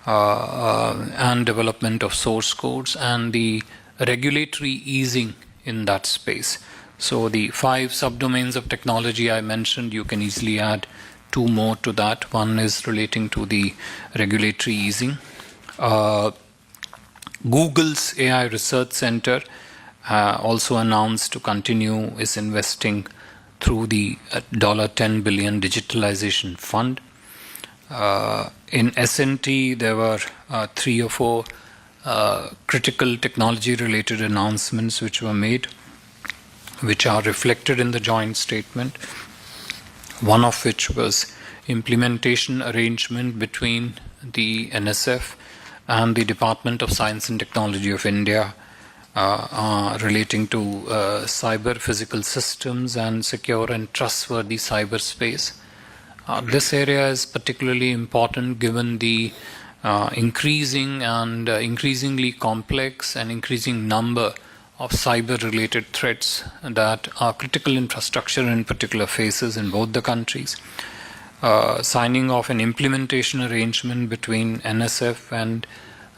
and development of source codes, and the regulatory easing in that space. So the 5 subdomains of technology I mentioned, you can easily add 2 more to that. One is relating to the regulatory easing. Google's AI Research Center also announced to continue its investing through the $10 billion digitalization fund. In S&T, there were 3 or 4 critical technology-related announcements which were made, which are reflected in the joint statement. One of which was implementation arrangement between the NSF and the Department of Science and Technology of India relating to cyber physical systems and secure and trustworthy cyberspace. This area is particularly important given the increasing and increasingly complex and increasing number of cyber-related threats that are critical infrastructure in particular faces in both the countries. Signing of an implementation arrangement between NSF and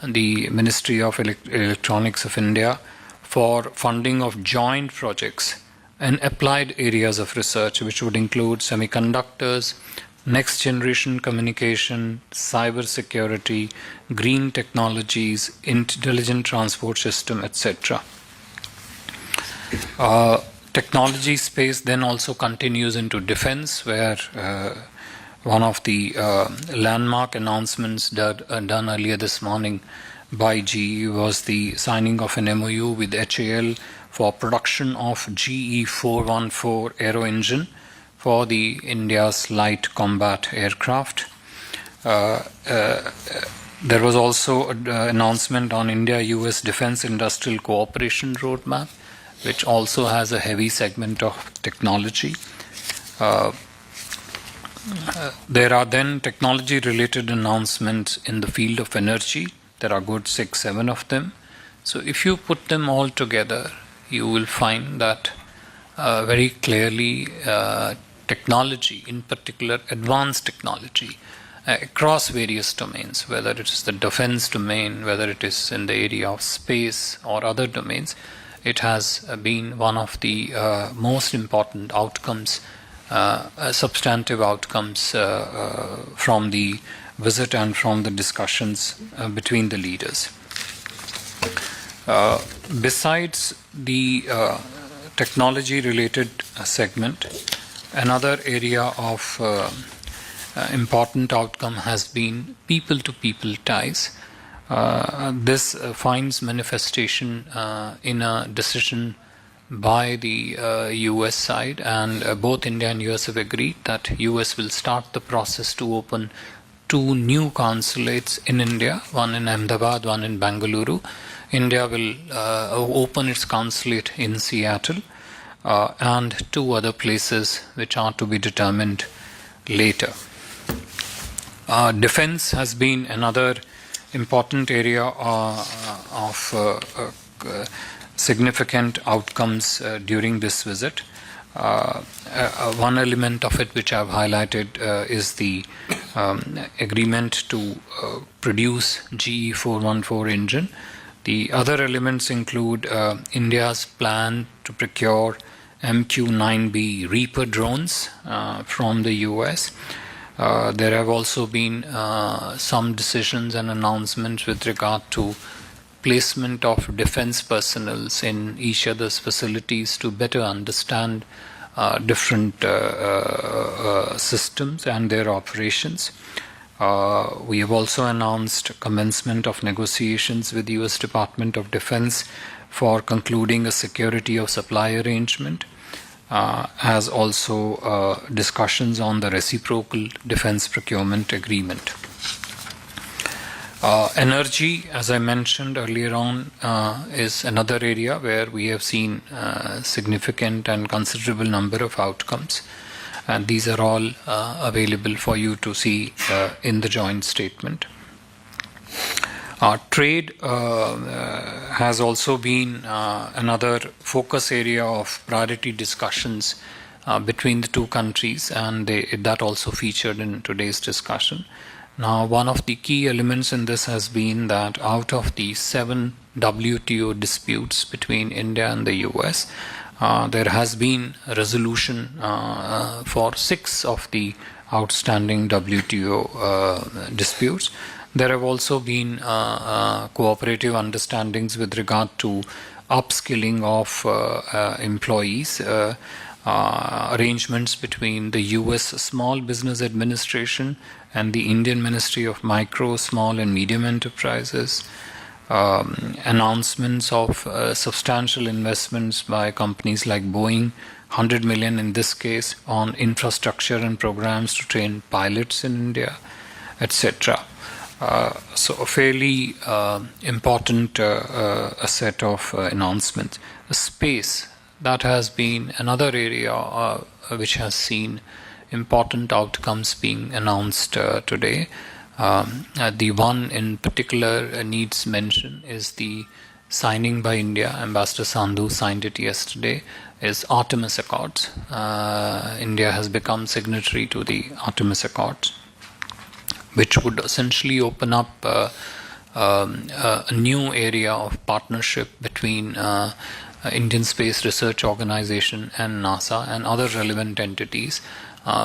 the Ministry of Electronics of India for funding of joint projects and applied areas of research, which would include semiconductors, next generation communication, cyber security, green technologies, intelligent transport system, etc. Technology space then also continues into defense, where one of the landmark announcements done earlier this morning by GE was the signing of an MOU with HAL for production of GE 414 aero engine for the India's light combat aircraft. There was also an announcement on India-US Defense Industrial Cooperation Roadmap, which also has a heavy segment of technology. There are then technology-related announcements in the field of energy. There are good 6-7 of them. So if you put them all together, you will find that very clearly technology, in particular advanced technology, across various domains, whether it is the defense domain, whether it is in the area of space or other domains, it has been one of the most important outcomes, substantive outcomes from the visit and from the discussions between the leaders. Besides the technology-related segment, another area of important outcome has been people-to-people ties. This finds manifestation in a decision by the US side, and both India and US have agreed that US will start the process to open 2 new consulates in India, one in Ahmedabad, one in Bengaluru. India will open its consulate in Seattle and 2 other places which are to be determined later. Defense has been another important area of significant outcomes during this visit. One element of it which I've highlighted is the agreement to produce GE 414 engine. The other elements include India's plan to procure MQ-9B Reaper drones from the US. There have also been some decisions and announcements with regard to placement of defense personnel in each other's facilities to better understand different systems and their operations. We have also announced commencement of negotiations with the US Department of Defense for concluding a security of supply arrangement, as also discussions on the reciprocal defense procurement agreement. Energy, as I mentioned earlier on, is another area where we have seen significant and considerable number of outcomes, and these are all available for you to see in the joint statement. Trade has also been another focus area of priority discussions between the 2 countries, and that also featured in today's discussion. Now, one of the key elements in this has been that out of the 7 WTO disputes between India and the US, there has been a resolution for 6 of the outstanding WTO disputes. There have also been cooperative understandings with regard to upskilling of employees, arrangements between the US Small Business Administration and the Indian Ministry of Micro, Small and Medium Enterprises, announcements of substantial investments by companies like Boeing, 100 million in this case, on infrastructure and programs to train pilots in India, etc. So a fairly important set of announcements. Space, that has been another area which has seen important outcomes being announced today. The one in particular needs mention is the signing by India. Ambassador Sandhu signed it yesterday, is Artemis Accords. India has become signatory to the Artemis Accords, which would essentially open up a new area of partnership between Indian Space Research Organization and NASA and other relevant entities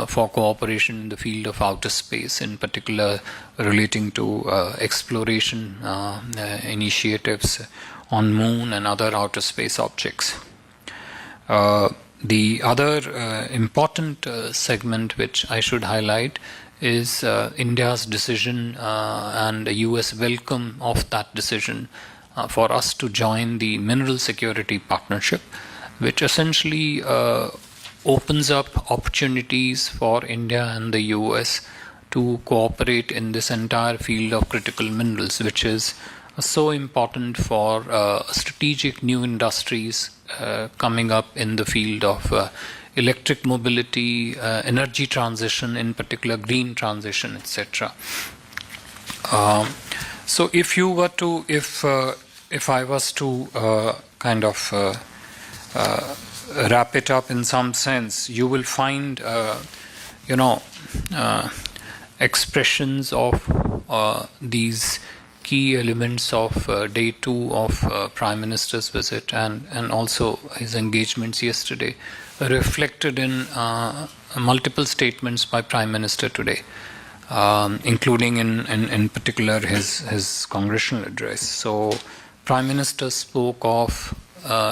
for cooperation in the field of outer space, in particular relating to exploration initiatives on Moon and other outer space objects. The other important segment which I should highlight is India's decision and the US welcome of that decision for us to join the Mineral Security Partnership, which essentially opens up opportunities for India and the US to cooperate in this entire field of critical minerals, which is so important for strategic new industries coming up in the field of electric mobility, energy transition, in particular green transition, etc. So if you were to, if I was to kind of wrap it up in some sense, you will find, expressions of these key elements of day 2 of Prime Minister's visit and also his engagements yesterday reflected in multiple statements by Prime Minister today, including in particular his congressional address. So Prime Minister spoke of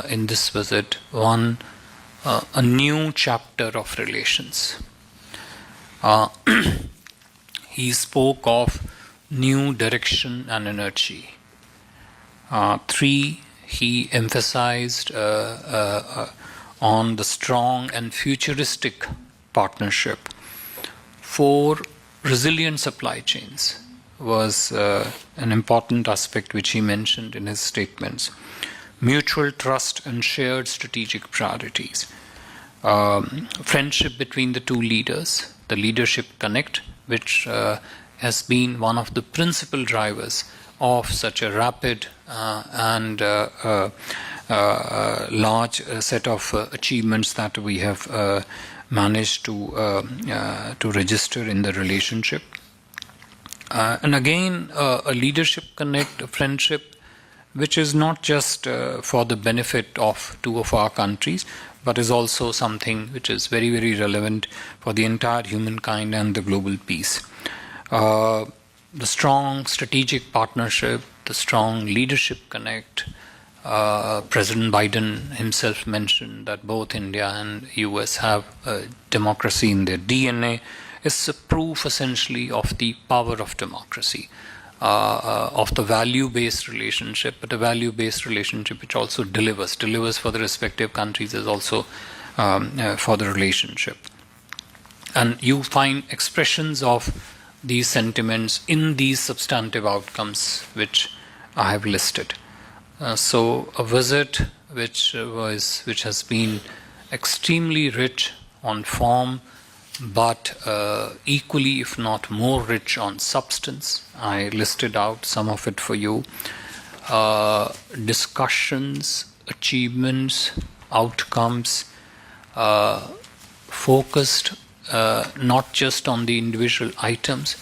in this visit a new chapter of relations. He spoke of new direction and energy. 3, he emphasized on the strong and futuristic partnership. 4, resilient supply chains was an important aspect which he mentioned in his statements. Mutual trust and shared strategic priorities. Friendship between the two leaders, the Leadership Connect, which has been one of the principal drivers of such a rapid and large set of achievements that we have managed to register in the relationship. And again, a Leadership Connect, a friendship, which is not just for the benefit of 2 of our countries, but is also something which is very, very relevant for the entire humankind and the global peace. The strong strategic partnership, the strong Leadership Connect. President Biden himself mentioned that both India and US have democracy in their DNA. It's a proof essentially of the power of democracy, of the value-based relationship, but a value-based relationship which also delivers for the respective countries as also for the relationship. And you find expressions of these sentiments in these substantive outcomes which I have listed. So a visit which has been extremely rich on form, but equally, if not more rich on substance. I listed out some of it for you. Discussions, achievements, outcomes, focused not just on the individual items,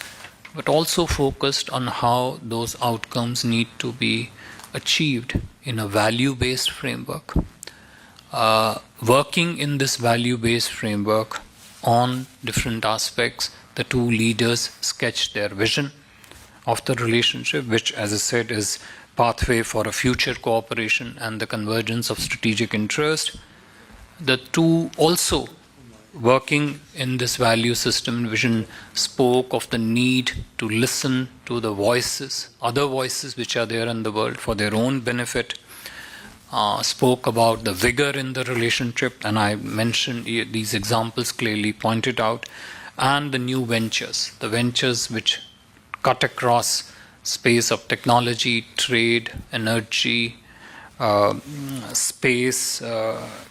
but also focused on how those outcomes need to be achieved in a value-based framework. Working in this value-based framework on different aspects, the two leaders sketched their vision of the relationship, which, as I said, is pathway for a future cooperation and the convergence of strategic interest. The two also, working in this value system and vision, spoke of the need to listen to the voices, other voices which are there in the world for their own benefit, spoke about the vigor in the relationship, and I mentioned these examples clearly pointed out, and the new ventures, the ventures which cut across space of technology, trade, energy, space,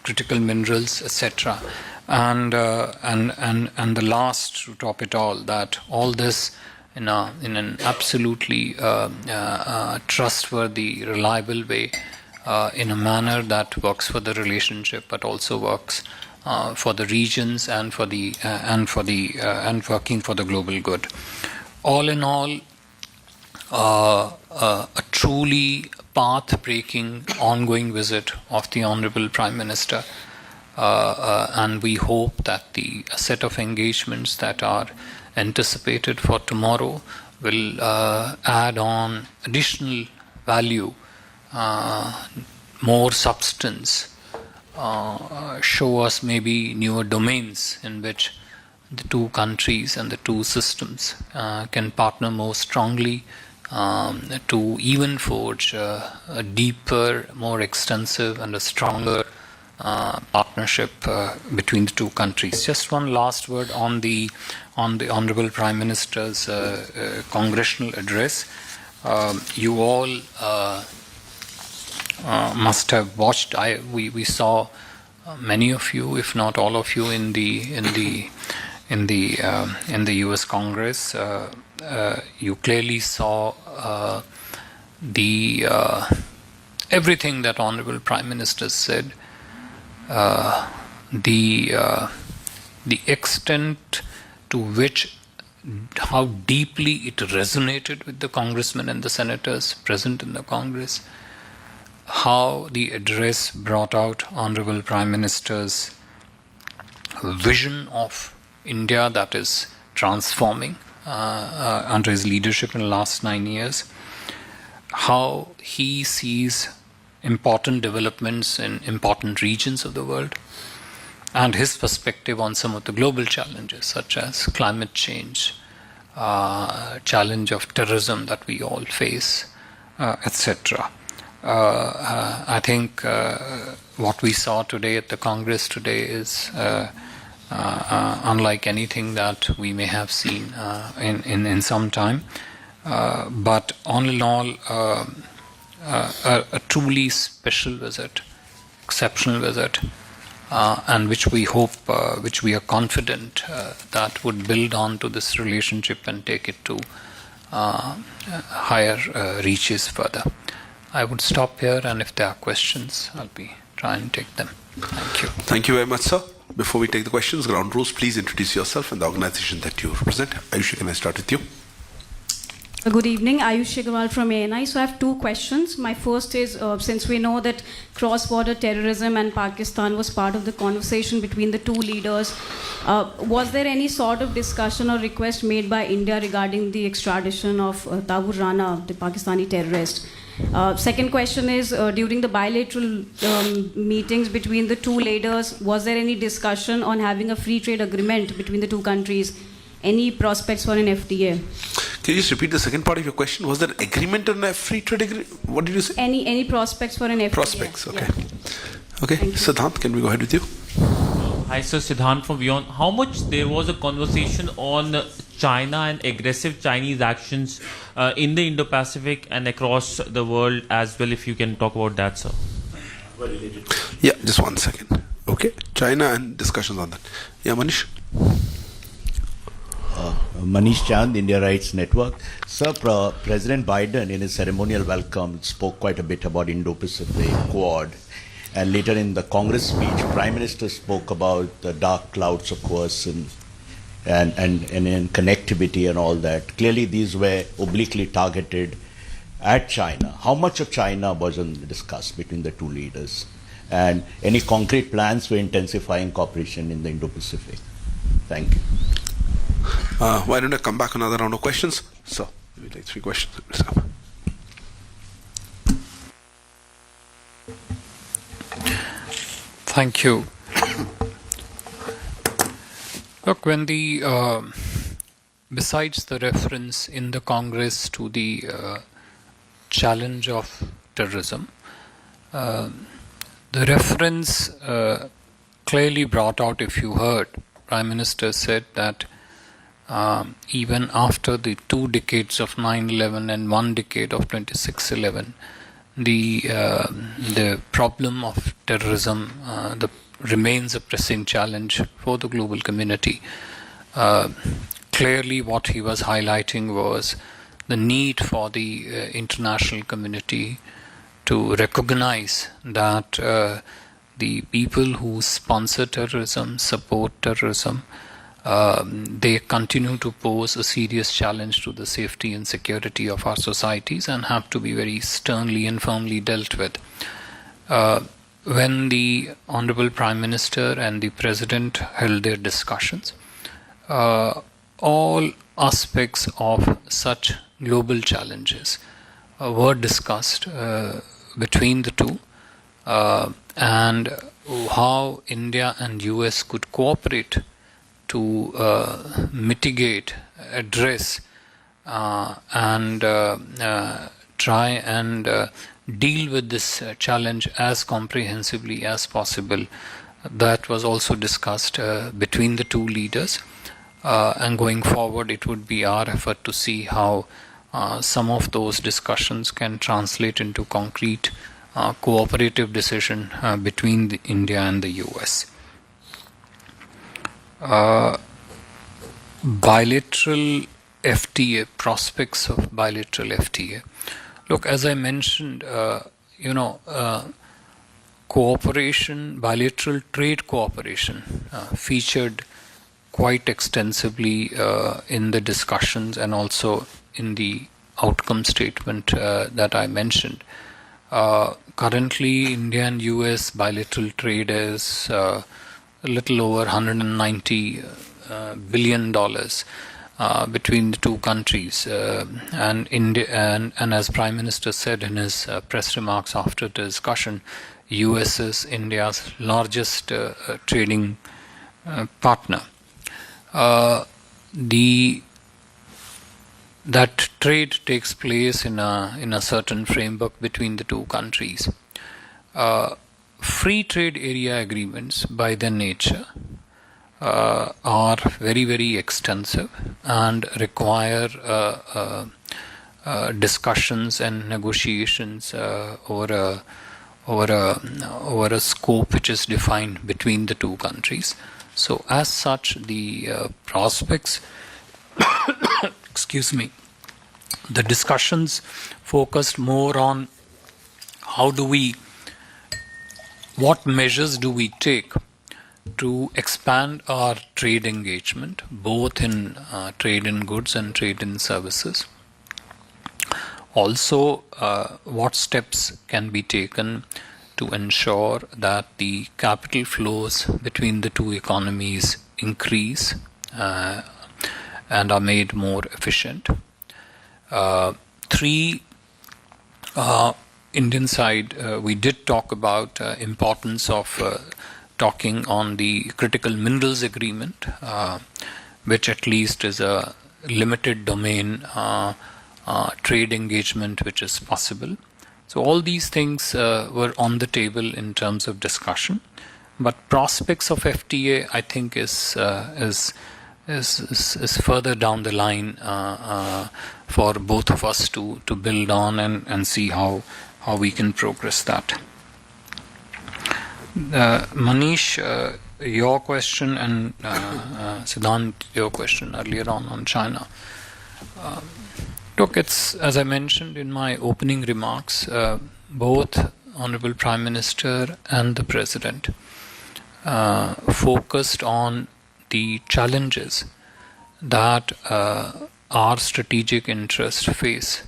critical minerals, etc. And the last, to top it all, that all this in an absolutely trustworthy, reliable way, in a manner that works for the relationship, but also works for the regions and working for the global good. All in all, a truly path-breaking, ongoing visit of the Honorable Prime Minister, and we hope that the set of engagements that are anticipated for tomorrow will add on additional value, more substance, show us maybe newer domains in which the two countries and the two systems can partner more strongly to even forge a deeper, more extensive and a stronger partnership between the two countries. Just one last word on the Honorable Prime Minister's congressional address. You all must have watched. We saw many of you, if not all of you, in the U.S. Congress. You clearly saw everything that Honorable Prime Minister said. The extent to which, how deeply it resonated with the congressmen and the senators present in the Congress, how the address brought out Honorable Prime Minister's vision of India that is transforming under his leadership in the last 9 years, how he sees important developments in important regions of the world, and his perspective on some of the global challenges such as climate change, challenge of terrorism that we all face, etc. I think what we saw today at the Congress today is unlike anything that we may have seen in some time. But all in all, a truly special visit, exceptional visit, and which we hope, which we are confident that would build on to this relationship and take it to higher reaches further. I would stop here, and if there are questions, I'll be trying to take them. Thank you. Thank you very much, sir. Before we take the questions, ground rules, please introduce yourself and the organization that you represent. Ayushi, can I start with you? Good evening, Ayush Agarwal from ANI. So I have two questions. My first is, since we know that cross-border terrorism and Pakistan was part of the conversation between the two leaders, was there any sort of discussion or request made by India regarding the extradition of Tabur Rana, the Pakistani terrorist? Second question is, during the bilateral meetings between the two leaders, was there any discussion on having a free trade agreement between the two countries? Any prospects for an FTA? Can you just repeat the second part of your question? Was there agreement on a free trade agreement? What did you say? Any prospects for an FTA? Prospects, okay. Yeah. Okay, Siddhant, can we go ahead with you? Hi, sir, Siddhant from Beyond. How much there was a conversation on China and aggressive Chinese actions in the Indo-Pacific and across the world as well, if you can talk about that, sir? Yeah, just 1 second. Okay, China and discussions on that. Yeah, Manish? Manish Chand, India Rights Network. Sir, President Biden in his ceremonial welcome spoke quite a bit about Indo-Pacific, Quad, and later in the Congress speech, Prime Minister spoke about the dark clouds of coercion and in connectivity and all that. Clearly, these were obliquely targeted at China. How much of China wasn't discussed between the two leaders? And any concrete plans for intensifying cooperation in the Indo-Pacific? Thank you. Why don't I come back another round of questions? So, we take 3 questions. Thank you. Look, when besides the reference in the Congress to the challenge of terrorism, the reference clearly brought out, if you heard, Prime Minister said that even after the 2 decades of 9/11 and 1 decade of 26/11, the problem of terrorism remains a pressing challenge for the global community. Clearly, what he was highlighting was the need for the international community to recognize that the people who sponsor terrorism, support terrorism, they continue to pose a serious challenge to the safety and security of our societies and have to be very sternly and firmly dealt with. When the Honorable Prime Minister and the President held their discussions, all aspects of such global challenges were discussed between the two, and how India and US could cooperate to mitigate, address, and try and deal with this challenge as comprehensively as possible. That was also discussed between the two leaders, and going forward it would be our effort to see how some of those discussions can translate into concrete cooperative decision between India and the US. Bilateral FTA, prospects of bilateral FTA. Look, as I mentioned, cooperation, bilateral trade cooperation featured quite extensively in the discussions and also in the outcome statement that I mentioned. Currently, India and US bilateral trade is a little over $190 billion between the two countries, and India, and as Prime Minister said in his press remarks after the discussion, US is India's largest trading partner. That trade takes place in a certain framework between the two countries. Free trade area agreements, by their nature, are very, very extensive and require discussions and negotiations over a scope which is defined between the two countries. So, as such, the prospects, excuse me, the discussions focused more on what measures do we take to expand our trade engagement, both in trade in goods and trade in services. Also, what steps can be taken to ensure that the capital flows between the two economies increase and are made more efficient. 3, Indian side, we did talk about importance of talking on the critical minerals agreement, which at least is a limited domain trade engagement which is possible. So all these things were on the table in terms of discussion, but prospects of FTA, I think, is further down the line for both of us to build on and see how we can progress that. Manish, your question, and Siddhant, your question earlier on China. Look, it's, as I mentioned in my opening remarks, both Honorable Prime Minister and the President focused on the challenges that our strategic interests face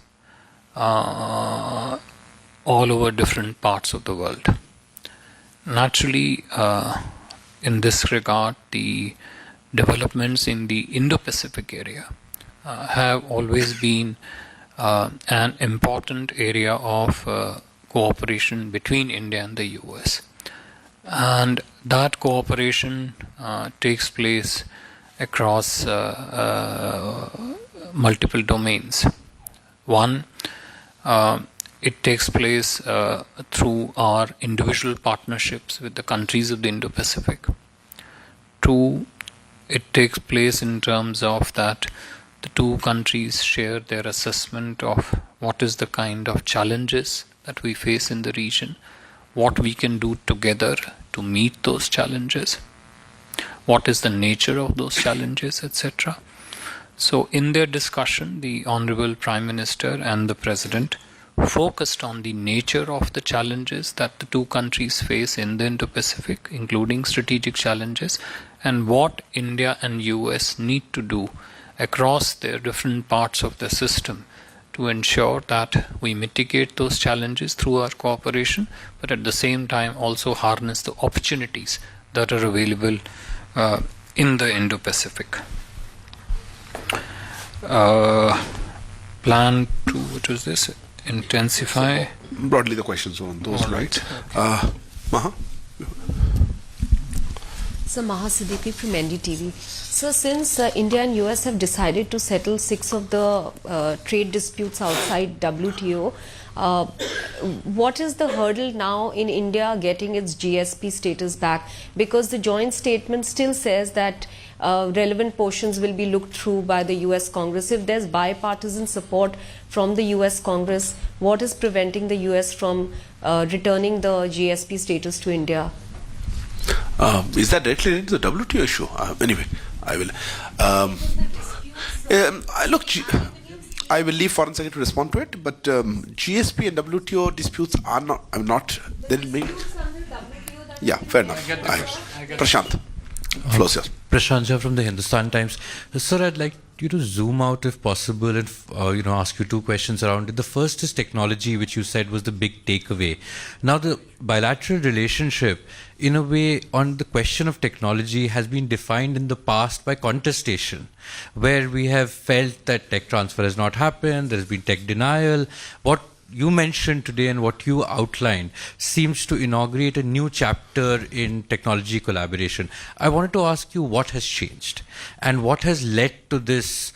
all over different parts of the world. Naturally, in this regard, the developments in the Indo-Pacific area have always been an important area of cooperation between India and the US. And that cooperation takes place across multiple domains. One, it takes place through our individual partnerships with the countries of the Indo-Pacific. Two, it takes place in terms of that the two countries share their assessment of what is the kind of challenges that we face in the region, what we can do together to meet those challenges, what is the nature of those challenges, etc. So in their discussion, the Honorable Prime Minister and the President focused on the nature of the challenges that the two countries face in the Indo-Pacific, including strategic challenges, and what India and US need to do across their different parts of the system to ensure that we mitigate those challenges through our cooperation, but at the same time also harness the opportunities that are available in the Indo-Pacific. Plan to, what was this? Intensify. Broadly, the questions were on those, right? Maha? So, Maha Siddiqui from NDTV. So, since India and US have decided to settle 6 of the trade disputes outside WTO, what is the hurdle now in India getting its GSP status back? Because the joint statement still says that relevant portions will be looked through by the US Congress. If there's bipartisan support from the US Congress, what is preventing the US from returning the GSP status to India? Is that directly linked to the WTO issue? Anyway, I will. I will leave Foreign Secretary to respond to it, but GSP and WTO disputes are not. They will make. Yeah, fair enough. Prashant, flows yours. Prashant Jha from the Hindustan Times. Sir, I'd like you to zoom out if possible and ask you 2 questions around it. The first is technology, which you said was the big takeaway. Now, the bilateral relationship, in a way, on the question of technology has been defined in the past by contestation, where we have felt that tech transfer has not happened, there has been tech denial. What you mentioned today and what you outlined seems to inaugurate a new chapter in technology collaboration. I wanted to ask you what has changed and what has led to this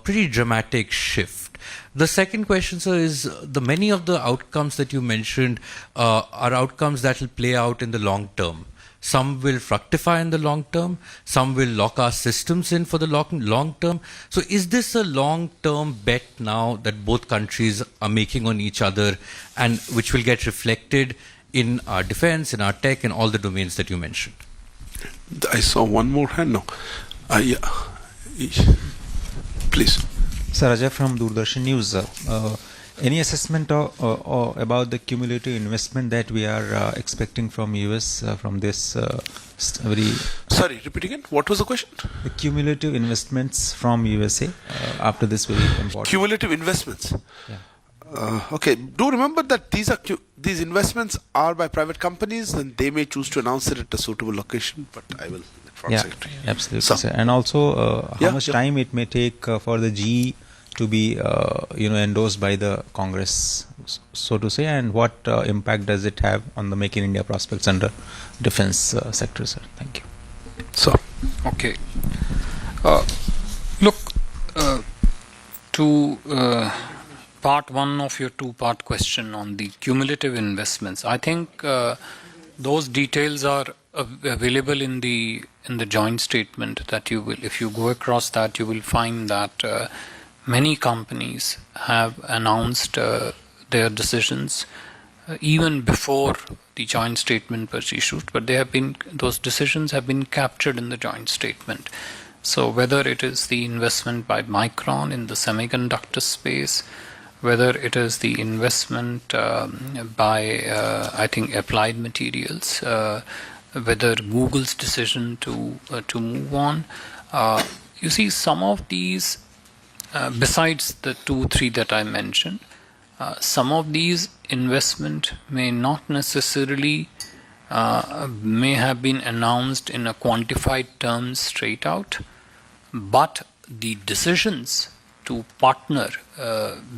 pretty dramatic shift. The second question, sir, is many of the outcomes that you mentioned are outcomes that will play out in the long term. Some will fructify in the long term. Some will lock our systems in for the long term. So is this a long-term bet now that both countries are making on each other and which will get reflected in our defense, in our tech, and all the domains that you mentioned? I saw one more hand now. Yeah. Please. Sir, Ajay from Doordarshan News. Any assessment about the cumulative investment that we are expecting from US from this very... Sorry, repeat again. What was the question? The cumulative investments from USA after this very important... Cumulative investments? Yeah. Okay. Do remember that these investments are by private companies and they may choose to announce it at a suitable location, but I will... Yeah, absolutely, sir. And also how much time it may take for the GE to be endorsed by the Congress, so to say, and what impact does it have on the Make in India prospects under defense sector, sir? Thank you. So, okay. Look, to part 1 of your 2-part question on the cumulative investments, I think those details are available in the joint statement that you will, if you go across that, you will find that many companies have announced their decisions even before the joint statement was issued, but those decisions have been captured in the joint statement. So whether it is the investment by Micron in the semiconductor space, whether it is the investment by I think Applied Materials, whether Google's decision to move on, You see, some of these, besides the 2-3 that I mentioned, some of these investment may not necessarily may have been announced in a quantified terms straight out, but the decisions to partner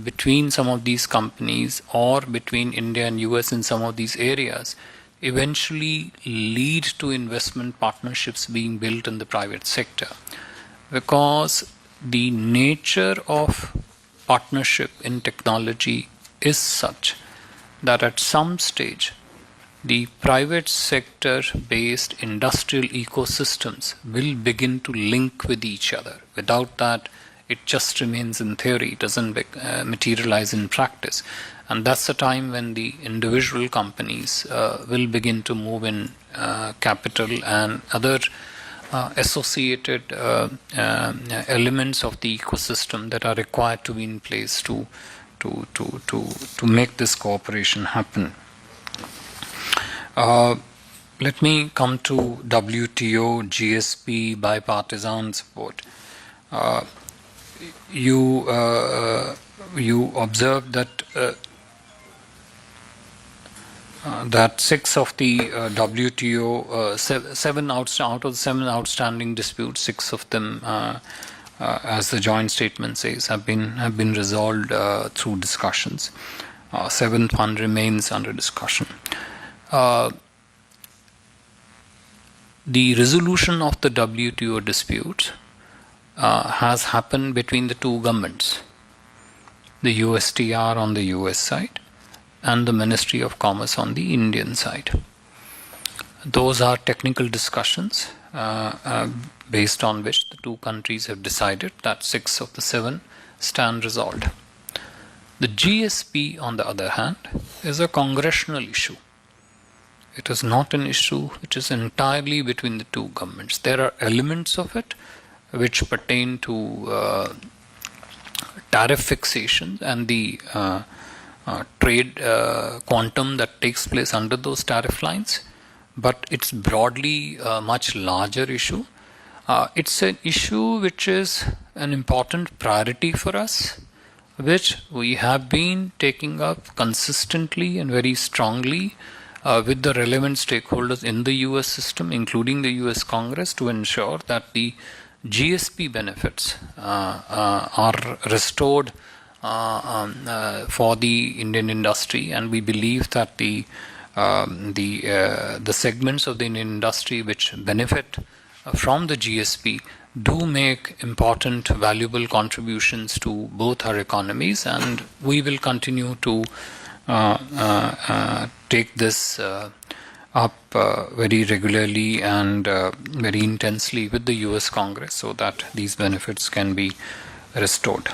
between some of these companies or between India and US in some of these areas eventually lead to investment partnerships being built in the private sector, because the nature of partnership in technology is such that at some stage the private sector based industrial ecosystems will begin to link with each other. Without that, it just remains in theory, it doesn't materialize in practice. And that's the time when the individual companies will begin to move in capital and other associated elements of the ecosystem that are required to be in place to make this cooperation happen. Let me come to WTO, GSP, bipartisan support. You observed that that 6 of the WTO, out of the 7 outstanding disputes, 6 of them, as the joint statement says, have been resolved through discussions. 7th one remains under discussion. The resolution of the WTO dispute has happened between the two governments, the USTR on the US side and the Ministry of Commerce on the Indian side. Those are technical discussions based on which the two countries have decided that 6 of the 7 stand resolved. The GSP, on the other hand, is a congressional issue. It is not an issue which is entirely between the two governments. There are elements of it which pertain to tariff fixation and the trade quantum that takes place under those tariff lines, but it's broadly a much larger issue. It's an issue which is an important priority for us, which we have been taking up consistently and very strongly with the relevant stakeholders in the US system, including the US Congress, to ensure that the GSP benefits are restored for the Indian industry, and we believe that the segments of the Indian industry which benefit from the GSP do make important, valuable contributions to both our economies, and we will continue to take this up very regularly and very intensely with the US Congress so that these benefits can be restored.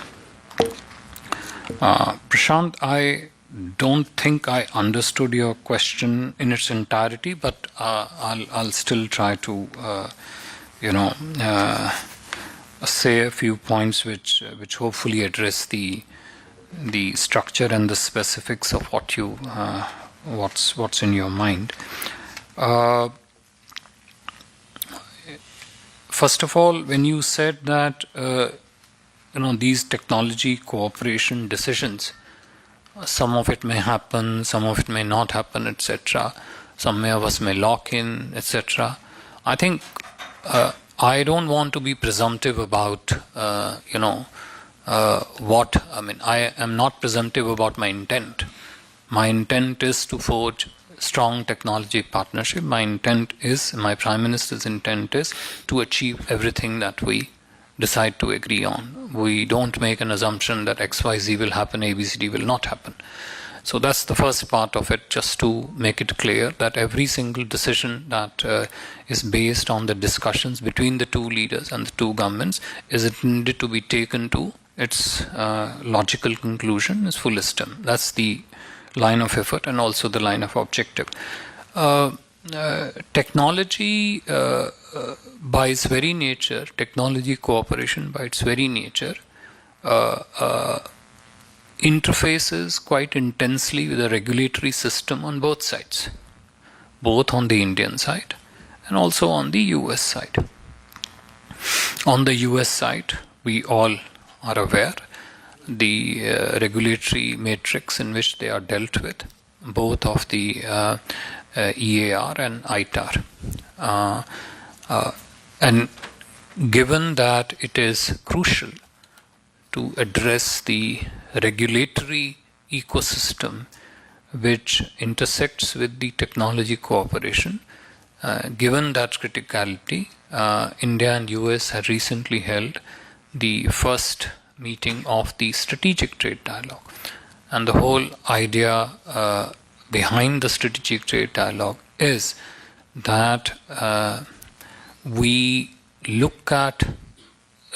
Prashant, I don't think I understood your question in its entirety, but I'll still try to say a few points which hopefully address the structure and the specifics of what's in your mind. First of all, when you said that these technology cooperation decisions, some of it may happen, some of it may not happen, etc. Some of us may lock in, etc. I think I don't want to be presumptive about I am not presumptive about my intent. My intent is to forge strong technology partnership. My Prime Minister's intent is to achieve everything that we decide to agree on. We don't make an assumption that XYZ will happen, ABCD will not happen. So that's the first part of it, just to make it clear that every single decision that is based on the discussions between the two leaders and the two governments is intended to be taken to its logical conclusion, its fullest term. That's the line of effort and also the line of objective. Technology by its very nature, technology cooperation by its very nature interfaces quite intensely with the regulatory system on both sides, both on the Indian side and also on the US side. On the US side, we all are aware the regulatory matrix in which they are dealt with, both of the EAR and ITAR. And given that it is crucial to address the regulatory ecosystem which intersects with the technology cooperation, given that criticality, India and US had recently held the first meeting of the strategic trade dialogue. And the whole idea behind the strategic trade dialogue is that we look at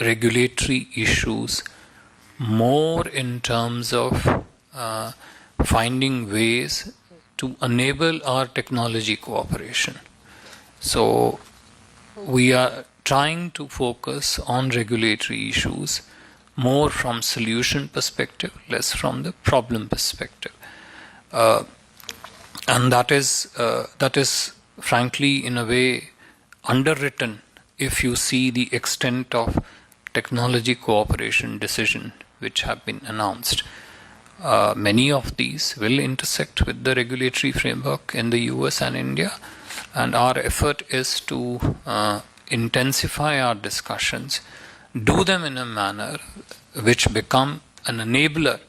regulatory issues more in terms of finding ways to enable our technology cooperation. So we are trying to focus on regulatory issues more from solution perspective, less from the problem perspective. And that is frankly in a way underwritten if you see the extent of technology cooperation decision which have been announced. Many of these will intersect with the regulatory framework in the US and India, and our effort is to intensify our discussions, do them in a manner which become an enabler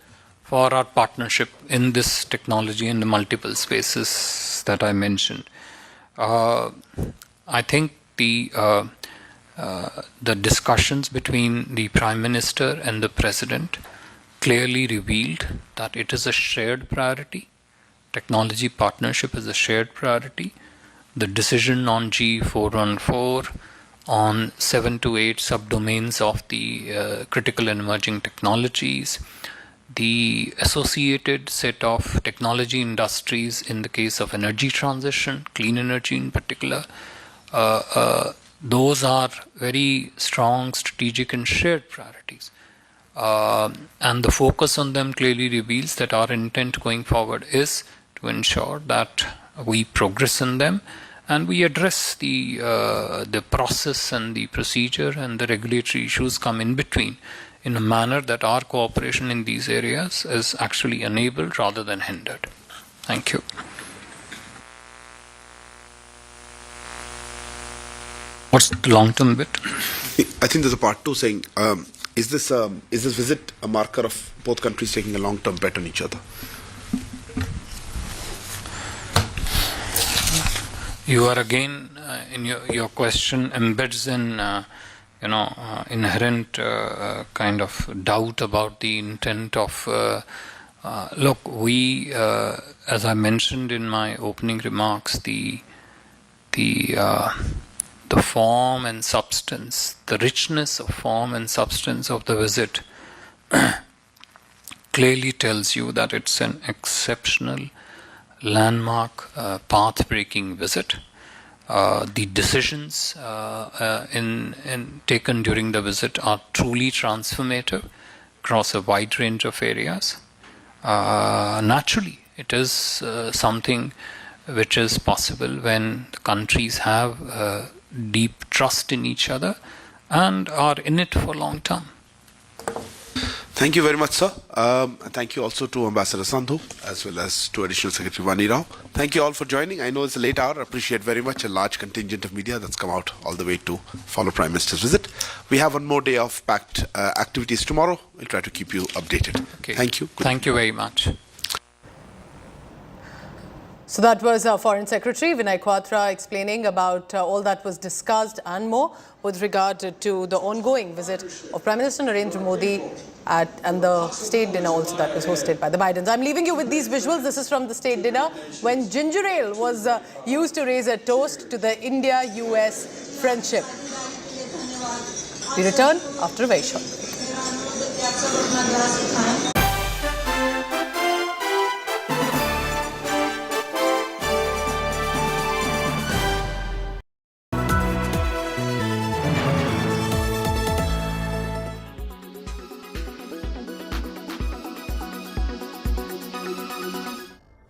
for our partnership in this technology in the multiple spaces that I mentioned. I think the discussions between the Prime Minister and the President clearly revealed that it is a shared priority. Technology partnership is a shared priority. The decision on G414, on 7 to 8 subdomains of the critical and emerging technologies, the associated set of technology industries in the case of energy transition, clean energy in particular, those are very strong strategic and shared priorities. And the focus on them clearly reveals that our intent going forward is to ensure that we progress in them and we address the process and the procedure and the regulatory issues come in between in a manner that our cooperation in these areas is actually enabled rather than hindered. Thank you. What's the long-term bit? I think there's a part two saying, is this visit a marker of both countries taking a long-term bet on each other? You are again in your question embeds in inherent kind of doubt about the intent of. Look, we, as I mentioned in my opening remarks, the form and substance, the richness of form and substance of the visit clearly tells you that it's an exceptional, landmark, path-breaking visit. The decisions taken during the visit are truly transformative across a wide range of areas. Naturally, it is something which is possible when the countries have deep trust in each other and are in it for long term. Thank you very much, sir. Thank you also to Ambassador Sandhu as well as to Additional Secretary Vani Rao. Thank you all for joining. I know it's a late hour. I appreciate very much a large contingent of media that's come out all the way to follow Prime Minister's visit. We have one more day of packed activities tomorrow. We'll try to keep you updated. Okay. Thank you. Thank you very much. So that was our Foreign Secretary Vinay Quatra explaining about all that was discussed and more with regard to the ongoing visit of Prime Minister Narendra Modi and the state dinner also that was hosted by the Bidens. I'm leaving you with these visuals. This is from the state dinner when ginger ale was used to raise a toast to the India-US friendship. We return after a very short break.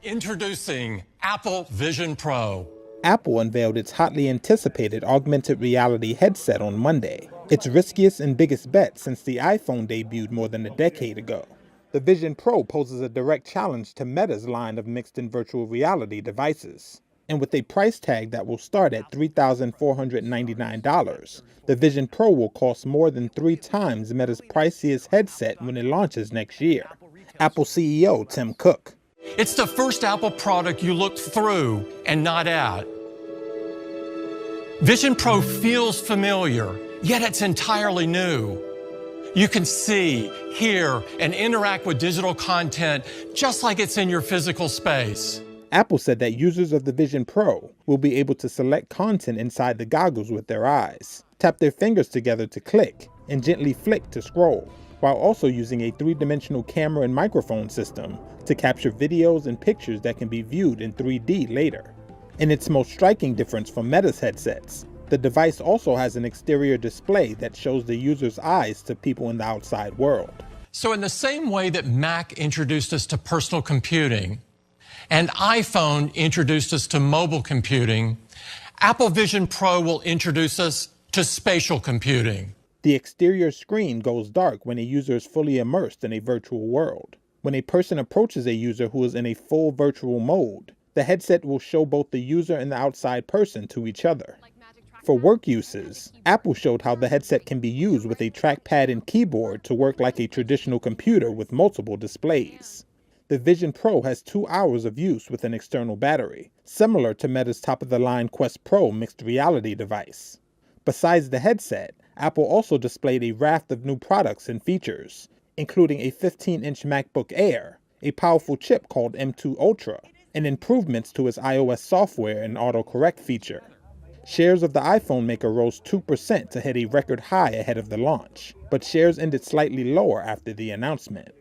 Introducing Apple Vision Pro. Apple unveiled its hotly anticipated augmented reality headset on Monday, its riskiest and biggest bet since the iPhone debuted more than a decade ago. The Vision Pro poses a direct challenge to Meta's line of mixed and virtual reality devices. And with a price tag that will start at $3,499, the Vision Pro will cost more than 3 times Meta's priciest headset when it launches next year. Apple CEO Tim Cook. It's the first Apple product you look through and not at. Vision Pro feels familiar, yet it's entirely new. You can see, hear, and interact with digital content just like it's in your physical space. Apple said that users of the Vision Pro will be able to select content inside the goggles with their eyes, tap their fingers together to click, and gently flick to scroll, while also using a 3-dimensional camera and microphone system to capture videos and pictures that can be viewed in 3D later. In its most striking difference from Meta's headsets, the device also has an exterior display that shows the user's eyes to people in the outside world. So in the same way that Mac introduced us to personal computing and iPhone introduced us to mobile computing, Apple Vision Pro will introduce us to spatial computing. The exterior screen goes dark when a user is fully immersed in a virtual world. When a person approaches a user who is in a full virtual mode, the headset will show both the user and the outside person to each other. For work uses, Apple showed how the headset can be used with a trackpad and keyboard to work like a traditional computer with multiple displays. The Vision Pro has 2 hours of use with an external battery, similar to Meta's top-of-the-line Quest Pro mixed reality device. Besides the headset, Apple also displayed a raft of new products and features, including a 15-inch MacBook Air, a powerful chip called M2 Ultra, and improvements to its iOS software and autocorrect feature. Shares of the iPhone maker rose 2% to hit a record high ahead of the launch, but shares ended slightly lower after the announcement.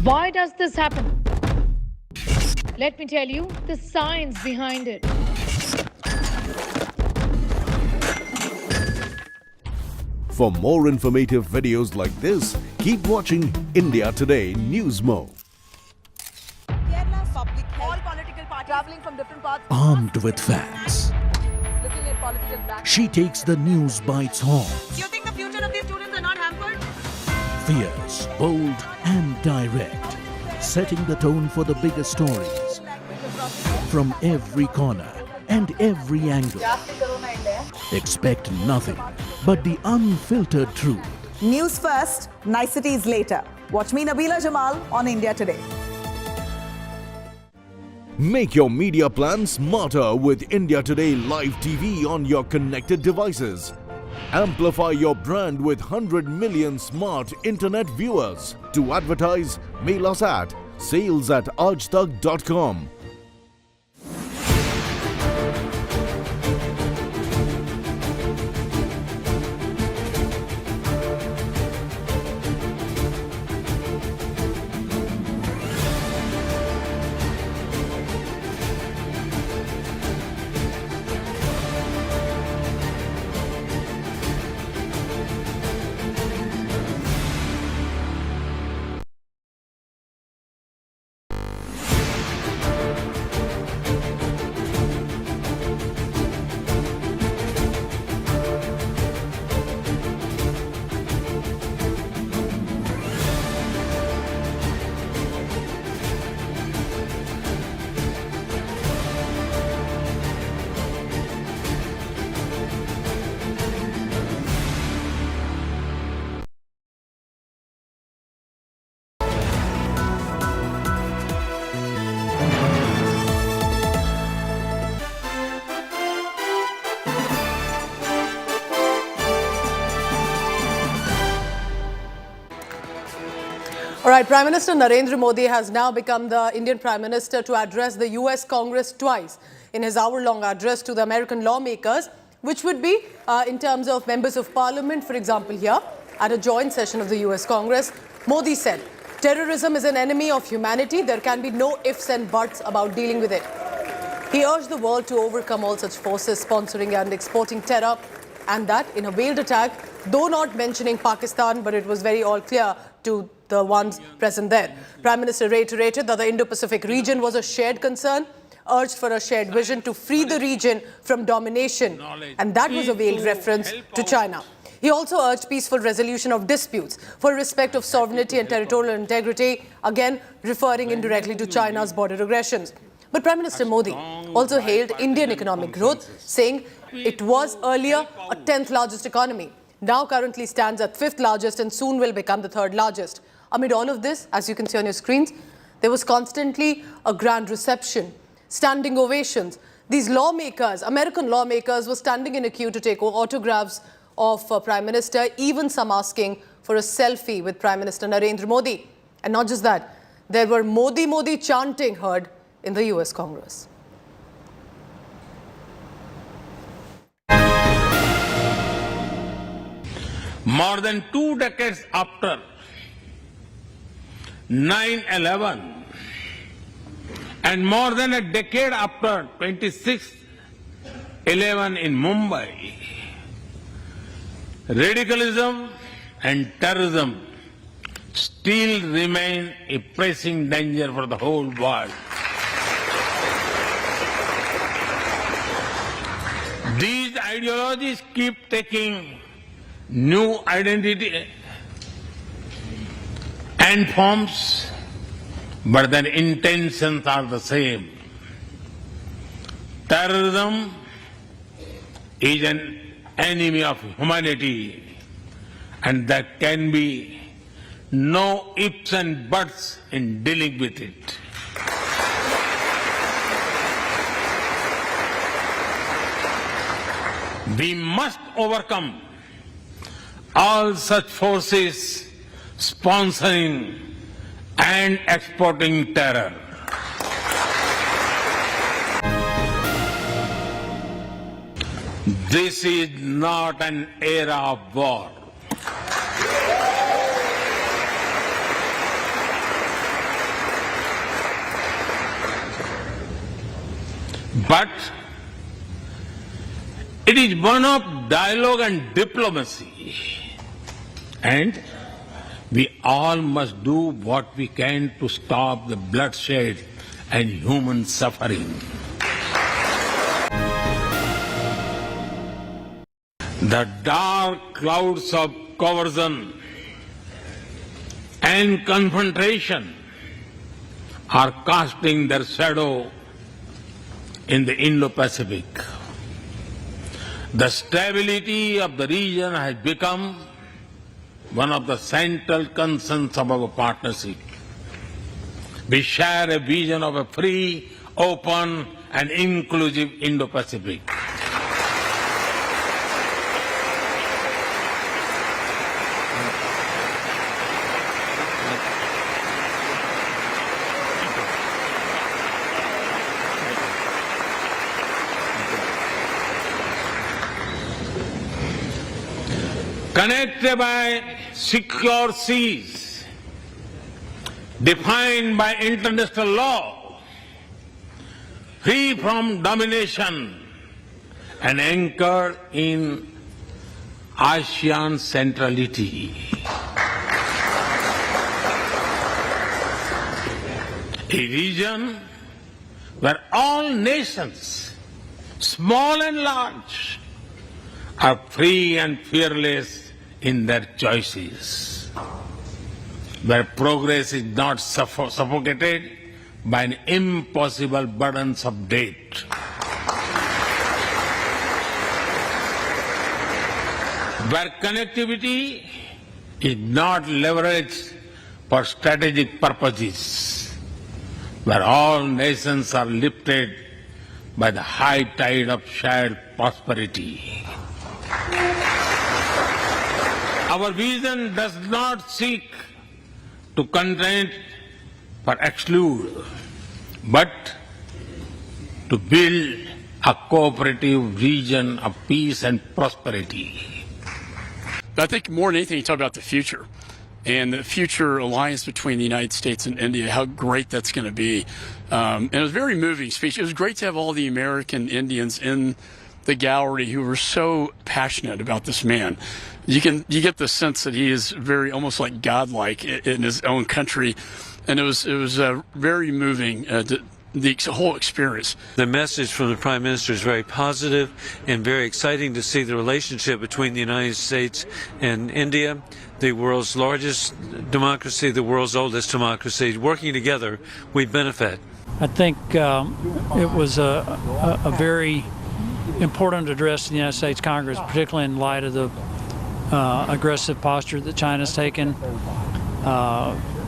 Why does this happen? Let me tell you the science behind it. For more informative videos like this, keep watching India Today Newsmo. Kerala's public health, all political parties traveling from different parts. Armed with facts, Looking at political back. she takes the news by its horns. You think the future of these students are not hampered? Fierce, bold, and direct, setting the tone for the biggest stories from every corner and every angle. Expect nothing but the unfiltered truth. News first, niceties later. Watch me, Nabila Jamal, on India Today. Make your media plan smarter with India Today Live TV on your connected devices. Amplify your brand with 100 million smart internet viewers. To advertise, mail us at sales@aajtak.com. All right, Prime Minister Narendra Modi has now become the Indian Prime Minister to address the US Congress twice in his hour-long address to the American lawmakers, which would be in terms of members of parliament, for example, here at a joint session of the US Congress. Modi said, terrorism is an enemy of humanity. There can be no ifs and buts about dealing with it. He urged the world to overcome all such forces sponsoring and exporting terror, and that in a veiled attack, though not mentioning Pakistan, but it was very all clear to the ones present there. Prime Minister reiterated that the Indo-Pacific region was a shared concern, urged for a shared vision to free the region from domination, and that was a veiled reference to China. He also urged peaceful resolution of disputes for respect of sovereignty and territorial integrity, again referring indirectly to China's border aggressions. But Prime Minister Modi also hailed Indian economic growth, saying it was earlier a 10th largest economy, now currently stands at 5th largest and soon will become the 3rd largest. Amid all of this, as you can see on your screens, there was constantly a grand reception, standing ovations. These lawmakers, American lawmakers, were standing in a queue to take autographs of Prime Minister, even some asking for a selfie with Prime Minister Narendra Modi. And not just that, there were Modi Modi chanting heard in the US Congress. More than 2 decades after 9/11 and more than a decade after 26/11 in Mumbai, radicalism and terrorism still remain a pressing danger for the whole world. These ideologies keep taking new identity and forms, but their intentions are the same. Terrorism is an enemy of humanity, and there can be no ifs and buts in dealing with it. We must overcome all such forces sponsoring and exporting terror. This is not an era of war. But it is one of dialogue and diplomacy. And we all must do what we can to stop the bloodshed and human suffering. The dark clouds of coercion and confrontation are casting their shadow in the Indo-Pacific. The stability of the region has become one of the central concerns of our partnership. We share a vision of a free, open, and inclusive Indo-Pacific. Connected by secure seas, defined by international law, free from domination, and anchored in ASEAN centrality. A region where all nations, small and large, are free and fearless in their choices, where progress is not suffocated by an impossible burdens of debt. Where connectivity is not leveraged for strategic purposes, where all nations are lifted by the high tide of shared prosperity. Our vision does not seek to contain or exclude, but to build a cooperative region of peace and prosperity. I think more than anything, you talk about the future and the future alliance between the United States and India, how great that's going to be. And it was a very moving speech. It was great to have all the American Indians in the gallery who were so passionate about this man. You get the sense that he is very almost like godlike in his own country, and it was very moving. The whole experience. The message from the Prime Minister is very positive and very exciting to see the relationship between the United States and India, the world's largest democracy, the world's oldest democracy. Working together, we benefit. I think it was a very important address to the United States Congress, particularly in light of the aggressive posture that China's taken.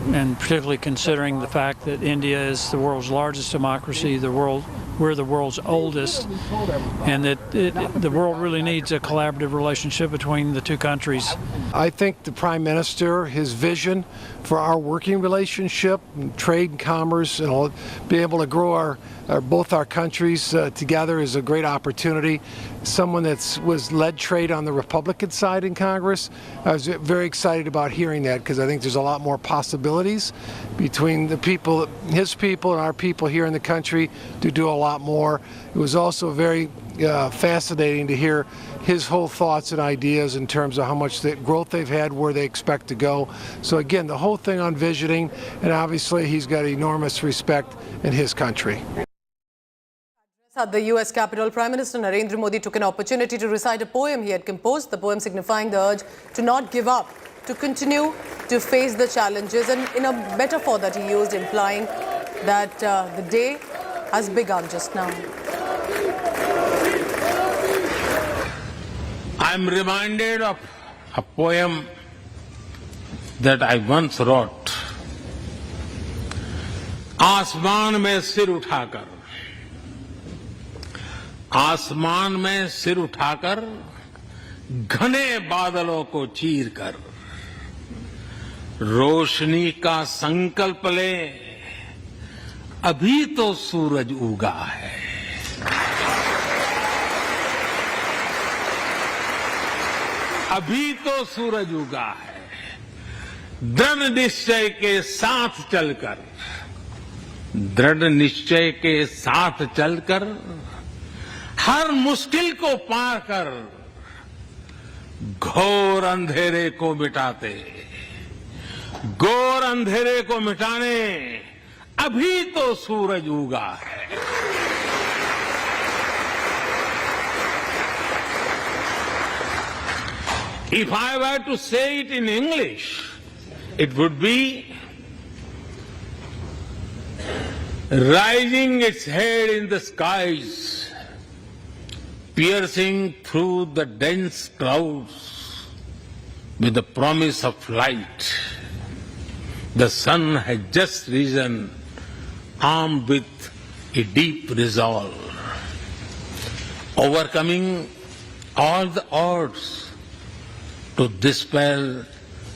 And particularly considering the fact that India is the world's largest democracy, we're the world's oldest, and that the world really needs a collaborative relationship between the two countries. I think the Prime Minister, his vision for our working relationship, trade and commerce, and all, be able to grow both our countries together is a great opportunity. Someone that was led trade on the Republican side in Congress, I was very excited about hearing that, because I think there's a lot more possibilities between the people, his people and our people here in the country to do a lot more. It was also very fascinating to hear his whole thoughts and ideas in terms of how much growth they've had, where they expect to go. So again, the whole thing on visioning, and obviously he's got enormous respect in his country. At the US Capitol, Prime Minister Narendra Modi took an opportunity to recite a poem he had composed, the poem signifying the urge to not give up, to continue to face the challenges, and in a metaphor that he used, implying that the day has begun just now. I'm reminded of a poem that I once wrote. आसमान में सिर उठाकर, आसमान में सिर उठाकर, घने बादलों को चीर कर, रोशनी का संकल्प ले, अभी तो सूरज उगा है। अभी तो सूरज उगा है। दृढ़ निश्चय के साथ चलकर, दृढ़ निश्चय के साथ चलकर, हर मुश्किल को पार कर, घोर अंधेरे को मिटाते, घोर अंधेरे को मिटाने, अभी तो सूरज उगा है। If I were to say it in English, it would be rising its head in the skies, piercing through the dense clouds with the promise of light. The sun has just risen, armed with a deep resolve, overcoming all the odds to dispel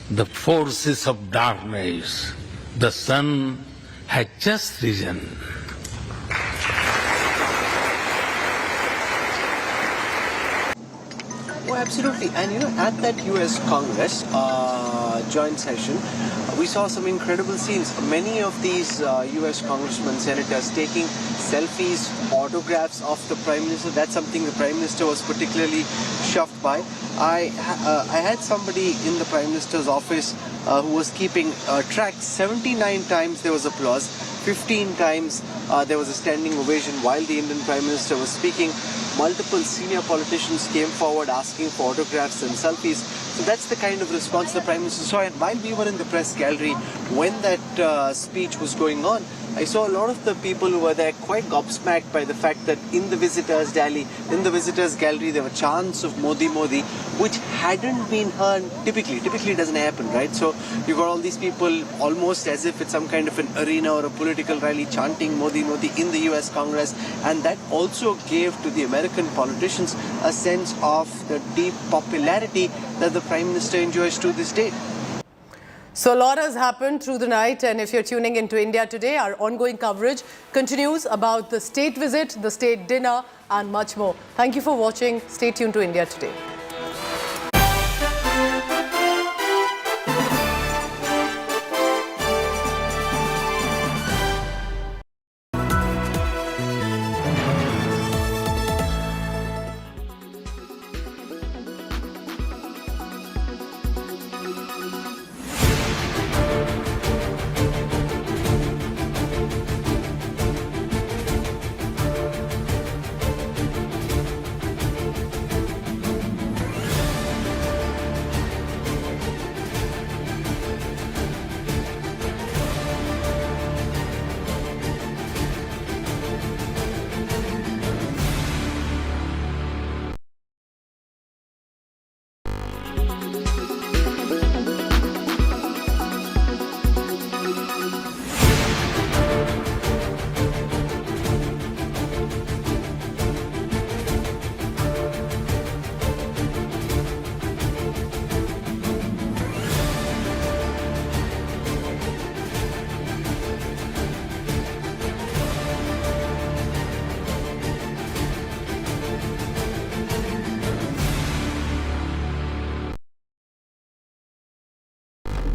the forces of darkness. The sun had just risen. Oh, absolutely. And at that US Congress joint session, we saw some incredible scenes. Many of these US congressmen, senators taking selfies, autographs of the Prime Minister. That's something the Prime Minister was particularly chuffed by. I had somebody in the Prime Minister's office who was keeping track. 79 times there was applause, 15 times there was a standing ovation while the Indian Prime Minister was speaking. Multiple senior politicians came forward asking for autographs and selfies. So that's the kind of response the Prime Minister saw. And while we were in the press gallery, when that speech was going on, I saw a lot of the people who were there quite gobsmacked by the fact that in the visitors' gallery, there were chants of Modi, Modi, which hadn't been heard typically. Typically it doesn't happen, right? So you've got all these people almost as if it's some kind of an arena or a political rally chanting Modi, Modi in the US Congress. And that also gave to the American politicians a sense of the deep popularity that the Prime Minister enjoys to this day. So a lot has happened through the night, and if you're tuning into India Today, our ongoing coverage continues about the state visit, the state dinner, and much more. Thank you for watching. Stay tuned to India Today.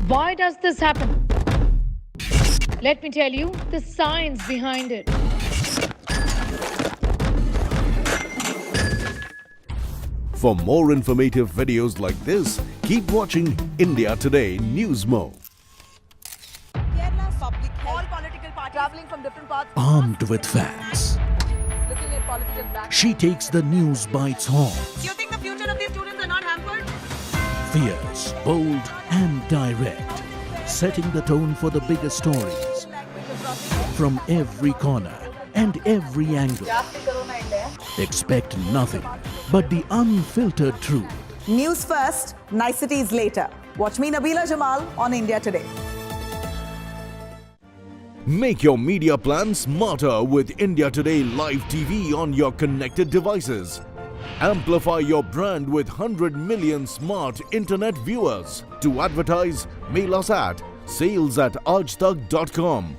Why does this happen? Let me tell you the science behind it. For more informative videos like this, keep watching India Today News Mo. Kerala's public health, all political parties traveling from different parts. Armed with facts, Looking at political black. she takes the news by its horns. Do you think the future of these students are not hampered? Fierce, bold, and direct, setting the tone for the biggest stories from every corner and every angle. Expect nothing but the unfiltered truth. News first, niceties later. Watch me, Nabila Jamal, on India Today. Make your media plan smarter with India Today Live TV on your connected devices. Amplify your brand with 100 million smart internet viewers. To advertise, mail us at sales@aajtak.com.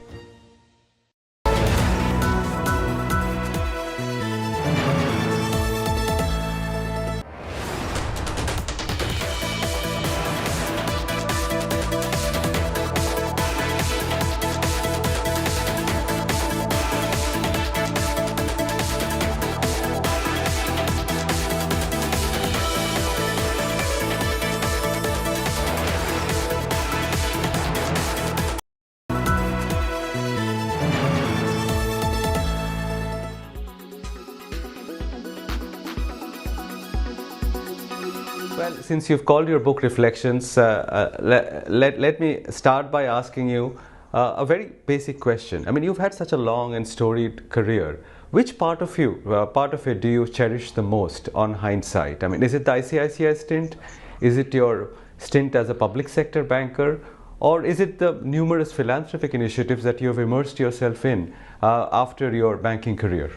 Well, since you've called your book Reflections, let me start by asking you a very basic question. I mean, you've had such a long and storied career. Which part of it do you cherish the most on hindsight? I mean, is it the ICICI stint? Is it your stint as a public sector banker? Or is it the numerous philanthropic initiatives that you have immersed yourself in after your banking career?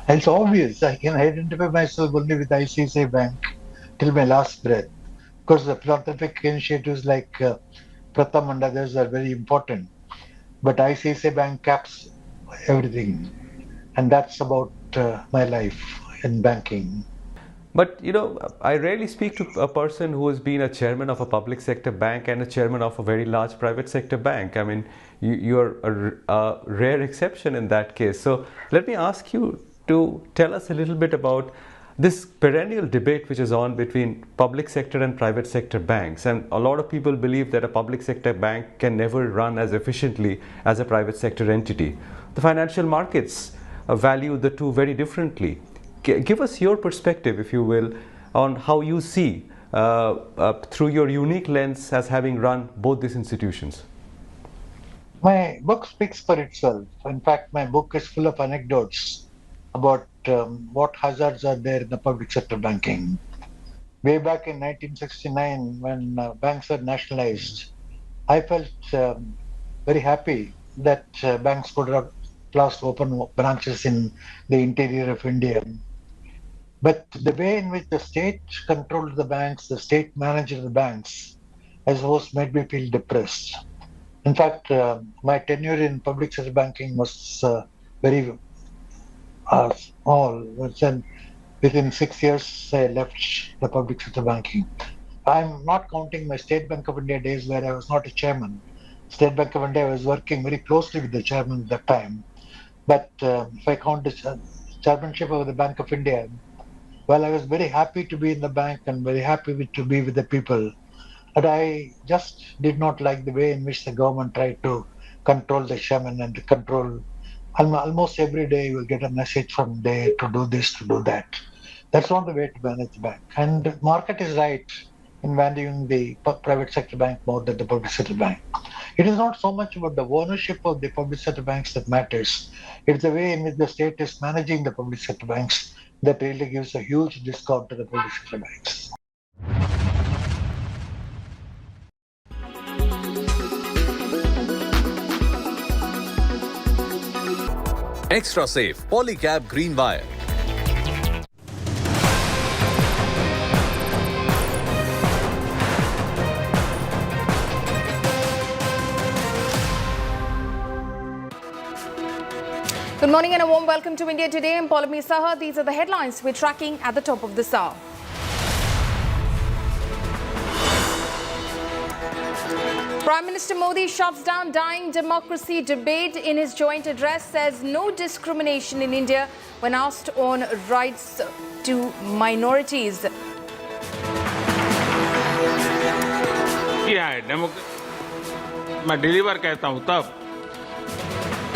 It's obvious. I can identify myself only with ICICI Bank till my last breath. Of course, the philanthropic initiatives like Pratham and others are very important. But ICICI Bank caps everything. And that's about my life in banking. But you know, I rarely speak to a person who has been a chairman of a public sector bank and a chairman of a very large private sector bank. I mean, you're a rare exception in that case. So let me ask you to tell us a little bit about this perennial debate which is on between public sector and private sector banks. And a lot of people believe that a public sector bank can never run as efficiently as a private sector entity. The financial markets value the two very differently. Give us your perspective, if you will, on how you see through your unique lens as having run both these institutions. My book speaks for itself. In fact, my book is full of anecdotes about what hazards are there in the public sector banking. Way back in 1969, when banks were nationalized, I felt very happy that banks could have to open branches in the interior of India. But the way in which the state controlled the banks, the state managed the banks, I suppose, made me feel depressed. In fact, my tenure in public sector banking was very small. Then within 6 years, I left the public sector banking. I'm not counting my State Bank of India days where I was not a chairman. State Bank of India, I was working very closely with the chairman at that time. But if I count the chairmanship of the Bank of India, well, I was very happy to be in the bank and very happy to be with the people. But I just did not like the way in which the government tried to control the chairman and to control almost every day you will get a message from there to do this, to do that. That's not the way to manage the bank. And the market is right in valuing the private sector bank more than the public sector bank. It is not so much about the ownership of the public sector banks that matters. It's the way in which the state is managing the public sector banks that really gives a huge discount to the public sector banks. Extra safe Polycab Green Wire. Good morning and a warm welcome to India Today. I'm Paulami Saha. These are the headlines we're tracking at the top of this hour. Prime Minister Modi shuts down dying democracy debate in his joint address, says no discrimination in India when asked on rights to minorities. मैं deliver कहता हूं तब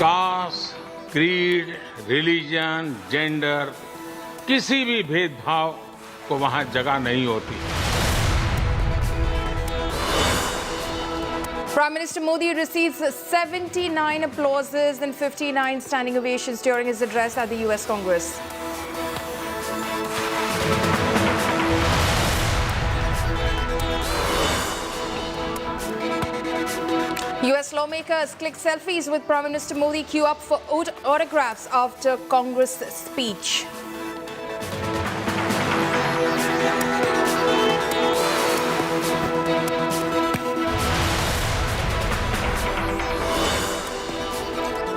cast, creed, religion, gender, किसी भी भेदभाव को वहां जगह नहीं होती. Prime Minister Modi receives 79 applauses and 59 standing ovations during his address at the US Congress. US lawmakers click selfies with Prime Minister Modi, queue up for autographs after Congress speech.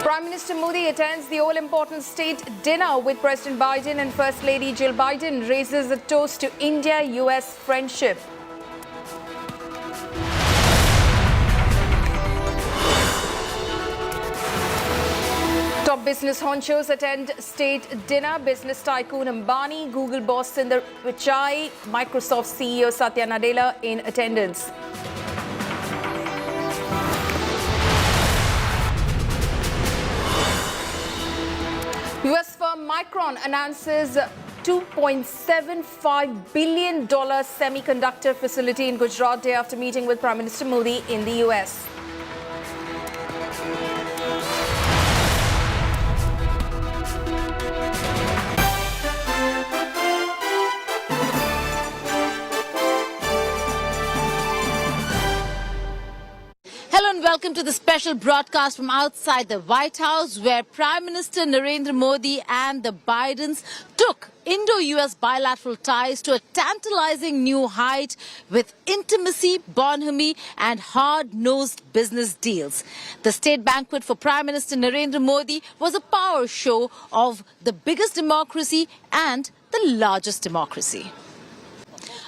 Prime Minister Modi attends the all-important state dinner with President Biden and First Lady Jill Biden, raises a toast to India-US friendship. Top business honchos attend state dinner. Business tycoon Ambani, Google boss Sundar Pichai, Microsoft CEO Satya Nadella in attendance. US firm Micron announces $2.75 billion semiconductor facility in Gujarat day after meeting with Prime Minister Modi in the US. Hello and welcome to the special broadcast from outside the White House, where Prime Minister Narendra Modi and the Bidens took Indo-US bilateral ties to a tantalizing new height with intimacy, bonhomie and hard-nosed business deals. The state banquet for Prime Minister Narendra Modi was a power show of the biggest democracy and the largest democracy.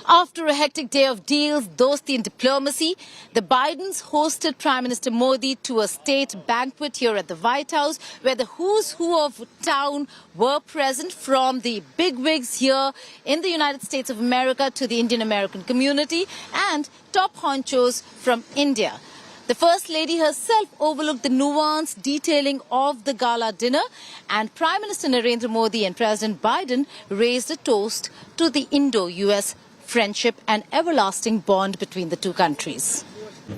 After a hectic day of deals, dosti and diplomacy, the Bidens hosted Prime Minister Modi to a state banquet here at the White House, where the who's who of town were present, from the bigwigs here in the United States of America to the Indian American community and top honchos from India. The First Lady herself overlooked the nuanced detailing of the gala dinner, and Prime Minister Narendra Modi and President Biden raised a toast to the Indo-US friendship and everlasting bond between the two countries.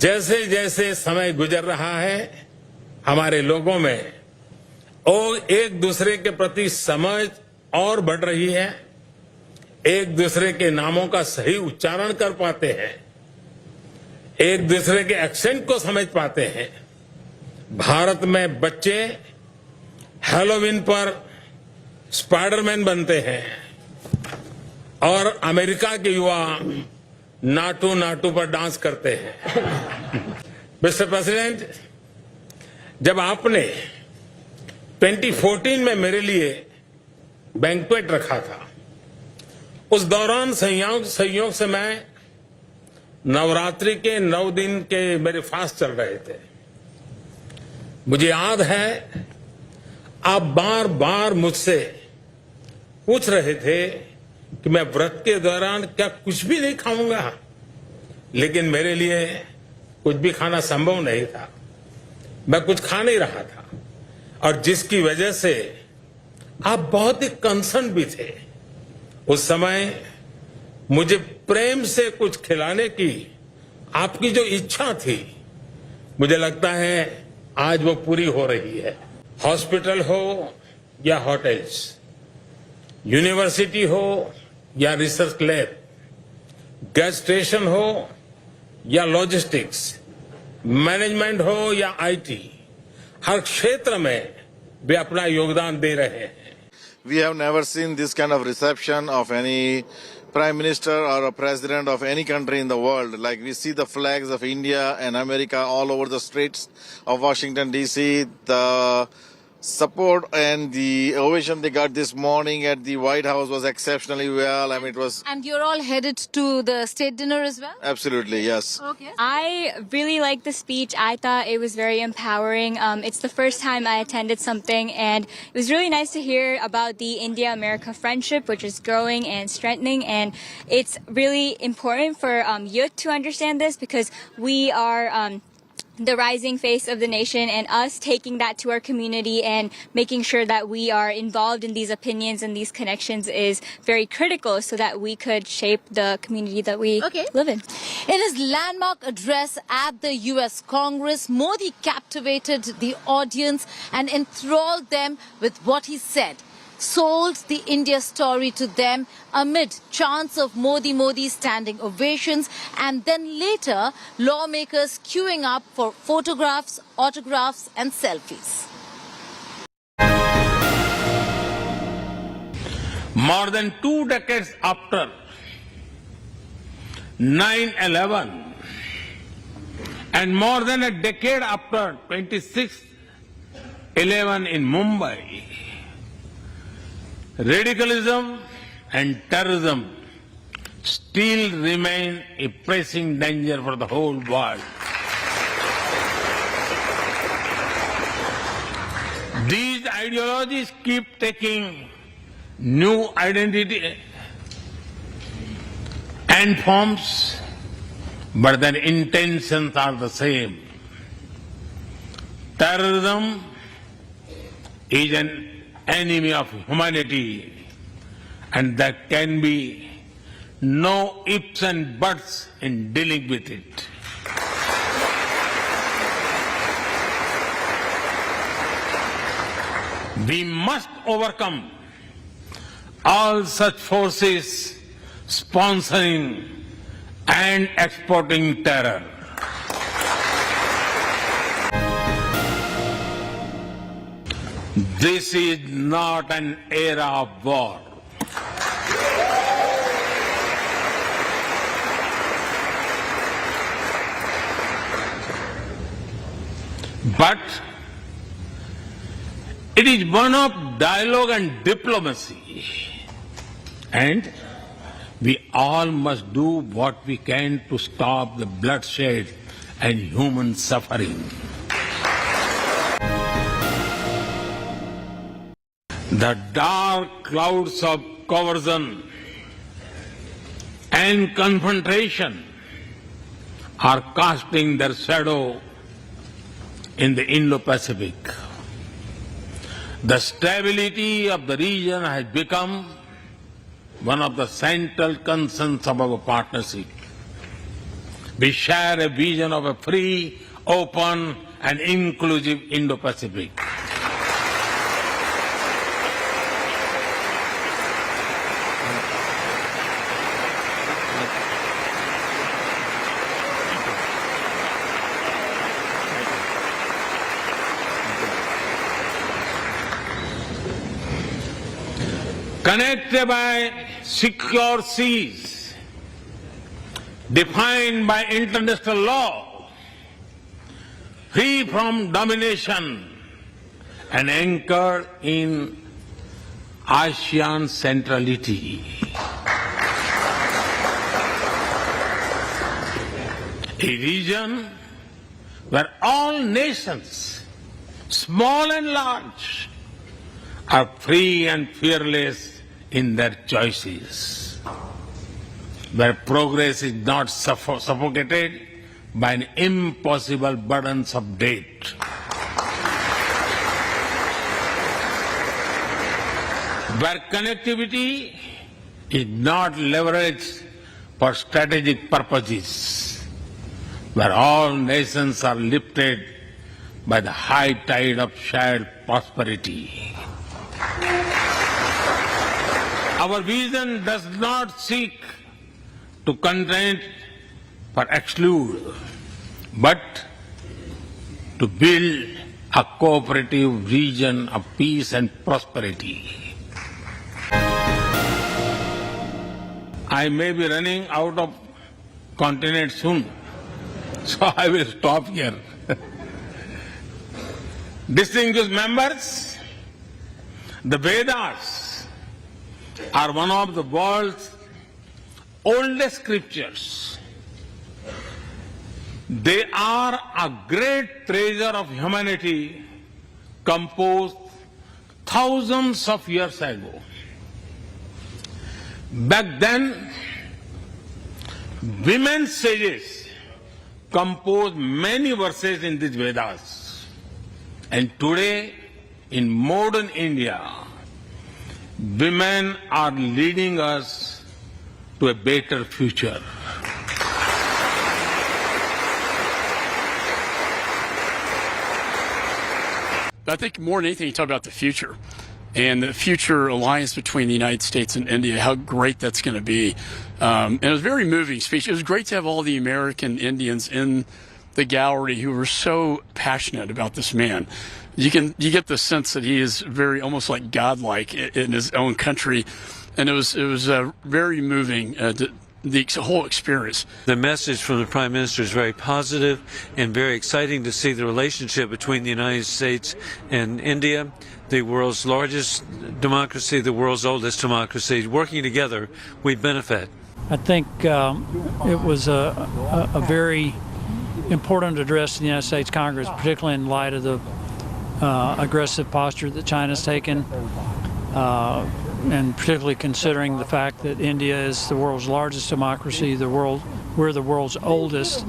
जैसे जैसे समय गुजर रहा है, हमारे लोगों में और एक दूसरे के प्रति समझ और बढ़ रही है, एक दूसरे के नामों का सही उच्चारण कर पाते हैं, एक दूसरे के एक्सेंट को समझ पाते हैं. भारत में बच्चे हैलोवीन पर स्पाइडरमैन बनते हैं और अमेरिका के युवा नाटू नाटू पर डांस करते हैं। मिस्टर प्रेसिडेंट, जब आपने 2014 में मेरे लिए बैंक्वेट रखा था, उस दौरान संयोग से मैं नवरात्रि के 9 दिन के मेरे फास्ट चल रहे थे। मुझे याद है आप बार बार मुझसे पूछ रहे थे कि मैं व्रत के दौरान क्या कुछ भी नहीं खाऊंगा, लेकिन मेरे लिए कुछ भी खाना संभव नहीं था। मैं कुछ खा नहीं रहा था और जिसकी वजह से आप बहुत ही कंसर्न भी थे। उस समय मुझे प्रेम से कुछ खिलाने की आपकी जो इच्छा थी, मुझे लगता है आज वो पूरी हो रही है। हॉस्पिटल हो या होटल्स, यूनिवर्सिटी हो या रिसर्च लैब, गैस स्टेशन हो या लॉजिस्टिक्स, मैनेजमेंट हो या आईटी, हर क्षेत्र में वे अपना योगदान दे रहे हैं। We have never seen this kind of reception of any prime minister or a president of any country in the world. Like, we see the flags of India and America all over the streets of Washington DC. The support and the ovation they got this morning at the White House was exceptionally well. I mean, it was... And you're all headed to the state dinner as well? Absolutely, yes. Okay. I really liked the speech. I thought it was very empowering. It's the first time I attended something, and it was really nice to hear about the India-America friendship, which is growing and strengthening. And it's really important for youth to understand this, because we are the rising face of the nation, and us taking that to our community and making sure that we are involved in these opinions and these connections is very critical, so that we could shape the community that we live in. In his landmark address at the US Congress, Modi captivated the audience and enthralled them with what he said. Sold the India story to them amid chants of Modi, Modi, standing ovations, and then later lawmakers queuing up for photographs, autographs and selfies. More than 2 decades after 9/11 and more than a decade after 26/11 in Mumbai, radicalism and terrorism still remain a pressing danger for the whole world. These ideologies keep taking new identity and forms, but their intentions are the same. Terrorism is an enemy of humanity, and there can be no ifs and buts in dealing with it. We must overcome all such forces sponsoring and exporting terror. This is not an era of war. But it is one of dialogue and diplomacy. And we all must do what we can to stop the bloodshed and human suffering. The dark clouds of coercion and confrontation are casting their shadow in the Indo-Pacific. The stability of the region has become one of the central concerns of our partnership. We share a vision of a free, open, and inclusive Indo-Pacific. Connected by secure seas, defined by international law, free from domination, and anchored in ASEAN centrality. A region where all nations, small and large, are free and fearless in their choices, where progress is not suffocated by an impossible burdens of debt, where connectivity is not leveraged for strategic purposes, where all nations are lifted by the high tide of shared prosperity. Our vision does not seek to contain or exclude, but to build a cooperative region of peace and prosperity. I may be running out of continent soon, so I will stop here. Distinguished members, the Vedas are one of the world's oldest scriptures. They are a great treasure of humanity, composed thousands of years ago. Back then, women sages composed many verses in these Vedas. And today, in modern India, women are leading us to a better future. I think more than anything, you talk about the future and the future alliance between the United States and India, how great that's going to be. And it was a very moving speech. It was great to have all the American Indians in the gallery who were so passionate about this man. You get the sense that he is very almost like godlike in his own country, and it was very moving. The whole experience. The message from the Prime Minister is very positive and very exciting to see the relationship between the United States and India, the world's largest democracy, the world's oldest democracy. Working together, we benefit. I think it was a very important address to the United States Congress, particularly in light of the aggressive posture that China's taken. And particularly considering the fact that India is the world's largest democracy, we're the world's oldest,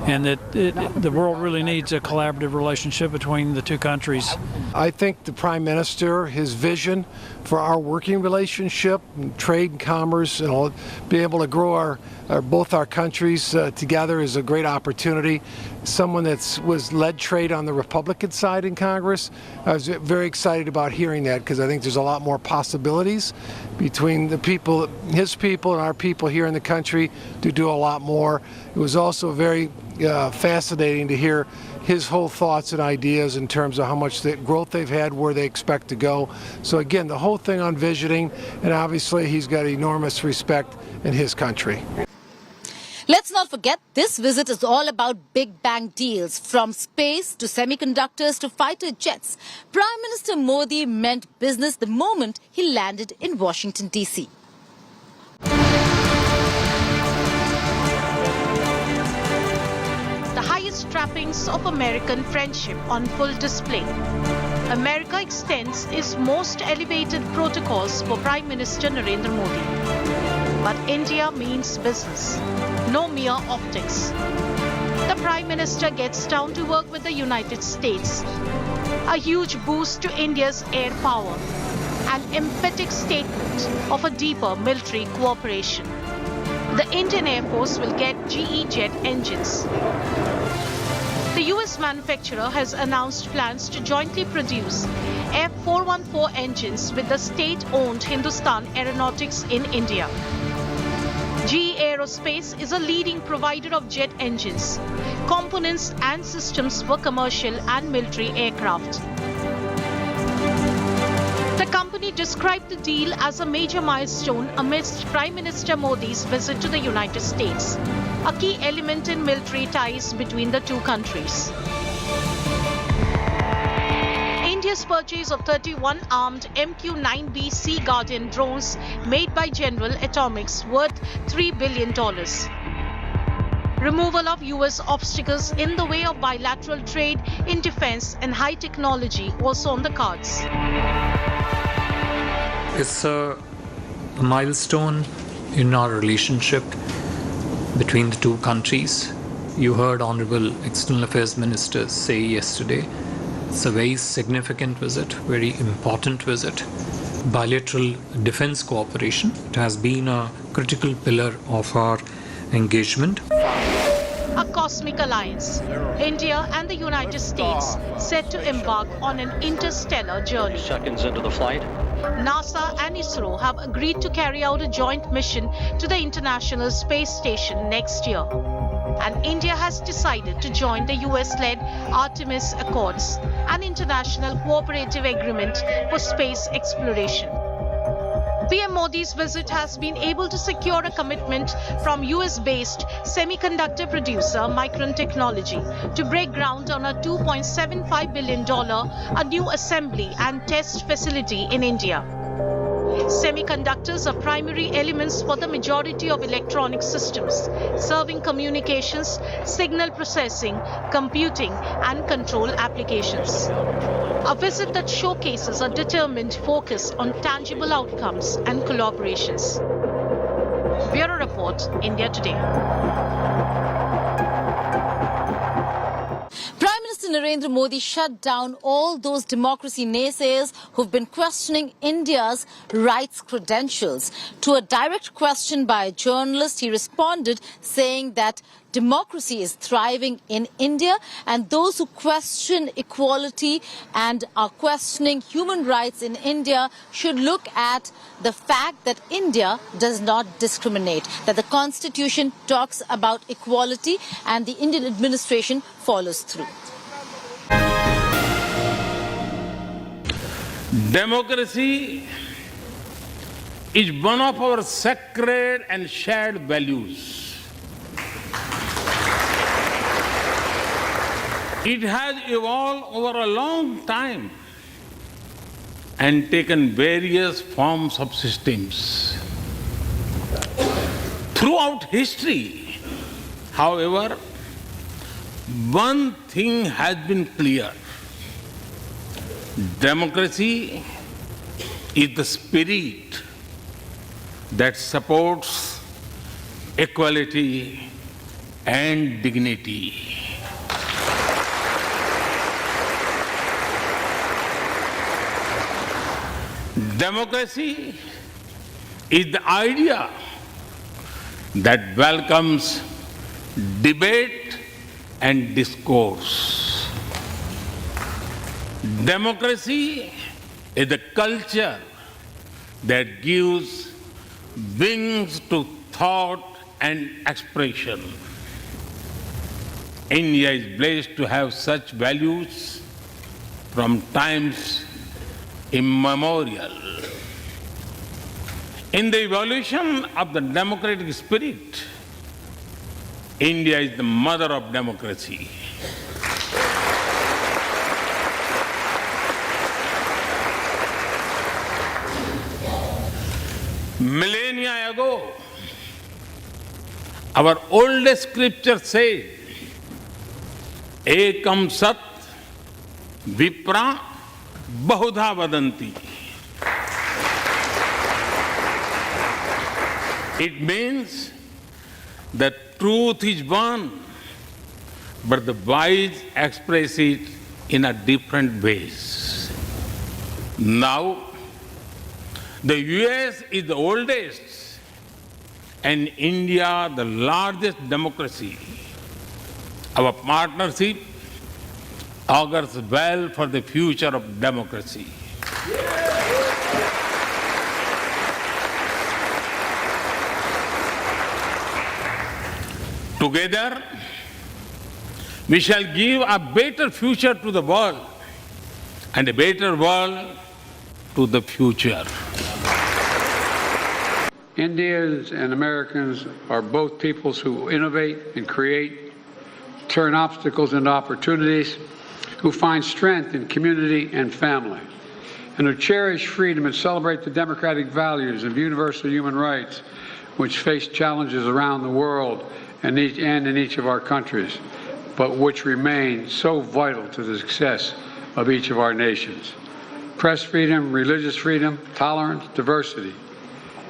and that the world really needs a collaborative relationship between the two countries. I think the Prime Minister, his vision for our working relationship, trade and commerce, and all, be able to grow both our countries together is a great opportunity. Someone that was led trade on the Republican side in Congress, I was very excited about hearing that, because I think there's a lot more possibilities between the people, his people and our people here in the country to do a lot more. It was also very fascinating to hear his whole thoughts and ideas in terms of how much growth they've had, where they expect to go. So again, the whole thing on visiting, and obviously he's got enormous respect in his country. Let's not forget, this visit is all about big bang deals, from space to semiconductors to fighter jets. Prime Minister Modi meant business the moment he landed in Washington, D.C. The highest trappings of American friendship on full display. America extends its most elevated protocols for Prime Minister Narendra Modi. But India means business, no mere optics. The Prime Minister gets down to work with the United States. A huge boost to India's air power. An emphatic statement of a deeper military cooperation. The Indian Air Force will get GE jet engines. The US manufacturer has announced plans to jointly produce F414 engines with the state-owned Hindustan Aeronautics in India. GE Aerospace is a leading provider of jet engines, components and systems for commercial and military aircraft. The company company described the deal as a major milestone amidst Prime Minister Modi's visit to the United States, a key element in military ties between the two countries. India's purchase of 31 armed MQ-9B Sea Guardian drones made by General Atomics worth $3 billion. Removal of US obstacles in the way of bilateral trade in defense and high technology also on the cards. It's a milestone in our relationship between the two countries. You heard Honorable External Affairs Minister say yesterday, it's a very significant visit, very important visit. Bilateral defense cooperation, it has been a critical pillar of our engagement. A cosmic alliance. India and the United States set to embark on an interstellar journey. Seconds into the flight. NASA and ISRO have agreed to carry out a joint mission to the International Space Station next year. And India has decided to join the US-led Artemis Accords, an international cooperative agreement for space exploration. PM Modi's visit has been able to secure a commitment from US-based semiconductor producer Micron Technology to break ground on a $2.75 billion a new assembly and test facility in India. Semiconductors are primary elements for the majority of electronic systems, serving communications, signal processing, computing, and control applications. A visit that showcases a determined focus on tangible outcomes and collaborations. Bureau Report, India Today. Prime Minister Narendra Modi shut down all those democracy naysayers who've been questioning India's rights credentials. To a direct question by a journalist, he responded saying that democracy is thriving in India, and those who question equality and are questioning human rights in India should look at the fact that India does not discriminate, that the Constitution talks about equality and the Indian administration follows through. Democracy is one of our sacred and shared values. It has evolved over a long time and taken various forms of systems. Throughout history, however, one thing has been clear. Democracy is the spirit that supports equality and dignity. Democracy is the idea that welcomes debate and discourse. Democracy is the culture that gives wings to thought and expression. India is blessed to have such values from times immemorial. In the evolution of the democratic spirit, India is the mother of democracy. Millennia ago, our oldest scripture said, Ekam Sat Vipra Bahudha Vadanti. It means that truth is one, but the wise express it in a different ways. Now, the US is the oldest and India the largest democracy. Our partnership augurs well for the future of democracy. Together, we shall give a better future to the world, and a better world to the future. Indians and Americans are both peoples who innovate and create, turn obstacles into opportunities, who find strength in community and family, and who cherish freedom and celebrate the democratic values of universal human rights which face challenges around the world and in each of our countries, but which remain so vital to the success of each of our nations. Press freedom, religious freedom, tolerance, diversity.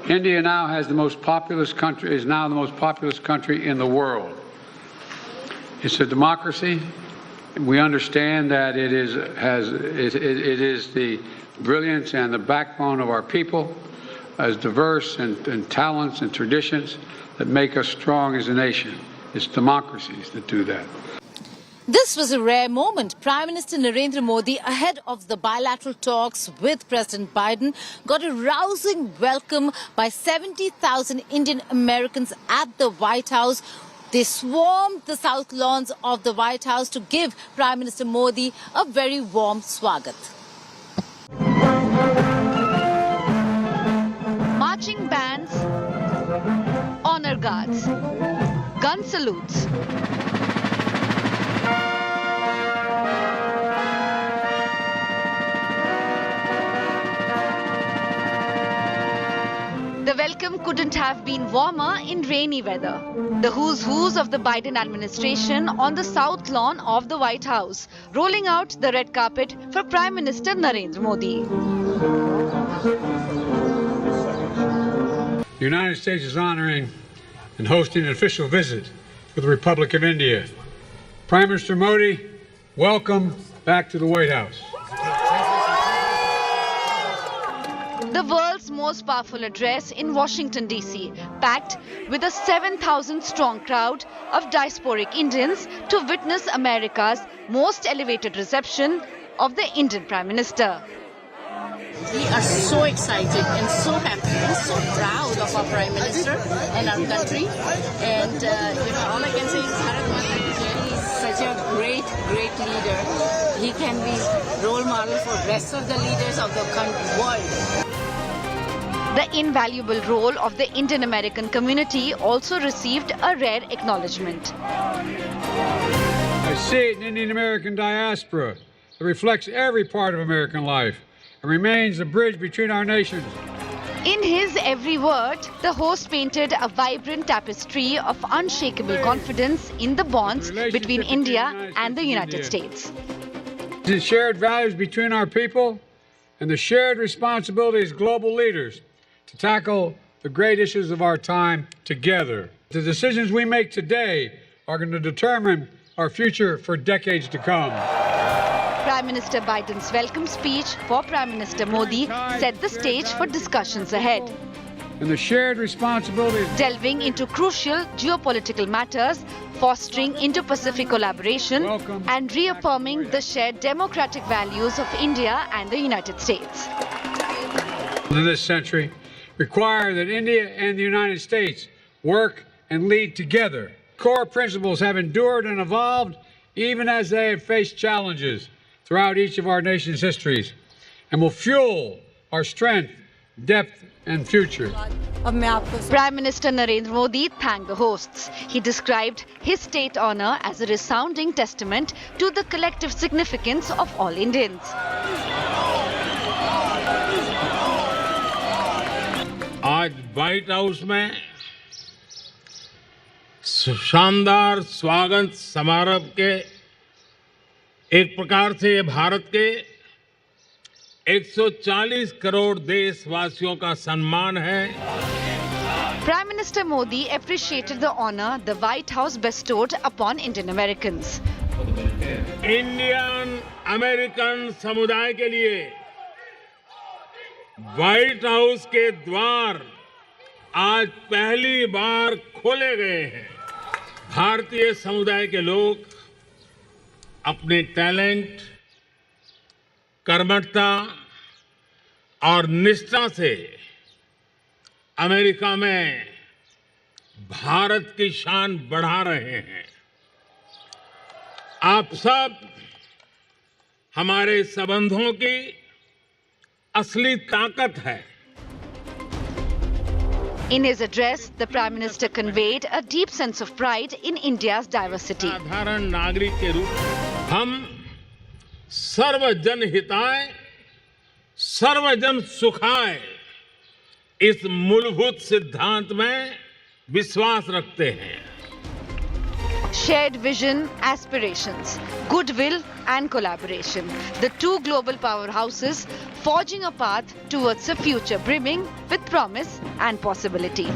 India now has the most populous country, is now the most populous country in the world. It's a democracy. We understand that it is the brilliance and the backbone of our people, as diverse in talents and traditions that make us strong as a nation. It's democracies that do that. This was a rare moment. Prime Minister Narendra Modi, ahead of the bilateral talks with President Biden, got a rousing welcome by 70,000 Indian Americans at the White House. They swarmed the south lawns of the White House to give Prime Minister Modi a very warm swagat. Marching bands, honor guards, gun salutes. The welcome couldn't have been warmer in rainy weather. The who's who's of the Biden administration on the south lawn of the White House, rolling out the red carpet for Prime Minister Narendra Modi. The United States is honoring and hosting an official visit for the Republic of India. Prime Minister Modi, welcome back to the White House. The world's most powerful address in Washington, D.C., packed with a 7,000-strong crowd of diasporic Indians to witness America's most elevated reception of the Indian Prime Minister. We are so excited and so happy and so proud of our Prime Minister and our country. And all I can say is Bharat Mata Ki Jai. He is such a great leader. He can be role model for the rest of the leaders of the world. The invaluable role of the Indian American community also received a rare acknowledgement. I see an Indian American diaspora that reflects every part of American life and remains the bridge between our nations. In his every word, the host painted a vibrant tapestry of unshakable confidence in the bonds between India and the United States. The shared values between our people and the shared responsibility as global leaders to tackle the great issues of our time together. The decisions we make today are going to determine our future for decades to come. Prime Minister Biden's welcome speech for Prime Minister Modi set the stage for discussions ahead. And the shared responsibility, delving into crucial geopolitical matters, fostering Indo-Pacific collaboration, and reaffirming the shared democratic values of India and the United States. In this century, require that India and the United States work and lead together. Core principles have endured and evolved even as they have faced challenges throughout each of our nation's histories and will fuel our strength, depth, and future. Prime Minister Narendra Modi thanked the hosts. He described his state honor as a resounding testament to the collective significance of all Indians. आज white house में शानदार स्वागत समारोह के एक प्रकार से ये भारत के 140 करोड़ देशवासियों का सम्मान है. Prime Minister Modi appreciated the honor the White House bestowed upon Indian Americans. Indian American समुदाय के लिए व्हाइट हाउस के द्वार आज पहली बार खोले गए हैं. भारतीय समुदाय के लोग अपने टैलेंट, कर्मठता और निष्ठा से अमेरिका में भारत की शान बढ़ा रहे हैं. आप सब हमारे संबंधों की असली ताकत है। In his address, the Prime Minister conveyed a deep sense of pride in India's diversity. साधारण नागरिक के रूप में हम सर्वजन हिताय, सर्वजन सुखाय इस मूलभूत सिद्धांत में विश्वास रखते हैं। Shared vision, aspirations, goodwill and collaboration. The two global powerhouses forging a path towards a future brimming with promise and possibility.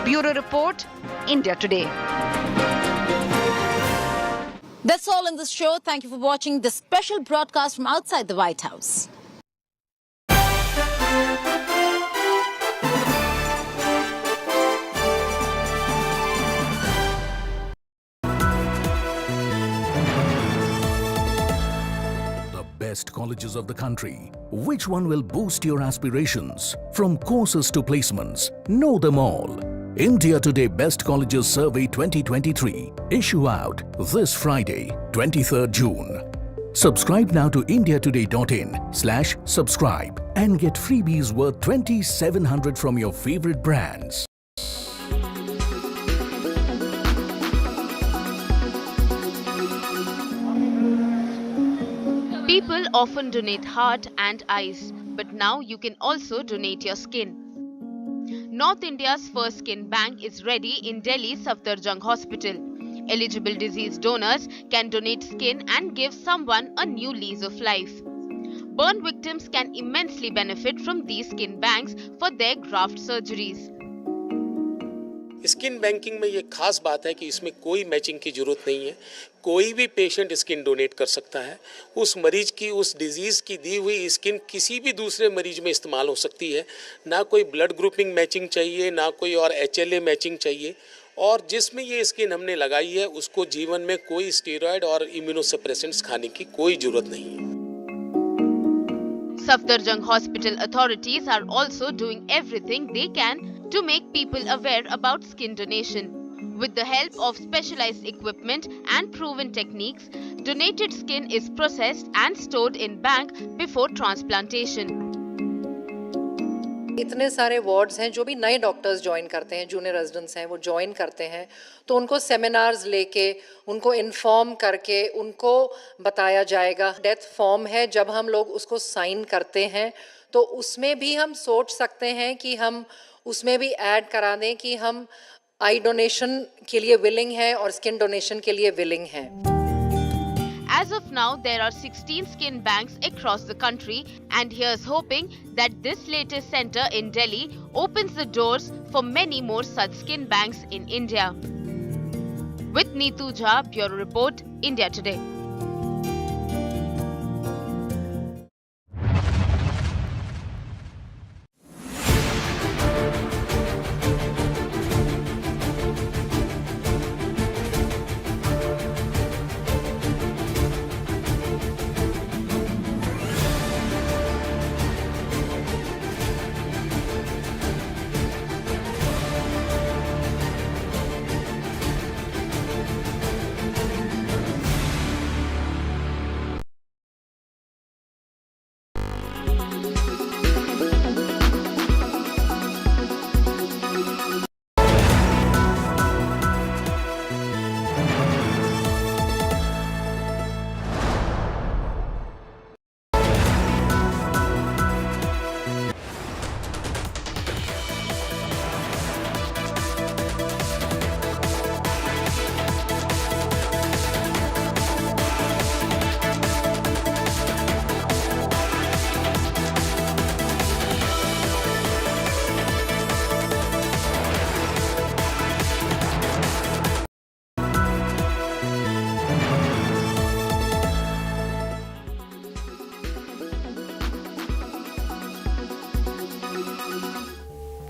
Bureau Report, India Today. That's all in this show. Thank you for watching this special broadcast from outside the White House. Best colleges of the country. Which one will boost your aspirations? From courses to placements, know them all. India Today Best Colleges Survey 2023. Issue out this Friday, 23rd June. Subscribe now to indiatoday.in/subscribe and get freebies worth 2,700 from your favorite brands. People often donate heart and eyes, but now you can also donate your skin. North India's first skin bank is ready in Delhi's Safdarjung Hospital. Eligible disease donors can donate skin and give someone a new lease of life. Burn victims can immensely benefit from these skin banks for their graft surgeries. Skin banking में ये खास बात है कि इसमें कोई matching की जरूरत नहीं है। कोई भी पेशेंट स्किन डोनेट कर सकता है। उस मरीज की, उस डिजीज़ की दी हुई स्किन किसी भी दूसरे मरीज में इस्तेमाल हो सकती है। ना कोई ब्लड ग्रुपिंग मैचिंग चाहिए, ना कोई और HLA मैचिंग चाहिए। और जिसमें ये स्किन हमने लगाई है उसको जीवन में कोई स्टेरॉयड और इम्यूनोसप्रेसेंट्स खाने की कोई जरूरत नहीं है। Safdarjung Hospital authorities are also doing everything they can to make people aware about skin donation. With the help of specialized equipment and proven techniques, donated skin is processed and stored in bank before transplantation. इतने सारे wards हैं जो भी नए doctors join करते हैं, junior residents हैं, वो ज्वाइन करते हैं तो उनको सेमिनार्स लेके, उनको इन्फॉर्म करके उनको बताया जाएगा। डेथ फॉर्म है, जब हम लोग उसको साइन करते हैं तो उसमें भी हम सोच सकते हैं कि हम उसमें भी ऐड करा दें कि हम आई डोनेशन के लिए विलिंग हैं और स्किन डोनेशन के लिए विलिंग हैं। As of now, there are 16 skin banks across the country, and here's hoping that this latest center in Delhi opens the doors for many more such skin banks in India. With Neetu Jha, Bureau Report, India Today.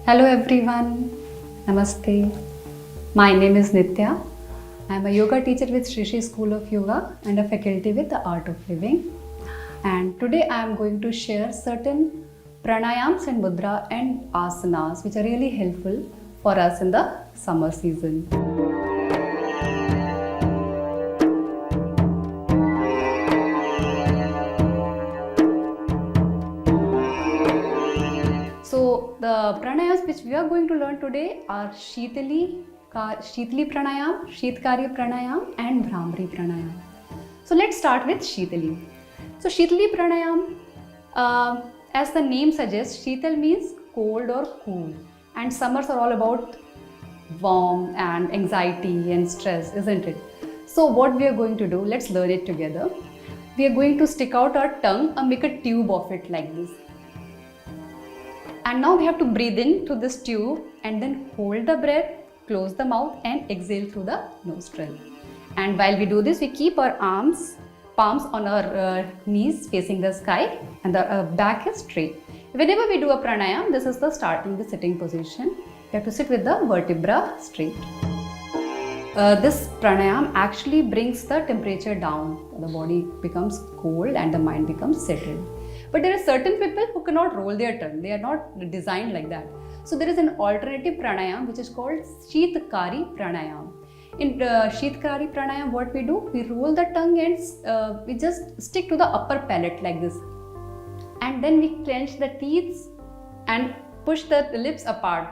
Hello everyone, Namaste. My name is Nitya. I am a yoga teacher with Shri Shri School of Yoga and a faculty with the Art of Living. And today I am going to share certain pranayams and mudra and asanas which are really helpful for us in the summer season. So the pranayams which we are going to learn today are Shitali Pranayam, Shitkari Pranayam and Bhramari Pranayam. So let's start with Shitali. So Shitali Pranayam, as the name suggests, Shital means cold or cool, and summers are all about warm and anxiety and stress, isn't it? So what we are going to do, let's learn it together. We are going to stick out our tongue and make a tube of it like this. And now we have to breathe in through this tube and then hold the breath, close the mouth and exhale through the nostril. And while we do this, we keep our palms on our knees facing the sky and the back is straight. Whenever we do a pranayam, this is the sitting position. You have to sit with the vertebra straight. This pranayam actually brings the temperature down. The body becomes cold and the mind becomes settled. But there are certain people who cannot roll their tongue. They are not designed like that. So there is an alternative pranayam which is called Shitkari Pranayam. In Shitkari Pranayam, what we do? We roll the tongue and we just stick to the upper palate like this. And then we clench the teeth and push the lips apart.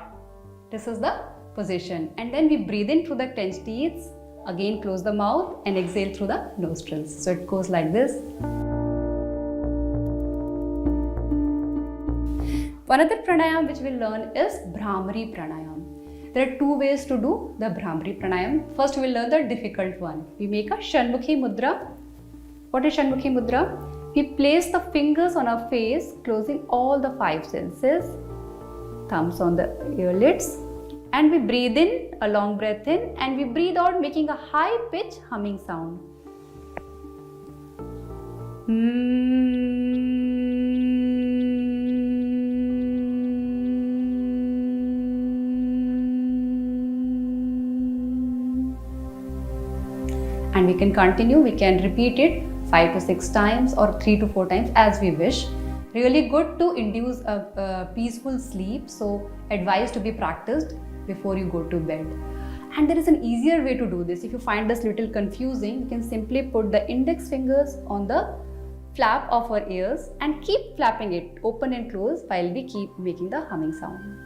This is the position. And then we breathe in through the clenched teeth, again close the mouth and exhale through the nostrils. So it goes like this. Another pranayam which we'll learn is Bhramari Pranayam. There are two ways to do the Bhramari Pranayam. First, we'll learn the difficult one. We make a Shanmukhi Mudra. What is Shanmukhi Mudra? We place the fingers on our face, closing all the five senses, thumbs on the earlids, and we breathe in, a long breath in, and we breathe out, making a high pitch humming sound. And we can continue, we can repeat it 5 to 6 times or 3 to 4 times as we wish. Really good to induce a peaceful sleep, so advised to be practiced before you go to bed. And there is an easier way to do this. If you find this little confusing, you can simply put the index fingers on the flap of our ears and keep flapping it open and close while we keep making the humming sound.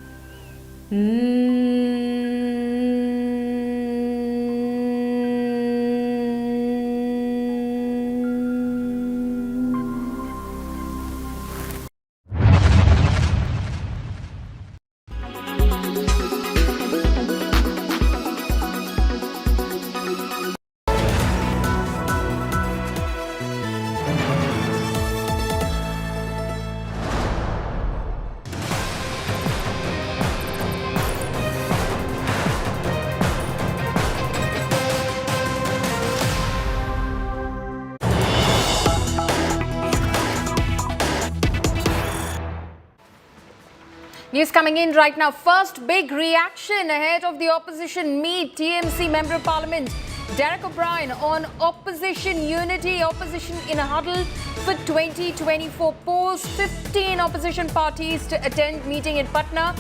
News coming in right now. First big reaction ahead of the opposition meet. TMC Member of Parliament Derek O'Brien on opposition unity, opposition in a huddle for 2024 polls. 15 opposition parties to attend meeting in Patna.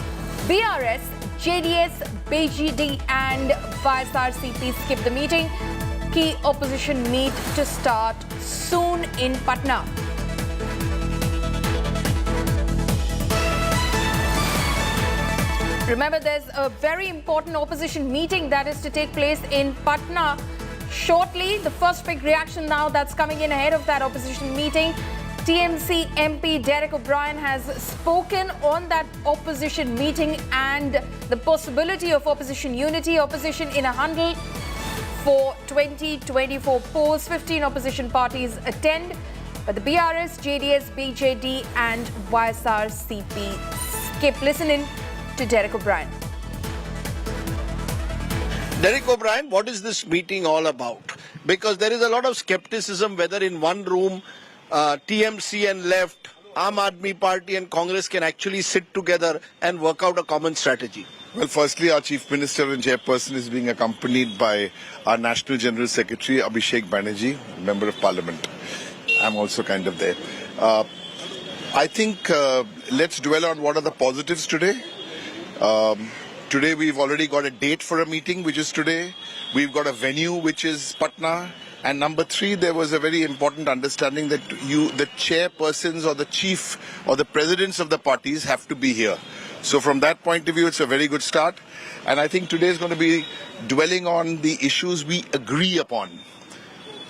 BRS, JDS, BJD and YSRCP skip the meeting. Key opposition meet to start soon in Patna. Remember, there's a very important opposition meeting that is to take place in Patna shortly. The first big reaction now that's coming in ahead of that opposition meeting. TMC MP Derek O'Brien has spoken on that opposition meeting and the possibility of opposition unity, opposition in a huddle for 2024 polls. 15 opposition parties attend, but the BRS, JDS, BJD and YSRCP skip. Listen in to Derek O'Brien. Derek O'Brien, what is this meeting all about? Because there is a lot of skepticism whether in one room TMC and left, Aam Aadmi Party and Congress can actually sit together and work out a common strategy. Well, firstly, our Chief Minister and Chairperson is being accompanied by our National General Secretary, Abhishek Banerjee, Member of Parliament. I'm also kind of there. I think let's dwell on what are the positives today. Today we've already got a date for a meeting, which is today. We've got a venue, which is Patna. And number 3, there was a very important understanding that the chairpersons or the chief or the presidents of the parties have to be here. So from that point of view, it's a very good start. And I think today is going to be dwelling on the issues we agree upon.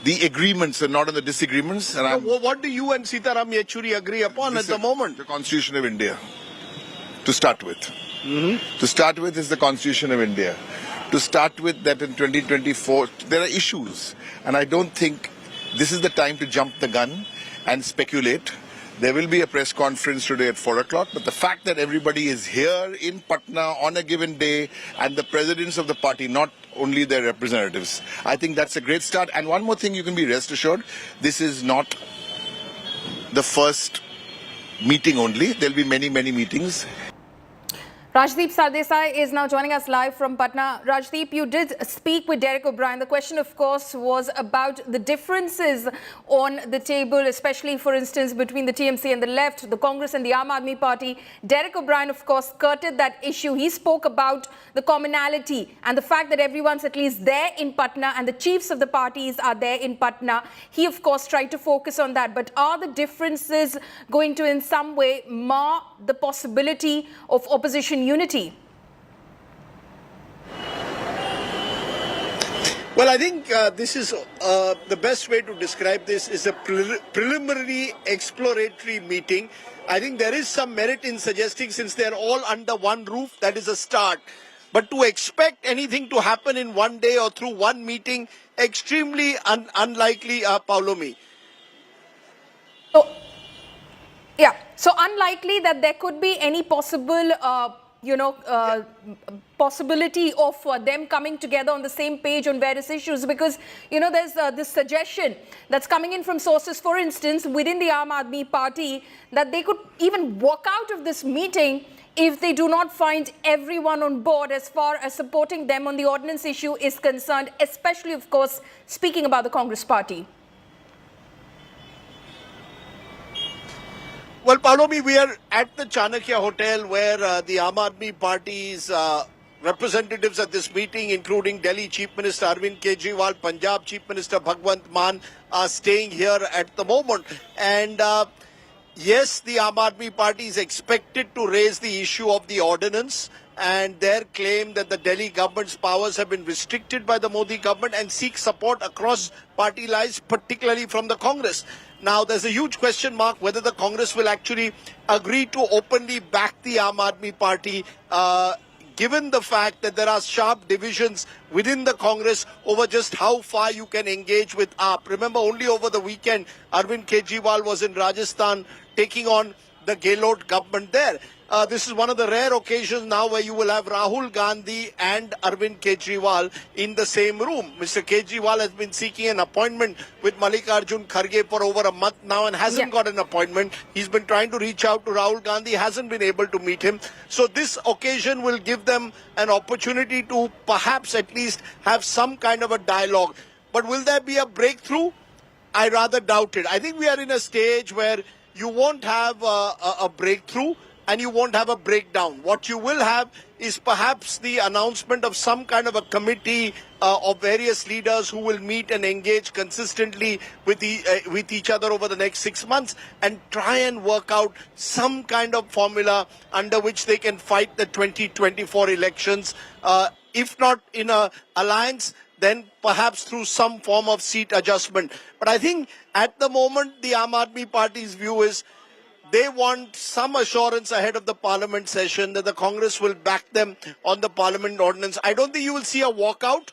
The agreements and not on the disagreements. And what do you and Sitaram Yechuri agree upon at the moment? The Constitution of India, to start with. To start with is the Constitution of India. To start with that in 2024, there are issues. And I don't think this is the time to jump the gun and speculate. There will be a press conference today at 4 o'clock, but the fact that everybody is here in Patna on a given day and the presidents of the party, not only their representatives, I think that's a great start. And one more thing, you can be rest assured, this is not the first meeting only. There'll be many, many meetings. Rajdeep Sardesai is now joining us live from Patna. Rajdeep, you did speak with Derek O'Brien. The question, of course, was about the differences on the table, especially, for instance, between the TMC and the left, the Congress and the Aam Aadmi Party. Derek O'Brien, of course, skirted that issue. He spoke about the commonality and the fact that everyone's at least there in Patna and the chiefs of the parties are there in Patna. He, of course, tried to focus on that. But are the differences going to in some way mar the possibility of opposition unity? Well, I think this is the best way to describe this is a preliminary exploratory meeting. I think there is some merit in suggesting, since they're all under one roof, that is a start. But to expect anything to happen in one day or through one meeting, extremely unlikely, Paulomi. So unlikely that there could be any possible possibility of them coming together on the same page on various issues, because there's this suggestion that's coming in from sources, for instance, within the Aam Aadmi Party, that they could even walk out of this meeting if they do not find everyone on board as far as supporting them on the ordinance issue is concerned, especially, of course, speaking about the Congress Party. Well, Paulomi, we are at the Chanakya Hotel where the Aam Aadmi Party's representatives at this meeting, including Delhi Chief Minister Arvind Kejriwal, Punjab Chief Minister Bhagwant Mann, are staying here at the moment. And yes, the Aam Aadmi Party is expected to raise the issue of the ordinance and their claim that the Delhi government's powers have been restricted by the Modi government, and seek support across party lines, particularly from the Congress. Now, there's a huge question mark whether the Congress will actually agree to openly back the Aam Aadmi Party, given the fact that there are sharp divisions within the Congress over just how far you can engage with AAP. Remember, only over the weekend, Arvind Kejriwal was in Rajasthan taking on the Gehlot government there. This is one of the rare occasions now where you will have Rahul Gandhi and Arvind Kejriwal in the same room. Mr. Kejriwal has been seeking an appointment with Mallikarjun Kharge for over a month now and hasn't got an appointment. He's been trying to reach out to Rahul Gandhi, hasn't been able to meet him. So this occasion will give them an opportunity to perhaps at least have some kind of a dialogue. But will there be a breakthrough? I rather doubt it. I think we are in a stage where you won't have a breakthrough and you won't have a breakdown. What you will have is perhaps the announcement of some kind of a committee of various leaders who will meet and engage consistently with each other over the next 6 months and try and work out some kind of formula under which they can fight the 2024 elections. If not in an alliance, then perhaps through some form of seat adjustment. But I think at the moment, the Aam Aadmi Party's view is they want some assurance ahead of the parliament session that the Congress will back them on the parliament ordinance. I don't think you will see a walkout,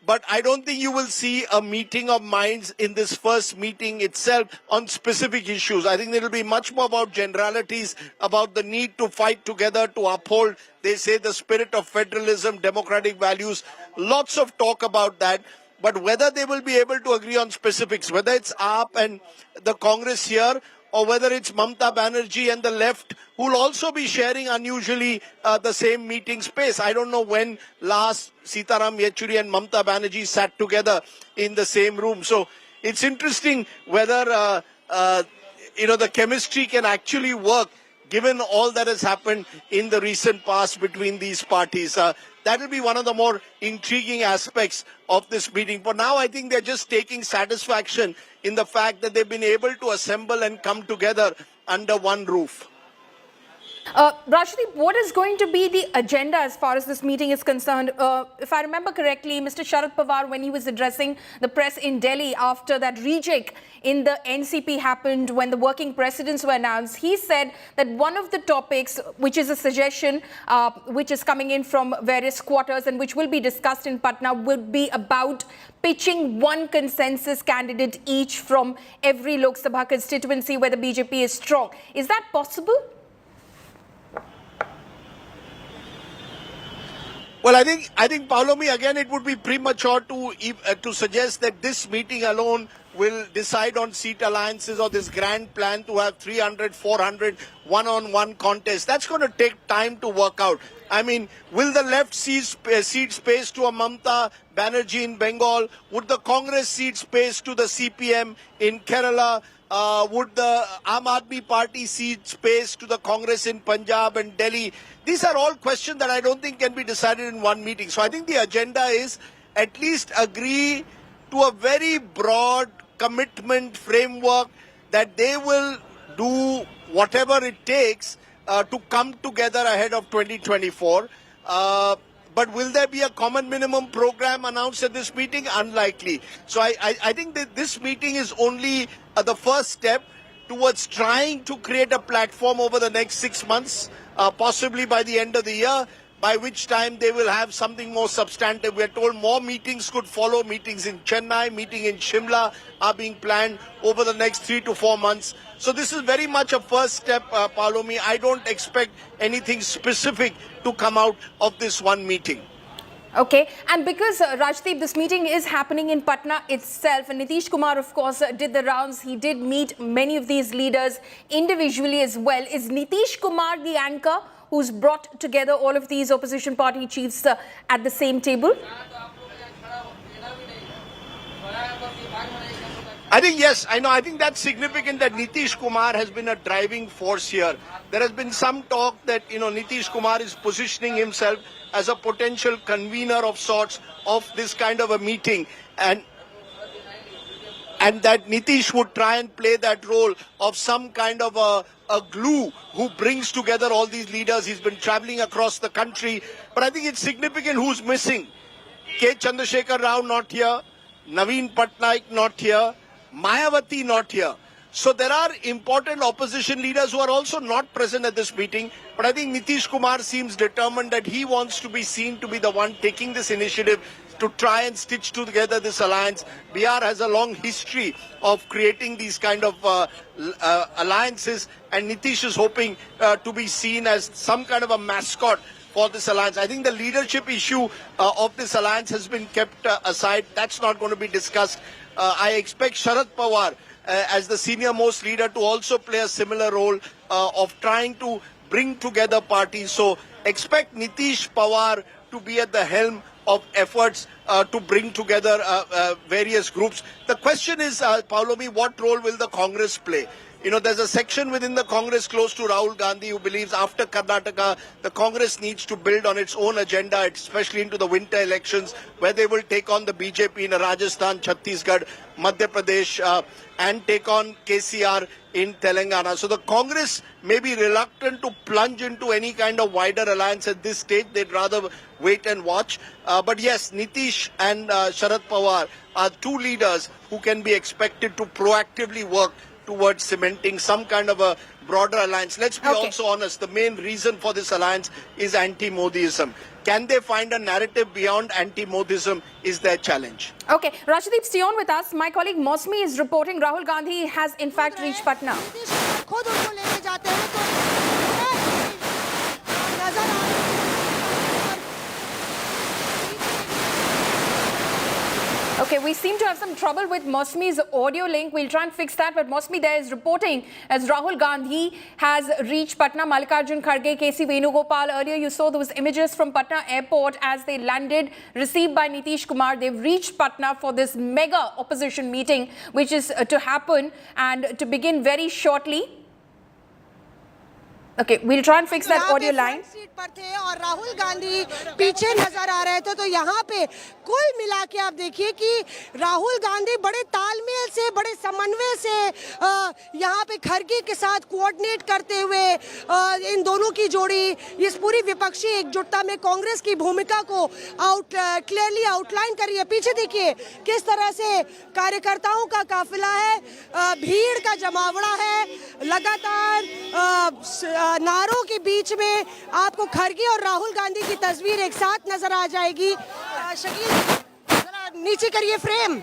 but I don't think you will see a meeting of minds in this first meeting itself on specific issues. I think it will be much more about generalities, about the need to fight together to uphold, they say, the spirit of federalism, democratic values. Lots of talk about that. But whether they will be able to agree on specifics, whether it's AAP and the Congress here, or whether it's Mamata Banerjee and the left, who will also be sharing unusually the same meeting space. I don't know when last Sitaram Yechuri and Mamata Banerjee sat together in the same room. So it's interesting whether the chemistry can actually work given all that has happened in the recent past between these parties. That will be one of the more intriguing aspects of this meeting. For now, I think they're just taking satisfaction in the fact that they've been able to assemble and come together under one roof. Rashdeep, what is going to be the agenda as far as this meeting is concerned? If I remember correctly, Mr. Sharad Pawar, when he was addressing the press in Delhi after that reject in the NCP happened, when the working precedents were announced, he said that one of the topics, which is a suggestion which is coming in from various quarters and which will be discussed in Patna, would be about pitching one consensus candidate each from every Lok Sabha constituency where the BJP is strong. Is that possible? Well, I think, Paulomi, again, it would be premature to suggest that this meeting alone will decide on seat alliances or this grand plan to have 300, 400 one-on-one contests. That's going to take time to work out. I mean, will the left cede space to a Mamata Banerjee in Bengal? Would the Congress cede space to the CPM in Kerala? Would the Aam Aadmi Party cede space to the Congress in Punjab and Delhi? These are all questions that I don't think can be decided in one meeting. So I think the agenda is at least agree to a very broad commitment framework that they will do whatever it takes to come together ahead of 2024. But will there be a common minimum program announced at this meeting? Unlikely. So I think that this meeting is only the first step towards trying to create a platform over the next 6 months, possibly by the end of the year, by which time they will have something more substantive. We're told more meetings could follow. Meetings in Chennai, meeting in Shimla are being planned over the next 3 to 4 months. So this is very much a first step, Paulomi. I don't expect anything specific to come out of this one meeting. Okay, and because Rajdeep, this meeting is happening in Patna itself, and Nitish Kumar, of course, did the rounds. He did meet many of these leaders individually as well. Is Nitish Kumar the anchor who's brought together all of these opposition party chiefs at the same table? I think yes, I think that's significant that Nitish Kumar has been a driving force here. There has been some talk that, Nitish Kumar is positioning himself as a potential convener of sorts of this kind of a meeting, and that Nitish would try and play that role of some kind of a glue who brings together all these leaders. He's been traveling across the country, but I think it's significant who's missing. K. Chandrasekhar Rao not here, Naveen Patnaik not here, Mayawati not here. So there are important opposition leaders who are also not present at this meeting. But I think Nitish Kumar seems determined that he wants to be seen to be the one taking this initiative to try and stitch together this alliance. BR has a long history of creating these kind of alliances, and Nitish is hoping to be seen as some kind of a mascot for this alliance. I think the leadership issue of this alliance has been kept aside. That's not going to be discussed. I expect Sharad Pawar as the senior most leader to also play a similar role of trying to bring together parties. So expect Nitish Pawar to be at the helm of efforts to bring together various groups. The question is, Paulomi, what role will the Congress play? There's a section within the Congress close to Rahul Gandhi who believes after Karnataka, the Congress needs to build on its own agenda, especially into the winter elections, where they will take on the BJP in Rajasthan, Chhattisgarh, Madhya Pradesh, and take on KCR in Telangana. So the Congress may be reluctant to plunge into any kind of wider alliance at this stage. They'd rather wait and watch. But yes, Nitish and Sharad Pawar are two leaders who can be expected to proactively work towards cementing some kind of a broader alliance. Let's be also honest, the main reason for this alliance is anti-Modiism. Can they find a narrative beyond anti-Modism is their challenge. Okay, Rajdeep, stay on with us. My colleague Mosmi is reporting Rahul Gandhi has in fact reached Patna. Okay, we seem to have some trouble with Mosmi's audio link. We'll try and fix that. But Mosmi there is reporting as Rahul Gandhi has reached Patna. Mallikarjun Kharge, KC Venugopal. Earlier you saw those images from Patna airport as they landed, received by Nitish Kumar. They've reached Patna for this mega opposition meeting, which is to happen and to begin very shortly. Okay, we'll try and fix that audio line. पर थे और राहुल गांधी पीछे नजर आ रहे थे, तो यहाँ पे कुल मिला के आप देखिए कि राहुल गांधी बड़े तालमेल से, बड़े समन्वय से यहाँ पे खड़गे के साथ कोऑर्डिनेट करते हुए इन दोनों की जोड़ी इस पूरी विपक्षी एकजुटता में कांग्रेस की भूमिका को क्लियरली आउटलाइन कर रही है। पीछे देखिए किस तरह से कार्यकर्ताओं का काफिला है, भीड़ का जमावड़ा है, लगातार नारों के बीच में आपको खड़गे और राहुल गांधी की तस्वीर एक साथ नजर आ जाएगी। शकील जरा नीचे करिए फ्रेम,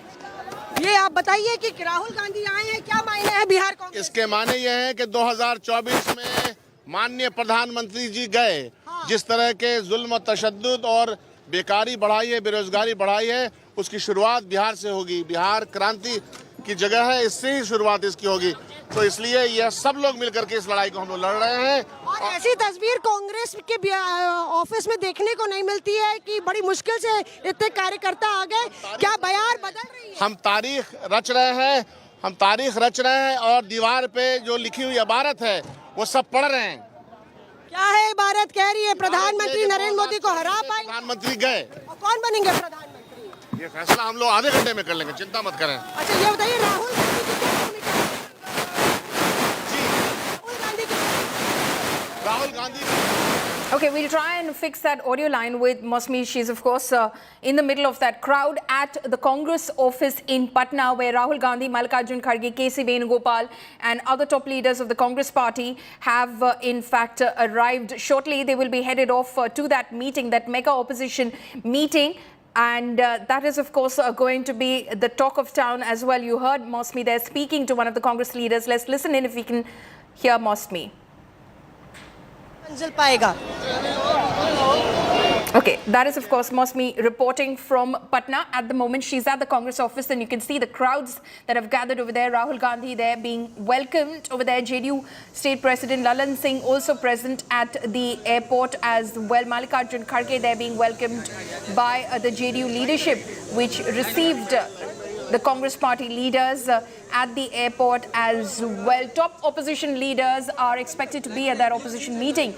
ये आप बताइए कि राहुल गांधी आए हैं, क्या मायने हैं बिहार कांग्रेस? इसके माने ये हैं कि 2024 में माननीय प्रधानमंत्री जी गए, जिस तरह के जुल्म तशद्दुद और बेकारी बढ़ाई है, बेरोजगारी बढ़ाई है, उसकी शुरुआत बिहार से होगी। बिहार क्रांति की जगह है, इससे ही शुरुआत इसकी होगी। तो इसलिए यह सब लोग मिलकर के इस लड़ाई को हम लोग लड़ रहे हैं। और ऐसी तस्वीर कांग्रेस के ऑफिस में देखने को नहीं मिलती है कि बड़ी मुश्किल से इतने कार्यकर्ता आ गए। क्या बयार बदल रही है? हम तारीख रच रहे हैं और दीवार पे जो लिखी हुई इबारत है वो सब पढ़ रहे हैं। क्या है इबारत? कह रही है प्रधानमंत्री नरेंद्र मोदी को हरा पाएंगे। प्रधानमंत्री गए, कौन बनेंगे प्रधानमंत्री? ये फैसला हम लोग आधे घंटे में कर लेंगे, चिंता मत करें। अच्छा ये बताइए राहुल गांधी की क्या भूमिका है? Rahul Gandhi Okay, we'll try and fix that audio line with Mosmi. She's, of course, in the middle of that crowd at the Congress office in Patna, where Rahul Gandhi, Mallikarjun Kharge, K.C. Venugopal and other top leaders of the Congress party have, in fact, arrived shortly. They will be headed off to that meeting, that mega opposition meeting. And that is, of course, going to be the talk of town as well. You heard Mosmi there speaking to one of the Congress leaders. Let's listen in if we can hear Mosmi. Okay, that is of course Mosmi reporting from Patna. At the moment she's at the Congress office and you can see the crowds that have gathered over there. Rahul Gandhi there being welcomed over there. JDU State President Lalan Singh also present at the airport as well. Mallikarjun Kharge there being welcomed by the JDU leadership, which received the Congress party leaders at the airport as well. Top opposition leaders are expected to be at that opposition meeting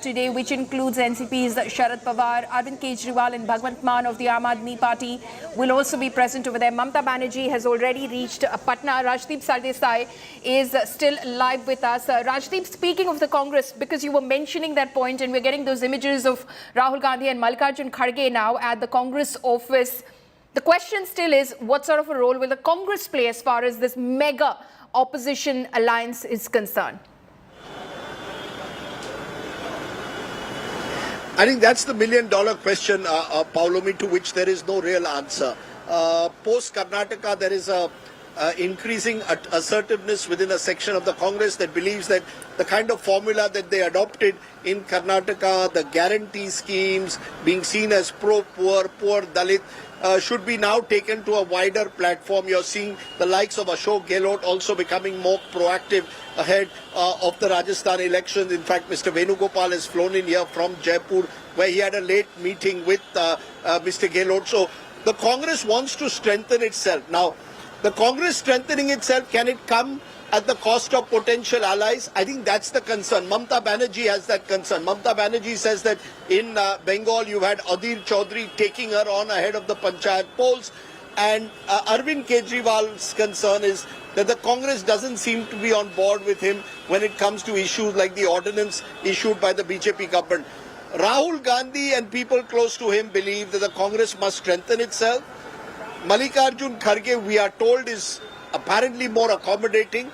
today, which includes NCP's Sharad Pawar, Arvind Kejriwal and Bhagwant Mann of the Aam Aadmi Party will also be present over there. Mamta Banerjee has already reached Patna. Rajdeep Sardesai is still live with us. Rajdeep, speaking of the Congress, because you were mentioning that point and we're getting those images of Rahul Gandhi and Mallikarjun Kharge now at the Congress office. The question still is, what sort of a role will the Congress play as far as this mega opposition alliance is concerned? I think that's the million-dollar question, Paulomi, to which there is no real answer. Post-Karnataka, there is a increasing assertiveness within a section of the Congress that believes that the kind of formula that they adopted in Karnataka, the guarantee schemes being seen as pro-poor, poor Dalit, should be now taken to a wider platform. You're seeing the likes of Ashok Gehlot also becoming more proactive ahead of the Rajasthan elections. In fact, Mr. Venugopal has flown in here from Jaipur, where he had a late meeting with Mr. Gehlot. So the Congress wants to strengthen itself. Now, the Congress strengthening itself, can it come at the cost of potential allies? I think that's the concern. Mamta Banerjee has that concern. Mamta Banerjee says that in Bengal you've had Adhir Chaudhary taking her on ahead of the Panchayat polls, and Arvind Kejriwal's concern is that the Congress doesn't seem to be on board with him when it comes to issues like the ordinance issued by the BJP government. Rahul Gandhi and people close to him believe that the Congress must strengthen itself. Mallikarjun Kharge, we are told, is apparently more accommodating,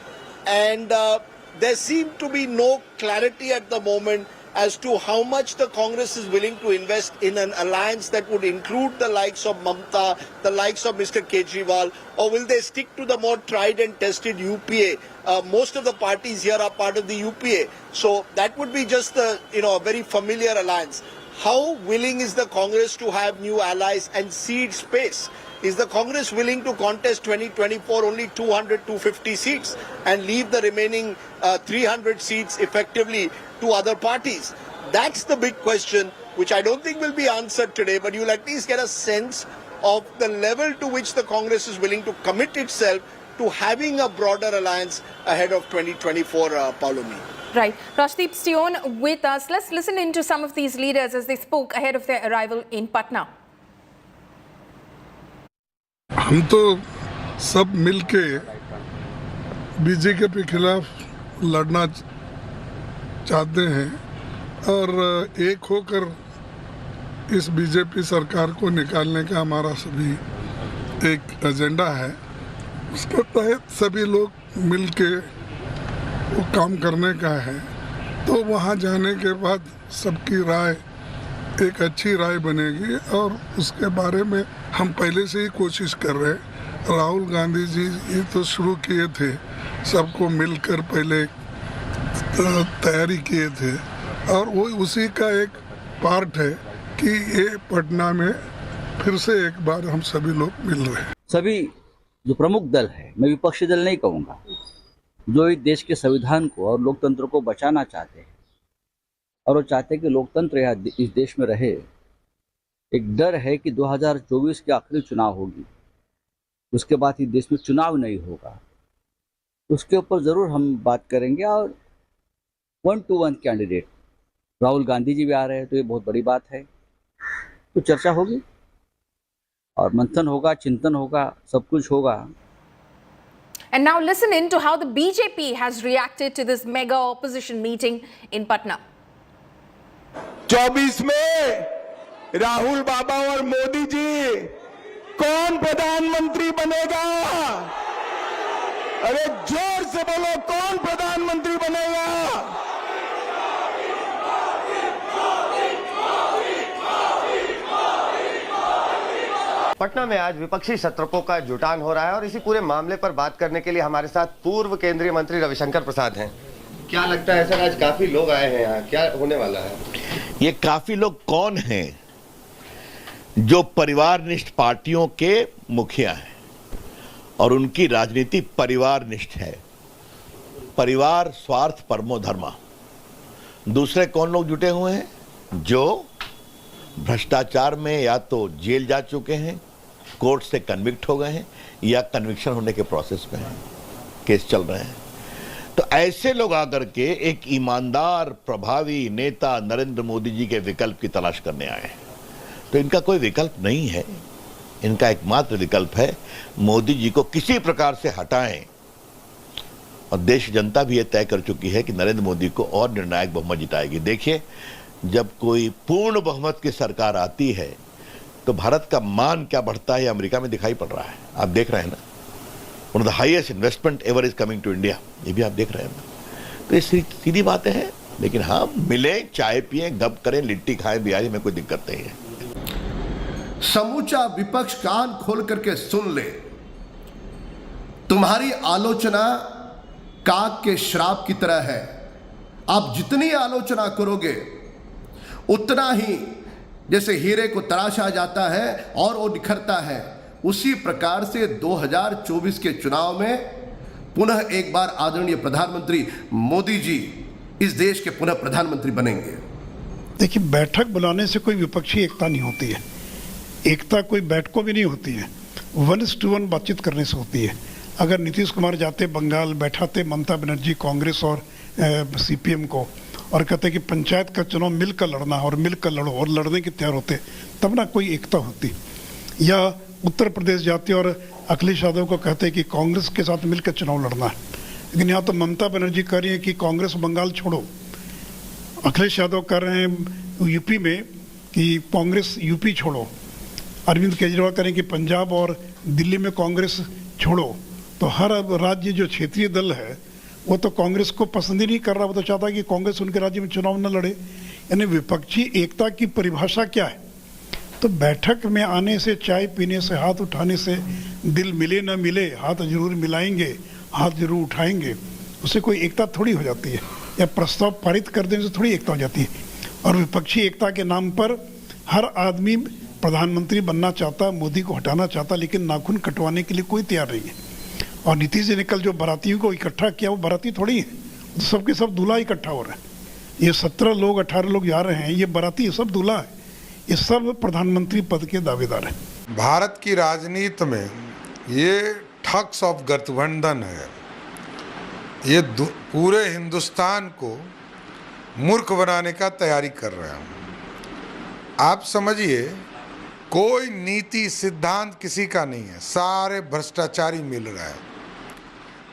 and there seems to be no clarity at the moment as to how much the Congress is willing to invest in an alliance that would include the likes of Mamta, the likes of Mr. Kejriwal, or will they stick to the more tried and tested UPA? Most of the parties here are part of the UPA, so that would be just a very familiar alliance. How willing is the Congress to have new allies and cede space? Is the Congress willing to contest 2024 only 200-250 seats and leave the remaining 300 seats effectively to other parties? That's the big question, which I don't think will be answered today, but you'll at least get a sense of the level to which the Congress is willing to commit itself to to having a broader alliance ahead of 2024, Paulomi. Right. Rashdeep, stay on with us. Let's listen into some of these leaders as they spoke ahead of their arrival in Patna. हम तो सब मिलके BJP के खिलाफ लड़ना चाहते हैं और एक होकर इस बीजेपी सरकार को निकालने का हमारा सभी एक एजेंडा है। उसके तहत सभी लोग मिलके वो काम करने का है। तो वहाँ जाने के बाद सबकी राय एक अच्छी राय बनेगी और उसके बारे में हम पहले से ही कोशिश कर रहे हैं। राहुल गांधी जी ये तो शुरू किए थे, सबको मिलकर पहले तैयारी किए थे और वो उसी का एक पार्ट है कि ये पटना में फिर से एक बार हम सभी लोग मिल रहे हैं। सभी जो प्रमुख दल है, मैं विपक्षी दल नहीं कहूँगा, जो इस देश के संविधान को और लोकतंत्र को बचाना चाहते हैं और वो चाहते हैं कि लोकतंत्र यहाँ इस देश में रहे। एक डर है कि 2024 के आखिरी चुनाव होगी, उसके बाद इस देश में चुनाव नहीं होगा। उसके ऊपर ज़रूर हम बात करेंगे और 1-to-1 कैंडिडेट राहुल गांधी जी भी आ रहे हैं तो ये बहुत बड़ी बात है। तो चर्चा होगी और मंथन होगा, चिंतन होगा, सब कुछ होगा। And now listen in to how the BJP has reacted to this mega opposition meeting in Patna. 24 में राहुल बाबा और मोदी जी कौन प्रधानमंत्री बनेगा? अरे जोर से बोलो, कौन प्रधानमंत्री बनेगा? पटना में आज विपक्षी शत्रकों का जुटान हो रहा है और इसी पूरे मामले पर बात करने के लिए हमारे साथ पूर्व केंद्रीय मंत्री रविशंकर प्रसाद हैं। क्या लगता है सर, आज काफी लोग आए हैं यहाँ, क्या होने वाला है? ये काफी लोग कौन हैं? जो परिवारनिष्ठ पार्टियों के मुखिया हैं और उनकी राजनीति परिवारनिष्ठ है। परिवार स्वार्थ परमो धर्मा। दूसरे कौन लोग जुटे हुए हैं? जो भ्रष्टाचार में या तो जेल जा चुके हैं, कोर्ट से कन्विक्ट हो गए हैं या कन्विक्शन होने के प्रोसेस में हैं, केस चल रहे हैं। तो ऐसे लोग आकर के एक ईमानदार प्रभावी नेता नरेंद्र मोदी जी के विकल्प की तलाश करने आए हैं। तो इनका कोई विकल्प नहीं है, इनका एकमात्र विकल्प है मोदी जी को किसी प्रकार से हटाएं। और देश जनता भी ये तय कर चुकी है कि नरेंद्र मोदी को और निर्णायक बहुमत जिताएगी। देखिए, जब कोई पूर्ण बहुमत की सरकार आती है तो भारत का मान क्या बढ़ता है, अमेरिका में दिखाई पड़ रहा है। आप देख रहे हैं ना, one of the highest investment ever is coming to India, ये भी आप देख रहे हैं ना। तो ये सीधी बातें हैं, लेकिन हाँ, मिलें, चाय पिएं, गप करें, लिट्टी खाएं बिहारी में कोई दिक्कत नहीं है। समूचा विपक्ष कान खोल करके सुन ले, तुम्हारी आलोचना काग के श्राप की तरह है। आप जितनी आलोचना करोगे उतना ही जैसे हीरे को तराशा जाता है और वो निखरता है, उसी प्रकार से 2024 के चुनाव में पुनः एक बार आदरणीय प्रधानमंत्री मोदी जी इस देश के पुनः प्रधानमंत्री बनेंगे। देखिए, बैठक बुलाने से कोई विपक्षी एकता नहीं होती है। एकता कोई बैठकों में नहीं होती है, 1-to-1 बातचीत करने से होती है। अगर नीतीश कुमार जाते बंगाल, बैठाते ममता बनर्जी कांग्रेस और सीपीएम को और कहते कि पंचायत का चुनाव मिलकर लड़ना और मिलकर लड़ो और लड़ने के तैयार होते, तब ना कोई एकता होती। या उत्तर प्रदेश जाते और अखिलेश यादव को कहते कि कांग्रेस के साथ मिलकर चुनाव लड़ना है, लेकिन यहाँ तो ममता बनर्जी कह रही है कि कांग्रेस बंगाल छोड़ो। अखिलेश यादव कह रहे हैं यूपी में कि कांग्रेस यूपी छोड़ो। अरविंद केजरीवाल कह रहे हैं कि पंजाब और दिल्ली में कांग्रेस छोड़ो। तो हर राज्य जो क्षेत्रीय दल है वो तो कांग्रेस को पसंद ही नहीं कर रहा, वो तो चाहता है कि कांग्रेस उनके राज्य में चुनाव न लड़े। यानी विपक्षी एकता की परिभाषा क्या है? तो बैठक में आने से, चाय पीने से, हाथ उठाने से, दिल मिले न मिले हाथ जरूर मिलाएंगे, हाथ जरूर उठाएंगे, उससे कोई एकता थोड़ी हो जाती है। या प्रस्ताव पारित कर देने से थोड़ी एकता हो जाती है। और विपक्षी एकता के नाम पर हर आदमी प्रधानमंत्री बनना चाहता, मोदी को हटाना चाहता, लेकिन नाखून कटवाने के लिए कोई तैयार नहीं है। और नीतीश जी ने कल जो बारातियों को इकट्ठा किया, वो बाराती थोड़ी है, तो सबके सब दूल्हा इकट्ठा हो रहे हैं। ये 17 लोग 18 लोग जा रहे हैं, ये बाराती सब दूल्हा है, ये सब प्रधानमंत्री पद के दावेदार हैं। भारत की राजनीति में ये ठग्स ऑफ गठबंधन है। ये पूरे हिंदुस्तान को मूर्ख बनाने का तैयारी कर रहे हैं। आप समझिए, कोई नीति सिद्धांत किसी का नहीं है, सारे भ्रष्टाचारी मिल रहे हैं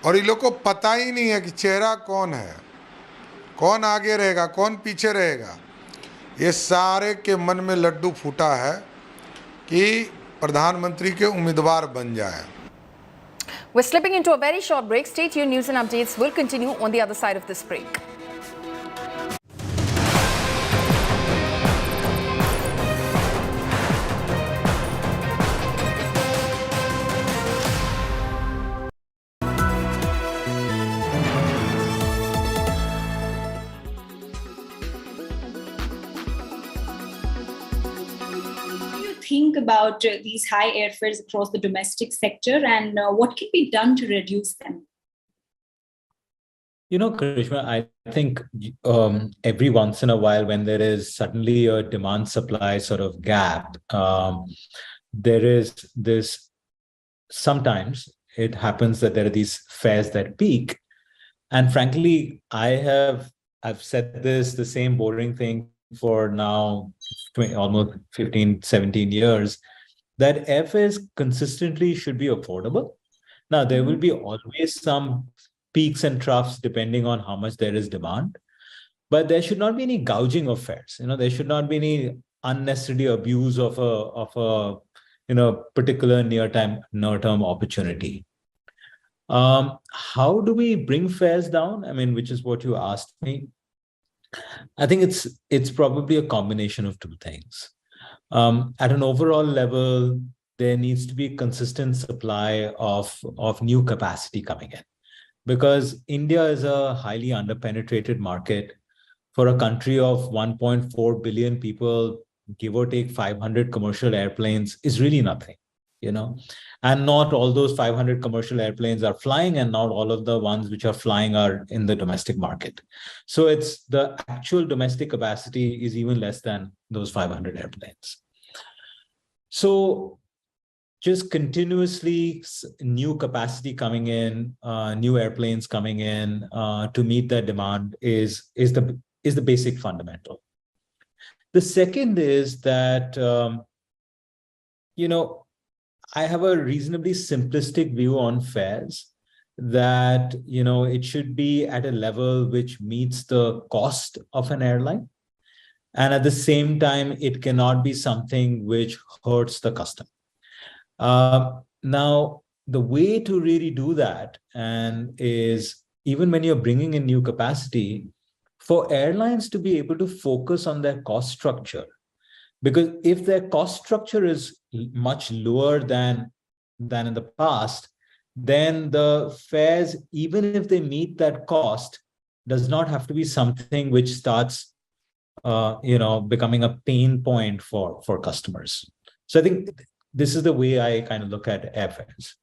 और इन लोग को पता ही नहीं है कि चेहरा कौन है, कौन आगे रहेगा, कौन पीछे रहेगा। ये सारे के मन में लड्डू फूटा है कि प्रधानमंत्री के उम्मीदवार बन जाए। We're slipping into a very short break. Stay tuned. News and updates will continue on the other side of this break. Think about these high airfares across the domestic sector, and what can be done to reduce them? You know, Karishma, I think every once in a while, when there is suddenly a demand-supply sort of gap, there is this, sometimes it happens that there are these fares that peak. And frankly, I've said this, the same boring thing for now almost 15, 17 years, that airfares consistently should be affordable. Now, there will be always some peaks and troughs depending on how much there is demand, but there should not be any gouging of fares. You know, there should not be any unnecessary abuse of a particular near-term opportunity. How do we bring fares down? I mean, which is what you asked me. I think it's probably a combination of two things. At an overall level, there needs to be a consistent supply of new capacity coming in, because India is a highly underpenetrated market. For a country of 1.4 billion people, give or take 500 commercial airplanes is really nothing, you know. And not all those 500 commercial airplanes are flying, and not all of the ones which are flying are in the domestic market. So it's the actual domestic capacity is even less than those 500 airplanes. So just continuously new capacity coming in, new airplanes coming in to meet that demand is the basic fundamental. The second is that, I have a reasonably simplistic view on fares, that, it should be at a level which meets the cost of an airline. And at the same time, it cannot be something which hurts the customer. Now, the way to really do that is, even when you're bringing in new capacity, for airlines to be able to focus on their cost structure. Because if their cost structure is much lower than in the past, then the fares, even if they meet that cost, does not have to be something which starts, becoming a pain point for customers. So I think this is the way I kind of look at airfares.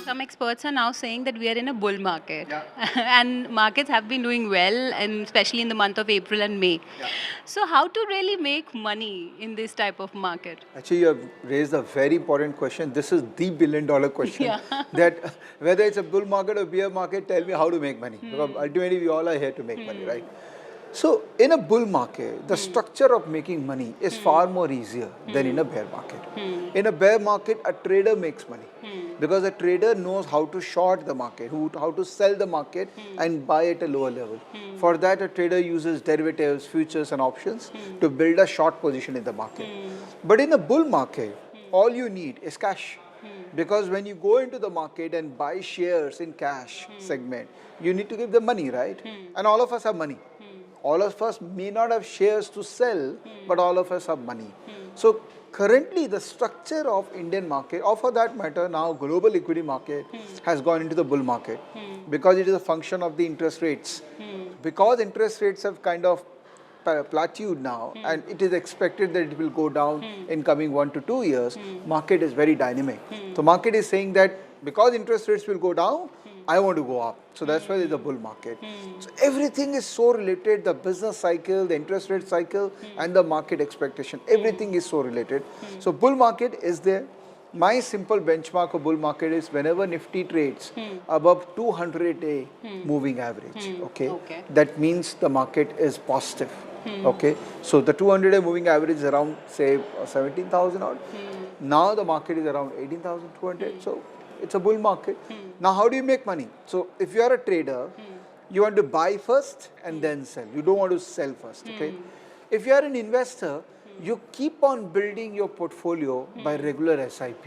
Some experts are now saying that we are in a bull market, and markets have been doing well, and especially in the month of April and May. So how to really make money in this type of market? Actually, you have raised a very important question. This is the billion-dollar question. That whether it's a bull market or bear market, tell me how to make money. Because ultimately, we all are here to make money, right? So in a bull market, the structure of making money is far more easier than in a bear market. In a bear market, a trader makes money because a trader knows how to short the market, how to sell the market and buy at a lower level. For that, a trader uses derivatives, futures and options to build a short position in the market. But in a bull market, all you need is cash. Because when you go into the market and buy shares in cash segment, you need to give them money, right? And all of us have money. All of us may not have shares to sell, but all of us have money. So currently the structure of Indian market, or for that matter now global equity market, has gone into the bull market because it is a function of the interest rates. Because interest rates have kind of plateaued now and it is expected that it will go down in coming 1 to 2 years, market is very dynamic. So market is saying that because interest rates will go down, I want to go up. So that's why there's a bull market. So everything is so related, the business cycle, the interest rate cycle and the market expectation. Everything is so related. So bull market is there. My simple benchmark of bull market is whenever Nifty trades above 200-day moving average. Okay? That means the market is positive. Okay? So the 200-day moving average is around say 17,000 odd. Now the market is around 18,200. So it's a bull market. Now how do you make money? So if you are a trader, you want to buy first and then sell. You don't want to sell first. Okay? If you are an investor, you keep on building your portfolio by regular SIP.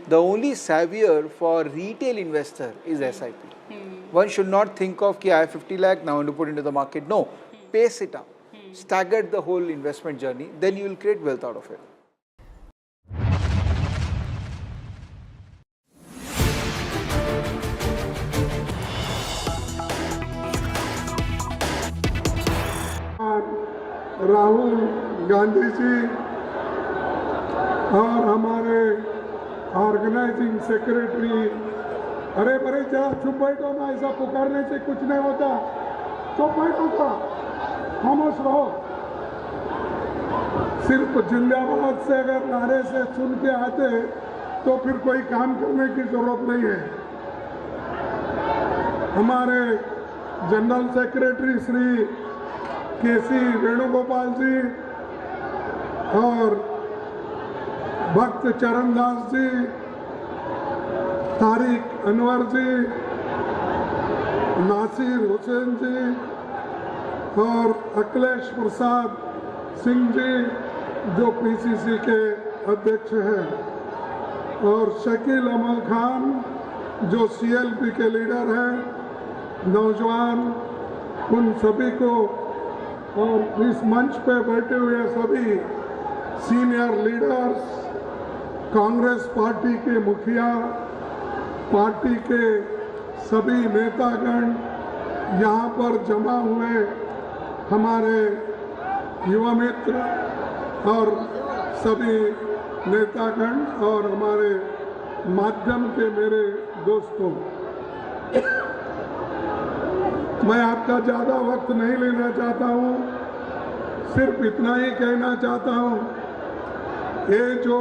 The only savior for retail investor is SIP. One should not think of, I have 50 lakh, now I want to put into the market. No, pace it up. Stagger the whole investment journey, then you will create wealth out of it. Rahul Gandhi ji और हमारे organising secretary, अरे बड़े जा चुप बैठो ना, ऐसा पुकारने से कुछ नहीं होता, चुप बैठो था, खामोश रहो। सिर्फ जिंदाबाद से अगर नारे से सुन के आते तो फिर कोई काम करने की जरूरत नहीं है। हमारे जनरल सेक्रेटरी श्री केसी वेणुगोपाल जी और भक्त चरणदास जी, तारिक अनवर जी, नासिर हुसैन जी और अखिलेश प्रसाद सिंह जी जो पीसीसी के अध्यक्ष हैं, और शकील अमल खान जो सीएलपी के लीडर हैं, नौजवान, उन सभी को और इस मंच पे बैठे हुए सभी सीनियर लीडर्स, कांग्रेस पार्टी के मुखिया, पार्टी के सभी नेतागण, यहाँ पर जमा हुए हमारे युवा मित्र और सभी नेतागण और हमारे माध्यम के मेरे दोस्तों, मैं आपका ज़्यादा वक्त नहीं लेना चाहता हूँ, सिर्फ इतना ही कहना चाहता हूँ, ये जो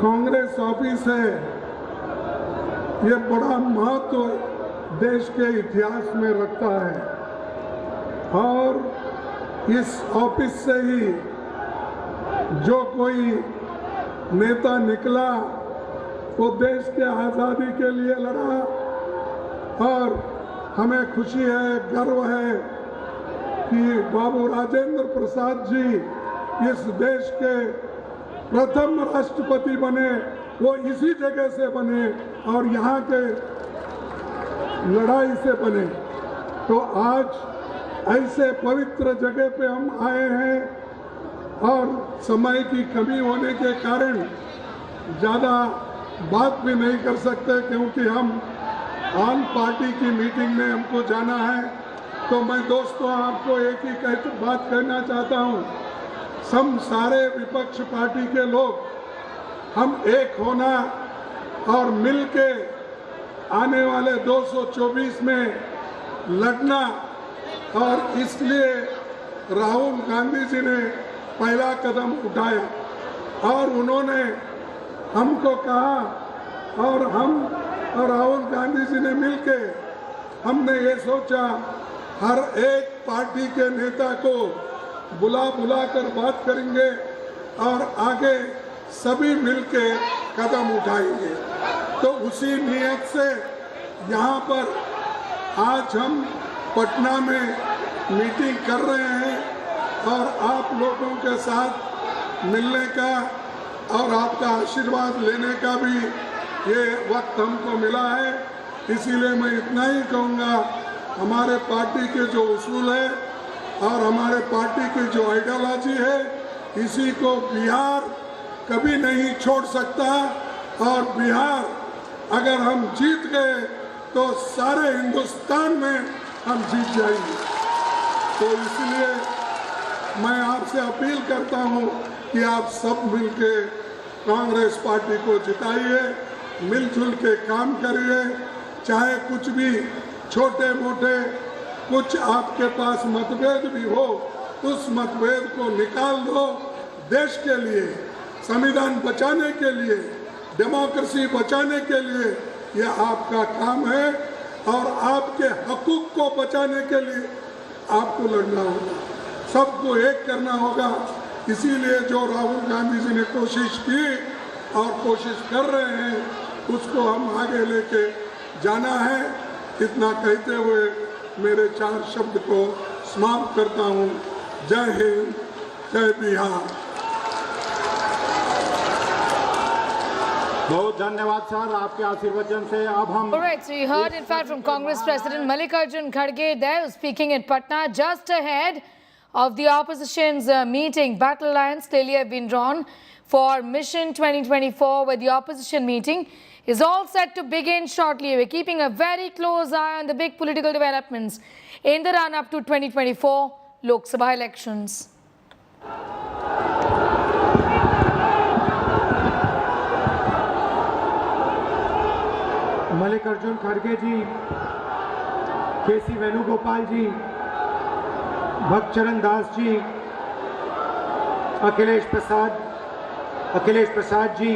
कांग्रेस ऑफिस है ये बड़ा महत्व देश के इतिहास में रखता है, और इस ऑफिस से ही जो कोई नेता निकला वो देश के आज़ादी के लिए लड़ा, और हमें खुशी है, गर्व है कि बाबू राजेंद्र प्रसाद जी इस देश के प्रथम राष्ट्रपति बने, वो इसी जगह से बने और यहाँ के लड़ाई से बने। तो आज ऐसे पवित्र जगह पे हम आए हैं, और समय की कमी होने के कारण ज़्यादा बात भी नहीं कर सकते क्योंकि हम आम पार्टी की मीटिंग में हमको जाना है। तो मैं दोस्तों आपको एक ही बात कहना चाहता हूँ, हम सारे विपक्ष पार्टी के लोग हम एक होना और मिलके आने वाले 224 में लड़ना, और इसलिए राहुल गांधी जी ने पहला कदम उठाया और उन्होंने हमको कहा, और हम और राहुल गांधी जी ने मिलके हमने ये सोचा हर एक पार्टी के नेता को बुला कर बात करेंगे और आगे सभी मिलके कदम उठाएंगे। तो उसी नियत से यहाँ पर आज हम पटना में मीटिंग कर रहे हैं और आप लोगों के साथ मिलने का और आपका आशीर्वाद लेने का भी ये वक्त हमको मिला है। इसीलिए मैं इतना ही कहूँगा, हमारे पार्टी के जो उसूल है और हमारे पार्टी की जो आइडियोलॉजी है, इसी को बिहार कभी नहीं छोड़ सकता और बिहार अगर हम जीत गए तो सारे हिंदुस्तान में हम जीत जाएंगे। तो इसलिए मैं आपसे अपील करता हूं कि आप सब मिलके कांग्रेस पार्टी को जिताइए, मिलजुल के काम करिए। चाहे कुछ भी छोटे मोटे कुछ आपके पास मतभेद भी हो, उस मतभेद को निकाल दो। देश के लिए, संविधान बचाने के लिए, डेमोक्रेसी बचाने के लिए यह आपका काम है और आपके हकूक को बचाने के लिए आपको लड़ना होगा, सबको एक करना होगा। इसीलिए जो राहुल गांधी जी ने कोशिश की और कोशिश कर रहे हैं, उसको हम आगे लेके जाना है। इतना कहते हुए मेरे 4 शब्द को समाप्त करता हूँ। जय हिंद, जय बिहार। बहुत धन्यवाद सर, आपके आशीर्वचन से अब हम Alright, so you heard in fact from Congress President Mallikarjun Kharge there speaking in Patna just ahead of the opposition's meeting. Battle lines clearly have been drawn for Mission 2024, where the opposition meeting is all set to begin shortly. We're keeping a very close eye on the big political developments in the run-up to 2024 Lok Sabha elections. Mallikarjun खड़गे जी, केसी वेणुगोपाल जी, भक्तचरण दास जी, अखिलेश प्रसाद जी,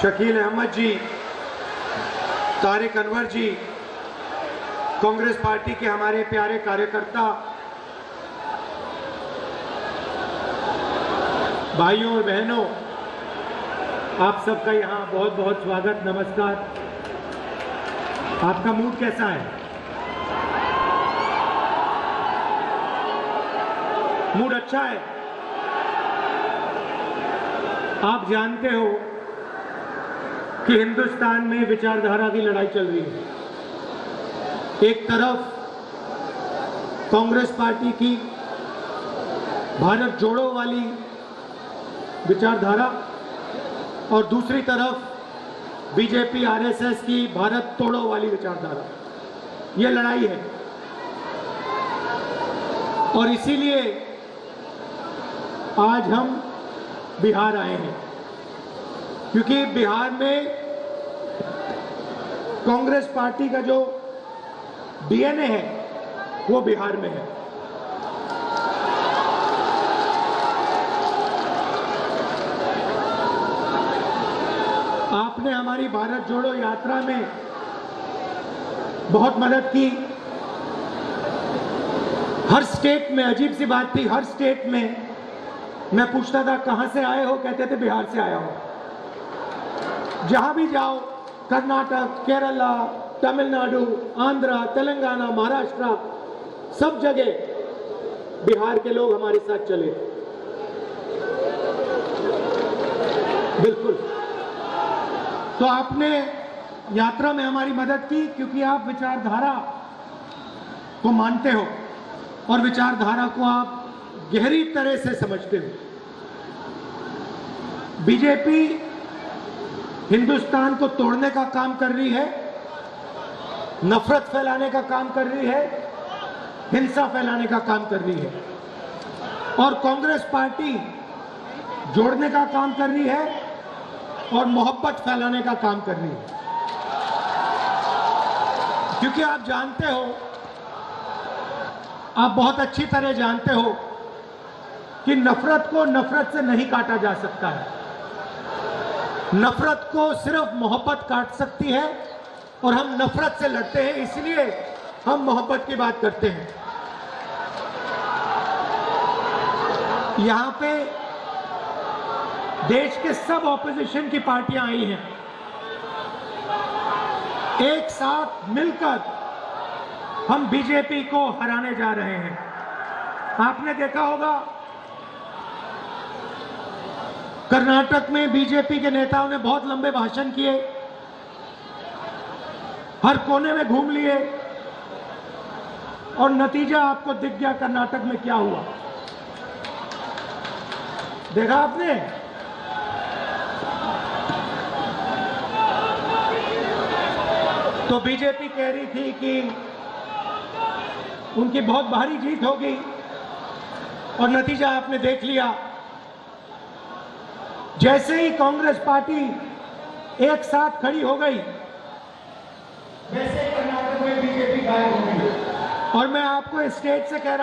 शकील अहमद जी, तारिक अनवर जी, Congress party के हमारे प्यारे कार्यकर्ता, भाइयों और बहनों, आप सबका यहाँ बहुत बहुत स्वागत, नमस्कार। आपका मूड कैसा है? मूड अच्छा है? आप जानते हो कि हिंदुस्तान में विचारधारा की लड़ाई चल रही है। एक तरफ कांग्रेस पार्टी की भारत जोड़ो वाली विचारधारा और दूसरी तरफ बीजेपी आरएसएस की भारत तोड़ो वाली विचारधारा, ये लड़ाई है। और इसीलिए आज हम बिहार आए हैं, क्योंकि बिहार में कांग्रेस पार्टी का जो डीएनए है वो बिहार में है। आपने हमारी भारत जोड़ो यात्रा में बहुत मदद की। हर स्टेट में, अजीब सी बात थी, हर स्टेट में मैं पूछता था कहां से आए हो, कहते थे बिहार से आया हो। जहां भी जाओ, कर्नाटक, केरला, तमिलनाडु, आंध्र, तेलंगाना, महाराष्ट्र, सब जगह बिहार के लोग हमारे साथ चले। बिल्कुल। तो आपने यात्रा में हमारी मदद की, क्योंकि आप विचारधारा को मानते हो और विचारधारा को आप गहरी तरह से समझते हो। बीजेपी हिंदुस्तान को तोड़ने का काम कर रही है, नफरत फैलाने का काम कर रही है, हिंसा फैलाने का काम कर रही है। और कांग्रेस पार्टी जोड़ने का काम कर रही है और मोहब्बत फैलाने का काम कर रही है। क्योंकि आप जानते हो, आप बहुत अच्छी तरह जानते हो कि नफरत को नफरत से नहीं काटा जा सकता है। नफरत को सिर्फ मोहब्बत काट सकती है और हम नफरत से लड़ते हैं, इसलिए हम मोहब्बत की बात करते हैं। यहां पे देश के सब ऑपोजिशन की पार्टियां आई हैं, एक साथ मिलकर हम बीजेपी को हराने जा रहे हैं। आपने देखा होगा कर्नाटक में बीजेपी के नेताओं ने बहुत लंबे भाषण किए, हर कोने में घूम लिए, और नतीजा आपको दिख गया कर्नाटक में क्या हुआ। देखा आपने? तो बीजेपी कह रही थी कि उनकी बहुत भारी जीत होगी, और नतीजा आपने देख लिया। जैसे ही कांग्रेस पार्टी एक साथ खड़ी हो गई, वैसे ही कर्नाटक में बीजेपी गायब हो गई। और मैं आपको इस स्टेट से कह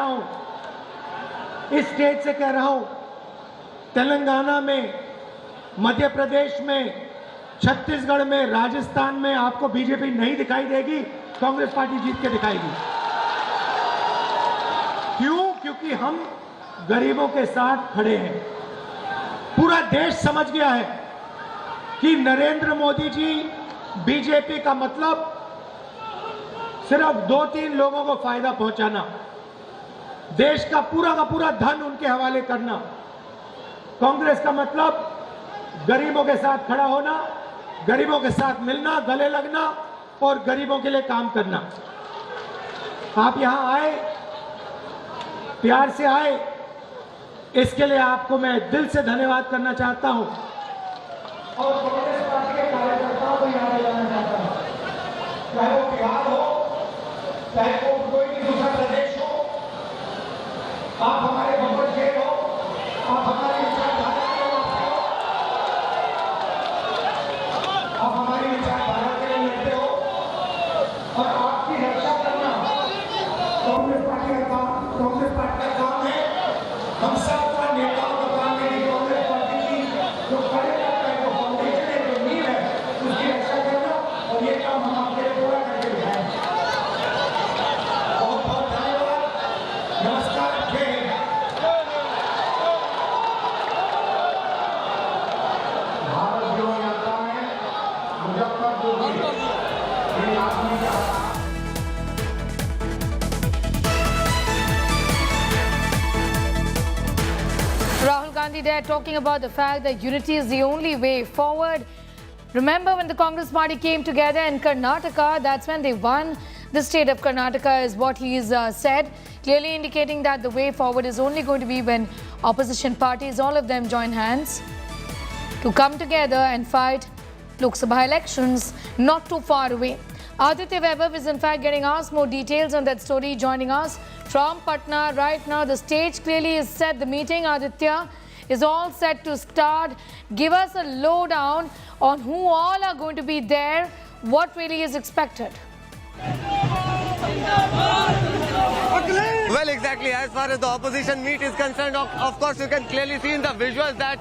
रहा हूं, तेलंगाना में, मध्य प्रदेश में, छत्तीसगढ़ में, राजस्थान में आपको बीजेपी नहीं दिखाई देगी, कांग्रेस पार्टी जीत के दिखाएगी। क्यों? क्योंकि हम गरीबों के साथ खड़े हैं। पूरा देश समझ गया है कि नरेंद्र मोदी जी, बीजेपी का मतलब सिर्फ 2-3 लोगों को फायदा पहुंचाना, देश का पूरा धन उनके हवाले करना। कांग्रेस का मतलब गरीबों के साथ खड़ा होना, गरीबों के साथ मिलना, गले लगना और गरीबों के लिए काम करना। आप यहां आए, प्यार से आए, इसके लिए आपको मैं दिल से धन्यवाद करना चाहता हूं, और कांग्रेस पार्टी के कार्यकर्ताओं को याद दिलाना चाहता हूं, चाहे वो बिहार हो, चाहे वो कोई भी दूसरा प्रदेश हो, आप हमारे बम्बर शेर हो, आप हमारी विचारधारा के वास्ते हो, आप हमारी विचारधारा के लिए लड़ते हो, और आपकी रक्षा करना कांग्रेस पार्टी का काम है। हम सबका नेताओं का काम है कि कांग्रेस पार्टी की जो खड़े करता है, जो फाउंडेशन है, जो नींव है, उसकी रक्षा करना, और ये काम हम आपके लिए पूरा करके दिखाएंगे। बहुत बहुत धन्यवाद, नमस्कार, जय हिंद। भारत जो यात्रा में मुजफ्फरपुर की आदमी का Rahul Gandhi there talking about the fact that unity is the only way forward. Remember when the Congress party came together in Karnataka, that's when they won the state of Karnataka, is what he's said, clearly indicating that the way forward is only going to be when opposition parties, all of them, join hands to come together and fight Lok Sabha elections not too far away. Aditya Vaibhav is in fact getting us more details on that story, joining us from Patna right now. The stage clearly is set. The meeting, Aditya, is all set to start. Give us a lowdown on who all are going to be there, what really is expected. Well, exactly. As far as the opposition meet is concerned, of course, you can clearly see in the visuals that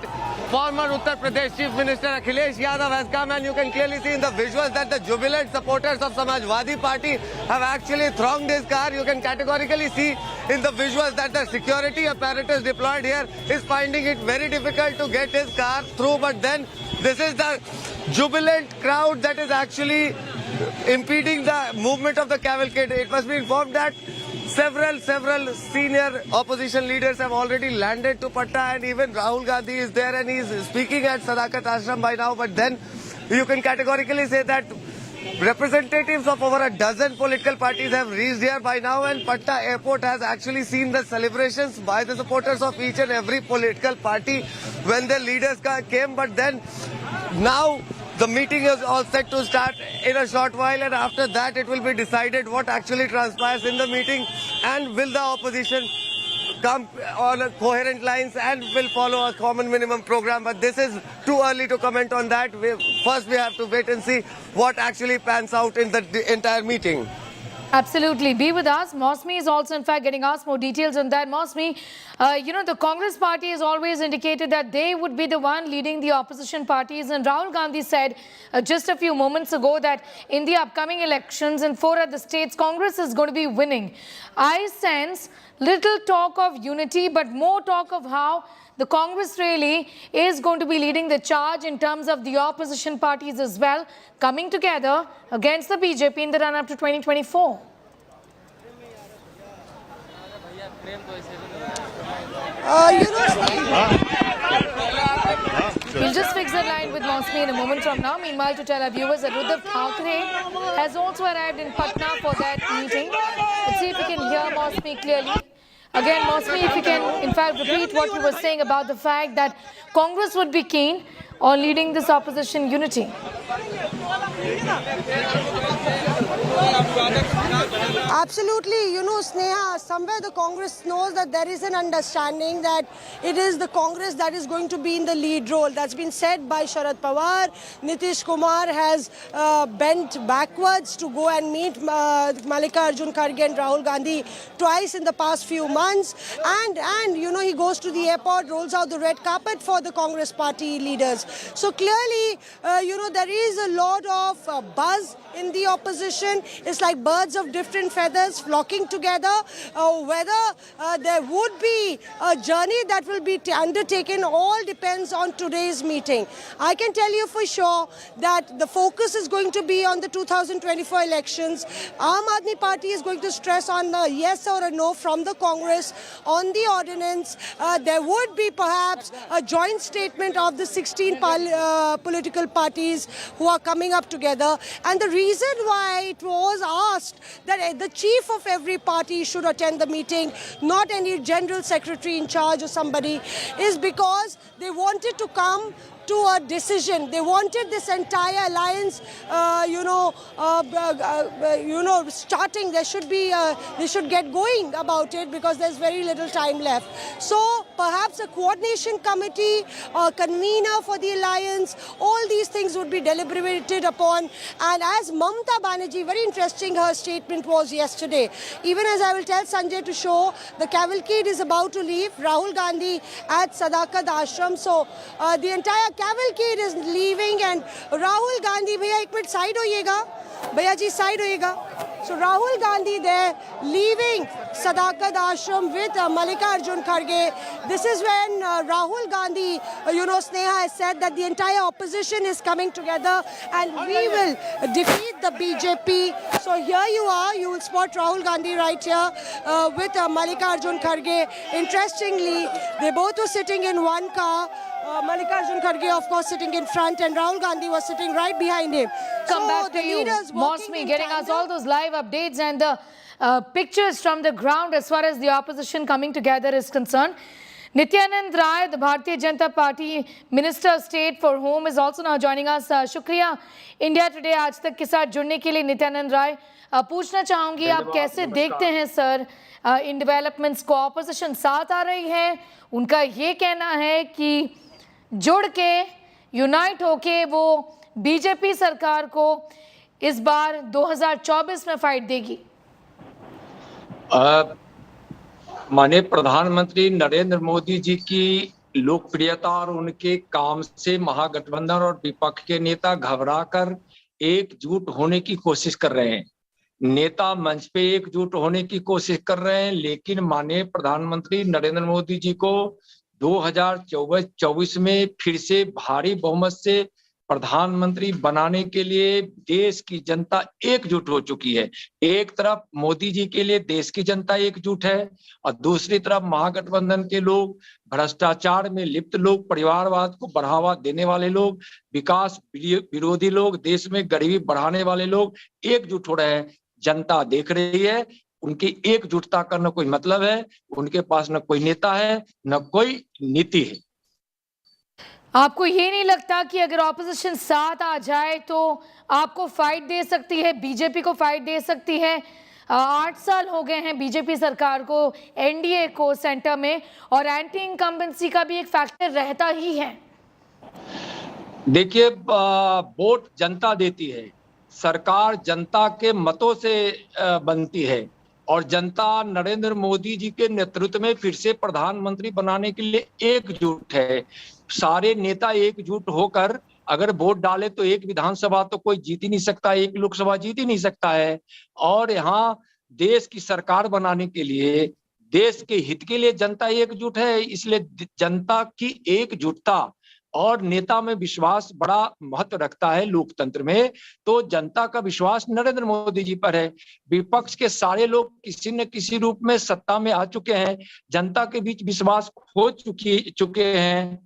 former Uttar Pradesh Chief Minister Akhilesh Yadav has come, and you can clearly see in the visuals that the jubilant supporters of Samajwadi Party have actually thronged his car. You can categorically see in the visuals that the security apparatus deployed here is finding it very difficult to get his car through. But then this is the jubilant crowd that is actually impeding the movement of the cavalcade. It must be informed that several senior opposition leaders have already landed to Patna, and even Rahul Gandhi is there and he is speaking at Sadakat Ashram by now. But then you can categorically say that representatives of over a dozen political parties have reached here by now, and Patna airport has actually seen the celebrations by the supporters of each and every political party when their leaders came. But then now the meeting is all set to start in a short while, and after that it will be decided what actually transpires in the meeting, and will the opposition come on coherent lines and will follow a common minimum program. But this is too early to comment on that. First we have to wait and see what actually pans out in the entire meeting. Absolutely. Be with us. Mosmi is also, in fact, getting us more details on that. Mosmi, the Congress party has always indicated that they would be the one leading the opposition parties. And Rahul Gandhi said just a few moments ago that in the upcoming elections in 4 other states, Congress is going to be winning. I sense little talk of unity, but more talk of how the Congress really is going to be leading the charge in terms of the opposition parties as well, coming together against the BJP in the run-up to 2024. We'll just fix the line with Mosmi in a moment from now. Meanwhile, to tell our viewers that Uddhav Thackeray has also arrived in Patna for that meeting. Let's see if we can hear Mosmi clearly. Again, Mosmi, if you can, in fact, repeat what you were saying about the fact that Congress would be keen on leading this opposition unity. Absolutely, Sneha, somewhere the Congress knows that there is an understanding that it is the Congress that is going to be in the lead role. That's been said by Sharad Pawar. Nitish Kumar has bent backwards to go and meet Mallikarjun Kharge and Rahul Gandhi twice in the past few months. And he goes to the airport, rolls out the red carpet for the Congress party leaders. So clearly, there is a lot of buzz in the opposition. It's like birds of different feathers flocking together. Whether there would be a journey that will be undertaken all depends on today's meeting. I can tell you for sure that the focus is going to be on the 2024 elections. Aam Aadmi Party is going to stress on a yes or a no from the Congress on the ordinance. There would be perhaps a joint statement of the 16 political parties who are coming up together. And the reason why it was asked that the chief of every party should attend the meeting, not any general secretary in charge or somebody, is because they wanted to come to a decision. They wanted this entire alliance, starting. They should get going about it because there's very little time left. So perhaps a coordination committee, a convener for the alliance, all these things would be deliberated upon. And as Mamata Banerjee, very interesting her statement was yesterday. Even as I will tell Sanjay to show, the cavalcade is about to leave. Rahul Gandhi at Sadakat Ashram. So the entire cavalcade is leaving and Rahul Gandhi, भैया एक minute side होइएगा, भैया जी side होइएगा. So Rahul Gandhi there leaving Sadakat Ashram with Mallikarjun Kharge. This is when Rahul Gandhi, Sneha has said that the entire opposition is coming together and we will defeat the BJP. So here you are, you will spot Rahul Gandhi right here with Mallikarjun Kharge. Interestingly, they both were sitting in one car. Mallikarjun Kharge, of course, sitting in front, and Rahul Gandhi was sitting right behind him. Come back to you, Mosmi, getting us all those live updates and the pictures from the ground as far as the opposition coming together is concerned. Nityanand Rai, the Bharatiya Janata Party Minister of State for Home, is also now joining us. Shukriya India Today आज तक के साथ जुड़ने के लिए नित्यानंद राय. पूछना चाहूंगी आप कैसे देखते हैं सर इन डेवलपमेंट्स को? ऑपोजिशन साथ आ रही है, उनका ये कहना है कि जुड़ के यूनाइट होके वो बीजेपी सरकार को इस बार 2024 में फाइट देगी. माननीय प्रधानमंत्री नरेंद्र मोदी जी की लोकप्रियता और उनके काम से महागठबंधन और विपक्ष के नेता घबराकर एकजुट होने की कोशिश कर रहे हैं. नेता मंच पे एकजुट होने की कोशिश कर रहे हैं, लेकिन माननीय प्रधानमंत्री नरेंद्र मोदी जी को 2024 में फिर से भारी बहुमत से प्रधानमंत्री बनाने के लिए देश की जनता एकजुट हो चुकी है. एक तरफ मोदी जी के लिए देश की जनता एकजुट है और दूसरी तरफ महागठबंधन के लोग, भ्रष्टाचार में लिप्त लोग, परिवारवाद को बढ़ावा देने वाले लोग, विकास विरोधी लोग, देश में गरीबी बढ़ाने वाले लोग एकजुट हो रहे हैं. जनता देख रही है, उनकी एकजुटता का न कोई मतलब है, उनके पास न कोई नेता है न कोई नीति है. आपको ये नहीं लगता कि अगर ऑपोजिशन साथ आ जाए तो आपको फाइट दे सकती है, बीजेपी को फाइट दे सकती है? 8 साल हो गए हैं बीजेपी सरकार को, एनडीए को सेंटर में, और एंटी इनकम्बेंसी का भी एक फैक्टर रहता ही है. देखिए, वोट जनता देती है, सरकार जनता के मतों से बनती है और जनता नरेंद्र मोदी जी के नेतृत्व में फिर से प्रधानमंत्री बनाने के लिए एकजुट है। सारे नेता एकजुट होकर अगर वोट डाले तो एक विधानसभा तो कोई जीत ही नहीं सकता, एक लोकसभा जीत ही नहीं सकता है। और यहाँ देश की सरकार बनाने के लिए, देश के हित के लिए जनता एकजुट है, इसलिए जनता की एकजुटता और नेता में विश्वास बड़ा महत्व रखता है लोकतंत्र में। तो जनता का विश्वास नरेंद्र मोदी जी पर है। विपक्ष के सारे लोग किसी न किसी रूप में सत्ता में आ चुके हैं, जनता के बीच विश्वास खो चुके हैं।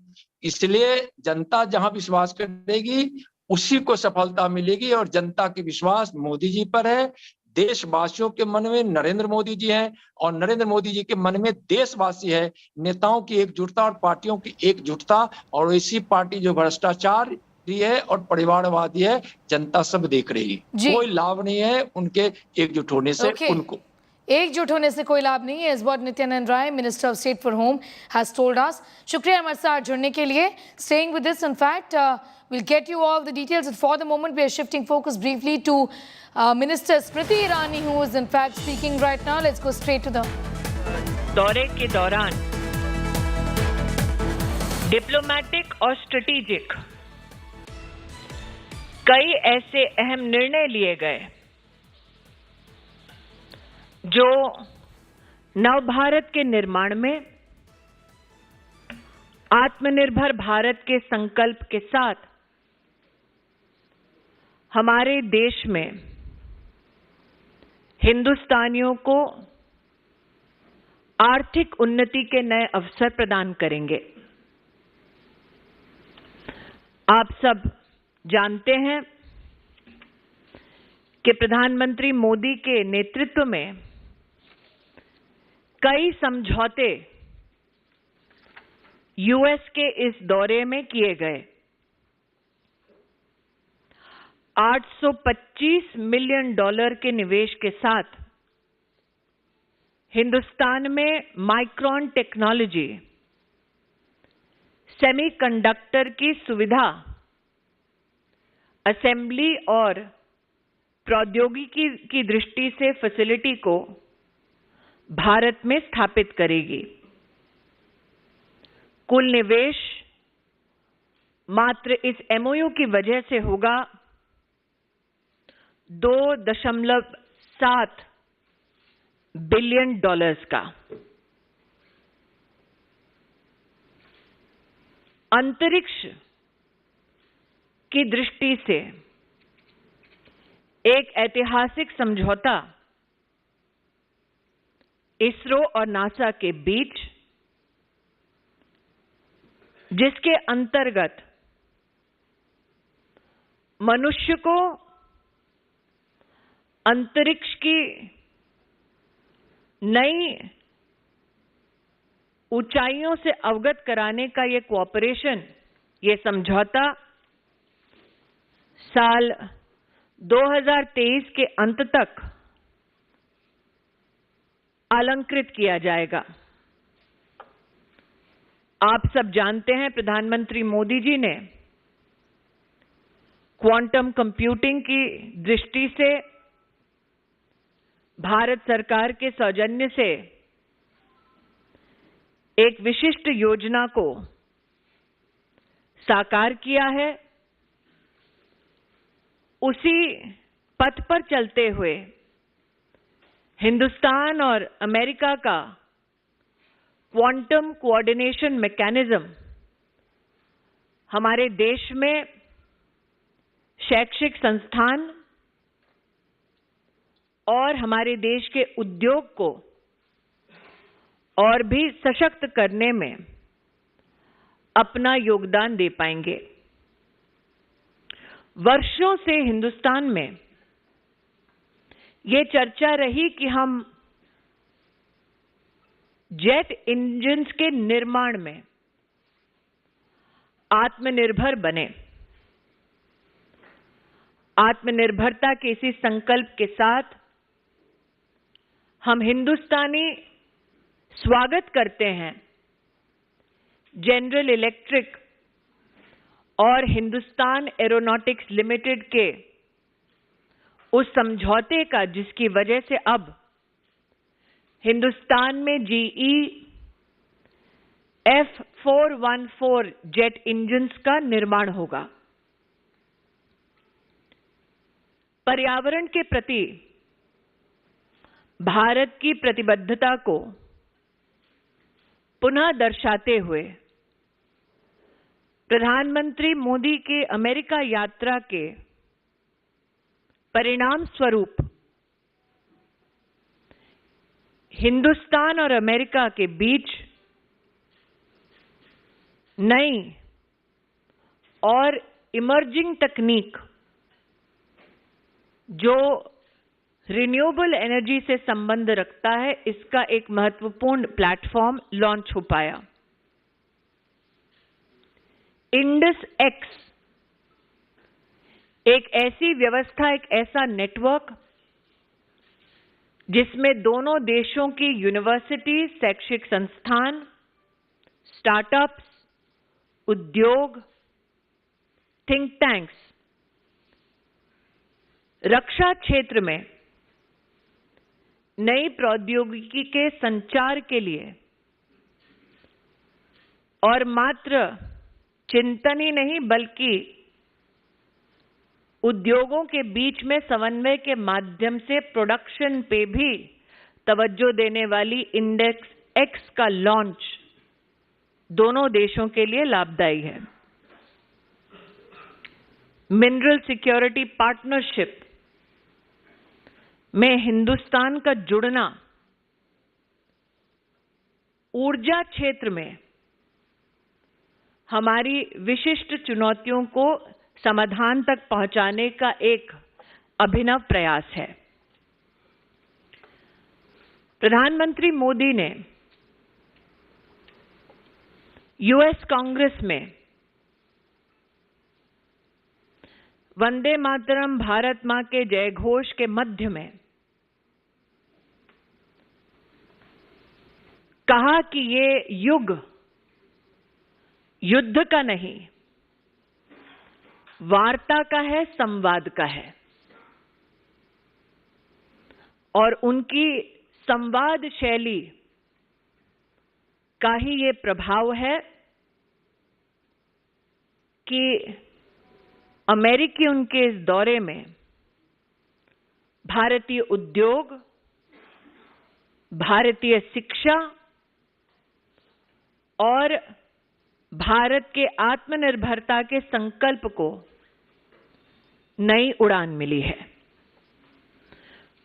इसलिए जनता जहां विश्वास करेगी उसी को सफलता मिलेगी और जनता के विश्वास मोदी जी पर है। देशवासियों के मन में नरेंद्र मोदी जी हैं और नरेंद्र मोदी जी के मन में देशवासी है। नेताओं की एकजुटता और पार्टियों की एकजुटता, और ऐसी पार्टी जो भ्रष्टाचार है और परिवारवादी है, जनता सब देख रही है। कोई लाभ नहीं है उनके एकजुट होने से। उनको एकजुट होने से कोई लाभ नहीं है, इस बार Nityanand Rai, minister of state for home, has told us. शुक्रिया हमारे साथ जुड़ने के लिए। Staying with this, in fact we'll get you all the details, but for the moment we are shifting focus briefly to Minister Smriti Irani, who is in fact speaking right now. Let's go straight to the दौरे के दौरान diplomatic और strategic कई ऐसे अहम निर्णय लिए गए जो नव भारत के निर्माण में आत्मनिर्भर भारत के संकल्प के साथ हमारे देश में हिंदुस्तानियों को आर्थिक उन्नति के नए अवसर प्रदान करेंगे। आप सब जानते हैं कि प्रधानमंत्री मोदी के नेतृत्व में कई समझौते यूएस के इस दौरे में किए गए। $825 मिलियन के निवेश के साथ हिंदुस्तान में माइक्रोन टेक्नोलॉजी, सेमीकंडक्टर की सुविधा, असेंबली और प्रौद्योगिकी की दृष्टि से फैसिलिटी को भारत में स्थापित करेगी। कुल निवेश मात्र इस एमओयू की वजह से होगा $2.7 बिलियन का। अंतरिक्ष की दृष्टि से एक ऐतिहासिक समझौता इसरो और नासा के बीच, जिसके अंतर्गत मनुष्य को अंतरिक्ष की नई ऊंचाइयों से अवगत कराने का ये कोऑपरेशन, ये समझौता साल 2023 के अंत तक अलंकृत किया जाएगा। आप सब जानते हैं प्रधानमंत्री मोदी जी ने क्वांटम कंप्यूटिंग की दृष्टि से भारत सरकार के सौजन्य से एक विशिष्ट योजना को साकार किया है। उसी पथ पर चलते हुए हिंदुस्तान और अमेरिका का क्वांटम कोऑर्डिनेशन मैकेनिज्म हमारे देश में शैक्षिक संस्थान और हमारे देश के उद्योग को और भी सशक्त करने में अपना योगदान दे पाएंगे। वर्षों से हिंदुस्तान में ये चर्चा रही कि हम जेट इंजन्स के निर्माण में आत्मनिर्भर बने। आत्मनिर्भरता के इसी संकल्प के साथ हम हिंदुस्तानी स्वागत करते हैं जनरल इलेक्ट्रिक और हिंदुस्तान एरोनॉटिक्स लिमिटेड के उस समझौते का जिसकी वजह से अब हिंदुस्तान में GE F414 जेट इंजन्स का निर्माण होगा। पर्यावरण के प्रति भारत की प्रतिबद्धता को पुनः दर्शाते हुए प्रधानमंत्री मोदी के अमेरिका यात्रा के परिणाम स्वरूप हिंदुस्तान और अमेरिका के बीच नई और इमर्जिंग तकनीक जो रिन्यूएबल एनर्जी से संबंध रखता है, इसका एक महत्वपूर्ण प्लेटफॉर्म लॉन्च हो पाया। इंडस एक्स एक ऐसी व्यवस्था, एक ऐसा नेटवर्क जिसमें दोनों देशों की यूनिवर्सिटी, शैक्षिक संस्थान, स्टार्टअप्स, उद्योग, थिंक टैंक्स, रक्षा क्षेत्र में नई प्रौद्योगिकी के संचार के लिए और मात्र चिंतन ही नहीं बल्कि उद्योगों के बीच में समन्वय के माध्यम से प्रोडक्शन पे भी तवज्जो देने वाली इंडेक्स एक्स का लॉन्च दोनों देशों के लिए लाभदायी है। मिनरल सिक्योरिटी पार्टनरशिप में हिंदुस्तान का जुड़ना ऊर्जा क्षेत्र में हमारी विशिष्ट चुनौतियों को समाधान तक पहुंचाने का एक अभिनव प्रयास है। प्रधानमंत्री मोदी ने यूएस कांग्रेस में वंदे मातरम भारत मां के जयघोष के मध्य में कहा कि ये युग युद्ध का नहीं, वार्ता का है, संवाद का है। और उनकी संवाद शैली का ही ये प्रभाव है कि अमेरिकी उनके इस दौरे में भारतीय उद्योग, भारतीय शिक्षा और भारत के आत्मनिर्भरता के संकल्प को नई उड़ान मिली है।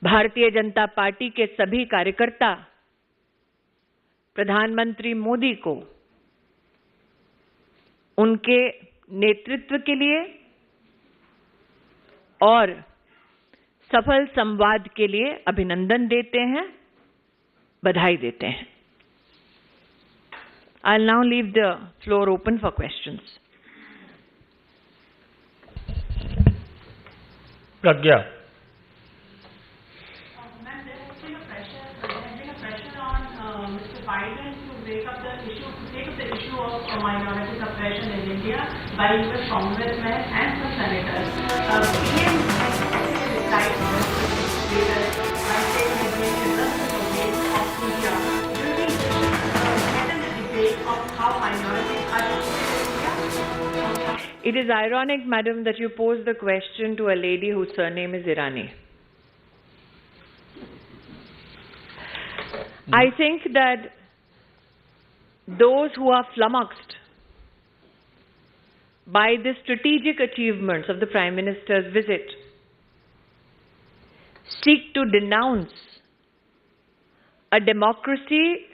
भारतीय जनता पार्टी के सभी कार्यकर्ता प्रधानमंत्री मोदी को उनके नेतृत्व के लिए और सफल संवाद के लिए अभिनंदन देते हैं, बधाई देते हैं। I'll now leave the floor open for questions. Pragya. Minority suppression in India by US congressmen and some senators. Indian decides by taking the of India. Do you think the debate of how minorities are treated in India? It is ironic, madam, that you pose the question to a lady whose surname is Irani. I think that those who are flummoxed by the strategic achievements of the Prime Minister's visit seek to denounce a democracy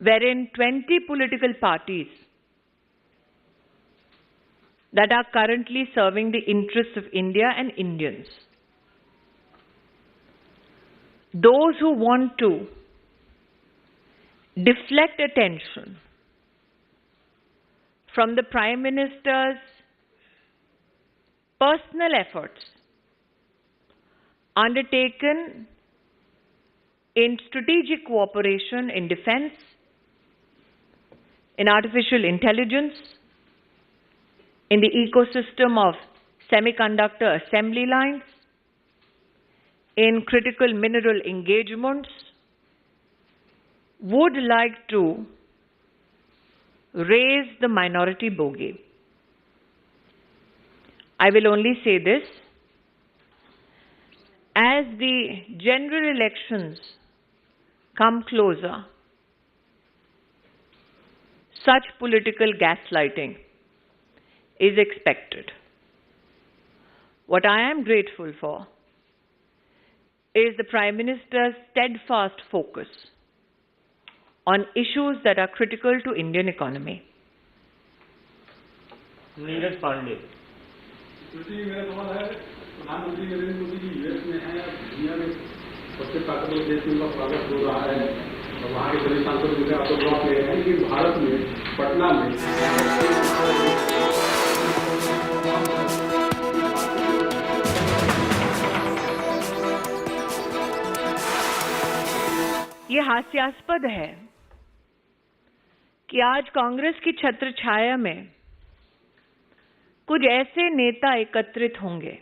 wherein 20 political parties that are currently serving the interests of India and Indians. Those who want to deflect attention from the Prime Minister's personal efforts undertaken in strategic cooperation in defense, in artificial intelligence, in the ecosystem of semiconductor assembly lines, in critical mineral engagements would like to raise the minority bogey. I will only say this: as the general elections come closer, such political gaslighting is expected. What I am grateful for is the Prime Minister's steadfast focus on issues that are critical to Indian economy. Neeraj Pandey. मेरा सवाल है, प्रधानमंत्री Narendra Modi ji US में हैं, दुनिया में सबसे ताकतवर देश में उनका स्वागत हो रहा है और वहाँ के सभी सांसद उनके ऑटोग्राफ ले रहे हैं, लेकिन भारत में पटना में ये हास्यास्पद है कि आज कांग्रेस की छत्र छाया में कुछ ऐसे नेता एकत्रित होंगे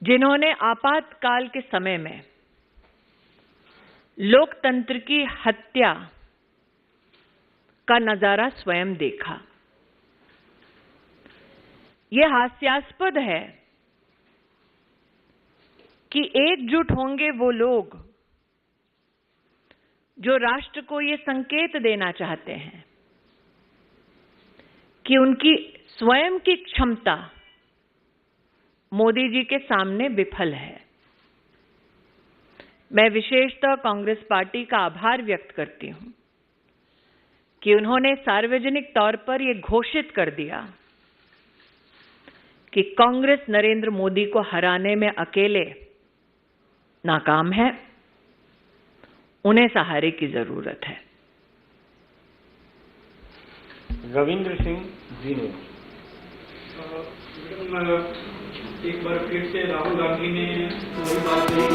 जिन्होंने आपातकाल के समय में लोकतंत्र की हत्या का नजारा स्वयं देखा। यह हास्यास्पद है कि एकजुट होंगे वो लोग जो राष्ट्र को ये संकेत देना चाहते हैं कि उनकी स्वयं की क्षमता मोदी जी के सामने विफल है। मैं विशेषतः कांग्रेस पार्टी का आभार व्यक्त करती हूं कि उन्होंने सार्वजनिक तौर पर यह घोषित कर दिया कि कांग्रेस नरेंद्र मोदी को हराने में अकेले नाकाम है, उन्हें सहारे की जरूरत है। रविंद्र सिंह जी ने एक बार फिर से राहुल गांधी ने वही बात कही।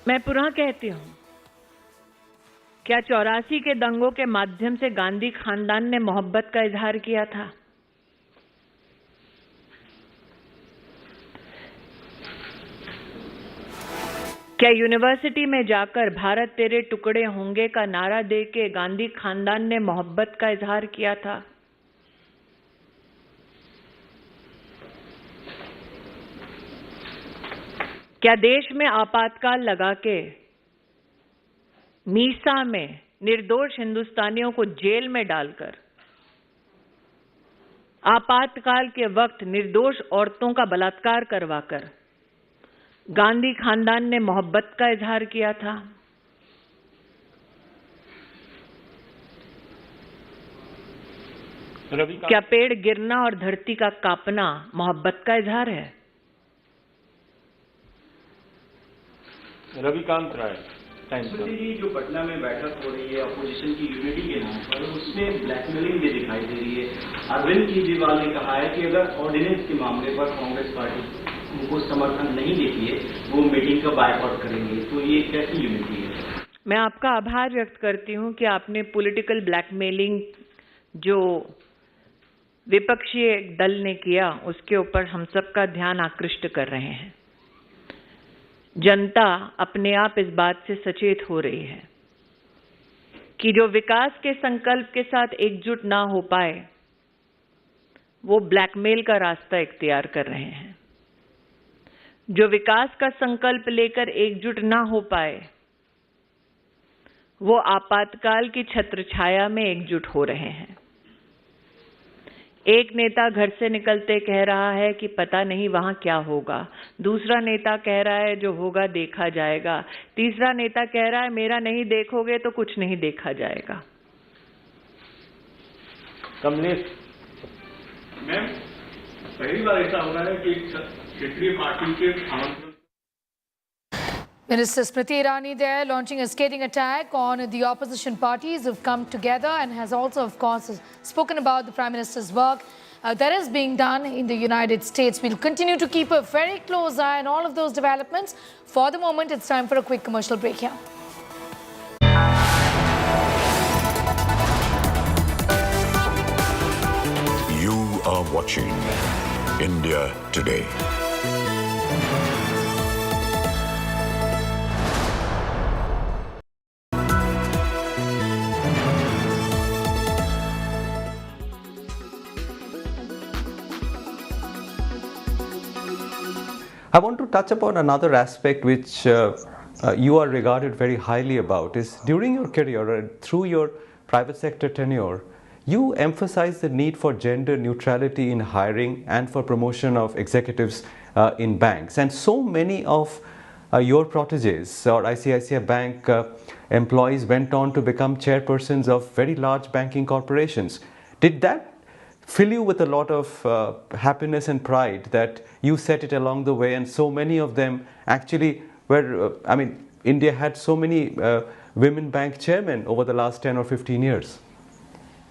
मैं पुनः कहती हूं, क्या 84 के दंगों के माध्यम से गांधी खानदान ने मोहब्बत का इजहार किया था? क्या यूनिवर्सिटी में जाकर भारत तेरे टुकड़े होंगे का नारा देके गांधी खानदान ने मोहब्बत का इजहार किया था? क्या देश में आपातकाल लगा के मीसा में निर्दोष हिंदुस्तानियों को जेल में डालकर आपातकाल के वक्त निर्दोष औरतों का बलात्कार करवाकर गांधी खानदान ने मोहब्बत का इजहार किया था? क्या पेड़ गिरना और धरती का कांपना मोहब्बत का इजहार है? रविकांत राय। मोदी जी जो पटना में बैठक हो रही है अपोजिशन की यूनिटी के नाम पर, उसमें ब्लैकमेलिंग भी दिखाई दे रही है। अरविंद केजरीवाल ने कहा है कि अगर ऑर्डिनेंस के मामले पर कांग्रेस पार्टी उनको समर्थन नहीं देती है, वो मीटिंग का बायकॉट करेंगे। तो ये कैसी यूनिटी है? मैं आपका आभार व्यक्त करती हूं कि आपने पॉलिटिकल ब्लैकमेलिंग जो विपक्षी दल ने किया उसके ऊपर हम सबका ध्यान आकृष्ट कर रहे हैं। जनता अपने आप इस बात से सचेत हो रही है कि जो विकास के संकल्प के साथ एकजुट ना हो पाए वो ब्लैकमेल का रास्ता इख्तियार कर रहे हैं। जो विकास का संकल्प लेकर एकजुट ना हो पाए वो आपातकाल की छत्रछाया में एकजुट हो रहे हैं। एक नेता घर से निकलते कह रहा है कि पता नहीं वहां क्या होगा, दूसरा नेता कह रहा है जो होगा देखा जाएगा, तीसरा नेता कह रहा है मेरा नहीं देखोगे तो कुछ नहीं देखा जाएगा। कमलेश मैम, पहली बार ऐसा हो रहा है कि क्षेत्रीय पार्टी के आमंत्रण। Minister Smriti Irani there launching a scathing attack on the opposition parties who've come together and has also, of course, spoken about the Prime Minister's work that is being done in the United States. We'll continue to keep a very close eye on all of those developments. For the moment, it's time for a quick commercial break here. You are watching India Today. I want to touch upon another aspect which you are regarded very highly about is during your career and through your private sector tenure, you emphasize the need for gender neutrality in hiring and for promotion of executives in banks. And so many of your proteges or ICICI Bank employees went on to become chairpersons of very large banking corporations. Did that fill you with a lot of happiness and pride that you set it along the way and so many of them actually were, India had so many women bank chairmen over the last 10 or 15 years?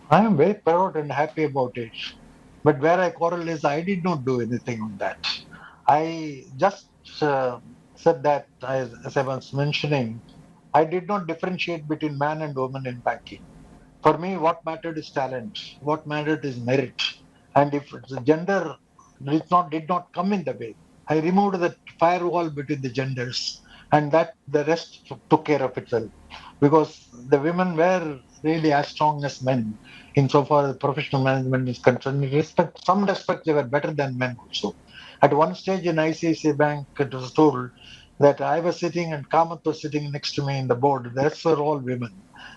I am very proud and happy about it. But where I quarrel is I did not do anything on that. I just said that, as I was mentioning, I did not differentiate between man and woman in banking. For me, what mattered is talent. What mattered is merit. And if the gender did not come in the way, I removed the firewall between the genders, and that the rest took care of itself. Because the women were really as strong as men, insofar as professional management is concerned. In some respects, they were better than men also. At one stage in ICICI Bank, it was told that I was sitting and Kamath was sitting next to me in the board. The rest were all women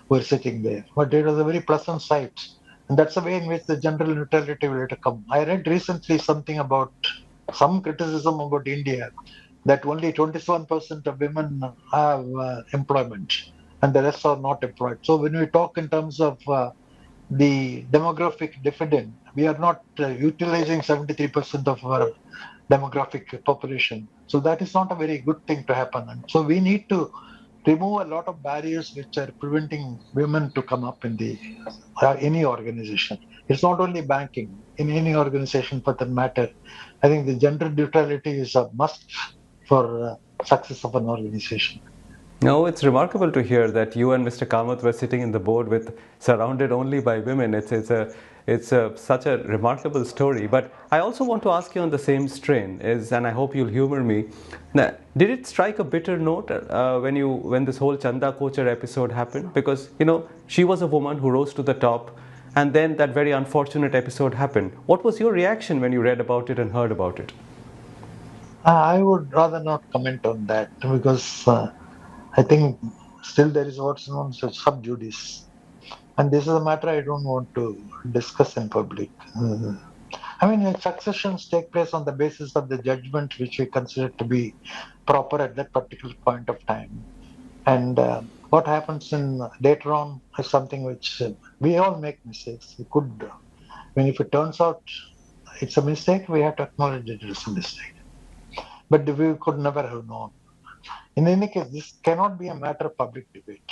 who were sitting there. But it was a very pleasant sight. And that's the way in which the gender neutrality will later come. I read recently something about some criticism about India, that only 27% of women have employment and the rest are not employed. So when we talk in terms of the demographic dividend, we are not utilizing 73% of our demographic population. So that is not a very good thing to happen. And so we need to remove a lot of barriers which are preventing women to come up in the any organization. It's not only banking, in any organization for that matter. I think the gender neutrality is a must for success of an organization. No, it's remarkable to hear that you and Mr. Kamath were sitting in the board with surrounded only by women. It's such a remarkable story. But I also want to ask you on the same strain, and I hope you'll humor me. Now, did it strike a bitter note when this whole Chanda Kochar episode happened? Because she was a woman who rose to the top, and then that very unfortunate episode happened. What was your reaction when you read about it and heard about it? I would rather not comment on that because I think still there is what's known as sub judice. And this is a matter I don't want to discuss in public. Successions take place on the basis of the judgment which we consider to be proper at that particular point of time. And what happens later on is something which we all make mistakes. If it turns out it's a mistake, we have to acknowledge that it's a mistake. But we could never have known. In any case, this cannot be a matter of public debate.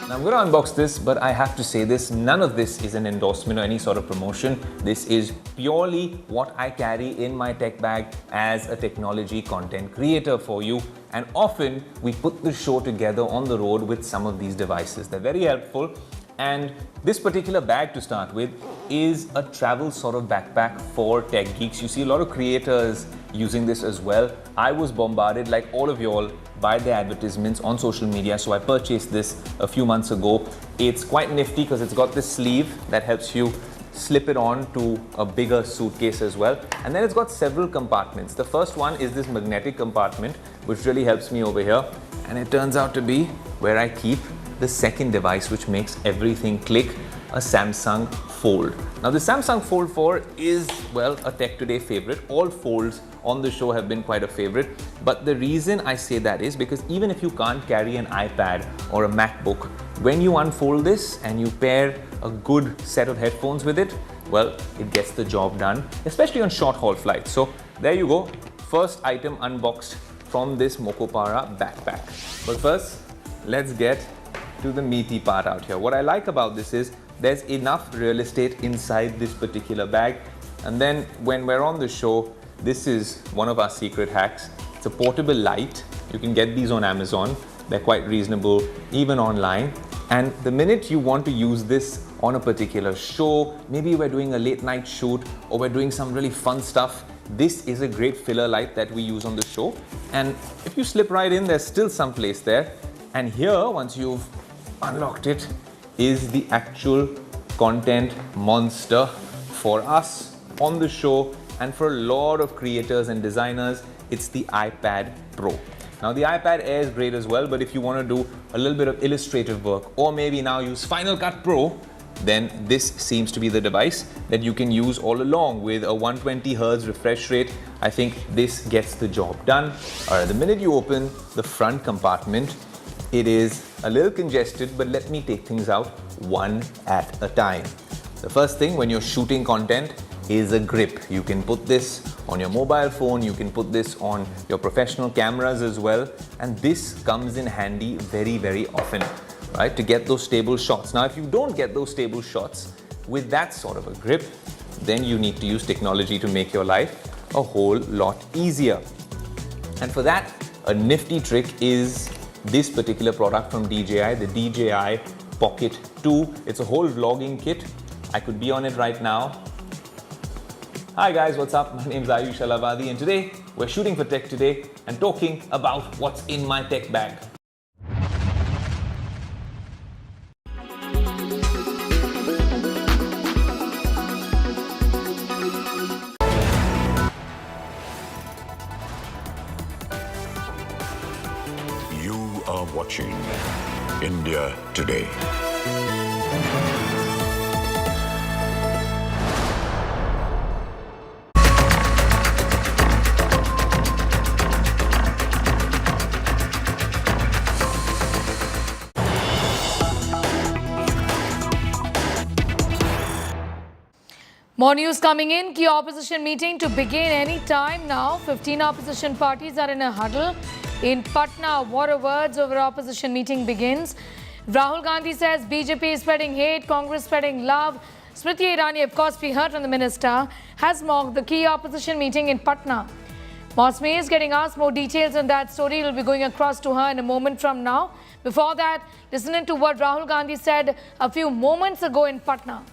Now I'm going to unbox this, but I have to say this, none of this is an endorsement or any sort of promotion. This is purely what I carry in my tech bag as a technology content creator for you. And often we put the show together on the road with some of these devices. They're very helpful. And this particular bag to start with is a travel sort of backpack for tech geeks. You see a lot of creators using this as well. I was bombarded like all of y'all by the advertisements on social media, so I purchased this a few months ago. It's quite nifty because it's got this sleeve that helps you slip it on to a bigger suitcase as well. And then it's got several compartments. The first one is this magnetic compartment, which really helps me over here. And it turns out to be where I keep the second device, which makes everything click, a Samsung Fold. Now the Samsung Fold 4 is, well, a Tech Today favorite. All folds on the show have been quite a favorite. But the reason I say that is because even if you can't carry an iPad or a MacBook, when you unfold this and you pair a good set of headphones with it, well, it gets the job done, especially on short haul flights. So there you go, first item unboxed from this Mokopara backpack. But first, let's get to the meaty part out here. What I like about this is there's enough real estate inside this particular bag. And then when we're on the show, this is one of our secret hacks. It's a portable light. You can get these on Amazon. They're quite reasonable, even online. And the minute you want to use this on a particular show, maybe we're doing a late night shoot or we're doing some really fun stuff, this is a great filler light that we use on the show. And if you slip right in, there's still some place there. And here, once you've unlocked it, is the actual content monster for us on the show, and for a lot of creators and designers, it's the iPad Pro. Now the iPad Air is great as well, but if you want to do a little bit of illustrative work or maybe now use Final Cut Pro, then this seems to be the device that you can use all along with a 120 Hz refresh rate. I think this gets the job done. All right, the minute you open the front compartment, it is a little congested, but let me take things out one at a time. The first thing when you're shooting content is a grip. You can put this on your mobile phone, you can put this on your professional cameras as well, and this comes in handy very, very often, right, to get those stable shots. Now, if you don't get those stable shots with that sort of a grip, then you need to use technology to make your life a whole lot easier. And for that, a nifty trick is this particular product from DJI, the DJI Pocket 2. It's a whole vlogging kit. I could be on it right now. Hi guys, what's up? My name is Ayush Alavadi and today we're shooting for Tech Today and talking about what's in my tech bag. You are watching India Today. More news coming in. Key opposition meeting to begin any time now. 15 opposition parties are in a huddle in Patna. What words over opposition meeting begins. Rahul Gandhi says BJP is spreading hate, Congress spreading love. Smriti Irani, of course, we heard from the minister, has mocked the key opposition meeting in Patna. Mosme is getting asked more details on that story. We'll be going across to her in a moment from now. Before that, listening to what Rahul Gandhi said a few moments ago in Patna.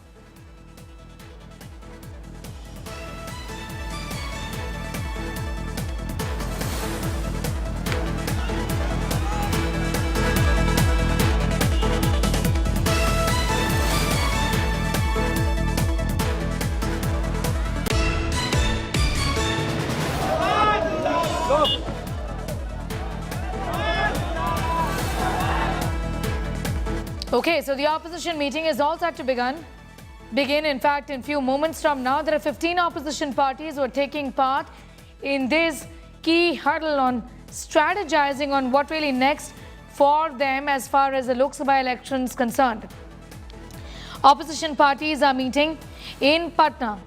Okay, so the opposition meeting is all set to begin. In fact, in few moments from now, there are 15 opposition parties who are taking part in this key huddle on strategizing on what really next for them as far as the Lok Sabha election is concerned. Opposition parties are meeting in Patna.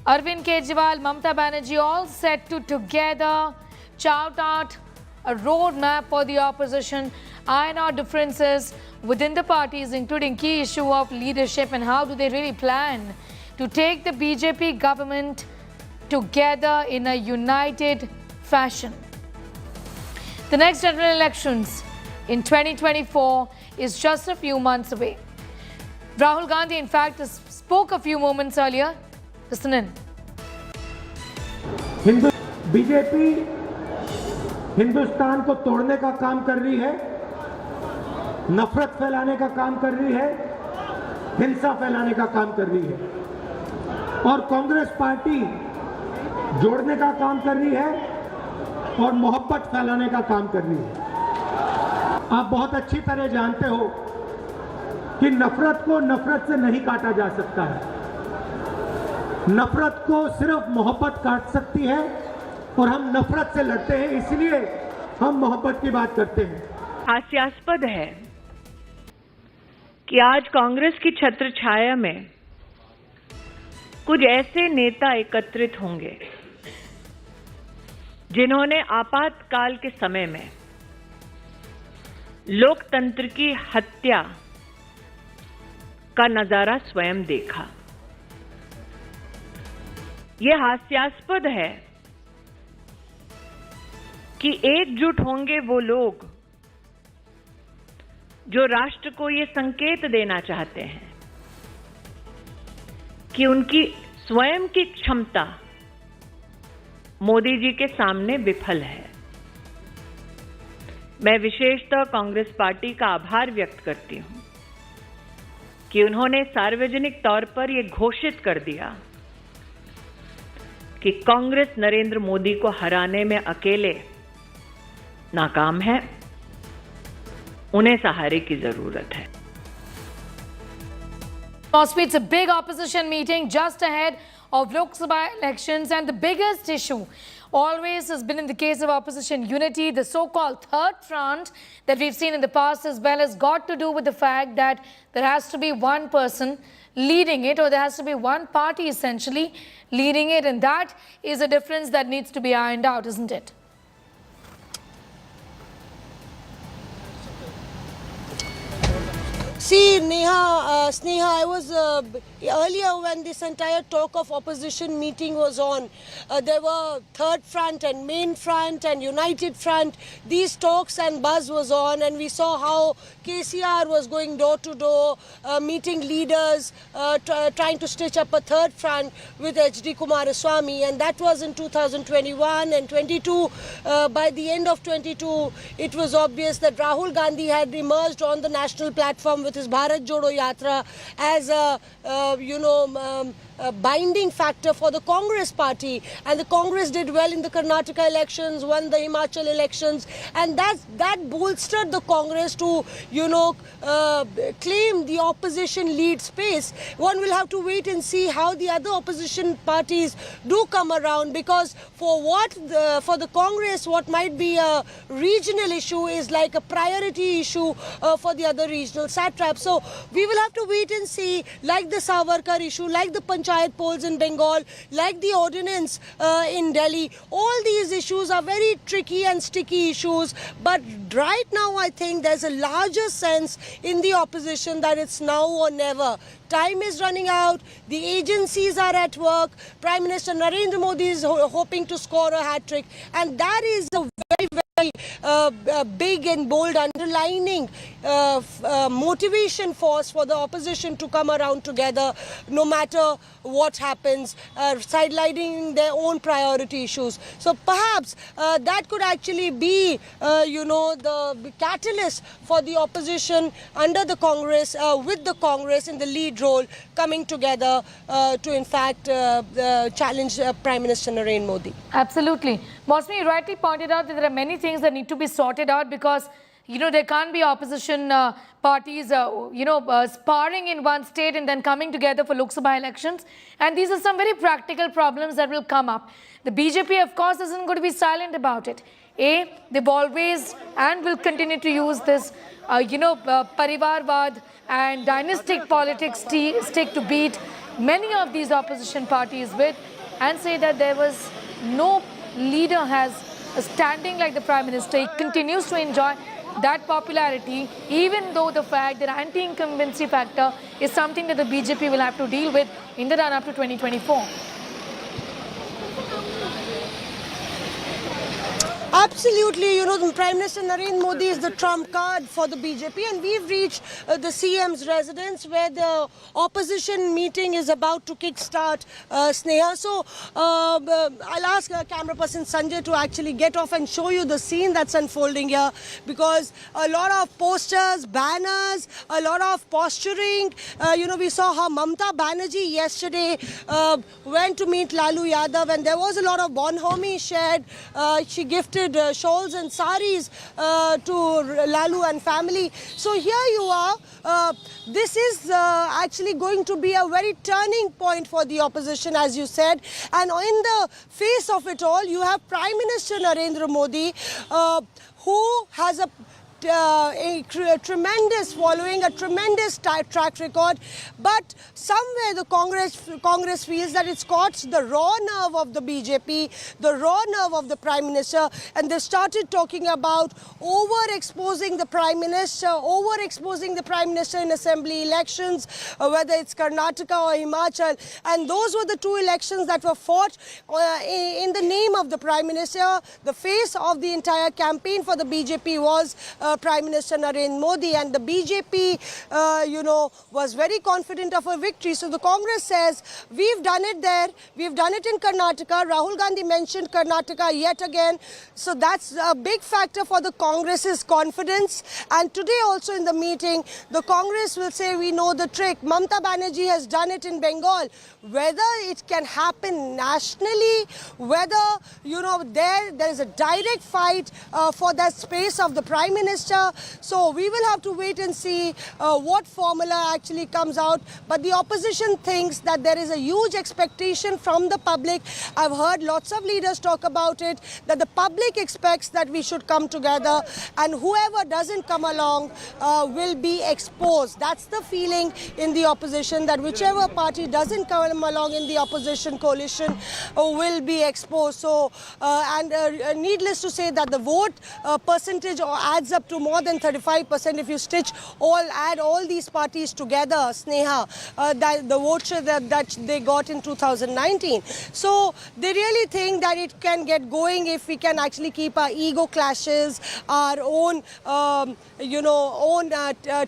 Arvind Kejriwal, Mamata Banerjee all set to together chart out a roadmap for the opposition, iron out differences within the parties, including key issue of leadership and how do they really plan to take the BJP government together in a united fashion. The next general elections in 2024 is just a few months away. Rahul Gandhi, in fact, spoke a few moments earlier. Listen in. BJP Hindustan को तोड़ने का काम कर रही है, नफरत फैलाने का काम कर रही है, हिंसा फैलाने का काम कर रही है। और कांग्रेस पार्टी जोड़ने का काम कर रही है और मोहब्बत फैलाने का काम कर रही है। आप बहुत अच्छी तरह जानते हो कि नफरत को नफरत से नहीं काटा जा सकता है। नफरत को सिर्फ मोहब्बत काट सकती है और हम नफरत से लड़ते हैं, इसलिए हम मोहब्बत की बात करते हैं। हास्यास्पद है कि आज कांग्रेस की छत्र छाया में कुछ ऐसे नेता एकत्रित होंगे जिन्होंने आपातकाल के समय में लोकतंत्र की हत्या का नजारा स्वयं देखा। यह हास्यास्पद है कि एकजुट होंगे वो लोग जो राष्ट्र को ये संकेत देना चाहते हैं कि उनकी स्वयं की क्षमता मोदी जी के सामने विफल है। मैं विशेषतः कांग्रेस पार्टी का आभार व्यक्त करती हूं कि उन्होंने सार्वजनिक तौर पर यह घोषित कर दिया कि कांग्रेस नरेंद्र मोदी को हराने में अकेले नाकाम है, उन्हें सहारे की जरूरत है। Mosby, it's a big opposition meeting just ahead of Lok Sabha elections, and the biggest issue always has been in the case of opposition unity. The so-called third front that we've seen in the past as well has got to do with the fact that there has to be one person leading it, or there has to be one party essentially leading it, and that is a difference that needs to be ironed out, isn't it? See, Sneha, I was earlier when this entire talk of opposition meeting was on, there were third front and main front and united front. These talks and buzz was on, and we saw how KCR was going door to door, meeting leaders, trying to stitch up a third front with HD Kumaraswamy, and that was in 2021 and 22. By the end of 22, it was obvious that Rahul Gandhi had emerged on the national platform with his Bharat Jodo Yatra as a binding factor for the Congress party, and the Congress did well in the Karnataka elections, won the Himachal elections, and that bolstered the Congress to claim the opposition lead space. One will have to wait and see how the other opposition parties do come around, because for the Congress, what might be a regional issue is like a priority issue for the other regional satraps. So we will have to wait and see, like the Savarkar issue, like the Panchayat polls in Bengal, like the ordinance in Delhi. All these issues are very tricky and sticky issues, but right now I think there's a larger sense in the opposition that it's now or never. Time is running out, the agencies are at work, Prime Minister Narendra Modi is hoping to score a hat-trick, and that is a very big and bold underlining motivation force for the opposition to come around together no matter what happens, sidelining their own priority issues. So perhaps that could actually be the catalyst for the opposition under the Congress, with the Congress in the lead role, coming together to in fact challenge Prime Minister Narendra Modi. Absolutely. Mosby, you rightly pointed out that there are many things that need to be sorted out, because there can't be opposition parties, sparring in one state and then coming together for Lok Sabha elections. And these are some very practical problems that will come up. The BJP, of course, isn't going to be silent about it. They've always and will continue to use this, Parivarvad and dynastic politics stick to beat many of these opposition parties with, and say that there was no leader has a standing like the Prime Minister. He continues to enjoy that popularity, even though the fact that anti-incumbency factor is something that the BJP will have to deal with in the run-up to 2024. Absolutely, you know, Prime Minister Narendra Modi is the trump card for the BJP, and we've reached the CM's residence where the opposition meeting is about to kickstart, Sneha. So I'll ask camera person Sanjay to actually get off and show you the scene that's unfolding here, because a lot of posters, banners, a lot of posturing. You know, we saw how Mamta Banerjee yesterday went to meet Lalu Yadav, and there was a lot of bonhomie shared. She gifted shawls and saris to Lalu and family. So here you are. This is actually going to be a very turning point for the opposition, as you said. And in the face of it all, you have Prime Minister Narendra Modi, who has a tremendous following, a tremendous track record, but somewhere the Congress feels that it's caught the raw nerve of the BJP, the raw nerve of the Prime Minister, and they started talking about overexposing the Prime Minister in assembly elections, whether it's Karnataka or Himachal, and those were the two elections that were fought in the name of the Prime Minister. The face of the entire campaign for the BJP was Prime Minister Narendra Modi, and the BJP, you know, was very confident of a victory. So the Congress says, we've done it there, we've done it in Karnataka. Rahul Gandhi mentioned Karnataka yet again. So that's a big factor for the Congress's confidence. And today also in the meeting, the Congress will say, we know the trick. Mamta Banerjee has done it in Bengal. Whether it can happen nationally, whether, you know, there is a direct fight for that space of the Prime Minister. So we will have to wait and see what formula actually comes out. But the opposition thinks that there is a huge expectation from the public. I've heard lots of leaders talk about it, that the public expects that we should come together, and whoever doesn't come along will be exposed. That's the feeling in the opposition, that whichever party doesn't come along in the opposition coalition will be exposed. So, needless to say that the vote percentage adds up to more than 35% if you add all these parties together, Sneha, that the vote share that they got in 2019. So they really think that it can get going if we can actually keep our ego clashes, our own,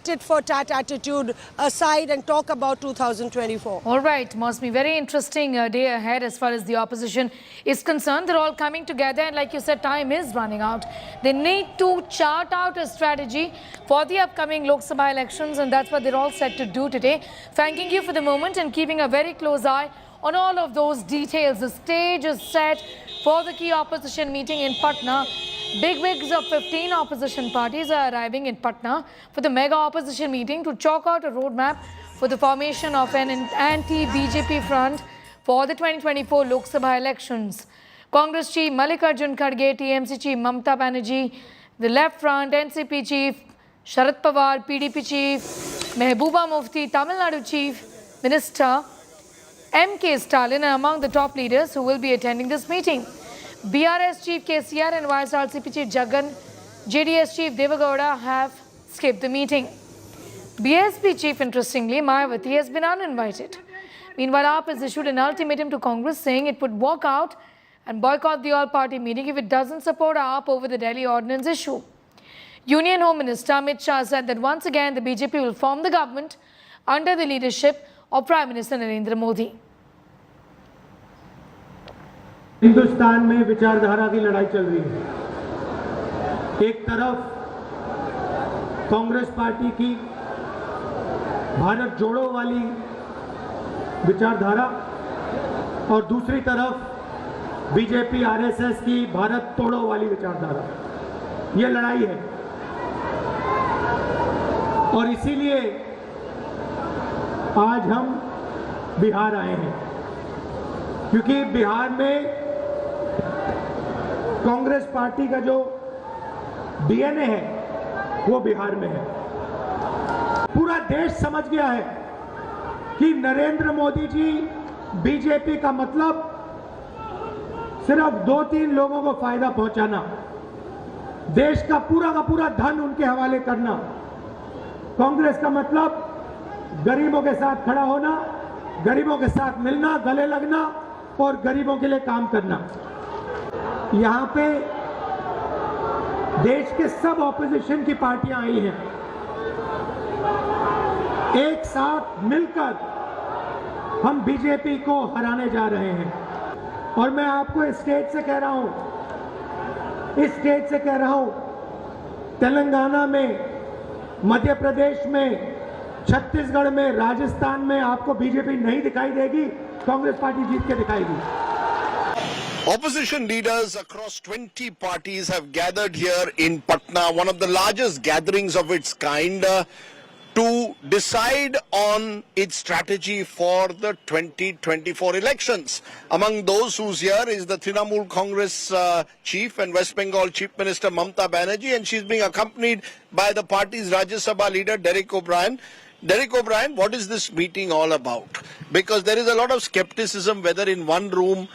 tit for tat attitude aside and talk about 2024. All right, must be very interesting day ahead as far as the opposition is concerned. They're all coming together, and like you said, time is running out. They need to chart out a strategy for the upcoming Lok Sabha elections, and that's what they're all set to do today. Thanking you for the moment and keeping a very close eye on all of those details. The stage is set for the key opposition meeting in Patna. Big wigs of 15 opposition parties are arriving in Patna for the mega opposition meeting to chalk out a roadmap for the formation of an anti-BJP front for the 2024 Lok Sabha elections. Congress Chief Mallikarjun Kharge, TMC Chief Mamta Banerjee, the Left Front, NCP Chief Sharad Pawar, PDP Chief Mehbooba Mufti, Tamil Nadu Chief Minister M.K. Stalin are among the top leaders who will be attending this meeting. BRS Chief KCR and YSRCP Chief Jagan, JDS Chief Devagowda have skipped the meeting. BSP Chief, interestingly, Mayawati, has been uninvited. Meanwhile, AAP has issued an ultimatum to Congress saying it would walk out and boycott the all-party meeting if it doesn't support AAP over the Delhi ordinance issue. Union Home Minister Amit Shah said that once again the BJP will form the government under the leadership of Prime Minister Narendra Modi. Hindustan में विचारधारा की लड़ाई चल रही है। एक तरफ Congress party की भारत जोड़ो वाली विचारधारा और दूसरी तरफ बीजेपी आरएसएस की भारत तोड़ो वाली विचारधारा, ये लड़ाई है। और इसीलिए आज हम बिहार आए हैं, क्योंकि बिहार में कांग्रेस पार्टी का जो डीएनए है वो बिहार में है। पूरा देश समझ गया है कि नरेंद्र मोदी जी बीजेपी का मतलब सिर्फ 2-3 लोगों को फायदा पहुंचाना, देश का पूरा धन उनके हवाले करना। कांग्रेस का मतलब गरीबों के साथ खड़ा होना, गरीबों के साथ मिलना, गले लगना और गरीबों के लिए काम करना। यहाँ पे देश के सब ऑपोजिशन की पार्टियां आई हैं, एक साथ मिलकर हम बीजेपी को हराने जा रहे हैं। और मैं आपको इस स्टेज से कह रहा हूं, तेलंगाना में, मध्य प्रदेश में, छत्तीसगढ़ में, राजस्थान में आपको बीजेपी नहीं दिखाई देगी, कांग्रेस पार्टी जीत के दिखाएगी। Opposition leaders across 20 parties have gathered here in Patna, one of the largest gatherings of its kind, to decide on its strategy for the 2024 elections. Among those who's here is the Trinamool Congress chief and West Bengal Chief Minister Mamata Banerjee, and she's being accompanied by the party's Rajya Sabha leader Derek O'Brien. Derek O'Brien, what is this meeting all about? Because there is a lot of skepticism whether in one room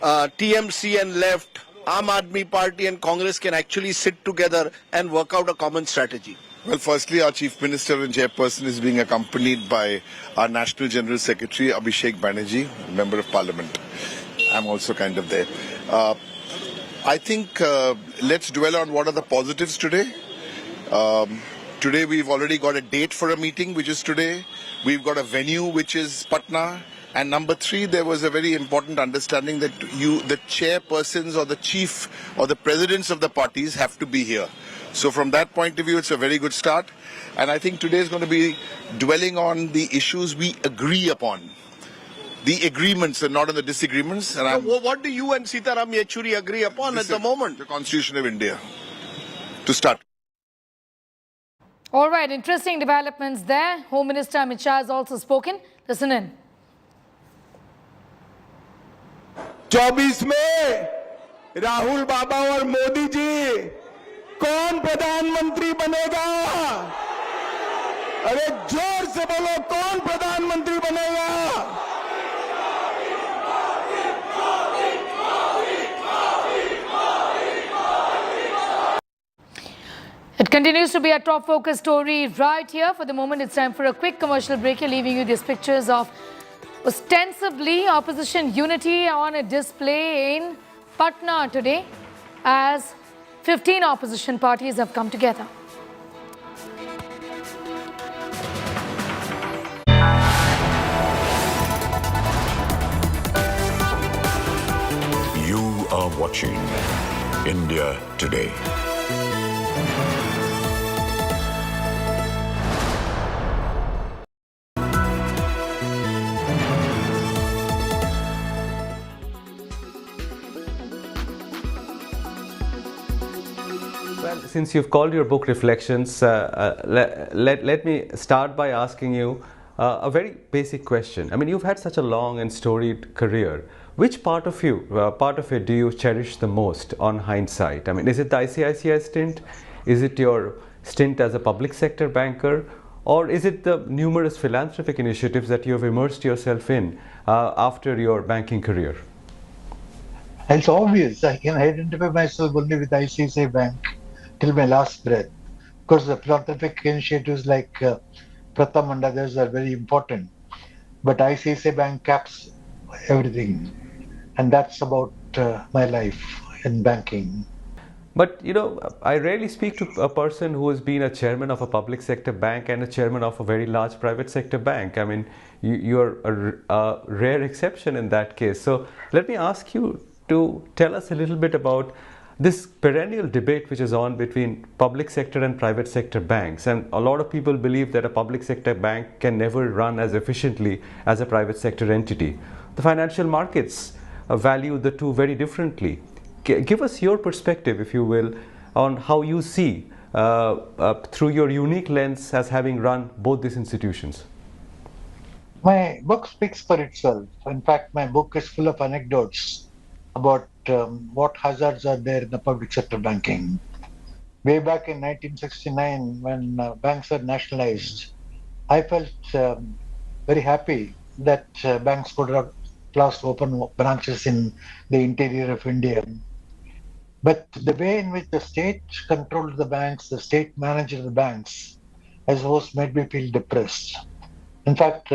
TMC and left, Aam Aadmi Party and Congress can actually sit together and work out a common strategy. Well, firstly, our Chief Minister and Chairperson is being accompanied by our National General Secretary, Abhishek Banerjee, Member of Parliament. I'm also kind of there. I think let's dwell on what are the positives today. Today we've already got a date for a meeting, which is today. We've got a venue, which is Patna. And number three, there was a very important understanding that the chairpersons or the chief or the presidents of the parties have to be here. So from that point of view, it's a very good start. And I think today is going to be dwelling on the issues we agree upon. The agreements and not on the disagreements. And what do you and Sitaram Yechuri agree upon at the moment? The Constitution of India. To start. All right, interesting developments there. Home Minister Amit Shah has also spoken. Listen in. 24 में राहुल बाबा और मोदी जी कौन प्रधानमंत्री बनेगा? अरे जोर से बोलो, कौन प्रधानमंत्री बनेगा? It continues to be a top focus story right here. For the moment, it's time for a quick commercial break. Here, leaving you these pictures of ostensibly opposition unity on a display in Patna today, as 15 opposition parties have come together. You are watching India Today. Well, since you've called your book Reflections, let me start by asking you a very basic question. I mean, you've had such a long and storied career. Which part of it do you cherish the most on hindsight? I mean, is it the ICICI stint? Is it your stint as a public sector banker? Or is it the numerous philanthropic initiatives that you have immersed yourself in after your banking career? It's obvious. I can identify myself only with ICICI Bank till my last breath. Of course, the philanthropic initiatives like Pratham and others are very important. But ICICI Bank caps everything. And that's about my life in banking. But, you know, I rarely speak to a person who has been a chairman of a public sector bank and a chairman of a very large private sector bank. I mean, you're a rare exception in that case. So let me ask you to tell us a little bit about this perennial debate which is on between public sector and private sector banks. And a lot of people believe that a public sector bank can never run as efficiently as a private sector entity. The financial markets value the two very differently. Give us your perspective, if you will, on how you see through your unique lens as having run both these institutions. My book speaks for itself. In fact, my book is full of anecdotes about what hazards are there in the public sector banking. Way back in 1969, when banks were nationalized, I felt very happy that banks could have last open branches in the interior of India. But the way in which the state controlled the banks, the state managed the banks, I suppose made me feel depressed. In fact,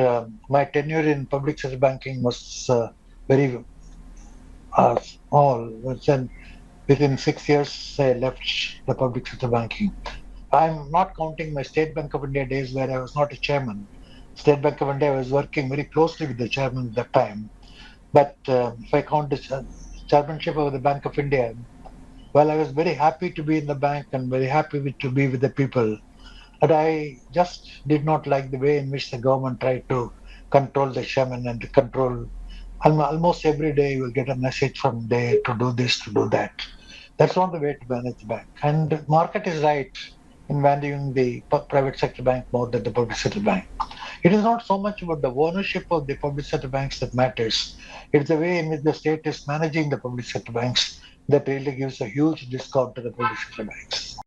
my tenure in public sector banking was very small. within 6 years, I left the public sector banking. I'm not counting my State Bank of India days where I was not a chairman. State Bank of India, I was working very closely with the chairman at that time. But if I count the chairmanship of the Bank of India, well, I was very happy to be in the bank and very happy to be with the people. But I just did not like the way in which the government tried to control the chairman and to control. Almost every day you will get a message from there to do this, to do that. That's not the way to manage the bank. And the market is right in valuing the private sector bank more than the public sector bank. It is not so much about the ownership of the public sector banks that matters. It's the way in which the state is managing the public sector banks that really gives a huge discount to the public sector banks.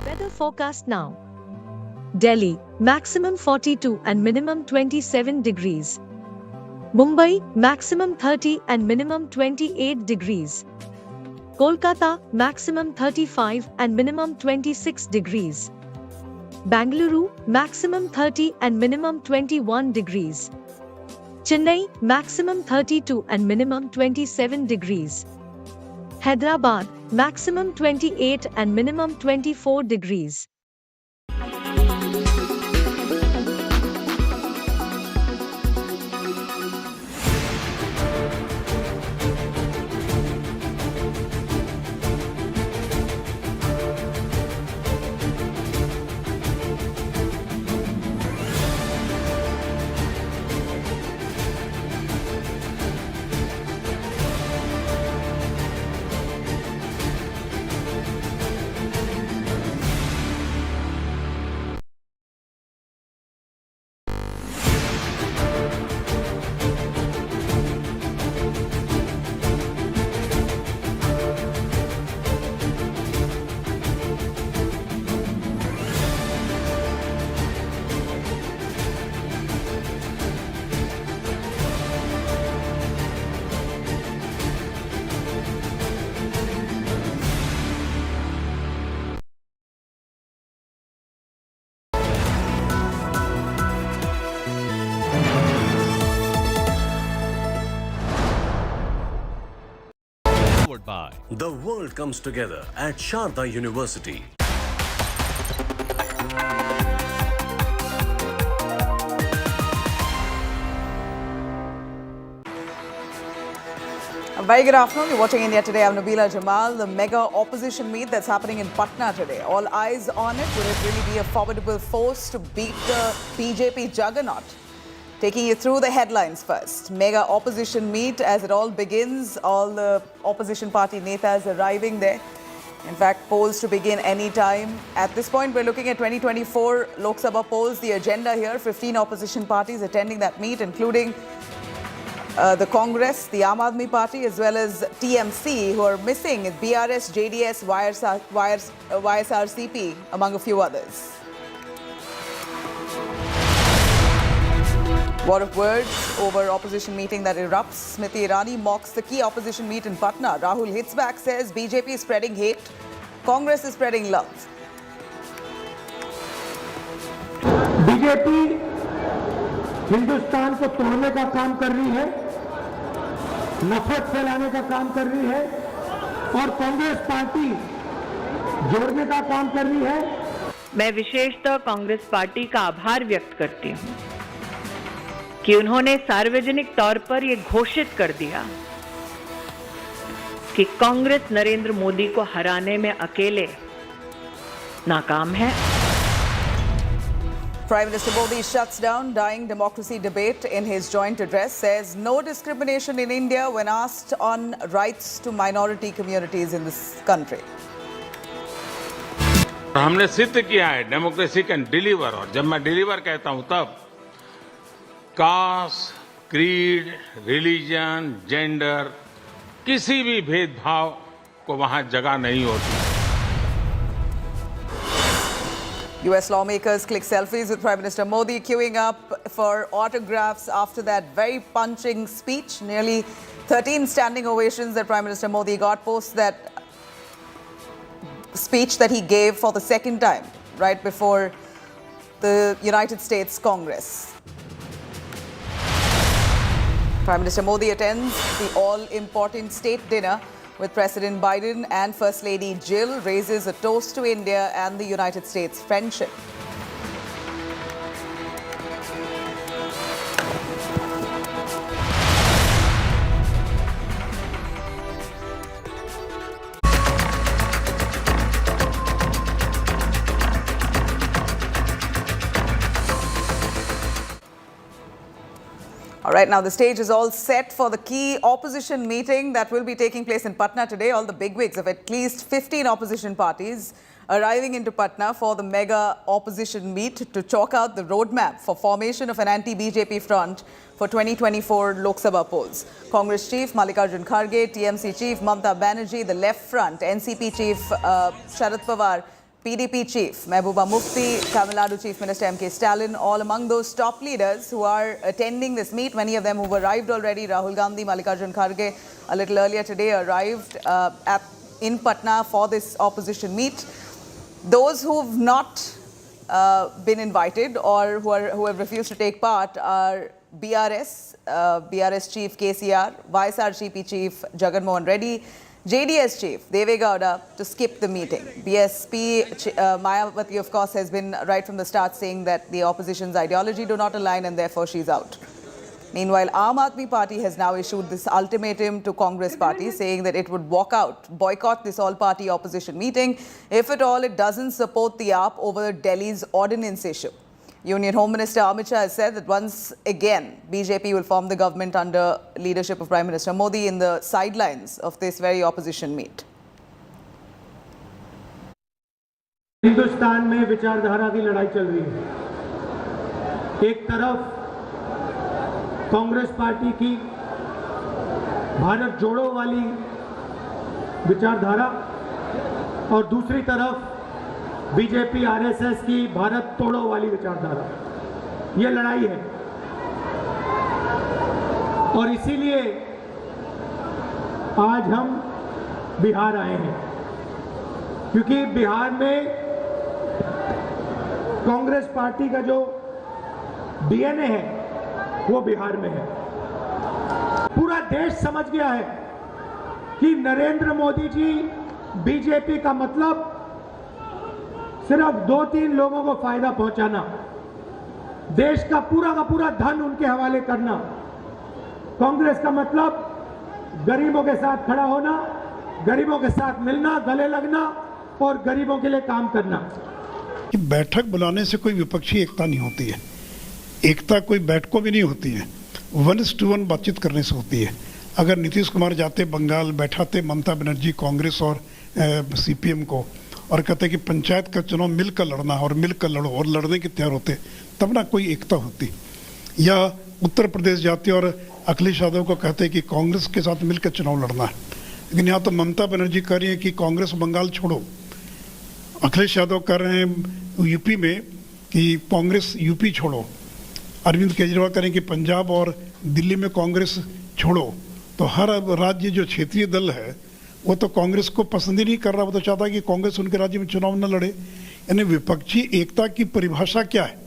Weather forecast now. Delhi, maximum 42 and minimum 27 degrees. Mumbai, maximum 30 and minimum 28 degrees. Kolkata, maximum 35 and minimum 26 degrees. Bangalore, maximum 30 and minimum 21 degrees. Chennai, maximum 32 and minimum 27 degrees. Hyderabad, maximum 28 and minimum 24 degrees. By the world comes together at Sharda University. Very good afternoon. You're watching India Today. I'm Nabila Jamal. The mega opposition meet that's happening in Patna today. All eyes on it. Will it really be a formidable force to beat the BJP juggernaut? Taking you through the headlines first. Mega opposition meet as it all begins. All the opposition party netas arriving there. In fact, polls to begin any time. At this point, we're looking at 2024 Lok Sabha polls. The agenda here, 15 opposition parties attending that meet, including the Congress, the Aam Aadmi Party, as well as TMC, who are missing BRS, JDS, YSRCP, among a few others. War of words over opposition meeting that erupts. Smriti Irani mocks the key opposition meet in Patna. Rahul hits back, says BJP is spreading hate, Congress is spreading love. BJP Hindustan को तोड़ने का काम कर रही है, नफरत फैलाने का काम कर रही है और कांग्रेस पार्टी जोड़ने का काम कर रही है। मैं विशेषतः कांग्रेस पार्टी का आभार व्यक्त करती हूं कि उन्होंने सार्वजनिक तौर पर यह घोषित कर दिया कि कांग्रेस नरेंद्र मोदी को हराने में अकेले नाकाम है। Prime Minister Modi shuts down dying democracy debate in his joint address, says no discrimination in India when asked on rights to minority communities in this country. हमने सिद्ध किया है डेमोक्रेसी कैन डिलीवर, और जब मैं डिलीवर कहता हूं तब कास्ट, क्रीड, रिलीजन, जेंडर, किसी भी भेदभाव को वहां जगह नहीं होती। US lawmakers click selfies with Prime Minister Modi, queuing up for autographs after that very punching speech. Nearly 13 standing ovations that Prime Minister Modi got post that speech that he gave for the second time right before the United States Congress. Prime Minister Modi attends the all-important state dinner with President Biden and First Lady Jill, raises a toast to India and the United States friendship. All right, now the stage is all set for the key opposition meeting that will be taking place in Patna today. All the bigwigs of at least 15 opposition parties arriving into Patna for the mega opposition meet to chalk out the roadmap for formation of an anti-BJP front for 2024 Lok Sabha polls. Congress Chief Mallikarjun Kharge, TMC Chief Mamata Banerjee, the Left Front, NCP Chief Sharad Pawar, PDP Chief Mehbooba Mufti, Tamil Nadu Chief Minister M.K. Stalin, all among those top leaders who are attending this meet. Many of them who've arrived already. Rahul Gandhi, Mallikarjun Kharge, a little earlier today arrived in Patna for this opposition meet. Those who've not been invited or who have refused to take part are BRS Chief KCR, YSRCP Chief Jagan Mohan Reddy, JDS Chief Deve Gowda to skip the meeting. BSP Mayawati, of course, has been right from the start saying that the opposition's ideology do not align and therefore she's out. Meanwhile, Aam Aadmi Party has now issued this ultimatum to Congress Party saying that it would walk out, boycott this all-party opposition meeting if at all it doesn't support the AAP over Delhi's ordinance issue. Union Home Minister Amit Shah has said that once again, BJP will form the government under leadership of Prime Minister Modi in the sidelines of this very opposition meet. Hindustan में विचारधारा की लड़ाई चल रही है। एक तरफ Congress party की भारत जोड़ो वाली विचारधारा और दूसरी तरफ बीजेपी आरएसएस की भारत तोड़ो वाली विचारधारा, ये लड़ाई है। और इसीलिए आज हम बिहार आए हैं, क्योंकि बिहार में कांग्रेस पार्टी का जो डीएनए है वो बिहार में है। पूरा देश समझ गया है कि नरेंद्र मोदी जी बीजेपी का मतलब सिर्फ 2-3 लोगों को फायदा पहुंचाना, देश का पूरा धन उनके हवाले करना। कांग्रेस का मतलब गरीबों के साथ खड़ा होना, गरीबों के साथ मिलना, गले लगना और गरीबों के लिए काम करना। कि बैठक बुलाने से कोई विपक्षी एकता नहीं होती है, एकता कोई बैठकों में नहीं होती है, 1:1 बातचीत करने से होती है। अगर नीतीश कुमार जाते बंगाल, बैठाते ममता बनर्जी कांग्रेस और सीपीएम को और कहते कि पंचायत का चुनाव मिलकर लड़ना और मिलकर लड़ो और लड़ने के तैयार होते, तब ना कोई एकता होती। या उत्तर प्रदेश जाते और अखिलेश यादव को कहते कि कांग्रेस के साथ मिलकर चुनाव लड़ना है, लेकिन यहाँ तो ममता बनर्जी कह रही है कि कांग्रेस बंगाल छोड़ो। अखिलेश यादव कह रहे हैं यूपी में कि कांग्रेस यूपी छोड़ो। अरविंद केजरीवाल करें कि पंजाब और दिल्ली में कांग्रेस छोड़ो, तो हर राज्य जो क्षेत्रीय दल है वो तो कांग्रेस को पसंद ही नहीं कर रहा, वो तो चाहता है कि कांग्रेस उनके राज्य में चुनाव न लड़े। यानी विपक्षी एकता की परिभाषा क्या है?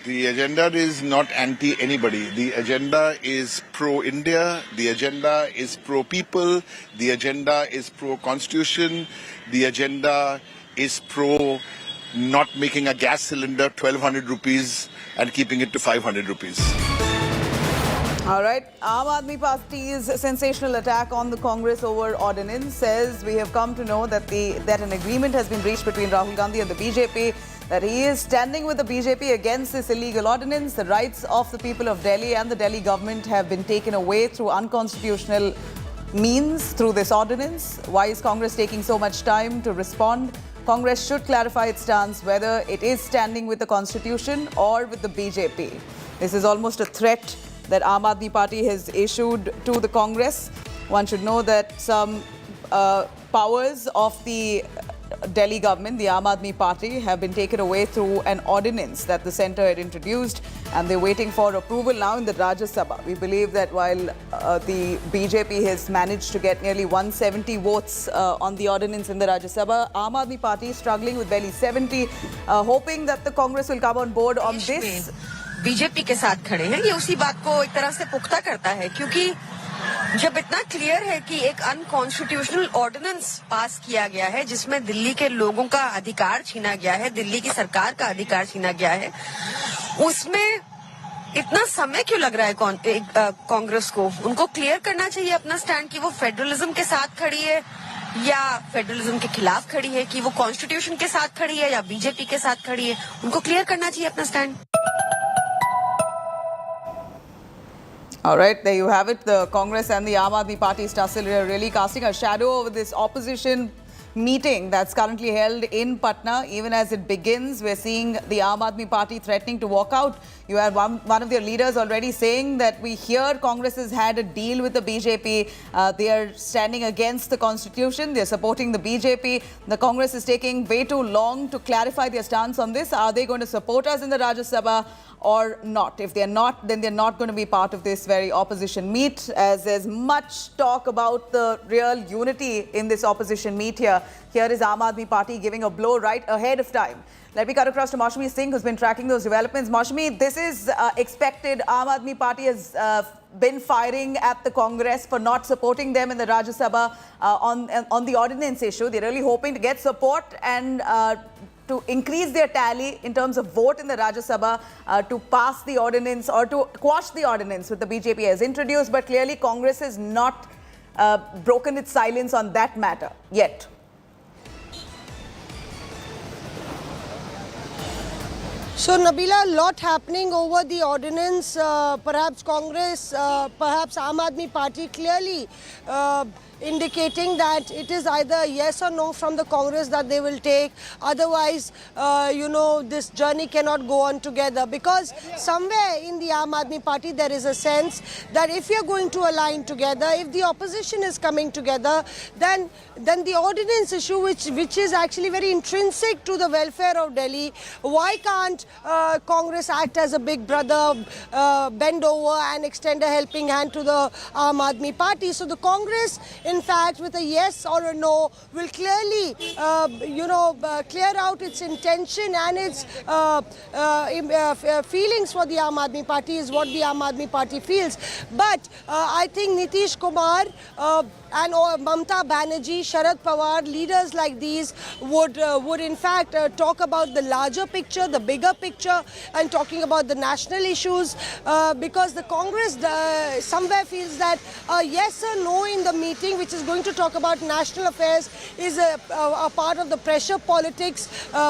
The agenda is not anti anybody. The agenda is pro India. The agenda is pro people. The agenda is pro constitution. The agenda is pro not making a gas cylinder 1200 rupees and keeping it to 500 rupees. All right. Aam Aadmi Party's sensational attack on the Congress over ordinance says we have come to know that an agreement has been reached between Rahul Gandhi and the BJP, that he is standing with the BJP against this illegal ordinance. The rights of the people of Delhi and the Delhi government have been taken away through unconstitutional means through this ordinance. Why is Congress taking so much time to respond? Congress should clarify its stance whether it is standing with the Constitution or with the BJP. This is almost a threat that Aam Aadmi Party has issued to the Congress. One should know that some powers of the Delhi government, the Aam Aadmi Party, have been taken away through an ordinance that the centre had introduced, and they're waiting for approval now in the Rajya Sabha. We believe that while the BJP has managed to get nearly 170 votes on the ordinance in the Rajya Sabha, Aam Aadmi Party is struggling with barely 70, hoping that the Congress will come on board on this. BJP के साथ खड़े हैं, ये उसी बात को एक तरह से पुख्ता करता है, क्योंकि जब इतना क्लियर है कि एक अनकॉन्स्टिट्यूशनल ऑर्डिनेंस पास किया गया है जिसमें दिल्ली के लोगों का अधिकार छीना गया है, दिल्ली की सरकार का अधिकार छीना गया है, उसमें इतना समय क्यों लग रहा है कांग्रेस को? उनको क्लियर करना चाहिए अपना स्टैंड कि वो फेडरलिज्म के साथ खड़ी है या फेडरलिज्म के खिलाफ खड़ी है, कि वो कॉन्स्टिट्यूशन के साथ खड़ी है या बीजेपी के साथ खड़ी है। उनको क्लियर करना चाहिए अपना stand. All right, there you have it. The Congress and the Aam Aadmi Party tussle are really casting a shadow over this opposition meeting that's currently held in Patna. Even as it begins, we're seeing the Aam Aadmi Party threatening to walk out. You have one of their leaders already saying that we hear Congress has had a deal with the BJP. They are standing against the Constitution. They're supporting the BJP. The Congress is taking way too long to clarify their stance on this. Are they going to support us in the Rajya Sabha or not? If they're not, then they're not going to be part of this very opposition meet, as there's much talk about the real unity in this opposition meet here. Here is Aam Aadmi Party giving a blow right ahead of time. Let me cut across to Maushami Singh, who's been tracking those developments. Maushami, this is expected. Aam Aadmi Party has been firing at the Congress for not supporting them in the Rajya Sabha on the ordinance issue. They're really hoping to get support and to increase their tally in terms of vote in the Rajya Sabha to pass the ordinance or to quash the ordinance which the BJP has introduced. But clearly Congress has not broken its silence on that matter yet. So, Nabila, a lot happening over the ordinance. Perhaps Congress, perhaps Aam Aadmi Party clearly indicating that it is either yes or no from the Congress that they will take. Otherwise, this journey cannot go on together, because somewhere in the Aam Aadmi Party there is a sense that if you're going to align together, if the opposition is coming together, then the ordinance issue, which is actually very intrinsic to the welfare of Delhi, why can't Congress act as a big brother, bend over and extend a helping hand to the Aam Aadmi Party? So the Congress, in fact, with a yes or a no, will clearly, clear out its intention and its feelings for the Aam Aadmi Party, is what the Aam Aadmi Party feels. But I think Nitish Kumar and Mamata Banerjee, Sharad Pawar, leaders like these would in fact talk about the larger picture, the bigger picture, and talking about the national issues, because the Congress somewhere feels that yes or no in the meeting, which is going to talk about national affairs, is a part of the pressure politics,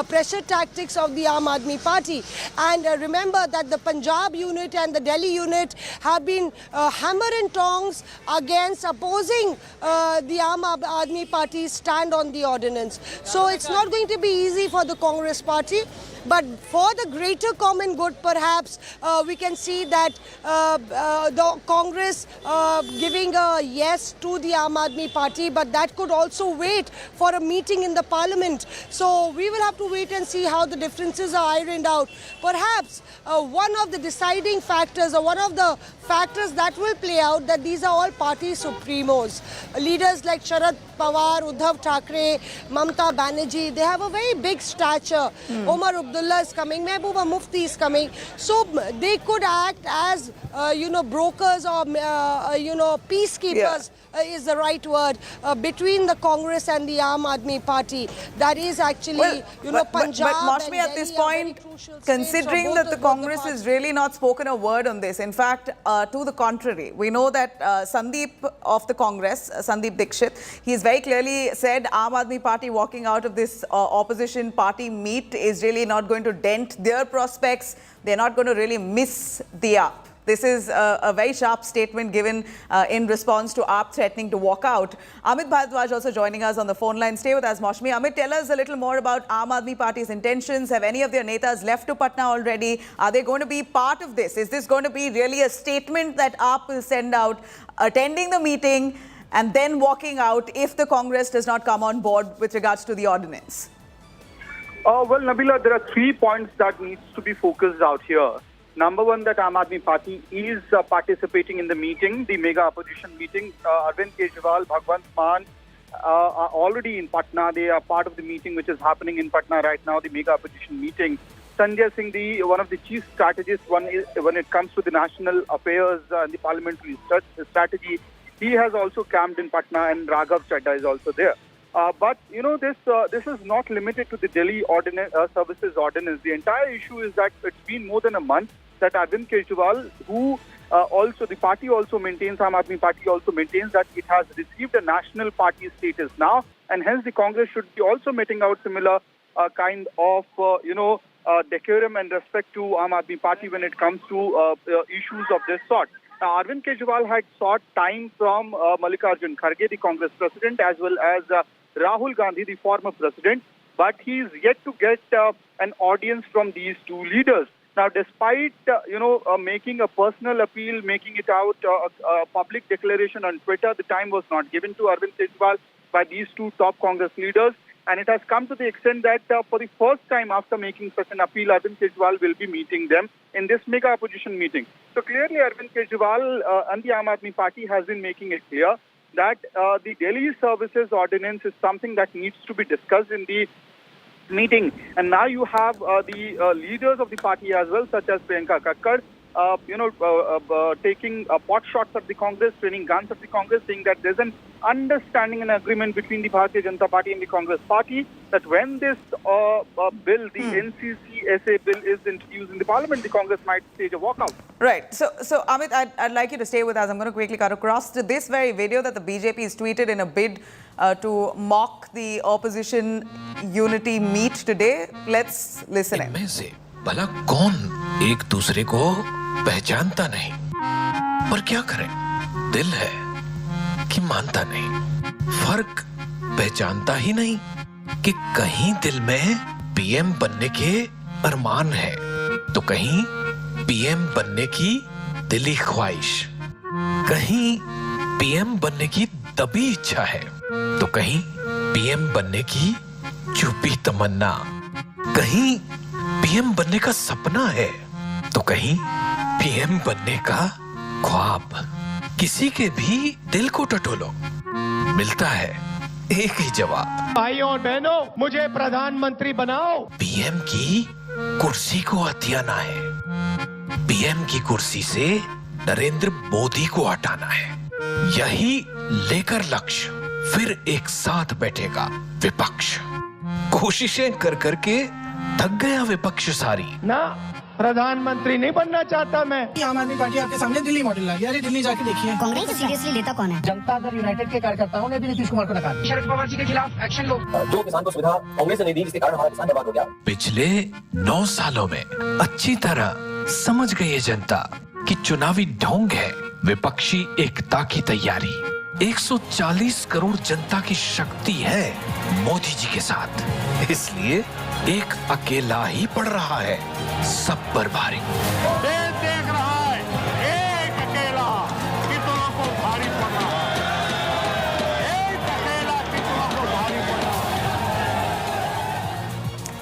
pressure tactics of the Aam Aadmi Party. And remember that the Punjab unit and the Delhi unit have been hammer and tongs against opposing the Aam Aadmi Party stand on the ordinance. So it's not going to be easy for the Congress party. But for the greater common good, perhaps we can see that the Congress giving a yes to the Aam Aadmi Party, but that could also wait for a meeting in the Parliament. So we will have to wait and see how the differences are ironed out. Perhaps one of the deciding factors, or one of the factors that will play out, that these are all party supremos. Leaders like Sharad Pawar, Uddhav Thackeray, Mamata Banerjee, they have a very big stature. Omar Abdullah is coming, Mehbooba Mufti is coming. So they could act as, brokers or, peacekeepers. Is the right word, between the Congress and the Aam Aadmi Party. That is actually, Punjab. But Mashmi, at this point, considering that the Congress has really not spoken a word on this, in fact, to the contrary, we know that Sandeep of the Congress, Sandeep Dixit, he's very clearly said Aam Aadmi Party walking out of this opposition party meet is really not going to dent their prospects. They're not going to really miss the AAP. This is a very sharp statement given in response to AAP threatening to walk out. Amit Bharadwaj also joining us on the phone line. Stay with us, Mashmi. Amit, tell us a little more about Aam Aadmi Party's intentions. Have any of their netas left to Patna already? Are they going to be part of this? Is this going to be really a statement that AAP will send out, attending the meeting and then walking out if the Congress does not come on board with regards to the ordinance? Well, Nabila, there are 3 points that needs to be focused out here. Number one, that Aam Aadmi Party is participating in the meeting, the mega opposition meeting. Arvind Kejriwal, Bhagwant Mann are already in Patna. They are part of the meeting which is happening in Patna right now, the mega opposition meeting. Sanjay Singh, one of the chief strategists when it comes to the national affairs and the parliamentary strategy, he has also camped in Patna, and Raghav Chadha is also there. But, this is not limited to the Delhi services ordinance. The entire issue is that it's been more than a month that Arvind Kejriwal, who the party also maintains, Aam Aadmi Party also maintains that it has received a national party status now, and hence the Congress should be also meting out similar kind of, decorum and respect to Aam Aadmi Party when it comes to issues of this sort. Now, Arvind Kejriwal had sought time from Mallikarjun Kharge, the Congress president, as well as Rahul Gandhi, the former president, but he is yet to get an audience from these two leaders. Now, despite, making a personal appeal, making it out a public declaration on Twitter, the time was not given to Arvind Kejriwal by these two top Congress leaders. And it has come to the extent that for the first time after making such an appeal, Arvind Kejriwal will be meeting them in this mega opposition meeting. So clearly, Arvind Kejriwal and the Aam Aadmi Party has been making it clear that the Delhi services ordinance is something that needs to be discussed in the meeting. And now you have the leaders of the party as well, such as Priyanka Kakkar, taking pot shots at the Congress, training guns at the Congress, saying that there's an understanding and agreement between the Bharatiya Janata Party and the Congress Party that when this bill, the NCC-SA bill, is introduced in the Parliament, the Congress might stage a walkout. Right. So Amit, I'd like you to stay with us. I'm going to quickly cut across to this very video that the BJP has tweeted in a bid to mock the opposition unity meet today. Let's listen in. भला कौन एक दूसरे को पहचानता नहीं, पर क्या करें, दिल है कि मानता नहीं, फर्क पहचानता ही नहीं कि कहीं दिल में पीएम बनने के अरमान है तो कहीं पीएम बनने की दिली ख्वाहिश, कहीं पीएम बनने की दबी इच्छा है तो कहीं पीएम बनने की चुपी तमन्ना, कहीं पीएम बनने का सपना है तो कहीं पीएम बनने का ख्वाब। किसी के भी दिल को टटोलो, मिलता है एक ही जवाब, भाइयों और बहनों, मुझे प्रधानमंत्री बनाओ। पीएम की कुर्सी को हथियाना है, पीएम की कुर्सी से नरेंद्र मोदी को हटाना है, यही लेकर लक्ष्य फिर एक साथ बैठेगा विपक्ष। कोशिशें कर करके थक गया विपक्ष सारी ना, प्रधानमंत्री नहीं बनना चाहता मैं। आम आदमी पार्टी आपके सामने दिल्ली मॉडल ला गया, अरे दिल्ली जाके देखिए। कांग्रेस को सीरियसली लेता कौन है? जनता दल यूनाइटेड के कार्यकर्ताओं ने भी नीतीश कुमार को नकार दिया। शरद पवार जी के खिलाफ एक्शन लो। जो किसान को सुविधा कांग्रेस ने दी, जिसके कारण हमारा किसान बर्बाद हो गया। पिछले 9 सालों में अच्छी तरह समझ गई जनता कि चुनावी ढोंग है विपक्षी एकता की तैयारी। 140 करोड़ जनता की शक्ति है मोदी जी के साथ, इसलिए एक अकेला ही पड़ रहा है सब पर भारी। देख रहा है एक अकेला कितनों को भारी पड़ रहा है, एक अकेला कितनों को भारी पड़ रहा है।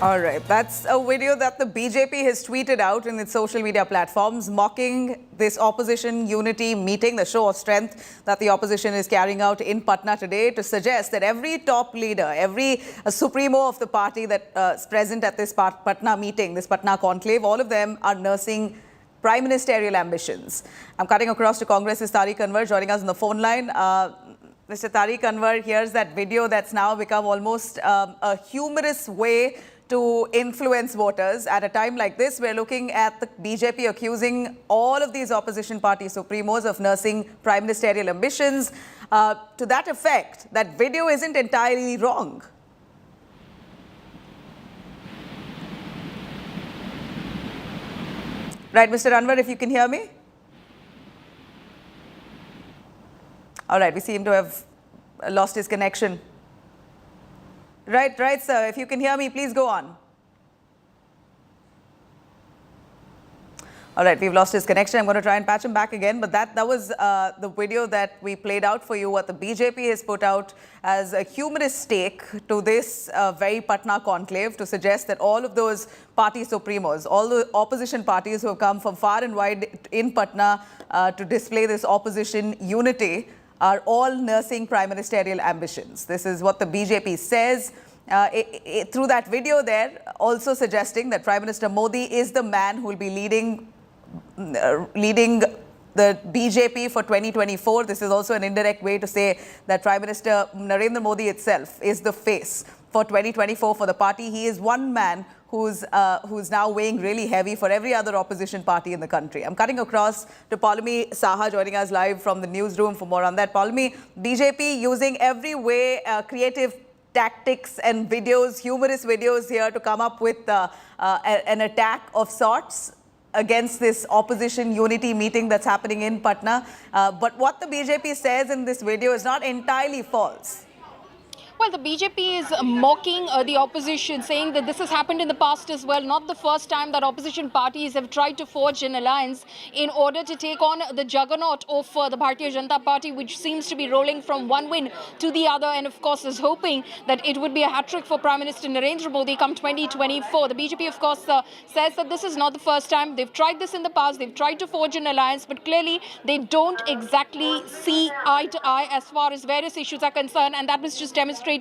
All right, that's a video that the BJP has tweeted out in its social media platforms, mocking this opposition unity meeting, the show of strength that the opposition is carrying out in Patna today, to suggest that every top leader, every supremo of the party that is present at this Patna meeting, this Patna conclave, all of them are nursing prime ministerial ambitions. I'm cutting across to Congress's Tariq Anwar joining us on the phone line. Mr. Tariq Anwar, here's that video that's now become almost a humorous way to influence voters. At a time like this, we're looking at the BJP accusing all of these opposition party supremos of nursing prime ministerial ambitions. To that effect, that video isn't entirely wrong. Right, Mr. Anwar, if you can hear me? All right, we seem to have lost his connection. Right, sir. If you can hear me, please go on. All right, we've lost his connection. I'm going to try and patch him back again. But that was the video that we played out for you, what the BJP has put out as a humorous take to this very Patna conclave, to suggest that all of those party supremos, all the opposition parties who have come from far and wide in Patna to display this opposition unity, are all nursing prime ministerial ambitions. This is what the BJP says. Through that video there, also suggesting that Prime Minister Modi is the man who will be leading the BJP for 2024. This is also an indirect way to say that Prime Minister Narendra Modi itself is the face for 2024 for the party. He is one man who's now weighing really heavy for every other opposition party in the country. I'm cutting across to Paulami Saha joining us live from the newsroom for more on that. Paulami, BJP using every way, creative tactics and videos, humorous videos here to come up with an attack of sorts against this opposition unity meeting that's happening in Patna. But what the BJP says in this video is not entirely false. Well, the BJP is mocking the opposition, saying that this has happened in the past as well. Not the first time that opposition parties have tried to forge an alliance in order to take on the juggernaut of the Bharatiya Janata Party, which seems to be rolling from one win to the other, and of course is hoping that it would be a hat-trick for Prime Minister Narendra Modi come 2024. The BJP, of course, says that this is not the first time. They've tried this in the past. They've tried to forge an alliance, but clearly they don't exactly see eye to eye as far as various issues are concerned, and that was just demonstrated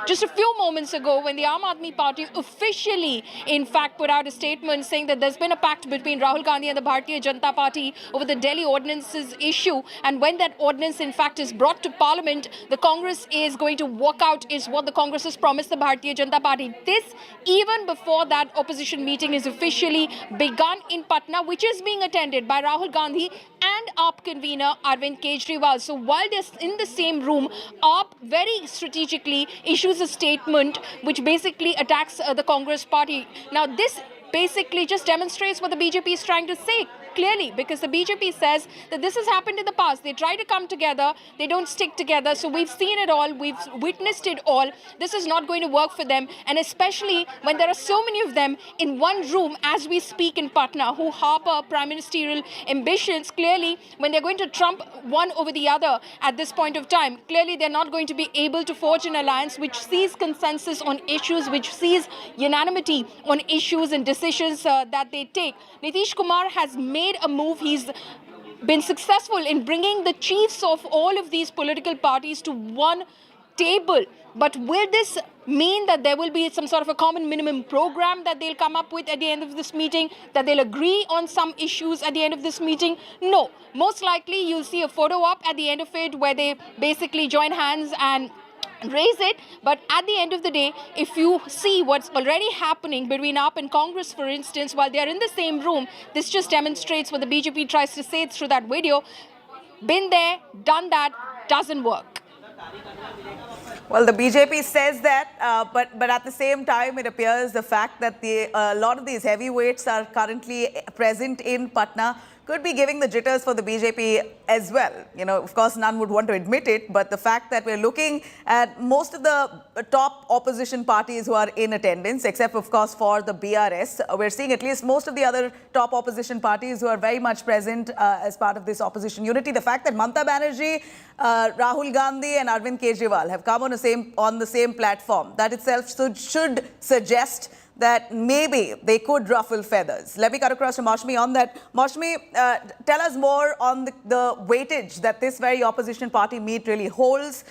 just a few moments ago when the Aam Aadmi Party officially, in fact, put out a statement saying that there's been a pact between Rahul Gandhi and the Bharatiya Janata Party over the Delhi ordinances issue, and when that ordinance, in fact, is brought to Parliament, the Congress is going to walk out, is what the Congress has promised the Bharatiya Janata Party. This even before that opposition meeting is officially begun in Patna, which is being attended by Rahul Gandhi and AAP convener Arvind Kejriwal. So while they're in the same room, AAP very strategically issues a statement which basically attacks the Congress party. Now this basically just demonstrates what the BJP is trying to say clearly, because the BJP says that this has happened in the past. They try to come together, they don't stick together. So we've seen it all, we've witnessed it all. This is not going to work for them, and especially when there are so many of them in one room as we speak in Patna who harbor prime ministerial ambitions. Clearly, when they're going to trump one over the other at this point of time, clearly they're not going to be able to forge an alliance which sees consensus on issues, which sees unanimity on issues and decisions that they take. Nitish Kumar has made a move. He's been successful in bringing the chiefs of all of these political parties to one table. But will this mean that there will be some sort of a common minimum program that they'll come up with at the end of this meeting, that they'll agree on some issues at the end of this meeting? No. Most likely you'll see a photo op at the end of it where they basically join hands and raise it. But at the end of the day, if you see what's already happening between AAP and Congress, for instance, while they're in the same room, this just demonstrates what the BJP tries to say through that video. Been there, done that, doesn't work. Well, the BJP says that, but at the same time, it appears the fact that a lot of these heavyweights are currently present in Patna could be giving the jitters for the BJP as well. You know, of course, none would want to admit it, but the fact that we're looking at most of the top opposition parties who are in attendance, except, of course, for the BRS, we're seeing at least most of the other top opposition parties who are very much present as part of this opposition unity. The fact that Mamata Banerjee, Rahul Gandhi and Arvind Kejriwal have come on the same platform, that itself should suggest that maybe they could ruffle feathers. Let me cut across to Maushmi on that. Maushmi, tell us more on the weightage that this very opposition party meet really holds.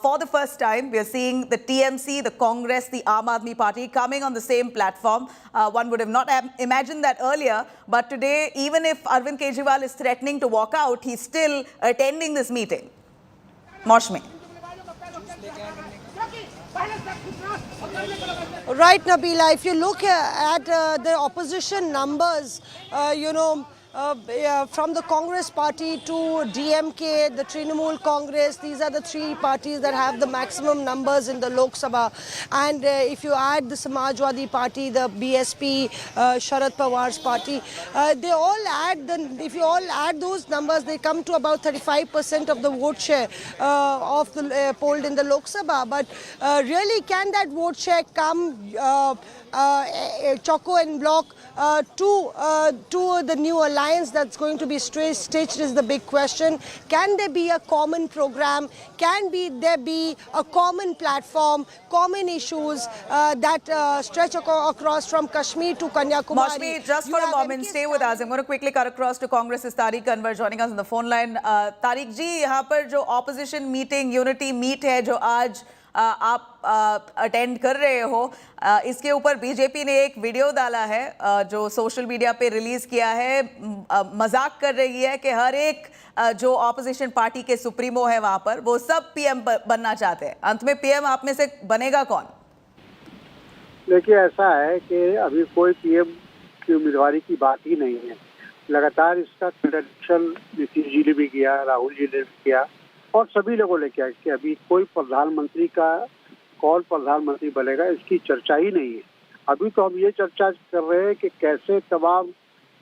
For the first time, we are seeing the TMC, the Congress, the Aam Aadmi Party coming on the same platform. One would have not imagined that earlier, but today, even if Arvind Kejriwal is threatening to walk out, he's still attending this meeting. Maushmi. Right, Nabila, if you look at the opposition numbers, from the Congress party to DMK, the Trinamool Congress, these are the three parties that have the maximum numbers in the Lok Sabha. And if you add the Samajwadi Party, the BSP, Sharad Pawar's party, they all add, if you all add those numbers, they come to about 35% of the vote share of the polled in the Lok Sabha. But really, can that vote share come Choco and Bloc to the new alliance that's going to be staged is the big question. Can there be a common program? Can there be a common platform, common issues that stretch across from Kashmir to Kanyakumari? Maushmi, just for a moment, stay with us. I'm going to quickly cut across to Congress's Tariq Anwar joining us on the phone line. Tariq ji, यहाँ पर जो opposition meeting, unity meet है जो आज आप attend कर रहे हो, इसके ऊपर बीजेपी ने एक वीडियो डाला है जो सोशल मीडिया पे रिलीज किया है, मजाक कर रही है कि हर एक जो ऑपोजिशन पार्टी के सुप्रीमो है वहां पर वो सब पीएम बनना चाहते हैं। अंत में पीएम आप में से बनेगा कौन? देखिए, ऐसा है कि अभी कोई पीएम की उम्मीदवारी की बात ही नहीं है। लगातार इसका कंडक्शन नीतीश जी ने भी किया, राहुल जी ने भी किया और सभी लोगों ने किया कि अभी कोई प्रधानमंत्री का कौन प्रधानमंत्री बनेगा इसकी चर्चा ही नहीं है। अभी तो हम ये चर्चा कर रहे हैं कि कैसे तमाम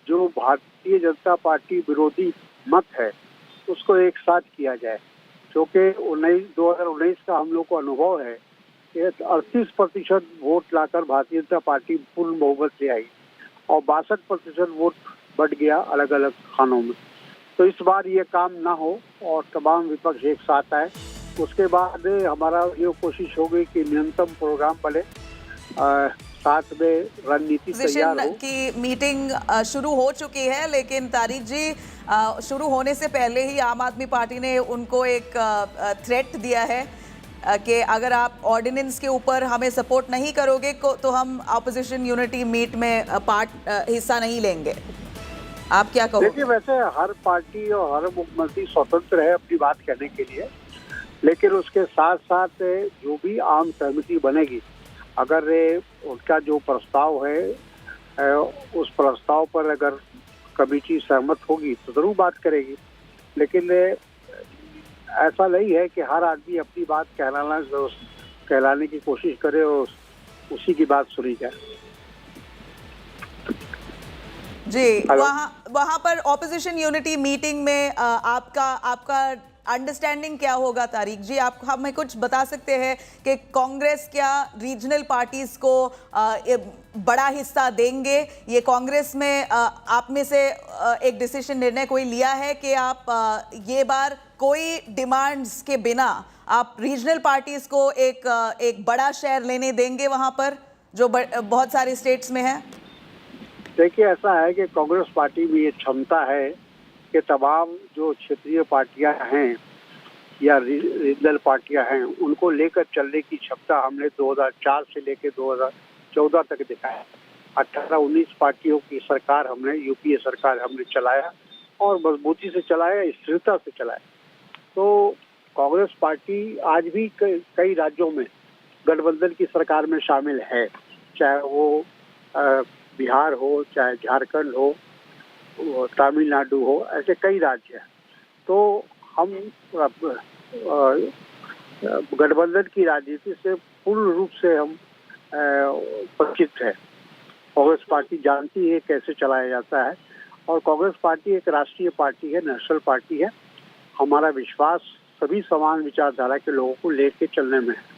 जो भारतीय जनता पार्टी विरोधी मत है उसको एक साथ किया जाए, क्योंकि 2019 का हम लोग को अनुभव है कि 38% वोट लाकर भारतीय जनता पार्टी पूर्ण बहुमत से आई और 62% वोट बढ़ गया अलग अलग खानों में। तो इस बार ये काम ना हो और तमाम विपक्ष एक साथ आए। उसके बाद हमारा ये कोशिश होगी कि न्यूनतम प्रोग्राम बने, साथ में रणनीति तैयार हो। की मीटिंग शुरू हो चुकी है, लेकिन तारिक जी शुरू होने से पहले ही आम आदमी पार्टी ने उनको एक थ्रेट दिया है कि अगर आप ऑर्डिनेंस के ऊपर हमें सपोर्ट नहीं करोगे तो हम ऑपोजिशन यूनिटी मीट में हिस्सा नहीं लेंगे। आप क्या कहोगे? देखिए, वैसे हर पार्टी और हर मुख्यमंत्री स्वतंत्र है अपनी बात कहने के लिए, लेकिन उसके साथ साथ जो भी आम सहमति बनेगी, अगर उनका जो प्रस्ताव है उस प्रस्ताव पर अगर कमेटी सहमत होगी तो जरूर बात करेगी। लेकिन ऐसा नहीं है कि हर आदमी अपनी बात कहलाने की कोशिश करे और उसी की बात सुनी जाए। जी, वहाँ पर ऑपोजिशन यूनिटी मीटिंग में आपका अंडरस्टैंडिंग क्या होगा तारिक जी? आप हमें कुछ बता सकते हैं कि कांग्रेस क्या रीजनल पार्टीज को बड़ा हिस्सा देंगे? ये कांग्रेस में आप में से एक डिसीजन निर्णय कोई लिया है कि आप ये बार कोई डिमांड्स के बिना आप रीजनल पार्टीज को एक बड़ा शेयर लेने देंगे वहाँ पर जो बहुत सारे स्टेट्स में है? देखिए, ऐसा है कि कांग्रेस पार्टी में ये क्षमता है कि तमाम जो क्षेत्रीय पार्टियां हैं या रीजनल पार्टियां हैं उनको लेकर चलने की क्षमता हमने 2004 से लेकर 2014 तक दिखाया। 18-19 पार्टियों की सरकार हमने, यूपीए सरकार हमने चलाया और मजबूती से चलाया, स्थिरता से चलाया। तो कांग्रेस पार्टी आज भी कई राज्यों में गठबंधन की सरकार में शामिल है, चाहे वो बिहार हो, चाहे झारखंड हो, तमिलनाडु हो, ऐसे कई राज्य हैं। तो हम गठबंधन की राजनीति से पूर्ण रूप से हम परिचित है। कांग्रेस पार्टी जानती है कैसे चलाया जाता है और कांग्रेस पार्टी एक राष्ट्रीय पार्टी है, नेशनल पार्टी है। हमारा विश्वास सभी समान विचारधारा के लोगों को लेके चलने में है।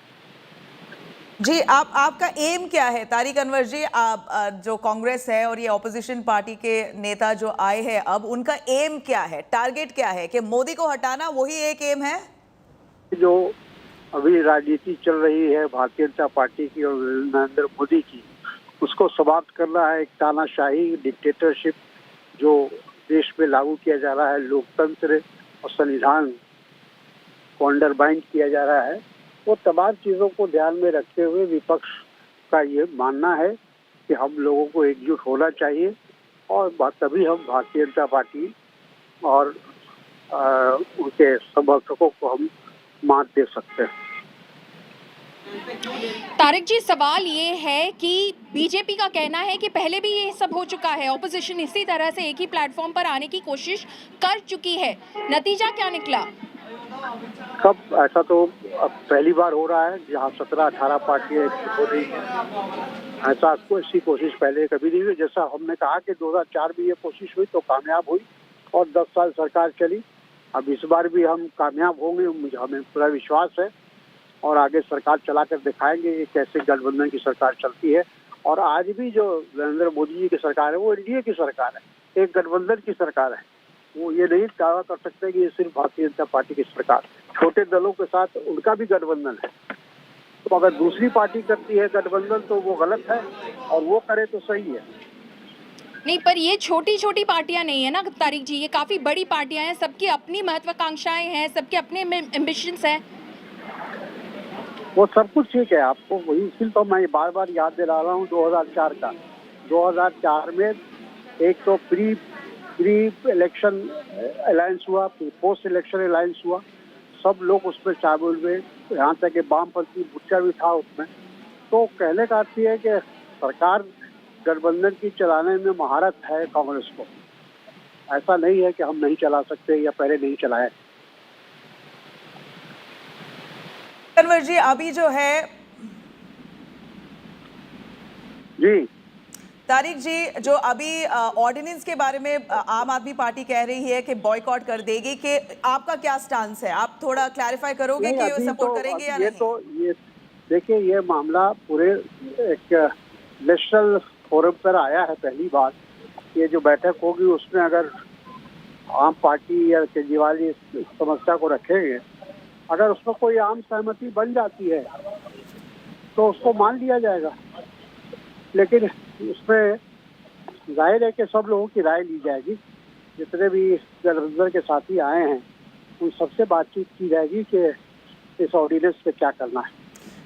जी, आपका एम क्या है तारिक अनवर जी? आप जो कांग्रेस है और ये ऑपोजिशन पार्टी के नेता जो आए हैं अब, उनका एम क्या है, टारगेट क्या है? कि मोदी को हटाना वही एक एम है? जो अभी राजनीति चल रही है भारतीय जनता पार्टी की और नरेंद्र मोदी की, उसको समाप्त करना है। एक तानाशाही डिक्टेटरशिप जो देश में लागू किया जा रहा है, लोकतंत्र और संविधान को अंडरमाइन किया जा रहा है, वो तमाम चीज़ों को ध्यान में रखते हुए विपक्ष का ये मानना है कि हम लोगों को एकजुट होना चाहिए और तभी हम भारतीय जनता पार्टी और उनके समर्थकों को हम मात दे सकते हैं। तारिक जी, सवाल ये है कि बीजेपी का कहना है कि पहले भी ये सब हो चुका है, ऑपोजिशन इसी तरह से एक ही प्लेटफॉर्म पर आने की कोशिश कर चुकी है, नतीजा क्या निकला? कब? ऐसा तो अब पहली बार हो रहा है जहाँ 17-18 पार्टियां हो रही हैं। ऐसा ऐसी कोशिश पहले कभी नहीं हुई। जैसा हमने कहा कि 2004 में ये कोशिश हुई तो कामयाब हुई और 10 साल सरकार चली। अब इस बार भी हम कामयाब होंगे, हमें पूरा विश्वास है और आगे सरकार चलाकर दिखाएंगे कि कैसे गठबंधन की सरकार चलती है। और आज भी जो नरेंद्र मोदी जी की सरकार है वो एनडीए की सरकार है, एक गठबंधन की सरकार है। वो ये नहीं दावा कर सकते कि ये सिर्फ भारतीय जनता पार्टी की सरकार, छोटे दलों के साथ उनका भी गठबंधन है। तो अगर दूसरी पार्टी करती है गठबंधन तो वो गलत है और वो करे तो सही है। नहीं, पर ये छोटी छोटी पार्टियां नहीं है ना तारिक जी, ये काफी बड़ी पार्टियां हैं, सबकी अपनी महत्वाकांक्षाएं हैं, सबके अपने एम्बिशंस हैं। वो सब कुछ ठीक है, आपको वही इसलिए तो मैं बार बार याद दिला रहा हूँ 2004 का। 2004 में एक तो प्री इलेक्शन अलायंस हुआ, पोस्ट इलेक्शन अलायंस हुआ, सब लोग उसमें शामिल हुए, यहाँ तक कि वामपंथी मोर्चा भी था उसमें। तो कहने का अर्थ है कि सरकार गठबंधन की चलाने में महारत है कांग्रेस को। ऐसा नहीं है कि हम नहीं चला सकते या पहले नहीं चलाए। अनवर जी, अभी जो है जी तारिक जी, जो अभी ऑर्डिनेंस के बारे में आम आदमी पार्टी कह रही है कि बॉयकॉट कर देगी, कि आपका क्या स्टांस है? आप थोड़ा क्लैरिफाई करोगे कि सपोर्ट करेंगे या नहीं? ये देखिए, ये मामला पूरे एक नेशनल फोरम पर आया है पहली बार। ये जो बैठक होगी उसमें अगर आम पार्टी या केजरीवाल इस समस्या को रखेंगे, अगर उसमें कोई आम सहमति बन जाती है तो उसको मान लिया जाएगा। लेकिन उसमें जाहिर है कि सब लोगों की राय ली जाएगी। जितने भी गठबंधन के साथी आए हैं उन सबसे बातचीत की जाएगी कि इस ऑर्डिनेंस पे क्या करना है।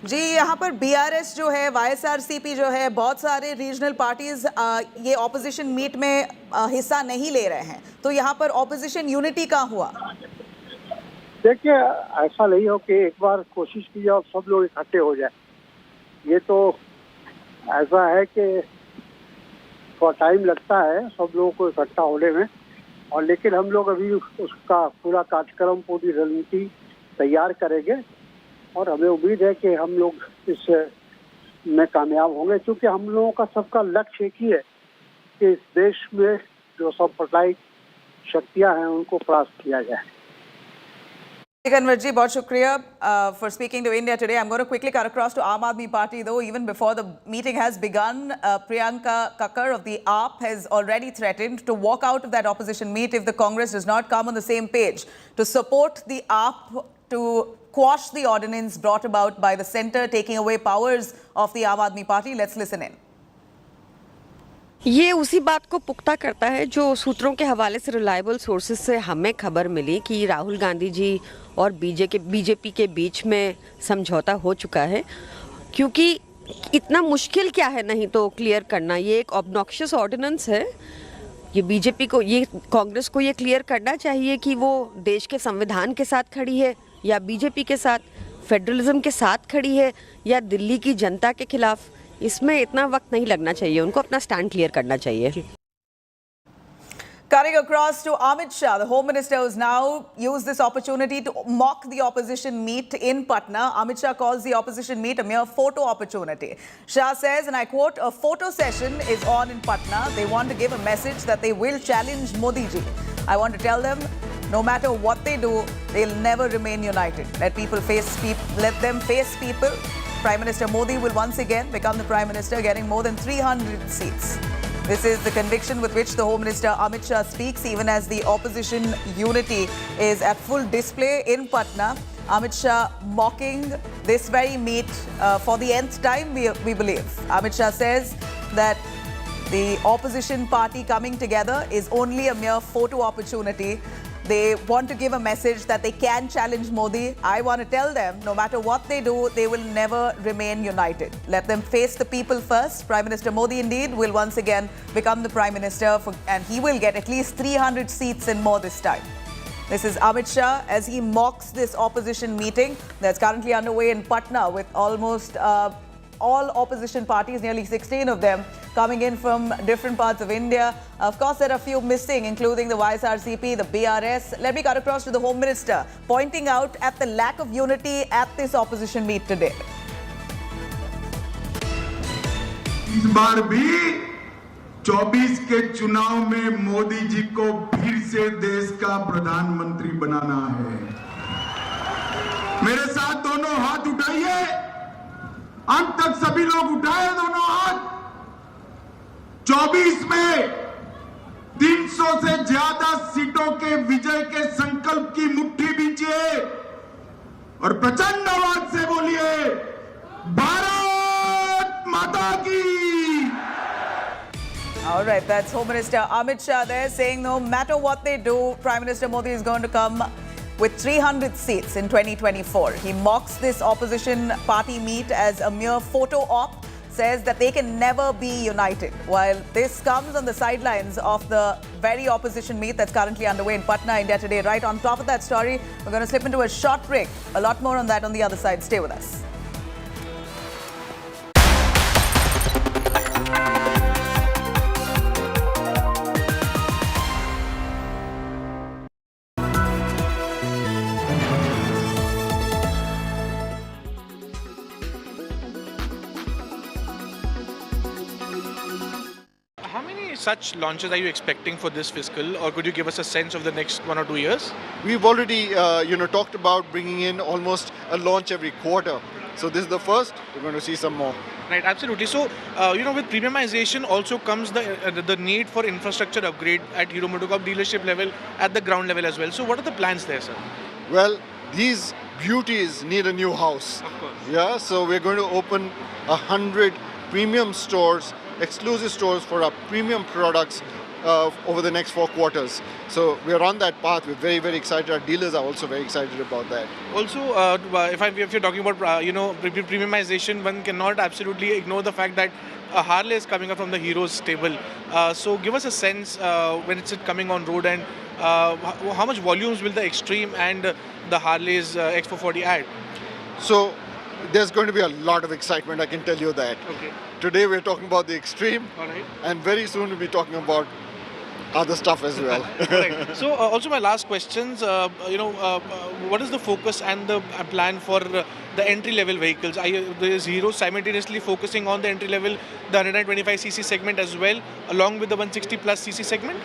जी, यहाँ पर बीआरएस जो है, वाईएसआरसीपी जो है, बहुत सारे रीजनल पार्टीज ये ऑपोजिशन मीट में हिस्सा नहीं ले रहे हैं, तो यहाँ पर ऑपोजिशन यूनिटी कहाँ हुआ? देखिए, ऐसा नहीं हो कि एक बार कोशिश की जाए और सब लोग इकट्ठे हो जाए। ये तो ऐसा है कि थोड़ा टाइम लगता है सब लोगों को इकट्ठा होने में, और लेकिन हम लोग अभी उसका पूरा कार्यक्रम, पूरी रणनीति तैयार करेंगे और हमें उम्मीद है कि हम लोग इस में कामयाब होंगे, क्योंकि हम लोगों का सबका लक्ष्य एक ही है कि इस देश में जो सांप्रदायिक शक्तियां हैं उनको परास्त किया जाए। Anwar ji, बहुत शुक्रिया for speaking to India today. I'm going to quickly cut across to Aam Aadmi Party, though. Even before the meeting has begun, Priyanka Kakkar of the AAP has already threatened to walk out of that opposition meet if the Congress does not come on the same page to support the AAP to quash the ordinance brought about by the centre, taking away powers of the Aam Aadmi Party. Let's listen in. ये उसी बात को पुख्ता करता है जो सूत्रों के हवाले से रिलायबल सोर्सेज से हमें खबर मिली कि राहुल गांधी जी और बीजेपी के बीच में समझौता हो चुका है, क्योंकि इतना मुश्किल क्या है नहीं तो क्लियर करना। ये एक ऑब्नॉक्शियस ऑर्डिनेंस है। ये बीजेपी को, ये कांग्रेस को ये क्लियर करना चाहिए कि वो देश के संविधान के साथ खड़ी है या बीजेपी के साथ, फेडरलिज्म के साथ खड़ी है या दिल्ली की जनता के खिलाफ। इसमें इतना वक्त नहीं लगना चाहिए, उनको अपना स्टैंड क्लियर करना चाहिए। Cutting across to Amit Shah, the Home Minister has now used this opportunity to mock the opposition meet in Patna. Amit Shah calls the opposition meet a mere photo opportunity. Shah says, and I quote, "A photo session is on in Patna. They want to give a message that they will challenge Modi ji. I want to tell them, no matter what they do, they'll never remain united. Let them face people. Prime Minister Modi will once again become the Prime Minister, getting more than 300 seats." This is the conviction with which the Home Minister Amit Shah speaks, even as the opposition unity is at full display in Patna. Amit Shah mocking this very meet for the nth time, we believe. Amit Shah says that the opposition party coming together is only a mere photo opportunity. They want to give a message that they can challenge Modi. I want to tell them, no matter what they do, they will never remain united. Let them face the people first. Prime Minister Modi, indeed, will once again become the Prime Minister, and he will get at least 300 seats and more this time. This is Amit Shah as he mocks this opposition meeting that's currently underway in Patna with almost all opposition parties, nearly 16 of them, coming in from different parts of India. Of course, there are a few missing, including the YSRCP, the BRS. Let me cut across to the Home Minister, pointing out at the lack of unity at this opposition meet today. इस बार भी 24 के चुनाव में मोदी जी को फिर से देश का प्रधानमंत्री बनाना है। मेरे साथ दोनों हाथ उठाइए। अंत तक सभी लोग उठाए दोनों हाथ। 24 में 300 से ज्यादा सीटों के विजय के संकल्प की मुट्ठी बींचिए और प्रचंड आवाज से बोलिए, भारत माता की। All right, that's Home Minister Amit Shah there saying no matter what they do, Prime Minister Modi is going to come with 300 seats in 2024. He mocks this opposition party meet as a mere photo op, says that they can never be united. While this comes on the sidelines of the very opposition meet that's currently underway in Patna, India Today. Right on top of that story, we're going to slip into a short break. A lot more on that on the other side. Stay with us. How many such launches are you expecting for this fiscal, or could you give us a sense of the next 1 or 2 years? We've already, talked about bringing in almost a launch every quarter. So this is the first. We're going to see some more. Right, absolutely. So, with premiumization also comes the need for infrastructure upgrade at Hero MotoCorp dealership level, at the ground level as well. So, what are the plans there, sir? Well, these beauties need a new house. Of course. Yeah, so we're going to open 100 premium stores, exclusive stores for our premium products over the next 4 quarters. So we're on that path. We're very, very excited. Our dealers are also very excited about that. Also, if you're talking about premiumization, one cannot absolutely ignore the fact that Harley is coming up from the Heroes stable. So give us a sense when it's coming on road, and how much volumes will the Extreme and the Harley's X440 add? So there's going to be a lot of excitement, I can tell you that. Okay. Today we're talking about the Extreme, All right. and very soon we'll be talking about other stuff as well. Right. So also my last questions, what is the focus and the plan for the entry-level vehicles? Is Hero simultaneously focusing on the entry-level, the 125cc segment as well, along with the 160 plus cc segment?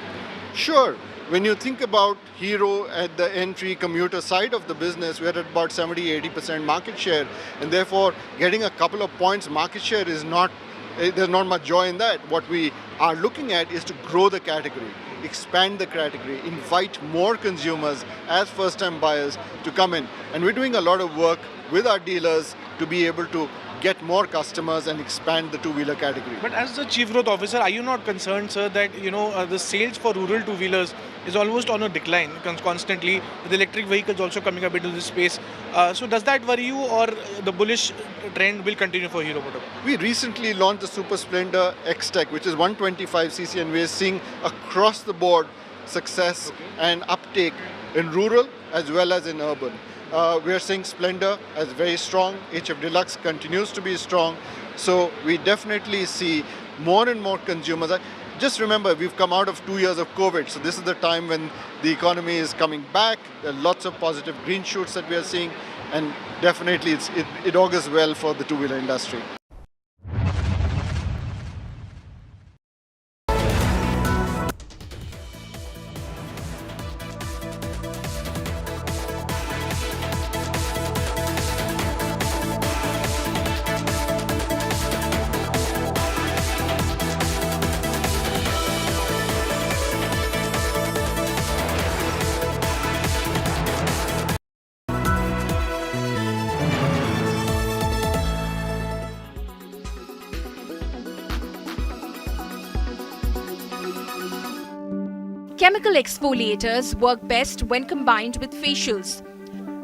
Sure. When you think about Hero at the entry commuter side of the business, we're at about 70-80% market share, and therefore getting a couple of points market share is not, there's not much joy in that. What we are looking at is to grow the category, expand the category, invite more consumers as first-time buyers to come in. And we're doing a lot of work with our dealers to be able to get more customers and expand the two-wheeler category. But as the Chief Growth Officer, are you not concerned, sir, that the sales for rural two-wheelers is almost on a decline constantly, with electric vehicles also coming up into this space? So does that worry you, or the bullish trend will continue for Hero MotoCorp? We recently launched the Super Splendor X-Tech, which is 125cc, and we're seeing across the board success and uptake in rural as well as in urban. We are seeing Splendor as very strong. HF Deluxe continues to be strong. So we definitely see more and more consumers. just remember, we've come out of 2 years of COVID, so this is the time when the economy is coming back. There are lots of positive green shoots that we are seeing, and definitely it augurs well for the two-wheeler industry. Chemical exfoliators work best when combined with facials.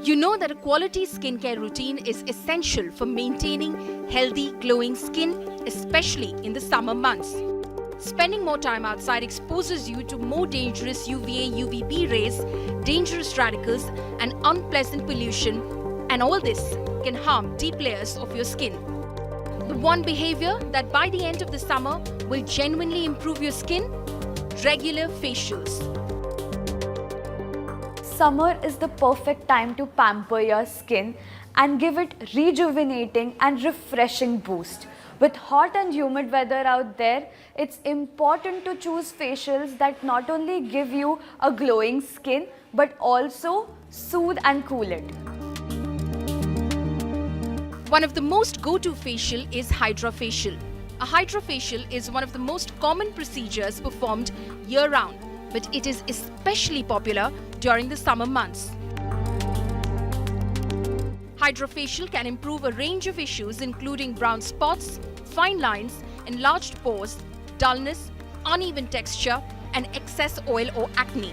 You know that a quality skincare routine is essential for maintaining healthy, glowing skin, especially in the summer months. Spending more time outside exposes you to more dangerous UVA, UVB rays, dangerous radicals, and unpleasant pollution, and all this can harm deep layers of your skin. The one behavior that by the end of the summer will genuinely improve your skin: regular facials. Summer is the perfect time to pamper your skin and give it rejuvenating and refreshing boost. With hot and humid weather out there, it's important to choose facials that not only give you a glowing skin but also soothe and cool it. One of the most go-to facial is hydrofacial. A hydrofacial is one of the most common procedures performed year-round, but it is especially popular during the summer months. Hydrofacial can improve a range of issues including brown spots, fine lines, enlarged pores, dullness, uneven texture, and excess oil or acne.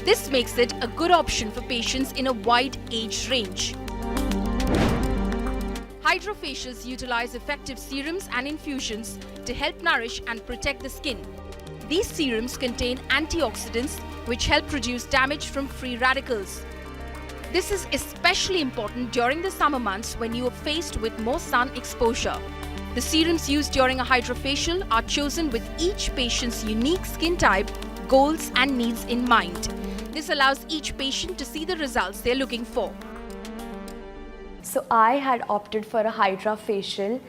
This makes it a good option for patients in a wide age range. Hydrofacials utilize effective serums and infusions to help nourish and protect the skin. These serums contain antioxidants which help reduce damage from free radicals. This is especially important during the summer months when you are faced with more sun exposure. The serums used during a hydrofacial are chosen with each patient's unique skin type, goals and needs in mind. This allows each patient to see the results they're looking for. So I had opted for a hydrofacial,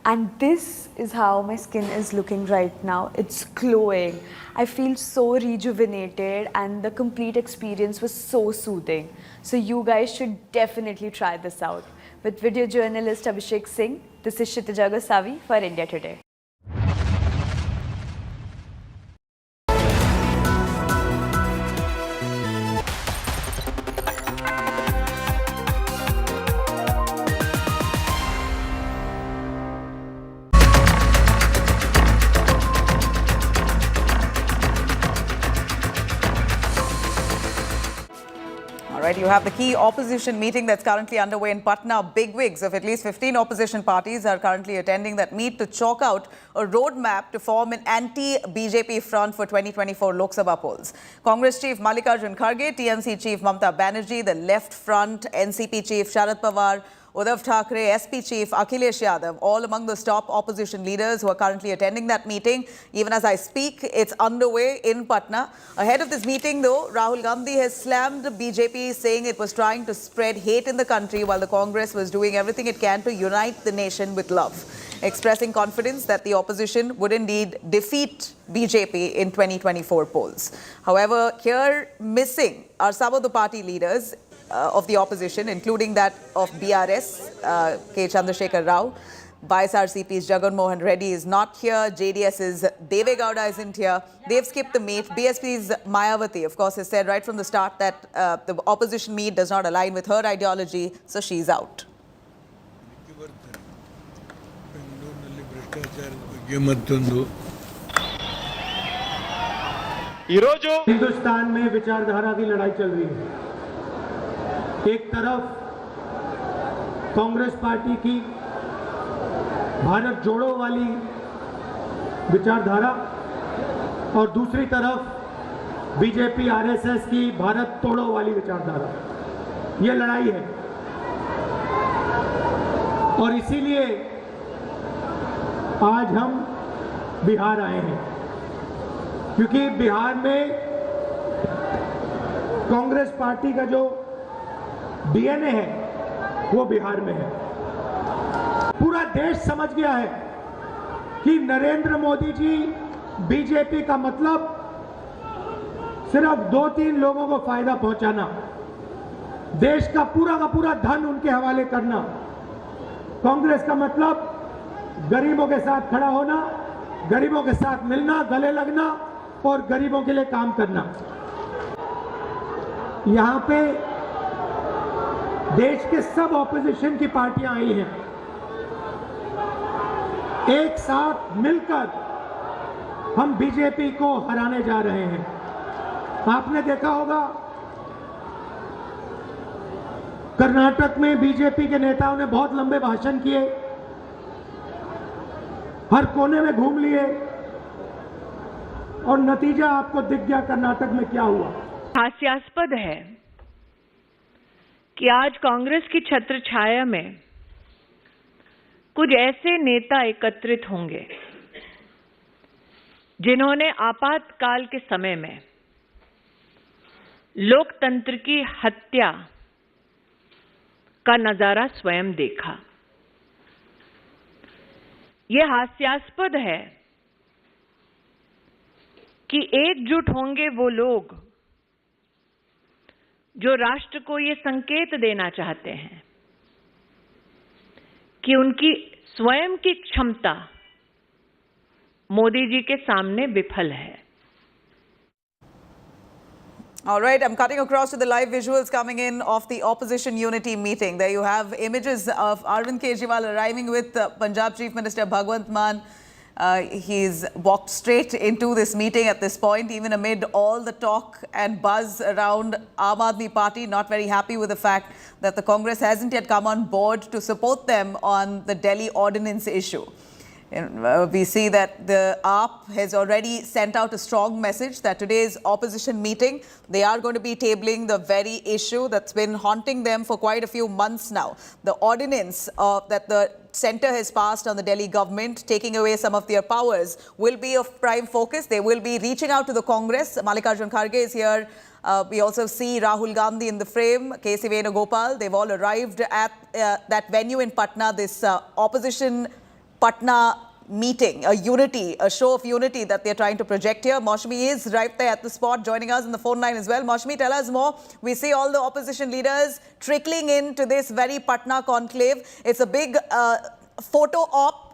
and this is how my skin is looking right now. It's glowing. I feel so rejuvenated and the complete experience was so soothing. So you guys should definitely try this out. With video journalist Abhishek Singh, this is Kshitija Gosavi for India Today. You have the key opposition meeting that's currently underway in Patna. Bigwigs of at least 15 opposition parties are currently attending that meet to chalk out a roadmap to form an anti-BJP front for 2024 Lok Sabha polls. Congress Chief Mallikarjun Kharge, TMC Chief Mamata Banerjee, the Left Front, NCP Chief Sharad Pawar, Uddhav Thackeray, SP Chief Akhilesh Yadav, all among the top opposition leaders who are currently attending that meeting. Even as I speak, it's underway in Patna. Ahead of this meeting, though, Rahul Gandhi has slammed BJP, saying it was trying to spread hate in the country while the Congress was doing everything it can to unite the nation with love, expressing confidence that the opposition would indeed defeat BJP in 2024 polls. However, here missing are some of the party leaders of the opposition, including that of BRS, K. Chandrasekhar Rao. YSRCP's Jagan Mohan Reddy is not here. JDS's Deve Gowda isn't here. They've skipped the meet. BSP's Mayawati, of course, has said right from the start that the opposition meet does not align with her ideology, so she's out. Hindustan में विचारधारा की लड़ाई चल रही है। एक तरफ Congress party की भारत जोड़ो वाली विचारधारा और दूसरी तरफ बीजेपी आरएसएस की भारत तोड़ो वाली विचारधारा, ये लड़ाई है। और इसीलिए आज हम बिहार आए हैं। क्योंकि बिहार में कांग्रेस पार्टी का जो डीएनए है वो बिहार में है। पूरा देश समझ गया है कि नरेंद्र मोदी जी बीजेपी का मतलब सिर्फ 2-3 लोगों को फायदा पहुंचाना, देश का पूरा धन उनके हवाले करना। कांग्रेस का मतलब गरीबों के साथ खड़ा होना, गरीबों के साथ मिलना, गले लगना और गरीबों के लिए काम करना। यहां पे देश के सब ऑपोजिशन की पार्टियां आई हैं, एक साथ मिलकर हम बीजेपी को हराने जा रहे हैं। आपने देखा होगा कर्नाटक में बीजेपी के नेताओं ने बहुत लंबे भाषण किए, हर कोने में घूम लिए और नतीजा आपको दिख गया कर्नाटक में क्या हुआ। हास्यास्पद है कि आज कांग्रेस की छत्र छाया में कुछ ऐसे नेता एकत्रित होंगे जिन्होंने आपातकाल के समय में लोकतंत्र की हत्या का नजारा स्वयं देखा। यह हास्यास्पद है कि एकजुट होंगे वो लोग जो राष्ट्र को ये संकेत देना चाहते हैं कि उनकी स्वयं की क्षमता मोदी जी के सामने विफल है। All right, I'm cutting across to the live visuals coming in of the opposition unity meeting. There you have images of Arvind Kejriwal arriving with Punjab Chief Minister Bhagwant Mann. He's walked straight into this meeting at this point, even amid all the talk and buzz around Aam Aadmi Party, not very happy with the fact that the Congress hasn't yet come on board to support them on the Delhi ordinance issue. We see that the AAP has already sent out a strong message that today's opposition meeting, they are going to be tabling the very issue that's been haunting them for quite a few months now. The ordinance that the centre has passed on the Delhi government, taking away some of their powers, will be of prime focus. They will be reaching out to the Congress. Mallikarjun Kharge is here. We also see Rahul Gandhi in the frame, K.C. Venugopal. They've all arrived at that venue in Patna, this opposition Patna meeting, a unity, a show of unity that they're trying to project here. Maushmi is right there at the spot, joining us on the phone line as well. Maushmi, tell us more. We see all the opposition leaders trickling into this very Patna conclave. It's a big photo op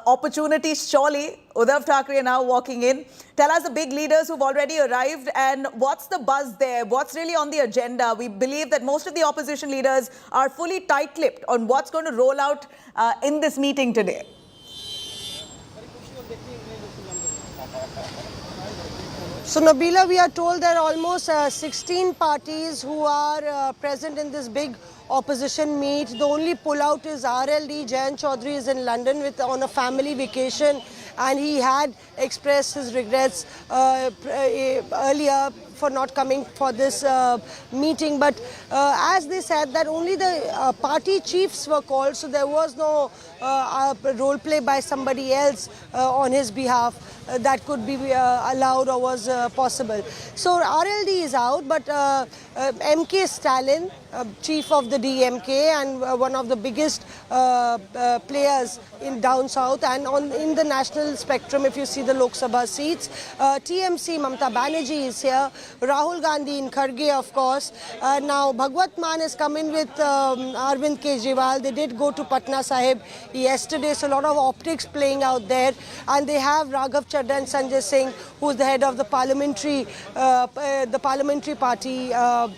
opportunity, surely. Uddhav Thackeray now walking in. Tell us the big leaders who've already arrived and what's the buzz there? What's really on the agenda? We believe that most of the opposition leaders are fully tight-lipped on what's going to roll out in this meeting today. So, Nabila, we are told there are almost 16 parties who are present in this big opposition meet. The only pullout is RLD. Jayant Chaudhary is in London on a family vacation, and he had expressed his regrets earlier for not coming for this meeting. But as they said that only the party chiefs were called, so there was no role play by somebody else on his behalf that could be allowed or was possible. So RLD is out, but MK Stalin, chief of the DMK and one of the biggest players in down south and in the national spectrum, if you see the Lok Sabha seats, TMC Mamata Banerjee is here, Rahul Gandhi in Kharge, of course. Now Bhagwant Mann has come in with Arvind Kejriwal. They did go to Patna Sahib yesterday, so a lot of optics playing out there, and they have Raghav Chadha and Sanjay Singh, who is the head of the parliamentary party of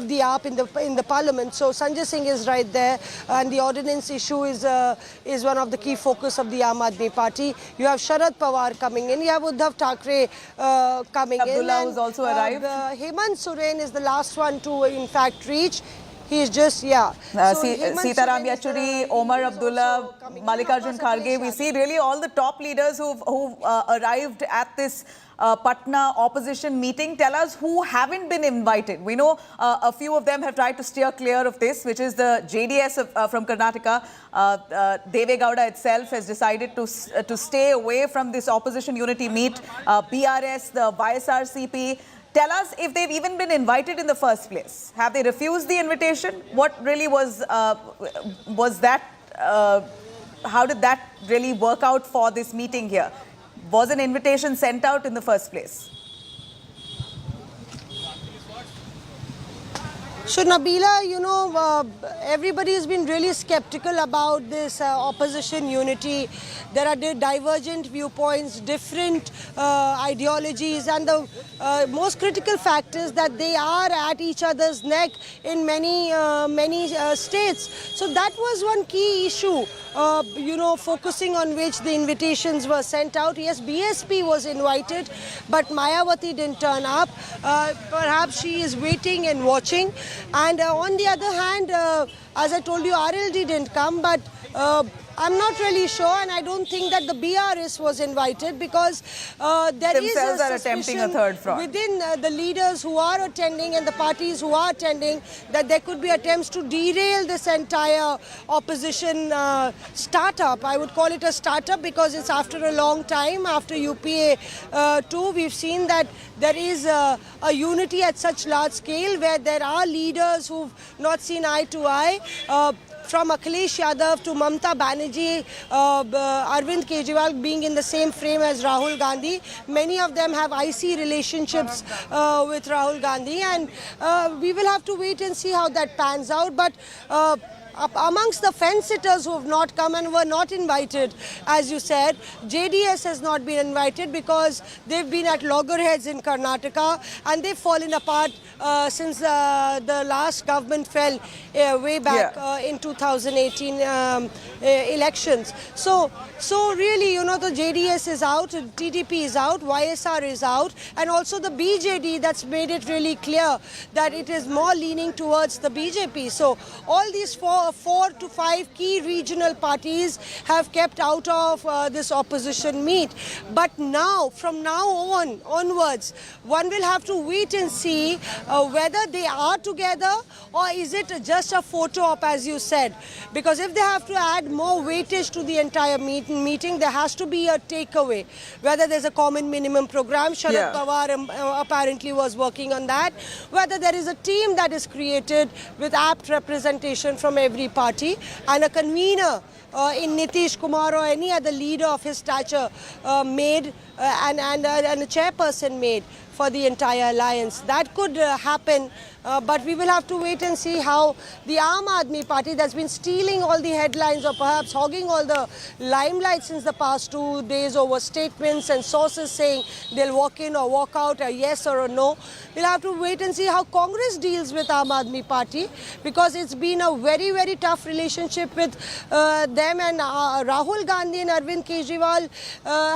the AAP in the parliament. So Sanjay Singh is right there, and the ordinance issue is one of the key focus of the Aam Aadmi Party. You have Sharad Pawar coming in, you have Uddhav Thackeray coming in. Abdullah, who's also arrived. Hemant Soren is the last one to in fact reach. He's just, yeah. Sitaram Yechury, Omar Abdullah, Mallikarjun Kharge, we see really all the top leaders who've arrived at this Patna opposition meeting. Tell us who haven't been invited. We know a few of them have tried to steer clear of this, which is the JDS from Karnataka. Deve Gowda itself has decided to stay away from this opposition unity meet. BRS, the YSRCP. Tell us if they've even been invited in the first place. Have they refused the invitation? What really was that? How did that really work out for this meeting here? Was an invitation sent out in the first place? So Nabila, you know, everybody has been really skeptical about this opposition unity. There are divergent viewpoints, different ideologies, and the most critical fact is that they are at each other's neck in many states. So that was one key issue, you know, focusing on which the invitations were sent out. Yes, BSP was invited, but Mayawati didn't turn up. Perhaps she is waiting and watching. And on the other hand, as I told you, RLD didn't come, but I'm not really sure, and I don't think that the BRS was invited because there is a suspicion within the leaders who are attending and the parties who are attending that there could be attempts to derail this entire opposition startup. I would call it a startup because it's after a long time, after UPA 2, we've seen that there is a unity at such large scale where there are leaders who've not seen eye to eye. From Akhilesh Yadav to Mamta Banerjee, Arvind Kejriwal being in the same frame as Rahul Gandhi. Many of them have icy relationships with Rahul Gandhi, and we will have to wait and see how that pans out. But amongst the fence-sitters who have not come and were not invited, as you said, JDS has not been invited because they've been at loggerheads in Karnataka and they've fallen apart since the last government fell way back in 2018 elections. So really, you know, the JDS is out, TDP is out, YSR is out, and also the BJD, that's made it really clear that it is more leaning towards the BJP. So all these four to five key regional parties have kept out of this opposition meet. But now, from now onwards, one will have to wait and see whether they are together or is it just a photo op, as you said. Because if they have to add more weightage to the entire meeting, there has to be a takeaway. Whether there's a common minimum program, Sharad Pawar apparently was working on that. Whether there is a team that is created with apt representation from every party and a convener in Nitish Kumar or any other leader of his stature made and a chairperson made for the entire alliance. That could happen, but we will have to wait and see how the Aam Aadmi Party that's been stealing all the headlines or perhaps hogging all the limelight since the past 2 days over statements and sources saying they'll walk in or walk out, a yes or a no. We'll have to wait and see how Congress deals with Aam Aadmi Party, because it's been a very, very tough relationship with them, and Rahul Gandhi and Arvind Kejriwal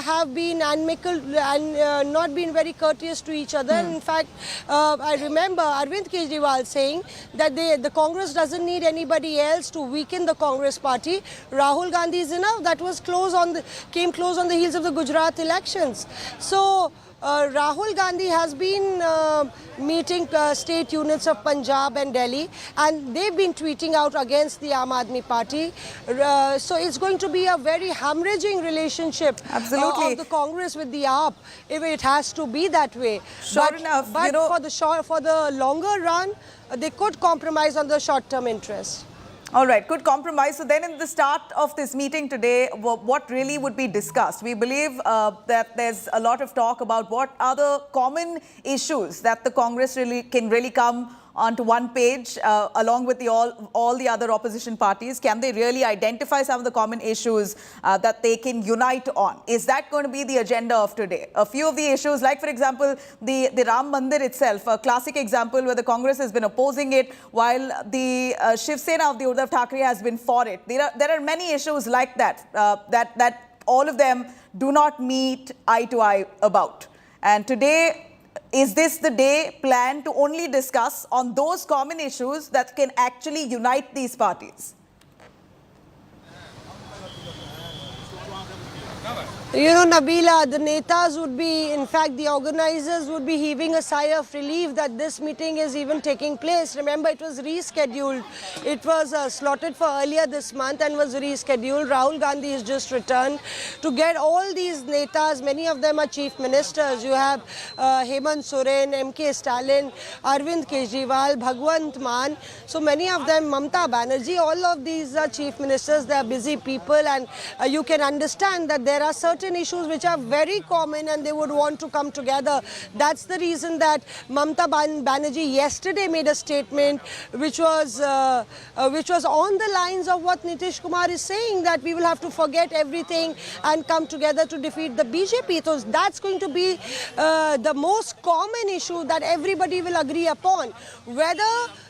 have been amicable and not been very courteous to each other. In fact, I remember Arvind Kejriwal saying that the Congress doesn't need anybody else to weaken the Congress party. Rahul Gandhi is enough. That was came close on the heels of the Gujarat elections. So Rahul Gandhi has been meeting state units of Punjab and Delhi, and they've been tweeting out against the Aam Aadmi Party. So it's going to be a very hemorrhaging relationship of the Congress with the AAP, if it has to be that way. Sure enough, but for the longer run, they could compromise on the short-term interest. All right, good compromise. So then in the start of this meeting today, what really would be discussed? We believe that there's a lot of talk about what are the common issues that the Congress can really come onto one page along with all the other opposition parties. Can they really identify some of the common issues that they can unite on? Is that going to be the agenda of today? A few of the issues, like for example, the Ram Mandir itself, a classic example where the Congress has been opposing it while the Shiv Sena of the Uddhav Thackeray has been for it. There are many issues like that, that all of them do not meet eye to eye about. And today, Is this the day planned to only discuss on those common issues that can actually unite these parties? You know, Nabila, the netas would be, in fact, the organizers would be heaving a sigh of relief that this meeting is even taking place. Remember, it was rescheduled. It was slotted for earlier this month and was rescheduled. Rahul Gandhi has just returned to get all these netas. Many of them are chief ministers. You have Hemant Soren, MK Stalin, Arvind Kejriwal, Bhagwant Mann. So many of them, Mamta Banerjee, all of these are chief ministers. They are busy people, and you can understand that there are certain issues which are very common and they would want to come together. That's the reason that Mamta Banerjee yesterday made a statement which was on the lines of what Nitish Kumar is saying, that we will have to forget everything and come together to defeat the BJP. So that's going to be the most common issue that everybody will agree upon. Whether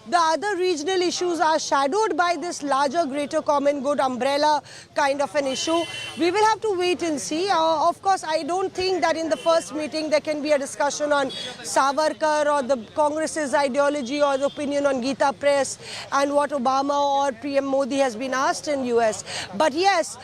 the other regional issues are shadowed by this larger, greater common good umbrella kind of an issue, we will have to wait and see. Of course, I don't think that in the first meeting there can be a discussion on Savarkar or the Congress's ideology or the opinion on Gita Press and what Obama or PM Modi has been asked in US. But yes,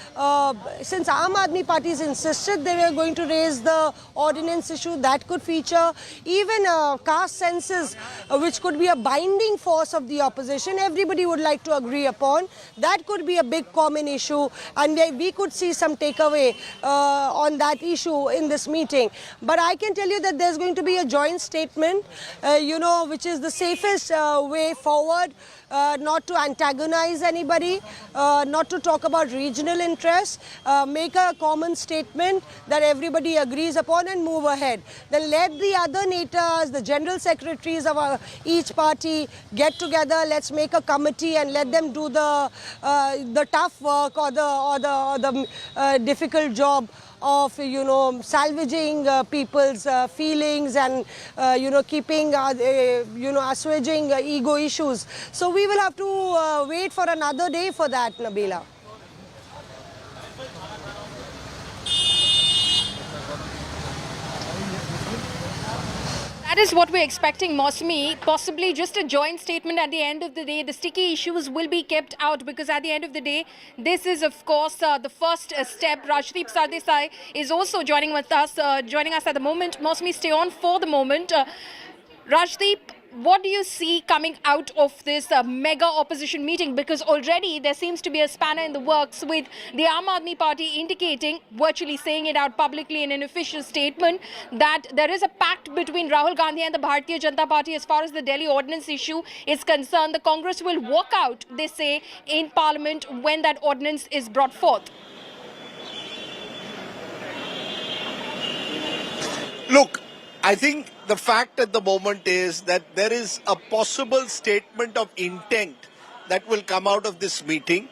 since Aam Aadmi parties insisted they were going to raise the ordinance issue, that could feature. Even caste census, which could be a binding force of the opposition, everybody would like to agree upon. That could be a big common issue, and we could see some takeaway on that issue in this meeting. But I can tell you that there's going to be a joint statement, which is the safest way forward. Not to antagonize anybody, not to talk about regional interests, make a common statement that everybody agrees upon and move ahead. Then let the other netas, the general secretaries of each party get together, let's make a committee and let them do the tough work or the difficult job of salvaging people's feelings and keeping assuaging ego issues. So we will have to wait for another day for that, Nabila. That is what we're expecting, Mosmi. Possibly just a joint statement at the end of the day. The sticky issues will be kept out because at the end of the day, this is, of course, the first step. Rajdeep Sardesai is also joining us at the moment. Mosmi, stay on for the moment. Rajdeep, what do you see coming out of this mega opposition meeting? Because already there seems to be a spanner in the works with the Aam Aadmi Party indicating, virtually saying it out publicly in an official statement, that there is a pact between Rahul Gandhi and the Bharatiya Janata Party as far as the Delhi ordinance issue is concerned. The Congress will walk out, they say, in Parliament when that ordinance is brought forth. Look, I think the fact at the moment is that there is a possible statement of intent that will come out of this meeting,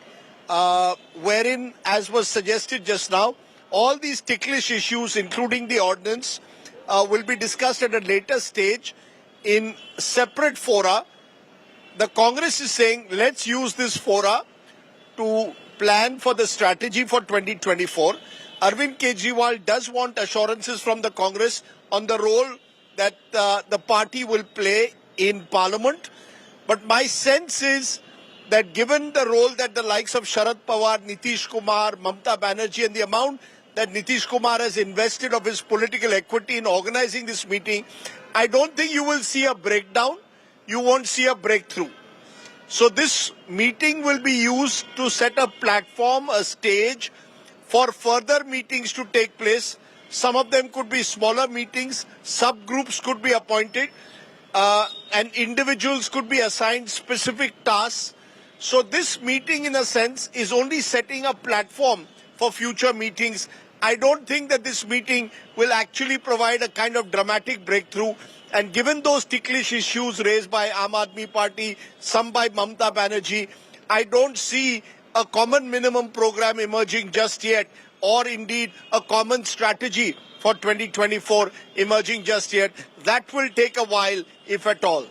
wherein, as was suggested just now, all these ticklish issues, including the ordinance, will be discussed at a later stage in separate fora. The Congress is saying, let's use this fora to plan for the strategy for 2024. Arvind Kejriwal does want assurances from the Congress on the role that the party will play in Parliament. But my sense is that given the role that the likes of Sharad Pawar, Nitish Kumar, Mamta Banerjee, and the amount that Nitish Kumar has invested of his political equity in organizing this meeting, I don't think you will see a breakdown. You won't see a breakthrough. So this meeting will be used to set a platform, a stage for further meetings to take place. Some of them could be smaller meetings, subgroups could be appointed, and individuals could be assigned specific tasks. So this meeting, in a sense, is only setting a platform for future meetings. I don't think that this meeting will actually provide a kind of dramatic breakthrough. And given those ticklish issues raised by Aam Aadmi Party, some by Mamta Banerjee, I don't see a common minimum program emerging just yet, or indeed a common strategy for 2024 emerging just yet. That will take a while, if at all.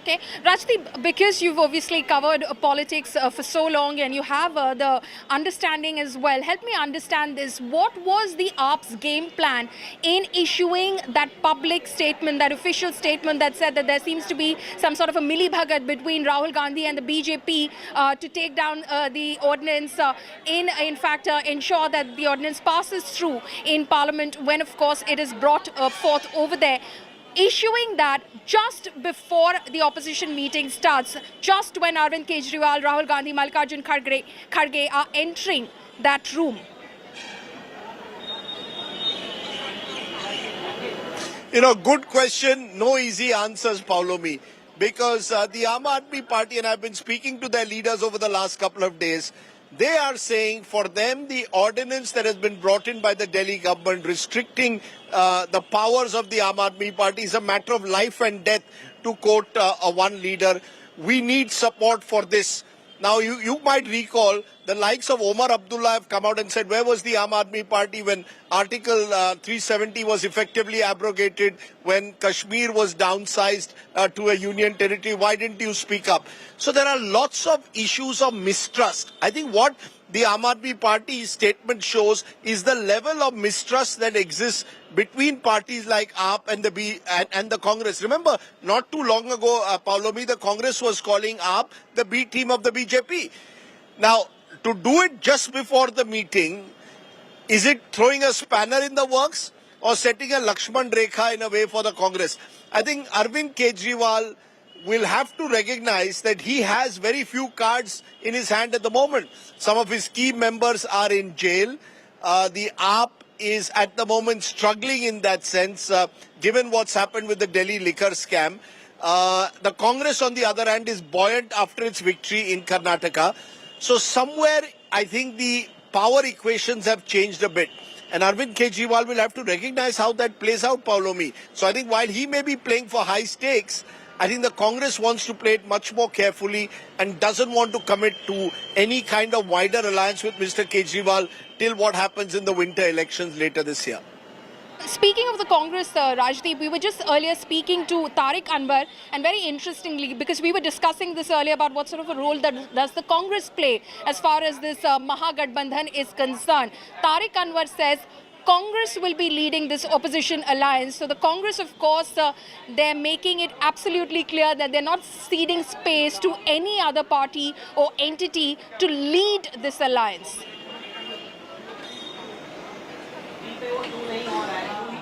Okay, Rajdeep, because you've obviously covered politics for so long and you have the understanding as well, help me understand this. What was the AAP's game plan in issuing that public statement, that official statement that said that there seems to be some sort of a milli-bhagat between Rahul Gandhi and the BJP to take down the ordinance, in fact ensure that the ordinance passes through in Parliament when of course it is brought forth over there? Issuing that just before the opposition meeting starts, just when Arvind Kejriwal, Rahul Gandhi, Mallikarjun Kharge are entering that room. Good question, no easy answers, Paulomi, because the Aam Aadmi Party, and I've been speaking to their leaders over the last couple of days, they are saying for them the ordinance that has been brought in by the Delhi government restricting the powers of the Aam Aadmi Party is a matter of life and death, to quote one leader. We need support for this. Now, you might recall the likes of Omar Abdullah have come out and said, where was the Aam Aadmi Party when Article 370 was effectively abrogated, when Kashmir was downsized to a union territory? Why didn't you speak up? So there are lots of issues of mistrust. I think what the Aam Aadmi Party statement shows is the level of mistrust that exists between parties like AAP and the Congress. Remember, not too long ago, Paulomi, the Congress was calling AAP the B team of the BJP. Now, to do it just before the meeting, is it throwing a spanner in the works or setting a Lakshman Rekha in a way for the Congress? I think Arvind Kejriwal will have to recognize that he has very few cards in his hand at the moment. Some of his key members are in jail. The AAP is at the moment struggling in that sense, given what's happened with the Delhi liquor scam. The Congress, on the other hand, is buoyant after its victory in Karnataka. So somewhere, I think the power equations have changed a bit. And Arvind Kejriwal will have to recognize how that plays out, Paulomi. So I think while he may be playing for high stakes, I think the Congress wants to play it much more carefully and doesn't want to commit to any kind of wider alliance with Mr. Kejriwal till what happens in the winter elections later this year. Speaking of the Congress, Rajdeep, we were just earlier speaking to Tariq Anwar, and very interestingly, because we were discussing this earlier about what sort of a role that does the Congress play as far as this Mahagathbandhan is concerned. Tariq Anwar says Congress will be leading this opposition alliance. So the Congress, of course, they're making it absolutely clear that they're not ceding space to any other party or entity to lead this alliance.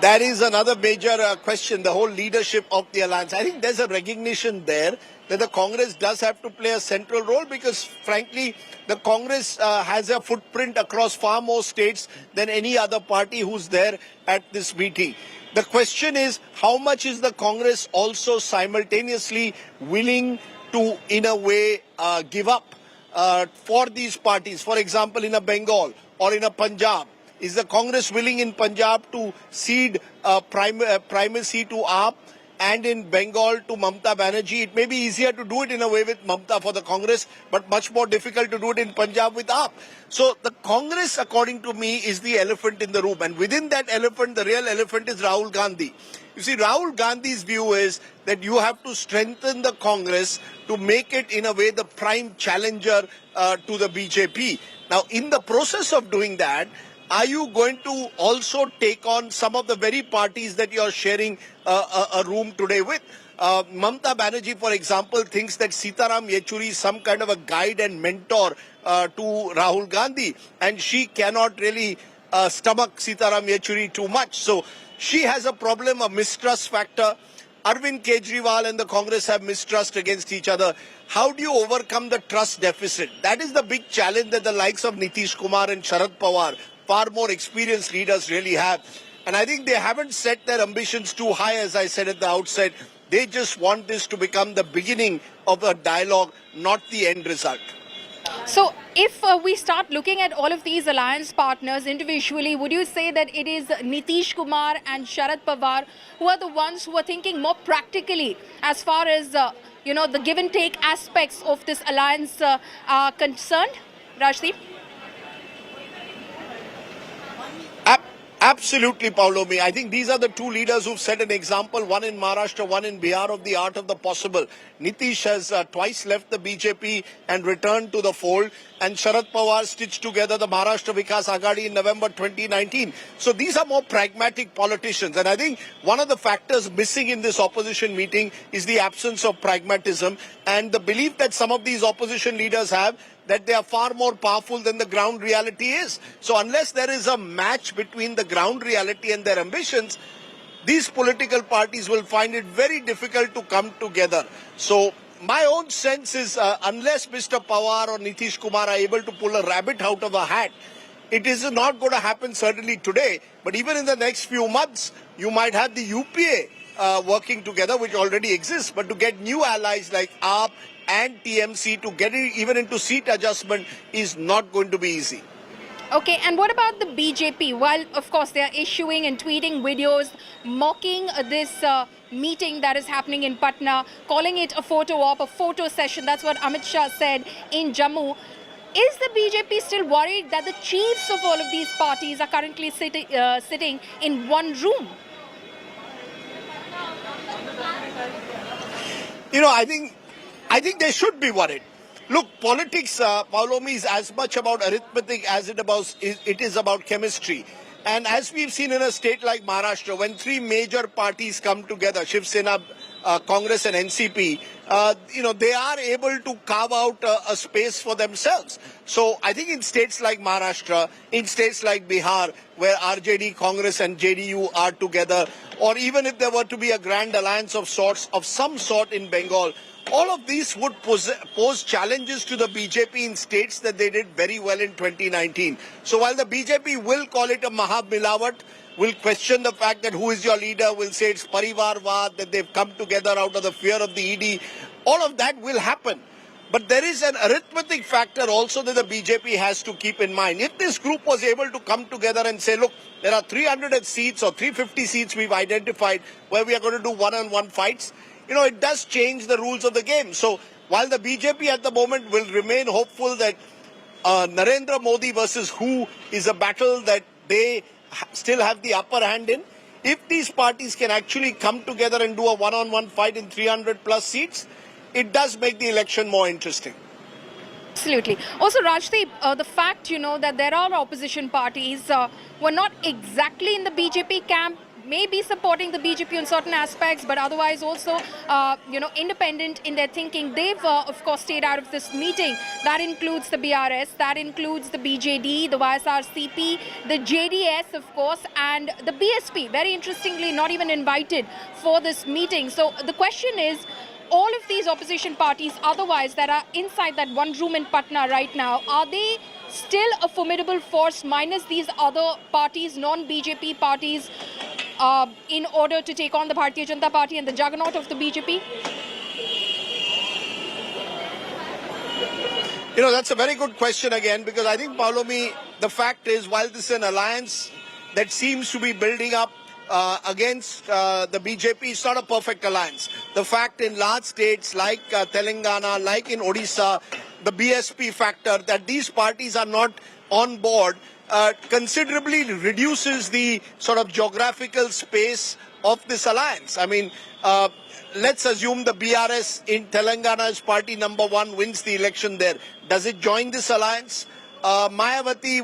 That is another major question, the whole leadership of the alliance. I think there's a recognition there that the Congress does have to play a central role because, frankly, the Congress has a footprint across far more states than any other party who's there at this meeting. The question is, how much is the Congress also simultaneously willing to, in a way, give up for these parties? For example, in a Bengal or in a Punjab, is the Congress willing in Punjab to cede primacy to AAP and in Bengal to Mamta Banerjee? It may be easier to do it in a way with Mamta for the Congress, but much more difficult to do it in Punjab with AAP. So the Congress, according to me, is the elephant in the room. And within that elephant, the real elephant is Rahul Gandhi. You see, Rahul Gandhi's view is that you have to strengthen the Congress to make it, in a way, the prime challenger to the BJP. Now, in the process of doing that, are you going to also take on some of the very parties that you're sharing a room today with? Mamta Banerjee, for example, thinks that Sitaram Yechuri is some kind of a guide and mentor to Rahul Gandhi, and she cannot really stomach Sitaram Yechuri too much. So she has a problem, a mistrust factor. Arvind Kejriwal and the Congress have mistrust against each other. How do you overcome the trust deficit? That is the big challenge that the likes of Nitish Kumar and Sharad Pawar, far more experienced leaders, really have. And I think they haven't set their ambitions too high, as I said at the outset. They just want this to become the beginning of a dialogue, not the end result. So if we start looking at all of these alliance partners individually, would you say that it is Nitish Kumar and Sharad Pawar who are the ones who are thinking more practically as far as, the give and take aspects of this alliance are concerned? Rajdeep? Absolutely, Paulomi. I think these are the two leaders who've set an example, one in Maharashtra, one in Bihar, of the art of the possible. Nitish has twice left the BJP and returned to the fold, and Sharad Pawar stitched together the Maharashtra Vikas Aghadi in November 2019. So these are more pragmatic politicians, and I think one of the factors missing in this opposition meeting is the absence of pragmatism and the belief that some of these opposition leaders have that they are far more powerful than the ground reality is. So unless there is a match between the ground reality and their ambitions, these political parties will find it very difficult to come together. So my own sense is unless Mr. Pawar or Nitish Kumar are able to pull a rabbit out of a hat, it is not going to happen certainly today, but even in the next few months, you might have the UPA working together, which already exists, but to get new allies like AAP and TMC to get it even into seat adjustment is not going to be easy. Okay, and what about the BJP? While, of course, they are issuing and tweeting videos mocking this meeting that is happening in Patna, calling it a photo op, a photo session. That's what Amit Shah said in Jammu. Is the BJP still worried that the chiefs of all of these parties are currently sitting in one room? You know, I think they should be worried. Look, politics, Paulomi, is as much about arithmetic as it is about chemistry. And as we've seen in a state like Maharashtra, when three major parties come together, Shiv Sena, Congress and NCP, they are able to carve out a space for themselves. So I think in states like Maharashtra, in states like Bihar, where RJD, Congress and JDU are together, or even if there were to be a grand alliance of some sort in Bengal, all of these would pose challenges to the BJP in states that they did very well in 2019. So while the BJP will call it a Mahamilawat, will question the fact that who is your leader, will say it's Parivarvad, that they've come together out of the fear of the ED, all of that will happen. But there is an arithmetic factor also that the BJP has to keep in mind. If this group was able to come together and say, look, there are 300 seats or 350 seats we've identified where we are going to do one-on-one fights, it does change the rules of the game. So while the BJP at the moment will remain hopeful that Narendra Modi versus who is a battle that they still have the upper hand in, if these parties can actually come together and do a one-on-one fight in 300 plus seats, it does make the election more interesting. Absolutely. Also, Rajdeep, the fact, that there are opposition parties who are not exactly in the BJP camp, may be supporting the BJP in certain aspects, but otherwise also, independent in their thinking. They've, of course, stayed out of this meeting. That includes the BRS, that includes the BJD, the YSRCP, the JDS, of course, and the BSP. Very interestingly, not even invited for this meeting. So the question is, all of these opposition parties otherwise that are inside that one room in Patna right now, are they still a formidable force minus these other parties, non-BJP parties, in order to take on the Bharatiya Janata Party and the juggernaut of the BJP? That's a very good question again, because I think, Paulomi, the fact is, while this is an alliance that seems to be building up against the BJP, it's not a perfect alliance. The fact in large states like Telangana, like in Odisha, the BSP factor that these parties are not on board considerably reduces the sort of geographical space of this alliance. I mean, let's assume the BRS in Telangana as party number one wins the election there. Does it join this alliance? Mayawati,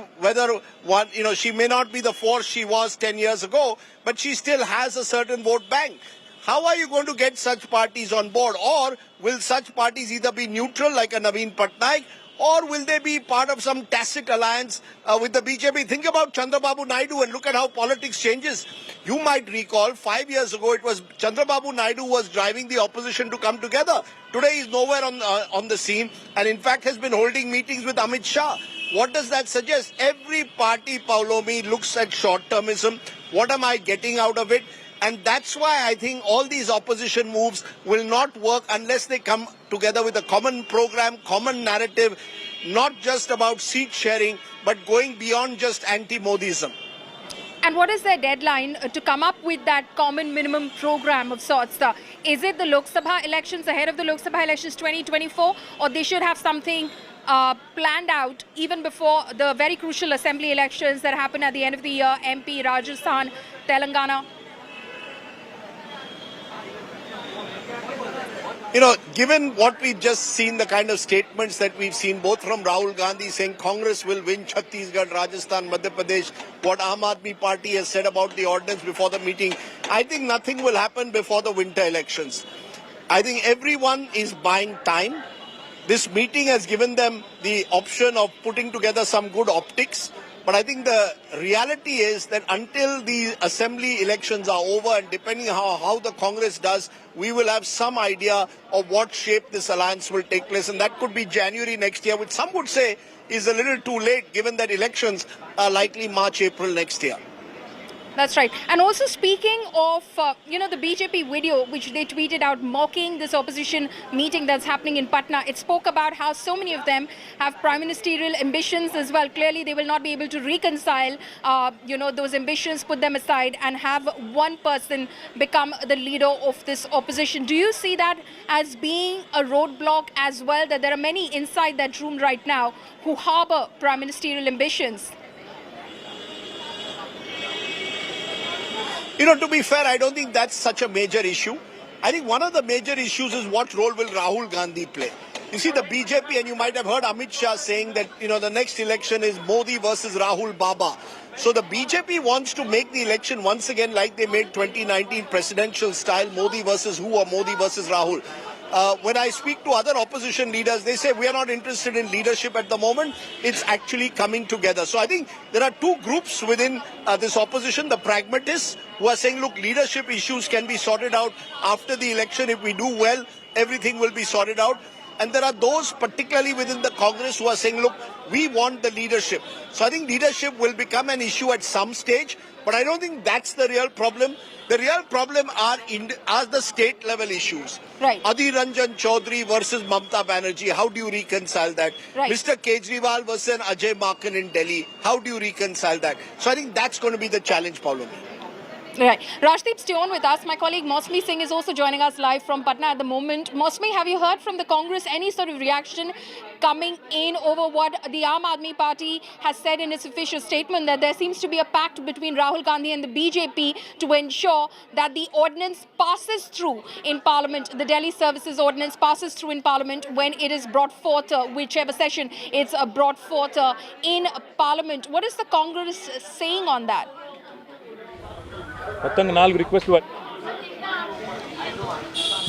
she may not be the force she was 10 years ago, but she still has a certain vote bank. How are you going to get such parties on board? Or will such parties either be neutral like a Naveen Patnaik, or will they be part of some tacit alliance with the BJP? Think about Chandrababu Naidu and look at how politics changes. You might recall 5 years ago it was Chandrababu Naidu who was driving the opposition to come together. Today he's nowhere on the scene and in fact has been holding meetings with Amit Shah. What does that suggest? Every party, Paulomi, looks at short-termism. What am I getting out of it? And that's why I think all these opposition moves will not work unless they come together with a common program, common narrative, not just about seat sharing, but going beyond just anti-Modism. And what is their deadline to come up with that common minimum program of sorts? Is it the Lok Sabha elections, ahead of the Lok Sabha elections 2024, or they should have something planned out even before the very crucial assembly elections that happen at the end of the year, MP, Rajasthan, Telangana? You know, given what we've just seen, the kind of statements that we've seen both from Rahul Gandhi saying Congress will win Chhattisgarh, Rajasthan, Madhya Pradesh, what Aam Aadmi Party has said about the ordinance before the meeting, I think nothing will happen before the winter elections. I think everyone is buying time. This meeting has given them the option of putting together some good optics. But I think the reality is that until the assembly elections are over, and depending on how the Congress does, we will have some idea of what shape this alliance will take place. And that could be January next year, which some would say is a little too late, given that elections are likely March, April next year. That's right. And also speaking of, the BJP video, which they tweeted out mocking this opposition meeting that's happening in Patna, it spoke about how so many of them have prime ministerial ambitions as well. Clearly, they will not be able to reconcile, those ambitions, put them aside and have one person become the leader of this opposition. Do you see that as being a roadblock as well, that there are many inside that room right now who harbor prime ministerial ambitions? You know, to be fair, I don't think that's such a major issue. I think one of the major issues is what role will Rahul Gandhi play. You see, the BJP, and you might have heard Amit Shah saying that, the next election is Modi versus Rahul Baba. So the BJP wants to make the election once again like they made 2019 presidential style, Modi versus who or Modi versus Rahul. When I speak to other opposition leaders, they say we are not interested in leadership at the moment. It's actually coming together. So I think there are two groups within this opposition, the pragmatists who are saying, look, leadership issues can be sorted out after the election. If we do well, everything will be sorted out. And there are those, particularly within the Congress, who are saying, look, we want the leadership. So I think leadership will become an issue at some stage, but I don't think that's the real problem. The real problem are the state level issues. Right. Adhir Ranjan Chaudhary versus Mamata Banerjee. How do you reconcile that? Right. Mr. Kejriwal versus Ajay Maken in Delhi. How do you reconcile that? So I think that's going to be the challenge, Paulomi. Right. Rajdeep, stay on with us. My colleague Mosmi Singh is also joining us live from Patna at the moment. Mosmi, have you heard from the Congress any sort of reaction coming in over what the Aam Aadmi Party has said in its official statement, that there seems to be a pact between Rahul Gandhi and the BJP to ensure that the ordinance passes through in Parliament, the Delhi Services Ordinance passes through in Parliament when it is brought forth, whichever session it's brought forth in Parliament. What is the Congress saying on that?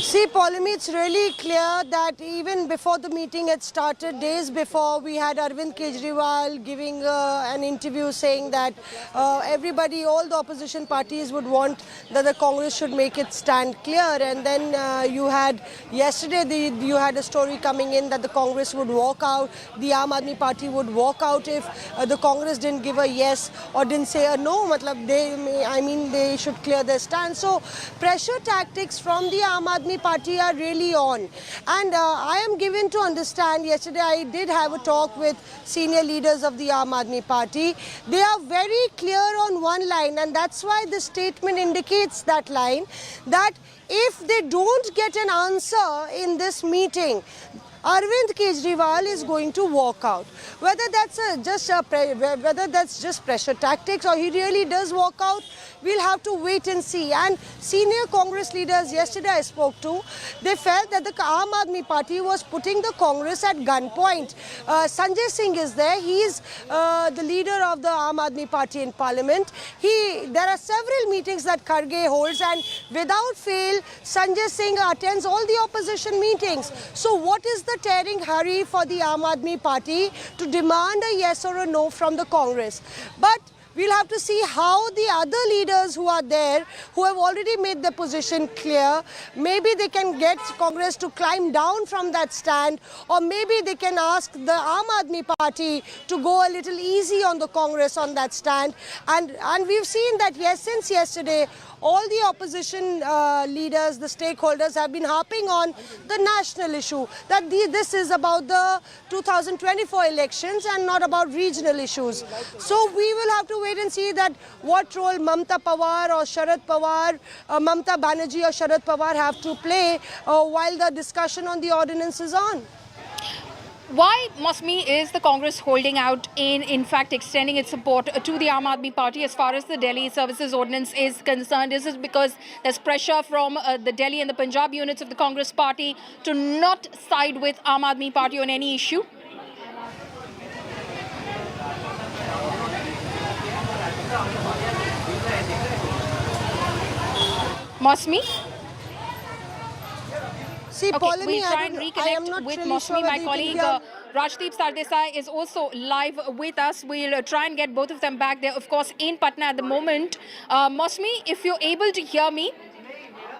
See, Paulomi, it's really clear that even before the meeting had started, days before, we had Arvind Kejriwal giving an interview saying that everybody, all the opposition parties would want that the Congress should make its stand clear. And then you had, yesterday, you had a story coming in that the Congress would walk out, the Aam Aadmi Party would walk out if the Congress didn't give a yes or didn't say a no. They should clear their stand. So pressure tactics from the Aam Aadmi Party are really on. And I am given to understand, yesterday I did have a talk with senior leaders of the Aam Aadmi Party. They are very clear on one line, and that's why the statement indicates that line, that if they don't get an answer in this meeting, Arvind Kejriwal is going to walk out. Whether that's just pressure tactics or he really does walk out, we'll have to wait and see. And senior Congress leaders yesterday I spoke to, they felt that the Aam Aadmi Party was putting the Congress at gunpoint. Sanjay Singh is there. He's the leader of the Aam Aadmi Party in Parliament. There are several meetings that Kharge holds, and without fail, Sanjay Singh attends all the opposition meetings. So what is the tearing hurry for the Aam Aadmi Party to demand a yes or a no from the Congress? But we'll have to see how the other leaders who are there, who have already made their position clear, maybe they can get Congress to climb down from that stand, or maybe they can ask the Aam Aadmi Party to go a little easy on the Congress on that stand. And we've seen that, yes, since yesterday, all the opposition leaders, the stakeholders have been harping on the national issue, that this is about the 2024 elections and not about regional issues. So we will have to wait and see that what role Mamata Pawar or Sharad Pawar, Mamata Banerjee or Sharad Pawar have to play while the discussion on the ordinance is on. Why, Mosmi, is the Congress holding out in fact, extending its support to the Aam Aadmi Party as far as the Delhi Services Ordinance is concerned? Is it because there's pressure from the Delhi and the Punjab units of the Congress Party to not side with Aam Aadmi Party on any issue? Mosmi? See, Okay, Paulami, we'll try and I am reconnect not with really Mosmi. sure My whether you colleague can hear- Rajdeep Sardesai is also live with us. We'll try and get both of them back. They're, of course, in Patna at the moment. Mosmi, if you're able to hear me,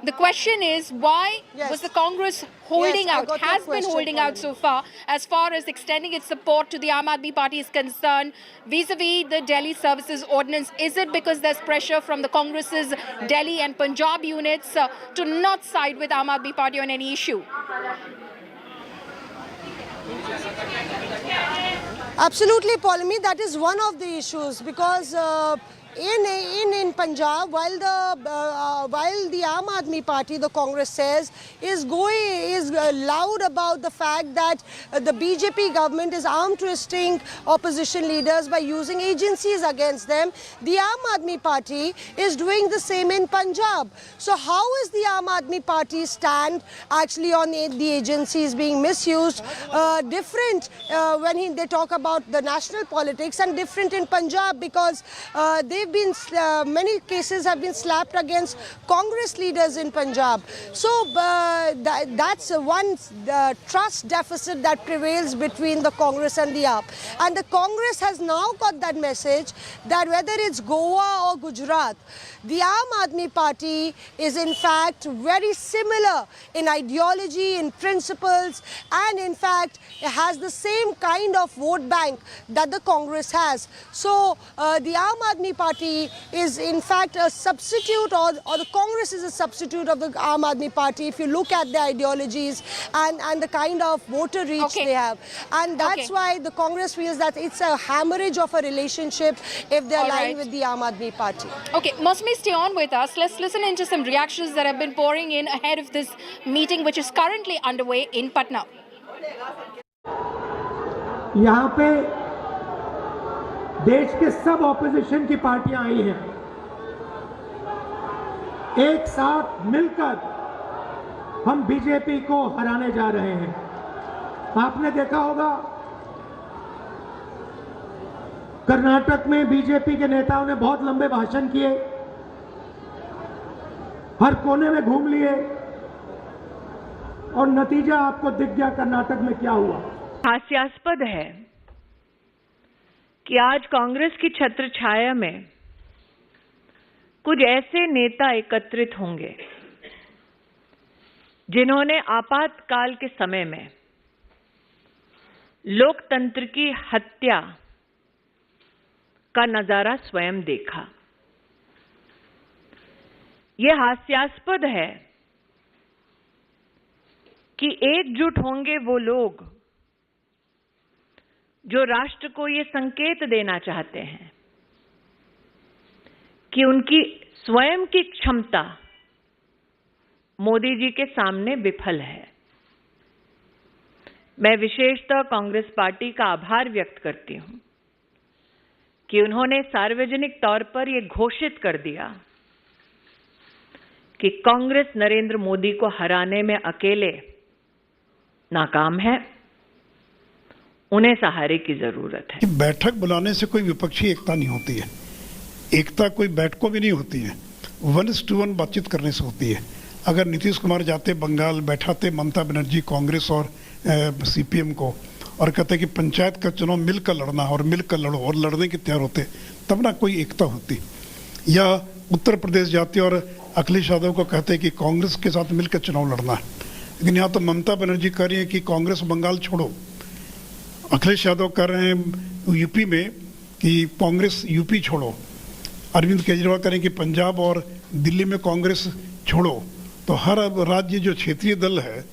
the question is, why was the Congress holding Yes, I out, got your has been question, holding out so far, as far as extending its support to the Aam Aadmi Party is concerned, vis-a-vis the Delhi Services Ordinance? Is it because there's pressure from the Congress's Delhi and Punjab units to not side with Aam Aadmi Party on any issue? Absolutely, Paulami, that is one of the issues, because in Punjab, while the Aam Aadmi Party, the Congress says, is loud about the fact that the BJP government is arm twisting opposition leaders by using agencies against them, the Aam Aadmi Party is doing the same in Punjab. So how is the Aam Aadmi Party stand actually on the agencies being misused? Different when they talk about the national politics, and different in Punjab, because many cases have been slapped against Congress leaders in Punjab. So that's one trust deficit that prevails between the Congress and the AAP. And the Congress has now got that message that whether it's Goa or Gujarat, the Aam Aadmi Party is in fact very similar in ideology, in principles, and in fact has the same kind of vote bank that the Congress has. So the Aam Aadmi Party is in fact a substitute, or the Congress is a substitute of the Aam Aadmi Party if you look at their ideologies and the kind of voter reach they have. And that's why the Congress feels that it's a hemorrhage of a relationship if they're aligned with the Aam Aadmi Party. Okay, Mosmi, stay on with us. Let's listen into some reactions that have been pouring in ahead of this meeting, which is currently underway in Patna. यहाँ पे देश के सब opposition की पार्टियां आई हैं, एक साथ मिलकर हम बीजेपी को हराने जा रहे हैं। आपने देखा होगा कर्नाटक में बीजेपी के नेताओं ने बहुत लंबे भाषण किए, हर कोने में घूम लिए, और नतीजा आपको दिख गया कर्नाटक में क्या हुआ। हास्यास्पद है कि आज कांग्रेस की छत्र छाया में कुछ ऐसे नेता एकत्रित होंगे जिन्होंने आपातकाल के समय में लोकतंत्र की हत्या का नजारा स्वयं देखा। यह हास्यास्पद है कि एकजुट होंगे वो लोग जो राष्ट्र को ये संकेत देना चाहते हैं कि उनकी स्वयं की क्षमता मोदी जी के सामने विफल है। मैं विशेषतः कांग्रेस पार्टी का आभार व्यक्त करती हूं कि उन्होंने सार्वजनिक तौर पर यह घोषित कर दिया कि कांग्रेस नरेंद्र मोदी को हराने में अकेले नाकाम है, उन्हें सहारे की जरूरत है। बैठक बुलाने से कोई विपक्षी एकता नहीं होती है, एकता कोई बैठकों में नहीं होती है, 1:1 बातचीत करने से होती है। अगर नीतीश कुमार जाते बंगाल, बैठाते ममता बनर्जी कांग्रेस और सीपीएम को और कहते कि पंचायत का चुनाव मिलकर लड़ना और मिलकर लड़ो और लड़ने के तैयार होते, तब ना कोई एकता होती। या उत्तर प्रदेश जाते और अखिलेश यादव को कहते कि कांग्रेस के साथ मिलकर चुनाव लड़ना है, लेकिन यहाँ तो ममता बनर्जी कह रही है कि कांग्रेस बंगाल छोड़ो, अखिलेश यादव कह रहे हैं यूपी में कि कांग्रेस यूपी छोड़ो, अरविंद केजरीवाल कह रहे हैं कि पंजाब और दिल्ली में कांग्रेस छोड़ो। तो हर राज्य जो क्षेत्रीय दल है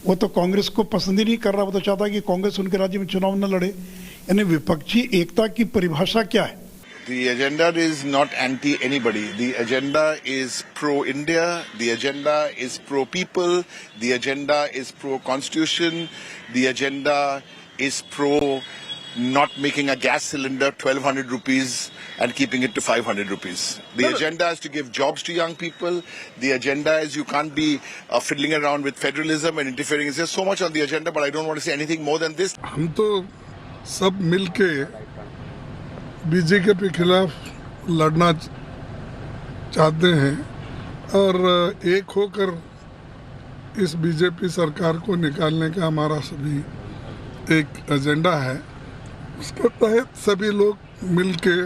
वो तो कांग्रेस को पसंद ही नहीं कर रहा, वो तो चाहता है कि कांग्रेस उनके राज्य में चुनाव न लड़े। यानी विपक्षी एकता की परिभाषा क्या है? The agenda is not anti anybody. The agenda is pro India. The agenda is pro people. The agenda is pro constitution. The agenda is pro not making a gas cylinder 1200 rupees and keeping it to 500 rupees. The agenda is to give jobs to young people. The agenda is you can't be fiddling around with federalism and interfering. There's so much on the agenda, but I don't want to say anything more than this. हम तो सब मिलके BJP के खिलाफ लड़ना चाहते हैं और एक होकर इस बीजेपी सरकार को निकालने का हमारा सभी एक एजेंडा है। उसके तहत सभी लोग मिलके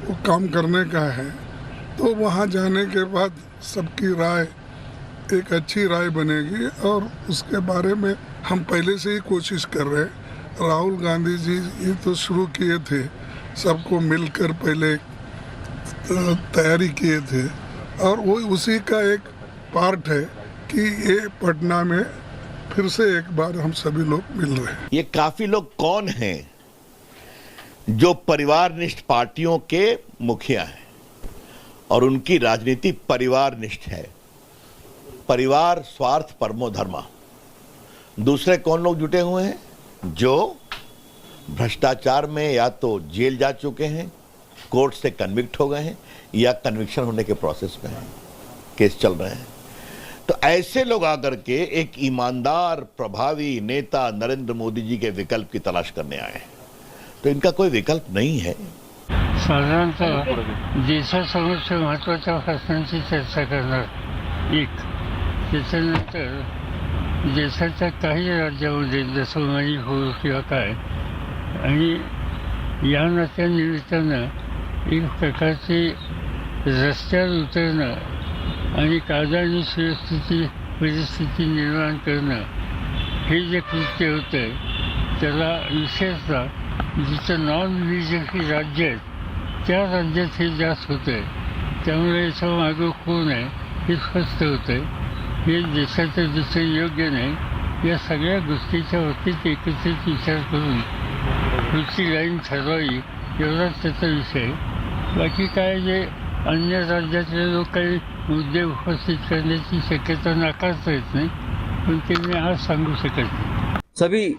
वो काम करने का है। तो वहाँ जाने के बाद सबकी राय एक अच्छी राय बनेगी और उसके बारे में हम पहले से ही कोशिश कर रहे हैं। राहुल गांधी जी ये तो शुरू किए थे, सबको मिलकर पहले तैयारी किए थे और वो उसी का एक पार्ट है कि ये पटना में फिर से एक बार हम सभी लोग मिल रहे हैं। ये काफी लोग कौन हैं जो परिवारनिष्ठ पार्टियों के मुखिया हैं और उनकी राजनीति परिवारनिष्ठ है। परिवार स्वार्थ परमो धर्मा। दूसरे कौन लोग जुटे हुए हैं जो भ्रष्टाचार में या तो जेल जा चुके हैं, कोर्ट से कन्विक्ट हो गए हैं या कन्विक्शन होने के प्रोसेस में हैं, केस चल रहे हैं। तो ऐसे लोग आकर के एक ईमानदार प्रभावी नेता नरेंद्र मोदी जी के विकल्प की तलाश करने आए हैं। तो इनका कोई विकल्प नहीं है। साधारणतः देशासमोरच्या महत्त्वाच्या प्रश्नांची चर्चा करणार एक, त्याच्यानंतर देशाच्या काही राज्यामध्ये जसं मणिपूर किंवा काय, आणि या नात्यानिमित्तानं एक प्रकारचे रस्त्यावर उतरणं आणि कायदा आणि सुव्यवस्थेची परिस्थिती निर्माण करणं हे जे कृत्य होतं आहे त्याला विशेषतः जिथं नॉन बीजेपी राज्य आहेत त्या राज्यात हे जास्त होतं आहे। त्यामुळे याच्या मागं कोण आहे हे स्पष्ट होतं आहे। हे देशाचं दिसून योग्य नाही। या सगळ्या गोष्टीच्या बाबतीत एकत्रित विचार करून पुढची लाईन ठरवावी एवढाच त्याचा विषय आहे। बाकी काय जे अन्य राज्यातले लोक काही मुद्दे उपस्थित करण्याची शक्यता नाकारता येत नाही, पण ते मी आज सांगू शकत नाही। सभी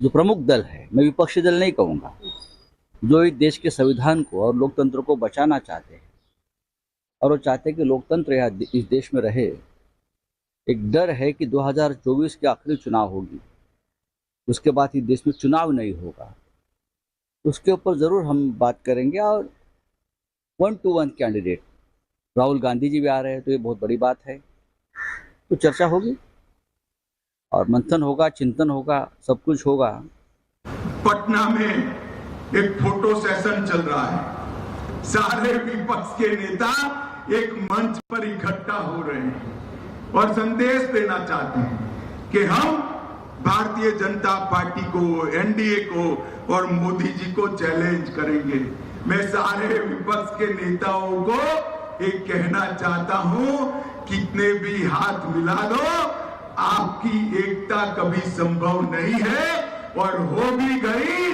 जो प्रमुख दल है, मैं विपक्षी दल नहीं कहूँगा, जो इस देश के संविधान को और लोकतंत्र को बचाना चाहते हैं और वो चाहते हैं कि लोकतंत्र यहाँ इस देश में रहे। एक डर है कि 2024 के आखिरी चुनाव होगी, उसके बाद इस देश में चुनाव नहीं होगा। उसके ऊपर ज़रूर हम बात करेंगे और 1-to-1 कैंडिडेट राहुल गांधी जी भी आ रहे हैं तो ये बहुत बड़ी बात है। तो चर्चा होगी और मंथन होगा, चिंतन होगा, सब कुछ होगा। पटना में एक फोटो सेशन चल रहा है। सारे विपक्ष के नेता एक मंच पर इकट्ठा हो रहे हैं और संदेश देना चाहते हैं कि हम भारतीय जनता पार्टी को, एनडीए को और मोदी जी को चैलेंज करेंगे। मैं सारे विपक्ष के नेताओं को एक कहना चाहता हूं, कितने भी हाथ मिला दो, आपकी एकता कभी संभव नहीं है और हो भी गई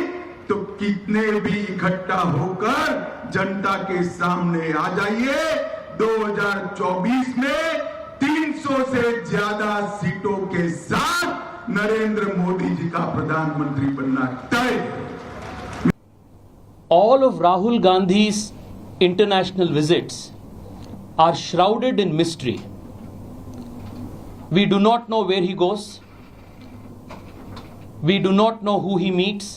तो कितने भी इकट्ठा होकर जनता के सामने आ जाइए। 2024 में 300 से ज्यादा सीटों के साथ नरेंद्र मोदी जी का प्रधानमंत्री बनना तय। All of Rahul Gandhi's international visits are shrouded in mystery. We do not know where he goes. We do not know who he meets.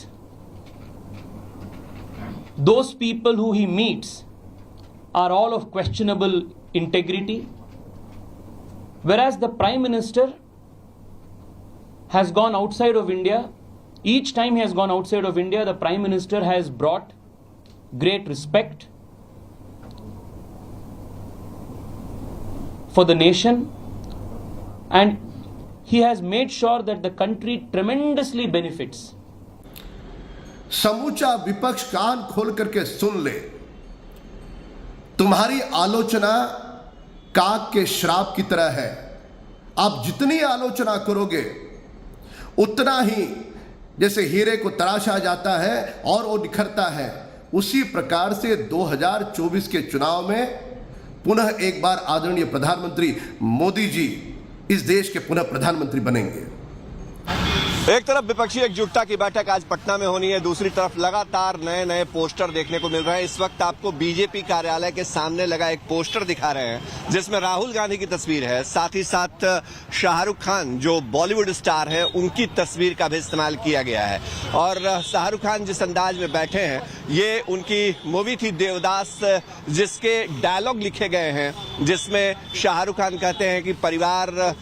Those people who he meets are all of questionable integrity. Whereas the Prime Minister has gone outside of India. Each time he has gone outside of India, the Prime Minister has brought great respect for the nation and he has made sure that the country tremendously benefits. समूचा विपक्ष कान खोल करके सुन ले। तुम्हारी आलोचना काग के श्राप की तरह है। आप जितनी आलोचना करोगे उतना ही जैसे हीरे को तराशा जाता है और वो निखरता है, उसी प्रकार से 2024 के चुनाव में पुनः एक बार आदरणीय प्रधानमंत्री मोदी जी इस देश के पुनः प्रधानमंत्री बनेंगे। एक तरफ विपक्षी एकजुटता की बैठक आज पटना में होनी है, दूसरी तरफ लगातार नए नए पोस्टर देखने को मिल रहे हैं। इस वक्त आपको बीजेपी कार्यालय के सामने लगा एक पोस्टर दिखा रहे हैं जिसमें राहुल गांधी की तस्वीर है, साथ ही साथ शाहरुख खान जो बॉलीवुड स्टार है उनकी तस्वीर का भी इस्तेमाल किया गया है। और शाहरुख खान जिस अंदाज में बैठे हैं ये उनकी मूवी थी देवदास, जिसके डायलॉग लिखे गए हैं जिसमें शाहरुख खान कहते हैं कि परिवार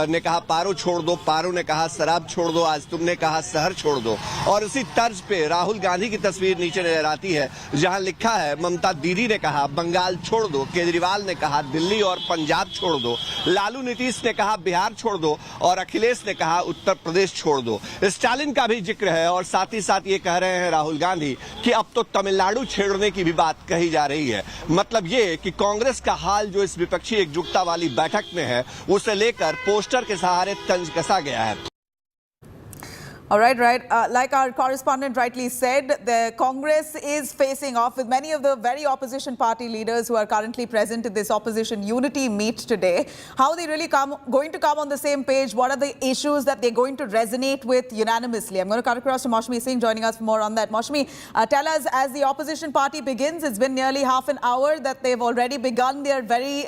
ने कहा पारो छोड़ दो, पारो ने कहा शराब छोड़ दो, आज तुमने कहा शहर छोड़ दो। और उसी तर्ज पे राहुल गांधी की तस्वीर नीचे नजर आती है जहां लिखा है ममता दीदी ने कहा बंगाल छोड़ दो, केजरीवाल ने कहा दिल्ली और पंजाब छोड़ दो, लालू नीतीश ने कहा बिहार छोड़ दो और अखिलेश ने कहा उत्तर प्रदेश छोड़ दो। स्टालिन का भी जिक्र है और साथ ही साथ ये कह रहे हैं राहुल गांधी कि अब तो तमिलनाडु छेड़ने की भी बात कही जा रही है। मतलब ये कि कांग्रेस का हाल जो इस विपक्षी एकजुटता वाली बैठक में है उसे लेकर पोस्टर के सहारे तंज कसा गया है। All right. Like our correspondent rightly said, the Congress is facing off with many of the very opposition party leaders who are currently present in this opposition unity meet today. How they really going to come on the same page? What are the issues that they're going to resonate with unanimously? I'm going to cut across to Maushmi Singh joining us for more on that. Maushmi, tell us, as the opposition party begins, it's been nearly half an hour that they've already begun their very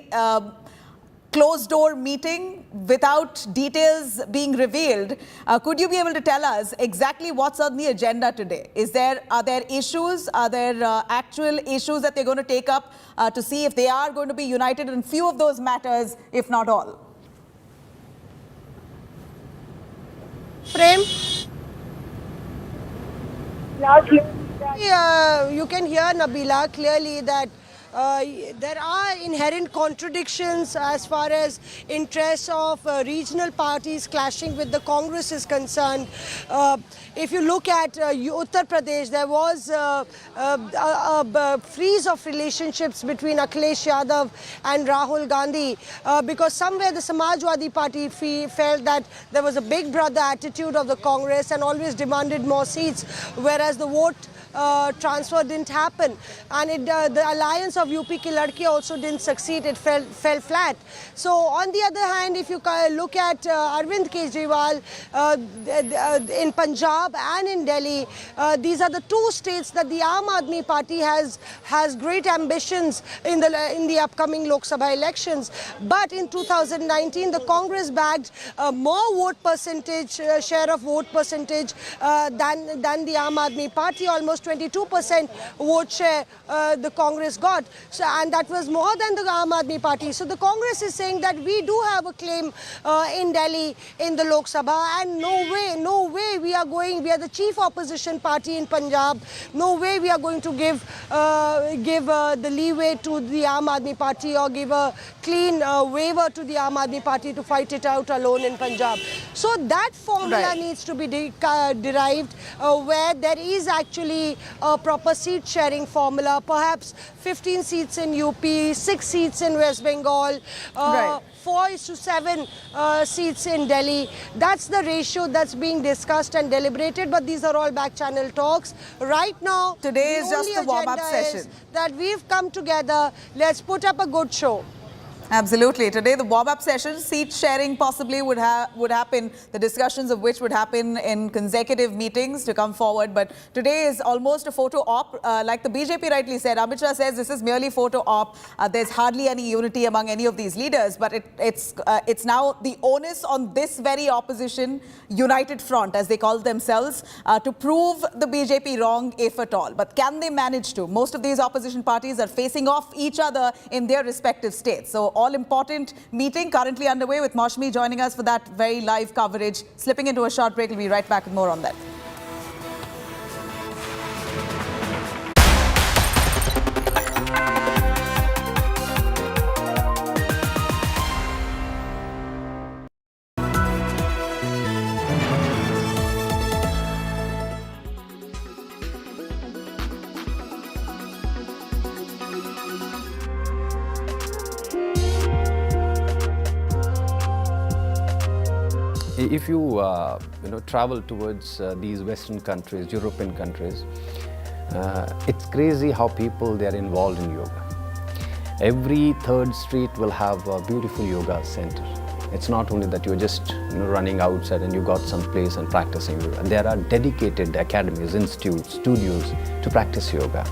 closed-door meeting without details being revealed. Could you be able to tell us exactly what's on the agenda today? Are there issues? Are there actual issues that they're going to take up to see if they are going to be united in few of those matters, if not all? Prem? You can hear, Nabila, clearly that there are inherent contradictions as far as interests of regional parties clashing with the Congress is concerned. If you look at Uttar Pradesh, there was a freeze of relationships between Akhilesh Yadav and Rahul Gandhi because somewhere the Samajwadi Party felt that there was a big brother attitude of the Congress and always demanded more seats, whereas the vote transfer didn't happen, and the alliance of UP Ki Ladki also didn't succeed. It fell flat. So on the other hand, if you look at Arvind Kejriwal in Punjab and in Delhi, these are the two states that the Aam Aadmi Party has great ambitions in the upcoming Lok Sabha elections. But in 2019, the Congress bagged more vote percentage, share of vote percentage than the Aam Aadmi Party. Almost 22% vote share the Congress got, so, and that was more than the Aam Aadmi Party. So the Congress is saying that we do have a claim in Delhi in the Lok Sabha, and no way we are the chief opposition party in Punjab, no way we are going to give the leeway to the Aam Aadmi Party or give a clean waiver to the Aam Aadmi Party to fight it out alone in Punjab. So that formula needs to be derived where there is actually a proper seat sharing formula, perhaps 15 seats in UP, 6 seats in West Bengal, 4:7 seats in Delhi. That's the ratio that's being discussed and deliberated, but these are all back channel talks. Right now, today is just the warm-up session. That we've come together, let's put up a good show. Absolutely. Today, the warm-up session, seat sharing possibly would happen, the discussions of which would happen in consecutive meetings to come forward. But today is almost a photo op. Like the BJP rightly said, Amit Shah says this is merely photo op. There's hardly any unity among any of these leaders. But it's now the onus on this very opposition united front, as they call themselves, to prove the BJP wrong, if at all. But can they manage to? Most of these opposition parties are facing off each other in their respective states. So all-important meeting currently underway, with Maushmi joining us for that very live coverage. Slipping into a short break, we'll be right back with more on that. If you travel towards these Western countries, European countries, it's crazy how people they are involved in yoga. Every third street will have a beautiful yoga center. It's not only that you're just running outside and you got some place and practicing. There are dedicated academies, institutes, studios to practice yoga.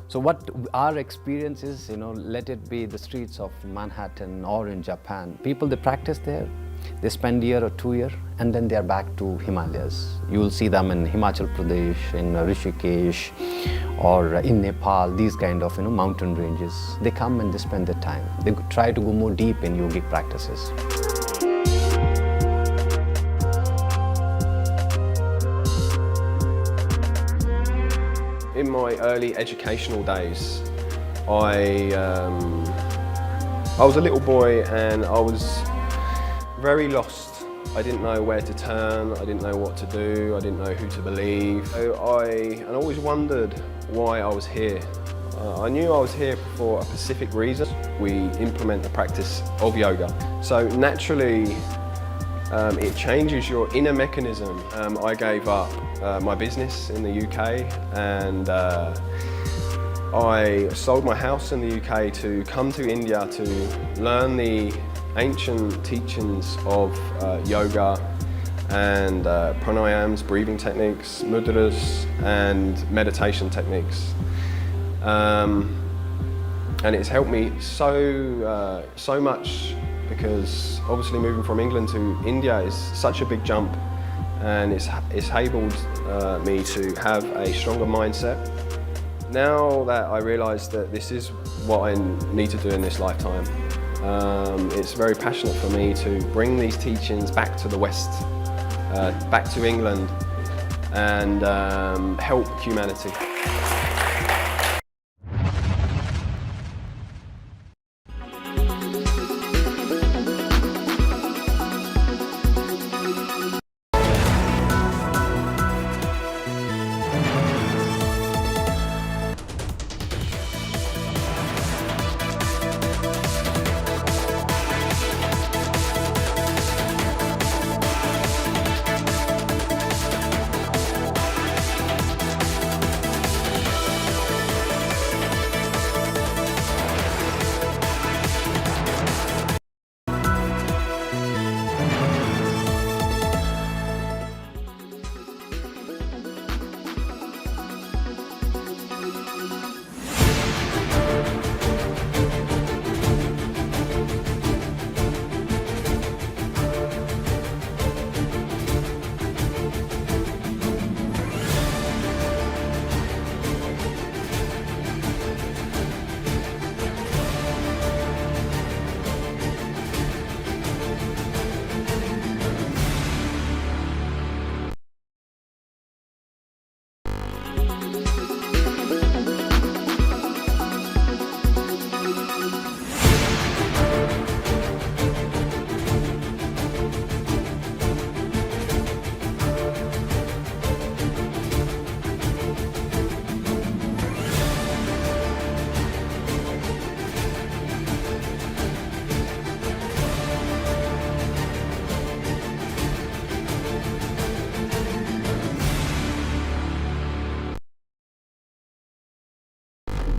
So what our experience is, let it be the streets of Manhattan or in Japan. People, they practice there, they spend a year or 2 years, and then they are back to Himalayas. You will see them in Himachal Pradesh, in Rishikesh, or in Nepal, these kind of mountain ranges. They come and they spend their time. They try to go more deep in yogic practices. In my early educational days, I was a little boy and I was very lost. I didn't know where to turn, I didn't know what to do, I didn't know who to believe. So I always wondered why I was here. I knew I was here for a specific reason. We implement the practice of yoga. So naturally, it changes your inner mechanism. I gave up my business in the UK and I sold my house in the UK to come to India to learn the ancient teachings of yoga and pranayams, breathing techniques, mudras and meditation techniques. And it's helped me so much, because obviously moving from England to India is such a big jump, and it's enabled me to have a stronger mindset. Now that I realise that this is what I need to do in this lifetime, it's very passionate for me to bring these teachings back to the West, back to England, and help humanity.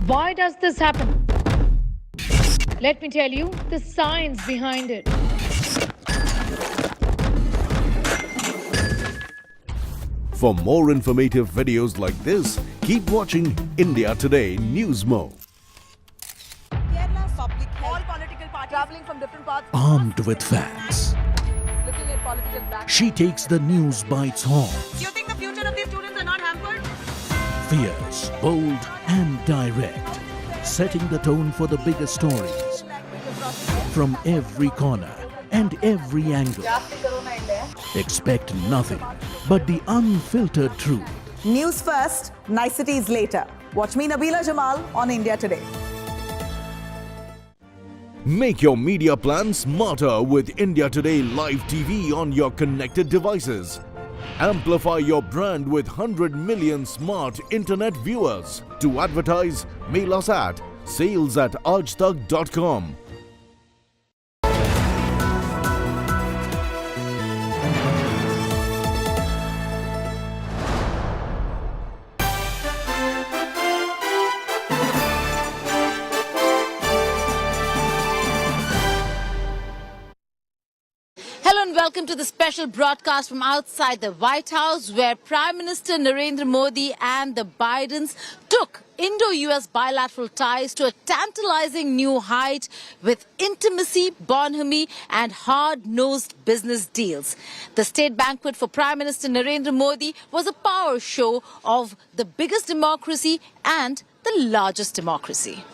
Why does this happen? Let me tell you the science behind it. For more informative videos like this, keep watching India Today News Mo. Kerala's public health, all political parties traveling from different parts. Armed with facts, Looking at political back. she takes the news by its horns. Do you think the future of these students are not hampered? Fierce, bold and direct, setting the tone for the biggest stories from every corner and every angle. Expect nothing but the unfiltered truth. News first, niceties later. Watch me, Nabila Jamal, on India Today. Make your media plan smarter with India Today Live TV on your connected devices. Amplify your brand with 100 million smart internet viewers. To advertise, mail us at sales@aajtak.com. welcome to the special broadcast from outside the White House, where Prime Minister Narendra Modi and the Bidens took Indo-US bilateral ties to a tantalizing new height with intimacy, bonhomie and hard-nosed business deals. The state banquet for Prime Minister Narendra Modi was a power show of the biggest democracy and the largest democracy.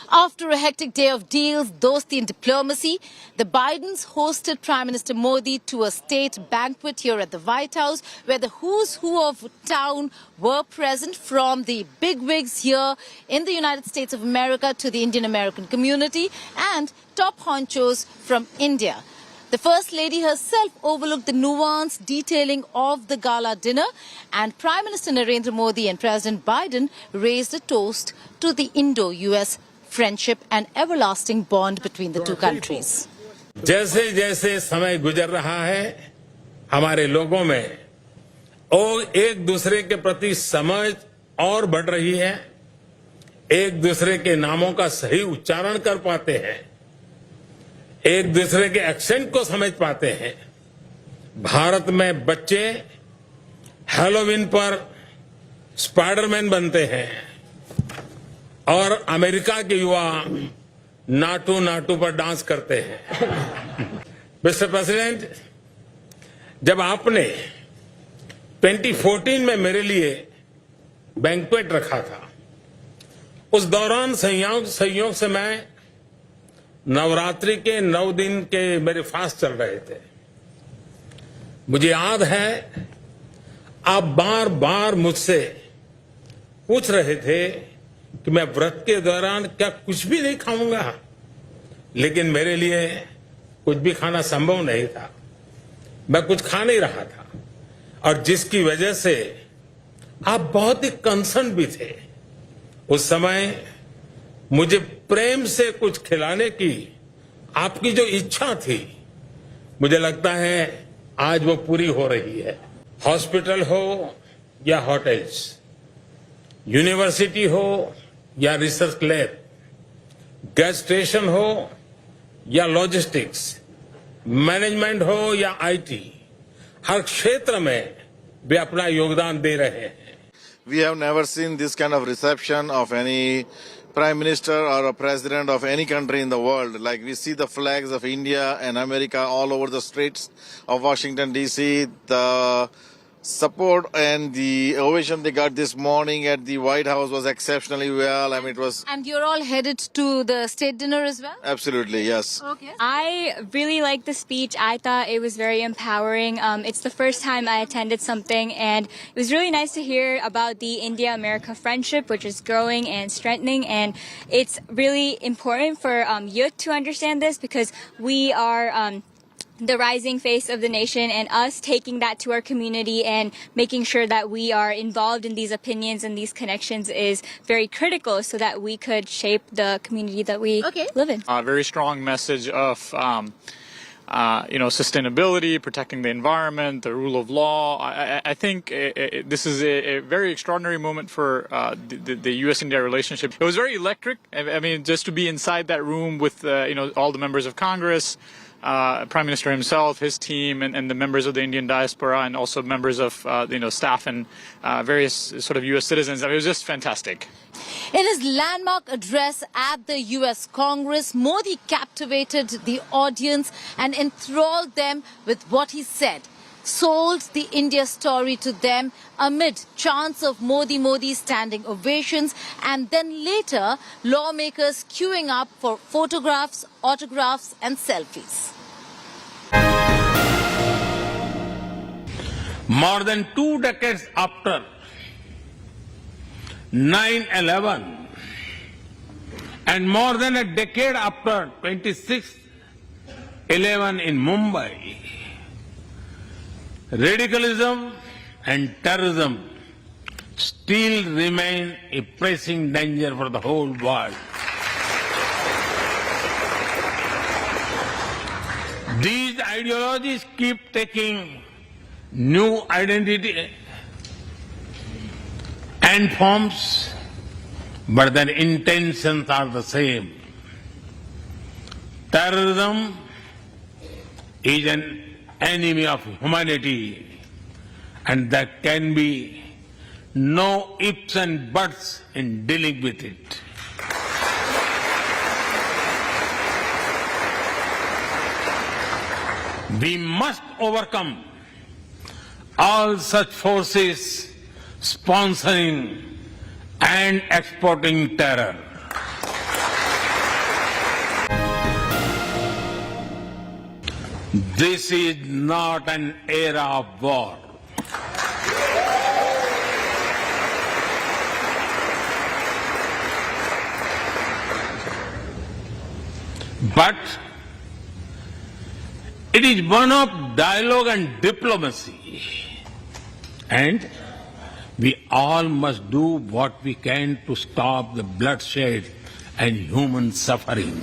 After a hectic day of deals, dosti and diplomacy, the Bidens hosted Prime Minister Modi to a state banquet here at the White House, where the who's who of town were present, from the bigwigs here in the United States of America to the Indian American community and top honchos from India. The First Lady herself overlooked the nuanced detailing of the gala dinner, and Prime Minister Narendra Modi and President Biden raised a toast to the Indo-US friendship and everlasting bond between the two countries. जैसे जैसे समय गुजर रहा है, हमारे लोगों में और एक दूसरे के प्रति समझ और बढ़ रही है, एक दूसरे के नामों का सही उच्चारण कर पाते हैं, एक दूसरे के एक्सेंट को समझ पाते हैं। भारत में बच्चे हैलोवीन पर स्पाइडरमैन बनते हैं और अमेरिका के युवा नाटू नाटू पर डांस करते हैं। मिस्टर प्रेसिडेंट, जब आपने 2014 में मेरे लिए बैंक्वेट रखा था, उस दौरान संयोग से मैं नवरात्रि के 9 दिन के मेरे फास्ट चल रहे थे। मुझे याद है आप बार बार मुझसे पूछ रहे थे कि मैं व्रत के दौरान क्या कुछ भी नहीं खाऊंगा, लेकिन मेरे लिए कुछ भी खाना संभव नहीं था। मैं कुछ खा नहीं रहा था और जिसकी वजह से आप बहुत ही कंसर्न भी थे। उस समय मुझे प्रेम से कुछ खिलाने की आपकी जो इच्छा थी, मुझे लगता है आज वो पूरी हो रही है। हॉस्पिटल हो या होटल्स, यूनिवर्सिटी हो या रिसर्च लैब, गैस स्टेशन हो या लॉजिस्टिक्स, मैनेजमेंट हो या आईटी, हर क्षेत्र में वे अपना योगदान दे रहे हैं। We have never seen this kind of reception of any prime minister or a president of any country in the world. Like, we see the flags of India and America all over the streets of Washington DC. The support and the ovation they got this morning at the White House was exceptionally well. I mean, it was... And you're all headed to the state dinner as well? Absolutely, yes. Okay. I really liked the speech. I thought it was very empowering. It's the first time I attended something, and it was really nice to hear about the India-America friendship, which is growing and strengthening. And it's really important for youth to understand this, because we are... the rising face of the nation, and us taking that to our community and making sure that we are involved in these opinions and these connections is very critical, so that we could shape the community that we live in. A very strong message of sustainability, protecting the environment, the rule of law. I think this is a very extraordinary moment for the U.S.-India relationship. It was very electric. I mean, just to be inside that room with all the members of Congress, Prime Minister himself, his team, and the members of the Indian diaspora, and also members of staff and various sort of U.S. citizens. I mean, it was just fantastic. In his landmark address at the US Congress, Modi captivated the audience and enthralled them with what he said. Sold the India story to them amid chants of Modi, Modi, standing ovations, and then later lawmakers queuing up for photographs, autographs and selfies. More than 2 decades after 9/11 and more than a decade after 26/11 in Mumbai, radicalism and terrorism still remain a pressing danger for the whole world. These ideologies keep taking new identity and forms, but their intentions are the same. Terrorism is an enemy of humanity, and there can be no ifs and buts in dealing with it. We must overcome all such forces sponsoring and exporting terror. This is not an era of war. But it is one of dialogue and diplomacy. And we all must do what we can to stop the bloodshed and human suffering.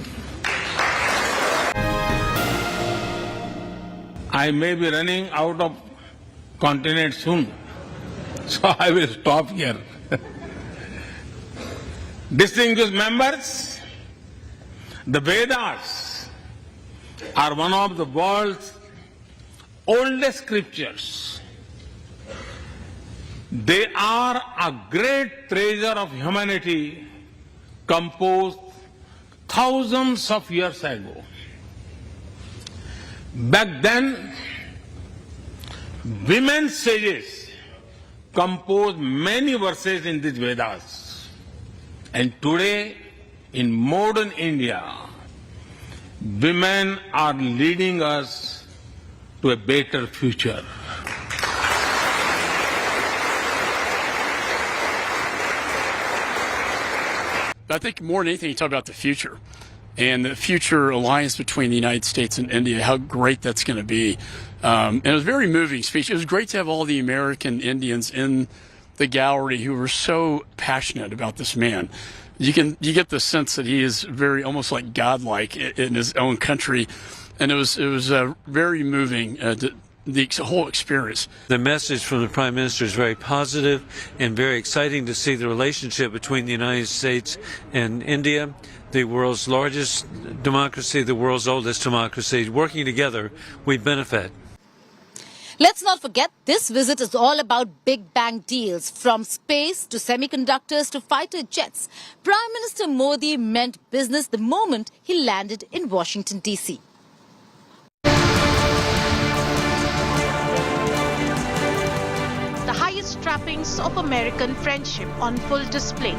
I may be running out of continent soon, so I will stop here. Distinguished members, the Vedas are one of the world's oldest scriptures. They are a great treasure of humanity composed thousands of years ago. Back then, women sages composed many verses in these Vedas. And today, in modern India, women are leading us to a better future. I think more than anything, you talk about the future and the future alliance between the United States and India, how great that's going to be. And it was a very moving speech. It was great to have all the American Indians in the gallery who were so passionate about this man. You get the sense that he is very almost like godlike in his own country, and it was very moving. The whole experience. The message from the Prime Minister is very positive and very exciting to see the relationship between the United States and India, the world's largest democracy, the world's oldest democracy. Working together, we benefit. Let's not forget, this visit is all about big bang deals, from space to semiconductors to fighter jets. Prime Minister Modi meant business the moment he landed in Washington, D.C. The highest trappings of American friendship on full display.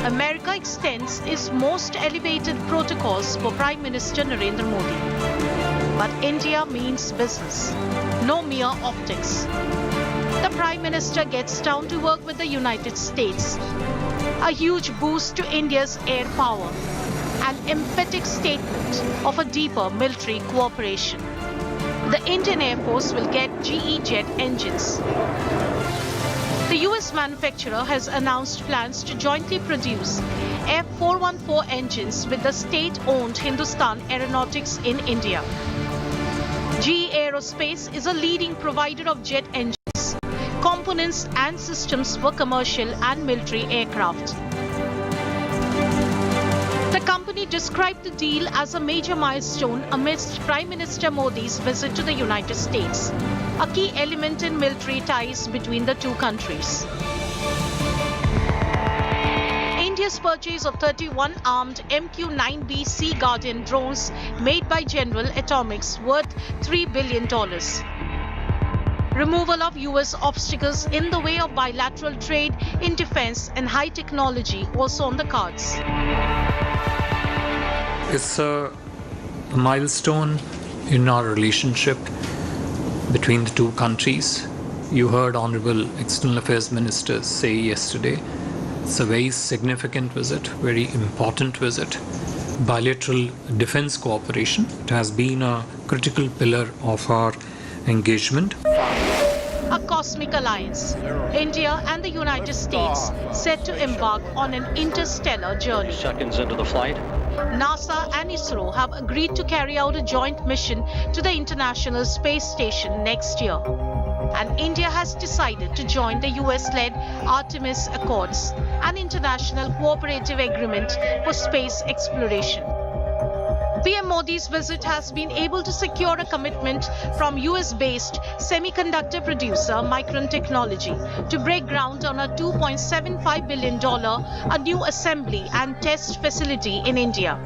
America extends its most elevated protocols for Prime Minister Narendra Modi. But India means business, no mere optics. The Prime Minister gets down to work with the United States. A huge boost to India's air power. An emphatic statement of a deeper military cooperation. The Indian Air Force will get GE jet engines. The US manufacturer has announced plans to jointly produce F414 engines with the state-owned Hindustan Aeronautics in India. GE Aerospace is a leading provider of jet engines, components and systems for commercial and military aircraft. The company described the deal as a major milestone amidst Prime Minister Modi's visit to the United States, a key element in military ties between the two countries. India's purchase of 31 armed MQ-9B Sea Guardian drones made by General Atomics worth $3 billion. Removal of US obstacles in the way of bilateral trade in defense and high technology also on the cards. It's a milestone in our relationship between the two countries. You heard Honorable External Affairs Minister say yesterday, it's a very significant visit, very important visit. Bilateral defense cooperation, it has been a critical pillar of our engagement. A cosmic alliance. India and the United States set to embark on an interstellar journey. Seconds into the flight. NASA and ISRO have agreed to carry out a joint mission to the International Space Station next year. And India has decided to join the US-led Artemis Accords, an international cooperative agreement for space exploration. PM Modi's visit has been able to secure a commitment from US-based semiconductor producer Micron Technology to break ground on a $2.75 billion a new assembly and test facility in India.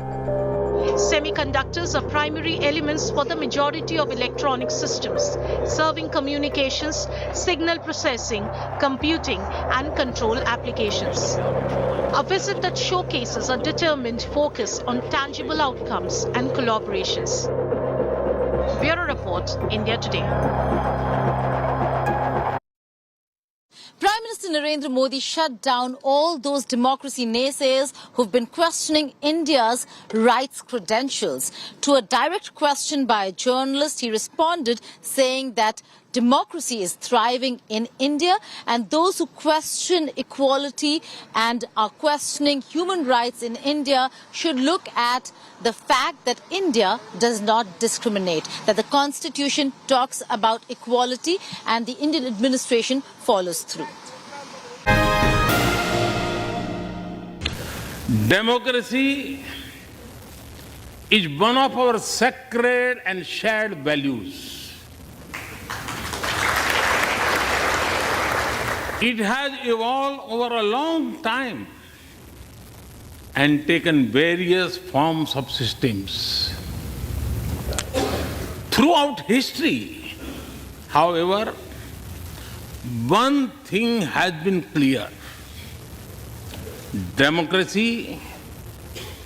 Semiconductors are primary elements for the majority of electronic systems, serving communications, signal processing, computing, and control applications. A visit that showcases a determined focus on tangible outcomes and collaborations. Bureau Report, India Today. Prime Minister Narendra Modi shut down all those democracy naysayers who've been questioning India's rights credentials. To a direct question by a journalist, he responded saying that democracy is thriving in India, and those who question equality and are questioning human rights in India should look at the fact that India does not discriminate, that the Constitution talks about equality and the Indian administration follows through. Democracy is one of our sacred and shared values. It has evolved over a long time and taken various forms of systems. Throughout history, however, one thing has been clear. Democracy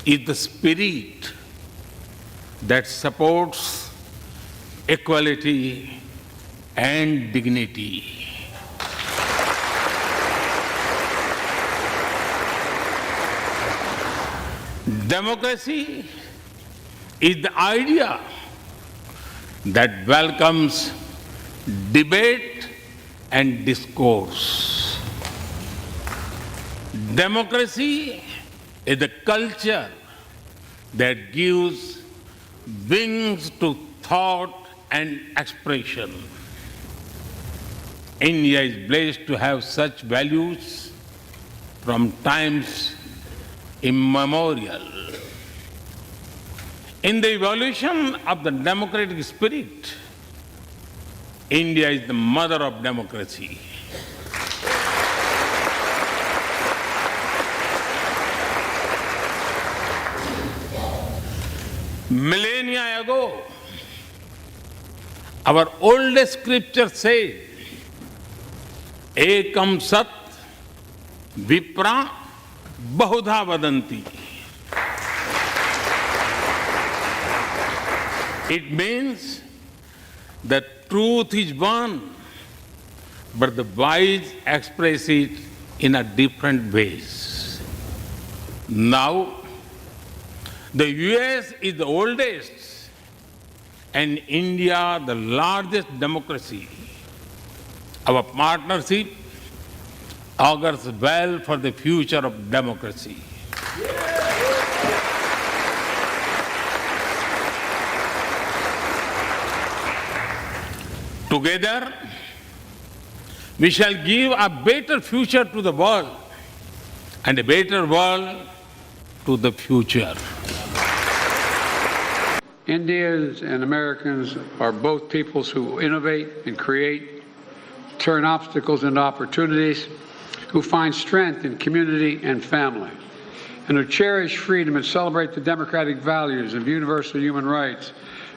is the spirit that supports equality and dignity. Democracy is the idea that welcomes debate and discourse. Democracy is the culture that gives wings to thought and expression. India is blessed to have such values from times immemorial. In the evolution of the democratic spirit, India is the mother of democracy. Millennia ago, our oldest scripture said, Ekam Sat Vipra Bahudha Vadanti. It means that truth is one, but the wise express it in a different ways. Now, the US is the oldest and India the largest democracy. Our partnership augurs well for the future of democracy. Together, we shall give a better future to the world and a better world to the future. Indians and Americans are both peoples who innovate and create, turn obstacles into opportunities, who find strength in community and family, and who cherish freedom and celebrate the democratic values of universal human rights,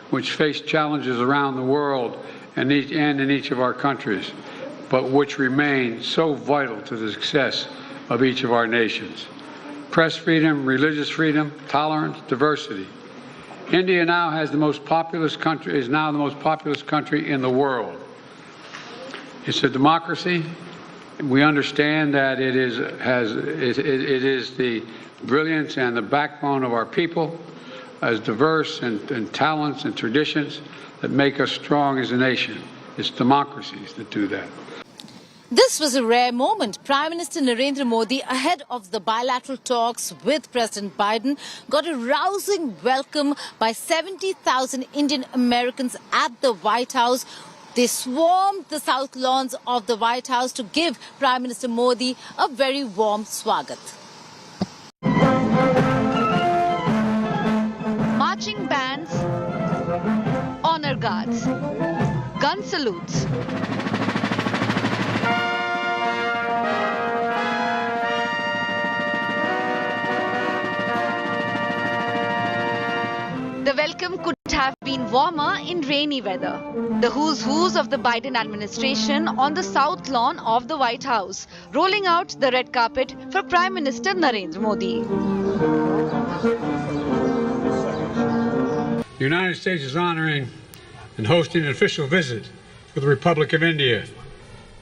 which face challenges around the world and in each of our countries, but which remain so vital to the success of each of our nations. Press freedom, religious freedom, tolerance, diversity. India now has the most populous country, is now the most populous country in the world. It's a democracy. We understand that it is the brilliance and the backbone of our people, as diverse and talents and traditions that make us strong as a nation. It's democracies that do that. This was a rare moment. Prime Minister Narendra Modi, ahead of the bilateral talks with President Biden, got a rousing welcome by 70,000 Indian Americans at the White House. They swarmed the south lawns of the White House to give Prime Minister Modi a very warm swagat. March marching bands, honor guards, gun salutes. The welcome could have been warmer in rainy weather. The who's who's of the Biden administration on the south lawn of the White House, rolling out the red carpet for Prime Minister Narendra Modi. The United States is honoring and hosting an official visit to the Republic of India.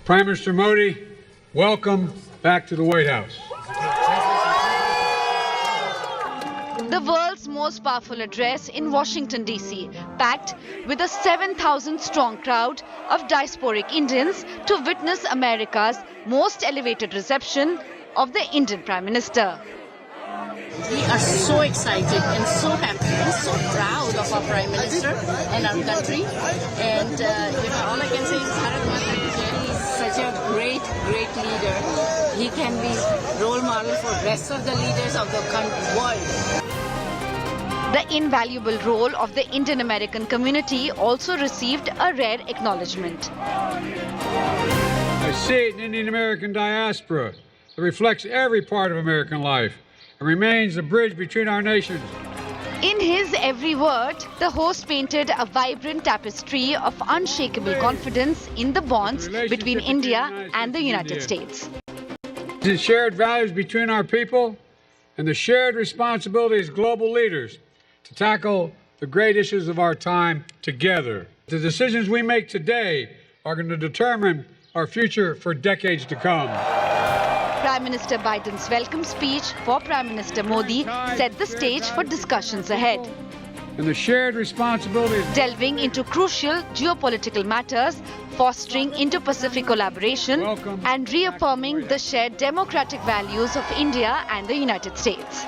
Prime Minister Modi, welcome back to the White House. The world's most powerful address in Washington, D.C., packed with a 7,000-strong crowd of diasporic Indians to witness America's most elevated reception of the Indian Prime Minister. We are so excited and so happy and so proud of our Prime Minister and our country. And all I can say is Bharat Mata Ki Jai. He is such a great leader. He can be role model for the rest of the leaders of the world. The invaluable role of the Indian American community also received a rare acknowledgement. I see an Indian American diaspora that reflects every part of American life and remains the bridge between our nations. In his every word, the host painted a vibrant tapestry of unshakable confidence in the bonds between India and the United States. The shared values between our people and the shared responsibility as global leaders to tackle the great issues of our time together. The decisions we make today are going to determine our future for decades to come. Prime Minister Biden's welcome speech for Prime Minister Modi set the stage for discussions ahead. And the shared responsibilities delving into crucial geopolitical matters, fostering Indo-Pacific collaboration, and reaffirming the shared democratic values of India and the United States.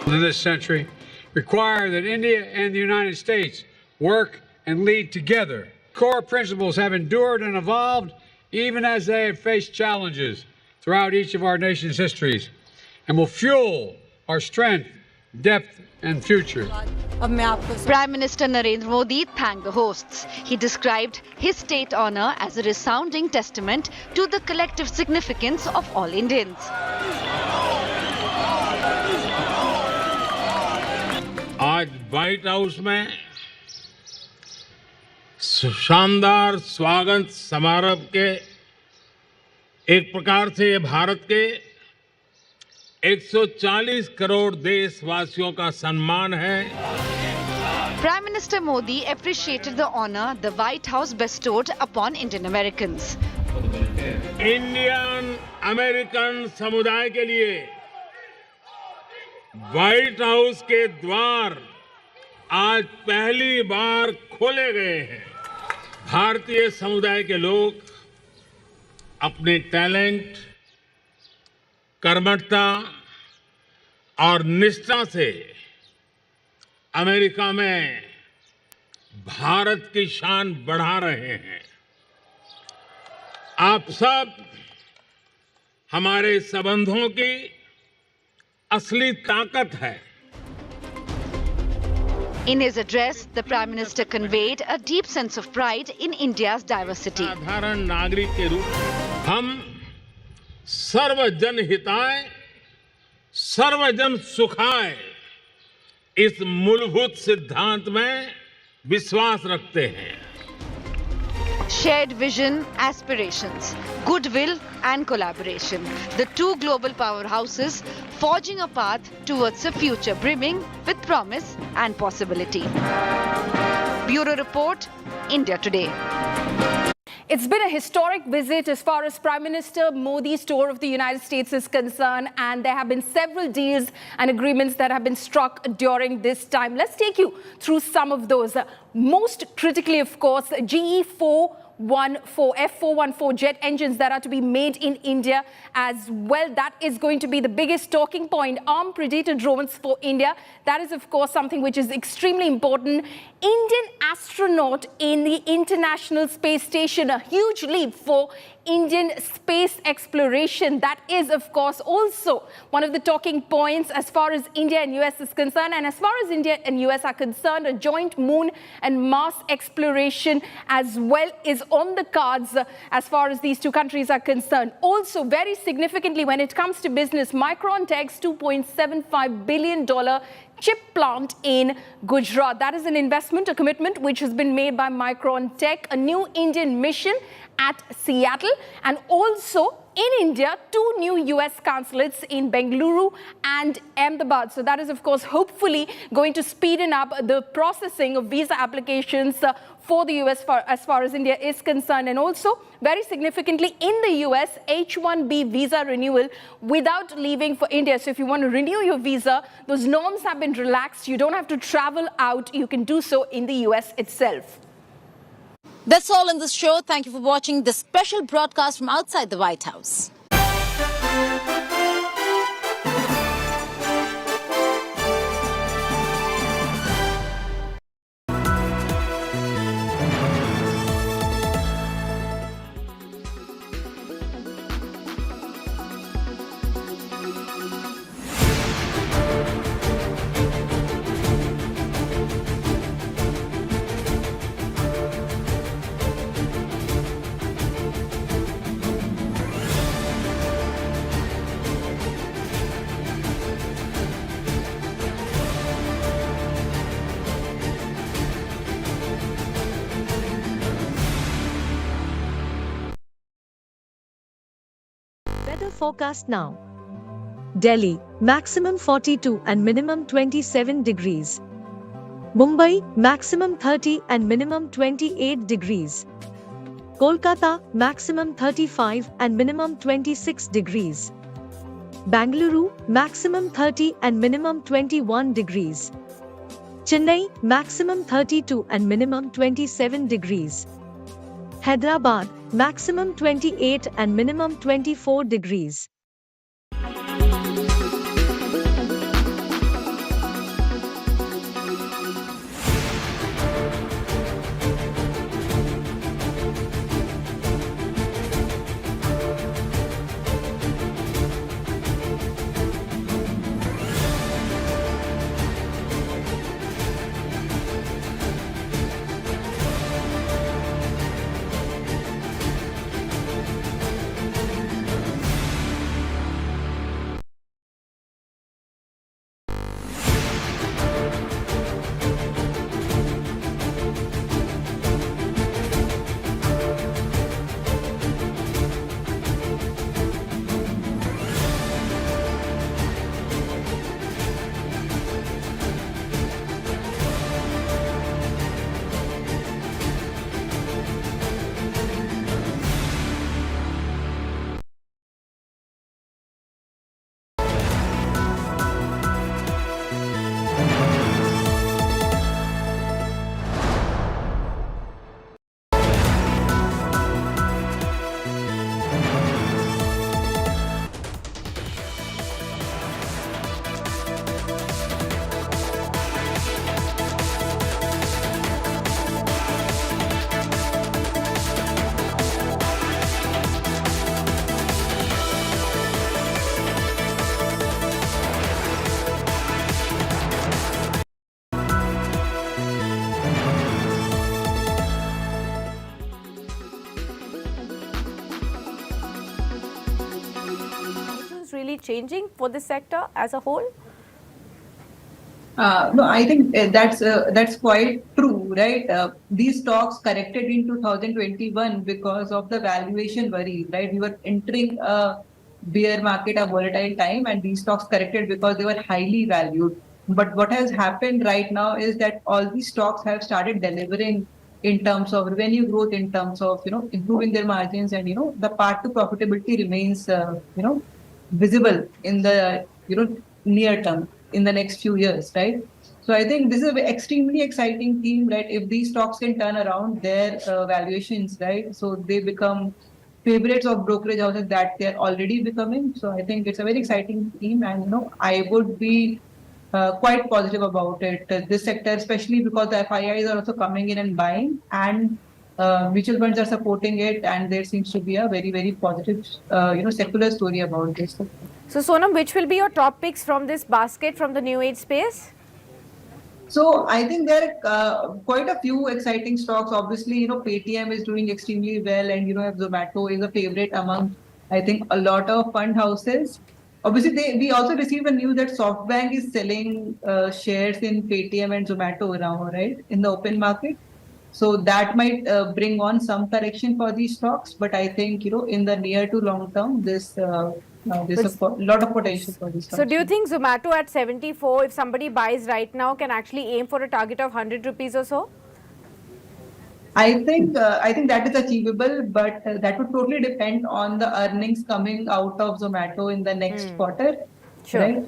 In this century, require that India and the United States work and lead together. Core principles have endured and evolved even as they have faced challenges throughout each of our nation's histories and will fuel our strength, depth, and future. Prime Minister Narendra Modi thanked the hosts. He described his state honor as a resounding testament to the collective significance of all Indians. आज white house में शानदार स्वागत समारोह के एक प्रकार से ये भारत के 140 करोड़ देशवासियों का सम्मान है. Prime Minister Modi appreciated the honor the White House bestowed upon Indian Americans. Indian American समुदाय के लिए व्हाइट हाउस के द्वार आज पहली बार खोले गए हैं. भारतीय समुदाय के लोग अपने टैलेंट, कर्मठता और निष्ठा से अमेरिका में भारत की शान बढ़ा रहे हैं. आप सब हमारे संबंधों की असली ताकत है. In his address, the Prime Minister conveyed a deep sense of pride in India's diversity. साधारण नागरिक के रूप हम सर्वजन हिताय, सर्वजन सुखाय इस मूलभूत सिद्धांत में विश्वास रखते हैं. Shared vision, aspirations, goodwill and collaboration. The two global powerhouses forging a path towards a future brimming with promise and possibility. Bureau Report, India Today. It's been a historic visit as far as Prime Minister Modi's tour of the United States is concerned, and there have been several deals and agreements that have been struck during this time. Let's take you through some of those. Most critically, of course, F414 jet engines that are to be made in India as well. That is going to be the biggest talking point. Armed Predator drones for India. That is, of course, something which is extremely important. Indian astronaut in the International Space Station. A huge leap for Indian space exploration. That is, of course, also one of the talking points as far as India and US is concerned. And as far as India and US are concerned, a joint moon and Mars exploration as well is on the cards as far as these two countries are concerned. Also, very significantly, when it comes to business, Micron Tech's $2.75 billion chip plant in Gujarat. That is an investment, a commitment which has been made by Micron Tech, a new Indian mission at Seattle, and also in India, 2 new US consulates in Bengaluru and Ahmedabad. So that is, of course, hopefully going to speeden up the processing of visa applications for the US as far as India is concerned. And also, very significantly, in the US, H-1B visa renewal without leaving for India. So if you want to renew your visa, those norms have been relaxed. You don't have to travel out. You can do so in the US itself. That's all in this show. Thank you for watching this special broadcast from outside the White House. Weather forecast now. Delhi, maximum 42 and minimum 27 degrees. Mumbai, maximum 30 and minimum 28 degrees. Kolkata, maximum 35 and minimum 26 degrees. Bangalore, maximum 30 and minimum 21 degrees. Chennai, maximum 32 and minimum 27 degrees. Hyderabad, maximum 28 and minimum 24 degrees. Really changing for this sector as a whole? No, I think that's quite true, right? These stocks corrected in 2021 because of the valuation worries, right? We were entering a bear market, a volatile time, and these stocks corrected because they were highly valued. But what has happened right now is that all these stocks have started delivering in terms of revenue growth, in terms of improving their margins, and the path to profitability remains visible in the near term, in the next few years, right? So I think this is an extremely exciting theme, right? If these stocks can turn around their valuations, right, so they become favorites of brokerage houses that they're already becoming. So I think it's a very exciting theme, and I would be quite positive about it. This sector, especially because the FIIs are also coming in and buying, and mutual funds are supporting it, and there seems to be a very, very positive, secular story about this. So Sonam, which will be your top picks from this basket from the new age space? So I think there are quite a few exciting stocks. Obviously, Paytm is doing extremely well, and Zomato is a favorite among, I think, a lot of fund houses. Obviously, we also received a news that SoftBank is selling shares in Paytm and Zomato now, right, in the open market. So that might bring on some correction for these stocks, but I think in the near to long term, there's a lot of potential for these stocks. So do you think Zomato at 74, if somebody buys right now, can actually aim for a target of 100 rupees or so? I think that is achievable, but that would totally depend on the earnings coming out of Zomato in the next quarter. Sure. Right?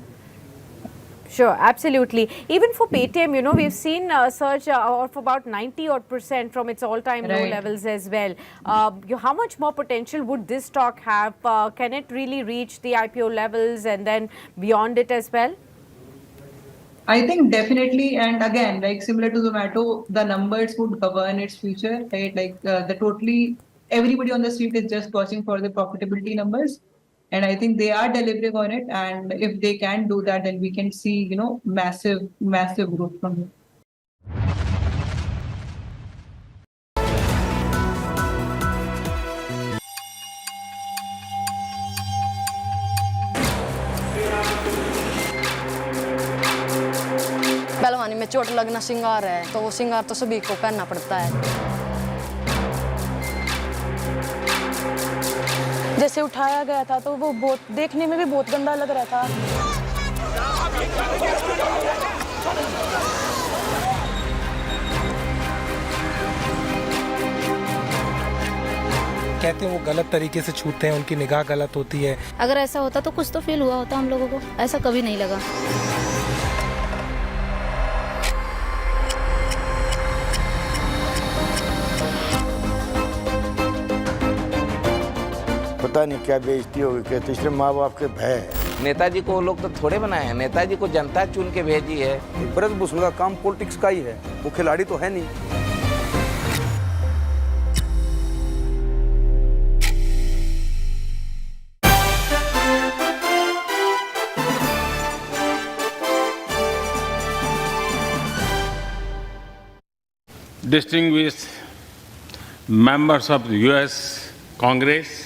Sure, absolutely. Even for Paytm, we've seen a surge of about 90% from its all-time low levels as well. How much more potential would this stock have? Can it really reach the IPO levels and then beyond it as well? I think definitely, and again, like similar to Zomato, the numbers would govern its future, right? Like everybody on the street is just watching for the profitability numbers. And I think they are delivering on it. And if they can do that, then we can see, massive, massive growth from it. पहलवानी में चोट लगना श्रृंगार है, तो वो श्रृंगार तो सभी को करना पड़ता है। जैसे उठाया गया था तो वो बहुत देखने में भी बहुत गंदा लग रहा था। कहते हैं वो गलत तरीके से छूते हैं, उनकी निगाह गलत होती है। अगर ऐसा होता तो कुछ तो फील हुआ होता हम लोगों को, ऐसा कभी नहीं लगा। पता नहीं क्या बेइज्जती होगी, कहते सिर्फ माँ बाप के भय है। नेताजी को लोग तो थोड़े बनाए हैं, नेताजी को जनता चुन के भेजी है। ब्रजभूषण का काम पॉलिटिक्स का ही है, वो खिलाड़ी तो है नहीं। Distinguished members of the US Congress,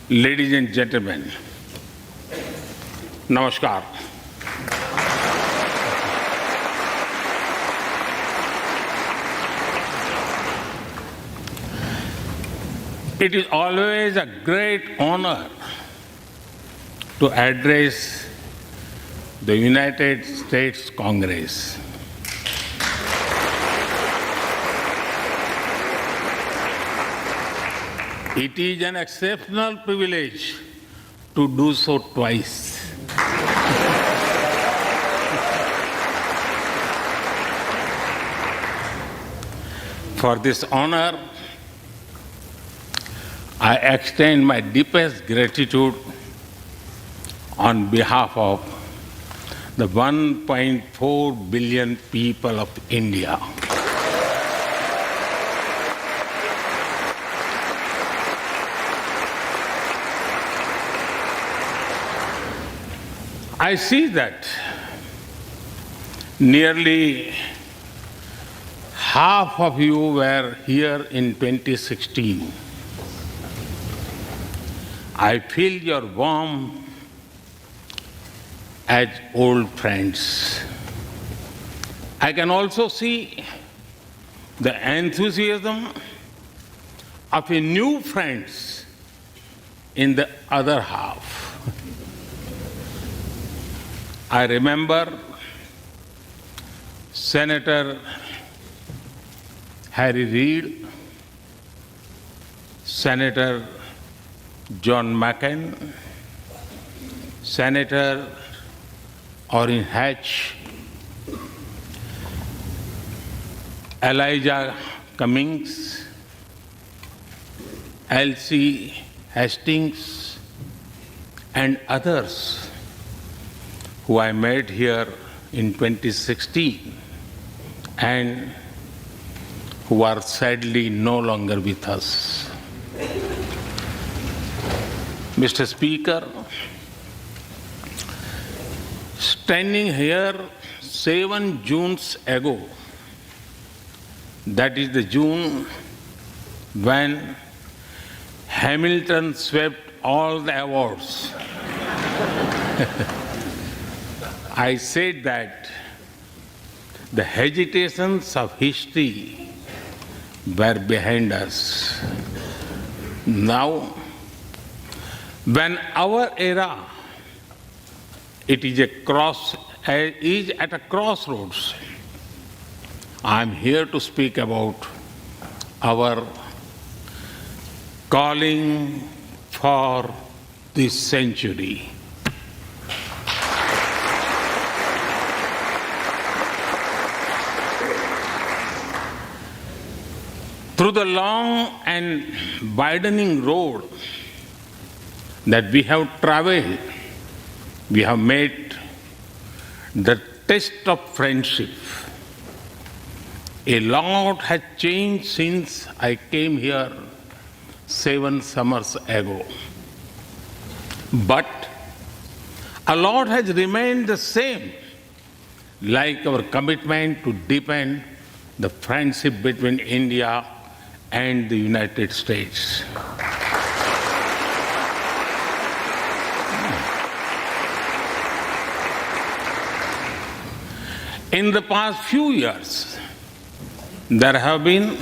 ladies and gentlemen, namaskar. It is always a great honor to address the United States Congress. It is an exceptional privilege to do so twice. For this honor, I extend my deepest gratitude on behalf of the 1.4 billion people of India. I see that nearly half of you were here in 2016. I feel your warmth as old friends. I can also see the enthusiasm of a new friends in the other half. I remember Senator Harry Reid, Senator John McCain, Senator Orrin Hatch, Elijah Cummings, Elsie Hastings, and others who I met here in 2016 and who are sadly no longer with us. Mr. Speaker, standing here 7 Junes ago, that is the June when Hamilton swept all the awards, I said that the hesitations of history were behind us. Now, when our era is at a crossroads, I am here to speak about our calling for this century. Through the long and widening road that we have traveled, we have met the test of friendship. A lot has changed since I came here 7 summers ago. But a lot has remained the same, like our commitment to deepen the friendship between India and the United States. In the past few years, there have been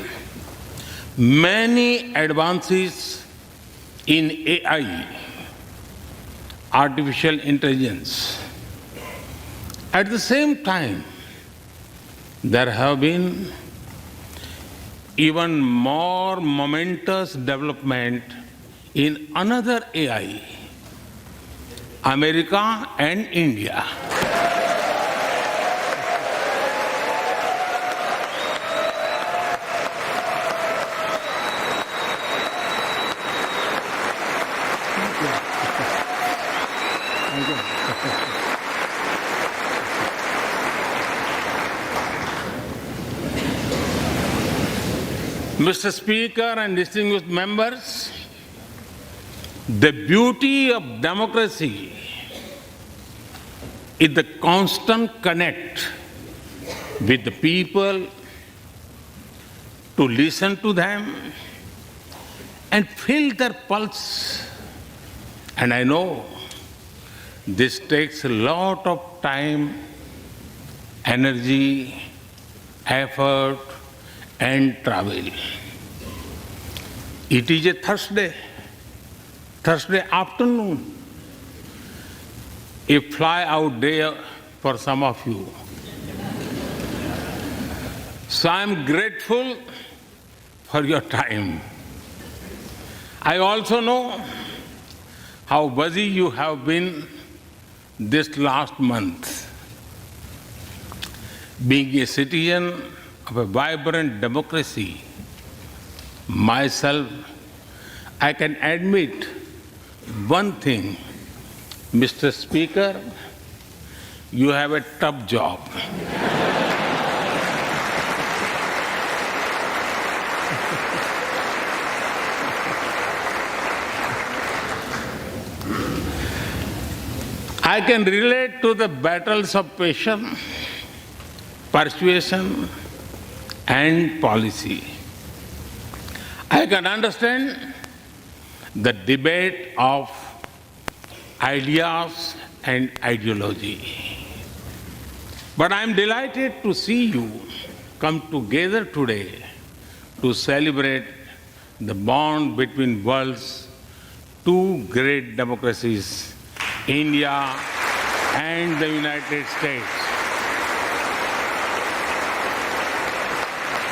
many advances in AI, artificial intelligence. At the same time, there have been even more momentous development in another AI, America and India. Mr. Speaker and distinguished members, the beauty of democracy is the constant connect with the people, to listen to them and feel their pulse. And I know this takes a lot of time, energy, effort, and travel. It is a Thursday afternoon, a fly-out day for some of you. So I'm grateful for your time. I also know how busy you have been this last month. Being a citizen of a vibrant democracy, myself, I can admit one thing, Mr. Speaker, you have a tough job. I can relate to the battles of patience, persuasion, and policy. I can understand the debate of ideas and ideology. But I am delighted to see you come together today to celebrate the bond between world's two great democracies, India and the United States.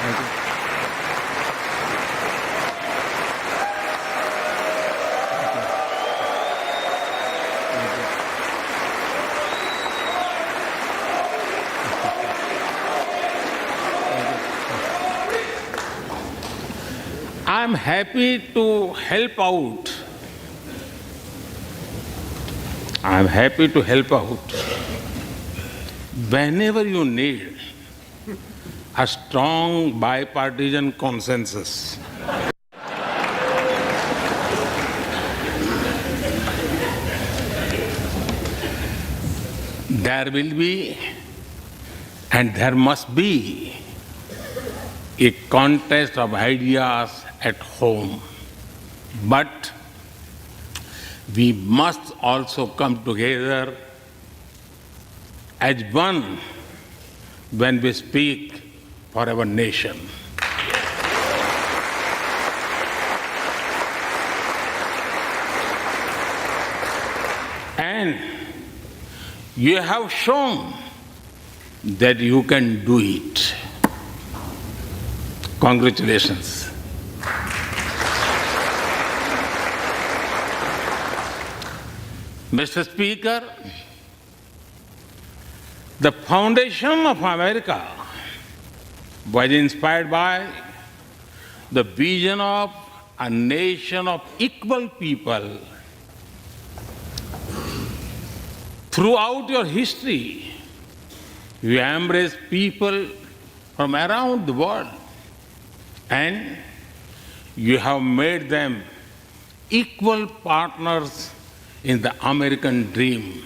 Thank you. I'm happy to help out. I'm happy to help out whenever you need. a strong bipartisan consensus. There will be and there must be a contest of ideas at home. But we must also come together as one when we speak for our nation. And you have shown that you can do it. Congratulations. Mr. Speaker, the foundation of America was inspired by the vision of a nation of equal people. Throughout your history, you embrace people from around the world, and you have made them equal partners in the American dream.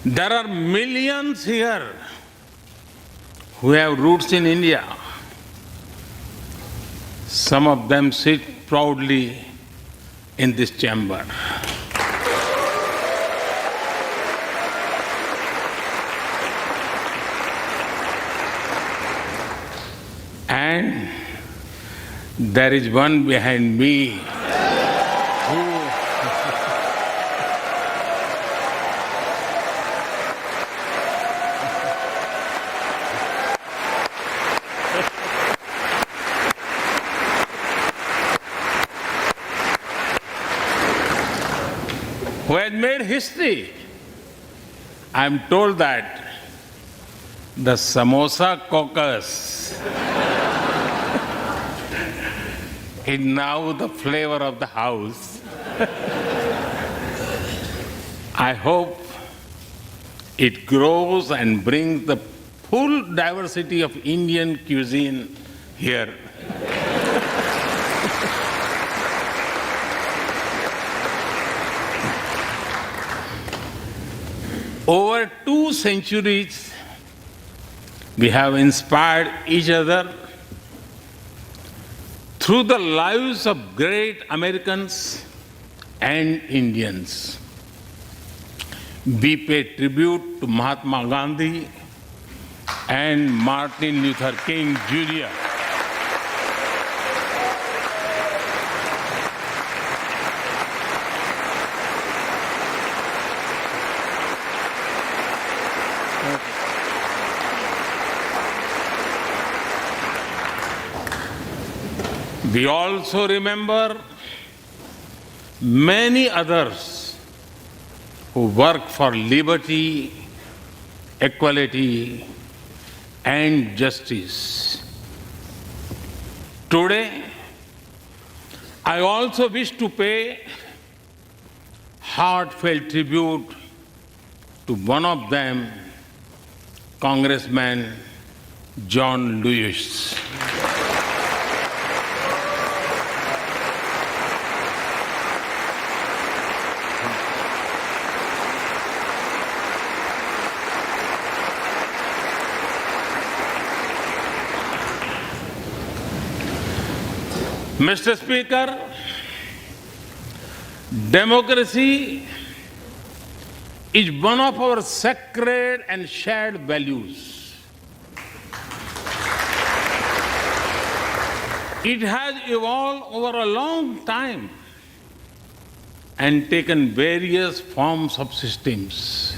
There are millions here who have roots in India. Some of them sit proudly in this chamber. And there is one behind me who has made history. I'm told that the Samosa caucus is now the flavor of the house. I hope it grows and brings the full diversity of Indian cuisine here. Over 2 centuries, we have inspired each other through the lives of great Americans and Indians. We pay tribute to Mahatma Gandhi and Martin Luther King Jr. We also remember many others who work for liberty, equality, and justice. Today, I also wish to pay heartfelt tribute to one of them, Congressman John Lewis. Mr. Speaker, democracy is one of our sacred and shared values. It has evolved over a long time and taken various forms of systems.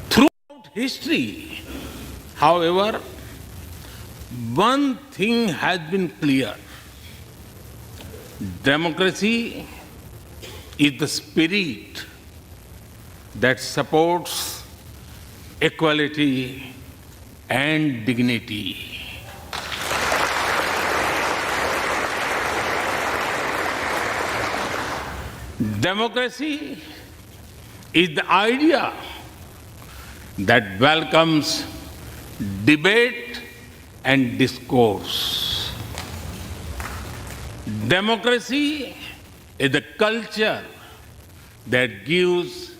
Throughout history, however, one thing has been clear. Democracy is the spirit that supports equality and dignity. Democracy is the idea that welcomes debate and discourse. Democracy is the culture that gives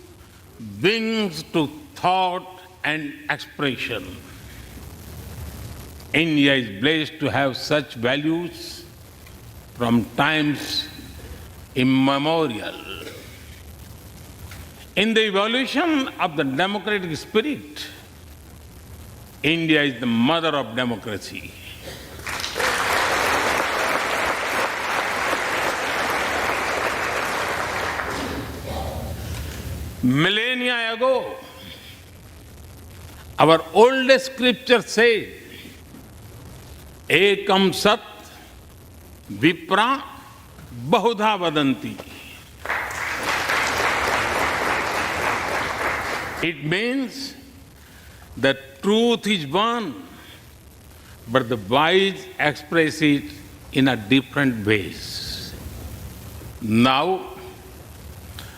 wings to thought and expression. India is blessed to have such values from times immemorial. In the evolution of the democratic spirit, India is the mother of democracy. Millennia ago, our oldest scripture says, Ekam Sat Vipra Bahudha Vadanti. It means that truth is one, but the wise express it in a different ways. Now,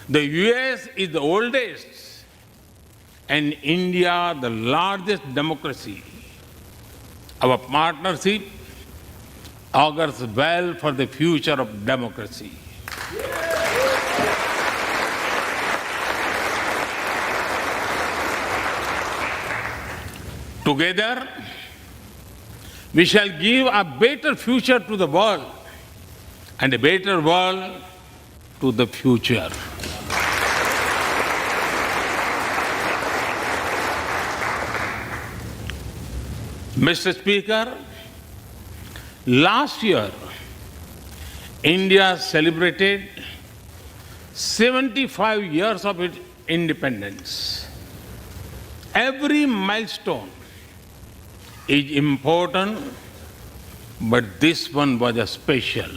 the US is the oldest and India the largest democracy. Our partnership augurs well for the future of democracy. Together, we shall give a better future to the world and a better world to the future. Mr. Speaker, last year, India celebrated 75 years of its independence. Every milestone is important, but this one was a special.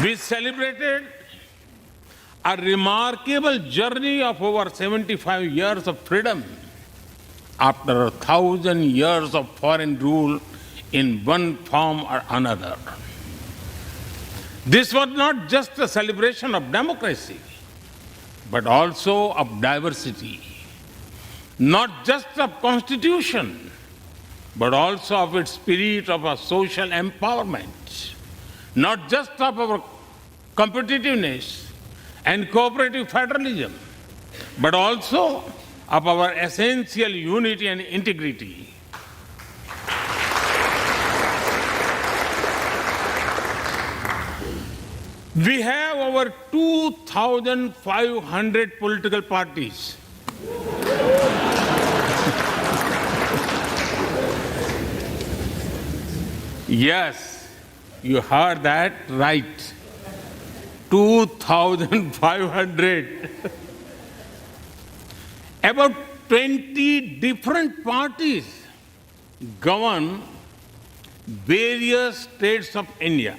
We celebrated a remarkable journey of over 75 years of freedom after 1,000 years of foreign rule in one form or another. This was not just a celebration of democracy, but also of diversity. Not just of constitution, but also of its spirit of a social empowerment. Not just of our competitiveness and cooperative federalism, but also of our essential unity and integrity. We have over 2,500 political parties. Yes, you heard that right. 2,500. About 20 different parties govern various states of India.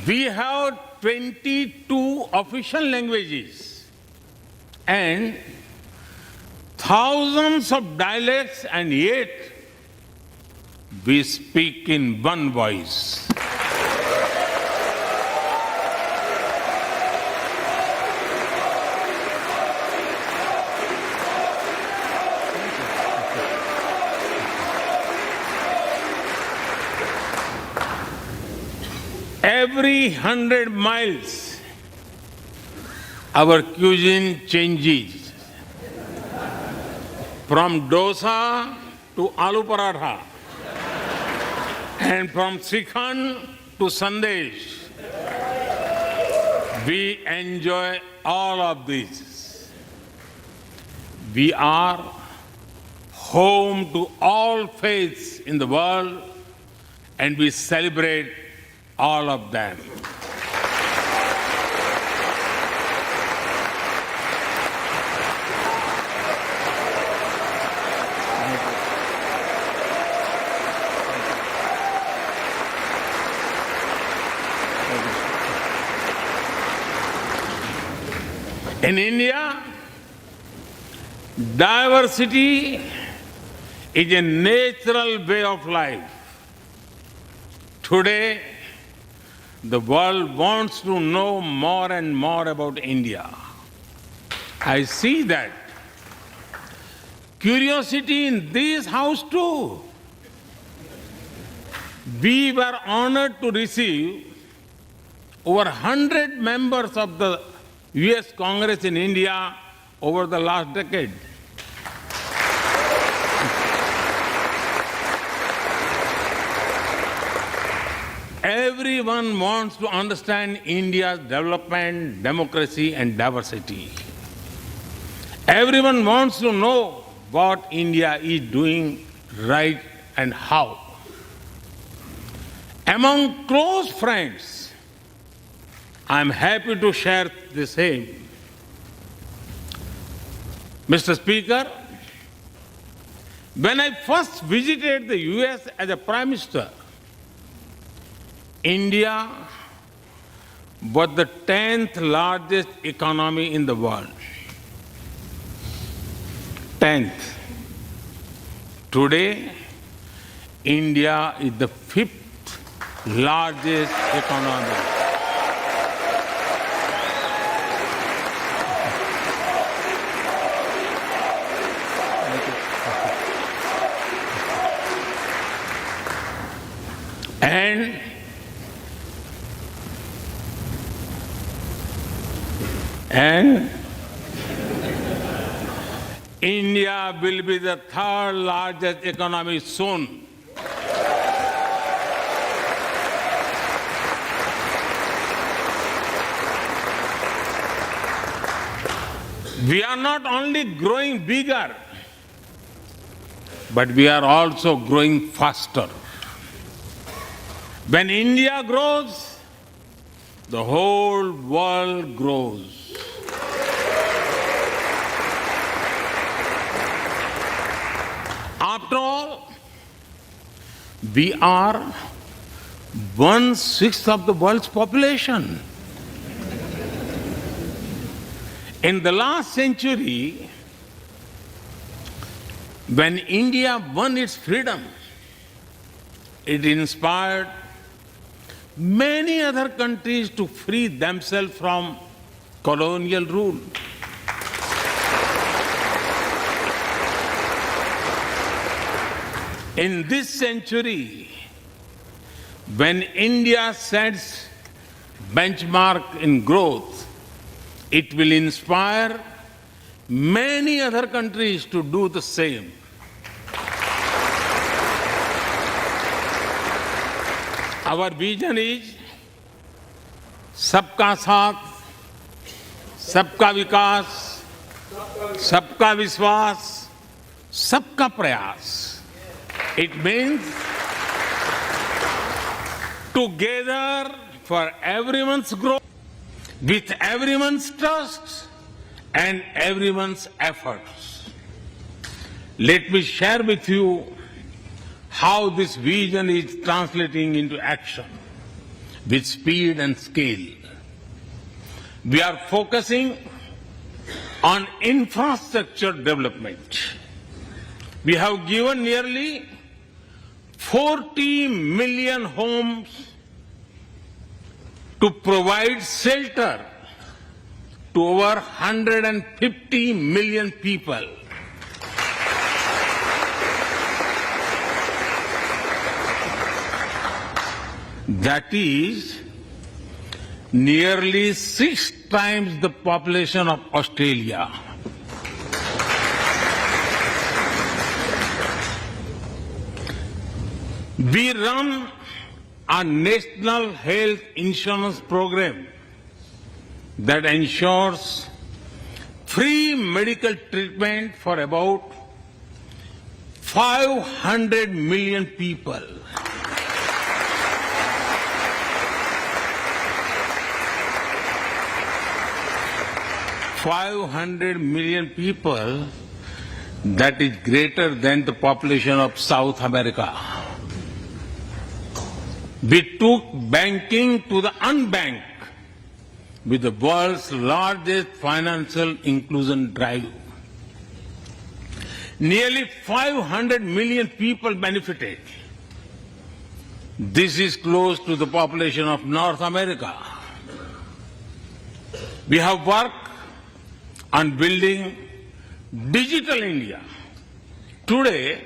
We have 22 official languages and thousands of dialects, and yet we speak in one voice. Every 100 miles, our cuisine changes from dosa to aloo paratha, and from Sikhan to Sandesh. We enjoy all of this. We are home to all faiths in the world, and we celebrate all of them. In India, diversity is a natural way of life. Today, the world wants to know more and more about India. I see that curiosity in this house too. We were honored to receive over 100 members of the US Congress in India over the last decade. Everyone wants to understand India's development, democracy, and diversity. Everyone wants to know what India is doing right and how. Among close friends, I'm happy to share the same. Mr. Speaker, when I first visited the US as a Prime Minister, India was the 10th largest economy in the world. 10th. Today, India is the 5th largest economy. And India will be the 3rd largest economy soon. We are not only growing bigger, but we are also growing faster. When India grows, the whole world grows. After all, we are 1/6 of the world's population. In the last century, when India won its freedom, it inspired many other countries to free themselves from colonial rule. In this century, when India sets benchmark in growth, it will inspire many other countries to do the same. Our vision is सबका साथ, सबका विकास, सबका विश्वास, सबका प्रयास. It means together for everyone's growth, with everyone's trust and everyone's efforts. Let me share with you how this vision is translating into action with speed and scale. We are focusing on infrastructure development. We have given nearly 40 million homes to provide shelter to over 150 million people. That is nearly 6 times the population of Australia. We run a national health insurance program that ensures free medical treatment for about 500 million people. 500 million people, that is greater than the population of South America. We took banking to the unbanked with the world's largest financial inclusion drive. Nearly 500 million people benefited. This is close to the population of North America. We have worked on building Digital India. Today,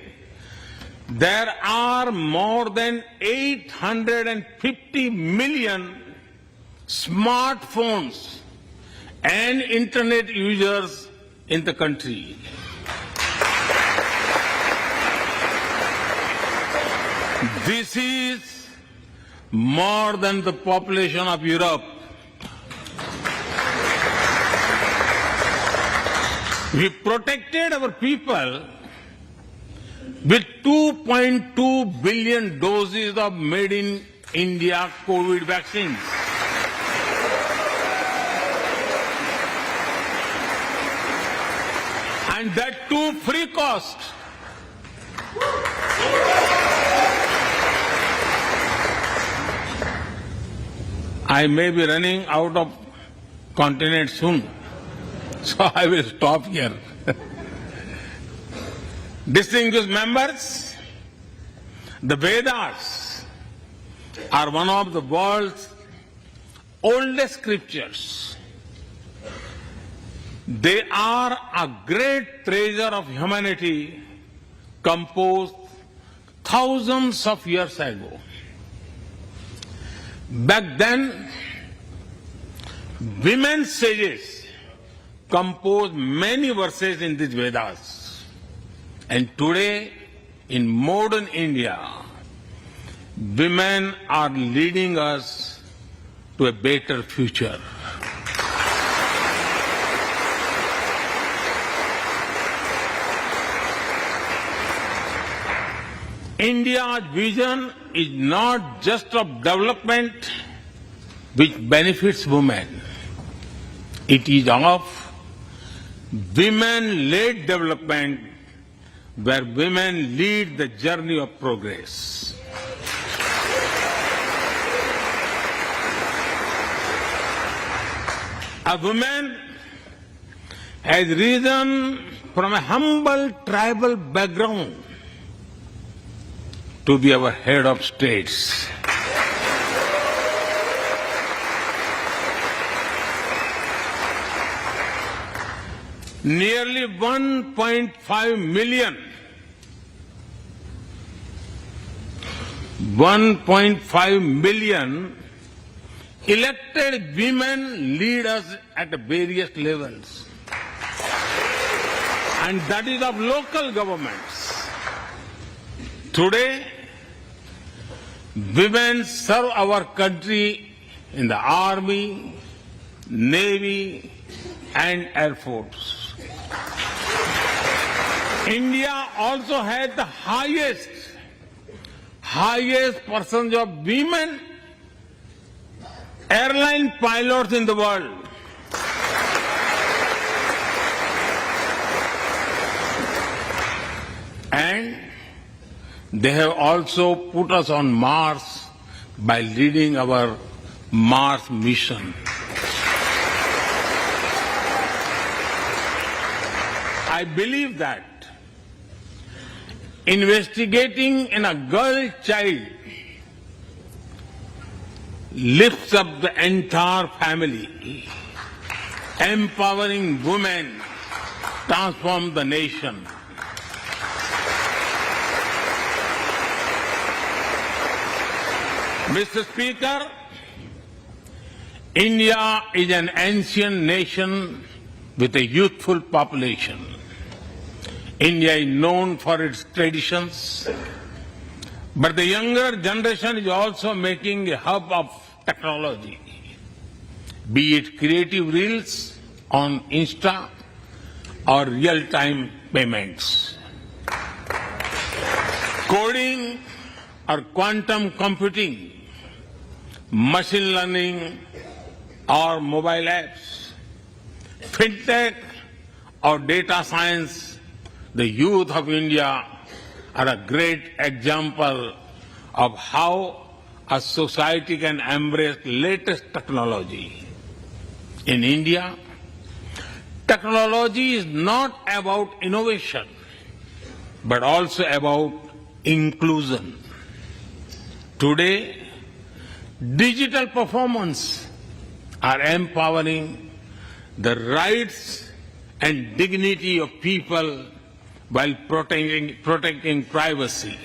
there are more than 850 million smartphones and internet users in the country. This is more than the population of Europe. We protected our people with 2.2 billion doses of made in India COVID vaccines. And that too free cost. I may be running out of continent soon, so I will stop here. Distinguished members, the Vedas are one of the world's oldest scriptures. They are a great treasure of humanity composed thousands of years ago. Back then, women sages composed many verses in these Vedas. And today, in modern India, women are leading us to a better future. India's vision is not just of development which benefits women. It is of women-led development where women lead the journey of progress. A woman has risen from a humble tribal background to be our head of states. Nearly 1.5 million elected women lead us at various levels. And that is of local governments. Today, women serve our country in the Army, Navy, and Air Force. India also has the highest percentage of women airline pilots in the world. And they have also put us on Mars by leading our Mars mission. I believe that investigating in a girl child lifts up the entire family. Empowering women transforms the nation. Mr. Speaker, India is an ancient nation with a youthful population. India is known for its traditions, but the younger generation is also making a hub of technology, be it creative reels on Insta or real-time payments. Coding or quantum computing, machine learning or mobile apps, fintech or data science, the youth of India are a great example of how a society can embrace latest technology. In India, technology is not about innovation. but also about inclusion. Today, digital performance are empowering the rights and dignity of people while protecting privacy.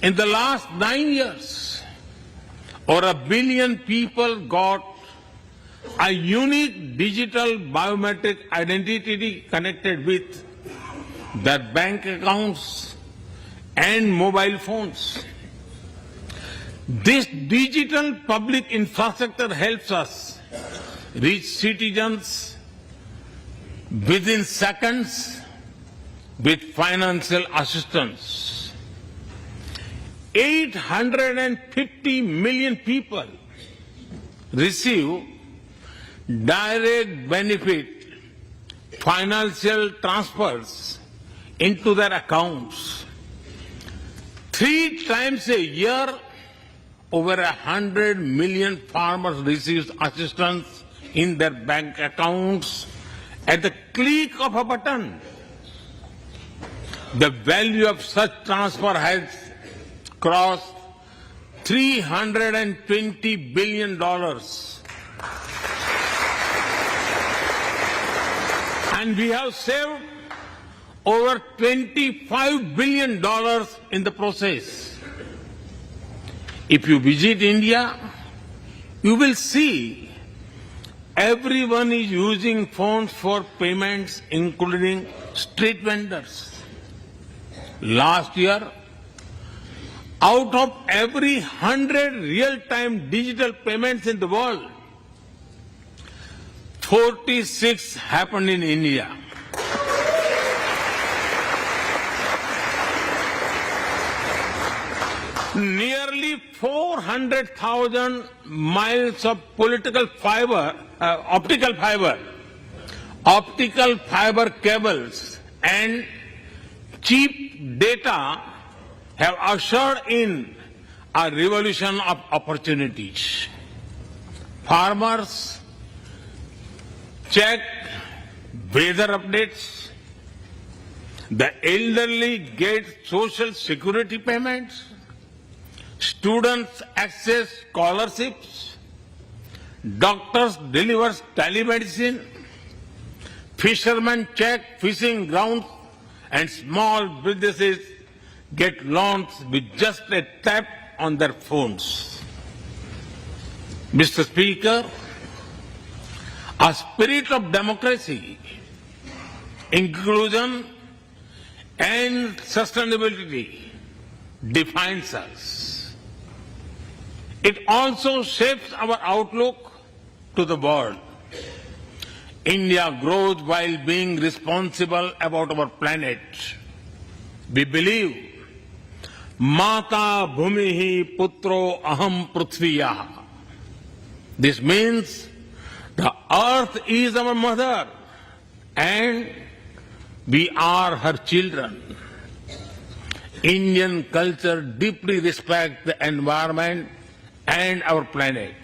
In the last 9 years, over 1 billion people got a unique digital biometric identity connected with their bank accounts and mobile phones. This digital public infrastructure helps us reach citizens within seconds with financial assistance. 850 million people receive direct benefit financial transfers into their accounts. 3 times a year, over 100 million farmers receive assistance in their bank accounts at the click of a button. The value of such transfer has crossed $320 billion. And we have saved over $25 billion in the process. If you visit India, you will see everyone is using phones for payments, including street vendors. Last year, out of every 100 real-time digital payments in the world, 46 happened in India. Nearly 400,000 miles of optical fiber cables and cheap data have ushered in a revolution of opportunities. Farmers check weather updates. The elderly get social security payments. Students access scholarships. Doctors deliver telemedicine. Fishermen check fishing grounds, and small businesses get loans with just a tap on their phones. Mr. Speaker, a spirit of democracy, inclusion, and sustainability defines us. It also shapes our outlook to the world. India grows while being responsible about our planet. We believe, Mata Bhumihi Putro Aham Prithviya. This means the earth is our mother and we are her children. Indian culture deeply respects the environment and our planet.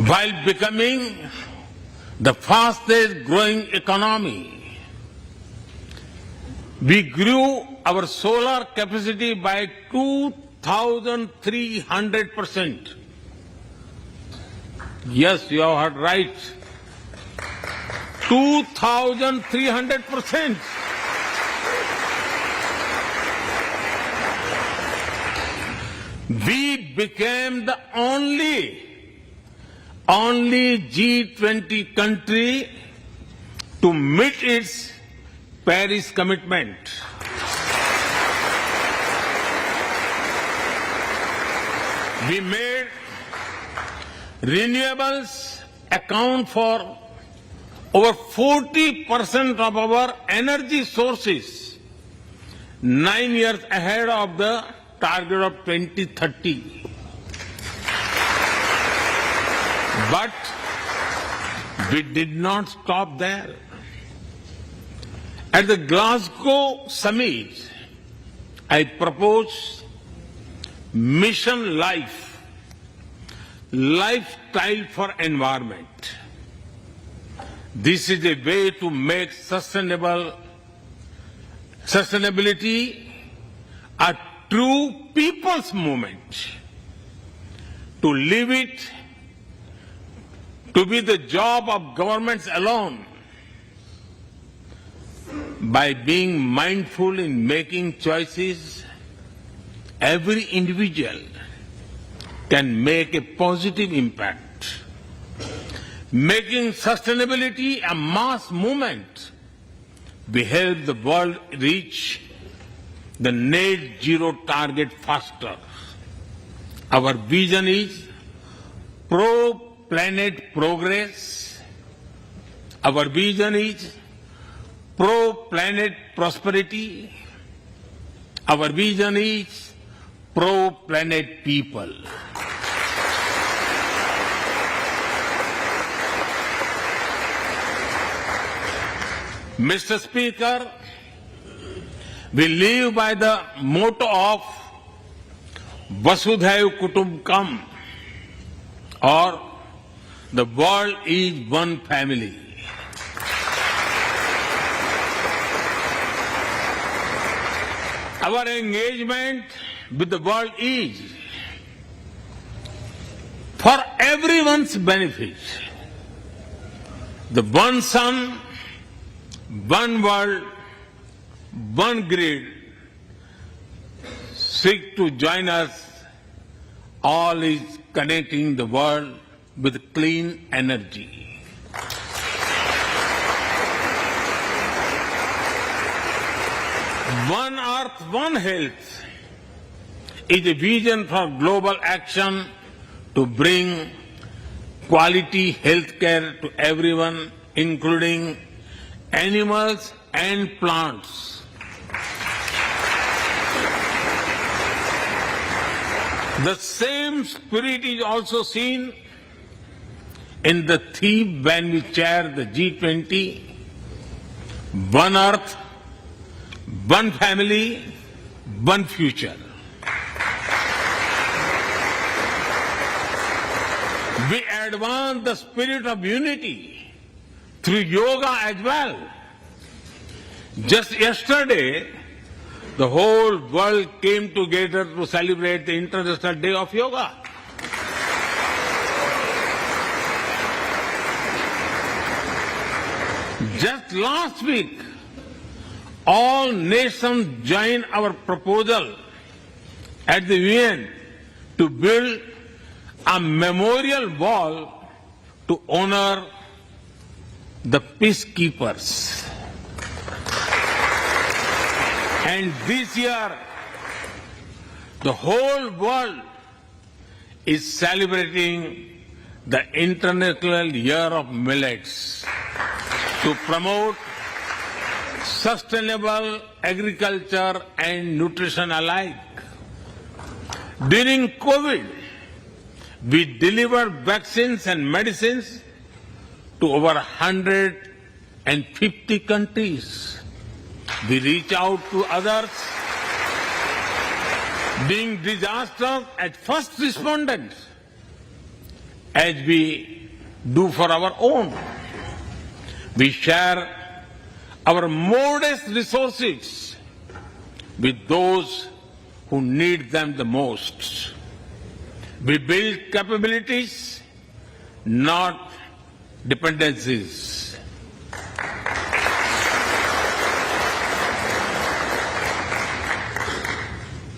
While becoming the fastest growing economy, we grew our solar capacity by 2,300%. Yes, you have heard right. 2,300%. We became the only G20 country to meet its Paris commitment. We made renewables account for over 40% of our energy sources, 9 years ahead of the target of 2030. But we did not stop there. At the Glasgow summit, I proposed Mission Life, lifestyle for environment. This is a way to make sustainability a true people's movement. To leave it to be the job of governments alone, by being mindful in making choices, every individual can make a positive impact. Making sustainability a mass movement, we help the world reach the net zero target faster. Our vision is pro-planet progress. Our vision is pro-planet prosperity. Our vision is pro-planet people. Mr. Speaker, we live by the motto of Vasudhaiv Kutumbakam, or the world is one family. Our engagement with the world is for everyone's benefit. The one sun, one world, one grid seek to join us. All is connecting the world with clean energy. One Earth, One Health is a vision for global action to bring quality health care to everyone, including animals and plants. The same spirit is also seen in the theme when we chair the G20, One Earth, One Family, One Future. We advance the spirit of unity through yoga as well. Just yesterday, the whole world came together to celebrate the International Day of Yoga. Just last week, all nations joined our proposal at the UN to build a memorial wall to honor the peacekeepers. And this year, the whole world is celebrating the International Year of Millets to promote sustainable agriculture and nutrition alike. During COVID, we delivered vaccines and medicines to over 150 countries. We reach out to others, being disasters as first respondents, as we do for our own. We share our modest resources with those who need them the most. We build capabilities, not dependencies.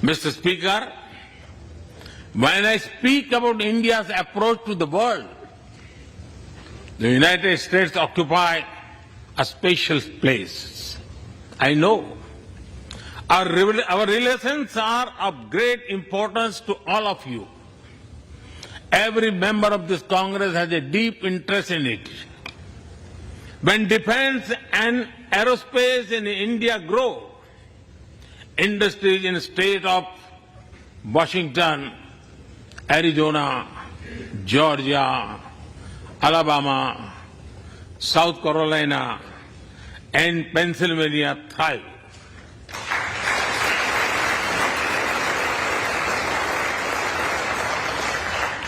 Mr. Speaker, when I speak about India's approach to the world, the United States occupy a special place. I know. Our relations are of great importance to all of you. Every member of this Congress has a deep interest in it. When defense and aerospace in India grow, industries in the state of Washington, Arizona, Georgia, Alabama, South Carolina, and Pennsylvania thrive.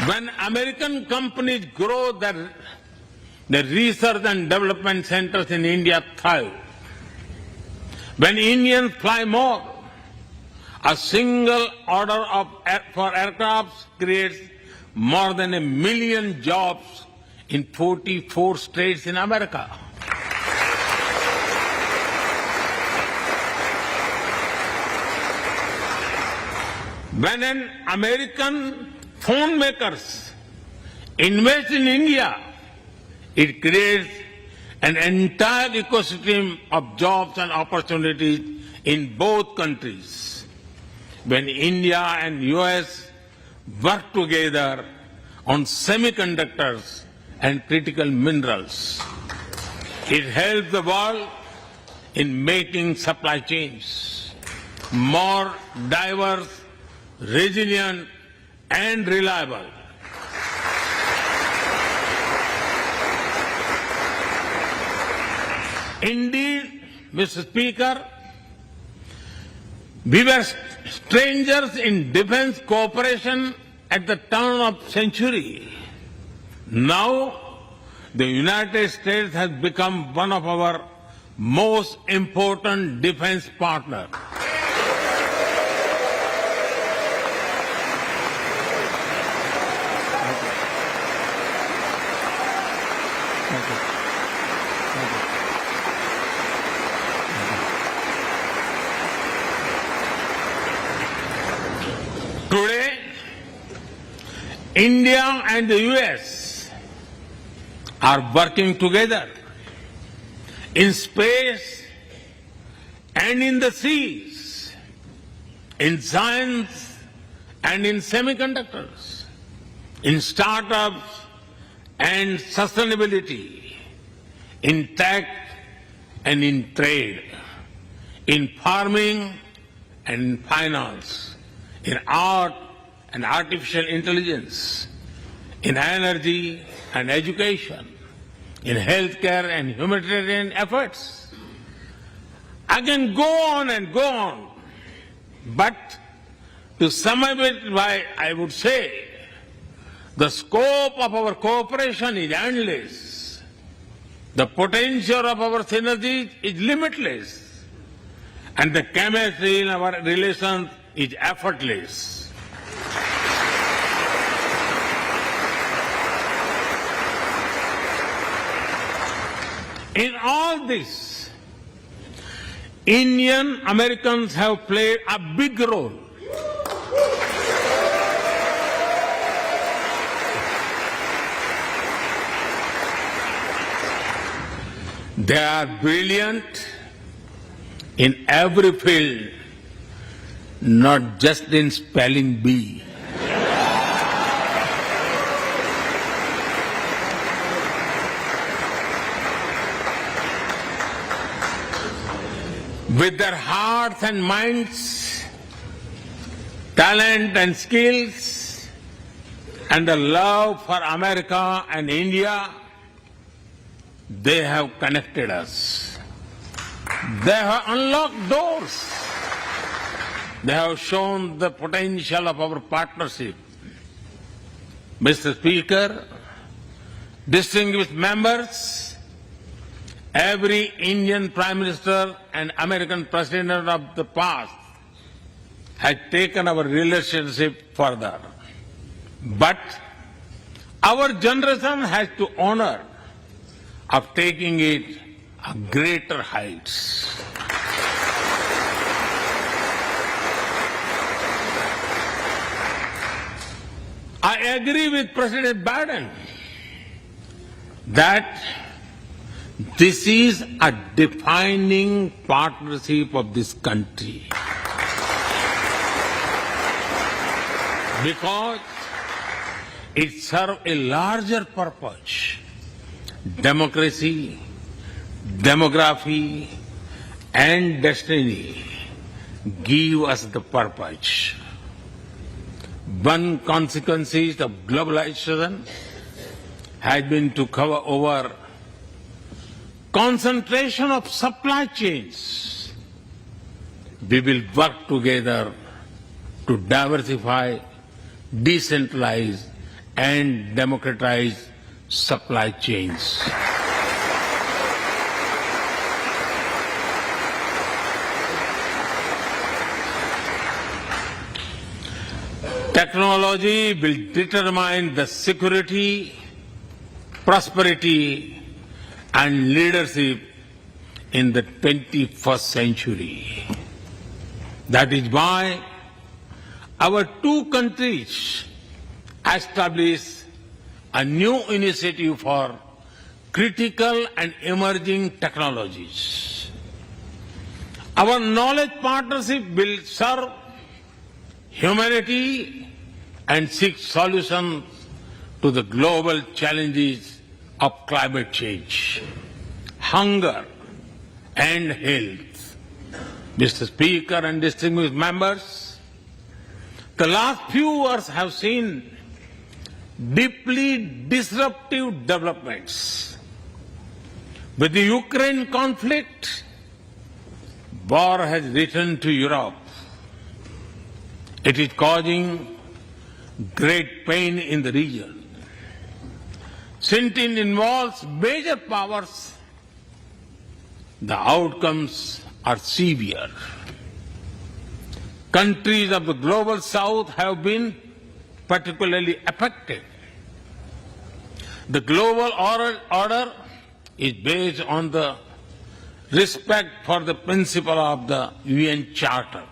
When American companies grow their research and development centers in India thrive. When Indians fly more, a single order for aircrafts creates more than 1 million jobs in 44 states in America. When an American phone makers invest in India, it creates an entire ecosystem of jobs and opportunities in both countries. When India and US work together on semiconductors and critical minerals, it helps the world in making supply chains more diverse, resilient, and reliable. Indeed, Mr. Speaker, we were strangers in defense cooperation at the turn of the century. Now, the United States has become one of our most important defense partners. Today, India and the US are working together in space and in the seas, in science and in semiconductors, in startups and sustainability, in tech and in trade, in farming and in finance, in art and artificial intelligence, in energy and education, in healthcare and humanitarian efforts. I can go on and go on, but to sum up it, I would say the scope of our cooperation is endless. The potential of our synergies is limitless. And the chemistry in our relations is effortless. In all this, Indian Americans have played a big role. They are brilliant in every field, not just in spelling bee. With their hearts and minds, talent and skills, and the love for America and India, they have connected us. They have unlocked doors. They have shown the potential of our partnership. Mr. Speaker, distinguished members, every Indian Prime Minister and American President of the past has taken our relationship further. But our generation has to honor of taking it a greater heights. I agree with President Biden that this is a defining partnership of this country. Because it serves a larger purpose. Democracy, demography, and destiny give us the purpose. One consequence of globalization has been to cover over concentration of supply chains. We will work together to diversify, decentralize, and democratize supply chains. Technology will determine the security, prosperity, and leadership in the 21st century. That is why our two countries established a new initiative for critical and emerging technologies. Our knowledge partnership will serve humanity and seek solutions to the global challenges of climate change, hunger, and health. Mr. Speaker and distinguished members, the last few years have seen deeply disruptive developments. With the Ukraine conflict, war has returned to Europe. It is causing great pain in the region. Since it involves major powers, the outcomes are severe. Countries of the global south have been particularly affected. The global order is based on the respect for the principle of the UN Charter,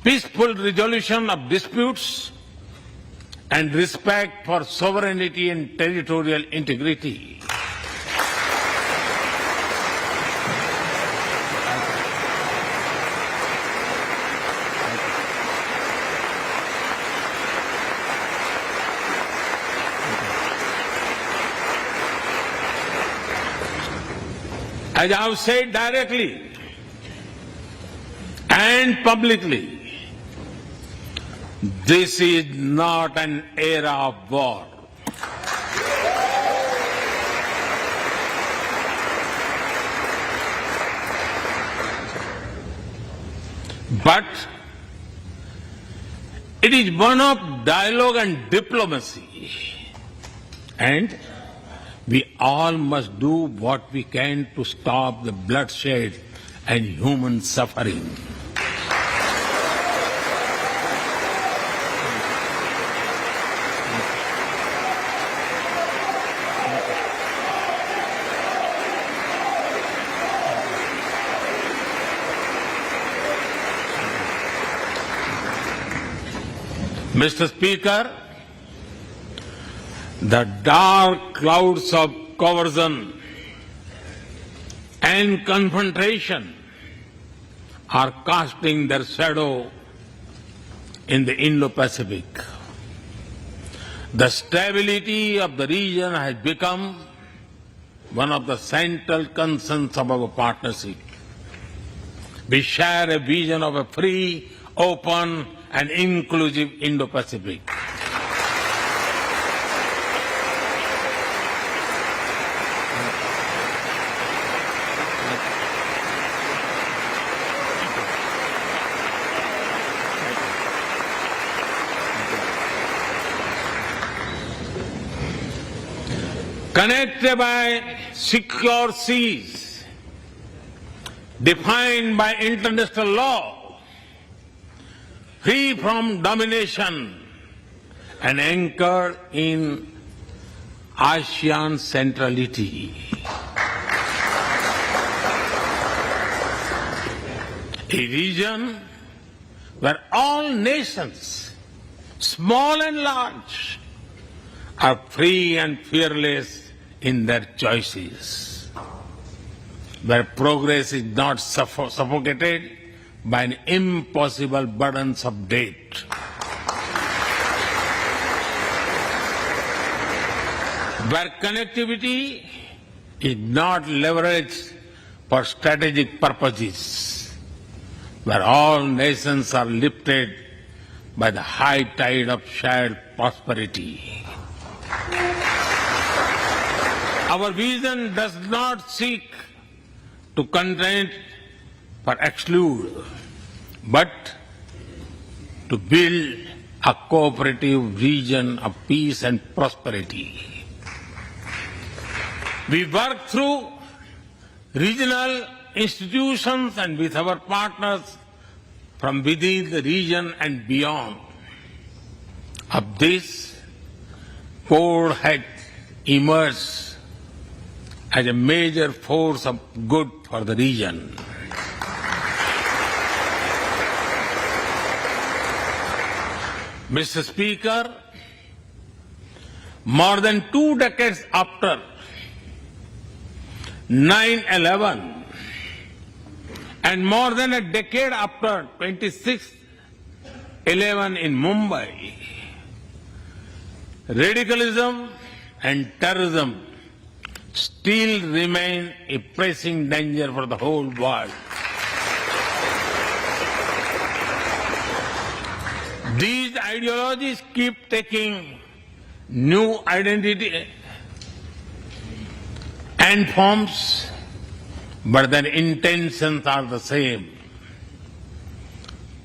peaceful resolution of disputes, and respect for sovereignty and territorial integrity. As I have said directly and publicly, this is not an era of war. But it is one of dialogue and diplomacy. And we all must do what we can to stop the bloodshed and human suffering. Mr. Speaker, the dark clouds of coercion and confrontation are casting their shadow in the Indo-Pacific. The stability of the region has become one of the central concerns of our partnership. We share a vision of a free, open, and inclusive Indo-Pacific. Connected by secure seas, defined by international law, free from domination, and anchored in ASEAN centrality. A region where all nations, small and large, are free and fearless in their choices, where progress is not suffocated by an impossible burdens of debt. Where connectivity is not leveraged for strategic purposes, where all nations are lifted by the high tide of shared prosperity. Our vision does not seek to contain or exclude, but to build a cooperative region of peace and prosperity. We work through regional institutions and with our partners from within the region and beyond. Of this, Quad had emerged as a major force of good for the region. Mr. Speaker, more than 2 decades after 9/11 and more than a decade after 26/11 in Mumbai, radicalism and terrorism still remain a pressing danger for the whole world. These ideologies keep taking new identity and forms, but their intentions are the same.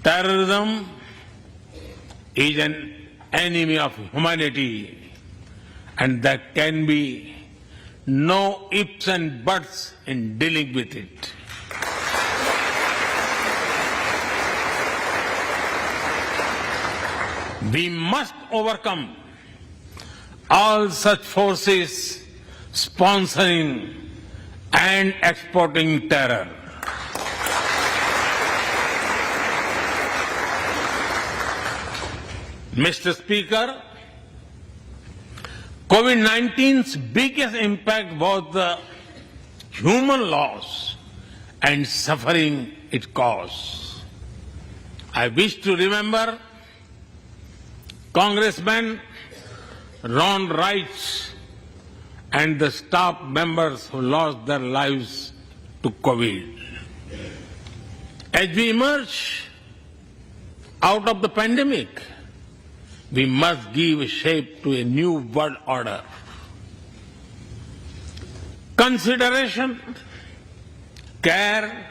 Terrorism is an enemy of humanity, and there can be no ifs and buts in dealing with it. We must overcome all such forces sponsoring and exporting terror. Mr. Speaker, COVID-19's biggest impact was the human loss and suffering it caused. I wish to remember Congressman Ron Wright and the staff members who lost their lives to COVID. As we emerge out of the pandemic, we must give shape to a new world order. Consideration, care,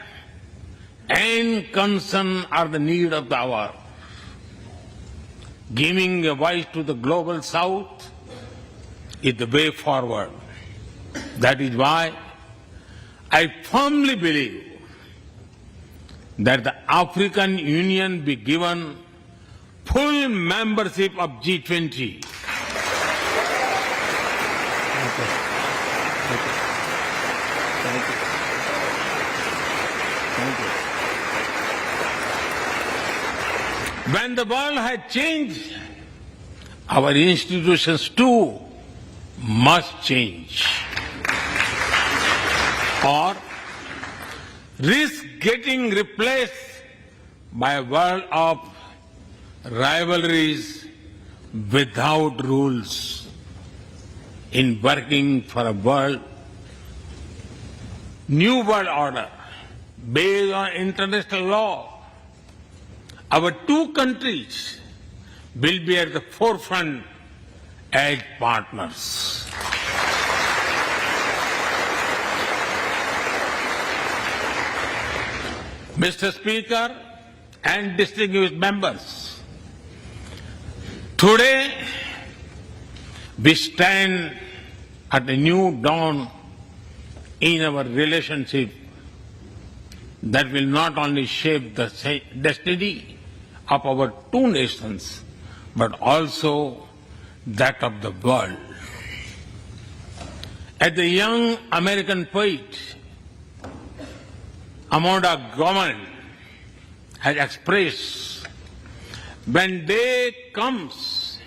and concern are the need of the hour. Giving a voice to the global South is the way forward. That is why I firmly believe that the African Union be given full membership of G20. When the world has changed, our institutions too must change, or risk getting replaced by a world of rivalries without rules. In working for a new world order based on international law, our two countries will be at the forefront as partners. Mr. Speaker and distinguished members, today we stand at a new dawn in our relationship that will not only shape the destiny of our two nations, but also that of the world. As the young American poet Amanda Gorman has expressed, when day comes,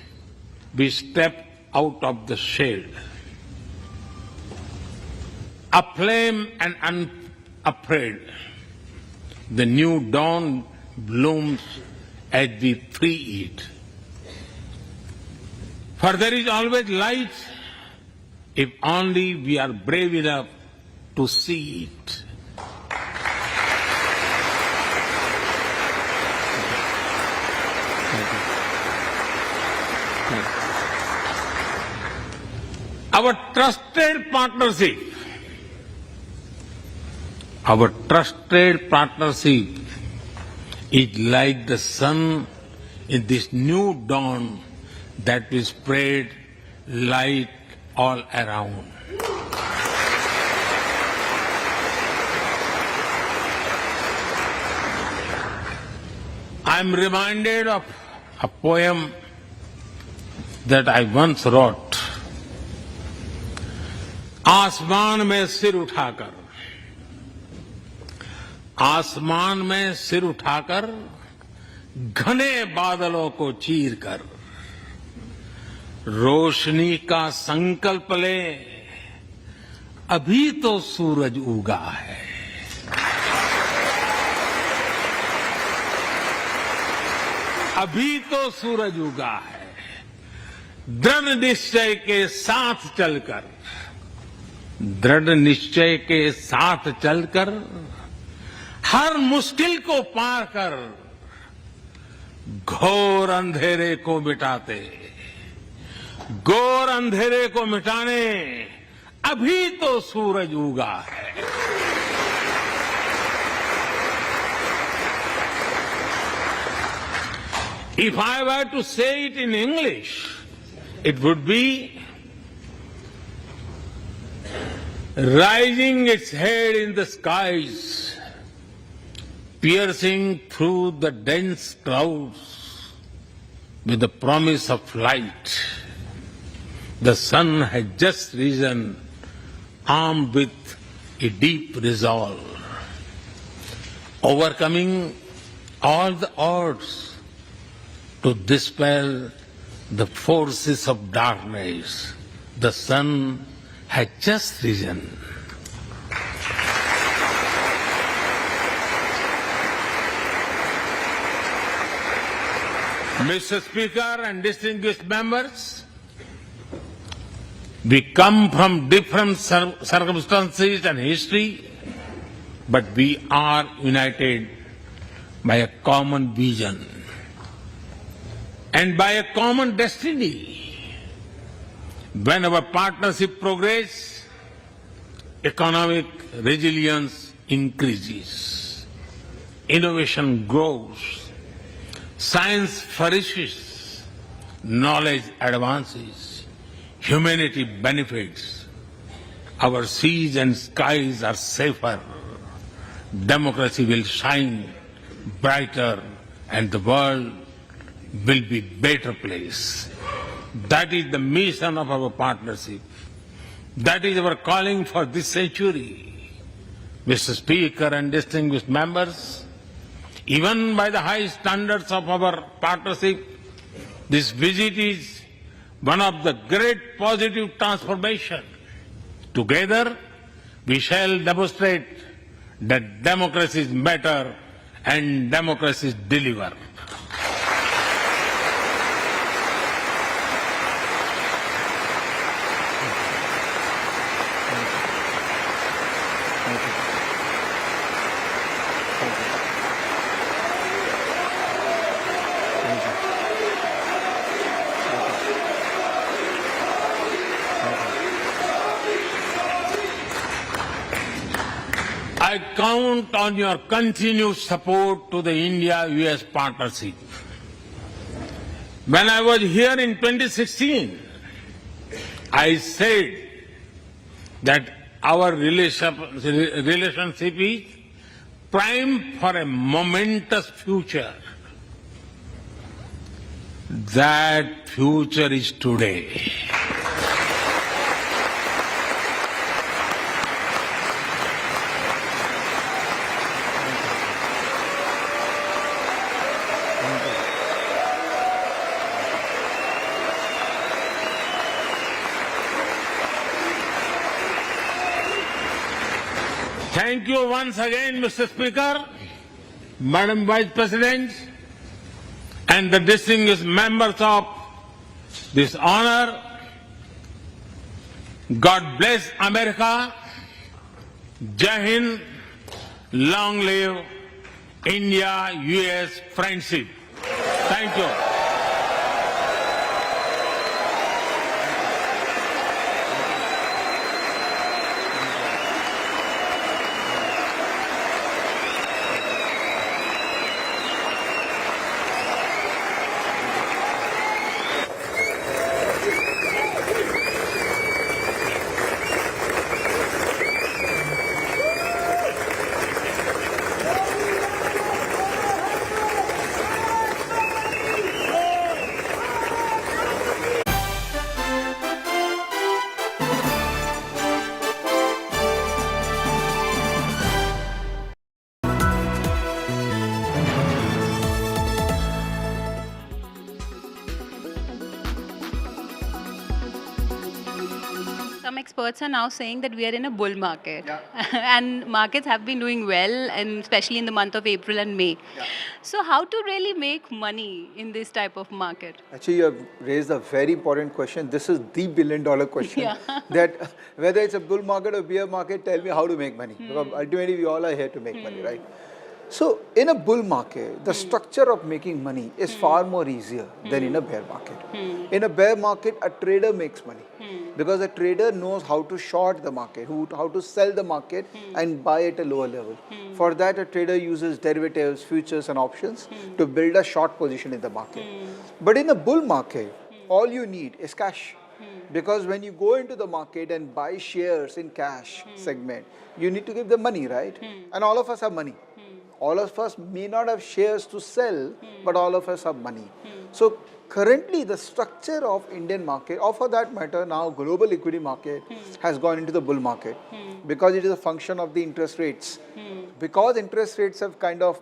we step out of the shade. Aflame and unafraid, the new dawn blooms as we free it. For there is always light if only we are brave enough to see it. Our trusted partnership is like the sun in this new dawn that will spread light all around. I'm reminded of a poem that I once wrote. आसमान में सिर उठाकर, आसमान में सिर उठाकर, घने बादलों को चीर कर, रोशनी का संकल्प ले, अभी तो सूरज उगा है। अभी तो सूरज उगा है। दृढ़ निश्चय के साथ चलकर, दृढ़ निश्चय के साथ चलकर, हर मुश्किल को पार कर, घोर अंधेरे को मिटाते, घोर अंधेरे को मिटाने अभी तो सूरज उगा है। If I were to say it in English, it would be rising its head in the skies, piercing through the dense clouds with the promise of light. The sun had just risen, armed with a deep resolve, overcoming all the odds to dispel the forces of darkness. The sun had just risen. Mr. Speaker and distinguished members, we come from different circumstances and history, but we are united by a common vision and by a common destiny. When our partnership progresses, economic resilience increases, innovation grows, science flourishes, knowledge advances, humanity benefits, our seas and skies are safer, democracy will shine brighter, and the world will be a better place. That is the mission of our partnership. That is our calling for this century. Mr. Speaker and distinguished members, even by the high standards of our partnership, this visit is one of the great positive transformation. Together, we shall demonstrate that democracy is better and democracy deliver. I count on your continued support to the India-US partnership. When I was here in 2016, I said that our relationship is primed for a momentous future. That future is today. Thank you once again, Mr. Speaker, Madam Vice President, and the distinguished members of this honor. God bless America. Jai Hind. Long live India-US friendship. Thank you. experts are now saying that we are in a bull market. And markets have been doing well, and especially in the month of April and May. So how to really make money in this type of market? Actually, you have raised a very important question. This is the billion-dollar question. That whether it's a bull market or bear market, tell me how to make money. Because ultimately, we all are here to make money, right? So, in a bull market, the structure of making money is far more easier than in a bear market. In a bear market, a trader makes money because a trader knows how to short the market, how to sell the market and buy at a lower level. For that, a trader uses derivatives, futures and options to build a short position in the market. But in a bull market, all you need is cash. Because when you go into the market and buy shares in cash segment, you need to give them money, right? And all of us have money. All of us may not have shares to sell, but all of us have money. So currently the structure of Indian market, or for that matter now global equity market, has gone into the bull market because it is a function of the interest rates. Because interest rates have kind of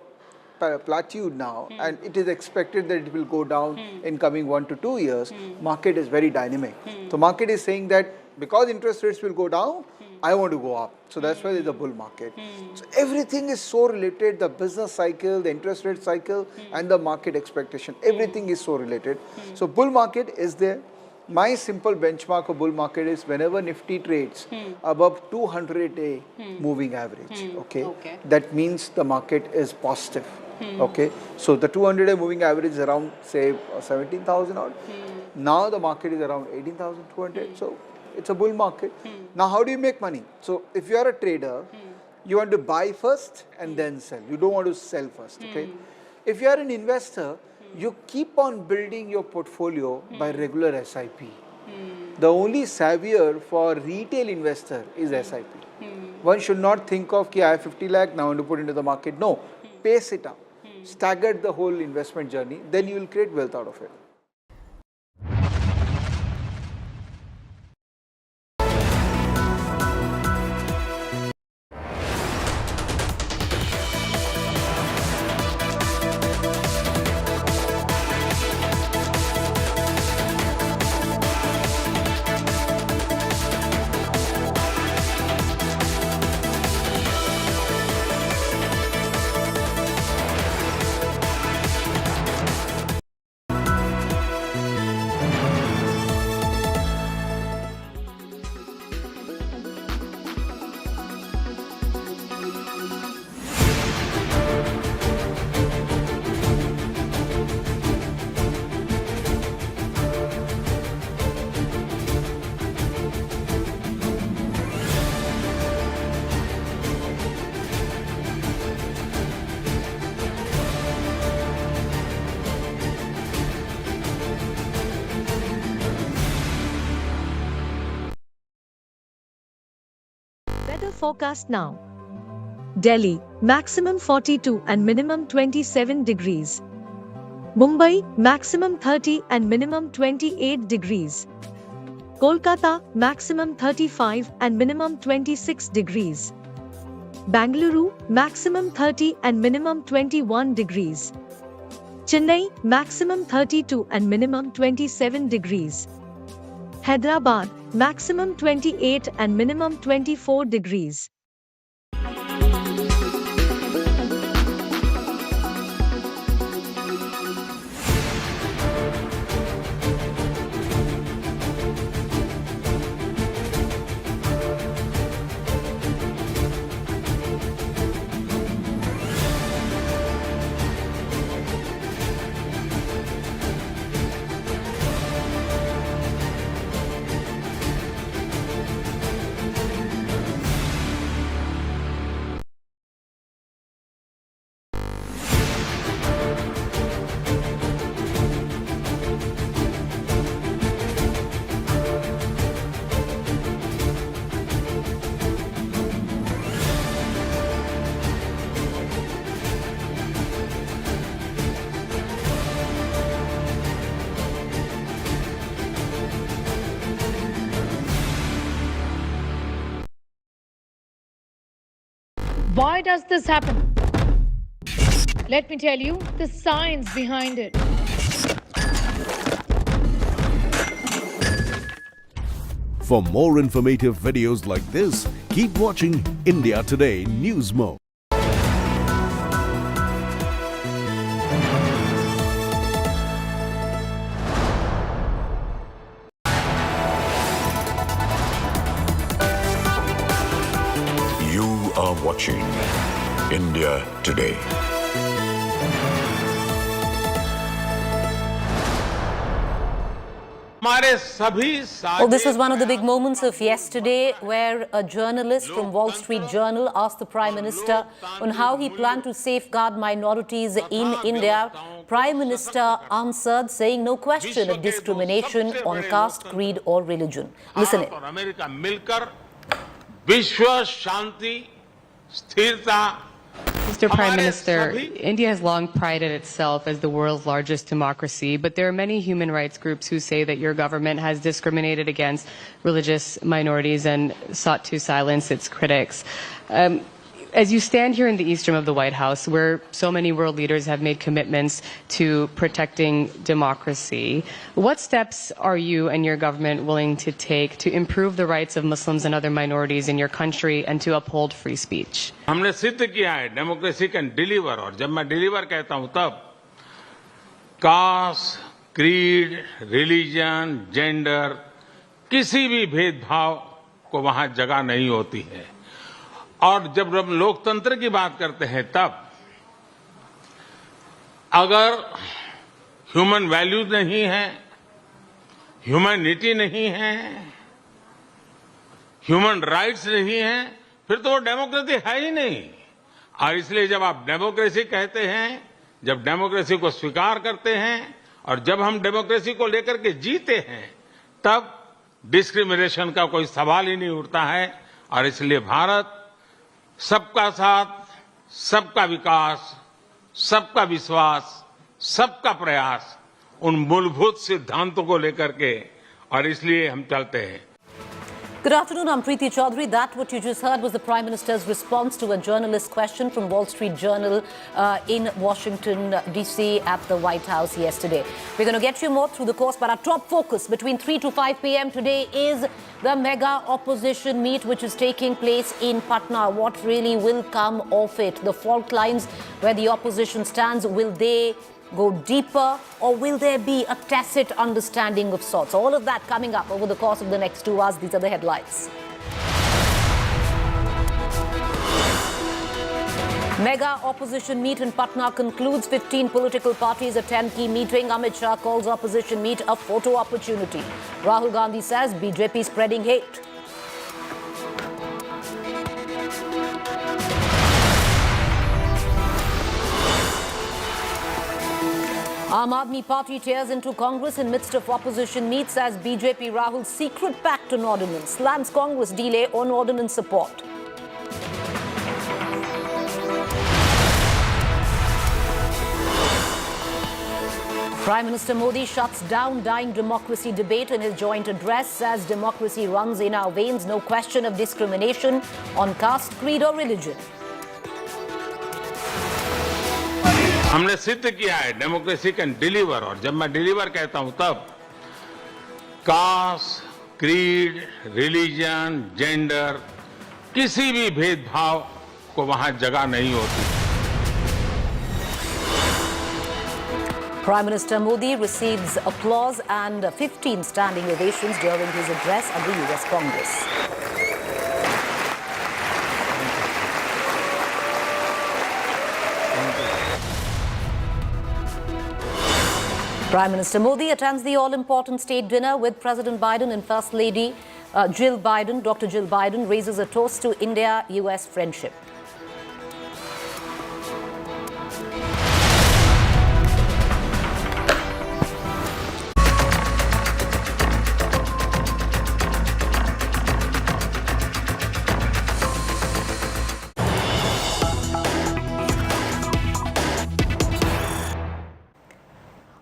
plateaued now and it is expected that it will go down in coming 1 to 2 years, market is very dynamic. So market is saying that because interest rates will go down, I want to go up. So that's why there's a bull market. So everything is so related, the business cycle, the interest rate cycle and the market expectation. Everything is so related. So bull market is there. My simple benchmark of bull market is whenever Nifty trades above 200-day moving average. Okay? That means the market is positive. Okay? So the 200-day moving average is around say 17,000 odd. Now the market is around 18,200. So it's a bull market. Now how do you make money? So if you are a trader, you want to buy first and then sell. You don't want to sell first, okay? If you are an investor, you keep on building your portfolio by regular SIP. The only savior for retail investor is SIP. One should not think of, I have 50 lakh, now I want to put into the market. No, pace it up. Stagger the whole investment journey, then you will create wealth out of it. Weather forecast now. Delhi, maximum 42 and minimum 27 degrees. Mumbai, maximum 30 and minimum 28 degrees. Kolkata, maximum 35 and minimum 26 degrees. Bangalore, maximum 30 and minimum 21 degrees. Chennai, maximum 32 and minimum 27 degrees. Hyderabad, maximum 28 and minimum 24 degrees. Why does this happen? Let me tell you the science behind it. For more informative videos like this, keep watching India Today News Mo. You are watching India Today. Well, this was one of the big moments of yesterday where a journalist from Wall Street Journal asked the Prime Minister on how he planned to safeguard minorities in India. Prime Minister answered saying no question of discrimination on caste, creed or religion. Listen in. Mr. Prime Minister, India has long prided itself as the world's largest democracy, but there are many human rights groups who say that your government has discriminated against religious minorities and sought to silence its critics. As you stand here in the east room of the White House, where so many world leaders have made commitments to protecting democracy, what steps are you and your government willing to take to improve the rights of Muslims and other minorities in your country and to uphold free speech? हमने सिद्ध किया है democracy can deliver, और जब मैं deliver कहता हूं तब कास्ट, क्रीड, रिलीजन, जेंडर, किसी भी भेदभाव को वहां जगह नहीं होती है। और जब हम लोकतंत्र की बात करते हैं तब अगर ह्यूमन वैल्यूज नहीं है, ह्यूमैनिटी नहीं है, ह्यूमन राइट्स नहीं है, फिर तो वो डेमोक्रेसी है ही नहीं। और इसलिए जब आप डेमोक्रेसी कहते हैं, जब डेमोक्रेसी को स्वीकार करते हैं और जब हम डेमोक्रेसी को लेकर के जीते हैं, तब डिस्क्रिमिनेशन का कोई सवाल ही नहीं उठता है। और इसलिए भारत सबका साथ, सबका विकास, सबका विश्वास, सबका प्रयास, उन मूलभूत सिद्धांतों को लेकर के, और इसलिए हम चलते हैं। Good afternoon, I'm Preeti Chaudhary. That what you just heard was the Prime Minister's response to a journalist's question from Wall Street Journal in Washington, D.C. at the White House yesterday. We're going to get you more through the course, but our top focus between 3 to 5 p.m. today is the mega opposition meet which is taking place in Patna. What really will come of it? The fault lines where the opposition stands, will they go deeper or will there be a tacit understanding of sorts? All of that coming up over the course of the next 2 hours. These are the headlines. Mega opposition meet in Patna concludes. 15 political parties attend key meeting. Amit Shah calls opposition meet a photo opportunity. Rahul Gandhi says BJP spreading hate. Aam Aadmi Party tears into Congress in midst of opposition meets as BJP Rahul's secret pact on ordinance slams Congress delay on ordinance support. Prime Minister Modi shuts down dying democracy debate in his joint address, says democracy runs in our veins, no question of discrimination on caste, creed or religion. हमने सिद्ध किया है democracy can deliver, और जब मैं deliver कहता हूं तब कास्ट, क्रीड, रिलीजन, जेंडर, किसी भी भेदभाव को वहां जगह नहीं होती। Prime Minister Modi receives applause and 15 standing ovations during his address at the US Congress. Prime Minister Modi attends the all-important state dinner with President Biden and First Lady Jill Biden. Dr. Jill Biden raises a toast to India-US friendship.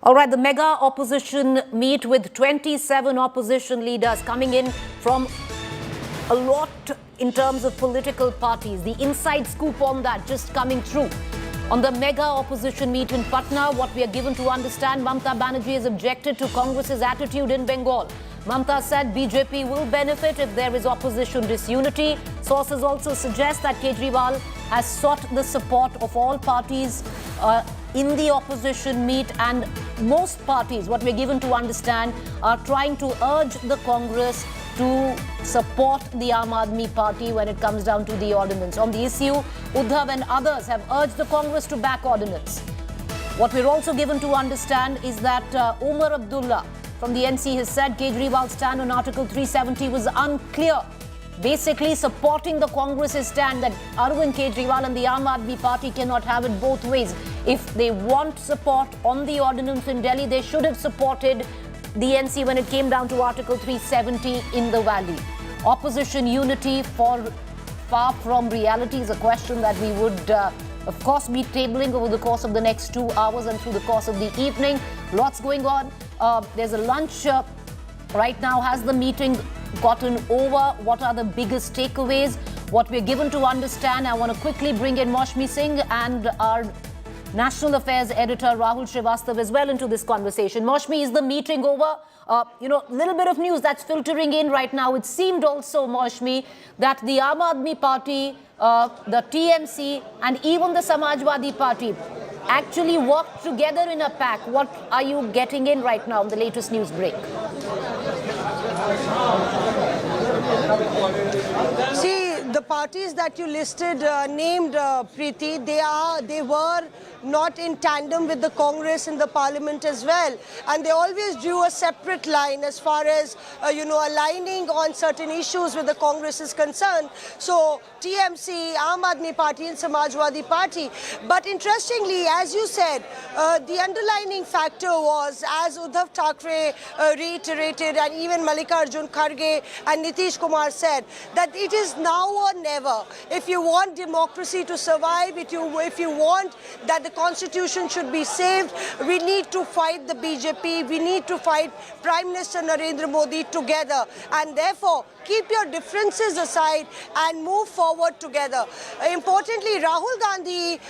All right, the mega opposition meet with 27 opposition leaders coming in from a lot in terms of political parties. The inside scoop on that just coming through. On the mega opposition meet in Patna, what we are given to understand, Mamata Banerjee has objected to Congress's attitude in Bengal. Mamta said BJP will benefit if there is opposition disunity. Sources also suggest that Kejriwal has sought the support of all parties in the opposition meet, and most parties, what we're given to understand, are trying to urge the Congress to support the Aam Aadmi Party when it comes down to the ordinance. On the issue, Uddhav and others have urged the Congress to back ordinance. What we're also given to understand is that Umar Abdullah from the NC has said Kejriwal's stand on Article 370 was unclear, basically supporting the Congress's stand that Arvind Kejriwal and the Aam Aadmi Party cannot have it both ways. If they want support on the ordinance in Delhi, they should have supported the NC when it came down to Article 370 in the Valley. Opposition unity far from reality is a question that we would, of course, be tabling over the course of the next 2 hours and through the course of the evening. Lots going on. There's a lunch right now. Has the meeting gotten over? What are the biggest takeaways? What we're given to understand, I want to quickly bring in Maushmi Singh and our National Affairs editor Rahul Srivastav as well into this conversation. Maushmi, is the meeting over? Little bit of news that's filtering in right now. It seemed also, Maushmi, that the Aam Aadmi Party, the TMC and even the Samajwadi Party actually worked together in a pack. What are you getting in right now on the latest news break? See, the parties that you listed, named Preeti, they were not in tandem with the Congress in the parliament as well, and they always drew a separate line as far as aligning on certain issues with the Congress is concerned. So TMC, Aam Aadmi Party and Samajwadi Party. But interestingly, as you said, the underlining factor was, as Uddhav Thackeray reiterated, and even Mallikarjun Kharge and Nitish Kumar said, that it is now or never. If you want democracy to survive, if you want that the constitution should be saved, we need to fight the BJP, we need to fight Prime Minister Narendra Modi together, and therefore keep your differences aside and move forward together. Importantly, Rahul Gandhi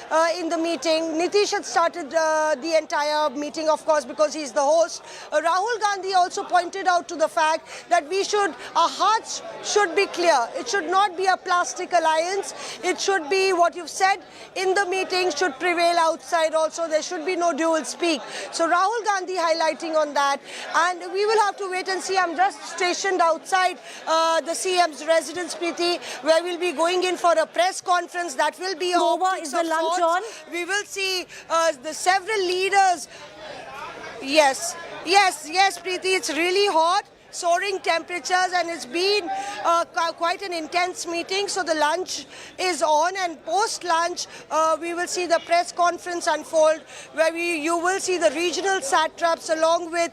in the meeting, Nitish had started the entire meeting, of course, because he's the host. Rahul Gandhi also pointed out to the fact that our hearts should be clear. It should not be a plastic alliance. It should be what you've said in the meeting should prevail outside also. There should be no dual speak. So Rahul Gandhi highlighting on that, and we will have to wait and see. I'm just stationed outside the CM's residence, Preeti, where we'll be going in for a press conference that will be over. Is the lunch on? We will see the several leaders. Yes, Preeti, it's really hot. Soaring temperatures, and it's been quite an intense meeting. So the lunch is on, and post-lunch we will see the press conference unfold, where you will see the regional satraps along with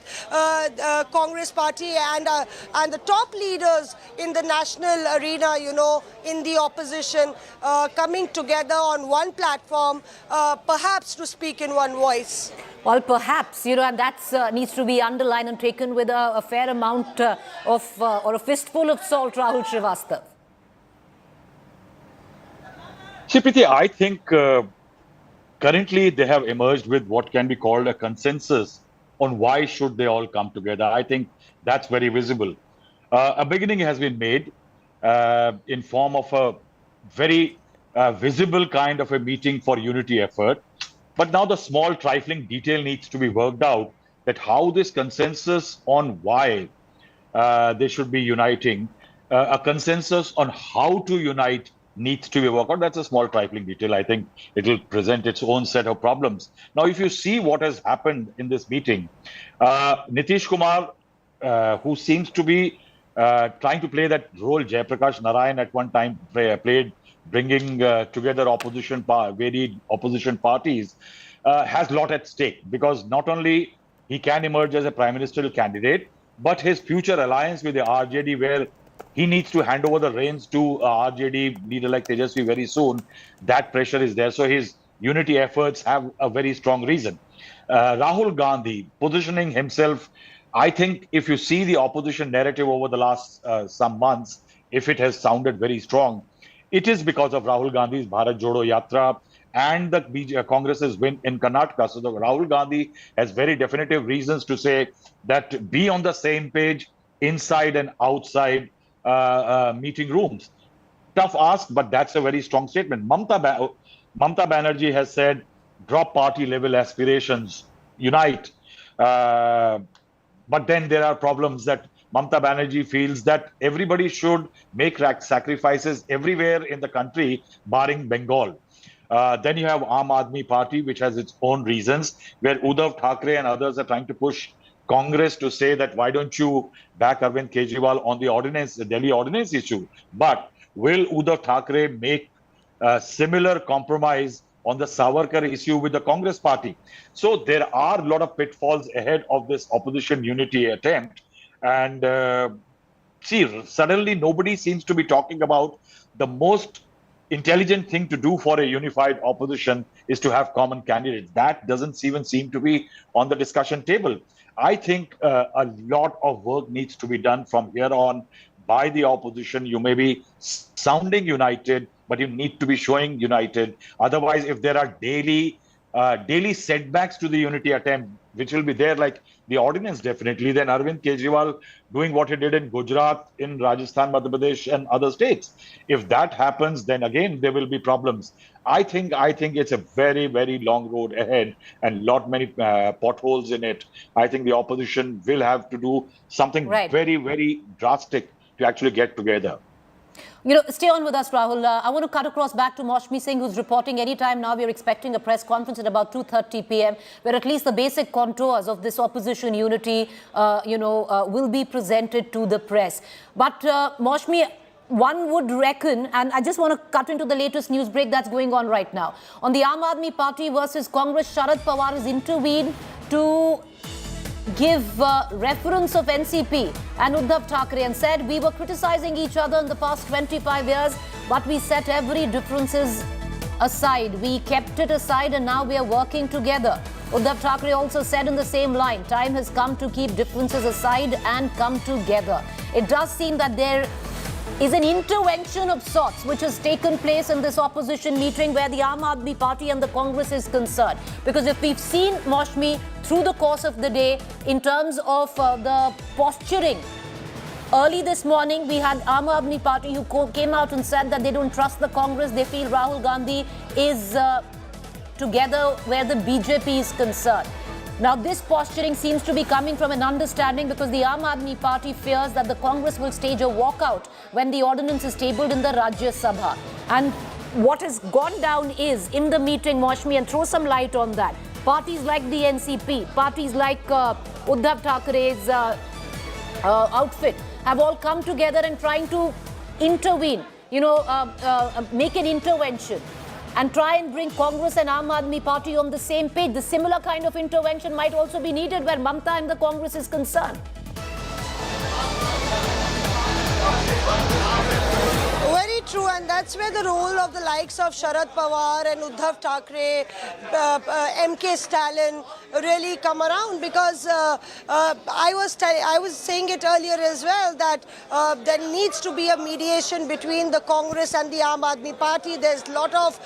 Congress Party and the top leaders in the national arena, in the opposition, coming together on one platform, perhaps to speak in one voice. Well, perhaps, and that needs to be underlined and taken with a fair amount or a fistful of salt, Rahul Srivastav. Preeti, I think currently they have emerged with what can be called a consensus on why should they all come together. I think that's very visible. A beginning has been made in form of a very visible kind of a meeting for unity effort. But now the small trifling detail needs to be worked out, that how this consensus on why they should be uniting, a consensus on how to unite needs to be worked out. That's a small trifling detail. I think it will present its own set of problems. Now, if you see what has happened in this meeting, Nitish Kumar, who seems to be trying to play that role Jayaprakash Narayan at one time played, bringing together varied opposition parties, has a lot at stake, because not only he can emerge as a prime ministerial candidate, but his future alliance with the RJD, where he needs to hand over the reins to RJD leader like Tejasvi very soon, that pressure is there. So his unity efforts have a very strong reason. Rahul Gandhi positioning himself, I think if you see the opposition narrative over the last some months, if it has sounded very strong, it is because of Rahul Gandhi's Bharat Jodo Yatra and the Congress's win in Karnataka. So the Rahul Gandhi has very definitive reasons to say that be on the same page, inside and outside meeting rooms. Tough ask, but that's a very strong statement. Mamata Banerjee has said, drop party level aspirations, unite. But then there are problems that Mamata Banerjee feels that everybody should make sacrifices everywhere in the country, barring Bengal. Then you have Aam Aadmi Party, which has its own reasons, where Uddhav Thackeray and others are trying to push Congress to say that why don't you back Arvind Kejriwal on the Delhi ordinance issue? But will Uddhav Thackeray make a similar compromise on the Savarkar issue with the Congress party? So there are a lot of pitfalls ahead of this opposition unity attempt. And suddenly nobody seems to be talking about the most intelligent thing to do for a unified opposition is to have common candidates. That doesn't even seem to be on the discussion table. I think a lot of work needs to be done from here on by the opposition. You may be sounding united, but you need to be showing united. Otherwise, if there are daily setbacks to the unity attempt, which will be there, like the ordinance definitely, then Arvind Kejriwal doing what he did in Gujarat, in Rajasthan, Madhya Pradesh, and other states. If that happens, then again there will be problems. I think it's a very, very long road ahead and many potholes in it. I think the opposition will have to do something very, very drastic to actually get together. You know, stay on with us, Rahul. I want to cut across back to Maushmi Singh, who's reporting anytime now. We're expecting a press conference at about 2:30 p.m., where at least the basic contours of this opposition unity, will be presented to the press. But Maushmi, one would reckon, and I just want to cut into the latest news break that's going on right now. On the Aam Aadmi Party versus Congress, Sharad Pawar has intervened to give reference of NCP and Uddhav Thackeray and said, we were criticizing each other in the past 25 years, but we set every differences aside. We kept it aside and now we are working together. Uddhav Thackeray also said in the same line, time has come to keep differences aside and come together. It does seem that there is an intervention of sorts which has taken place in this opposition meeting where the Aam Aadmi Party and the Congress is concerned. Because if we've seen, Maushmi, through the course of the day, in terms of the posturing, early this morning we had Aam Aadmi Party who came out and said that they don't trust the Congress. They feel Rahul Gandhi is together where the BJP is concerned. Now, this posturing seems to be coming from an understanding because the Aam Aadmi Party fears that the Congress will stage a walkout when the ordinance is tabled in the Rajya Sabha. And what has gone down is, in the meeting, Maushmi, and throw some light on that, parties like the NCP, parties like Uddhav Thackeray's outfit have all come together and trying to intervene, make an intervention and try and bring Congress and Aam Aadmi Party on the same page. The similar kind of intervention might also be needed where Mamata and the Congress is concerned. Very true, and that's where the role of the likes of Sharad Pawar and Uddhav Thackeray, MK Stalin really come around, because I was saying it earlier as well that there needs to be a mediation between the Congress and the Aam Aadmi Party. There's a lot of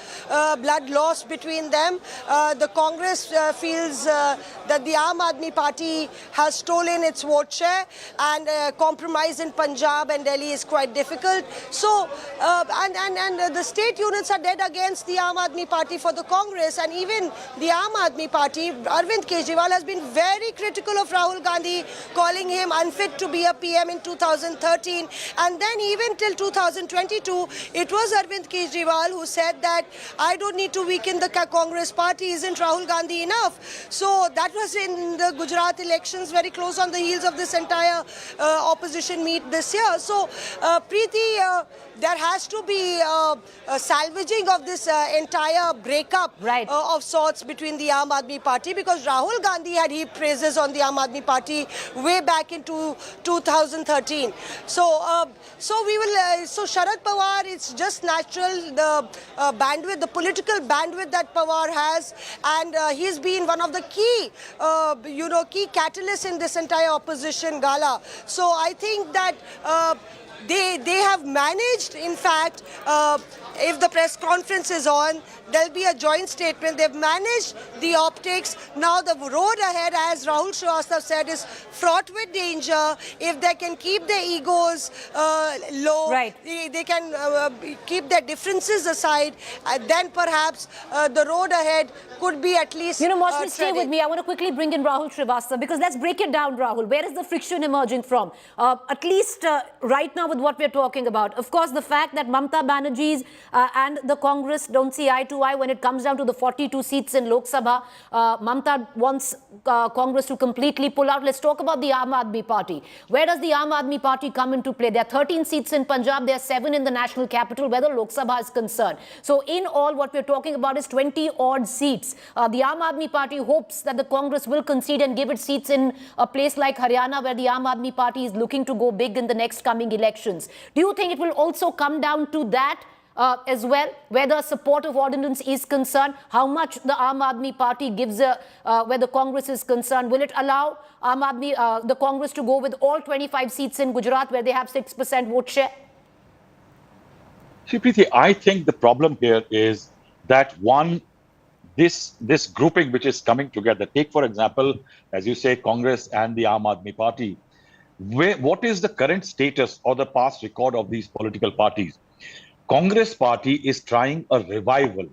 blood lost between them. The Congress feels that the Aam Aadmi Party has stolen its vote share, and compromise in Punjab and Delhi is quite difficult. So, and the state units are dead against the Aam Aadmi Party for the Congress, and even the Aam Aadmi Party, Arvind Kejriwal has been very critical of Rahul Gandhi, calling him unfit to be a PM in 2013, and then even till 2022, it was Arvind Kejriwal who said that I don't need to weaken the Congress party, isn't Rahul Gandhi enough? So that was in the Gujarat elections, very close on the heels of this entire opposition meet this year. So Preeti, there has to be a salvaging of this entire breakup of sorts between the Aam Aadmi Party, because Rahul Gandhi had heaped praises on the Aam Aadmi Party way back into 2013. So, so Sharad Pawar, it's just natural, the bandwidth, the political bandwidth that Pawar has, and he's been one of the key, key catalysts in this entire opposition gala. So I think that they have managed, in fact, if the press conference is on, there'll be a joint statement. They've managed the optics. Now the road ahead, as Rahul Srivastava said, is fraught with danger. If they can keep their egos low, they can keep their differences aside, then perhaps the road ahead could be at least Moshni, stay with me. I want to quickly bring in Rahul Srivastava, because let's break it down, Rahul. Where is the friction emerging from? At least right now with what we're talking about. Of course, the fact that Mamata Banerjee's and the Congress don't see eye to eye when it comes down to the 42 seats in Lok Sabha. Mamata wants Congress to completely pull out. Let's talk about the Aam Aadmi Party. Where does the Aam Aadmi Party come into play? There are 13 seats in Punjab. There are 7 in the national capital where the Lok Sabha is concerned. So in all, what we're talking about is 20 odd seats. The Aam Aadmi Party hopes that the Congress will concede and give it seats in a place like Haryana, where the Aam Aadmi Party is looking to go big in the next coming elections. Do you think it will also come down to that as well, where the support of ordinance is concerned? How much the Aam Aadmi Party gives where the Congress is concerned? Will it allow the Congress to go with all 25 seats in Gujarat, where they have 6% vote share? See, Preeti, I think the problem here is that this grouping which is coming together, take for example, as you say, Congress and the Aam Aadmi Party. What is the current status or the past record of these political parties? Congress party is trying a revival.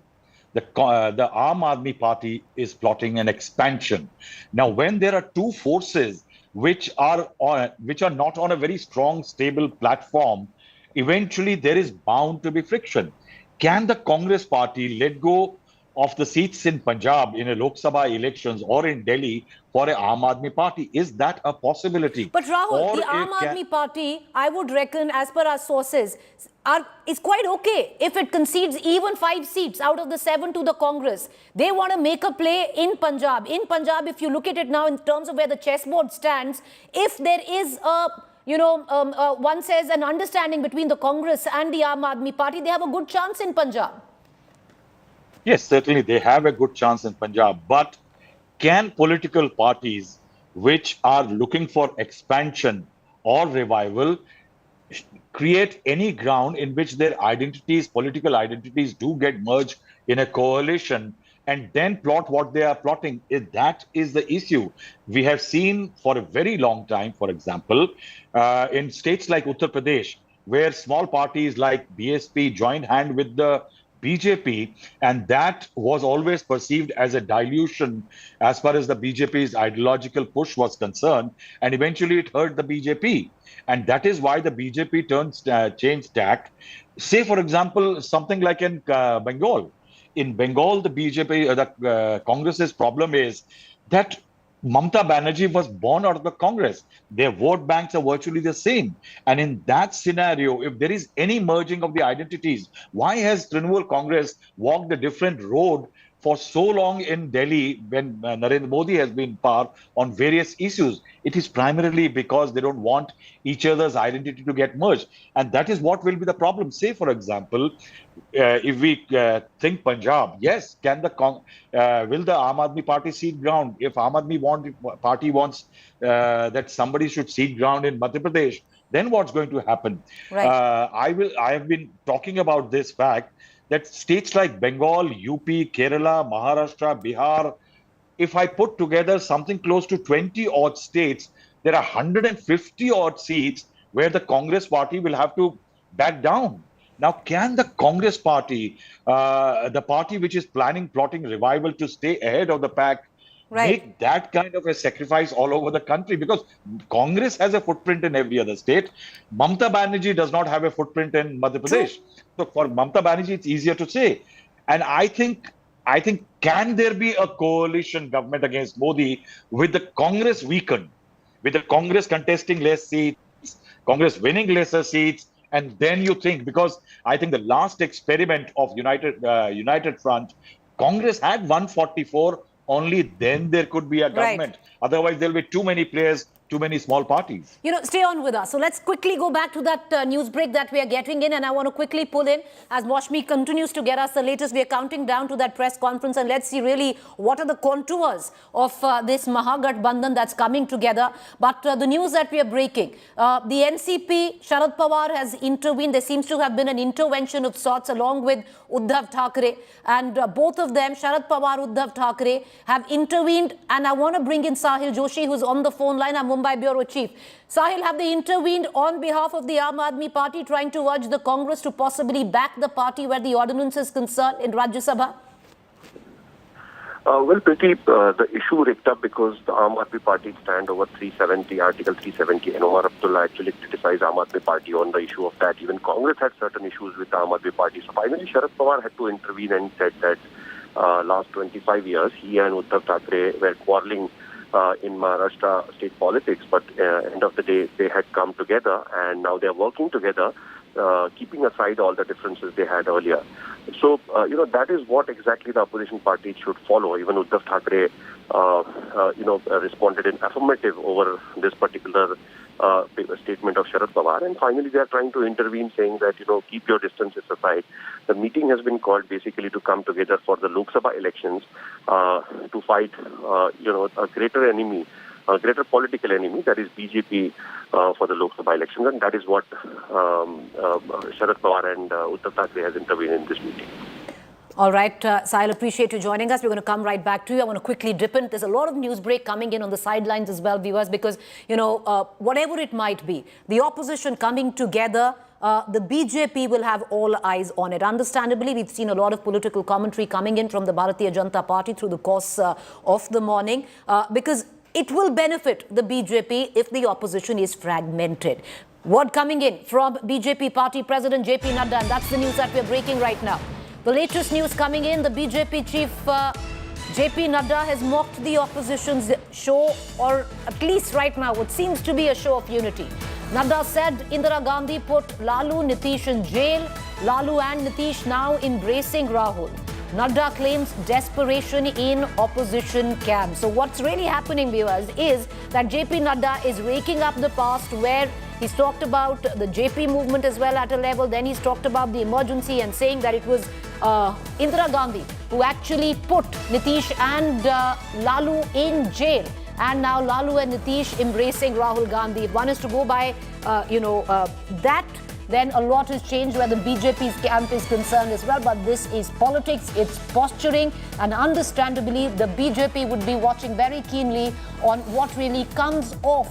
The Aam Aadmi Party is plotting an expansion. Now, when there are two forces which are not on a very strong, stable platform, eventually there is bound to be friction. Can the Congress party let go of the seats in Punjab in a Lok Sabha elections or in Delhi for an Aam Aadmi Party? Is that a possibility? But Rahul, the Aam Aadmi Party, I would reckon, as per our sources, is quite okay if it concedes even 5 seats out of the 7 to the Congress. They want to make a play in Punjab. In Punjab, if you look at it now in terms of where the chessboard stands, if there is one says an understanding between the Congress and the Aam Aadmi Party, they have a good chance in Punjab. Yes, certainly they have a good chance in Punjab. But can political parties which are looking for expansion or revival create any ground in which their identities, political identities, do get merged in a coalition and then plot what they are plotting? That is the issue. We have seen for a very long time, for example, in states like Uttar Pradesh, where small parties like BSP joined hand with the BJP, and that was always perceived as a dilution as far as the BJP's ideological push was concerned, and eventually it hurt the BJP. And that is why the BJP changed tack. Say, for example, something like in Bengal. In Bengal, the BJP, Congress's problem is that Mamata Banerjee was born out of the Congress. Their vote banks are virtually the same. And in that scenario, if there is any merging of the identities, why has Trinamool Congress walked a different road for so long in Delhi when Narendra Modi has been in power on various issues? It is primarily because they don't want each other's identity to get merged. And that is what will be the problem. Say, for example, if we think Punjab, yes, will the Aam Aadmi Party cede ground? If Aam Aadmi Party wants that somebody should cede ground in Madhya Pradesh, then what's going to happen? Right. I have been talking about this fact that states like Bengal, UP, Kerala, Maharashtra, Bihar, if I put together something close to 20 odd states, there are 150 odd seats where the Congress party will have to back down. Now, can the Congress party, the party which is plotting revival to stay ahead of the pack, make that kind of a sacrifice all over the country? Because Congress has a footprint in every other state. Mamata Banerjee does not have a footprint in Madhya Pradesh. So for Mamata Banerjee, it's easier to say. And I think, can there be a coalition government against Modi with the Congress weakened, with the Congress contesting less seats, Congress winning lesser seats? And then you think, because I think the last experiment of United Front, Congress had 144, only then there could be a government. Otherwise, there will be too many players too many small parties. You know, stay on with us. So let's quickly go back to that news break that we are getting in, and I want to quickly pull in as Moshmi continues to get us the latest. We are counting down to that press conference, and let's see really what are the contours of this Mahagathbandhan that's coming together. But the news that we are breaking, the NCP, Sharad Pawar has intervened. There seems to have been an intervention of sorts along with Uddhav Thackeray, and both of them, Sharad Pawar, Uddhav Thackeray, have intervened. And I want to bring in Sahil Joshi, who's on the phone line, our Mumbai Bureau Chief. Sahil, have they intervened on behalf of the Aam Aadmi Party, trying to urge the Congress to possibly back the party where the ordinance is concerned in Rajya Sabha? Well, Preeti, the issue rigged up because the Aam Aadmi Party stand over 370, Article 370, and Omar Abdullah actually criticized Aam Aadmi Party on the issue of that. Even Congress had certain issues with the Aam Aadmi Party. So finally, Sharad Pawar had to intervene and said that last 25 years, he and Uddhav Thackeray were quarreling in Maharashtra state politics, but end of the day, they had come together, and now they are working together, keeping aside all the differences they had earlier. So, that is what exactly the opposition party should follow. Even Uddhav Thackeray, responded in affirmative over this particular statement of Sharad Pawar. And finally, they are trying to intervene, saying that, keep your distances aside. The meeting has been called basically to come together for the Lok Sabha elections to fight, a greater enemy, a greater political enemy, that is BJP, for the Lok Sabha elections. And that is what Sharad Pawar and Uddhav Thackeray has intervened in this meeting. All right, Sahil, appreciate you joining us. We're going to come right back to you. I want to quickly dip in. There's a lot of news break coming in on the sidelines as well, viewers, because, whatever it might be, the opposition coming together, the BJP will have all eyes on it. Understandably, we've seen a lot of political commentary coming in from the Bharatiya Janata Party through the course of the morning, because it will benefit the BJP if the opposition is fragmented. Word coming in from BJP Party President JP Nadda, and that's the news that we're breaking right now. The latest news coming in, the BJP chief JP Nadda has mocked the opposition's show, or at least right now, what seems to be a show of unity. Nadda said Indira Gandhi put Lalu, Nitish in jail. Lalu and Nitish now embracing Rahul. Nadda claims desperation in opposition camp. So what's really happening, viewers, is that JP Nadda is raking up the past, where he's talked about the JP movement as well at a level. Then he's talked about the emergency and saying that it was Indira Gandhi who actually put Nitish and Lalu in jail. And now Lalu and Nitish embracing Rahul Gandhi. If one is to go by, that, then a lot has changed where the BJP's camp is concerned as well. But this is politics, it's posturing, and understandably, the BJP would be watching very keenly on what really comes off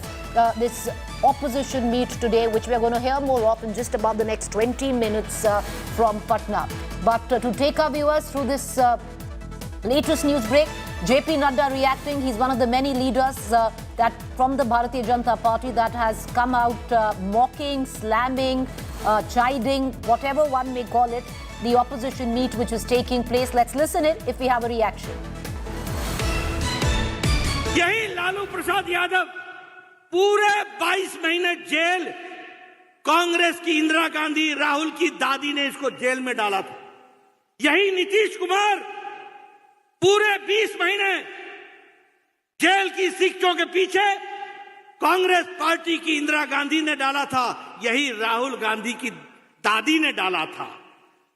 this opposition meet today, which we're going to hear more of in just about the next 20 minutes from Patna. But to take our viewers through this latest news break, JP Nadda reacting. He's one of the many leaders that from the Bharatiya Janata Party that has come out mocking, slamming, chiding, whatever one may call it, the opposition meet which is taking place. Let's listen it if we have a reaction. यही लालू प्रसाद यादव पूरे 22 महीने jail, Congress की इंदिरा गांधी, राहुल की दादी ने इसको jail में डाला था। यही नीतीश कुमार पूरे 20 महीने जेल की शिक्षों के पीछे कांग्रेस पार्टी की इंदिरा गांधी ने डाला था, यही राहुल गांधी की दादी ने डाला था।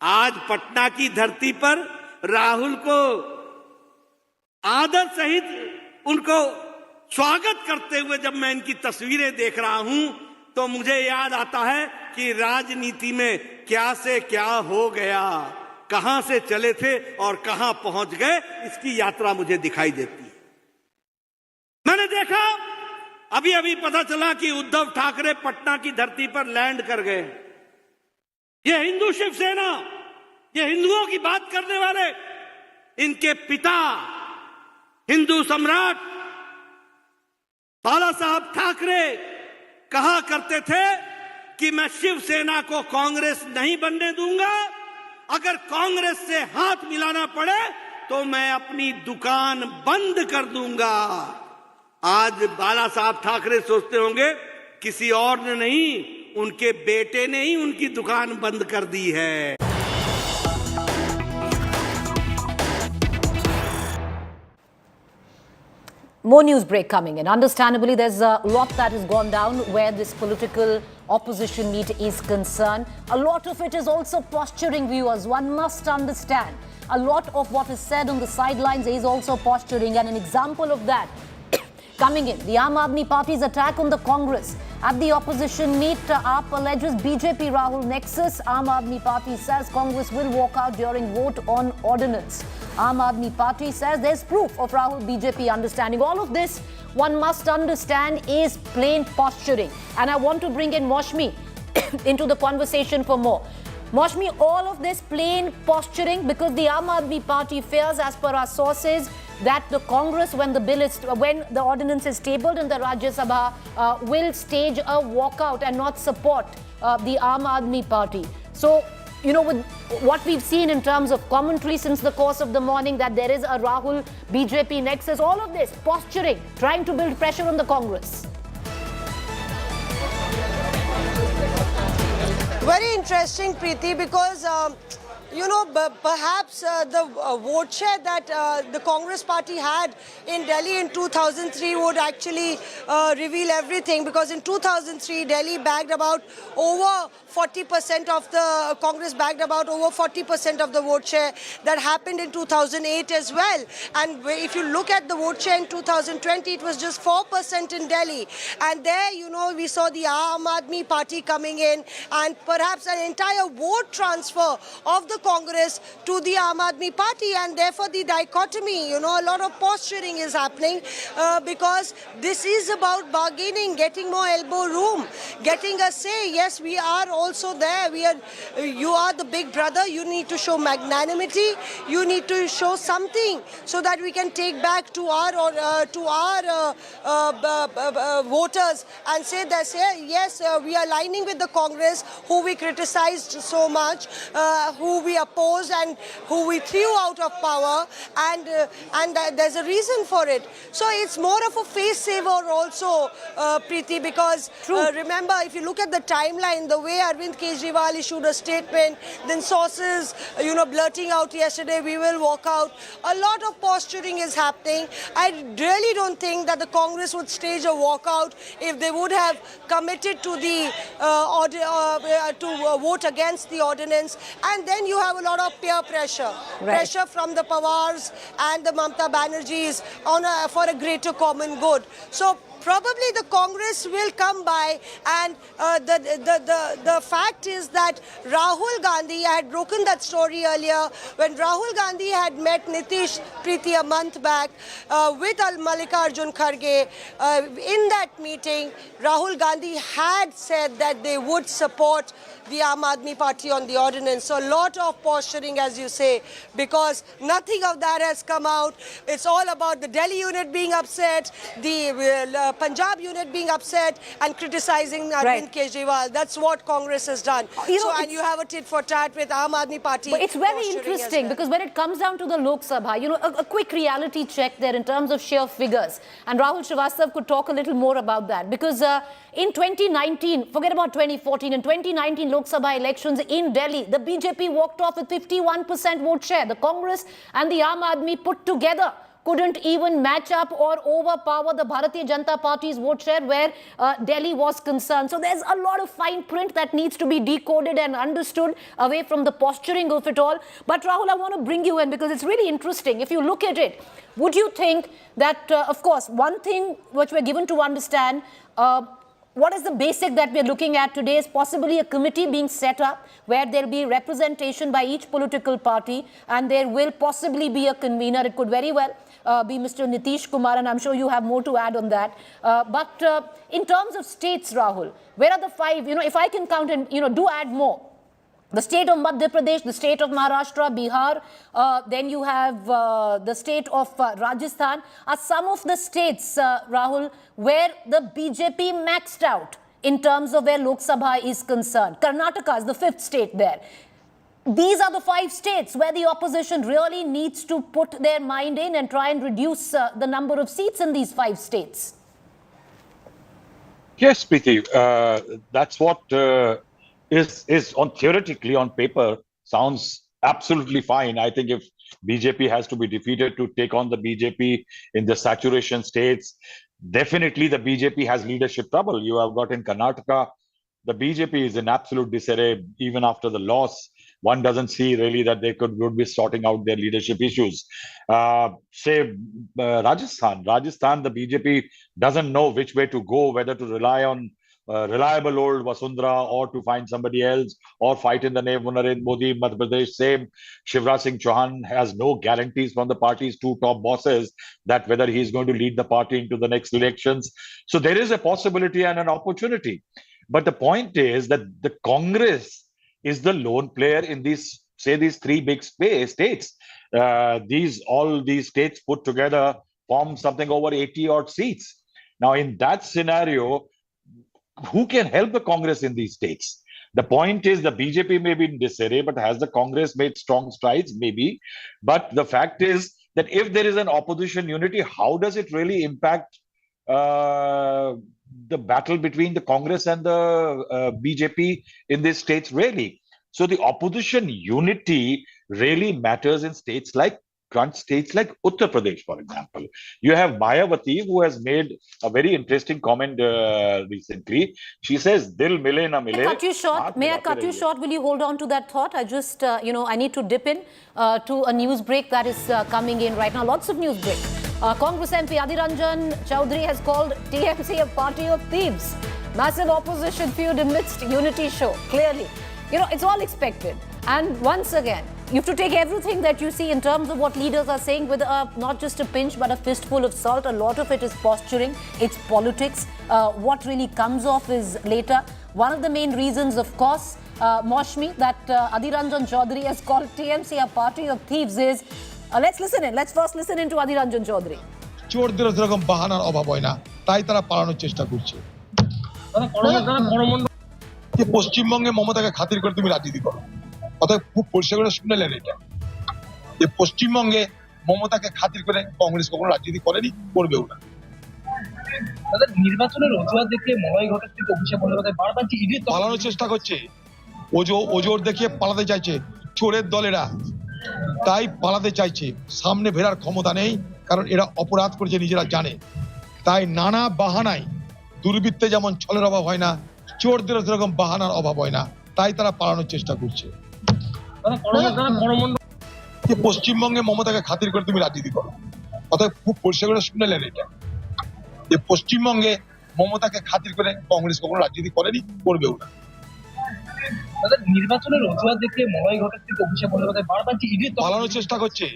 आज पटना की धरती पर राहुल को आदर सहित उनको स्वागत करते हुए जब मैं इनकी तस्वीरें देख रहा हूं, तो मुझे याद आता है कि राजनीति में क्या से क्या हो गया, कहां से चले थे और कहां पहुंच गए, इसकी यात्रा मुझे दिखाई देती है। मैंने देखा अभी अभी पता चला कि उद्धव ठाकरे पटना की धरती पर लैंड कर गए। ये हिंदू शिवसेना, ये हिंदुओं की बात करने वाले, इनके पिता हिंदू सम्राट बाला साहब ठाकरे कहा करते थे कि मैं शिवसेना को कांग्रेस नहीं बनने दूंगा, अगर कांग्रेस से हाथ मिलाना पड़े तो मैं अपनी दुकान बंद कर दूंगा। आज बाला साहब ठाकरे सोचते होंगे किसी और ने नहीं, उनके बेटे ने ही उनकी दुकान बंद कर दी है। More news break coming in. Understandably, there's a lot that has gone down where this political opposition meet is concerned. A lot of it is also posturing, viewers. One must understand. A lot of what is said on the sidelines is also posturing, and an example of that coming in, the Aam Aadmi Party's attack on the Congress. At the opposition meet, AAP alleges BJP Rahul nexus. Aam Aadmi Party says Congress will walk out during vote on ordinance. Aam Aadmi Party says there's proof of Rahul BJP understanding. All of this, one must understand, is plain posturing. And I want to bring in Moshmi into the conversation for more. Moshmi, all of this plain posturing because the Aam Aadmi Party fears, as per our sources, that the Congress, when the ordinance is tabled in the Rajya Sabha, will stage a walkout and not support the Aam Aadmi Party. So, you know, with what we've seen in terms of commentary since the course of the morning, that there is a Rahul BJP nexus, all of this posturing, trying to build pressure on the Congress. Very interesting, Preeti, because you know, perhaps the vote share that the Congress party had in Delhi in 2003 would actually reveal everything, because in 2003 Delhi bagged about over 40% of the Congress bagged about over 40% of the vote share. That happened in 2008 as well. And if you look at the vote share in 2020, it was just 4% in Delhi. And there, you know, we saw the Aam Aadmi Party coming in, and perhaps an entire vote transfer of the Congress to the Aam Aadmi Party, and therefore the dichotomy, you know, a lot of posturing is happening because this is about bargaining, getting more elbow room, getting a say. Yes, we are also there. You are the big brother. You need to show magnanimity. You need to show something so that we can take back to our voters and say that, yes, we are aligning with the Congress, who we criticized so much, who we opposed and who we threw out of power, and there's a reason for it. So it's more of a face saver also, Preeti, because remember, if you look at the timeline, the way Arvind Kejriwal issued a statement, then sources, you know, blurting out yesterday, we will walk out. A lot of posturing is happening. I really don't think that the Congress would stage a walkout if they would have committed to the vote against the ordinance. And then you have a lot of peer pressure, pressure from the Pawars and the Mamta Banerjees for a greater common good. So probably the Congress will come by, and the fact is that Rahul Gandhi, I had broken that story earlier, when Rahul Gandhi had met Nitish, Preeti, a month back with Mallikarjun Kharge. In that meeting, Rahul Gandhi had said that they would support the Aam Aadmi Party on the ordinance. So a lot of posturing, as you say, because nothing of that has come out. It's all about the Delhi unit being upset, the Punjab unit being upset and criticizing Arvind Kejriwal. That's what Congress has done. And you have a tit for tat with Aam Aadmi Party. But it's very interesting because when it comes down to the Lok Sabha, you know, a quick reality check there in terms of sheer figures. And Rahul Srivastava could talk a little more about that, because in 2019, forget about 2014, in 2019 Lok Sabha elections in Delhi, the BJP walked off with 51% vote share. The Congress and the Aam Aadmi put together couldn't even match up or overpower the Bharatiya Janata Party's vote share where Delhi was concerned. So there's a lot of fine print that needs to be decoded and understood away from the posturing of it all. But Rahul, I want to bring you in because it's really interesting. If you look at it, would you think that, of course, one thing which we're given to understand, what is the basic that we're looking at today is possibly a committee being set up where there'll be representation by each political party, and there will possibly be a convener. It could very well be Mr. Nitish Kumar, and I'm sure you have more to add on that. But in terms of states, Rahul, where are the five? You know, if I can count and, you know, do add more. The state of Madhya Pradesh, the state of Maharashtra, Bihar, then you have the state of Rajasthan, are some of the states, Rahul, where the BJP maxed out in terms of where Lok Sabha is concerned. Karnataka is the fifth state there. These are the 5 states where the opposition really needs to put their mind in and try and reduce the number of seats in these 5 states. Yes, Preeti, that's what is on theoretically on paper sounds absolutely fine. I think if BJP has to be defeated to take on the BJP in the saturation states. Definitely the BJP has leadership trouble. You have got in Karnataka, the BJP is in absolute disarray even after the loss. One doesn't see really that they would be sorting out their leadership issues. Rajasthan, the BJP doesn't know which way to go, whether to rely on reliable old Vasundhara or to find somebody else or fight in the name of Narendra Modi. Madhya Pradesh, same. Shivraj Singh Chauhan has no guarantees from the party's two top bosses that whether he's going to lead the party into the next elections. So there is a possibility and an opportunity. But the point is that the Congress is the lone player in these three big states. All these states put together form something over 80 odd seats. Now, in that scenario, who can help the Congress in these states? The point is the BJP may be in disarray, but has the Congress made strong strides? Maybe. But the fact is that if there is an opposition unity, how does it really impact the battle between the Congress and the BJP in these states, really? So the opposition unity really matters in states like Uttar Pradesh, for example. You have Mayawati, who has made a very interesting comment recently. She says, "Dil mile na mile." May I cut you short? Will you hold on to that thought? I just, I need to dip in to a news break that is coming in right now. Lots of news break. Congress MP Adhir Ranjan Chaudhary has called TMC a party of thieves. Massive opposition feud amidst unity show. Clearly, it's all expected. And once again, you have to take everything that you see in terms of what leaders are saying with not just a pinch but a fistful of salt. A lot of it is posturing, it's politics. What really comes off is later. One of the main reasons, of course, Moshmi, that Adhir Ranjan Chaudhary has called TMC a party of thieves is, let's listen in. Let's first listen into Adhir Ranjan Chaudhary. চোরদের যেরকম বাহানার অভাব হয় না, তাই তারা পালানোর চেষ্টা করছে। যে পশ্চিমবঙ্গে মমতাকে খাতির করে তুমি রাজনীতি করো, অতএব খুব পরিষ্কার করে শুনলেন এটা, যে পশ্চিমবঙ্গে মমতাকে খাতির করে কংগ্রেস কখনো রাজনীতি করেনি, করবেও না। নির্বাচনের অজুহাত দেখিয়ে মলয় ঘটক থেকে অভিষেক বন্দ্যোপাধ্যায় বারবার পালানোর চেষ্টা করছে, ওজোর দেখিয়ে পালাতে চাইছে চোরের দলেরা, তাই পালাতে চাইছে। সামনে ফেরার ক্ষমতা নেই, কারণ এরা অপরাধ করেছে নিজেরা জানে। তাই নানা বাহানায়, দুর্বৃত্তে যেমন ছলের অভাব হয় না, চোরদের সেরকম বাহানার অভাব হয় না, তাই তারা পালানোর চেষ্টা করছে। পশ্চিমবঙ্গে মমতাকে খাতির করে তুমি রাজনীতি করো, অতএব খুব পরিষ্কার করে শুনলেন এটা, যে পশ্চিমবঙ্গে মমতাকে খাতির করে কংগ্রেস কখনো রাজনীতি করেনি, করবেও না। নির্বাচনের অজুহাত দেখিয়ে মলয় ঘটক থেকে অভিষেক বন্দ্যোপাধ্যায় বারবার পালানোর চেষ্টা করছে,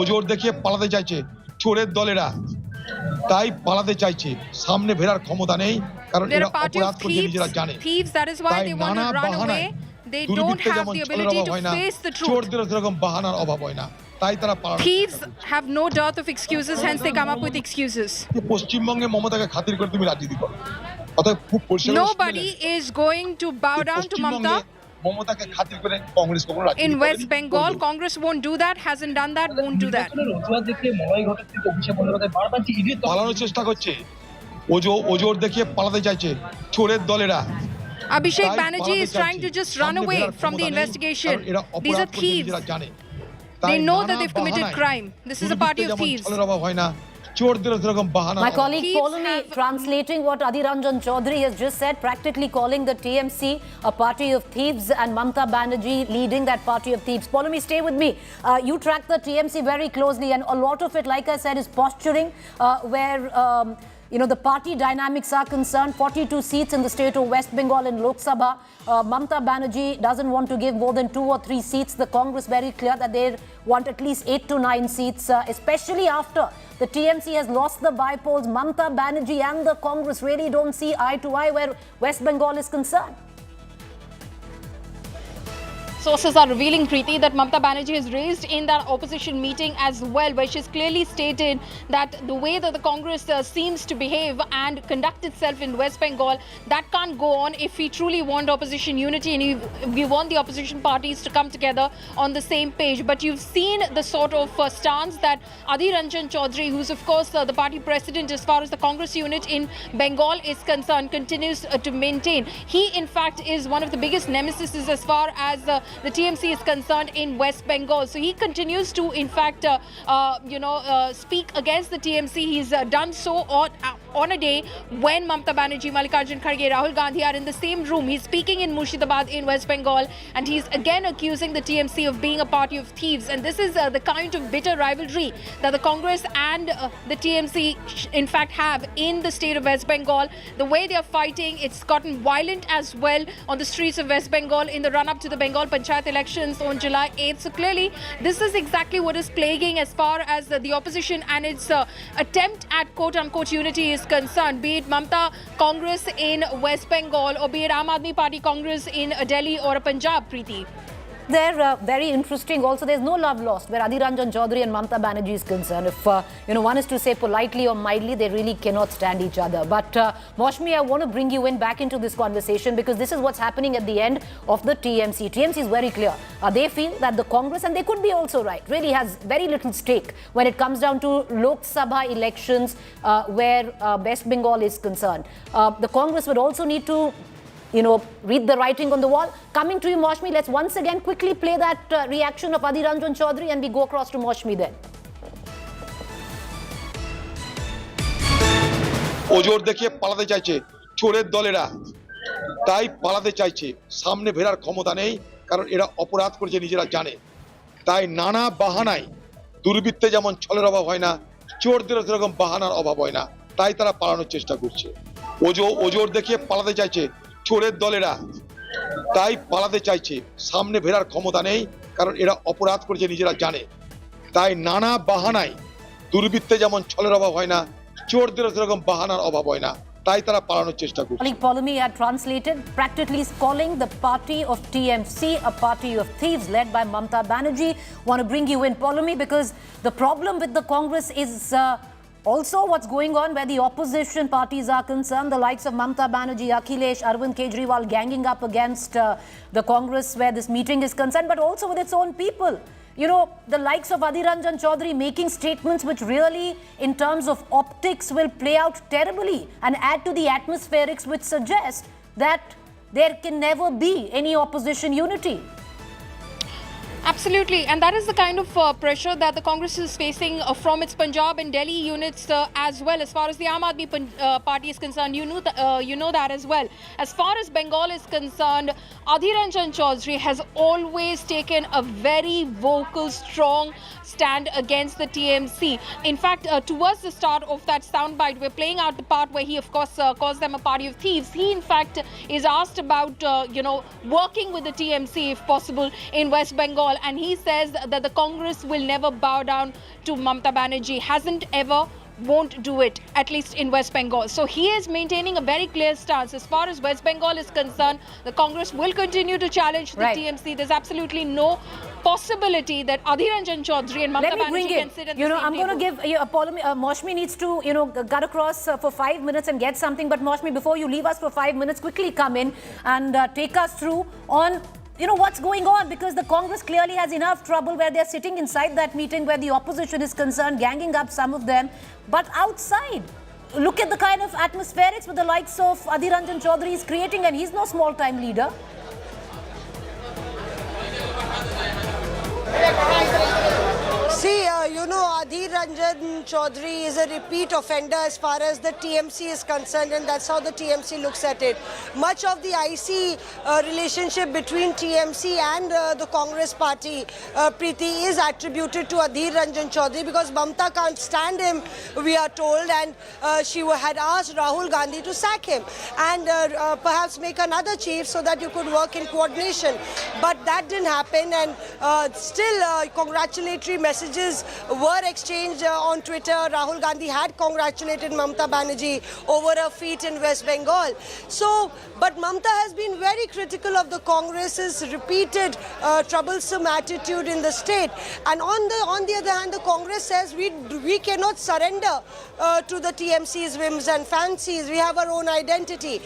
ওজোর দেখিয়ে পালাতে চাইছে চোরের দলেরা, তাই পালাতে চাইছে। সামনে ফেরার ক্ষমতা নেই, কারণ এরা অপরাধ করেছে নিজেরা জানে। তাই নানা বাহানায়, দুর্বৃত্তে যেমন ছলের অভাব হয় না, চোরদের সেরকম বাহানার অভাব হয় না, তাই তারা পালানোর চেষ্টা করছে। have no dearth of excuses, hence they come up with excuses. পশ্চিমবঙ্গে মমতাকে খাতির করে তুমি রাজনীতি করো, অতএব খুব পরিষ্কার nobody is going to bow down to Mamata. মমতাকে খাতির করে কংগ্রেস কখনো রাজনীতি in West Bengal, Congress won't do that, hasn't done that, won't do that. অজুহাত দেখিয়ে মলয় ঘটক থেকে অভিষেক বন্দ্যোপাধ্যায় বারবার পালানোর চেষ্টা করছে, ওজোর দেখিয়ে পালাতে চাইছে চোরের দলেরা। Abhishek Banerjee is trying to just run away from the investigation. These are thieves. They know that they've committed crime. This is a party of thieves. My colleague Polomi translating what Adhir Ranjan Chaudhary has just said, practically calling the TMC a party of thieves and Mamata Banerjee leading that party of thieves. Polomi, stay with me. You track the TMC very closely, and a lot of it, like I said, is posturing where the party dynamics are concerned. 42 seats in the state of West Bengal in Lok Sabha. Mamata Banerjee doesn't want to give more than 2 or 3 seats. The Congress very clear that they want at least 8 to 9 seats, especially after the TMC has lost the by-polls. Mamata Banerjee and the Congress really don't see eye to eye where West Bengal is concerned. Sources are revealing, Preeti, that Mamata Banerjee has raised in that opposition meeting as well, where she's clearly stated that the way that the Congress seems to behave and conduct itself in West Bengal, that can't go on if we truly want opposition unity and if we want the opposition parties to come together on the same page. But you've seen the sort of stance that Adhir Ranjan Chaudhary, who's of course the party president as far as the Congress unit in Bengal is concerned, continues to maintain. He in fact is one of the biggest nemesis as far as the TMC is concerned in West Bengal. So he continues to, in fact, speak against the TMC. He's done so on a day when Mamata Banerjee, Mallikarjun Kharge, Rahul Gandhi are in the same room. He's speaking in Murshidabad in West Bengal, and he's again accusing the TMC of being a party of thieves. And this is the kind of bitter rivalry that the Congress and the TMC in fact have in the state of West Bengal. The way they are fighting, it's gotten violent as well on the streets of West Bengal in the run-up to the Bengal Panchayat elections on July 8th. So clearly, this is exactly what is plaguing as far as the opposition and its attempt at quote-unquote unity is concerned, be it Mamata Congress in West Bengal or be it Aam Aadmi Party Congress in Delhi or Punjab, Preeti. They're very interesting. Also, there's no love lost where Adhir Ranjan Chaudhary and Mamata Banerjee is concerned. If one is to say politely or mildly, they really cannot stand each other. But Maushmi, I want to bring you in back into this conversation because this is what's happening at the end of the TMC. TMC is very clear. They feel that the Congress, and they could be also right, really has very little stake when it comes down to Lok Sabha elections where West Bengal is concerned. The Congress would also need to read the writing on the wall. Coming to you, Maushmi, let's once again quickly play that reaction of Adhir Ranjan Chaudhary and we go across to Maushmi then. ওজোর দেখিয়ে পালাতে চাইছে চোরের দলেরা, তাই পালাতে চাইছে। সামনে ফেরার ক্ষমতা নেই, কারণ এরা অপরাধ করেছে নিজেরা জানে। তাই নানা বাহানায় দুর্বৃত্তে যেমন ছলের অভাব হয় না, চোরদেরও সেরকম বাহানার অভাব হয় না, তাই তারা পালানোর চেষ্টা করছে। ওজোর দেখিয়ে পালাতে চাইছে চোরের দলেরা, তাই পালাতে চাইছে। সামনে ফেরার ক্ষমতা নেই, কারণ এরা অপরাধ করেছে নিজেরা জানে। তাই নানা বাহানায় দুর্বৃত্তে যেমন ছলের অভাব হয় না, চোরদেরও সেরকম বাহানার অভাব হয় না, তাই তারা পালানোর চেষ্টা করছে। Polumi had translated, practically calling the party of TMC a party of thieves led by Mamata Banerjee. Want to bring you in, Polumi, because the problem with the Congress is also what's going on where the opposition parties are concerned, the likes of Mamata Banerjee, Akhilesh, Arvind Kejriwal ganging up against the Congress where this meeting is concerned, but also with its own people. The likes of Adhir Ranjan Chaudhary making statements which really, in terms of optics, will play out terribly and add to the atmospherics which suggest that there can never be any opposition unity. Absolutely, and that is the kind of pressure that the Congress is facing from its Punjab and Delhi units as well. As far as the Aam Aadmi Party is concerned, you know that as well. As far as Bengal is concerned, Adhir Ranjan Chaudhary has always taken a very vocal, strong stand against the TMC. In fact, towards the start of that soundbite, we're playing out the part where he, of course, calls them a party of thieves. He, in fact, is asked about, working with the TMC, if possible, in West Bengal. And he says that the Congress will never bow down to Mamata Banerjee, hasn't ever, won't do it, at least in West Bengal. So he is maintaining a very clear stance. As far as West Bengal is concerned, the Congress will continue to challenge the TMC. There's absolutely no possibility that Adhir Ranjan Chaudhary and Mamata Banerjee can sit at the same I'm going to give Maushmi needs to cut across for 5 minutes and get something. But Maushmi, before you leave us for 5 minutes, quickly come in and take us through on what's going on, because the Congress clearly has enough trouble where they're sitting inside that meeting where the opposition is concerned, ganging up some of them. But outside, look at the kind of atmospherics with the likes of Adhir Ranjan Chaudhary is creating, and he's no small-time leader. See, Adhir Ranjan Chaudhary is a repeat offender as far as the TMC is concerned, and that's how the TMC looks at it. Much of the icy relationship between TMC and the Congress party, Preeti, is attributed to Adhir Ranjan Chaudhary because Mamata can't stand him, we are told, and she had asked Rahul Gandhi to sack him and perhaps make another chief so that you could work in coordination. But that didn't happen, and still congratulatory messages were exchanged on Twitter. Rahul Gandhi had congratulated Mamata Banerjee over her feat in West Bengal. But Mamata has been very critical of the Congress's repeated troublesome attitude in the state. And on the other hand, the Congress says we cannot surrender to the TMC's whims and fancies. We have our own identity.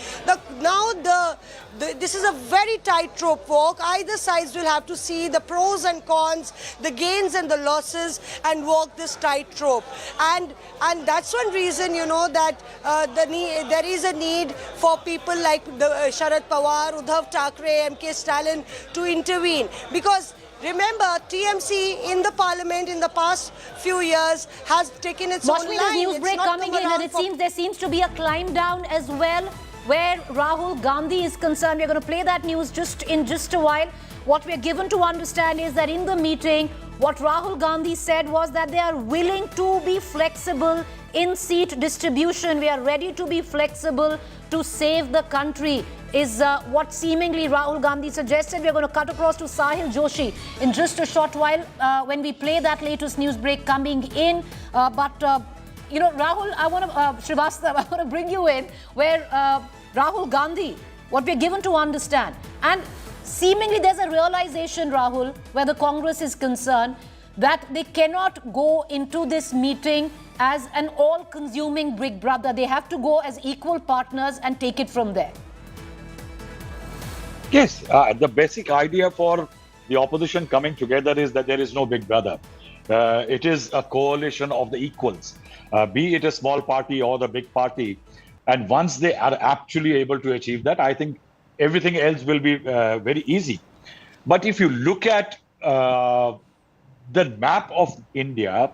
This is a very tightrope walk. Either sides will have to see the pros and cons, the gains and the losses, balances and walk this tightrope. And that's one reason, you know, that there is a need for people like Sharad Pawar, Uddhav Thackeray, M.K. Stalin to intervene. Because remember, TMC in the parliament in the past few years has taken its own line. Watch me, the news break coming in, and there seems to be a climb down as well where Rahul Gandhi is concerned. We're going to play that news in just a while. What we're given to understand is that in the meeting, what Rahul Gandhi said was that they are willing to be flexible in seat distribution. We are ready to be flexible to save the country, is what seemingly Rahul Gandhi suggested. We're going to cut across to Sahil Joshi in just a short while when we play that latest news break coming in. You know, Rahul, I want to, Srivastav, I want to bring you in where Rahul Gandhi, what we're given to understand, and seemingly there's a realization, Rahul, where the Congress is concerned, that they cannot go into this meeting as an all-consuming big brother. They have to go as equal partners and take it from there. Yes, the basic idea for the opposition coming together is that there is no big brother. It is a coalition of the equals, be it a small party or the big party. And once they are actually able to achieve that, I think everything else will be very easy. But if you look at the map of India,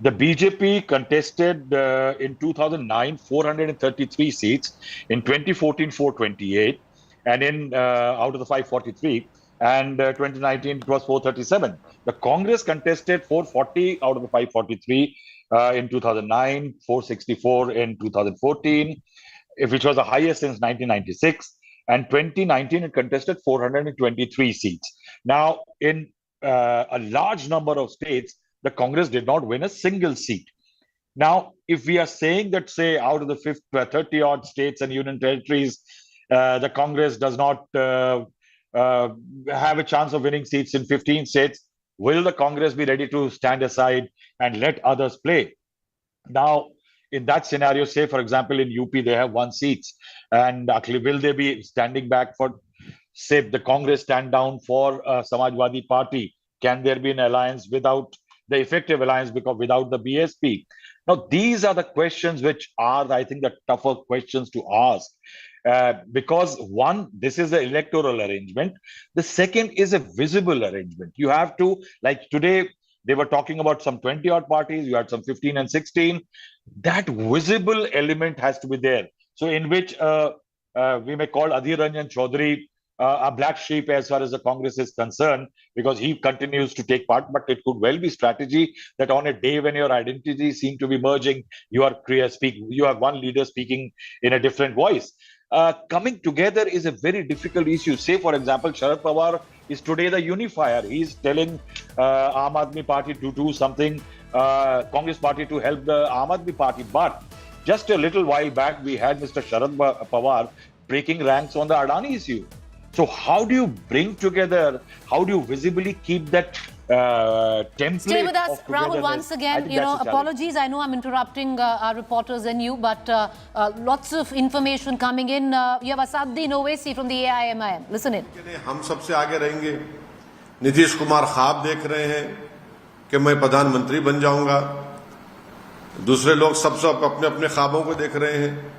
the BJP contested in 2009 433 seats, in 2014 428, and in out of the 543, and 2019 it was 437. The Congress contested 440 out of the 543 in 2009, 464 in 2014, which was the highest since 1996. And 2019 it contested 423 seats. Now, in a large number of states, the Congress did not win a single seat. Now, if we are saying that, say, out of the 30-odd states and union territories, the Congress does not have a chance of winning seats in 15 states, will the Congress be ready to stand aside and let others play? Now, in that scenario, say, for example, in UP, they have 1 seat. And actually, will they be standing back for, say, the Congress stand down for Samajwadi Party? Can there be an alliance without the effective alliance, because without the BSP? Now, these are the questions which are, I think, the tougher questions to ask. Because one, this is the electoral arrangement. The second is a visible arrangement. You have to, like today, they were talking about some 20-odd parties. You had some 15 and 16. That visible element has to be there. So in which we may call Adhir Ranjan Chaudhary a black sheep as far as the Congress is concerned, because he continues to take part. But it could well be strategy that on a day when your identities seem to be merging, you have one leader speaking in a different voice. Coming together is a very difficult issue. Say, for example, Sharad Pawar is today the unifier. He's telling Aam Aadmi Party to do something, Congress Party to help the Aam Aadmi Party. But just a little while back, we had Mr. Sharad Pawar breaking ranks on the Adani issue. So how do you bring together, how do you visibly keep that template? Stay with us, Rahul, once again. You know, apologies, I know I'm interrupting our reporters and you, but lots of information coming in. You have Asaduddin Owaisi from the AIMIM. Listen in. हम सबसे आगे रहेंगे. नीतीश कुमार ख्वाब देख रहे हैं कि मैं प्रधानमंत्री बन जाऊंगा. दूसरे लोग सब अपने अपने ख्वाबों को देख रहे हैं.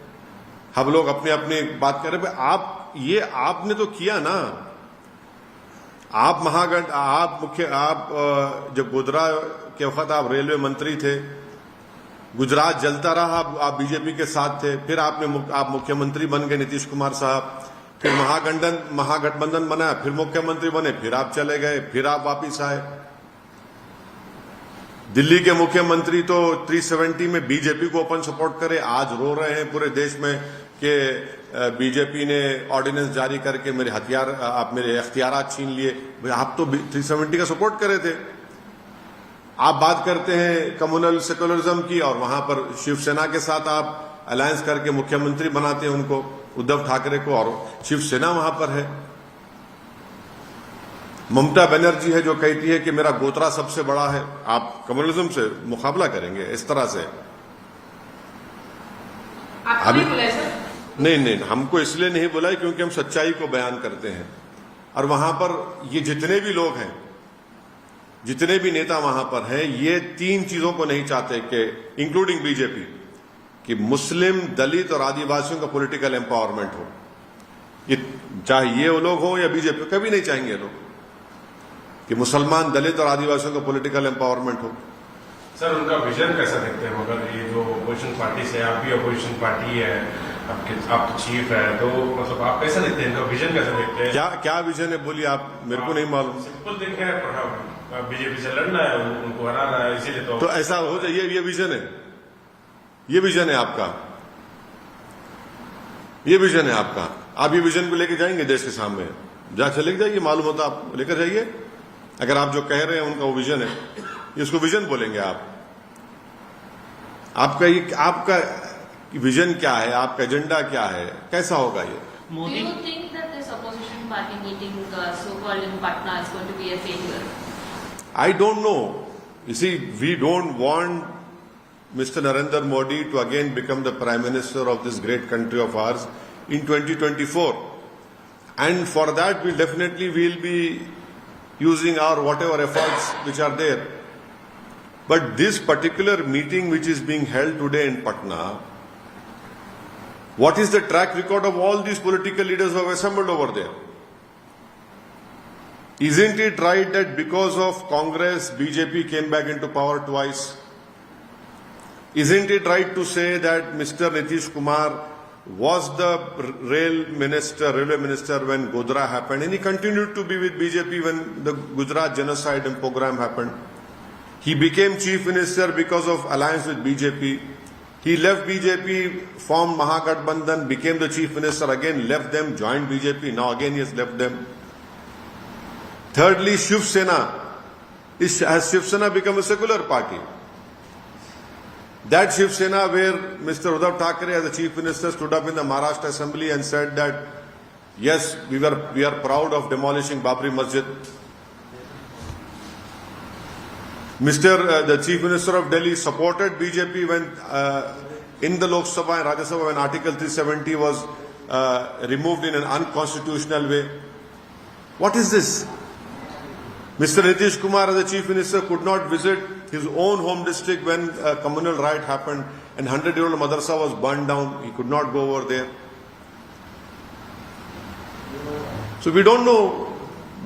हम लोग अपनी अपनी बात कर रहे हैं. आपने तो किया ना. आप जब गुजरात के वक्त आप रेलवे मंत्री थे, गुजरात जलता रहा, आप बीजेपी के साथ थे. फिर आप मुख्यमंत्री बन गए नीतीश कुमार साहब. फिर महागठबंधन बना, फिर मुख्यमंत्री बने, फिर आप चले गए, फिर आप वापिस आए. दिल्ली के मुख्यमंत्री तो 370 में बीजेपी को ओपन सपोर्ट करे. आज रो रहे हैं पूरे देश में कि बीजेपी ने ऑर्डिनेंस जारी करके मेरे इख्तियारात छीन लिए. आप तो 370 का सपोर्ट करे थे. आप बात करते हैं कम्युनल सेकुलरिज्म की, और वहां पर शिवसेना के साथ आप अलायंस करके मुख्यमंत्री बनाते हैं उनको, उद्धव ठाकरे को, और शिवसेना वहां पर है. ममता बनर्जी है जो कहती है कि मेरा गोत्रा सबसे बड़ा है. आप कम्युनलिज्म से मुकाबला करेंगे इस तरह से? अभी नहीं, हमको इसलिए नहीं बुलाए क्योंकि हम सच्चाई को बयान करते हैं. और वहां पर ये जितने भी लोग हैं, जितने भी नेता वहां पर हैं, ये तीन चीजों को नहीं चाहते कि इंक्लूडिंग बीजेपी, कि मुस्लिम, दलित और आदिवासियों का पॉलिटिकल एम्पावरमेंट हो। ये चाहे ये वो लोग हो या बीजेपी, कभी नहीं चाहेंगे लोग कि मुसलमान, दलित और आदिवासियों का पॉलिटिकल एम्पावरमेंट हो। सर, उनका विजन कैसा देखते हैं? मगर ये जो अपोजिशन पार्टी से, आप भी अपोजिशन पार्टी है, आप चीफ है, तो मतलब आप कैसे देखते हैं? इनका विजन कैसे देखते हैं? क्या विजन है बोलिए आप, मेरे को नहीं मालूम। सिंपल देखे हैं, बीजेपी से लड़ना है, उनको हराना है, इसीलिए तो ऐसा हो जाए, ये विजन है, ये विजन है आपका, ये विजन है आपका। आप ये विजन को लेकर जाएंगे देश के सामने, जाके लेके जाइए, मालूम होता आप लेकर जाइए। अगर आप जो कह रहे हैं उनका वो विजन है, इसको विजन बोलेंगे आप। आपका विजन क्या है, आपका एजेंडा क्या है, कैसा होगा ये? Do you think that this opposition party meeting, so-called in Patna, is going to be a failure? I don't know. You see, we don't want Mr. Narendra Modi to again become the Prime Minister of this great country of ours in 2024. And for that, we definitely will be using our whatever efforts which are there. But this particular meeting which is being held today in Patna, what is the track record of all these political leaders who have assembled over there? Isn't it right that because of Congress, BJP came back into power twice? Isn't it right to say that Mr. Nitish Kumar was the railway minister when Godhra happened, and he continued to be with BJP when the Gujarat genocide and program happened? He became chief minister because of alliance with BJP. He left BJP, formed Mahagathbandhan, became the chief minister, again left them, joined BJP, now again he has left them. Thirdly, Shiv Sena. Has Shiv Sena become a secular party? That Shiv Sena where Mr. Uddhav Thackeray as the chief minister stood up in the Maharashtra assembly and said that, yes, we are proud of demolishing Babri Masjid. The chief minister of Delhi supported BJP when in the Lok Sabha and Rajya Sabha when Article 370 was removed in an unconstitutional way. What is this? Mr. Nitish Kumar as the chief minister could not visit his own home district when a communal riot happened and 100-year-old madrasa was burned down. He could not go over there. So we don't know.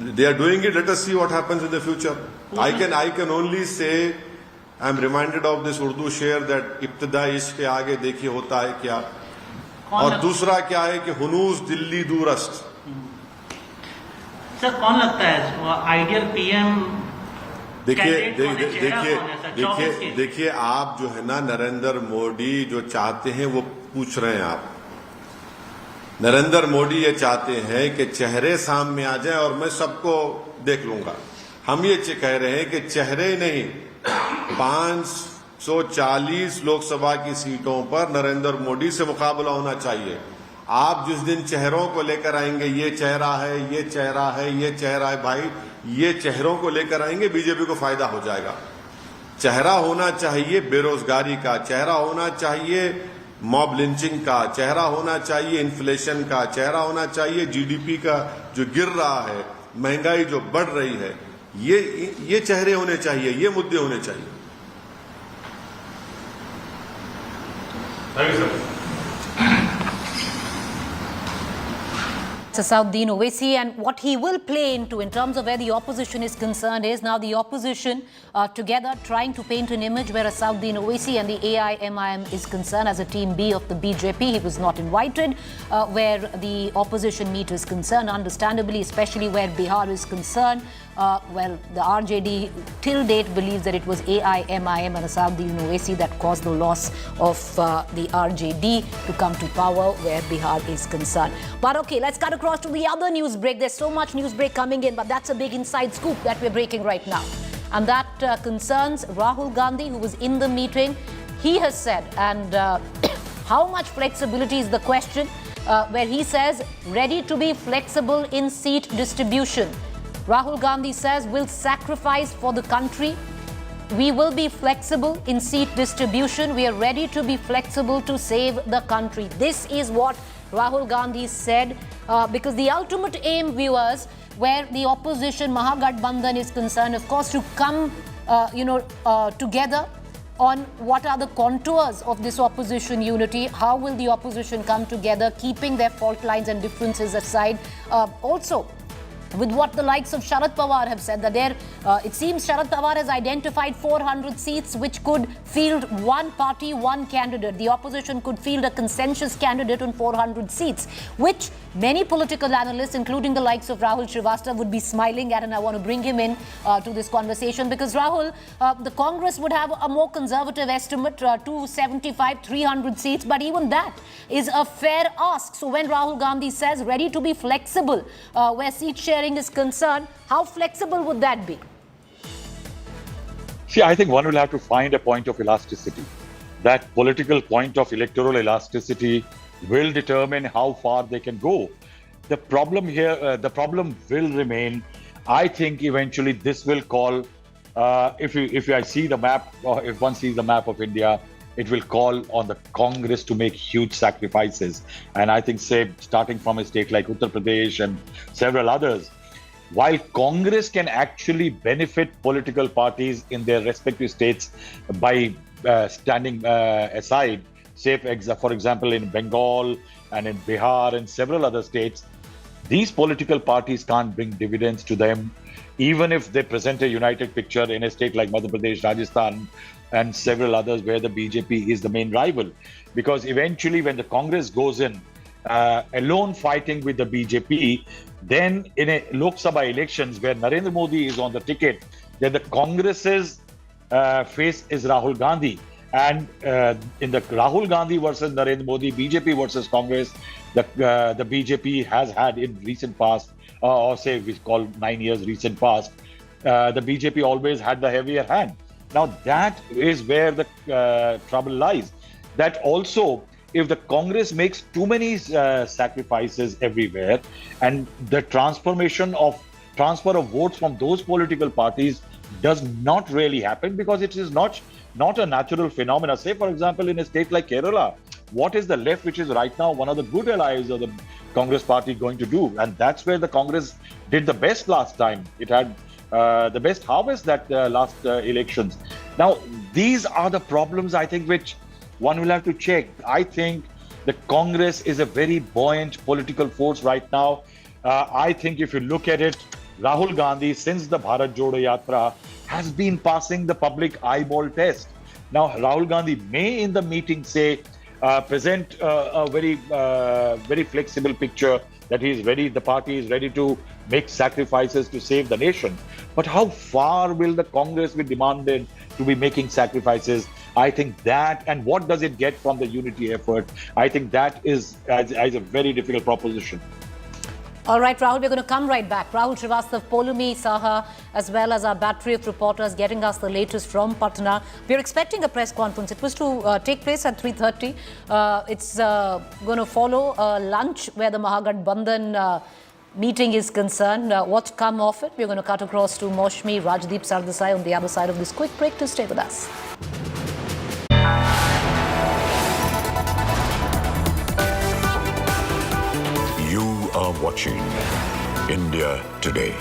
They are doing it. Let us see what happens in the future. I can only say, I am reminded of this Urdu शेर that इब्तिदा इश्क के आगे देखिए होता है क्या, और दूसरा क्या है कि हुनूस दिल्ली दूरस्त। सर, कौन लगता है आइडियल पीएम? देखिए आप जो है ना, नरेंद्र मोदी जो चाहते हैं वो पूछ रहे हैं आप। नरेंद्र मोदी ये चाहते हैं कि चेहरे सामने आ जाए और मैं सबको देख लूंगा। हम ये कह रहे हैं कि चेहरे नहीं, 540 लोकसभा की सीटों पर नरेंद्र मोदी से मुकाबला होना चाहिए। आप जिस दिन चेहरों को लेकर आएंगे, ये चेहरा है, ये चेहरा है, ये चेहरा है, भाई ये चेहरों को लेकर आएंगे, बीजेपी को फायदा हो जाएगा। चेहरा होना चाहिए बेरोजगारी का, चेहरा होना चाहिए मॉब लिंचिंग का, चेहरा होना चाहिए इन्फ्लेशन का, चेहरा होना चाहिए जीडीपी का जो गिर रहा है, महंगाई जो बढ़ रही है, ये चेहरे होने चाहिए, ये मुद्दे होने चाहिए। Thank you sir. Asauddin Owaisi, and what he will play into in terms of where the opposition is concerned is now the opposition together trying to paint an image where Asauddin Owaisi and the AIMIM is concerned as a team B of the BJP. He was not invited where the opposition meet is concerned, understandably, especially where Bihar is concerned. Well, the RJD till date believes that it was AIMIM and Asauddin Owaisi that caused the loss of the RJD to come to power where Bihar is concerned. But okay, let's cut across to the other news break. There's so much news break coming in, but that's a big inside scoop that we're breaking right now. And that concerns Rahul Gandhi, who was in the meeting. He has said, and how much flexibility is the question, where he says, ready to be flexible in seat distribution. Rahul Gandhi says, we'll sacrifice for the country. We will be flexible in seat distribution. We are ready to be flexible to save the country. This is what Rahul Gandhi said, because the ultimate aim, viewers, where the opposition Mahagathbandhan is concerned, of course, to come together on what are the contours of this opposition unity. How will the opposition come together, keeping their fault lines and differences aside? Also, with what the likes of Sharad Pawar have said, that it seems Sharad Pawar has identified 400 seats which could field one party, one candidate. The opposition could field a consensus candidate on 400 seats, which many political analysts, including the likes of Rahul Srivastava, would be smiling at, and I want to bring him in to this conversation because Rahul, the Congress would have a more conservative estimate, 275, 300 seats, but even that is a fair ask. So when Rahul Gandhi says ready to be flexible where seat sharing is concerned, how flexible would that be? See, I think one will have to find a point of elasticity. That political point of electoral elasticity will determine how far they can go. The problem here, the problem will remain. I think eventually this will call, if I see the map, or if one sees the map of India, it will call on the Congress to make huge sacrifices. And I think, say, starting from a state like Uttar Pradesh and several others, while Congress can actually benefit political parties in their respective states by standing aside, say, for example, in Bengal and in Bihar and several other states, these political parties can't bring dividends to them, even if they present a united picture in a state like Madhya Pradesh, Rajasthan, and several others where the BJP is the main rival. Because eventually when the Congress goes in alone fighting with the BJP, then in a Lok Sabha elections where Narendra Modi is on the ticket, then the Congress's face is Rahul Gandhi. And in the Rahul Gandhi versus Narendra Modi, BJP versus Congress, the BJP has had in recent past, or say we call 9 years recent past, the BJP always had the heavier hand. Now that is where the trouble lies. That also, if the Congress makes too many sacrifices everywhere, and the transfer of votes from those political parties does not really happen, because it is not a natural phenomena. Say, for example, in a state like Kerala, what is the left, which is right now one of the good allies of the Congress party, going to do? And that's where the Congress did the best last time. It had the best harvest that last elections. Now, these are the problems, I think, which one will have to check. I think the Congress is a very buoyant political force right now. I think if you look at it, Rahul Gandhi, since the Bharat Jodo Yatra, has been passing the public eyeball test. Now, Rahul Gandhi may in the meeting say, present a very flexible picture that he is ready, the party is ready to make sacrifices to save the nation. But how far will the Congress be demanded to be making sacrifices? I think that, and what does it get from the unity effort? I think that is a very difficult proposition. All right, Rahul, we're going to come right back. Rahul Srivastava, Polumi Saha, as well as our battery of reporters getting us the latest from Patna. We're expecting a press conference. It was to take place at 3:30. It's going to follow a lunch where the Mahagathbandhan meeting is concerned. What's come of it? We're going to cut across to Moshmi, Rajdeep Sardesai on the other side of this quick break. To stay with us. You are watching India Today.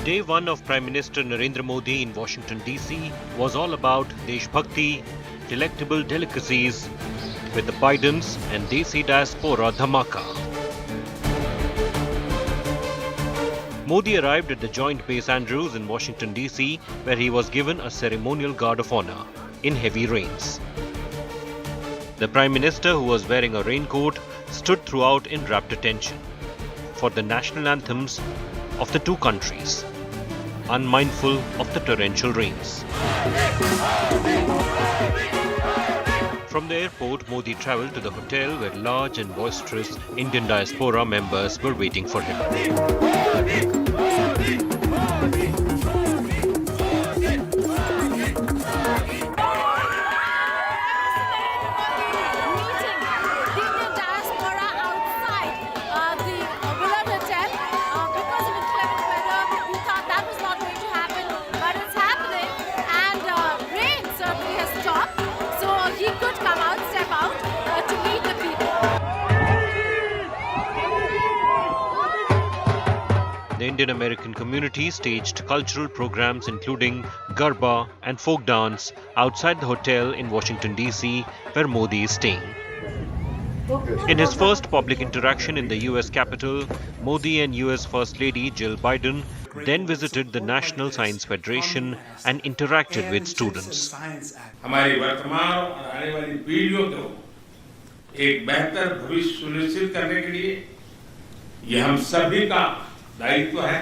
Day one of Prime Minister Narendra Modi in Washington, D.C. was all about Desh Bhakti, delectable delicacies, with the Bidens and Desi diaspora dhamaka. Modi arrived at the Joint Base Andrews in Washington, D.C., where he was given a ceremonial guard of honor in heavy rains. The Prime Minister, who was wearing a raincoat, stood throughout in rapt attention for the national anthems of the two countries, unmindful of the torrential rains. From the airport, Modi travelled to the hotel where large and boisterous Indian diaspora members were waiting for him. The Indian American community staged cultural programs including Garba and folk dance outside the hotel in Washington, D.C., where Modi is staying. In his first public interaction in the US Capitol, Modi and US First Lady Jill Biden then visited the National Science Federation and interacted with students. हमारी वर्तमान और आने वाली पीढ़ियों को एक बेहतर भविष्य सुनिश्चित करने के लिए ये हम सभी का दायित्व है।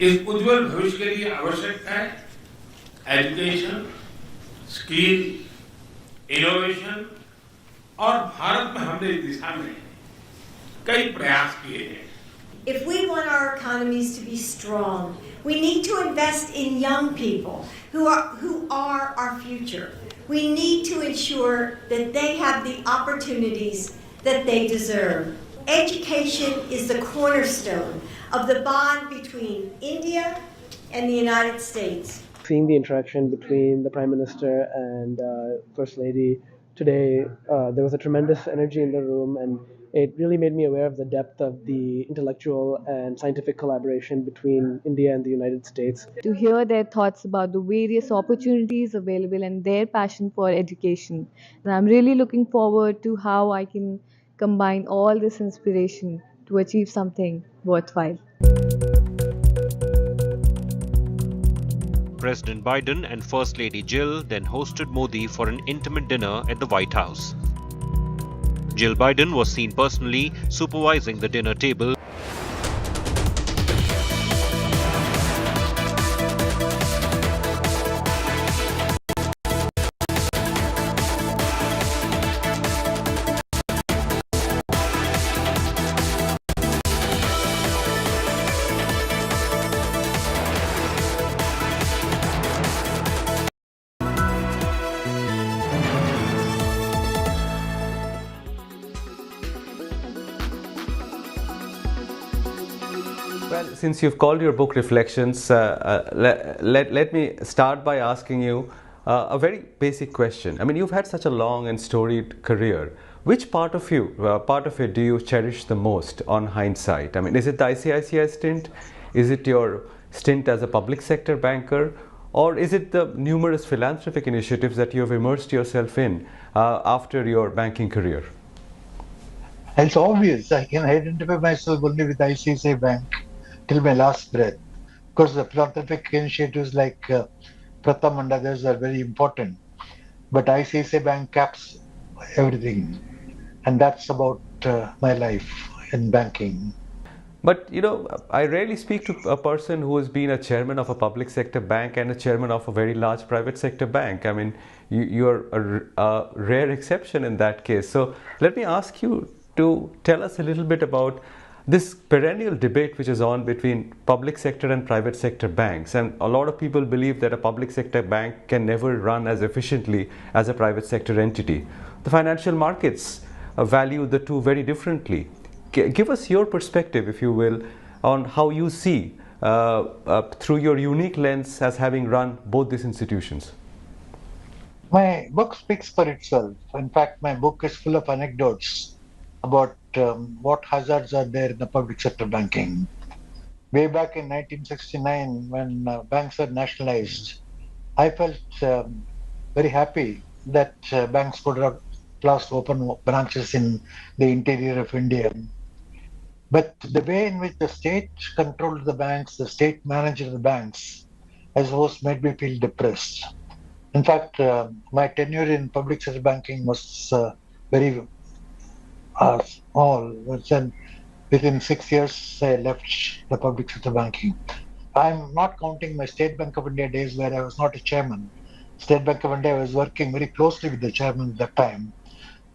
इस उज्जवल भविष्य के लिए आवश्यक है एजुकेशन, स्किल, इनोवेशन और भारत में हमने इस दिशा में कई प्रयास किए हैं। If we want our economies to be strong, we need to invest in young people who are our future. We need to ensure that they have the opportunities that they deserve. Education is the cornerstone of the bond between India and the United States. Seeing the interaction between the Prime Minister and First Lady today, there was a tremendous energy in the room, and it really made me aware of the depth of the intellectual and scientific collaboration between India and the United States. To hear their thoughts about the various opportunities available and their passion for education. And I'm really looking forward to how I can combine all this inspiration to achieve something worthwhile. President Biden and First Lady Jill then hosted Modi for an intimate dinner at the White House. Jill Biden was seen personally supervising the dinner table. Well, since you've called your book Reflections, let me start by asking you a very basic question. I mean, you've had such a long and storied career. Which part of it do you cherish the most on hindsight? I mean, is it the ICICI stint? Is it your stint as a public sector banker? Or is it the numerous philanthropic initiatives that you have immersed yourself in after your banking career? It's obvious. I can identify myself only with ICICI Bank till my last breath. Of course, the philanthropic initiatives like Pratham and others are very important. But ICICI Bank caps everything. And that's about my life in banking. But, you know, I rarely speak to a person who has been a chairman of a public sector bank and a chairman of a very large private sector bank. I mean, you're a rare exception in that case. So let me ask you to tell us a little bit about this perennial debate which is on between public sector and private sector banks. And a lot of people believe that a public sector bank can never run as efficiently as a private sector entity. The financial markets value the two very differently. Give us your perspective, if you will, on how you see through your unique lens as having run both these institutions. My book speaks for itself. In fact, my book is full of anecdotes about what hazards are there in the public sector banking. Way back in 1969, when banks were nationalized, I felt very happy that banks would have closed open branches in the interior of India. But the way in which the state controlled the banks, the state managed the banks, I suppose made me feel depressed. In fact, my tenure in public sector banking was very small. Within 6 years, I left the public sector banking. I'm not counting my State Bank of India days where I was not a chairman. State Bank of India, I was working very closely with the chairman at that time.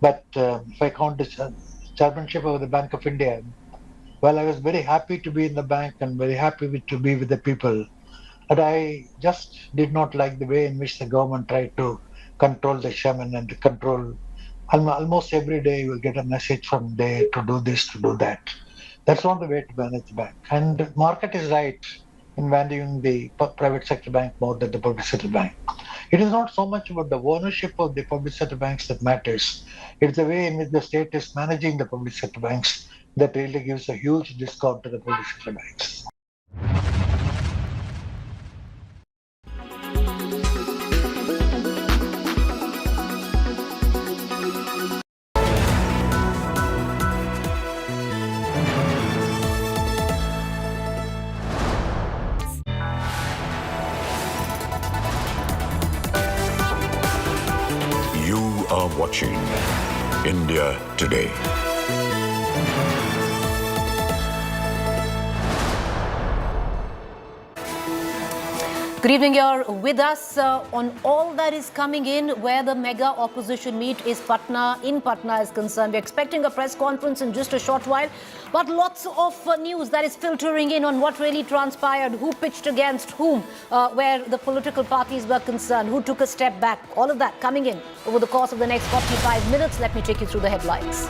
But if I count the chairmanship of the Bank of India, well, I was very happy to be in the bank and very happy to be with the people. But I just did not like the way in which the government tried to control the chairman and to control almost every day you will get a message from there to do this, to do that. That's not the way to manage the bank. And the market is right in valuing the private sector bank more than the public sector bank. It is not so much about the ownership of the public sector banks that matters. It's the way in which the state is managing the public sector banks that really gives a huge discount to the public sector banks. You are watching India Today. Good evening. You're with us on all that is coming in where the mega opposition meet is in Patna is concerned. We're expecting a press conference in just a short while, but lots of news that is filtering in on what really transpired, who pitched against whom, where the political parties were concerned, who took a step back, all of that coming in over the course of the next 45 minutes. Let me take you through the headlines.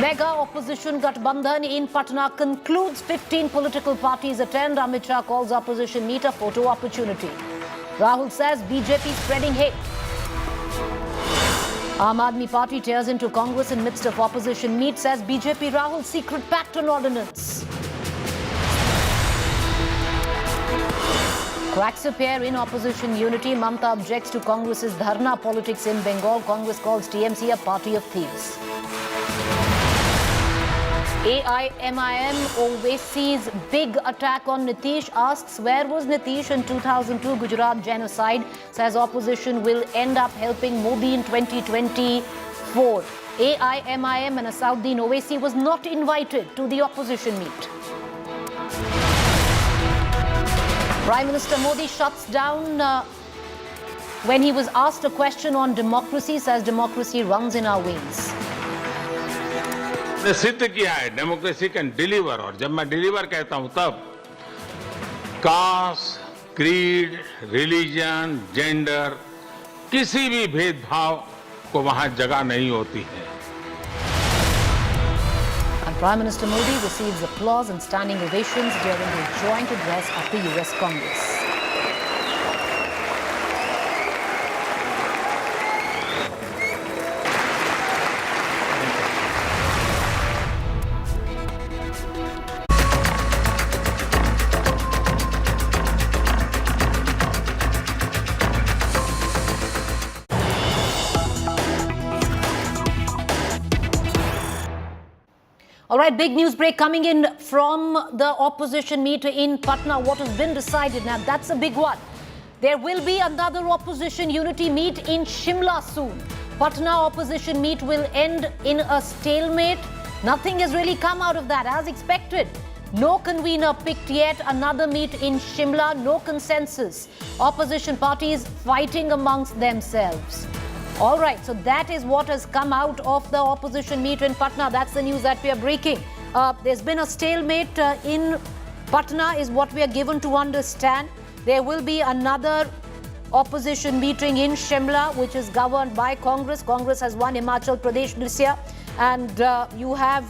Mega opposition Gathbandhan in Patna concludes. 15 political parties attend. Amit Shah calls opposition meet a photo opportunity. Rahul says BJP spreading hate. Aam Aadmi Party tears into Congress in midst of opposition meet, says BJP Rahul secret pact on ordinance. Cracks appear in opposition unity. Mamta objects to Congress's dharna politics in Bengal. Congress calls TMC a party of thieves. AIMIM Owaisi's big attack on Nitish, asks where was Nitish in 2002 Gujarat genocide, says opposition will end up helping Modi in 2024. AIMIM and Asauddin Owaisi was not invited to the opposition meet. Prime Minister Modi shuts down when he was asked a question on democracy, says democracy runs in our veins. ने सिद्ध किया है democracy can deliver, और जब मैं deliver कहता हूं तब कास्ट, क्रीड, रिलीजन, जेंडर, किसी भी भेदभाव को वहां जगह नहीं होती है. And Prime Minister Modi receives applause and standing ovations during his joint address at the US Congress. All right, big news break coming in from the opposition meet in Patna. What has been decided now, that's a big one. There will be another opposition unity meet in Shimla soon. Patna opposition meet will end in a stalemate. Nothing has really come out of that as expected. No convener picked yet. Another meet in Shimla, no consensus. Opposition parties fighting amongst themselves. All right, so that is what has come out of the opposition meet in Patna. That's the news that we are breaking. There's been a stalemate in Patna is what we are given to understand. There will be another opposition meeting in Shimla, which is governed by Congress. Congress has won Himachal Pradesh this year. And you have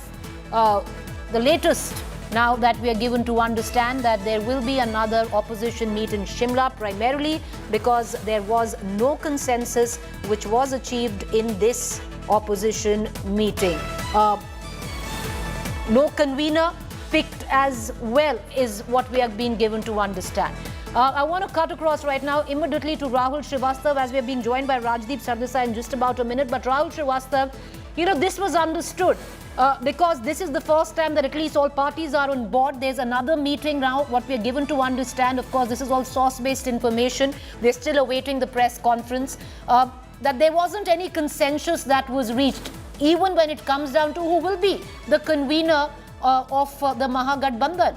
the latest now that we are given to understand that there will be another opposition meet in Shimla, primarily because there was no consensus which was achieved in this opposition meeting. No convener picked as well is what we have been given to understand. I want to cut across right now immediately to Rahul Srivastav as we are being joined by Rajdeep Sardesai in just about a minute. But Rahul Srivastav, you know, this was understood. Because this is the first time that at least all parties are on board. There's another meeting now, what we are given to understand. Of course, this is all source-based information. We're still awaiting the press conference. That there wasn't any consensus that was reached, even when it comes down to who will be the convener of the Mahagathbandhan.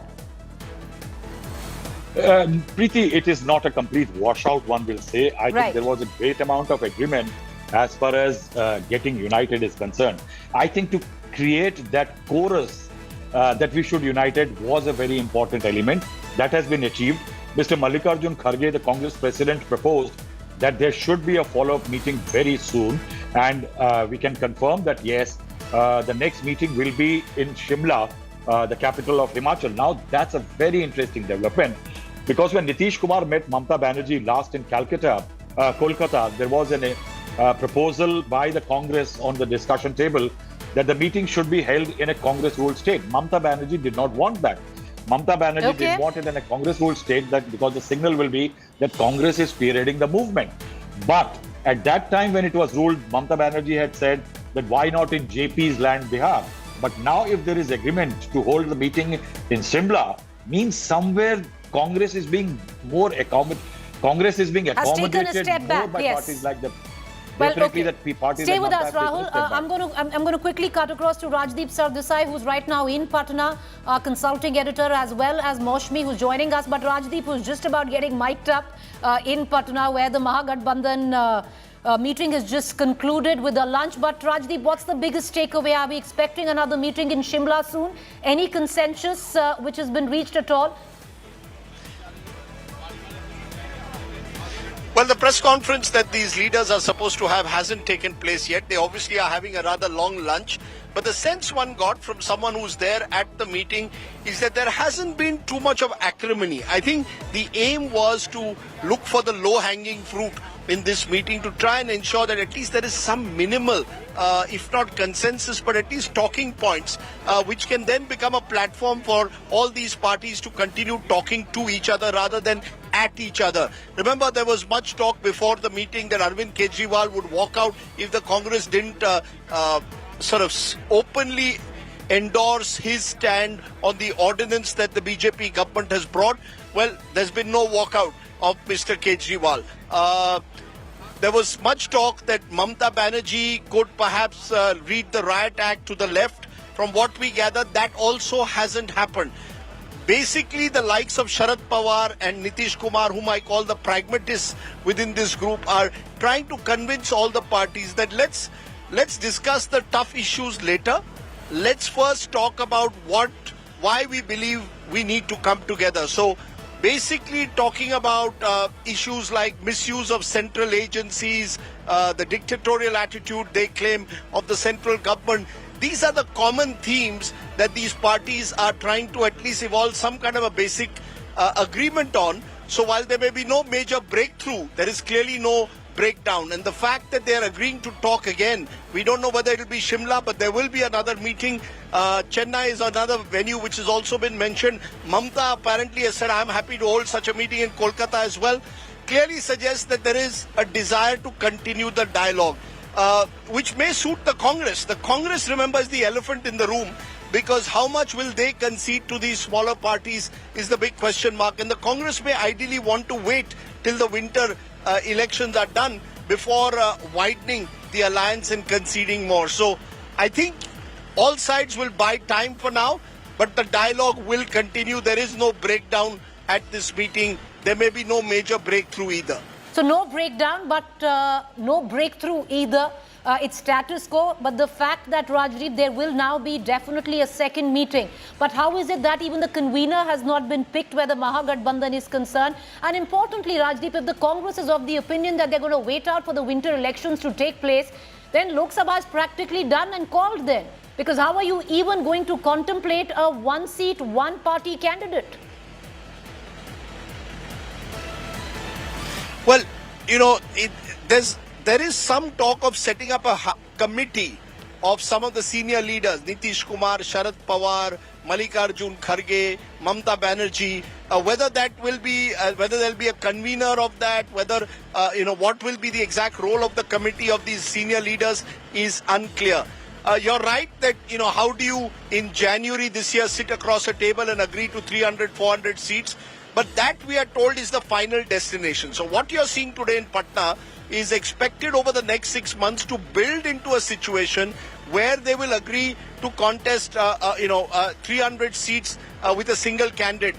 Preeti, it is not a complete washout, one will say. I think there was a great amount of agreement as far as getting united is concerned. I think to create that chorus that we should united was a very important element. That has been achieved. Mr. Mallikarjun Kharge, the Congress president, proposed that there should be a follow-up meeting very soon. And we can confirm that, yes, the next meeting will be in Shimla, the capital of Himachal. Now, that's a very interesting development, because when Nitish Kumar met Mamta Banerjee last in Kolkata, there was a proposal by the Congress on the discussion table that the meeting should be held in a Congress-ruled state. Mamta Banerjee did not want that. Mamta Banerjee did want it in a Congress-ruled state, that because the signal will be that Congress is spearheading the movement. But at that time when it was ruled, Mamta Banerjee had said that why not in JP's land, Bihar? But now if there is agreement to hold the meeting in Shimla, means somewhere Congress is being more accommodated. Congress is being accommodated more by parties like the. Well, okay. Stay with us, Rahul. I'm going to quickly cut across to Rajdeep Sardesai, who's right now in Patna, consulting editor, as well as Maushmi, who's joining us. But Rajdeep, who's just about getting mic'd up in Patna, where the Mahagathbandhan meeting has just concluded with a lunch. But Rajdeep, what's the biggest takeaway? Are we expecting another meeting in Shimla soon? Any consensus which has been reached at all? Well, the press conference that these leaders are supposed to have hasn't taken place yet. They obviously are having a rather long lunch. But the sense one got from someone who's there at the meeting is that there hasn't been too much of acrimony. I think the aim was to look for the low-hanging fruit in this meeting to try and ensure that at least there is some minimal, if not consensus, but at least talking points, which can then become a platform for all these parties to continue talking to each other rather than at each other. Remember, there was much talk before the meeting that Arvind Kejriwal would walk out if the Congress didn't sort of openly endorse his stand on the ordinance that the BJP government has brought. Well, there's been no walkout of Mr. Kejriwal. There was much talk that Mamta Banerjee could perhaps read the riot act to the left. From what we gather, that also hasn't happened. Basically, the likes of Sharad Pawar and Nitish Kumar, whom I call the pragmatists within this group, are trying to convince all the parties that let's discuss the tough issues later. Let's first talk about why we believe we need to come together. So basically talking about issues like misuse of central agencies, the dictatorial attitude they claim of the central government. These are the common themes that these parties are trying to at least evolve some kind of a basic agreement on. So while there may be no major breakthrough, there is clearly no breakdown. And the fact that they are agreeing to talk again, we don't know whether it will be Shimla, but there will be another meeting. Chennai is another venue which has also been mentioned. Mamta apparently has said, I'm happy to hold such a meeting in Kolkata as well. Clearly suggests that there is a desire to continue the dialogue, which may suit the Congress. The Congress, remember, is the elephant in the room, because how much will they concede to these smaller parties is the big question mark. And the Congress may ideally want to wait till the winter elections are done before widening the alliance and conceding more. So I think all sides will buy time for now, but the dialogue will continue. There is no breakdown at this meeting. There may be no major breakthrough either. So no breakdown, but no breakthrough either. It's status quo, but the fact that, Rajdeep, there will now be definitely a second meeting. But how is it that even the convener has not been picked where the Mahagathbandhan is concerned? And importantly, Rajdeep, if the Congress is of the opinion that they're going to wait out for the winter elections to take place, then Lok Sabha is practically done and called then. Because how are you even going to contemplate a one-seat, one-party candidate? Well, you know, there is some talk of setting up a committee of some of the senior leaders, Nitish Kumar, Sharad Pawar, Mallikarjun Kharge, Mamta Banerjee. Whether that will be, whether there will be a convener of that, whether, what will be the exact role of the committee of these senior leaders is unclear. You're right that, how do you in January this year sit across a table and agree to 300, 400 seats? But that, we are told, is the final destination. So what you're seeing today in Patna is expected over the next 6 months to build into a situation where they will agree to contest, 300 seats with a single candidate.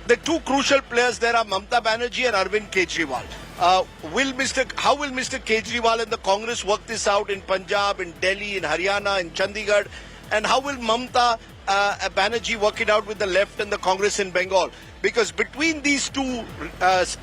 the two crucial players there are Mamata Banerjee and Arvind Kejriwal. How will Mr. Kejriwal and the Congress work this out in Punjab, in Delhi, in Haryana, in Chandigarh? And how will Mamata Banerjee work it out with the left and the Congress in Bengal? Because between these two,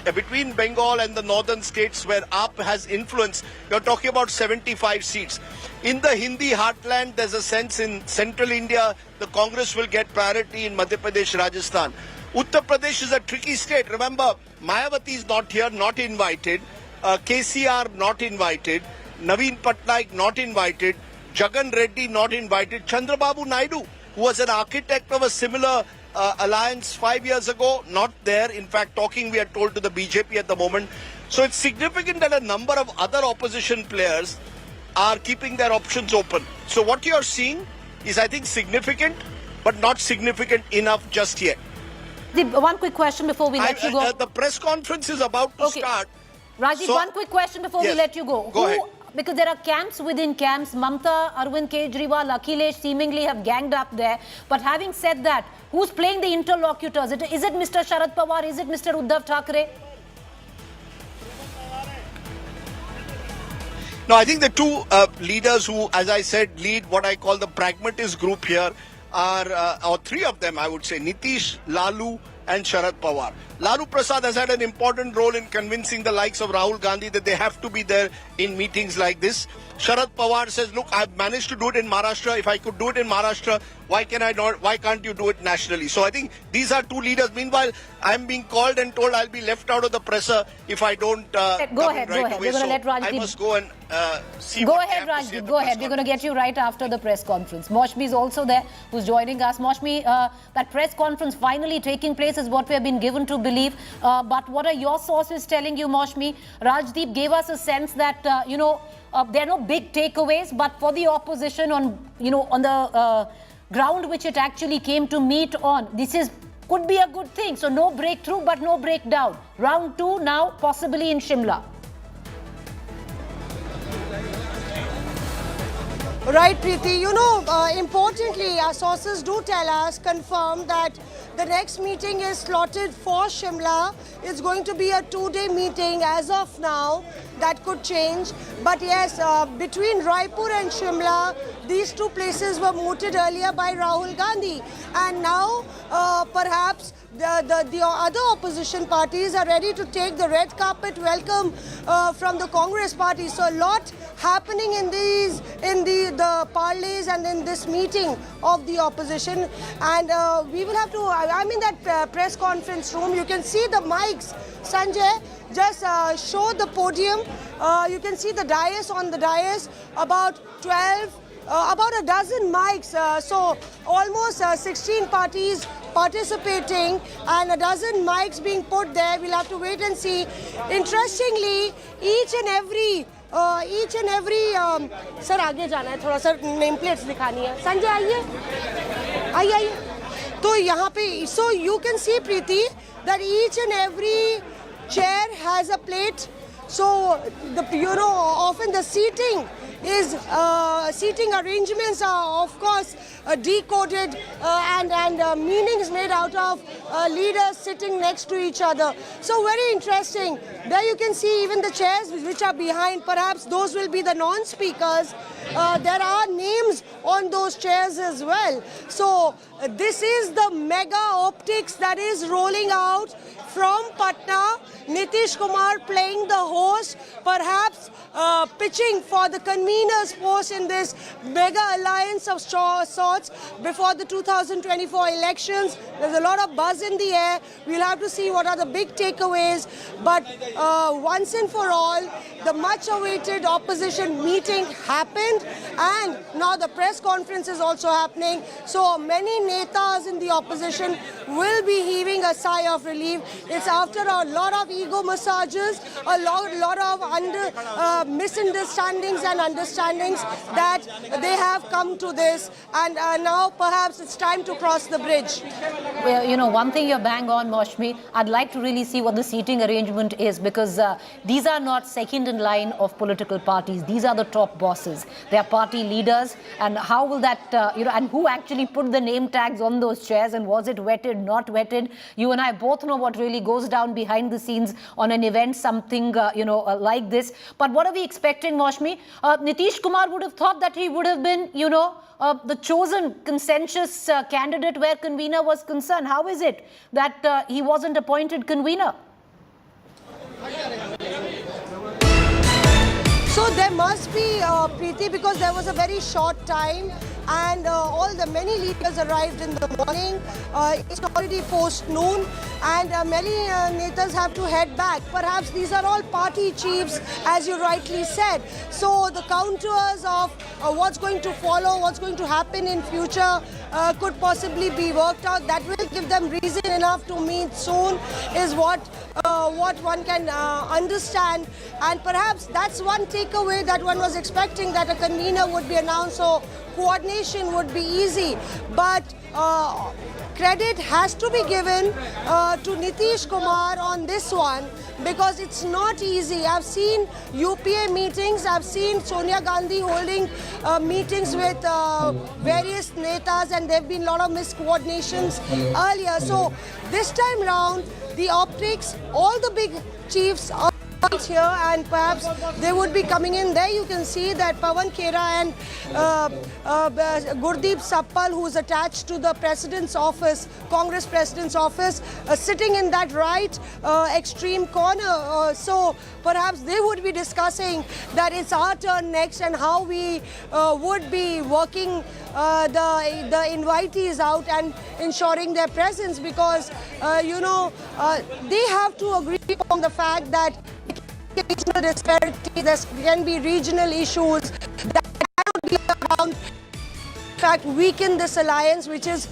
between Bengal and the northern states where AAP has influence, you're talking about 75 seats. In the Hindi heartland, there's a sense in central India, the Congress will get priority in Madhya Pradesh, Rajasthan. Uttar Pradesh is a tricky state. Remember, Mayawati is not here, not invited. KCR not invited. Naveen Patnaik not invited. Jagan Reddy not invited. Chandrababu Naidu, who was an architect of a similar alliance 5 years ago, not there. In fact, talking, we are told, to the BJP at the moment. So it's significant that a number of other opposition players are keeping their options open. So what you're seeing is, I think, significant, but not significant enough just yet. One quick question before we let you go. The press conference is about to start. Rajiv, one quick question before we let you go. Go ahead. Because there are camps within camps. Mamata, Arvind Kejriwal, Akhilesh seemingly have ganged up there. But having said that, who's playing the interlocutors? Is it Mr. Sharad Pawar? Is it Mr. Uddhav Thackeray? No, I think the two leaders who, as I said, lead what I call the pragmatist group here are, or three of them, I would say, Nitish, Lalu and Sharad Pawar. Lalu Prasad has had an important role in convincing the likes of Rahul Gandhi that they have to be there in meetings like this. Sharad Pawar says, look, I've managed to do it in Maharashtra. If I could do it in Maharashtra, why can't you do it nationally? So I think these are two leaders. Meanwhile, I'm being called and told I'll be left out of the presser if I don't Go ahead. away. We're going to let Rajdeep. I must go and see Go what ahead, they have to say at Rajdeep. the Go press ahead. We're going to get you right after the press conference. Moshmi is also there, who's joining us. Moshmi, that press conference finally taking place is what we have been given to believe. But what are your sources telling you, Moshmi? Rajdeep gave us a sense that, there are no big takeaways, but for the opposition on the ground which it actually came to meet on, this could be a good thing. So no breakthrough, but no breakdown. Round 2 now possibly in Shimla. Right, Preeti. Importantly, our sources do tell us, confirm that the next meeting is slotted for Shimla. It's going to be a 2-day meeting as of now. That could change. But yes, between Raipur and Shimla, these two places were mooted earlier by Rahul Gandhi. And now, perhaps, the other opposition parties are ready to take the red carpet welcome from the Congress party. So a lot happening in the parleys and in this meeting of the opposition. And we will have to, I'm in that press conference room. You can see the mics. Sanjay, just show the podium. You can see the dais. On the dais, about a dozen mics. So almost 16 parties participating and a dozen mics being put there. We'll have to wait and see. Interestingly, each and every sir आगे जाना है थोड़ा सा name plates दिखानी है संजय आइए तो यहाँ पे so you can see Preeti that each and every chair has a plate. So often the seating arrangements are of course decoded and meanings made out of leaders sitting next to each other. So very interesting. There you can see even the chairs which are behind. Perhaps those will be the non-speakers. There are names on those chairs as well. So this is the mega optics that is rolling out from Patna. Nitish Kumar playing the host, perhaps pitching for the convener's post in this mega alliance of sorts before the 2024 elections. There's a lot of buzz in the air. We'll have to see what are the big takeaways. But once and for all, the much-awaited opposition meeting happened, and now the press conference is also happening. So many netas in the opposition will be heaving a sigh of relief. It's after a lot of ego massages, a lot of misunderstandings and understandings that they have come to this. and now perhaps it's time to cross the bridge. Well, you know, one thing you're bang on, Moshmi, I'd like to really see what the seating arrangement is, because these are not second in line of political parties. These are the top bosses. They are party leaders. And how will that, and who actually put the name tags on those chairs, and was it vetted, not vetted? You and I both know what really goes down behind the scenes on an event, something, like this. But what are we expecting, Moshmi? Nitish Kumar would have thought that he would have been, the chosen consensus candidate where convener was concerned. How is it that he wasn't appointed convener? So there must be, Preeti, because there was a very short time and all the many leaders arrived in the morning. It's already post noon and many netas have to head back. Perhaps these are all party chiefs, as you rightly said. So the contours of what's going to follow, what's going to happen in future could possibly be worked out. That will give them reason enough to meet soon, is what one can understand. And perhaps that's one takeaway that one was expecting, that a convener would be announced, so coordination would be easy. But credit has to be given to Nitish Kumar on this one, because it's not easy. I've seen UPA meetings, I've seen Sonia Gandhi holding meetings with various netas, and there have been a lot of miscoordinations earlier. So this time round, the optics, all the big chiefs are here, and perhaps they would be coming in. There you can see that Pawan Khera and Gurdeep Sappal, who's attached to the president's office, Congress president's office, sitting in that right extreme corner. So perhaps they would be discussing that it's our turn next and how we would be working the invitees out and ensuring their presence, because they have to agree on the fact that regional disparities, there can be regional issues that cannot be around. In fact, weaken this alliance, which is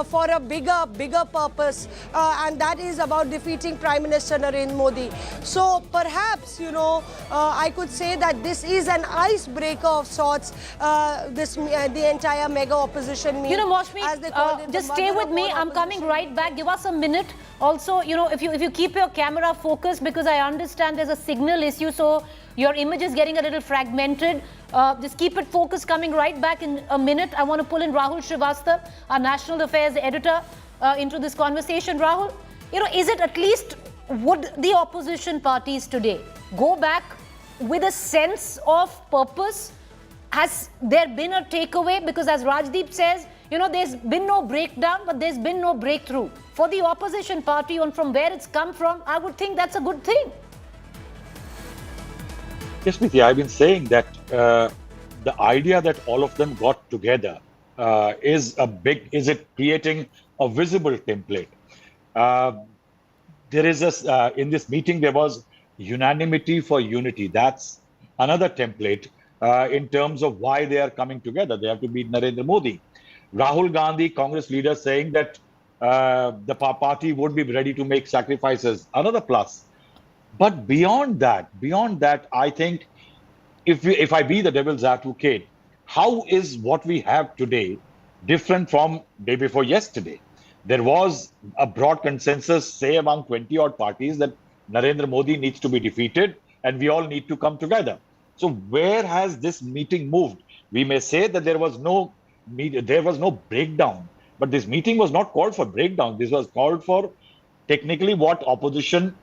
for a bigger purpose, and that is about defeating Prime Minister Narendra Modi. So perhaps, I could say that this is an icebreaker of sorts, the entire mega opposition meet. Moshmi, as they called it, just stay with me. I'm coming right back. Give us a minute. Also, if you keep your camera focused, because I understand there's a signal issue, so your image is getting a little fragmented. Just keep it focused. Coming right back in a minute. I want to pull in Rahul Srivastava, our national affairs editor, into this conversation. Rahul, is it at least, would the opposition parties today go back with a sense of purpose? Has there been a takeaway? Because as Rajdeep says, there's been no breakdown, but there's been no breakthrough. For the opposition party, and from where it's come from, I would think that's a good thing. Yes, Smriti, I've been saying that the idea that all of them got together is it creating a visible template? There is in this meeting, there was unanimity for unity. That's another template in terms of why they are coming together. They have to beat Narendra Modi. Rahul Gandhi, Congress leader, saying that the party would be ready to make sacrifices, another plus. But beyond that, I think if I be the devil's advocate, how is what we have today different from day before yesterday? There was a broad consensus, say among 20 odd parties, that Narendra Modi needs to be defeated and we all need to come together. So where has this meeting moved? We may say that there was no breakdown, but this meeting was not called for breakdown. This was called for technically what opposition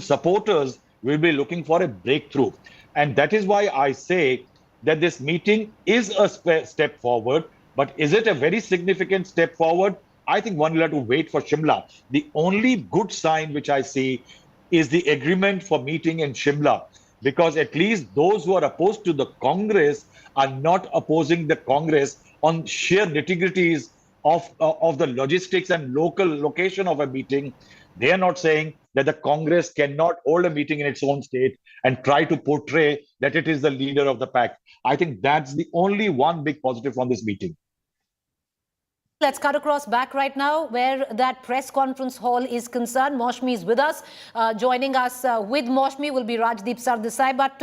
supporters will be looking for, a breakthrough. And that is why I say that this meeting is a step forward. But is it a very significant step forward? I think one will have to wait for Shimla. The only good sign which I see is the agreement for meeting in Shimla, because at least those who are opposed to the Congress are not opposing the Congress on sheer nitty-gritties of the logistics and local location of a meeting. They are not saying that the Congress cannot hold a meeting in its own state and try to portray that it is the leader of the pack. I think that's the only one big positive from this meeting. Let's cut across back right now where that press conference hall is concerned. Moshmi is with us. Joining us with Moshmi will be Rajdeep Sardesai. But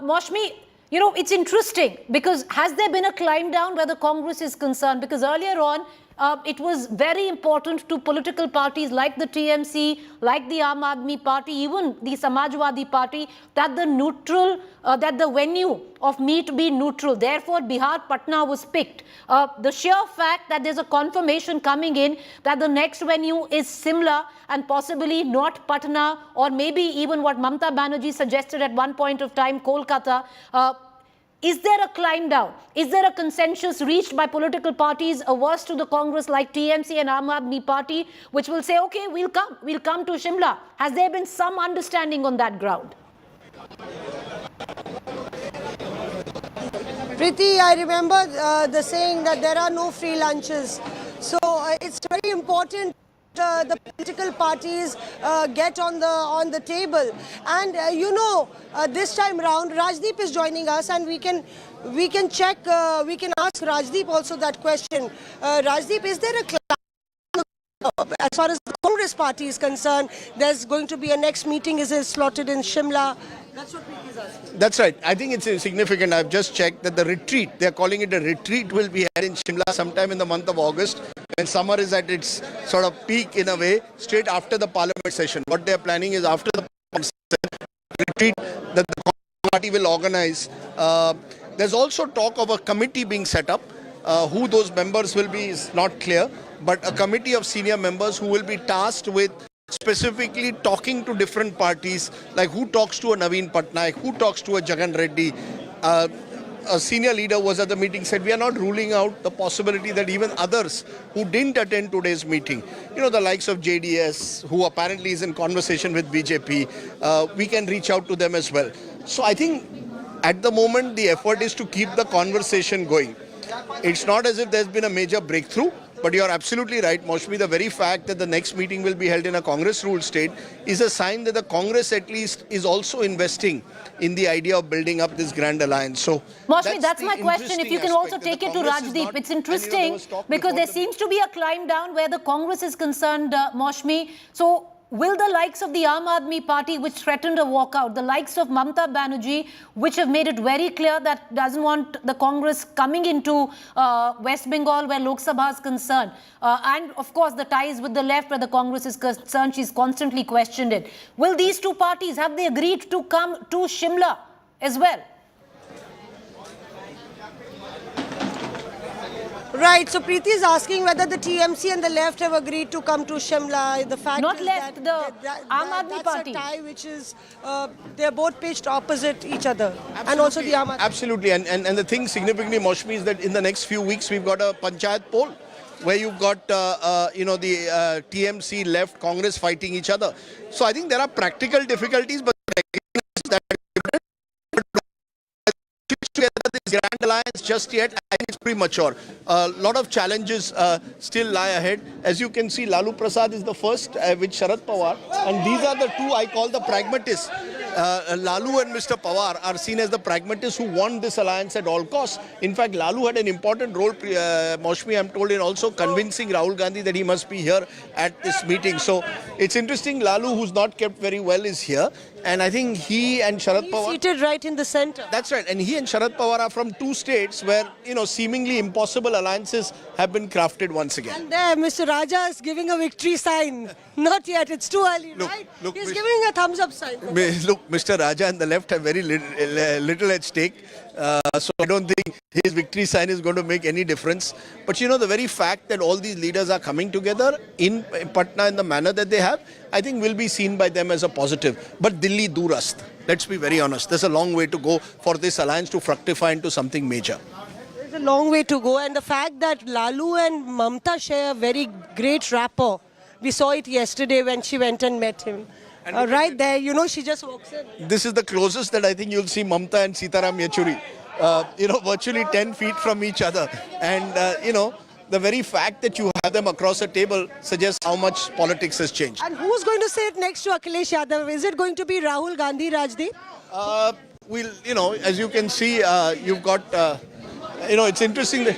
Moshmi, You know, it's interesting because has there been a climb down where the Congress is concerned? Because earlier on, it was very important to political parties like the TMC, like the Aam Aadmi Party, even the Samajwadi Party, that the venue of meet be neutral. Therefore, Bihar, Patna was picked. The sheer fact that there's a confirmation coming in that the next venue is Simla and possibly not Patna, or maybe even what Mamata Banerjee suggested at one point of time, Kolkata. Is there a climb down? Is there a consensus reached by political parties averse to the Congress like TMC and Aam Aadmi Party, which will say, okay, we'll come to Shimla? Has there been some understanding on that ground? Preeti, I remember the saying that there are no free lunches. So it's very important the political parties get on the table, and this time round Rajdeep is joining us, and we can check, we can ask Rajdeep also that question. Rajdeep, is there a as far as the Congress party is concerned? There's going to be a next meeting is slotted in Shimla. That's what Preeti is asking. That's right. I think it's significant. I've just checked that the retreat, they're calling it a retreat, will be held in Shimla sometime in the month of August, when summer is at its sort of peak in a way, straight after the parliament session. What they're planning is after the retreat that the party will organize. There's also talk of a committee being set up. Who those members will be is not clear, but a committee of senior members who will be tasked with specifically talking to different parties, like who talks to a Naveen Patnaik, who talks to a Jagan Reddy. A senior leader was at the meeting, said we are not ruling out the possibility that even others who didn't attend today's meeting, the likes of JDS, who apparently is in conversation with BJP, we can reach out to them as well. So I think at the moment the effort is to keep the conversation going. It's not as if there's been a major breakthrough, but you're absolutely right, Maushmi. The very fact that the next meeting will be held in a Congress-ruled state is a sign that the Congress at least is also investing in the idea of building up this grand alliance. So, Maushmi, that's my question. If you can also take it to Rajdeep. It's interesting because there seems to be a climb down where the Congress is concerned, Maushmi. So, will the likes of the Aam Aadmi Party, which threatened a walkout, the likes of Mamata Banerjee, which have made it very clear that doesn't want the Congress coming into West Bengal where Lok Sabha is concerned, and of course the ties with the left where the Congress is concerned, she's constantly questioned it. Will these two parties, have they agreed to come to Shimla as well? Right, so Preeti is asking whether the TMC and the left have agreed to come to Shimla. The fact not is left, that the Aam Aadmi Party. That's a tie which is, they're both pitched opposite each other. Absolutely. And also the Aam Aadmi. Absolutely, and the thing significantly, Maushmi, is that in the next few weeks we've got a Panchayat poll where you've got, the TMC, left, Congress fighting each other. So I think there are practical difficulties, but together this grand alliance just yet, I think it's premature. A lot of challenges still lie ahead. As you can see, Lalu Prasad is the first with Sharad Pawar, and these are the two I call the pragmatists. Lalu and Mr. Pawar are seen as the pragmatists who want this alliance at all costs. In fact, Lalu had an important role, Maushmi, I'm told, in also convincing Rahul Gandhi that he must be here at this meeting. So it's interesting, Lalu, who's not kept very well, is here. And I think he and Sharad Pawar... seated right in the center. That's right. And he and Sharad Pawar are from two states where, seemingly impossible alliances have been crafted once again. And there, Mr. Raja is giving a victory sign. Not yet. It's too early, right? He's giving a thumbs up sign. Look, Mr. Raja and the left have very little at stake. So I don't think his victory sign is going to make any difference. But the very fact that all these leaders are coming together in Patna in the manner that they have, I think will be seen by them as a positive. But Delhi Durast, let's be very honest, there's a long way to go for this alliance to fructify into something major. There's a long way to go, and the fact that Lalu and Mamata share a very great rapport. We saw it yesterday when she went and met him. And right there, she just walks in. This is the closest that I think you'll see Mamata and Sitaram Yechuri, virtually 10 feet from each other. And, the very fact that you have them across a table suggests how much politics has changed. And who's going to sit next to Akhilesh Yadav? Is it going to be Rahul Gandhi, Rajdeep? As you can see, you've got, it's interesting that...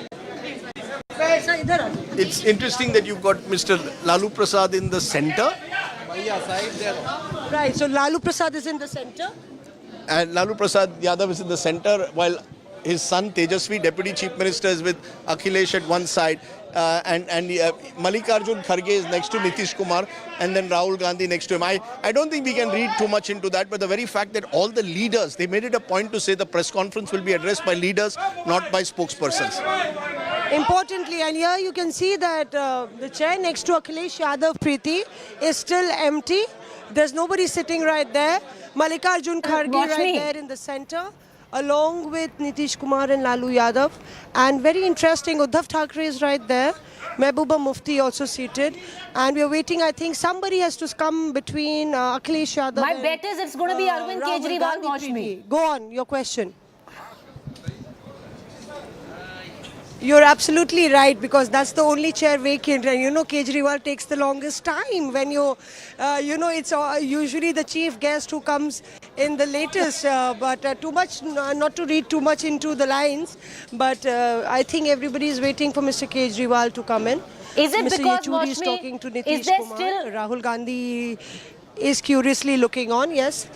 It's interesting that you've got Mr. Lalu Prasad in the center. Right, so Lalu Prasad is in the center. and Lalu Prasad Yadav is in the center, while his son Tejasvi, Deputy Chief Minister, is with Akhilesh at one side, and Mallikarjun Kharge is next to Nitish Kumar, and then Rahul Gandhi next to him. I don't think we can read too much into that, but the very fact that all the leaders, they made it a point to say the press conference will be addressed by leaders, not by spokespersons. Importantly, and here you can see that the chair next to Akhilesh Yadav, Preeti, is still empty. There's nobody sitting right there. Mallikarjun Kharge right there in the center, along with Nitish Kumar and Lalu Yadav. And very interesting, Uddhav Thackeray is right there. Mehbooba Mufti also seated. And we are waiting, I think somebody has to come between Akhilesh Yadav. My bet is it's going to be Arvind Kejriwal, Maushmi. Go on, your question. You're absolutely right, because that's the only chair vacant, and you know Kejriwal takes the longest time when it's usually the chief guest who comes in the latest, but too much, not to read too much into the lines, but I think everybody is waiting for Mr. Kejriwal to come in. Is it Mr. because Yechuri is talking to Nitish is there Kumar. still Rahul Gandhi is curiously looking on, yes?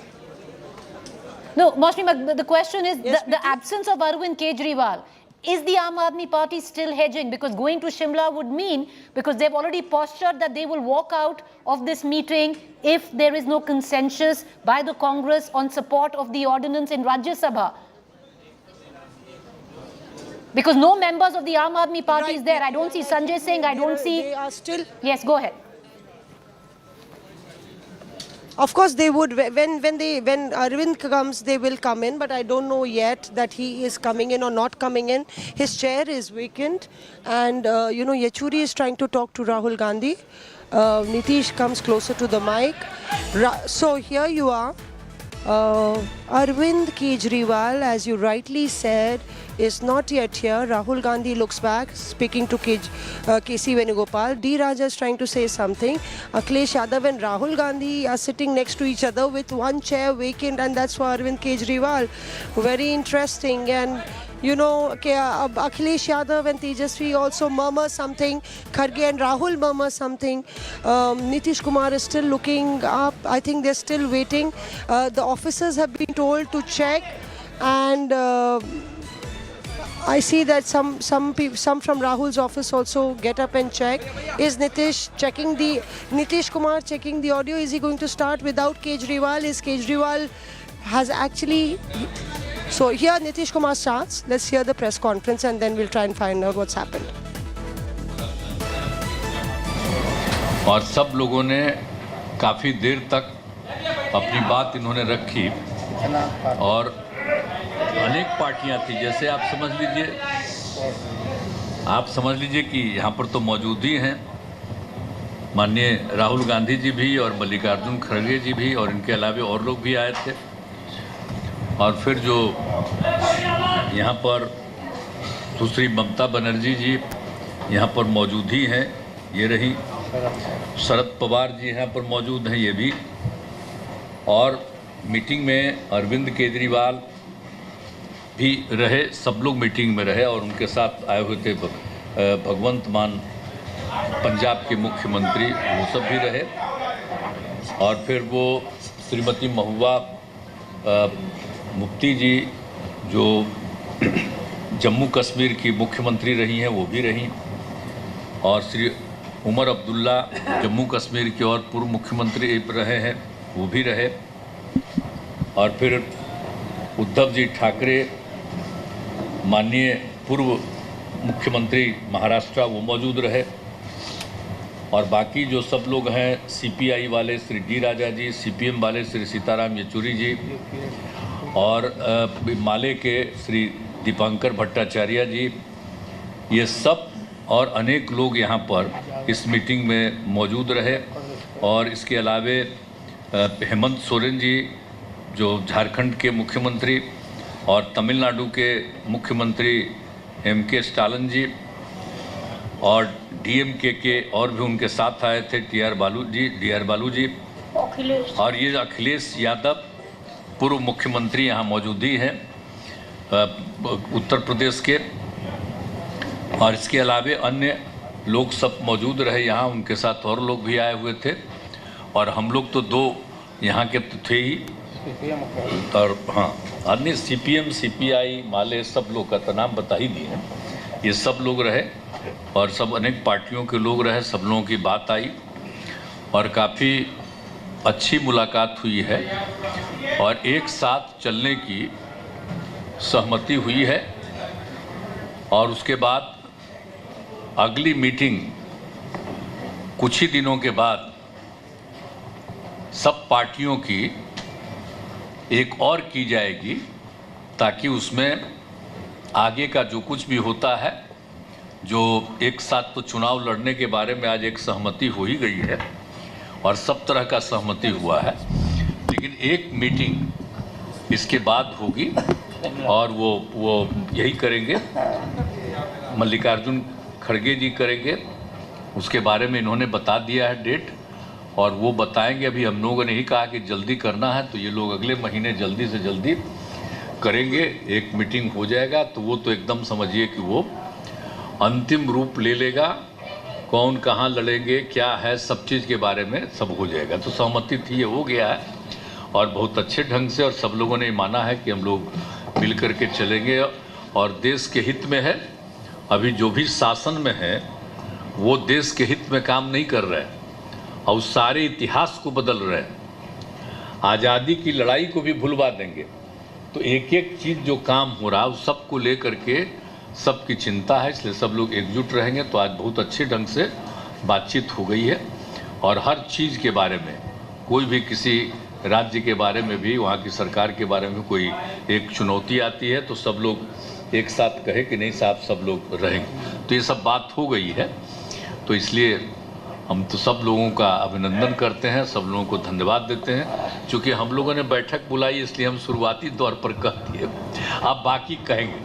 No, Maushmi, the question is the absence of Arvind Kejriwal. Is the Aam Aadmi Party still hedging? Because going to Shimla would mean, because they've already postured that they will walk out of this meeting if there is no consensus by the Congress on support of the ordinance in Rajya Sabha. Because no members of the Aam Aadmi Party is there. I don't see Sanjay Singh, I don't see... They are still... Yes, go ahead. Of course they would, when Arvind comes, they will come in, but I don't know yet that he is coming in or not coming in. His chair is vacant, and Yechuri is trying to talk to Rahul Gandhi. Nitish comes closer to the mic. So here you are. Arvind Kejriwal, as you rightly said, is not yet here. Rahul Gandhi looks back, speaking to KC Venugopal. D. Raja is trying to say something. Akhilesh Yadav and Rahul Gandhi are sitting next to each other with one chair vacant, and that's for Arvind Kejriwal. Very interesting. And Akhilesh Yadav and Tejasvi also murmur something. Kharge and Rahul murmur something. Nitish Kumar is still looking up. I think they're still waiting. The officers have been told to check, and I see that some from Rahul's office also get up and check. Is Nitish Kumar checking the audio? Is he going to start without Kejriwal? Is Kejriwal has actually... So here Nitish Kumar starts. Let's hear the press conference and then we'll try and find out what's happened. और सब लोगों ने काफ़ी देर तक अपनी बात इन्होंने रखी और अनेक पार्टियां थी। जैसे आप समझ लीजिए कि यहाँ पर तो मौजूद ही हैं माननीय राहुल गांधी जी भी और मल्लिकार्जुन खड़गे जी भी, और इनके अलावा और लोग भी आए थे। और फिर जो यहाँ पर दूसरी ममता बनर्जी जी यहाँ पर मौजूद ही हैं, ये रही। शरद पवार जी यहाँ पर मौजूद हैं, ये भी। और मीटिंग में अरविंद केजरीवाल भी रहे, सब लोग मीटिंग में रहे, और उनके साथ आए हुए थे भगवंत मान पंजाब के मुख्यमंत्री, वो सब भी रहे। और फिर वो श्रीमती महबूबा मुफ्ती जी जो जम्मू कश्मीर की मुख्यमंत्री रही हैं, वो भी रहीं। और श्री उमर अब्दुल्ला जम्मू कश्मीर के और पूर्व मुख्यमंत्री रहे हैं, वो भी रहे। और फिर उद्धव जी ठाकरे माननीय पूर्व मुख्यमंत्री महाराष्ट्र, वो मौजूद रहे। और बाकी जो सब लोग हैं, सीपीआई वाले श्री डी राजा जी, सीपीएम वाले श्री सीताराम येचुरी जी, और माले के श्री दीपांकर भट्टाचार्य जी, ये सब और अनेक लोग यहाँ पर इस मीटिंग में मौजूद रहे। और इसके अलावे हेमंत सोरेन जी जो झारखंड के मुख्यमंत्री, और तमिलनाडु के मुख्यमंत्री MK स्टालिन जी, और DMK के और भी उनके साथ आए थे DR बालू जी, और ये अखिलेश यादव पूर्व मुख्यमंत्री यहाँ मौजूद ही हैं उत्तर प्रदेश के। और इसके अलावे अन्य लोग सब मौजूद रहे यहाँ, उनके साथ और लोग भी आए हुए थे। और हम लोग तो दो यहाँ के तो थे ही, और हाँ, अन्य CPM, CPI, माले सब लोग का तो नाम बता ही दिए हैं। ये सब लोग रहे और सब अनेक पार्टियों के लोग रहे, सब लोगों की बात आई और काफ़ी अच्छी मुलाकात हुई है और एक साथ चलने की सहमति हुई है। और उसके बाद अगली मीटिंग कुछ ही दिनों के बाद सब पार्टियों की एक और की जाएगी, ताकि उसमें आगे का जो कुछ भी होता है, जो एक साथ तो चुनाव लड़ने के बारे में आज एक सहमति हो ही गई है और सब तरह का सहमति हुआ है, लेकिन एक मीटिंग इसके बाद होगी और वो यही करेंगे, मल्लिकार्जुन खड़गे जी करेंगे। उसके बारे में इन्होंने बता दिया है डेट और वो बताएंगे। अभी हम लोगों ने ही कहा कि जल्दी करना है, तो ये लोग अगले महीने जल्दी से जल्दी करेंगे, एक मीटिंग हो जाएगा। तो वो तो एकदम समझिए कि वो अंतिम रूप ले लेगा, कौन कहाँ लड़ेंगे, क्या है, सब चीज़ के बारे में सब हो जाएगा। तो सहमति थी, ये हो गया है और बहुत अच्छे ढंग से, और सब लोगों ने माना है कि हम लोग मिल कर के चलेंगे और देश के हित में है। अभी जो भी शासन में है वो देश के हित में काम नहीं कर रहे हैं और सारे इतिहास को बदल रहे हैं, आज़ादी की लड़ाई को भी भुलवा देंगे। तो एक एक चीज़ जो काम हो रहा है उस सबको लेकर के सबकी चिंता है, इसलिए सब लोग एकजुट रहेंगे। तो आज बहुत अच्छे ढंग से बातचीत हो गई है और हर चीज़ के बारे में, कोई भी किसी राज्य के बारे में भी, वहाँ की सरकार के बारे में कोई एक चुनौती आती है तो सब लोग एक साथ कहे कि नहीं साहब सब लोग रहेंगे। तो ये सब बात हो गई है। तो इसलिए हम तो सब लोगों का अभिनंदन करते हैं, सब लोगों को धन्यवाद देते हैं। चूँकि हम लोगों ने बैठक बुलाई इसलिए हम शुरुआती तौर पर कह दिए, आप बाकी कहेंगे,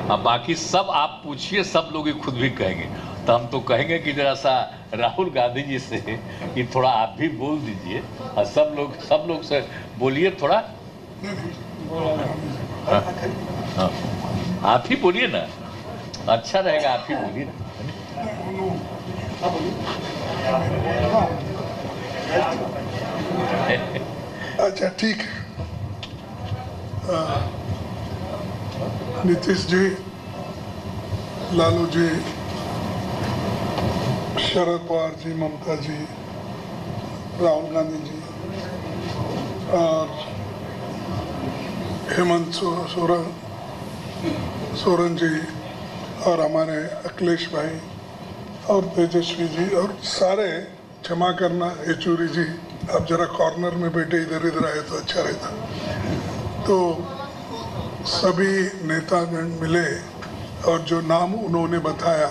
अब बाकी सब आप पूछिए, सब लोग ही खुद भी कहेंगे। तो हम तो कहेंगे कि जरा सा राहुल गांधी जी से कि थोड़ा आप भी बोल दीजिए और सब लोग से बोलिए थोड़ा। हाँ, आप ही बोलिए ना, अच्छा रहेगा, आप ही बोलिए ना। अच्छा ठीक है। नीतीश जी, लालू जी, शरद पवार जी, ममता जी, राहुल गांधी जी और हेमंत सोरेन जी और हमारे अखिलेश भाई और तेजस्वी जी और सारे, क्षमा करना येचूरी जी, आप जरा कॉर्नर में बैठे इधर इधर आए तो अच्छा रहता। तो सभी नेतागण मिले और जो नाम उन्होंने बताया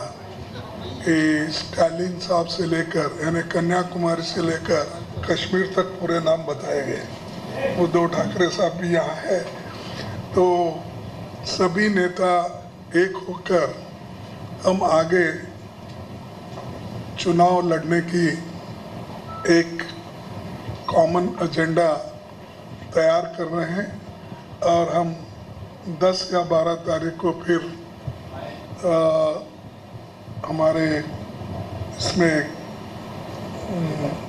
कि स्टालिन साहब से लेकर यानी कन्याकुमारी से लेकर कश्मीर तक पूरे नाम बताए गए। उद्धव ठाकरे साहब भी यहाँ है। तो सभी नेता एक होकर हम आगे चुनाव लड़ने की एक कॉमन एजेंडा तैयार कर रहे हैं और हम 10 या 12 तारीख को फिर हमारे इसमें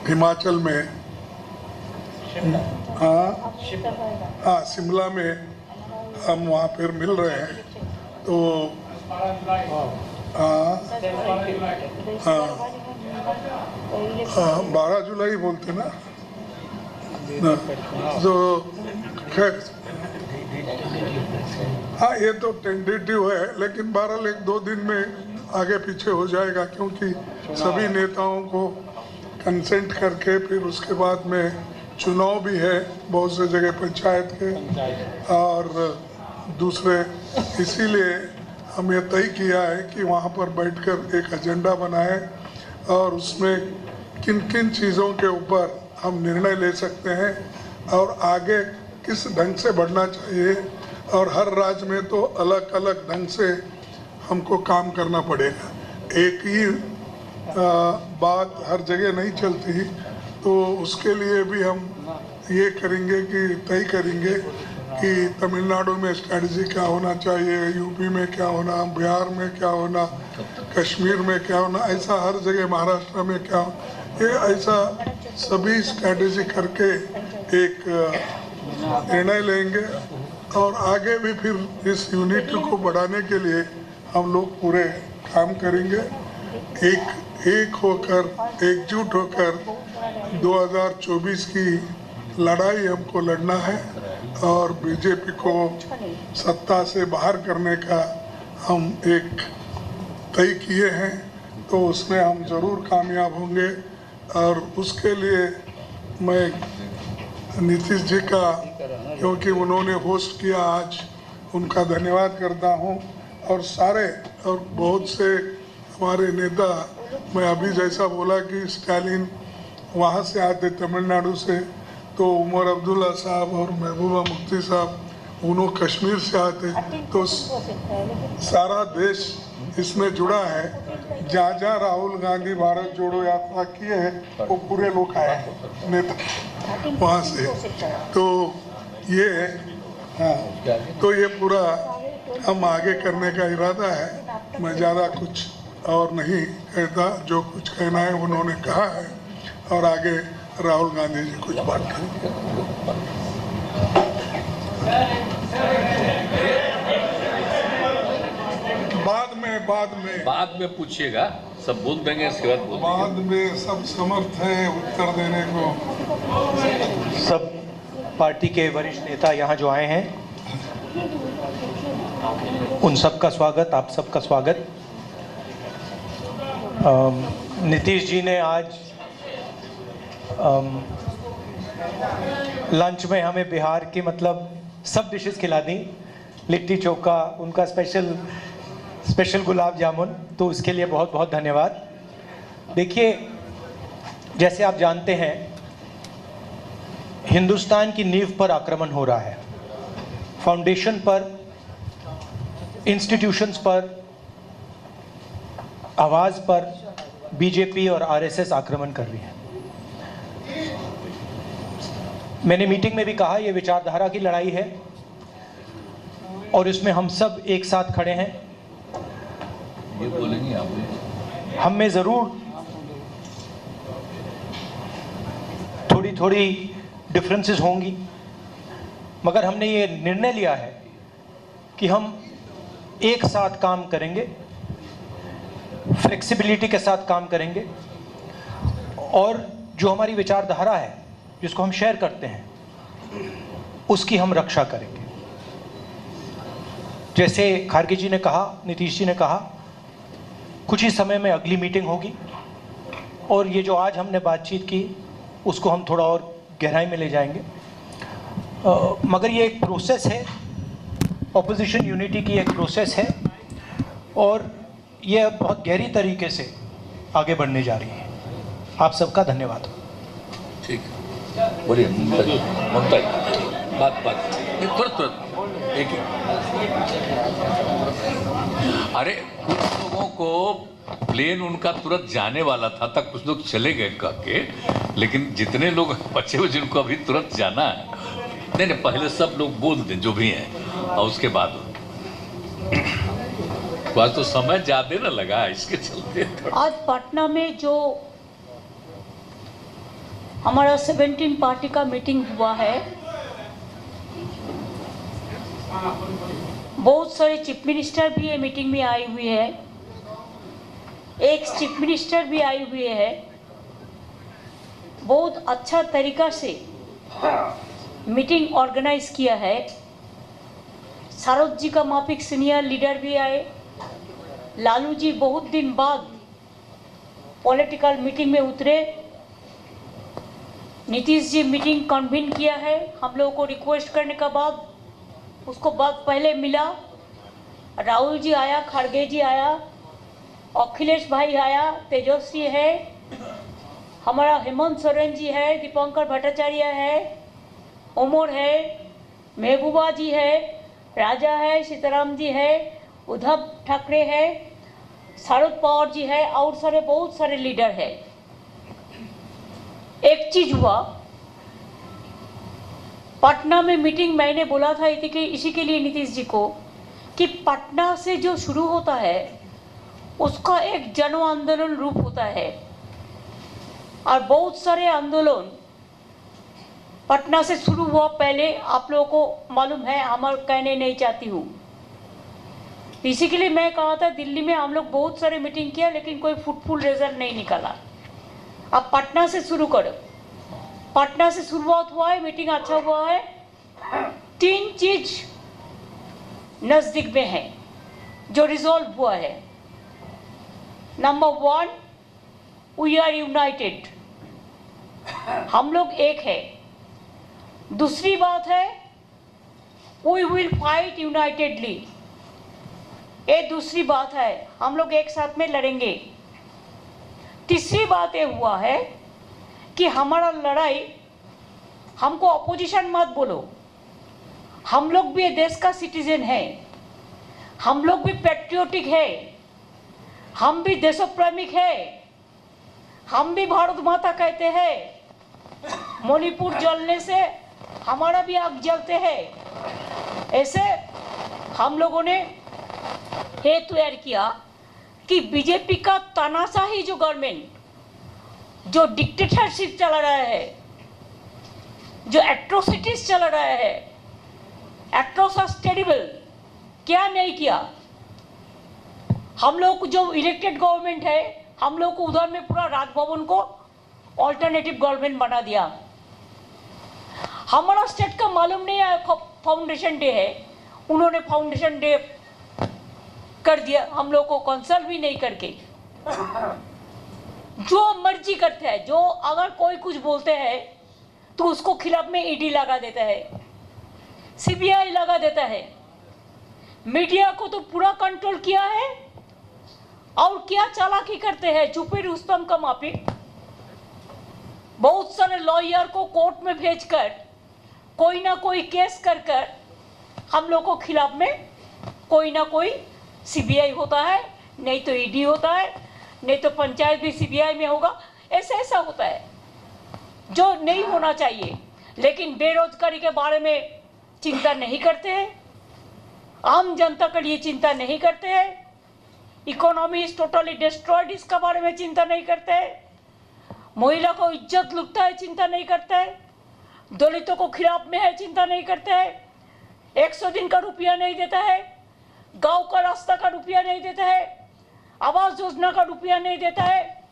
हिमाचल में, हाँ शिमला में हम वहाँ फिर मिल रहे हैं। तो हाँ 12 जुलाई बोलते ना, तो खैर हाँ ये तो टेंटेटिव है, लेकिन 12 एक 2 दिन में आगे पीछे हो जाएगा, क्योंकि सभी नेताओं को कंसेंट करके फिर उसके बाद में चुनाव भी है बहुत से जगह पंचायत के और दूसरे। इसीलिए हम ये तय किया है कि वहाँ पर बैठकर एक एजेंडा बनाएं और उसमें किन किन चीज़ों के ऊपर हम निर्णय ले सकते हैं और आगे किस ढंग से बढ़ना चाहिए। और हर राज्य में तो अलग अलग ढंग से हमको काम करना पड़ेगा, एक ही बात हर जगह नहीं चलती। तो उसके लिए भी हम ये करेंगे कि तय करेंगे कि तमिलनाडु में स्ट्रेटजी क्या होना चाहिए, यूपी में क्या होना, बिहार में क्या होना, कश्मीर में क्या होना, ऐसा हर जगह, महाराष्ट्र में क्या, ये ऐसा सभी स्ट्रेटजी करके एक निर्णय लेंगे और आगे भी फिर इस यूनिटी को बढ़ाने के लिए हम लोग पूरे काम करेंगे। एक होकर, एकजुट होकर 2024 की लड़ाई हमको लड़ना है और बीजेपी को सत्ता से बाहर करने का हम एक तय किए हैं, तो उसमें हम ज़रूर कामयाब होंगे। और उसके लिए मैं नीतीश जी का, क्योंकि उन्होंने होस्ट किया आज, उनका धन्यवाद करता हूं। और सारे और बहुत से हमारे नेता, मैं अभी जैसा बोला कि स्टालिन वहाँ से आते तमिलनाडु से, तो उमर अब्दुल्ला साहब और महबूबा मुफ्ती साहब उन्होंने कश्मीर से आते, तो सारा देश इसमें जुड़ा है। जहाँ जहाँ राहुल गांधी भारत जोड़ो यात्रा किए हैं वो पूरे लोग आए हैं नेता वहाँ से। तो ये तो ये पूरा हम आगे करने का इरादा है। मैं ज़्यादा कुछ और नहीं कहता, जो कुछ कहना है उन्होंने कहा है और आगे राहुल गांधी जी कुछ बात करेंगे। बाद में पूछिएगा, सब बोल देंगे, इसके बाद बोल बाद में सब समर्थ है उत्तर देने को। सब पार्टी के वरिष्ठ नेता यहाँ जो आए हैं, उन सबका स्वागत, आप सबका स्वागत। नीतीश जी ने आज लंच में हमें बिहार की मतलब सब डिशेस खिला दी, लिट्टी चोखा, उनका स्पेशल गुलाब जामुन, तो उसके लिए बहुत बहुत धन्यवाद। देखिए, जैसे आप जानते हैं, हिंदुस्तान की नींव पर आक्रमण हो रहा है, फाउंडेशन पर, इंस्टीट्यूशंस पर, आवाज़ पर बीजेपी और आरएसएस आक्रमण कर रही है। मैंने मीटिंग में भी कहा, ये विचारधारा की लड़ाई है और इसमें हम सब एक साथ खड़े हैं। ये बोलेंगे आप, हम में ज़रूर थोड़ी डिफरेंसेस होंगी, मगर हमने ये निर्णय लिया है कि हम एक साथ काम करेंगे, फ्लेक्सिबिलिटी के साथ काम करेंगे और जो हमारी विचारधारा है, जिसको हम शेयर करते हैं, उसकी हम रक्षा करेंगे। जैसे खारगे जी ने कहा, नीतीश जी ने कहा, कुछ ही समय में अगली मीटिंग होगी और ये जो आज हमने बातचीत की उसको हम थोड़ा और गहराई में ले जाएंगे। मगर ये एक प्रोसेस है, ऑपोजिशन यूनिटी की एक प्रोसेस है और ये बहुत गहरी तरीके से आगे बढ़ने जा रही है। आप सबका धन्यवाद। ठीक है, बोलिए ममता बात तुरंत एक ही। अरे कुछ लोगों को प्लेन उनका तुरंत जाने वाला था, तक कुछ लोग चले गए करके, लेकिन जितने लोग बचे हुए जिनको अभी तुरंत जाना है, नहीं पहले सब लोग बोल दें जो भी हैं और उसके बाद तो समय ज्यादा न लगा इसके चलते। आज पटना में जो हमारा 17 पार्टी का मीटिंग हुआ है, बहुत सारे चीफ मिनिस्टर भी ये मीटिंग में आई हुई है, एक चीफ मिनिस्टर भी आई हुई है। बहुत अच्छा तरीका से मीटिंग ऑर्गेनाइज किया है। सारोद जी का माफिक सीनियर लीडर भी आए, लालू जी बहुत दिन बाद पॉलिटिकल मीटिंग में उतरे, नीतीश जी मीटिंग कन्वीन किया है हम लोगों को रिक्वेस्ट करने का बाद, उसको बाद पहले मिला, राहुल जी आया, खड़गे जी आया, अखिलेश भाई आया, तेजस्वी है, हमारा हेमंत सोरेन जी है, दीपंकर भट्टाचार्य है, उमर है, महबूबा जी है, राजा है, सीताराम जी है, उद्धव ठाकरे है, शरद पवार जी है और सारे बहुत सारे लीडर है। एक चीज हुआ, पटना में मीटिंग मैंने बोला था इसी के लिए नीतीश जी को कि पटना से जो शुरू होता है उसका एक जन आंदोलन रूप होता है और बहुत सारे आंदोलन पटना से शुरू हुआ, पहले आप लोगों को मालूम है, हम कहने नहीं चाहती हूँ। इसी के लिए मैं कहा था, दिल्ली में हम लोग बहुत सारे मीटिंग किया लेकिन कोई फ्रूटफुल रिजल्ट नहीं निकाला। अब पटना से शुरू करो। पटना से शुरुआत हुआ है, मीटिंग अच्छा हुआ है। 3 चीज नजदीक में है जो रिजॉल्व हुआ है। नंबर 1, वी आर यूनाइटेड, हम लोग एक है। दूसरी बात है, वी विल फाइट यूनाइटेडली, ये दूसरी बात है, हम लोग एक साथ में लड़ेंगे। तीसरी बात ये हुआ है कि हमारा लड़ाई, हमको अपोजिशन मत बोलो, हम लोग भी देश का सिटीजन है, हम लोग भी पैट्रियोटिक है, हम भी देशप्रेमिक है, हम भी भारत माता कहते हैं। मणिपुर जलने से हमारा भी आग जलते हैं। ऐसे हम लोगों ने हेतु तैयार किया कि बीजेपी का तानाशाही जो गवर्नमेंट, जो डिक्टेटरशिप चला रहा है, जो एट्रोसिटीज चला रहा है, एट्रोसिटीज टेरिबल, क्या नहीं किया। हम लोग जो इलेक्टेड गवर्नमेंट है, हम लोग को उधर में पूरा राजभवन को ऑल्टरनेटिव गवर्नमेंट बना दिया। हमारा स्टेट का मालूम नहीं है, फाउंडेशन डे है, उन्होंने फाउंडेशन डे कर दिया, हम लोग को कंसल्ट भी नहीं करके। जो मर्जी करते हैं, जो अगर कोई कुछ बोलते हैं तो उसको खिलाफ में ईडी लगा देता है, सीबीआई लगा देता है। मीडिया को तो पूरा कंट्रोल किया है। और क्या चालाकी करते हैं, छुपे रुस्तम का माफी, बहुत सारे लॉयर को कोर्ट में भेजकर कोई ना कोई केस कर कर हम लोग को खिलाफ में कोई ना कोई सीबीआई होता है, नहीं तो ईडी होता है, नहीं तो पंचायत भी सीबीआई में होगा। ऐसा होता है जो नहीं होना चाहिए। लेकिन बेरोजगारी के बारे में चिंता नहीं करते हैं, आम जनता के लिए चिंता नहीं करते हैं, इकोनॉमी इज टोटली डिस्ट्रॉयड, इसका बारे में चिंता नहीं करते हैं, महिला को इज्जत लुटता है, चिंता नहीं करते हैं, दलितों को खिलाफ में है, चिंता नहीं करते हैं, 100 दिन का रुपया नहीं देता है, गांव का रास्ता का रुपया नहीं देता है, आवास योजना का रुपया नहीं देता है,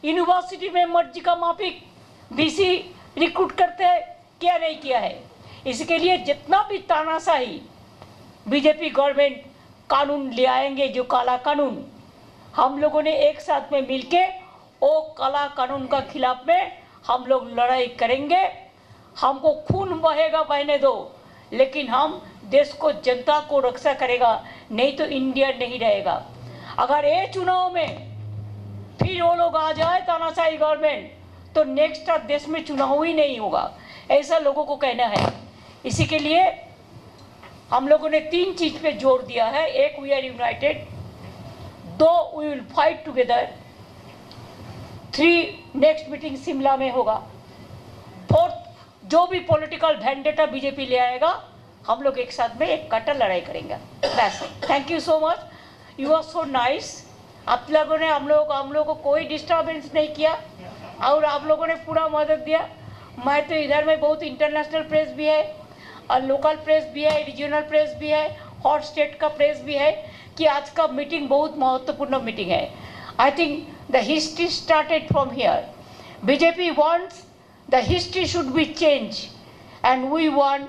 यूनिवर्सिटी में मर्जी का माफिक बीसी रिक्रूट करते हैं, क्या नहीं किया है। इसके लिए जितना भी तानाशाही बीजेपी गवर्नमेंट कानून ले आएंगे, जो काला कानून, हम लोगों ने एक साथ में मिलके वो काला कानून का खिलाफ में हम लोग लड़ाई करेंगे। हमको खून बहेगा, बहने दो, लेकिन हम देश को, जनता को रक्षा करेगा, नहीं तो इंडिया नहीं रहेगा। अगर ये चुनाव में फिर वो लोग आ जाए तानाशाही गवर्नमेंट, तो नेक्स्ट देश में चुनाव ही नहीं होगा, ऐसा लोगों को कहना है। इसी के लिए हम लोगों ने 3 चीज पे जोर दिया है। 1, we are united, 2, we will fight together, 3, next meeting Shimla में होगा, 4, जो भी पॉलिटिकल वेंडेटा बीजेपी ले आएगा, हम लोग एक साथ में एक कट्टर लड़ाई करेंगे। बस, thank you so much, you are so nice. आप लोगों ने हम लोगों को कोई डिस्टर्बेंस नहीं किया और आप लोगों ने पूरा मदद दिया। मैं तो इधर में बहुत इंटरनेशनल प्रेस भी है और लोकल प्रेस भी है, रीजनल प्रेस भी है, हॉट स्टेट का प्रेस भी है कि आज का मीटिंग बहुत महत्वपूर्ण मीटिंग है। I think the history started from here. BJP wants the history should be change and we want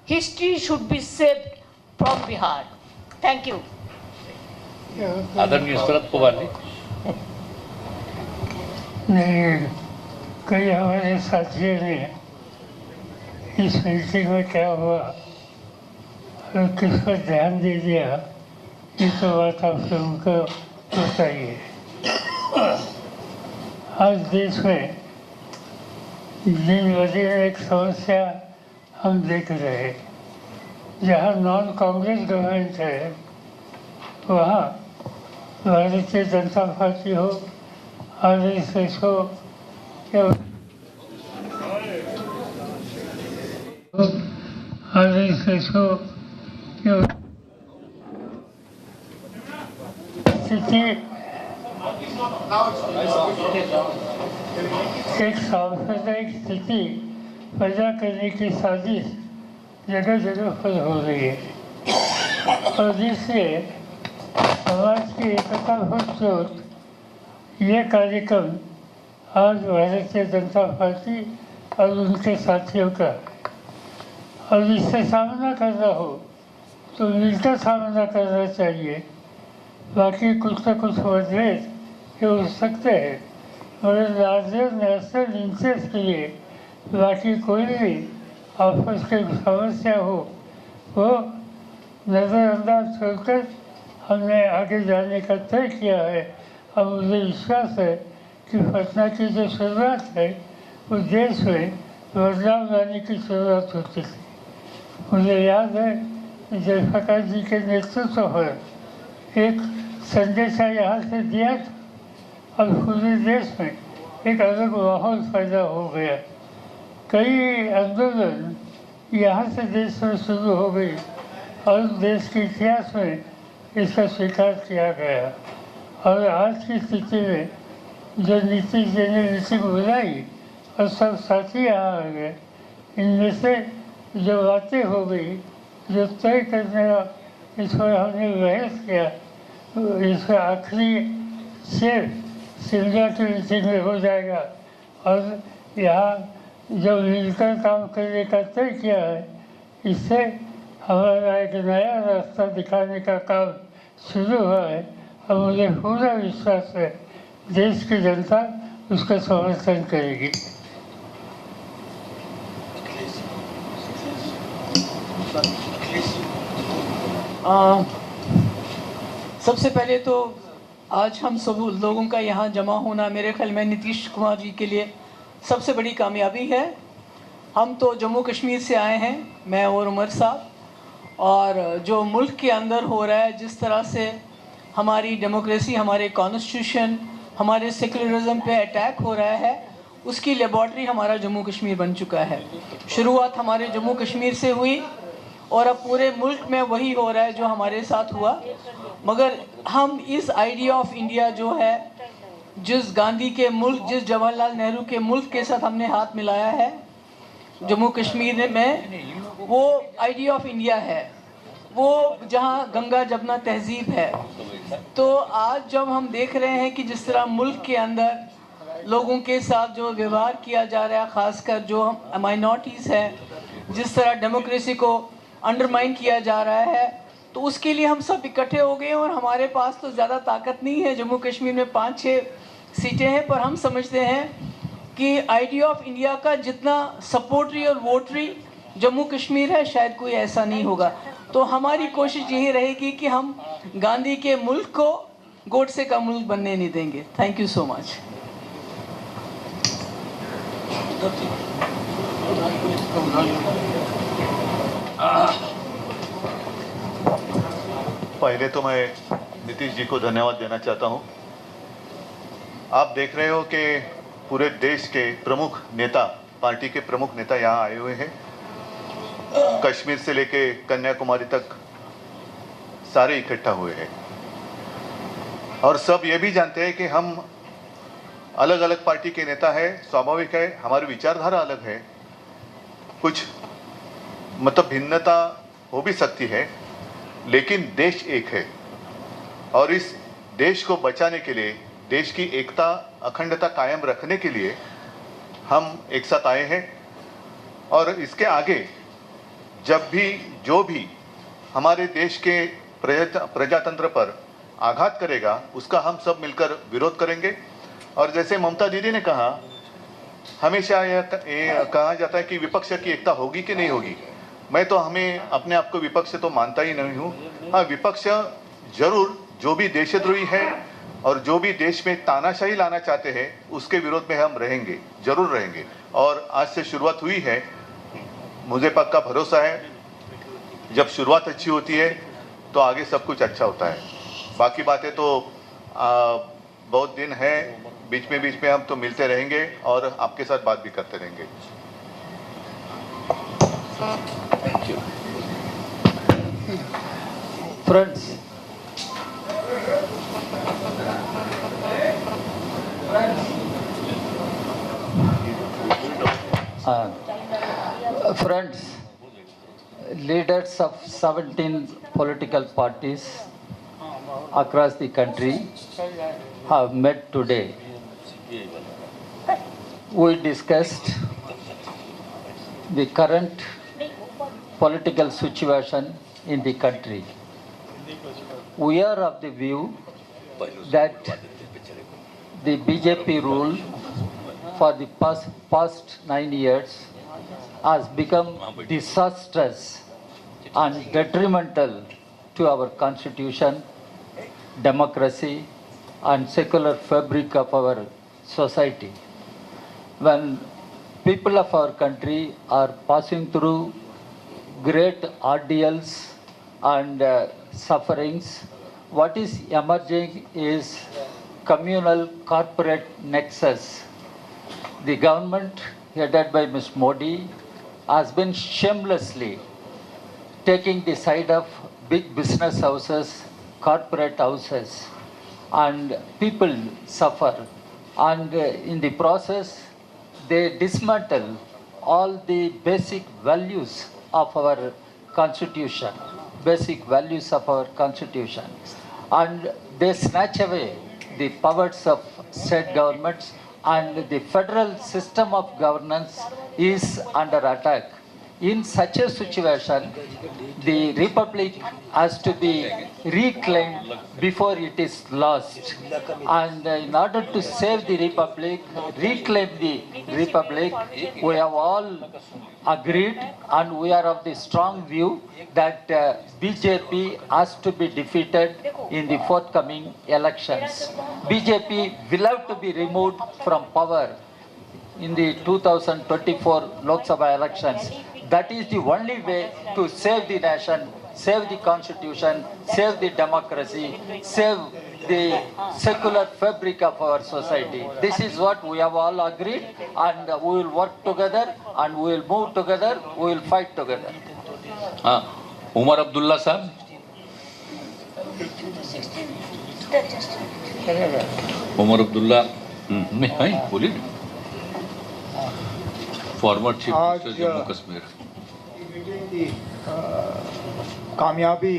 history should be saved from Bihar. Thank you. आदरणीय शरद पवार जी। नहीं, कई हमारे साथियों ने इस मीटिंग में क्या हुआ और किस पर ध्यान दे दिया, ये तो बात आप उनको बताइए। आज देश में दिन ब दिन एक समस्या हम देख रहे हैं। जहाँ नॉन कांग्रेस गवर्नमेंट है, वहाँ भारतीय जनता पार्टी हो, RSS हो, RSS हो, स्थिति एक सांप्रदायिक स्थिति पैदा करने की साजिश जगह जगह पर हो रही है और जिससे समाज की एकता हो चोट ये कार्यक्रम आज भारतीय जनता पार्टी और उनके साथियों का और इससे सामना करना हो तो मिलकर सामना करना चाहिए। बाकी कुछ न कुछ मतभेद ये हो सकते हैं मगर लार्जर नेशनल इंटरेस्ट के लिए बाकी कोई भी आपस की समस्या हो वो नज़रअंदाज छोड़कर हमने आगे जाने का तय किया है। अब मुझे विश्वास है कि पटना की जो शुरुआत है वो देश में बदलाव लाने की शुरुआत होती थी। मुझे याद है जयप्रकाश जी के नेतृत्व पर एक संदेशा यहाँ से दिया था और पूरे देश में एक अलग माहौल पैदा हो गया। कई आंदोलन यहाँ से देश में शुरू हो गई और देश के इतिहास में इसका स्वीकार किया गया और आज की स्थिति में जो नीतीश जी ने मीटिंग बुलाई और सब साथी यहाँ आ गए, इनमें से जो बातें हो गई जो तय करने का इस पर हमने बहस किया इसका आखिरी शेर शिमला की मीटिंग में हो जाएगा और यहाँ जो मिलकर काम करने का तय किया है इससे हमारा एक नया रास्ता दिखाने का काम शुरू हुआ है और मुझे पूरा विश्वास है देश की जनता उसका समर्थन करेगी। सबसे पहले तो आज हम सब लोगों का यहाँ जमा होना मेरे ख्याल में नीतीश कुमार जी के लिए सबसे बड़ी कामयाबी है। हम तो जम्मू कश्मीर से आए हैं, मैं और उमर साहब, और जो मुल्क के अंदर हो रहा है जिस तरह से हमारी डेमोक्रेसी, हमारे कॉन्स्टिट्यूशन, हमारे सेकुलरिज्म पे अटैक हो रहा है उसकी लेबॉर्ट्री हमारा जम्मू कश्मीर बन चुका है। शुरुआत हमारे जम्मू कश्मीर से हुई और अब पूरे मुल्क में वही हो रहा है जो हमारे साथ हुआ। मगर हम इस आइडिया ऑफ इंडिया जो है जिस गांधी के मुल्क, जिस जवाहरलाल नेहरू के मुल्क के साथ हमने हाथ मिलाया है जम्मू कश्मीर में, वो आइडिया ऑफ इंडिया है, वो जहाँ गंगा जमुना तहजीब है। तो आज जब हम देख रहे हैं कि जिस तरह मुल्क के अंदर लोगों के साथ जो व्यवहार किया जा रहा है, ख़ासकर जो माइनॉरिटीज़ है, जिस तरह डेमोक्रेसी को अंडरमाइन किया जा रहा है, तो उसके लिए हम सब इकट्ठे हो गए और हमारे पास तो ज़्यादा ताकत नहीं है। जम्मू कश्मीर में 5-6 सीटें हैं, पर हम समझते हैं कि आइडिया ऑफ इंडिया का जितना सपोर्टरी और वोटरी जम्मू कश्मीर है शायद कोई ऐसा नहीं होगा। तो हमारी कोशिश यही रहेगी कि हम गांधी के मुल्क को गोडसे का मुल्क बनने नहीं देंगे। Thank you so much. पहले तो मैं नीतीश जी को धन्यवाद देना चाहता हूं। आप देख रहे हो कि पूरे देश के प्रमुख नेता, पार्टी के प्रमुख नेता यहाँ आए हुए हैं। कश्मीर से लेके कन्याकुमारी तक सारे इकट्ठा हुए हैं और सब ये भी जानते हैं कि हम अलग अलग पार्टी के नेता हैं। स्वाभाविक है, हमारी विचारधारा अलग है, कुछ मतलब भिन्नता हो भी सकती है, लेकिन देश एक है और इस देश को बचाने के लिए, देश की एकता अखंडता कायम रखने के लिए हम एक साथ आए हैं। और इसके आगे जब भी जो भी हमारे देश के प्रजातंत्र पर आघात करेगा उसका हम सब मिलकर विरोध करेंगे। और जैसे ममता दीदी ने कहा, हमेशा ये कहा जाता है कि विपक्ष की एकता होगी कि नहीं होगी। मैं तो हमें अपने आप को विपक्ष तो मानता ही नहीं हूँ। हाँ, विपक्ष जरूर जो भी देशद्रोही है और जो भी देश में तानाशाही लाना चाहते हैं उसके विरोध में हम रहेंगे, जरूर रहेंगे। और आज से शुरुआत हुई है, मुझे पक्का भरोसा है जब शुरुआत अच्छी होती है तो आगे सब कुछ अच्छा होता है। बाकी बातें तो बहुत दिन है, बीच में हम तो मिलते रहेंगे और आपके साथ बात भी करते रहेंगे। Thank you friends. Friends, leaders of 17 political parties across the country have met today. We discussed the current political situation in the country. We are of the view that the BJP rule for the past 9 years has become disastrous and detrimental to our constitution, democracy, and secular fabric of our society. When people of our country are passing through great ordeals and sufferings, what is emerging is communal corporate nexus. The government headed by Ms. Modi has been shamelessly taking the side of big business houses, corporate houses, and people suffer. And in the process, they dismantle all the basic values of our constitution, and they snatch away the powers of state governments, and the federal system of governance is under attack. In such a situation, the republic has to be reclaimed before it is lost. And in order to save the republic, reclaim the republic, we have all agreed and we are of the strong view that BJP has to be defeated in the forthcoming elections. BJP will have to be removed from power in the 2024 Lok Sabha elections. That is the only way to save the nation, save the constitution, save the democracy, save the secular fabric of our society. This is what we have all agreed, and we will work together, and we will move together, we will fight together. Omar Abdullah साहब. उमर अब्दुल्ला नहीं बोलिए. Former chief minister Jammu Kashmir. की कामयाबी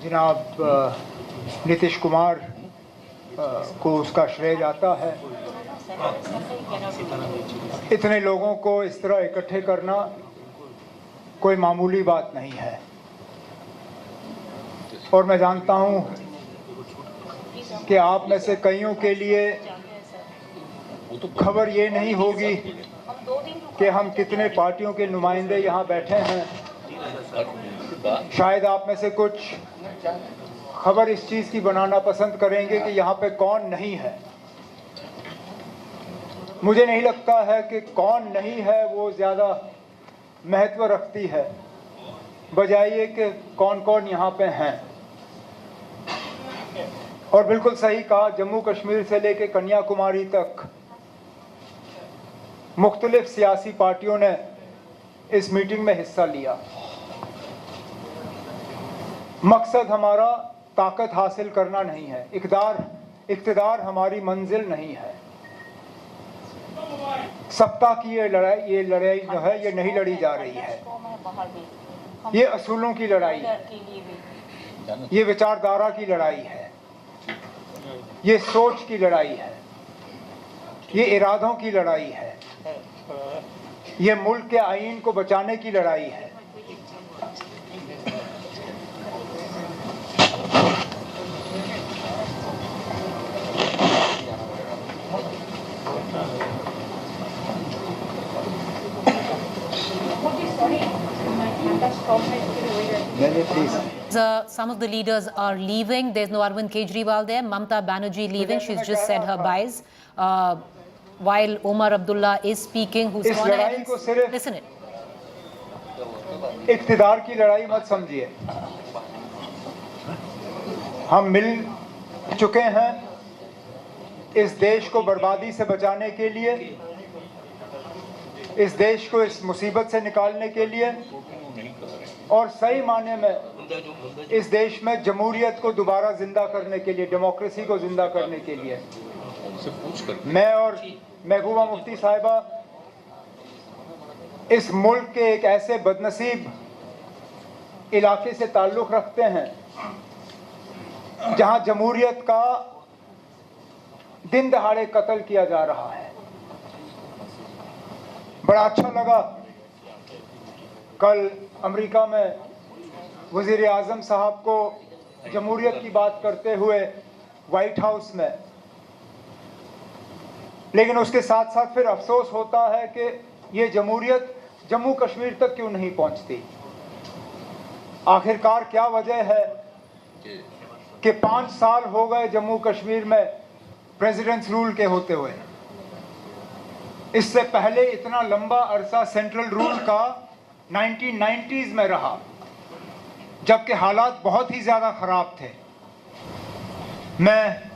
जनाब नीतीश कुमार को उसका श्रेय जाता है. इतने लोगों को इस तरह इकट्ठे करना कोई मामूली बात नहीं है, और मैं जानता हूं कि आप में से कईयों के लिए खबर ये नहीं होगी कि हम कितने पार्टियों के नुमाइंदे यहाँ बैठे हैं. शायद आप में से कुछ खबर इस चीज़ की बनाना पसंद करेंगे कि यहाँ पे कौन नहीं है. मुझे नहीं लगता है कि कौन नहीं है वो ज़्यादा महत्व रखती है, बजाय ये कि कौन कौन यहाँ पे हैं. और बिल्कुल सही कहा, जम्मू कश्मीर से लेकर कन्याकुमारी तक मुख्तलिफ सियासी पार्टियों ने इस मीटिंग में हिस्सा लिया. मकसद हमारा ताकत हासिल करना नहीं है, इक़्तिदार हमारी मंजिल नहीं है. सत्ता की ये लड़ाई जो है ये नहीं लड़ी जा रही है. ये असूलों की लड़ाई है, ये विचारधारा की लड़ाई है, ये सोच की लड़ाई है, ये इरादों की लड़ाई है, ये मुल्क के आईन को बचाने की लड़ाई है. Some of the leaders are leaving. There's no Arvind Kejriwal there. Mamta Banerjee leaving. She's just said her byes. While Omar Abdullah is speaking, who's gone ahead and listen it. इक़्तिदार की लड़ाई मत समझिए. हम मिल चुके हैं इस देश को बर्बादी से बचाने के लिए, इस देश को इस मुसीबत से निकालने के लिए, और सही माने में इस देश में जमहूरियत को दोबारा जिंदा करने के लिए, डेमोक्रेसी को जिंदा करने के लिए. मैं और महबूबा मुफ्ती साहिबा इस मुल्क के एक ऐसे बदनसीब इलाके से ताल्लुक़ रखते हैं जहां जमहूरियत का दिन दहाड़े कत्ल किया जा रहा है। बड़ा अच्छा लगा कल अमेरिका में वज़ीर आज़म साहब को जमहूरियत की बात करते हुए वाइट हाउस में, लेकिन उसके साथ साथ फिर अफसोस होता है कि ये जमहूरियत जम्मू कश्मीर तक क्यों नहीं पहुंचती। आखिरकार क्या वजह है कि 5 साल हो गए जम्मू कश्मीर में प्रेसिडेंट्स रूल के होते हुए। इससे पहले इतना लंबा अरसा सेंट्रल रूल का 1990s में रहा, जबकि हालात बहुत ही ज़्यादा ख़राब थे। मैं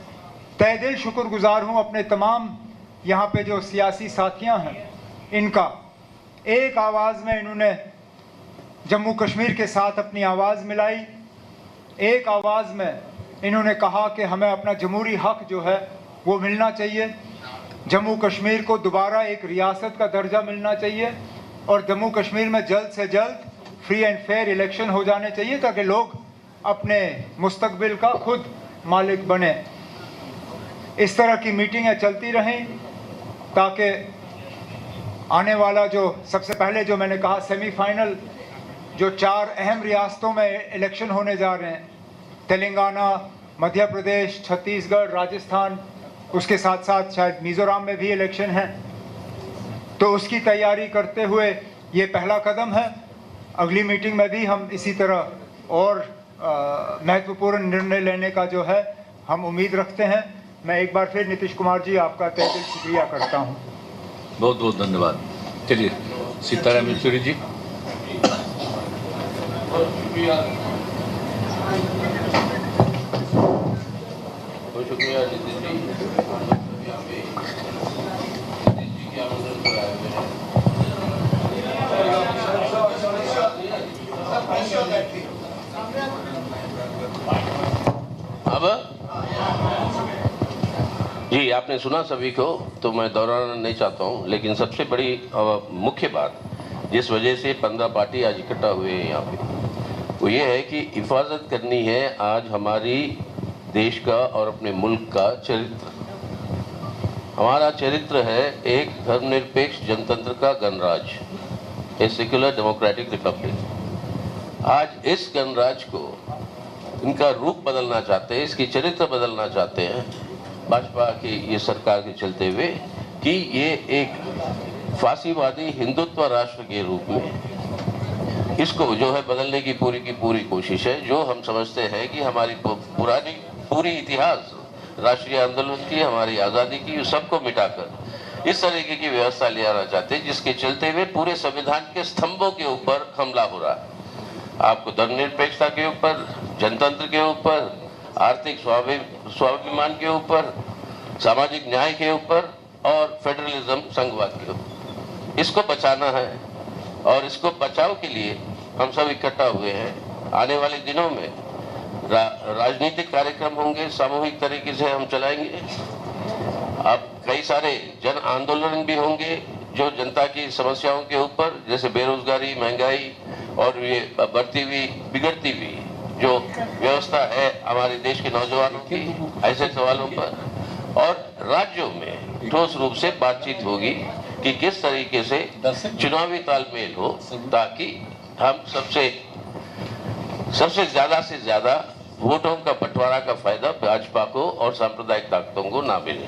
तहे दिल शुक्रगुजार हूँ अपने तमाम यहाँ पे जो सियासी साथियाँ हैं, इनका एक आवाज़ में इन्होंने जम्मू कश्मीर के साथ अपनी आवाज़ मिलाई। एक आवाज़ में इन्होंने कहा कि हमें अपना जमहूरी हक जो है वो मिलना चाहिए, जम्मू कश्मीर को दोबारा एक रियासत का दर्जा मिलना चाहिए और जम्मू कश्मीर में जल्द से जल्द फ्री एंड फेयर इलेक्शन हो जाने चाहिए ताकि लोग अपने मुस्तकबिल का खुद मालिक बने। इस तरह की मीटिंगें चलती रहें ताकि आने वाला जो सबसे पहले जो मैंने कहा सेमीफाइनल जो 4 अहम रियासतों में इलेक्शन होने जा रहे हैं, तेलंगाना, मध्य प्रदेश, छत्तीसगढ़, राजस्थान, उसके साथ साथ शायद मिज़ोरम में भी इलेक्शन है, तो उसकी तैयारी करते हुए ये पहला कदम है। अगली मीटिंग में भी हम इसी तरह और महत्वपूर्ण निर्णय लेने का जो है हम उम्मीद रखते हैं। मैं एक बार फिर नीतीश कुमार जी आपका तहे दिल शुक्रिया करता हूँ। बहुत बहुत धन्यवाद। चलिए सीताराम येचुरी जी। बहुत शुक्रिया नीतीश जी। अब जी आपने सुना सभी को, तो मैं दोहराना नहीं चाहता हूँ, लेकिन सबसे बड़ी मुख्य बात जिस वजह से 15 पार्टी आज इकट्ठा हुए हैं यहाँ पे, वो ये है कि हिफाजत करनी है आज हमारी देश का और अपने मुल्क का चरित्र। हमारा चरित्र है एक धर्मनिरपेक्ष जनतंत्र का गणराज, ए सेक्युलर डेमोक्रेटिक रिपब्लिक। आज इस गणराज को इनका रूप बदलना चाहते हैं, इसकी चरित्र बदलना चाहते हैं भाजपा की ये सरकार के चलते हुए कि ये एक फासीवादी हिंदुत्व राष्ट्र के रूप में इसको जो है बदलने की पूरी कोशिश है। जो हम समझते हैं कि हमारी पूरी इतिहास राष्ट्रीय आंदोलन की, हमारी आज़ादी की, सबको मिटाकर इस तरीके की व्यवस्था ले आना चाहते हैं जिसके चलते हुए पूरे संविधान के स्तंभों के ऊपर हमला हो रहा है। आपको धर्मनिरपेक्षता के ऊपर, जनतंत्र के ऊपर, आर्थिक स्वाभिमान के ऊपर, सामाजिक न्याय के ऊपर और फेडरलिज्म संघवाद के ऊपर, इसको बचाना है। और इसको बचाव के लिए हम सब इकट्ठा हुए हैं। आने वाले दिनों में राजनीतिक कार्यक्रम होंगे, सामूहिक तरीके से हम चलाएंगे। अब कई सारे जन आंदोलन भी होंगे जो जनता की समस्याओं के ऊपर, जैसे बेरोजगारी, महंगाई और ये बढ़ती हुई बिगड़ती हुई जो व्यवस्था है हमारे देश के नौजवानों की, ऐसे सवालों पर। और राज्यों में ठोस रूप से बातचीत होगी कि किस तरीके से चुनावी तालमेल हो ताकि हम सबसे ज्यादा से ज्यादा वोटों का बंटवारा का फायदा भाजपा को और सांप्रदायिक ताकतों को ना मिले।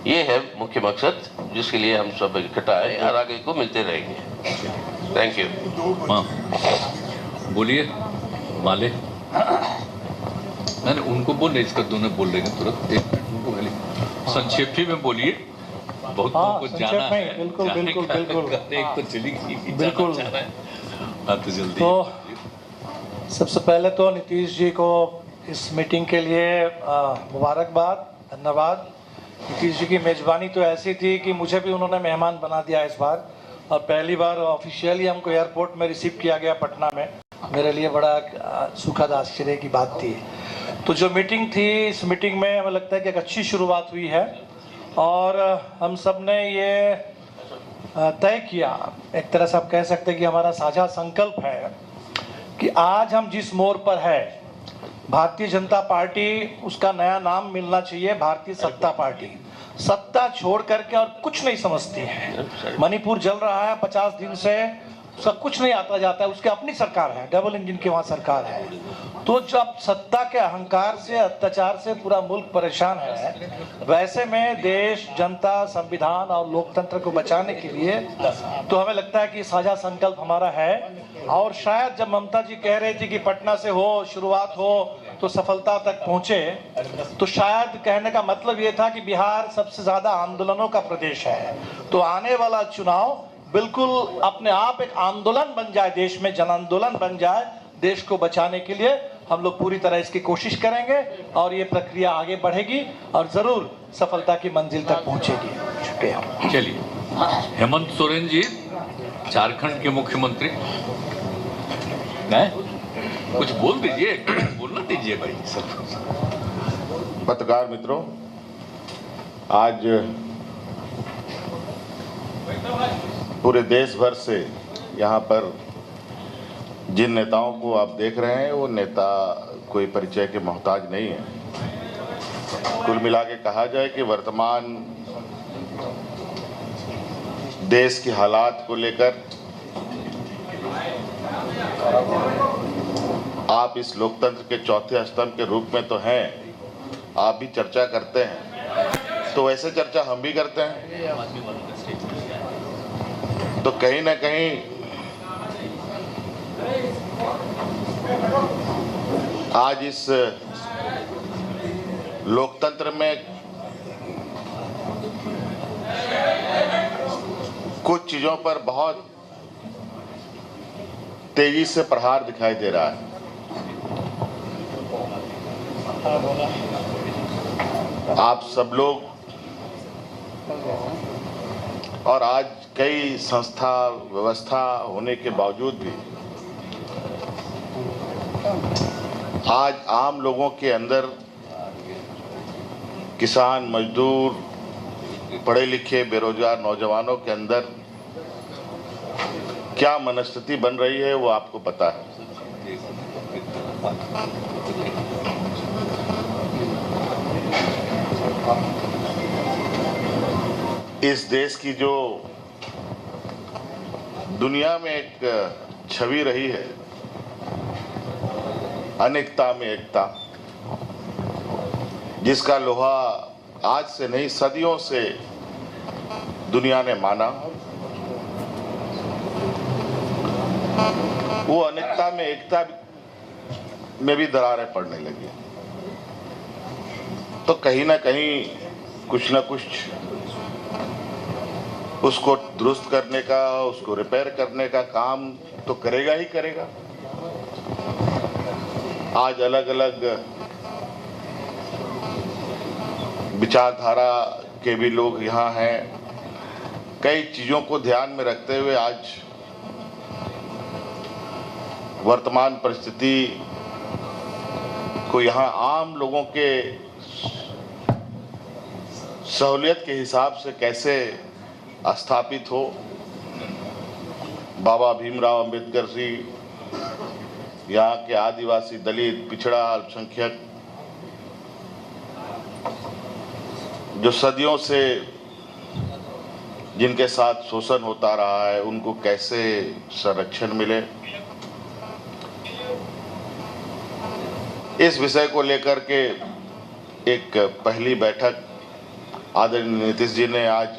ये है मुख्य मकसद जिसके लिए हम सब इकट्ठा है और आगे को मिलते रहेंगे। Thank you. बोलिए माले। मैंने उनको बोले, इसका दोनों बोल रहे हैं तुरंत। एक मिनट उनको खाली संक्षेप ही में बोलिए, बहुत लोगों को जाना है। बिल्कुल बिल्कुल बिल्कुल। एक तो चली गई, बिल्कुल जाना है। तो जल्दी। तो सबसे पहले तो नीतीश जी को इस मीटिंग के लिए मुबारकबाद, धन्यवाद। नीतीश जी की मेज़बानी तो ऐसी थी कि मुझे भी उन्होंने मेहमान बना दिया इस बार, और पहली बार ऑफिशियली हमको एयरपोर्ट में रिसीव किया गया पटना में। मेरे लिए बड़ा सुखद आश्चर्य की बात थी। तो जो मीटिंग थी, इस मीटिंग में हमें लगता है कि एक अच्छी शुरुआत हुई है और हम सब ने ये तय किया, एक तरह से आप कह सकते हैं कि हमारा साझा संकल्प है कि आज हम जिस मोड़ पर है, भारतीय जनता पार्टी, उसका नया नाम मिलना चाहिए भारतीय सत्ता पार्टी। सत्ता छोड़ करके और कुछ नहीं समझती है। मणिपुर जल रहा है 50 दिन से, उसका कुछ नहीं आता जाता है, उसकी अपनी सरकार है, डबल इंजन की वहाँ सरकार है। तो जब सत्ता के अहंकार से, अत्याचार से पूरा मुल्क परेशान है, वैसे में देश, जनता, संविधान और लोकतंत्र को बचाने के लिए तो हमें लगता है कि साझा संकल्प हमारा है। और शायद जब ममता जी कह रही थी कि पटना से हो शुरुआत हो तो सफलता तक पहुंचे, तो शायद कहने का मतलब ये था कि बिहार सबसे ज्यादा आंदोलनों का प्रदेश है। तो आने वाला चुनाव बिल्कुल अपने आप एक आंदोलन बन जाए, देश में जन आंदोलन बन जाए। देश को बचाने के लिए हम लोग पूरी तरह इसकी कोशिश करेंगे और ये प्रक्रिया आगे बढ़ेगी और जरूर सफलता की मंजिल तक पहुंचेगी। शुक्रिया। चलिए, हेमंत सोरेन जी, झारखंड के मुख्यमंत्री, कुछ बोल दीजिए, बोलना दीजिए भाई सब। पत्रकार मित्रों, आज पूरे देश भर से यहाँ पर जिन नेताओं को आप देख रहे हैं, वो नेता कोई परिचय के मोहताज नहीं है। कुल मिला के कहा जाए कि वर्तमान देश के हालात को लेकर आप इस लोकतंत्र के चौथे स्तंभ के रूप में तो हैं, आप भी चर्चा करते हैं, तो वैसे चर्चा हम भी करते हैं। तो कहीं ना कहीं आज इस लोकतंत्र में कुछ चीजों पर बहुत तेजी से प्रहार दिखाई दे रहा है। आप सब लोग और आज कई संस्था व्यवस्था होने के बावजूद भी आज आम लोगों के अंदर, किसान, मजदूर, पढ़े लिखे, बेरोजगार नौजवानों के अंदर क्या मनस्थिति बन रही है वो आपको पता है। इस देश की जो दुनिया में एक छवि रही है, अनेकता में एकता, जिसका लोहा आज से नहीं सदियों से दुनिया ने माना, वो अनेकता में एकता में भी दरारें पड़ने लगी। तो कहीं ना कहीं कुछ ना कुछ उसको दुरुस्त करने का, उसको रिपेयर करने का काम तो करेगा ही करेगा। आज अलग अलग विचारधारा के भी लोग यहाँ हैं। कई चीजों को ध्यान में रखते हुए आज वर्तमान परिस्थिति को यहाँ आम लोगों के सहूलियत के हिसाब से कैसे स्थापित हो। बाबा भीमराव अंबेडकर जी, यहाँ के आदिवासी, दलित, पिछड़ा, अल्पसंख्यक, जो सदियों से जिनके साथ शोषण होता रहा है, उनको कैसे संरक्षण मिले, इस विषय को लेकर के एक पहली बैठक आदरणीय नीतीश जी ने आज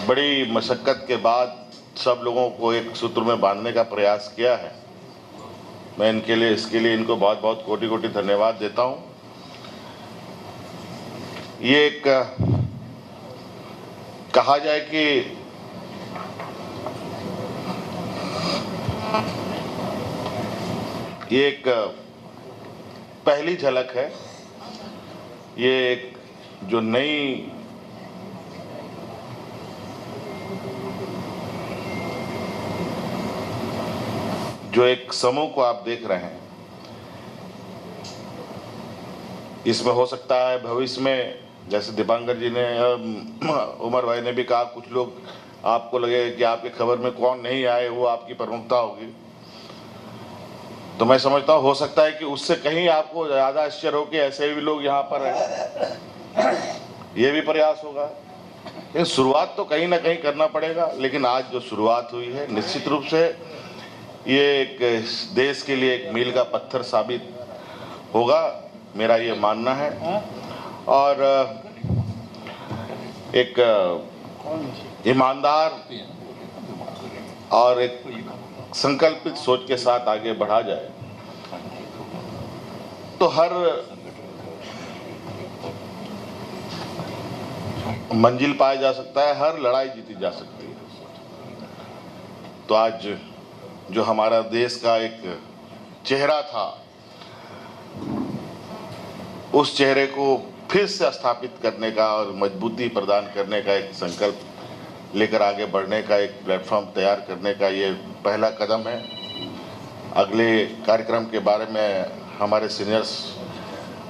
बड़ी मशक्कत के बाद सब लोगों को एक सूत्र में बांधने का प्रयास किया है। मैं इसके लिए इनको बहुत बहुत कोटि कोटि धन्यवाद देता हूं। ये एक कहा जाए कि ये एक पहली झलक है। ये एक जो नई जो एक समूह को आप देख रहे हैं, इसमें हो सकता है भविष्य में जैसे दीपांकर जी ने, उमर भाई ने भी कहा, कुछ लोग आपको लगे कि आपकी खबर में कौन नहीं आए वो आपकी प्रमुखता होगी, तो मैं समझता हूँ हो सकता है कि उससे कहीं आपको ज़्यादा आश्चर्य हो कि ऐसे भी लोग यहाँ पर हैं, ये भी प्रयास होगा। ये शुरुआत तो कहीं ना कहीं करना पड़ेगा, लेकिन आज जो शुरुआत हुई है निश्चित रूप से ये एक देश के लिए एक मील का पत्थर साबित होगा, मेरा ये मानना है। और एक ईमानदार और एक संकल्पित सोच के साथ आगे बढ़ा जाए तो हर मंजिल पाया जा सकता है, हर लड़ाई जीती जा सकती है। तो आज जो हमारा देश का एक चेहरा था, उस चेहरे को फिर से स्थापित करने का और मजबूती प्रदान करने का एक संकल्प लेकर आगे बढ़ने का एक प्लेटफॉर्म तैयार करने का ये पहला कदम है। अगले कार्यक्रम के बारे में हमारे सीनियर्स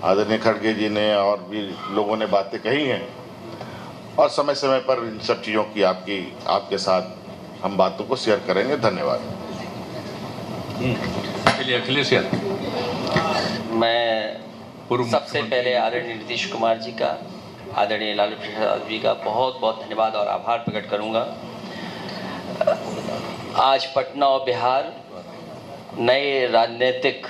आदरणीय खड़गे जी ने और भी लोगों ने बातें कही हैं, और समय समय पर इन सब चीज़ों की आपके साथ हम बातों को शेयर करेंगे। धन्यवाद। चलिए अखिलेश यादव। मैं सबसे पहले आदरणीय नीतीश कुमार जी का, आदरणीय लालू प्रसाद जी का बहुत बहुत धन्यवाद और आभार प्रकट करूंगा। आज पटना और बिहार नए राजनीतिक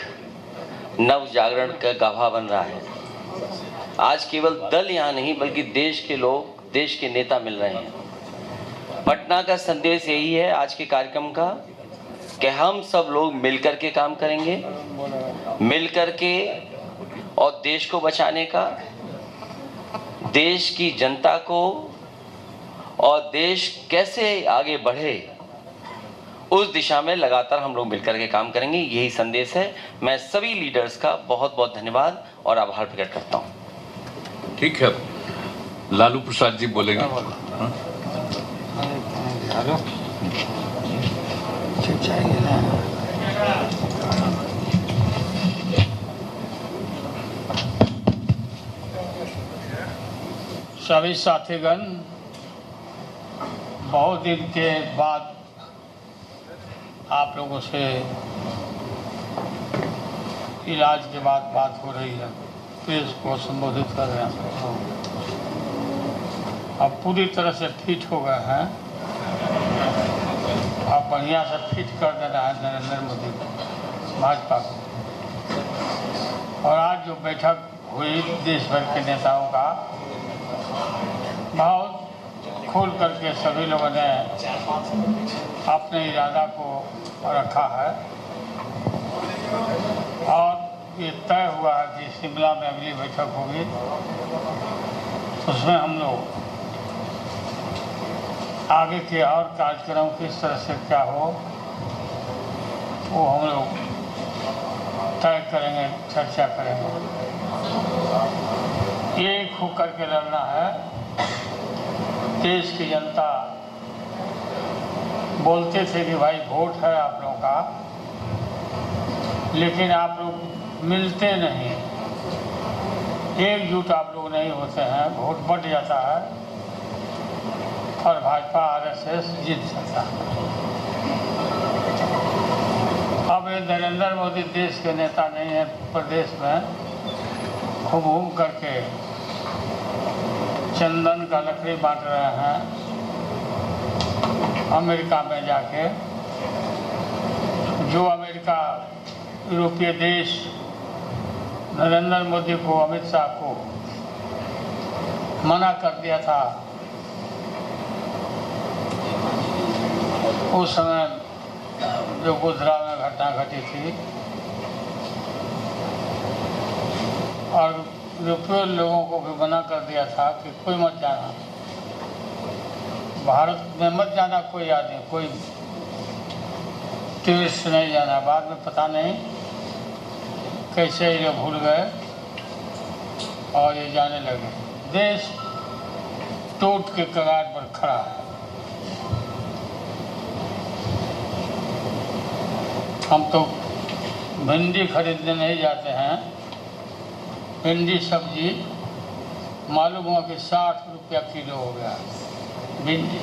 नव जागरण का गाभा बन रहा है। आज केवल दल यहाँ नहीं बल्कि देश के लोग, देश के नेता मिल रहे हैं। पटना का संदेश यही है आज के कार्यक्रम का कि हम सब लोग मिलकर के काम करेंगे, मिलकर के, और देश को बचाने का, देश की जनता को, और देश कैसे आगे बढ़े उस दिशा में लगातार हम लोग मिलकर के काम करेंगे। यही संदेश है। मैं सभी लीडर्स का बहुत बहुत धन्यवाद और आभार प्रकट करता हूँ। ठीक है, लालू प्रसाद जी बोलेंगे। सभी साथीगण, बहुत दिन के बाद आप लोगों से इलाज के बाद बात हो रही है, प्रेस को संबोधित कर रहे हैं। अब पूरी तरह से फिट हो गए हैं, अब बढ़िया से फिट कर देना है नरेंद्र मोदी को, भाजपा को। और आज जो बैठक हुई देश भर के नेताओं का, बहुत खोल करके सभी लोगों ने अपने इरादा को रखा है, और ये तय हुआ है कि शिमला में अगली बैठक होगी, उसमें हम लोग आगे के और कार्यक्रम किस तरह से क्या हो वो हम लोग तय करेंगे, चर्चा करेंगे। एक होकर के लड़ना है। देश की जनता बोलते थे कि भाई वोट है आप लोगों का, लेकिन आप लोग मिलते नहीं, एकजुट आप लोग नहीं होते हैं, वोट बढ़ जाता है और भाजपा आरएसएस जीत जाता है। अब ये नरेंद्र मोदी देश के नेता नहीं है, प्रदेश में घूम करके चंदन का लकड़ी बांट रहे हैं, अमेरिका में जाके। जो अमेरिका, यूरोपीय देश नरेंद्र मोदी को, अमित शाह को मना कर दिया था, उस समय जो गुजरात में घटना घटी थी, और यूरोपीय लोगों को भी मना कर दिया था कि कोई मत जाना, भारत में मत जाना कोई आदमी, कोई टूरिस्ट नहीं जाना। बाद में पता नहीं कैसे ये भूल गए और ये जाने लगे। देश टूट के कगार पर खड़ा है। हम तो भिंडी खरीदने नहीं जाते हैं, भिंडी सब्जी मालूम हुआ कि 60 रुपया किलो हो गया भिंडी।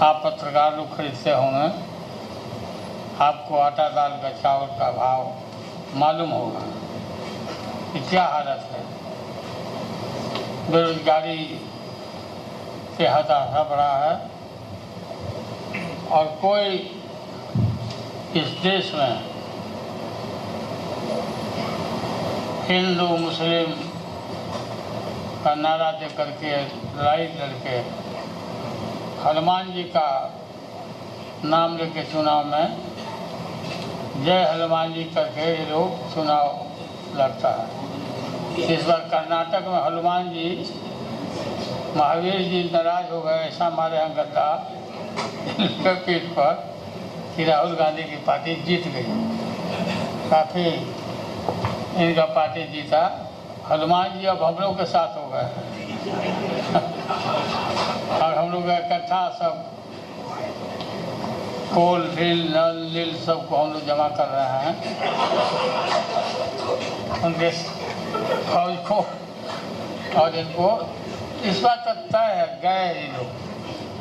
आप पत्रकार लोग खरीदते होंगे, आपको आटा दाल का चावल का भाव मालूम होगा कि क्या हालत है। बेरोजगारी से हताशा बढ़ा है और कोई इस देश में हिंदू मुस्लिम का नारा दे करके लड़ाई लड़के हनुमान जी का नाम लेके चुनाव में जय हनुमान जी करके ये लोग चुनाव लड़ता है। इस बार कर्नाटक में हनुमान जी महावीर जी नाराज हो गए, ऐसा मारे हैं गद्दा पीठ पर कि राहुल गांधी की पार्टी जीत गई। काफ़ी इनका पार्टी जीता। हनुमान जी अब हम लोग के साथ हो गए और हम लोग इकट्ठा सब कोल ढील नल नील सबको हम लोग जमा कर रहे हैं उनके फौज को, और इनको इस बात तक तय है गए ये लोग।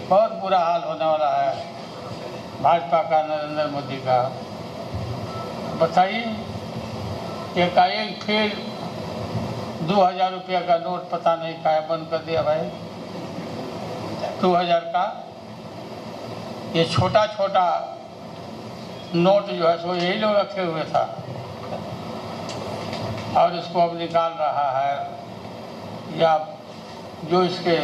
बहुत बुरा हाल होने वाला है भाजपा का, नरेंद्र मोदी का। बताइए एकाएक फिर 2000 रुपया का नोट पता नहीं काहे बंद कर दिया भाई। 2000 का ये छोटा छोटा नोट जो है सो यही लोग रखे हुए था और इसको अब निकाल रहा है, या जो इसके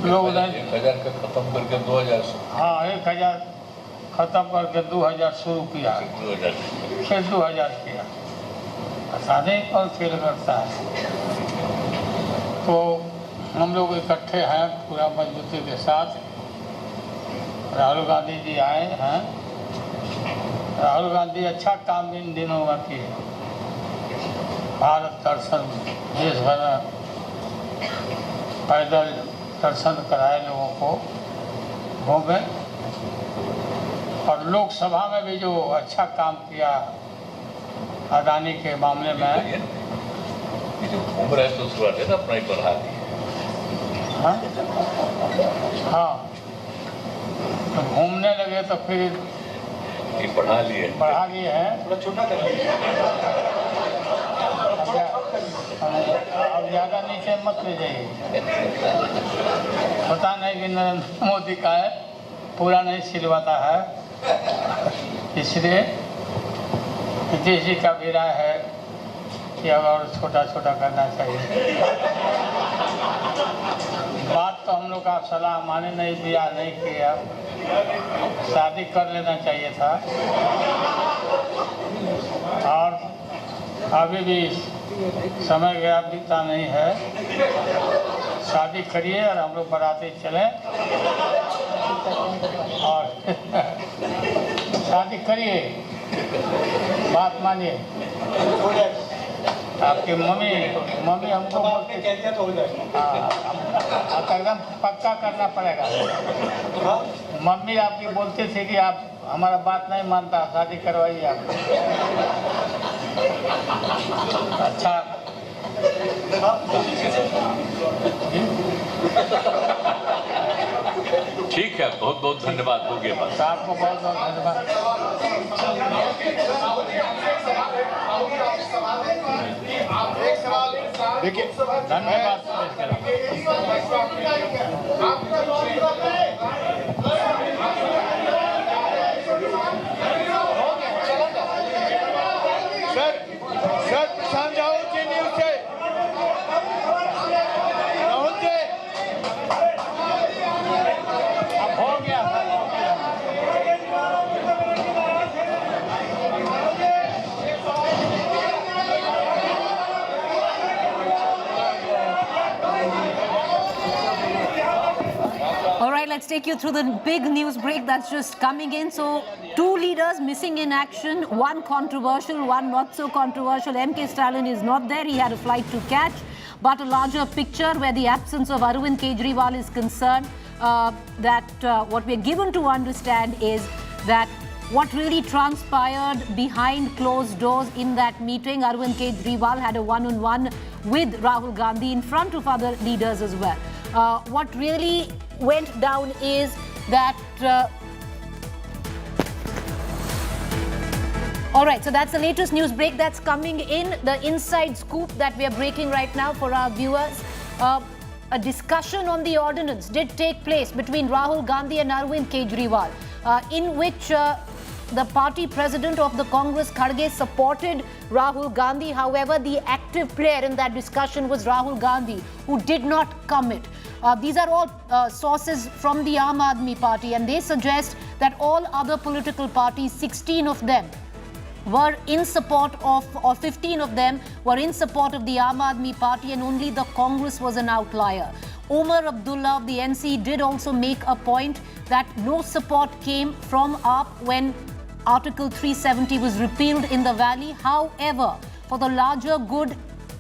लोग 1000 का खत्म करके 2000। हाँ 1000 खत्म करके 2000 शुरू किया, फिर 2000 किया। पता नहीं कौन फेल करता है। तो हम लोग इकट्ठे हैं पूरा मजबूती के साथ। राहुल गांधी जी आए हैं। राहुल गांधी अच्छा काम इन दिनों में किए। भारत दर्शन देश भर में पैदल दर्शन कराए लोगों को, घूमे, और लोकसभा में भी जो अच्छा काम किया अदानी के मामले में। जो घूम रहे तो शुरुआत है ना अपना ही बढ़ा दी। हाँ तो घूमने लगे तो फिर ये बढ़ा लिए हैं। थोड़ा छोटा कर अब ज़्यादा नीचे मत ले जाइए। पता नहीं कि नरेंद्र मोदी का है, पूरा नहीं सिलवाता है, इसलिए नीतीश जी का भी राय है कि अब और छोटा छोटा करना चाहिए। बात तो हम लोग का सलाह माने नहीं, ब्याह नहीं किया, शादी कर लेना चाहिए था। और अभी भी समय गया बीता नहीं है, शादी करिए और हम लोग बराती चलें और शादी करिए, बात मानिए। आपकी मम्मी हमको बोलते कह दिया तो हो जाएगा। हाँ तो एकदम पक्का करना पड़ेगा। मम्मी आपकी बोलती थी कि आप हमारा बात नहीं मानता, शादी करवाइए आप। अच्छा ठीक है, बहुत बहुत धन्यवाद। हो गया बस। आपको बहुत बहुत धन्यवाद। देखिए धन्यवाद। सर प्रशांत जाओ जी न्यूज से। राहुल जी अब हो गया। All right, let's take you through the big news break that's just coming in. So, two leaders missing in action, one controversial, one not so controversial. M.K. Stalin is not there. He had a flight to catch. But a larger picture where the absence of Arvind Kejriwal is concerned, what we're given to understand is that what really transpired behind closed doors in that meeting. Arvind Kejriwal had a one-on-one with Rahul Gandhi in front of other leaders as well. What really went down is that all right, so that's the latest news break that's coming in, the inside scoop that we are breaking right now for our viewers. A discussion on the ordinance did take place between Rahul Gandhi and Arvind Kejriwal, in which the party president of the Congress, Kharge, supported Rahul Gandhi. However, the active player in that discussion was Rahul Gandhi, who did not commit. These are all sources from the Aam Aadmi Party, and they suggest that all other political parties, 16 of them, were in support of, or 15 of them were in support of the Aam Aadmi Party, and only the Congress was an outlier. Omar Abdullah of the NC did also make a point that no support came from AAP when Article 370 was repealed in the Valley. However, for the larger good,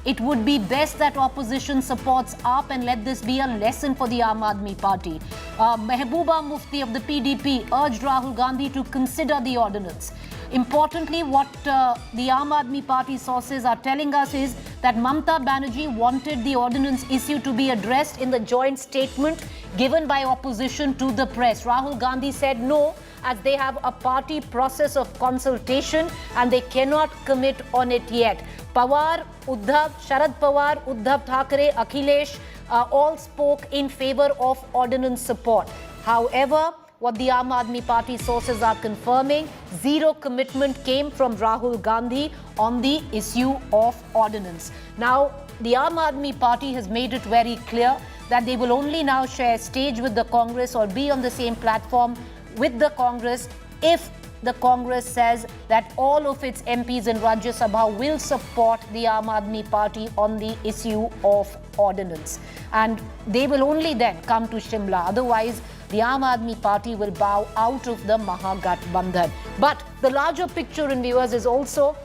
it would be best that opposition supports AAP, and let this be a lesson for the Aam Aadmi Party. Mehbooba Mufti of the PDP urged Rahul Gandhi to consider the ordinance. Importantly, what the Aam Aadmi Party sources are telling us is that Mamata Banerjee wanted the ordinance issue to be addressed in the joint statement given by opposition to the press. Rahul Gandhi said no, as they have a party process of consultation and they cannot commit on it yet. Pawar, Uddhav, Sharad Pawar, Uddhav Thackeray, Akhilesh all spoke in favor of ordinance support. However, what the Aam Aadmi Party sources are confirming, zero commitment came from Rahul Gandhi on the issue of ordinance. Now, the Aam Aadmi Party has made it very clear that they will only now share stage with the Congress or be on the same platform with the Congress if the Congress says that all of its MPs in Rajya Sabha will support the Aam Aadmi Party on the issue of ordinance. And they will only then come to Shimla. Otherwise, the Aam Aadmi Party will bow out of the Mahagathbandhan. But the larger picture in viewers is also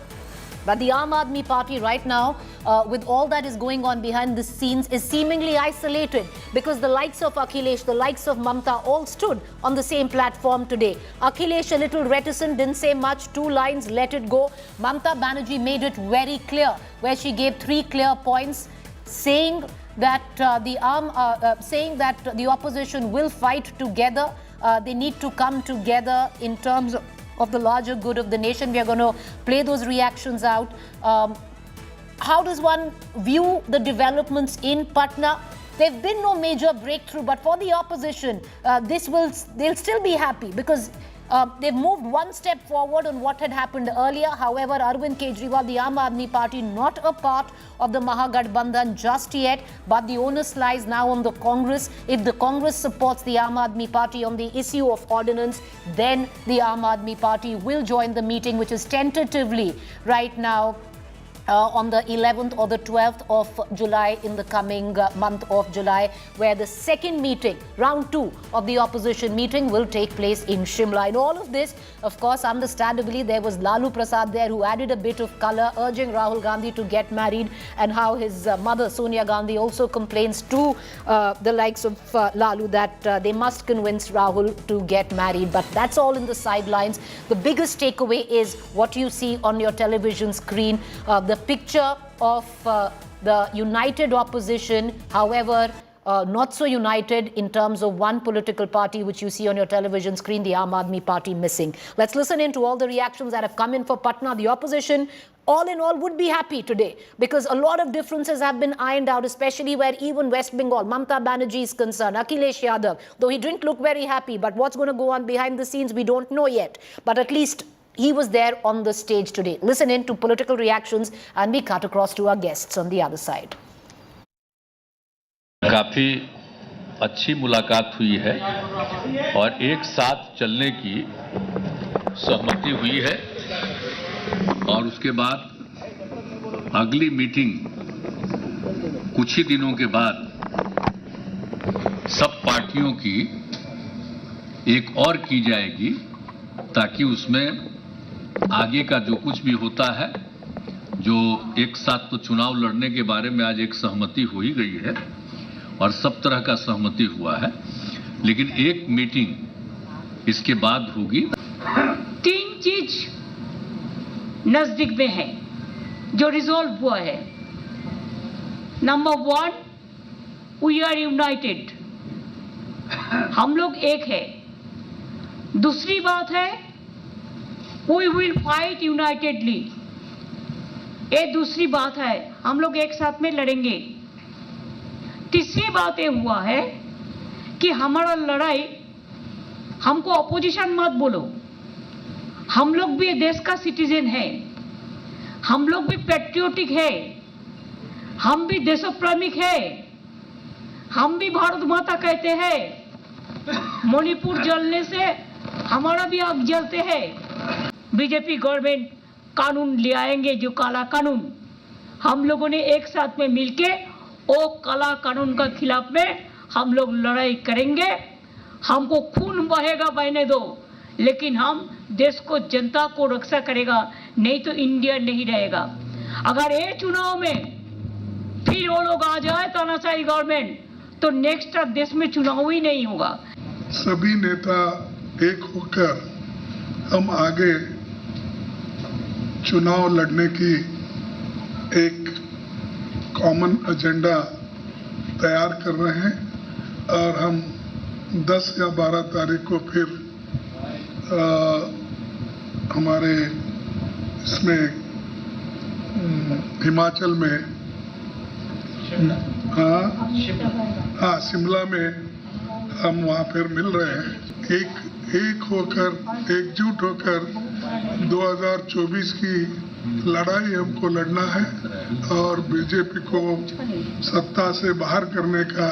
that the Aam Aadmi Party right now, with all that is going on behind the scenes, is seemingly isolated, because the likes of Akhilesh, the likes of Mamata all stood on the same platform today. Akhilesh a little reticent, didn't say much, 2 lines, let it go. Mamata Banerjee made it very clear, where she gave 3 clear points, saying that the opposition will fight together. They need to come together in terms of the larger good of the nation. We are going to play those reactions out. How does one view the developments in Patna? There have been no major breakthrough, but for the opposition, they'll still be happy, because they've moved one step forward on what had happened earlier. However, Arvind Kejriwal, the Aam Aadmi Party, not a part of the Mahagathbandhan just yet, but the onus lies now on the Congress. If the Congress supports the Aam Aadmi Party on the issue of ordinance, then the Aam Aadmi Party will join the meeting, which is tentatively right now on the 11th or the 12th of July, in the coming month of July, where the second meeting, round 2 of the opposition meeting, will take place in Shimla. In all of this, of course, understandably, there was Lalu Prasad there, who added a bit of colour, urging Rahul Gandhi to get married, and how his mother, Sonia Gandhi, also complains to the likes of Lalu that they must convince Rahul to get married. But that's all in the sidelines. The biggest takeaway is what you see on your television screen, the picture of the united opposition, however, not so united in terms of one political party, which you see on your television screen, the Aam Aadmi Party missing. Let's listen in to all the reactions that have come in for Patna. The opposition, all in all, would be happy today, because a lot of differences have been ironed out, especially where even West Bengal, Mamata Banerjee is concerned. Akhilesh Yadav, though he didn't look very happy, but what's going to go on behind the scenes, we don't know yet. But at least he was there on the stage today. Listen in to political reactions, and we cut across to our guests on the other side. काफी अच्छी मुलाकात हुई है और एक साथ चलने की सहमति हुई है, और उसके बाद अगली मीटिंग कुछ ही दिनों के बाद सब पार्टियों की एक और की जाएगी, ताकि उसमें आगे का जो कुछ भी होता है, जो एक साथ तो चुनाव लड़ने के बारे में आज एक सहमति हो ही गई है और सब तरह का सहमति हुआ है, लेकिन एक मीटिंग इसके बाद होगी। 3 चीज नजदीक में है जो रिजॉल्व हुआ है। नंबर 1, वी आर यूनाइटेड, हम लोग एक है। दूसरी बात है, वी विल फाइट यूनाइटेडली, ये दूसरी बात है, हम लोग एक साथ में लड़ेंगे। तीसरी बात ये हुआ है कि हमारा लड़ाई, हमको अपोजिशन मत बोलो, हम लोग भी देश का सिटीजन है, हम लोग भी पैट्रियोटिक है, हम भी देशप्रेमिक है, हम भी भारत माता कहते हैं। मणिपुर जलने से हमारा भी आग जलते हैं। बीजेपी गवर्नमेंट कानून ले आएंगे, जो काला कानून, हम लोगों ने एक साथ में मिलके वो काला कानून का खिलाफ में हम लोग लड़ाई करेंगे। हमको खून बहेगा बहने दो, लेकिन हम देश को, जनता को रक्षा करेगा, नहीं तो इंडिया नहीं रहेगा। अगर ये चुनाव में फिर वो लोग आ जाए तानाशाही गवर्नमेंट, तो नेक्स्ट देश में चुनाव ही नहीं होगा। सभी नेता एक होकर हम आगे चुनाव लड़ने की एक कॉमन एजेंडा तैयार कर रहे हैं और हम 10 या 12 तारीख को फिर हमारे इसमें हिमाचल में शिमला में हम वहाँ फिर मिल रहे हैं। एक होकर, एकजुट होकर 2024 की लड़ाई हमको लड़ना है और बीजेपी को सत्ता से बाहर करने का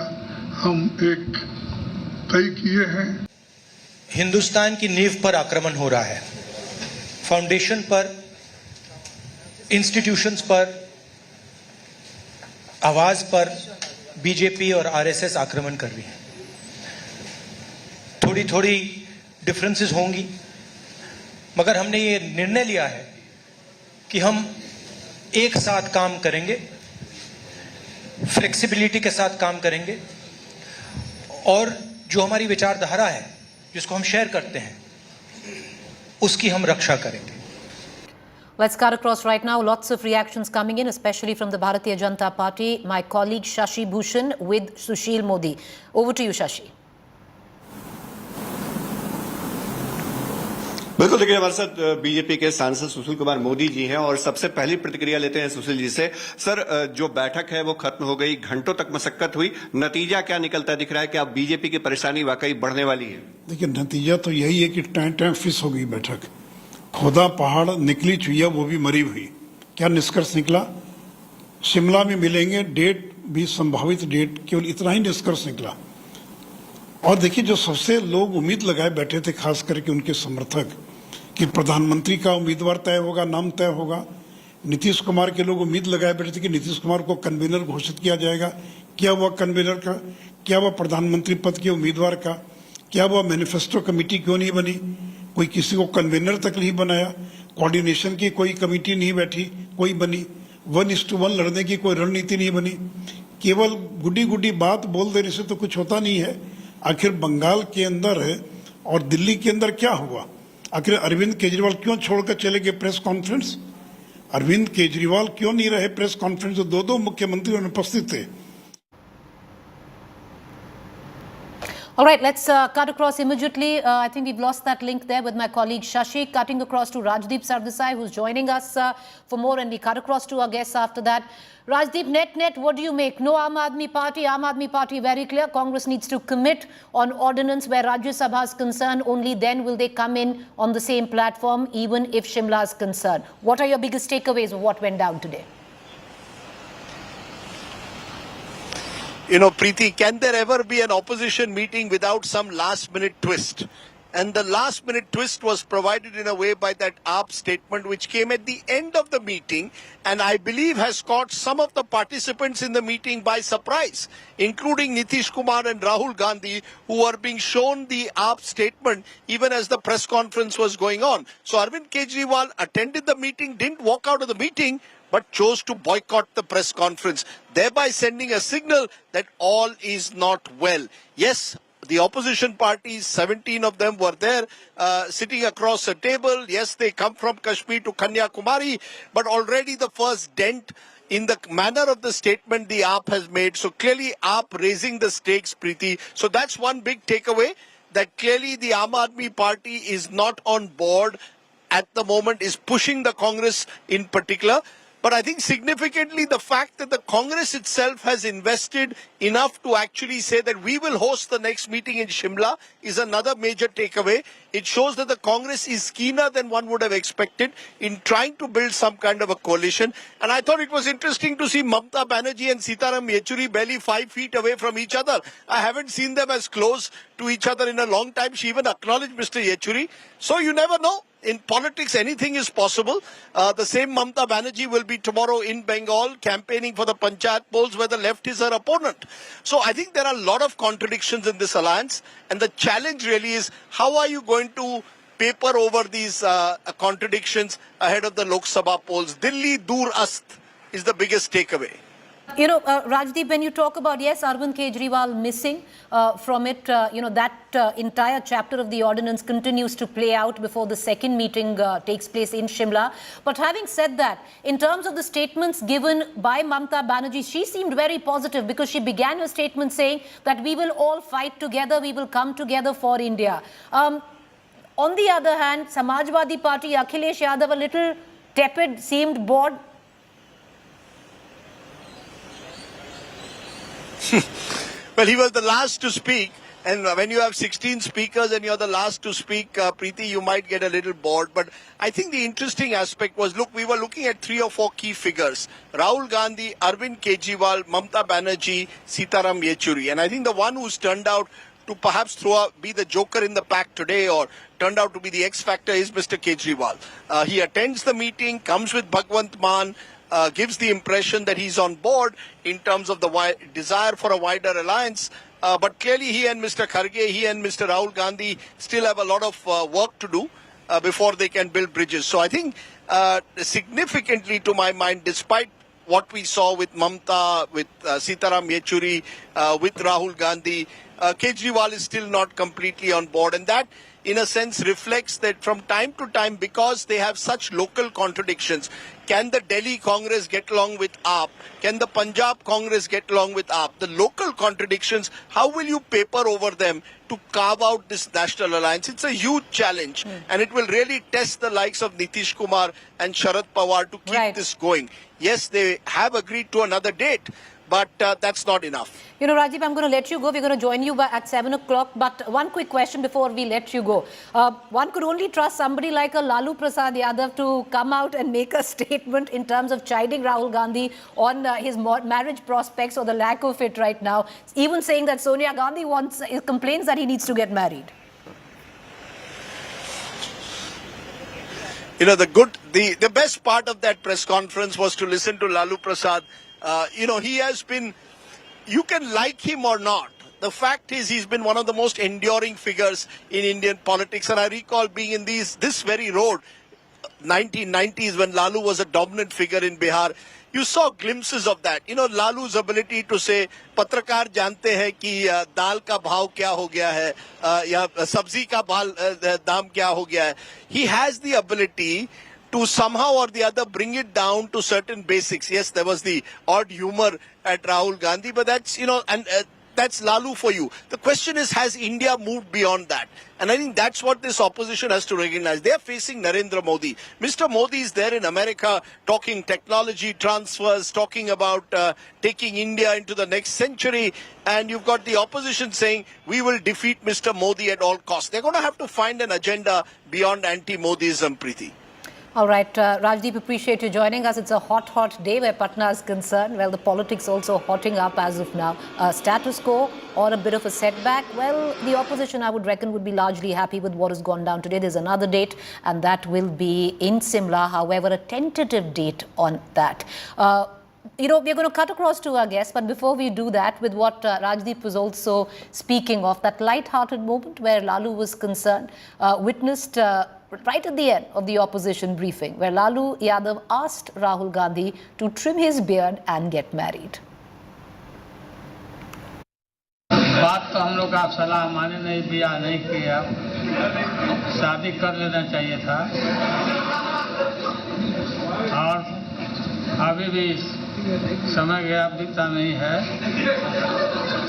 हम एक तय किए हैं। हिंदुस्तान की नींव पर आक्रमण हो रहा है, फाउंडेशन पर, इंस्टीट्यूशंस पर, आवाज पर बीजेपी और आरएसएस आक्रमण कर रही है। थोड़ी थोड़ी डिफरेंसेस होंगी, मगर हमने ये निर्णय लिया है कि हम एक साथ काम करेंगे, फ्लेक्सिबिलिटी के साथ काम करेंगे और जो हमारी विचारधारा है, जिसको हम शेयर करते हैं, उसकी हम रक्षा करेंगे। Let's cut across right now. Lots of reactions coming in, especially from the Bharatiya Janata Party. My colleague Shashi Bhushan with Sushil Modi. Over to you, Shashi. बिल्कुल, देखिए हमारे साथ बीजेपी के सांसद सुशील कुमार मोदी जी हैं और सबसे पहली प्रतिक्रिया लेते हैं सुशील जी से। सर, जो बैठक है वो खत्म हो गई, घंटों तक मशक्कत हुई, नतीजा क्या निकलता दिख रहा है कि अब बीजेपी की परेशानी वाकई बढ़ने वाली है? देखिए, नतीजा तो यही है कि टाइम फिक्स हो गई बैठक। खोदा पहाड़ निकली चुईया वो भी मरी हुई। क्या निष्कर्ष निकला? शिमला में मिलेंगे, डेट भी संभावित डेट, केवल इतना ही निष्कर्ष निकला। और देखिए, जो सबसे लोग उम्मीद लगाए बैठे थे, खास करके उनके समर्थक, कि प्रधानमंत्री का उम्मीदवार तय होगा, नाम तय होगा। नीतीश कुमार के लोग उम्मीद लगाए बैठे थे कि नीतीश कुमार को कन्वीनर घोषित किया जाएगा। क्या हुआ कन्वीनर का? क्या हुआ प्रधानमंत्री पद के उम्मीदवार का? क्या हुआ मैनिफेस्टो कमेटी क्यों नहीं बनी? कोई किसी को कन्वीनर तक नहीं बनाया। कोऑर्डिनेशन की कोई कमेटी नहीं बैठी, कोई बनी। 1:1 लड़ने की कोई रणनीति नहीं बनी। केवल गुड्डी गुड्डी बात बोल देने से तो कुछ होता नहीं है। आखिर बंगाल के अंदर है और दिल्ली के अंदर क्या हुआ? आखिर अरविंद केजरीवाल क्यों छोड़कर चले गए प्रेस कॉन्फ्रेंस? अरविंद केजरीवाल क्यों नहीं रहे प्रेस कॉन्फ्रेंस? दो मुख्यमंत्री अनुपस्थित थे। All right, let's cut across immediately. I think we've lost that link there with my colleague Shashi. Cutting across to Rajdeep Sardesai, who's joining us for more, and we cut across to our guests after that. Rajdeep, net, what do you make? No Aam Aadmi Party, very clear. Congress needs to commit on ordinance where Rajya Sabha is concerned. Only then will they come in on the same platform, even if Shimla is concerned. What are your biggest takeaways of what went down today? You know, Preeti, can there ever be an opposition meeting without some last-minute twist? And the last-minute twist was provided in a way by that AAP statement which came at the end of the meeting and I believe has caught some of the participants in the meeting by surprise, including Nitish Kumar and Rahul Gandhi, who were being shown the AAP statement even as the press conference was going on. So Arvind Kejriwal attended the meeting, didn't walk out of the meeting, but chose to boycott the press conference, thereby sending a signal that all is not well. Yes, The opposition parties, 17 of them were there sitting across a table. Yes, they come from Kashmir to Kanyakumari, but already the first dent in the manner of the statement the AAP has made. So clearly AAP raising the stakes, Preeti. So that's one big takeaway, that clearly the Aam Aadmi Party is not on board at the moment, is pushing the Congress in particular. But I think significantly the fact that the Congress itself has invested enough to actually say that we will host the next meeting in Shimla is another major takeaway. It shows that the Congress is keener than one would have expected in trying to build some kind of a coalition. And I thought it was interesting to see Mamata Banerjee and Sitaram Yechuri barely 5 feet away from each other. I haven't seen them as close to each other in a long time. She even acknowledged Mr. Yechuri. So you never know. In politics, anything is possible. The same Mamata Banerjee will be tomorrow in Bengal campaigning for the Panchayat polls where the left is her opponent. So I think there are a lot of contradictions in this alliance. And the challenge really is, how are you going to paper over these contradictions ahead of the Lok Sabha polls? Delhi Dur Ast is the biggest takeaway. You know, Rajdeep, when you talk about, yes, Arvind Kejriwal missing from it, that entire chapter of the ordinance continues to play out before the second meeting takes place in Shimla. But having said that, in terms of the statements given by Mamata Banerjee, she seemed very positive because she began her statement saying that we will all fight together, we will come together for India. On the other hand, Samajwadi Party, Akhilesh Yadav, a little tepid, seemed bored. Well, he was the last to speak, and when you have 16 speakers and you're the last to speak, Preeti, you might get a little bored. But I think the interesting aspect was, look, we were looking at 3 or 4 key figures: Rahul Gandhi, Arvind Kejriwal, Mamata Banerjee, Sitaram Yechuri. And I think the one who's turned out to perhaps be the joker in the pack today, or turned out to be the X factor, is Mr. Kejriwal. He attends the meeting, comes with Bhagwant Mann, gives the impression that he's on board in terms of the desire for a wider alliance. But clearly he and Mr. Kharge, he and Mr. Rahul Gandhi still have a lot of work to do before they can build bridges. So I think significantly to my mind, despite what we saw with Mamata, with Sitaram Yechuri, with Rahul Gandhi, Kejriwal is still not completely on board. And that, in a sense, reflects that from time to time, because they have such local contradictions, can the Delhi Congress get along with AAP? Can the Punjab Congress get along with AAP? The local contradictions, how will you paper over them to carve out this national alliance? It's a huge challenge, and it will really test the likes of Nitish Kumar and Sharad Pawar to keep this going. Yes, they have agreed to another date, but that's not enough. You know, Rajiv, I'm going to let you go. We're going to join you at 7 o'clock. But one quick question before we let you go. One could only trust somebody like a Lalu Prasad Yadav to come out and make a statement in terms of chiding Rahul Gandhi on his marriage prospects or the lack of it right now. Even saying that Sonia Gandhi complains that he needs to get married. You know, the best part of that press conference was to listen to Lalu Prasad. He has been, you can like him or not, the fact is he's been one of the most enduring figures in Indian politics. And I recall being in this very road, 1990s, when Lalu was a dominant figure in Bihar. You saw glimpses of that. You know, Lalu's ability to say, पत्रकार जानते हैं कि दाल का भाव क्या हो गया है या सब्जी का दाम क्या हो गया है. He has the ability to somehow or the other bring it down to certain basics. Yes, there was the odd humor at Rahul Gandhi, but that's, that's Lalu for you. The question is, has India moved beyond that? And I think that's what this opposition has to recognize. They're facing Narendra Modi. Mr. Modi is there in America talking technology transfers, talking about taking India into the next century. And you've got the opposition saying, we will defeat Mr. Modi at all costs. They're going to have to find an agenda beyond anti-Modism, Preeti. All right, Rajdeep, appreciate you joining us. It's a hot, hot day where Patna is concerned. Well, the politics also hotting up as of now. Status quo or a bit of a setback? Well, the opposition, I would reckon, would be largely happy with what has gone down today. There's another date, and that will be in Simla. However, a tentative date on that. We're going to cut across to our guests, but before we do that, with what Rajdeep was also speaking of, that light-hearted moment where Lalu was concerned, witnessed right at the end of the opposition briefing, where Lalu Yadav asked Rahul Gandhi to trim his beard and get married. बात तो हम लोग का सलाह माने नहीं, बियाह नहीं किया, शादी कर लेना चाहिए था। और अभी भी समय गया बीता नहीं है,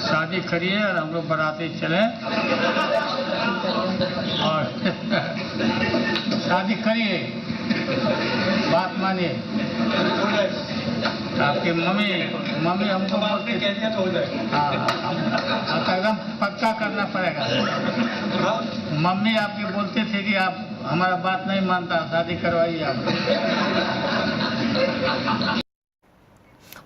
शादी करिए और हम लोग बाराती चलें और शादी करिए, बात मानिए। आपकी मम्मी हमको बोलते कैसे हो जाए, हाँ एकदम पक्का करना पड़ेगा। मम्मी आपकी बोलते थे कि आप हमारा बात नहीं मानता, शादी करवाइए आप।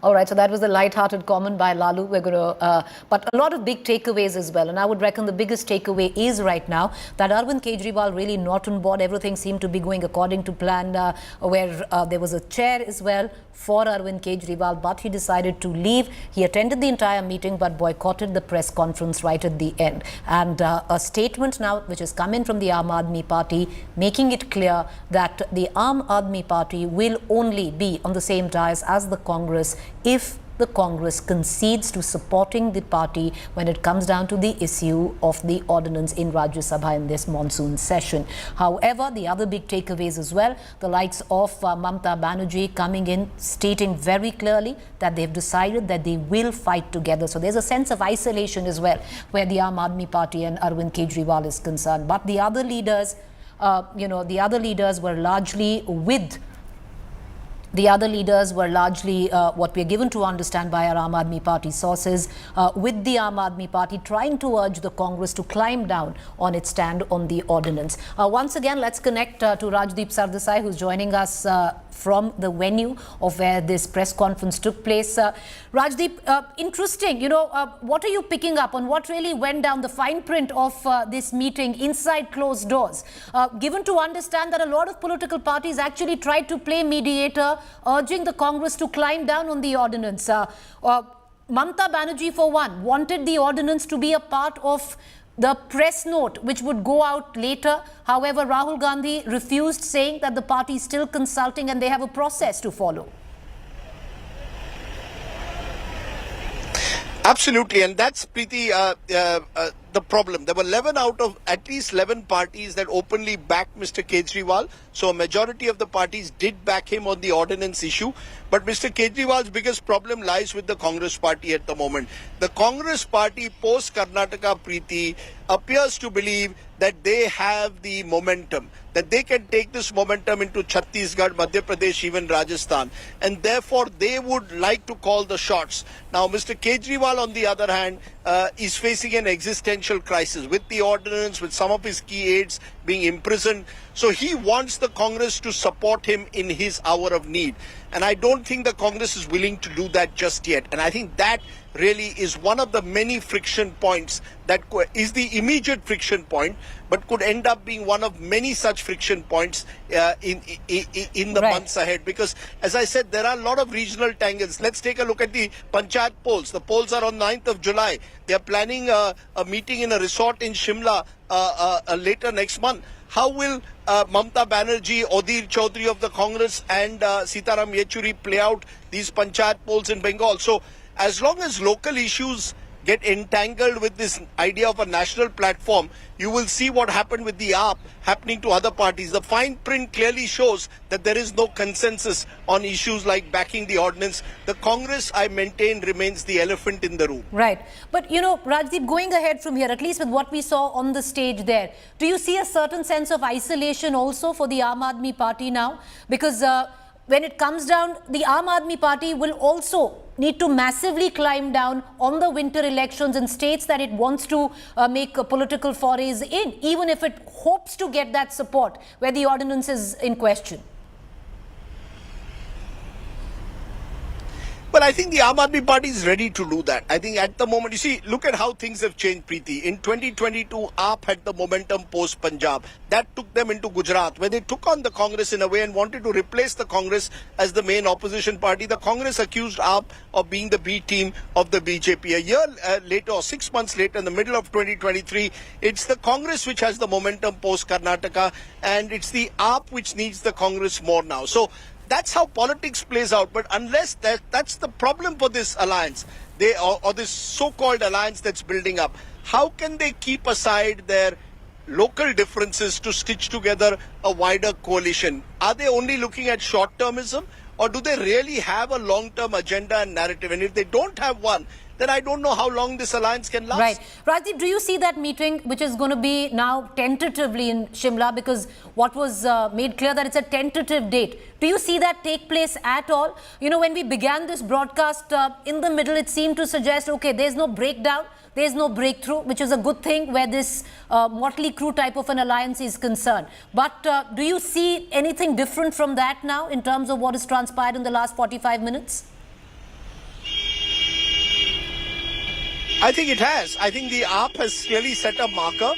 All right, so that was a light-hearted comment by Lalu. We're going to, but a lot of big takeaways as well. And I would reckon the biggest takeaway is right now that Arvind Kejriwal really not on board. Everything seemed to be going according to plan, where there was a chair as well for Arvind Kejriwal, but he decided to leave. He attended the entire meeting, but boycotted the press conference right at the end. And a statement now which has come in from the Aam Aadmi Party, making it clear that the Aam Aadmi Party will only be on the same dais as the Congress if the Congress concedes to supporting the party when it comes down to the issue of the ordinance in Rajya Sabha in this monsoon session. However, the other big takeaways as well, the likes of Mamata Banerjee coming in, stating very clearly that they've decided that they will fight together. So there's a sense of isolation as well, where the Aam Aadmi Party and Arvind Kejriwal is concerned. But the other leaders, the other leaders were largely with what we are given to understand by our Aam Aadmi Party sources, with the Aam Aadmi Party trying to urge the Congress to climb down on its stand on the ordinance. Once again, let's connect to Rajdeep Sardesai, who's joining us from the venue of where this press conference took place. Rajdeep, interesting, what are you picking up on what really went down, the fine print of this meeting inside closed doors? Given to understand that a lot of political parties actually tried to play mediator, urging the Congress to climb down on the ordinance. Mamata Banerjee, for one, wanted the ordinance to be a part of the press note which would go out later. However, Rahul Gandhi refused, saying that the party is still consulting and they have a process to follow. Absolutely, and that's Preeti, the problem. There were 11 out of at least 11 parties that openly backed Mr. Kejriwal. So a majority of the parties did back him on the ordinance issue. But Mr. Kejriwal's biggest problem lies with the Congress party at the moment. The Congress party post-Karnataka, Preeti, appears to believe that they have the momentum, that they can take this momentum into Chhattisgarh, Madhya Pradesh, even Rajasthan. And therefore, they would like to call the shots. Now, Mr. Kejriwal, on the other hand, is facing an existential crisis with the ordinance, with some of his key aides being imprisoned. So he wants the Congress to support him in his hour of need. And I don't think the Congress is willing to do that just yet. And I think that really is one of the many friction points that is the immediate friction point, but could end up being one of many such friction points in the months ahead. Because, as I said, there are a lot of regional tangles. Let's take a look at the Panchayat polls. The polls are on 9th of July. They are planning a meeting in a resort in Shimla later next month. How will Mamata Banerjee, Odhir Chaudhary of the Congress and Sitaram Yechuri play out these Panchayat polls in Bengal? So as long as local issues get entangled with this idea of a national platform, you will see what happened with the AAP happening to other parties. The fine print clearly shows that there is no consensus on issues like backing the ordinance. The Congress, I maintain, remains the elephant in the room. Right. But, Rajdeep, going ahead from here, at least with what we saw on the stage there, do you see a certain sense of isolation also for the Aam Aadmi Party now? Because when it comes down, the Aam Aadmi Party will also need to massively climb down on the winter elections in states that it wants to make political forays in, even if it hopes to get that support where the ordinance is in question. Well, I think the Aam Aadmi Party is ready to do that. I think at the moment, you see, look at how things have changed, Preeti. In 2022, AAP had the momentum post-Punjab. That took them into Gujarat, where they took on the Congress in a way and wanted to replace the Congress as the main opposition party. The Congress accused AAP of being the B team of the BJP. A year later, or 6 months later, in the middle of 2023, it's the Congress which has the momentum post-Karnataka, and it's the AAP which needs the Congress more now. So that's how politics plays out. But unless that's the problem for this alliance, or this so-called alliance that's building up. How can they keep aside their local differences to stitch together a wider coalition? Are they only looking at short-termism, or do they really have a long-term agenda and narrative? And if they don't have one, then I don't know how long this alliance can last. Right. Rajdeep, do you see that meeting, which is going to be now tentatively in Shimla, because what was made clear that it's a tentative date? Do you see that take place at all? You know, when we began this broadcast, in the middle, it seemed to suggest, okay, there's no breakdown, there's no breakthrough, which is a good thing where this motley crew type of an alliance is concerned. But do you see anything different from that now in terms of what has transpired in the last 45 minutes? I think it has. I think the AAP has clearly set a marker,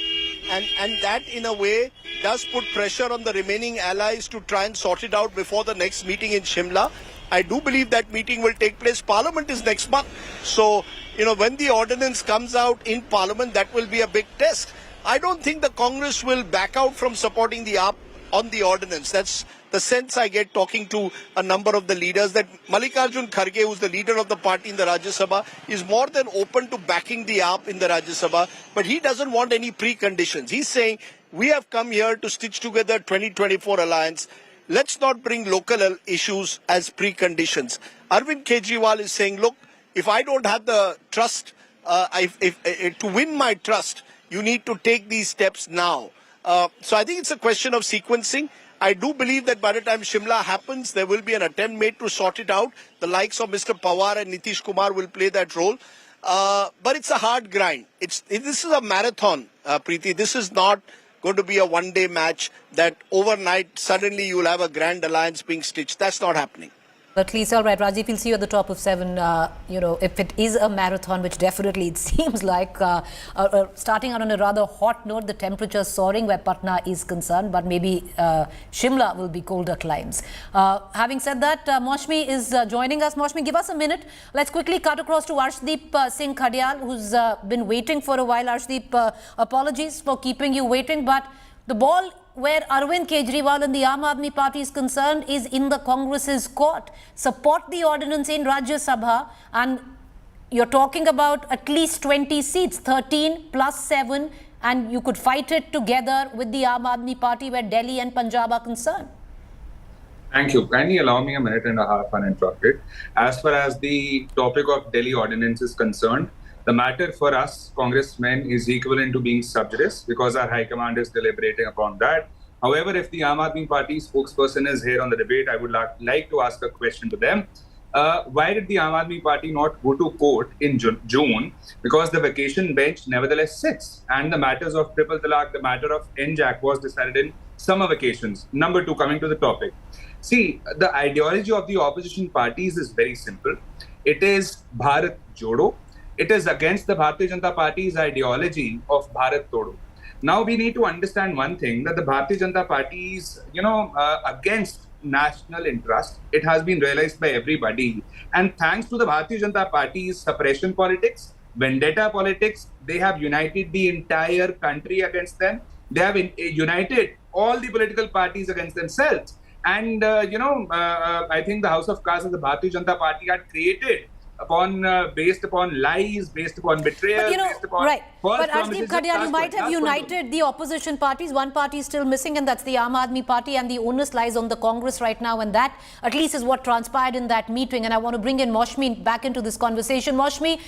and that in a way does put pressure on the remaining allies to try and sort it out before the next meeting in Shimla. I do believe that meeting will take place. Parliament is next month. So, you know, when the ordinance comes out in Parliament, that will be a big test. I don't think the Congress will back out from supporting the AAP on the ordinance. That's the sense I get talking to a number of the leaders, that Mallikarjun Kharge, who's the leader of the party in the Rajya Sabha, is more than open to backing the AAP in the Rajya Sabha, but he doesn't want any preconditions. He's saying, we have come here to stitch together 2024 alliance. Let's not bring local issues as preconditions. Arvind Kejriwal is saying, look, if I don't have the trust, to win my trust, you need to take these steps now. So I think it's a question of sequencing. I do believe that by the time Shimla happens, there will be an attempt made to sort it out. The likes of Mr. Pawar and Nitish Kumar will play that role. But it's a hard grind. This is a marathon, Preeti. This is not going to be a one-day match that overnight suddenly you will have a grand alliance being stitched. That's not happening. At least, all right, Rajiv, we'll see you at the top of 7. You know, if it is a marathon, which definitely it seems like, starting out on a rather hot note, the temperature soaring where Patna is concerned, but maybe Shimla will be colder climes. Having said that, Maushmi is joining us. Maushmi, give us a minute. Let's quickly cut across to Arshdeep Singh Khadial, who's been waiting for a while. Arshdeep, apologies for keeping you waiting, but the ball where Arvind Kejriwal and the Aam Aadmi Party is concerned is in the Congress's court. Support the ordinance in Rajya Sabha, and you're talking about at least 20 seats, 13 plus 7, and you could fight it together with the Aam Aadmi Party where Delhi and Punjab are concerned. Thank you. Kindly allow me a minute and a half uninterrupted. As far as the topic of Delhi ordinance is concerned, the matter for us, congressmen, is equivalent to being sub judice because our High Command is deliberating upon that. However, if the Aam Aadmi Party spokesperson is here on the debate, I would like to ask a question to them. Why did the Aam Aadmi Party not go to court in June? Because the vacation bench nevertheless sits, and the matters of triple talaq, the matter of NJAC was decided in summer vacations. Number 2, coming to the topic. See, the ideology of the opposition parties is very simple. It is Bharat Jodo. It is against the Bharatiya Janata Party's ideology of Bharat Todo. Now we need to understand one thing, that the Bharatiya Janata Party is, against national interest. It has been realized by everybody. And thanks to the Bharatiya Janata Party's suppression politics, vendetta politics, they have united the entire country against them. They have united all the political parties against themselves. And, I think the House of Cards of the Bharatiya Janata Party had created based upon lies, based upon betrayal, based upon false But promises. Arshdeep Khadial, you might have united the opposition parties. One party is still missing, and that's the Aam Aadmi Party, and the onus lies on the Congress right now, and that at least is what transpired in that meeting. And I want to bring in Maushmi back into this conversation. Maushmi,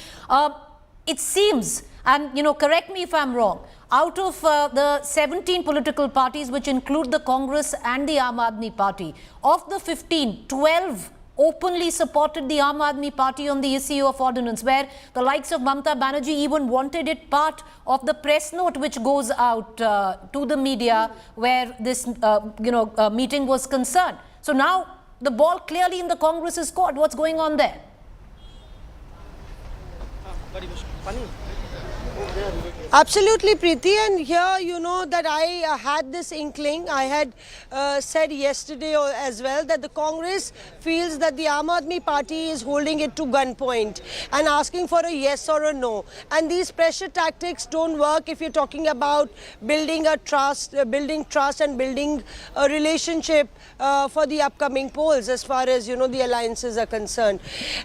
it seems, and correct me if I'm wrong, out of the 17 political parties, which include the Congress and the Aam Aadmi Party, of the 15, 12 openly supported the Aam Aadmi Party on the issue of ordinance, where the likes of Mamata Banerjee even wanted it part of the press note which goes out to the media where this meeting was concerned. So now the ball clearly in the Congress's court. What's going on there? Absolutely, Preeti, and here you know that I had this inkling. I had said yesterday as well that the Congress feels that the Aam Aadmi Party is holding it to gunpoint and asking for a yes or a no. And these pressure tactics don't work if you're talking about building trust and building a relationship for the upcoming polls, as far as the alliances are concerned.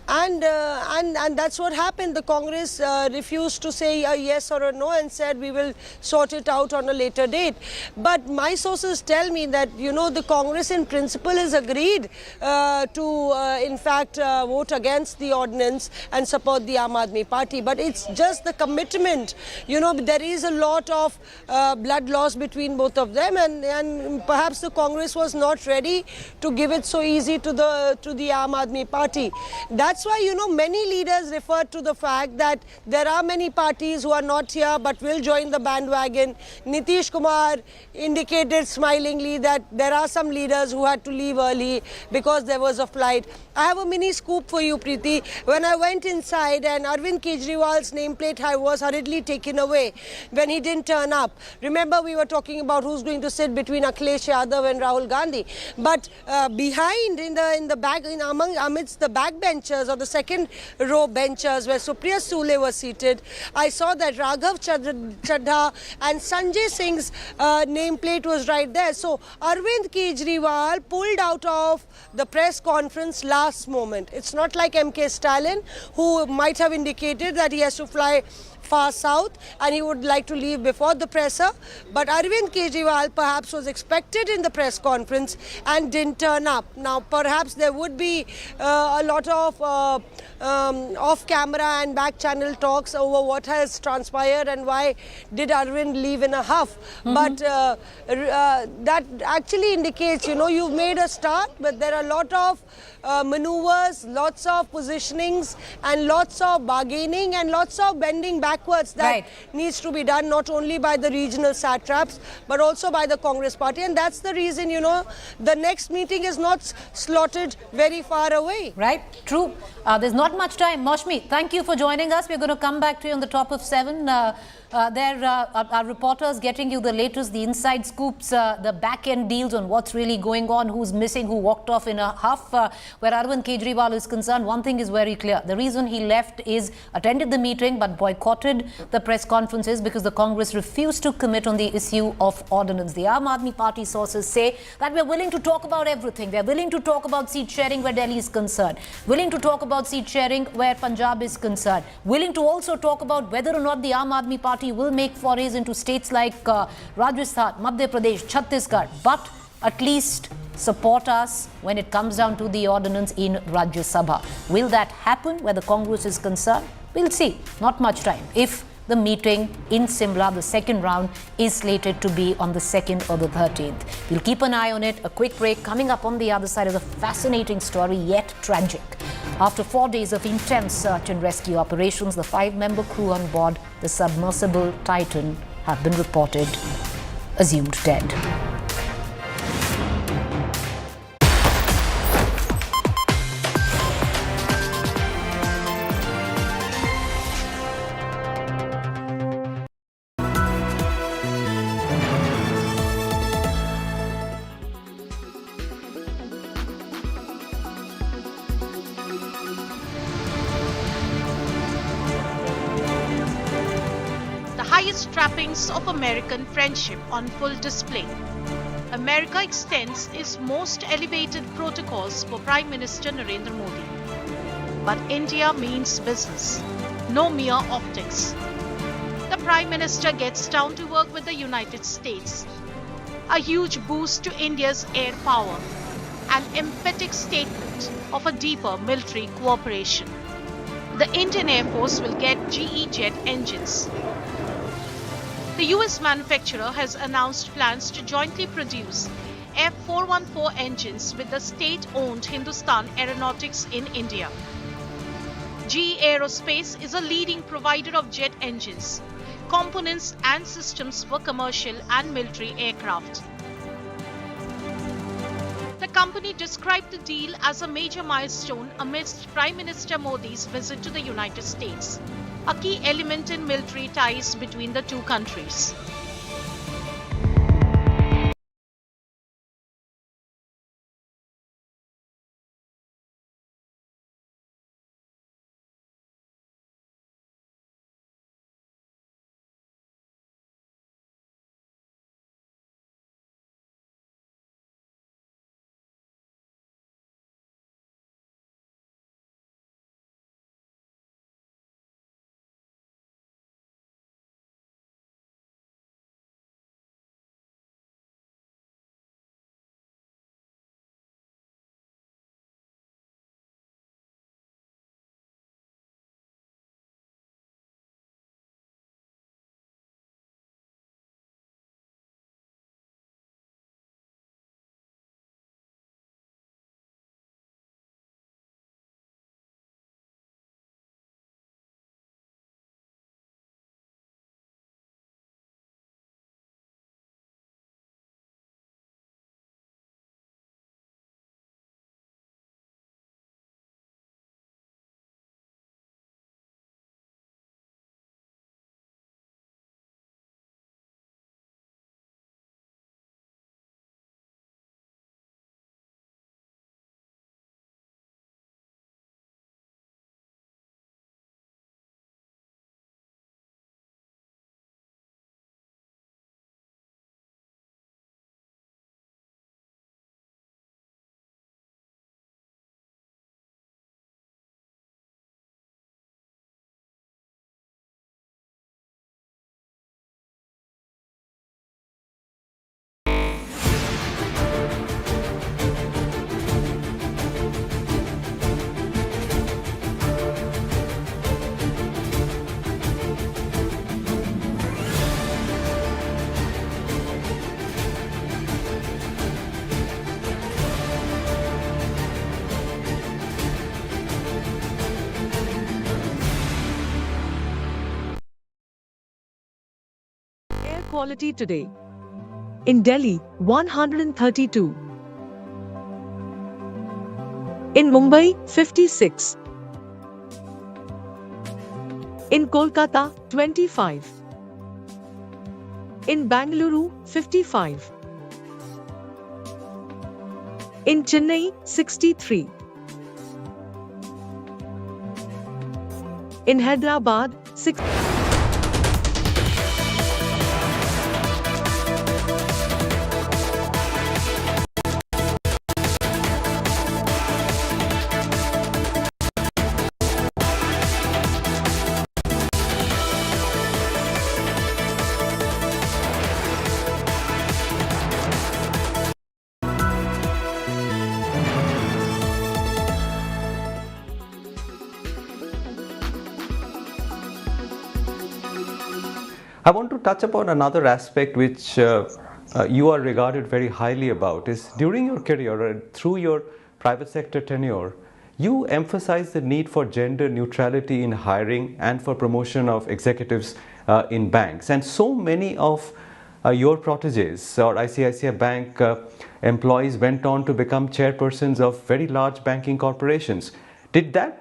And that's what happened. The Congress refused to say a yes or a no and said we will sort it out on a later date. But my sources tell me that the Congress in principle has agreed to in fact vote against the ordinance and support the Aam Aadmi Party. But it's just the commitment. There is a lot of blood loss between both of them, and perhaps the Congress was not ready to give it so easy to the Aam Aadmi Party. That's why many leaders refer to the fact that there are many parties who are not here but will join the bandwagon. Nitish Kumar indicated smilingly that there are some leaders who had to leave early because there was a flight. I have a mini scoop for you, Preeti. When I went inside and Arvind Kejriwal's nameplate was hurriedly taken away when he didn't turn up. Remember, we were talking about who's going to sit between Akhilesh Yadav and Rahul Gandhi. But behind in the back, amidst the backbenchers or the second row benchers where Supriya Sule was seated, I saw that Raghav Chadha and Sanjay Singh's nameplate was right there. So Arvind Kejriwal pulled out of the press conference last moment. It's not like MK Stalin, who might have indicated that he has to fly far south and he would like to leave before the presser. But Arvind Kejriwal perhaps was expected in the press conference and didn't turn up. Now perhaps there would be a lot of off-camera and back-channel talks over what has transpired and why did Arvind leave in a huff. But that actually indicates, you've made a start, but there are a lot of maneuvers, lots of positionings and lots of bargaining and lots of bending backwards that needs to be done not only by the regional satraps but also by the Congress party, and that's the reason the next meeting is not slotted very far away. Right, true. There's not much time. Maushmi, thank you for joining us. We're going to come back to you on the top of 7. There are reporters getting you the latest, the inside scoops, the back-end deals on what's really going on, who's missing, who walked off in a huff. Where Arvind Kejriwal is concerned, one thing is very clear. The reason he left is attended the meeting but boycotted the press conferences because the Congress refused to commit on the issue of ordinance. The Aam Aadmi Party sources say that we're willing to talk about everything. We're willing to talk about seat sharing where Delhi is concerned, willing to talk about seat sharing where Punjab is concerned, willing to also talk about whether or not the Aam Aadmi Party will make forays into states like Rajasthan, Madhya Pradesh, Chhattisgarh, but at least support us when it comes down to the ordinance in Rajya Sabha. Will that happen where the Congress is concerned? We'll see. Not much time. If the meeting in Simla, the second round, is slated to be on the 2nd or the 13th. We'll keep an eye on it. A quick break. Coming up on the other side is a fascinating story, yet tragic. After 4 days of intense search and rescue operations, the 5-member crew on board the submersible Titan have been reported assumed dead. Trappings of American friendship on full display. America extends its most elevated protocols for Prime Minister Narendra Modi. But India means business, no mere optics. The Prime Minister gets down to work with the United States. A huge boost to India's air power, an emphatic statement of a deeper military cooperation. The Indian Air Force will get GE jet engines. The US manufacturer has announced plans to jointly produce F414 engines with the state-owned Hindustan Aeronautics in India. GE Aerospace is a leading provider of jet engines, components and systems for commercial and military aircraft. The company described the deal as a major milestone amidst Prime Minister Modi's visit to the United States, a key element in military ties between the two countries. Air quality today. In Delhi, 132. In Mumbai, 56. In Kolkata, 25. In Bangalore, 55. In Chennai, 63. In Hyderabad, 6. I want to touch upon another aspect which you are regarded very highly about is during your career and through your private sector tenure, you emphasize the need for gender neutrality in hiring and for promotion of executives in banks. And so many of your proteges or ICICI Bank employees went on to become chairpersons of very large banking corporations. Did that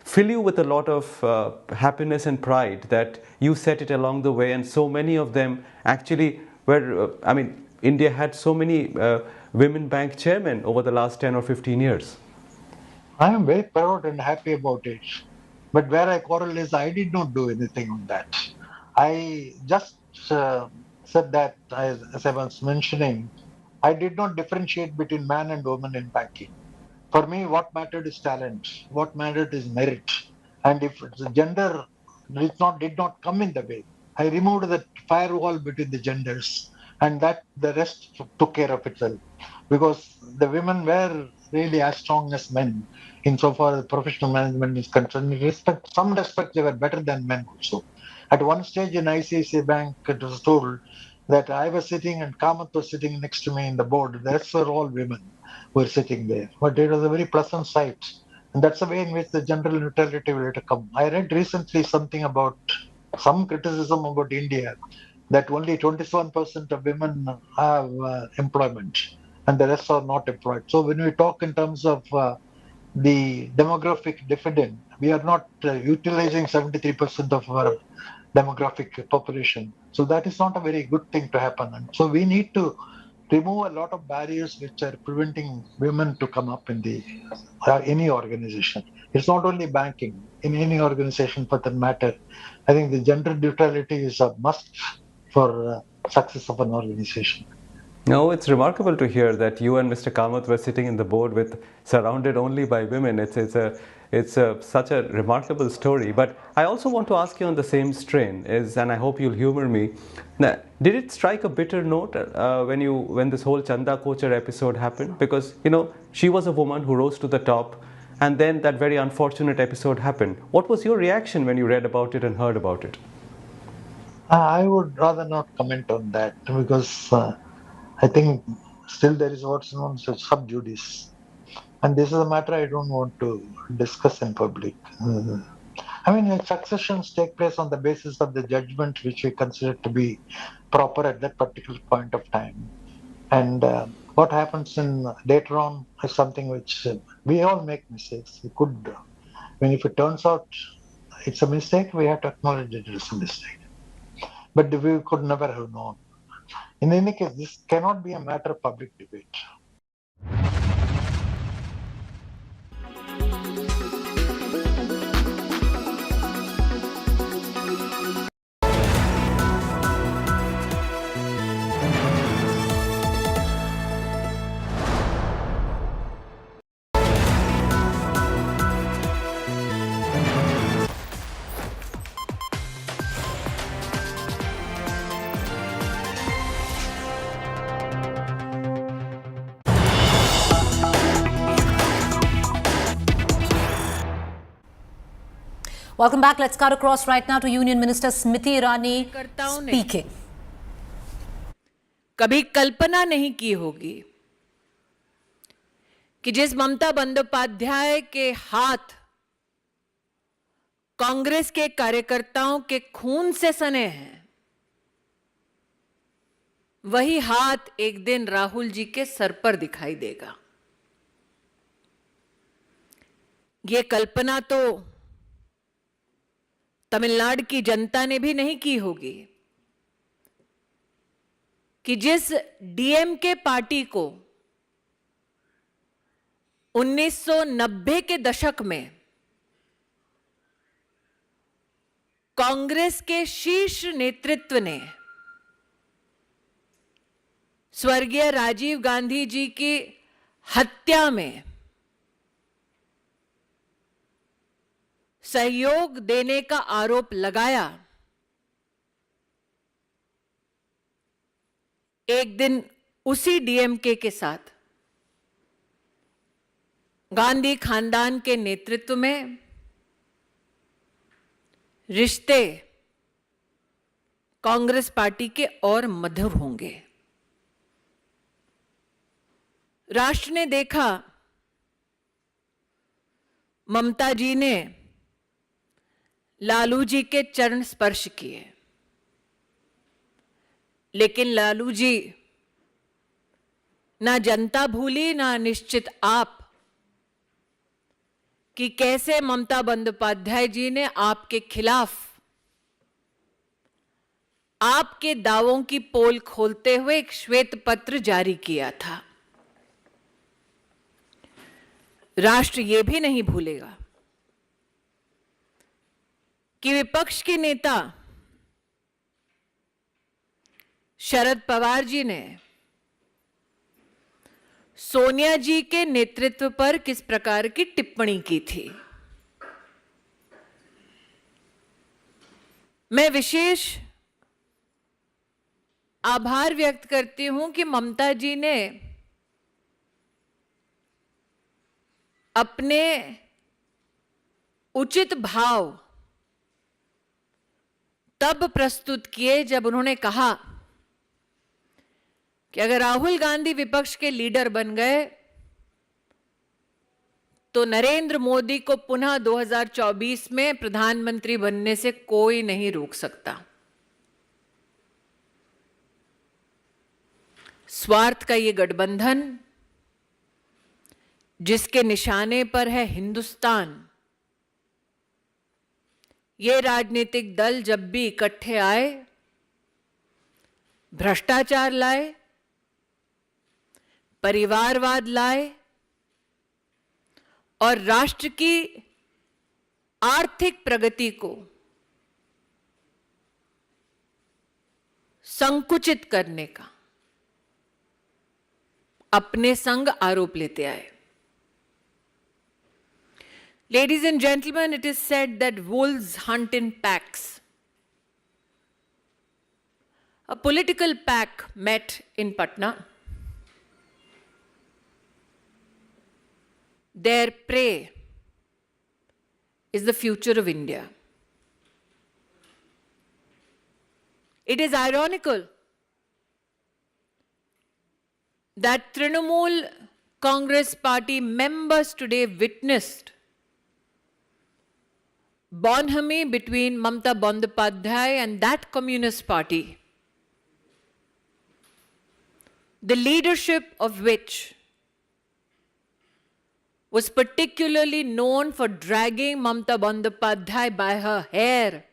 fill you with a lot of happiness and pride that you set it along the way and so many of them actually were, India had so many women bank chairmen over the last 10 or 15 years? I am very proud and happy about it. But where I quarrel is I did not do anything on that. I just said that, as I was mentioning, I did not differentiate between man and woman in banking. For me, what mattered is talent. What mattered is merit. And if the gender did not come in the way, I removed the firewall between the genders, and that the rest took care of itself. Because the women were really as strong as men, insofar as professional management is concerned. In some respects, they were better than men also. At one stage in ICICI Bank, it was told that I was sitting and Kamath was sitting next to me in the board. The rest were all women who were sitting there. But it was a very pleasant sight. And that's the way in which the general neutrality will come. I read recently something about some criticism about India that only 27% of women have employment and the rest are not employed. So when we talk in terms of the demographic dividend, we are not utilizing 73% of our demographic population. So that is not a very good thing to happen. And so we need to remove a lot of barriers which are preventing women to come up in the any organization. It's not only banking, in any organization for that matter. I think the gender neutrality is a must for success of an organization. No, it's remarkable to hear that you and Mr. Kamath were sitting in the board with surrounded only by women. It's such a remarkable story. But I also want to ask you on the same strain, and I hope you'll humor me. Now, did it strike a bitter note when this whole Chanda Kochar episode happened? Because she was a woman who rose to the top, and then that very unfortunate episode happened. What was your reaction when you read about it and heard about it? I would rather not comment on that because I think still there is what's known as sub judice. And this is a matter I don't want to discuss in public. I mean, successions take place on the basis of the judgment which we consider to be proper at that particular point of time. And what happens later on is something which we all make mistakes. We could, if it turns out it's a mistake, we have to acknowledge it is a mistake. But we could never have known. In any case, this cannot be a matter of public debate. Welcome back. Let's cut across right now to Union Minister Smriti Irani speaking. कभी कल्पना नहीं की होगी कि जिस ममता बंदोपाध्याय के हाथ कांग्रेस के कार्यकर्ताओं के खून से सने हैं, वही हाथ एक दिन राहुल जी के सर पर दिखाई देगा। ये कल्पना तो तमिलनाडु की जनता ने भी नहीं की होगी कि जिस डीएमके पार्टी को 1990 के दशक में कांग्रेस के शीर्ष नेतृत्व ने स्वर्गीय राजीव गांधी जी की हत्या में सहयोग देने का आरोप लगाया, एक दिन उसी डीएमके के साथ गांधी खानदान के नेतृत्व में रिश्ते कांग्रेस पार्टी के और मधुर होंगे। राष्ट्र ने देखा ममता जी ने लालू जी के चरण स्पर्श किए, लेकिन लालू जी ना जनता भूली ना निश्चित आप कि कैसे ममता बंदोपाध्याय जी ने आपके खिलाफ आपके दावों की पोल खोलते हुए एक श्वेत पत्र जारी किया था। राष्ट्र ये भी नहीं भूलेगा कि विपक्ष के नेता शरद पवार जी ने सोनिया जी के नेतृत्व पर किस प्रकार की टिप्पणी की थी। मैं विशेष आभार व्यक्त करती हूं कि ममता जी ने अपने उचित भाव तब प्रस्तुत किए जब उन्होंने कहा कि अगर राहुल गांधी विपक्ष के लीडर बन गए तो नरेंद्र मोदी को पुनः 2024 में प्रधानमंत्री बनने से कोई नहीं रोक सकता। स्वार्थ का ये गठबंधन जिसके निशाने पर है हिंदुस्तान, ये राजनीतिक दल जब भी इकट्ठे आए, भ्रष्टाचार लाए, परिवारवाद लाए और राष्ट्र की आर्थिक प्रगति को संकुचित करने का अपने संग आरोप लेते आए। Ladies and gentlemen, it is said that wolves hunt in packs. A political pack met in Patna. Their prey is the future of India. It is ironical that Trinamool Congress party members today witnessed bonhomie between Mamata Bandyopadhyay and that Communist Party, the leadership of which was particularly known for dragging Mamata Bandyopadhyay by her hair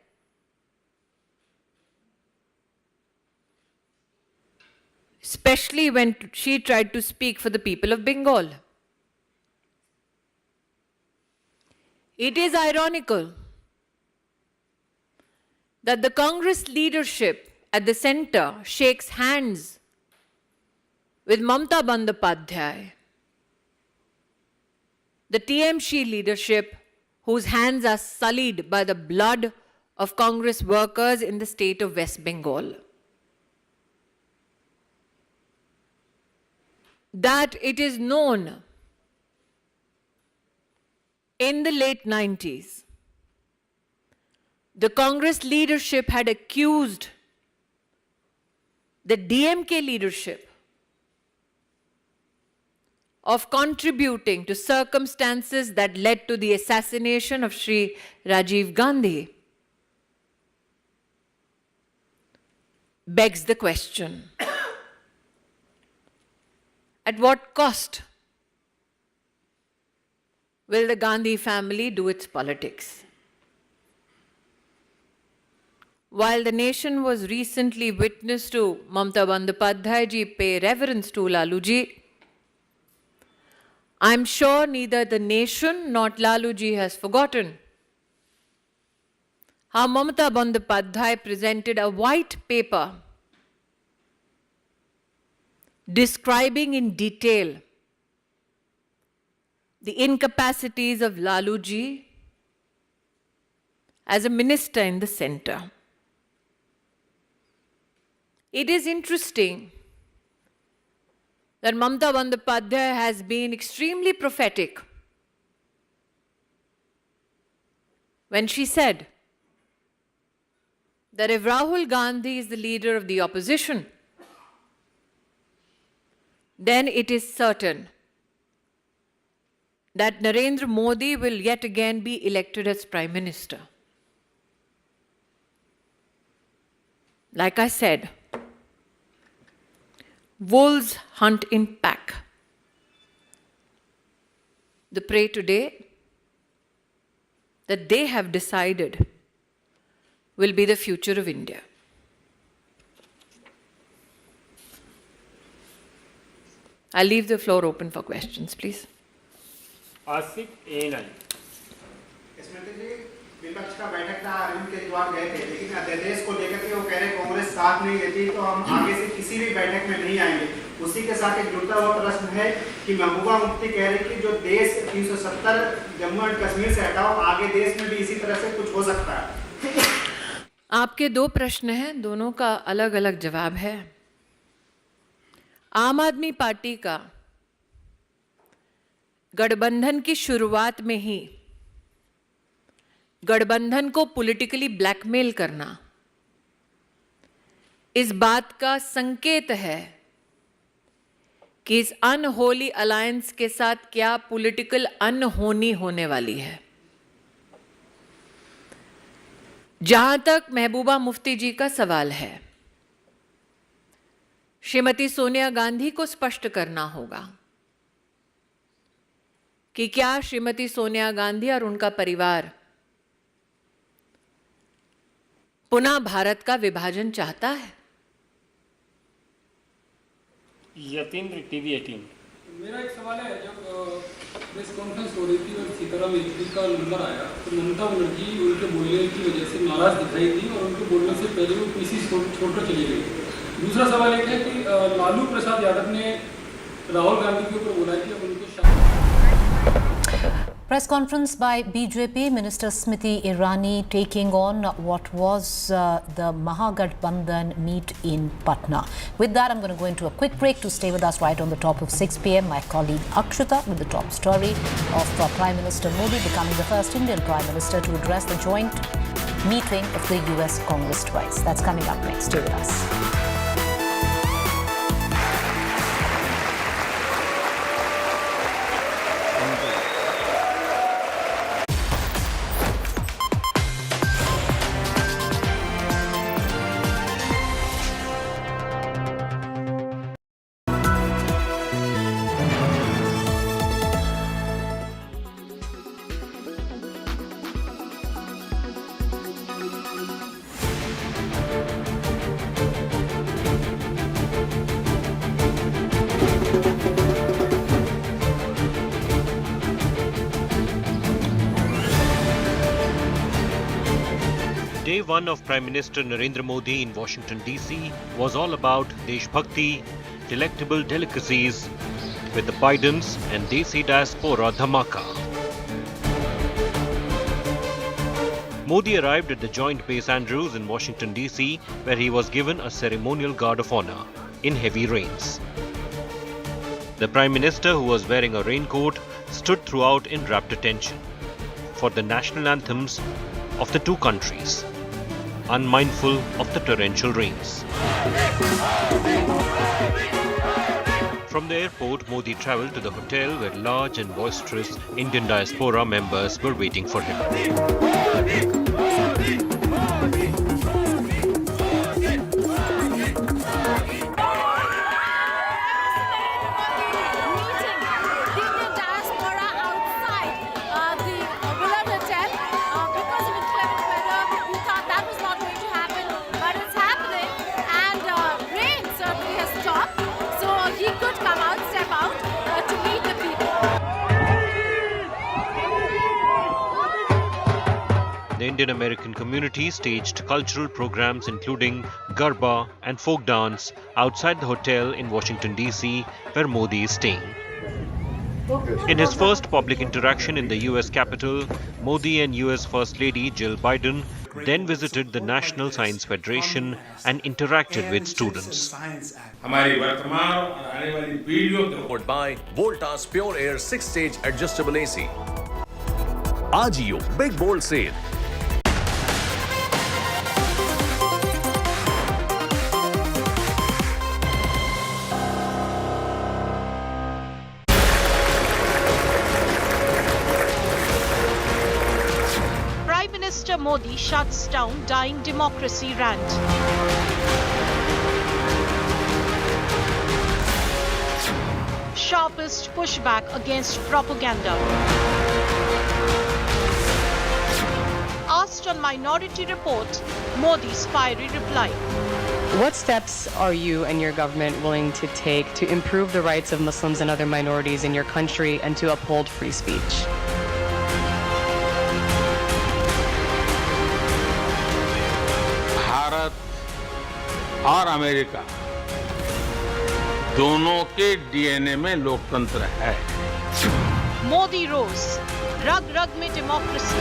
especially when she tried to speak for the people of Bengal. It is ironical that the Congress leadership at the center shakes hands with Mamata Bandyopadhyay, the TMC leadership whose hands are sullied by the blood of Congress workers in the state of West Bengal. That it is known in the late 90s, the Congress leadership had accused the DMK leadership of contributing to circumstances that led to the assassination of Shri Rajiv Gandhi. Begs the question, at what cost will the Gandhi family do its politics? While the nation was recently witness to Mamata Bandyopadhyay ji pay reverence to Lalu ji, I'm sure neither the nation nor Lalu ji has forgotten how Mamata Bandyopadhyay presented a white paper describing in detail the incapacities of Lalu ji as a minister in the center. It is interesting that Mamata Bandyopadhyay has been extremely prophetic when she said that if Rahul Gandhi is the leader of the opposition, then it is certain that Narendra Modi will yet again be elected as Prime Minister. Like I said, wolves hunt in pack. The prey today that they have decided will be the future of India. I'll leave the floor open for questions, please. Asif ANI. Smriti ji, विपक्ष का बैठक था, अरविंद केजरीवाल गए थे, लेकिन अध्यादेश को लेकर के वो कह रहे कांग्रेस साथ नहीं देती तो हम आगे से किसी भी बैठक में नहीं आएंगे। उसी के साथ एक जुड़ता हुआ प्रश्न है कि महबूबा मुफ्ती कह रही कि जो देश 370 जम्मू एंड कश्मीर से हटाओ, आगे देश में भी इसी तरह से कुछ हो सकता है। आपके दो प्रश्न हैं, दोनों का अलग अलग जवाब है। आम आदमी पार्टी का गठबंधन की शुरुआत में ही गठबंधन को पॉलिटिकली ब्लैकमेल करना इस बात का संकेत है कि इस अनहोली अलायंस के साथ क्या पॉलिटिकल अनहोनी होने वाली है। जहां तक महबूबा मुफ्ती जी का सवाल है, श्रीमती सोनिया गांधी को स्पष्ट करना होगा कि क्या श्रीमती सोनिया गांधी और उनका परिवार पुनः भारत का विभाजन चाहता है। यतीन्द्र टीवी 18। मेरा एक सवाल है, जब प्रेस कॉन्फ्रेंस हो रही थी और सीताराम येचुरी का नंबर आया तो ममता बनर्जी उनके बोलने की वजह से नाराज दिखाई दी और उनके बोलने से पहले वो पीसी छोड़कर चली गई। दूसरा सवाल एक है कि लालू प्रसाद यादव ने राहुल गांधी के ऊपर बोला कि अब उनको Press conference by BJP Minister Smriti Irani taking on what was the Mahagathbandhan meet in Patna. With that, I'm going to go into a quick break. To stay with us right on the top of 6 p.m, my colleague Akshuta with the top story of Prime Minister Modi becoming the first Indian Prime Minister to address the joint meeting of the US Congress twice. That's coming up next. Stay with us. Day one of Prime Minister Narendra Modi in Washington DC was all about Desh Bhakti, delectable delicacies, with the Bidens and Desi diaspora dhamaka. Modi arrived at the Joint Base Andrews in Washington DC, where he was given a ceremonial guard of honor in heavy rains. The Prime Minister, who was wearing a raincoat, stood throughout in rapt attention for the national anthems of the two countries, unmindful of the torrential rains. From the airport, Modi travelled to the hotel where large and boisterous Indian diaspora members were waiting for him. The Indian American community staged cultural programs including Garba and folk dance outside the hotel in Washington DC, where Modi is staying. In his first public interaction in the US Capitol, Modi and US First Lady Jill Biden then visited the National Science Federation and interacted with students. Powered by Voltas Pure Air 6-stage adjustable AC. Ajio Big Bold Sale. Prime Minister Modi shuts down dying democracy rant. Sharpest pushback against propaganda. Asked on Minority Report, Modi's fiery reply. What steps are you and your government willing to take to improve the rights of Muslims and other minorities in your country and to uphold free speech? Bharat और America दोनों के DNA में लोकतंत्र है। Modi rose, रग रग में democracy.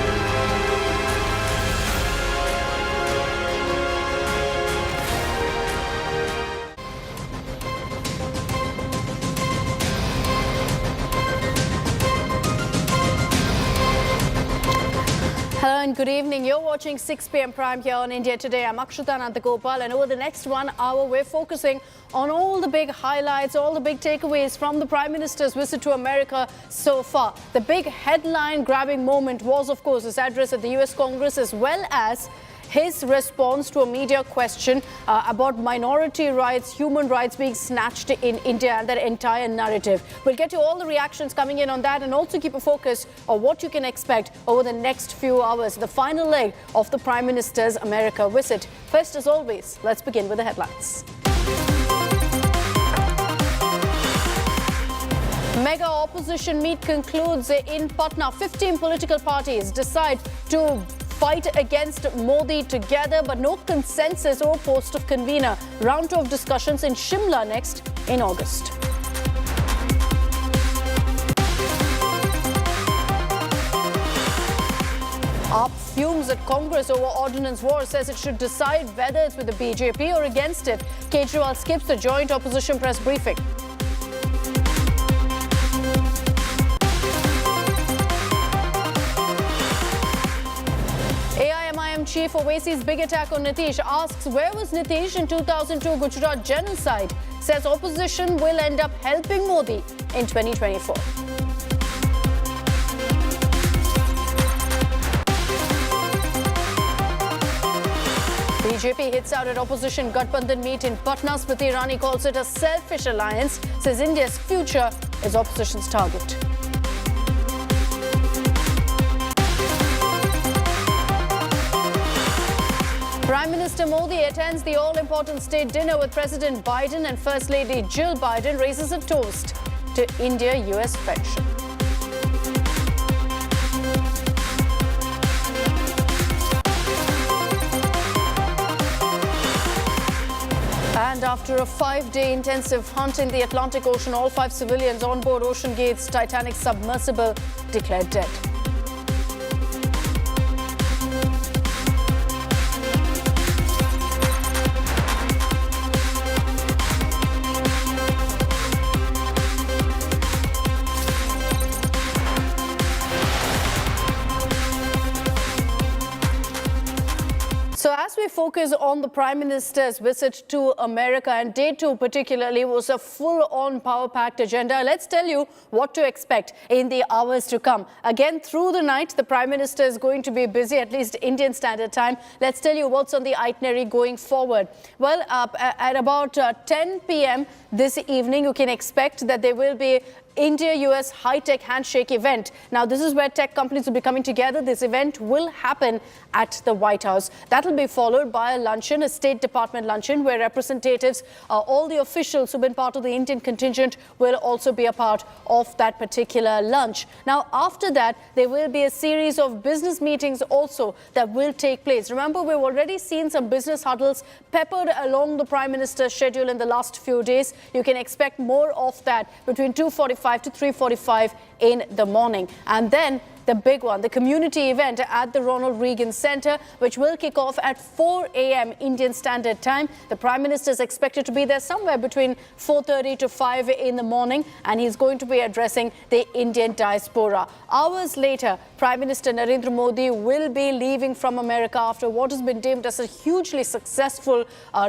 Hello and good evening. You're watching 6 p.m. Prime here on India Today. I'm Akshuta Nandagopal, and over the next 1 hour, we're focusing on all the big highlights, all the big takeaways from the Prime Minister's visit to America so far. The big headline-grabbing moment was, of course, his address at the US Congress, as well as his response to a media question about minority rights, human rights being snatched in India and that entire narrative. We'll get you all the reactions coming in on that and also keep a focus on what you can expect over the next few hours, the final leg of the Prime Minister's America visit. First, as always, let's begin with the headlines. Mega opposition meet concludes in Patna. 15 political parties decide to fight against Modi together, but no consensus or post of convener. Round two of discussions in Shimla next in August. AAP fumes at Congress over ordinance war, says it should decide whether it's with the BJP or against it. Kejriwal skips the joint opposition press briefing. AIMIM chief Owaisi's big attack on Nitish asks where was Nitish in 2002 Gujarat genocide, says opposition will end up helping Modi in 2024. BJP hits out at opposition Gathbandhan meet in Patna. Smriti Irani calls it a selfish alliance, says India's future is opposition's target. Prime Minister Modi attends the all-important state dinner with President Biden, and First Lady Jill Biden raises a toast to India-US friendship. And after a 5-day intensive hunt in the Atlantic Ocean, all 5 civilians on board Ocean Gate's Titanic submersible declared dead. So as we focus on the Prime Minister's visit to America, and day 2 particularly was a full-on power-packed agenda, let's tell you what to expect in the hours to come. Again, through the night, the Prime Minister is going to be busy, at least Indian Standard Time. Let's tell you what's on the itinerary going forward. Well, at about 10 p.m. this evening, you can expect that there will be India-US high-tech handshake event. Now, this is where tech companies will be coming together. This event will happen at the White House. That will be followed by a luncheon, a State Department luncheon, where representatives, all the officials who've been part of the Indian contingent will also be a part of that particular lunch. Now, after that, there will be a series of business meetings also that will take place. Remember, we've already seen some business huddles peppered along the Prime Minister's schedule in the last few days. You can expect more of that between 2:45 to 3:45 in the morning. And then the big one, the community event at the Ronald Reagan Center, which will kick off at 4 a.m. Indian Standard Time. The Prime Minister is expected to be there somewhere between 4:30 to 5 in the morning, and he's going to be addressing the Indian diaspora. Hours later, Prime Minister Narendra Modi will be leaving from America after what has been deemed as a hugely successful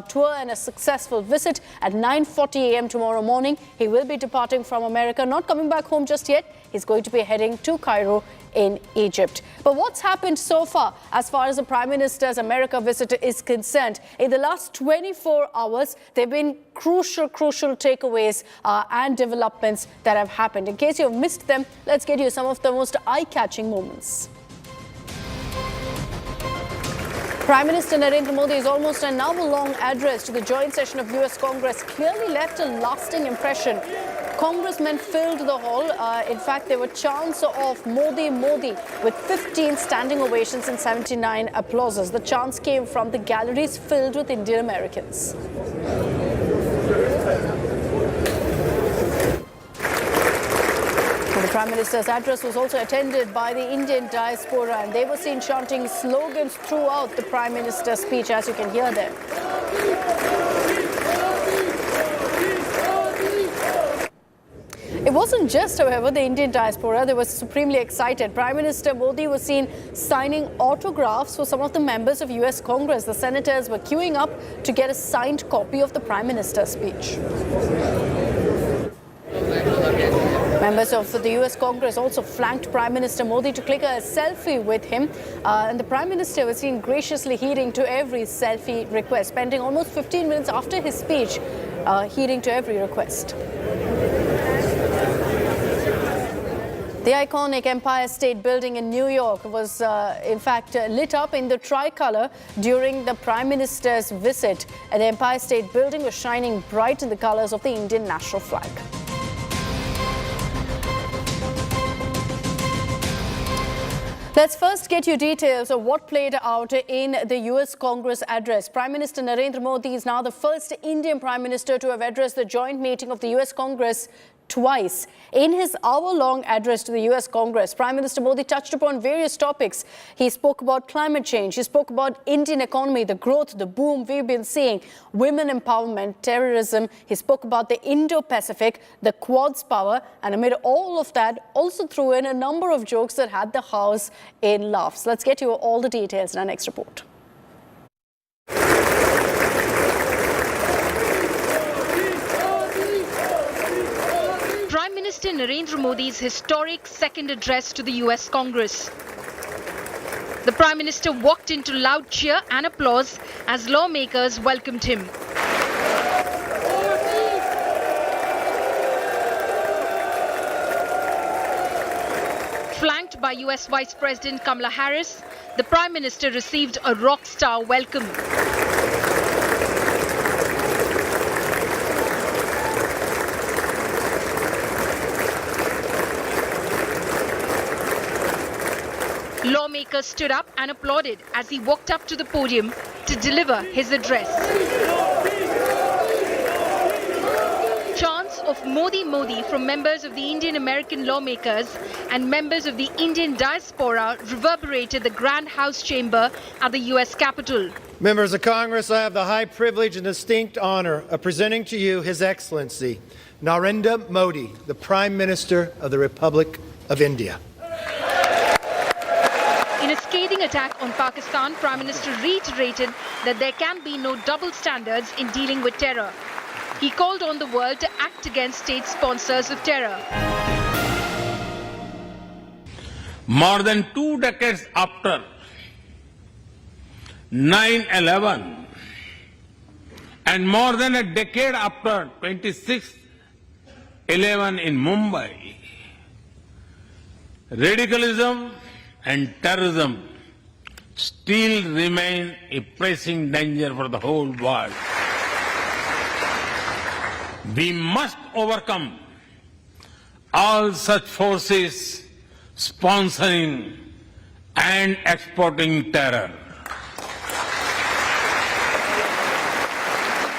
tour and a successful visit. At 9:40 a.m. tomorrow morning, he will be departing from America, not coming back home just yet. He's going to be heading to Cairo in Egypt. But what's happened so far as the Prime Minister's America visit is concerned? In the last 24 hours, there have been crucial takeaways and developments that have happened. In case you've missed them, let's get you some of the most eye-catching moments. Prime Minister Narendra Modi's almost an hour-long address to the joint session of US Congress clearly left a lasting impression. Congressmen filled the hall. In fact, there were chants of Modi, Modi, with 15 standing ovations and 79 applauses. The chants came from the galleries filled with Indian Americans. The Prime Minister's address was also attended by the Indian diaspora, and they were seen chanting slogans throughout the Prime Minister's speech, as you can hear them. It wasn't just, however, the Indian diaspora that was supremely excited. Prime Minister Modi was seen signing autographs for some of the members of US Congress. The senators were queuing up to get a signed copy of the Prime Minister's speech. Members of the US Congress also flanked Prime Minister Modi to click a selfie with him. And the Prime Minister was seen graciously heeding to every selfie request, spending almost 15 minutes after his speech heeding to every request. The iconic Empire State Building in New York was in fact lit up in the tricolour during the Prime Minister's visit. And the Empire State Building was shining bright in the colours of the Indian national flag. Let's first get you details of what played out in the US Congress address. Prime Minister Narendra Modi is now the first Indian Prime Minister to have addressed the joint meeting of the US Congress twice. In his hour-long address to the US Congress, Prime Minister Modi touched upon various topics. He spoke about climate change, he spoke about Indian economy, the growth, the boom we've been seeing, women empowerment, terrorism. He spoke about the Indo-Pacific, the Quad's power, and amid all of that, also threw in a number of jokes that had the House in laughs. Let's get you all the details in our next report. Prime Minister Narendra Modi's historic second address to the US Congress. The Prime Minister walked into loud cheer and applause as lawmakers welcomed him. Flanked by US Vice President Kamala Harris, the Prime Minister received a rock star welcome. Lawmakers stood up and applauded as he walked up to the podium to deliver his address. Chants of Modi Modi from members of the Indian American lawmakers and members of the Indian diaspora reverberated the Grand House chamber at the US Capitol. Members of Congress, I have the high privilege and distinct honor of presenting to you His Excellency Narendra Modi, the Prime Minister of the Republic of India. In a scathing attack on Pakistan, Prime Minister reiterated that there can be no double standards in dealing with terror. He called on the world to act against state sponsors of terror. More than 2 decades after 9/11 and more than a decade after 26/11 in Mumbai, radicalism and terrorism still remain a pressing danger for the whole world. We must overcome all such forces sponsoring and exporting terror.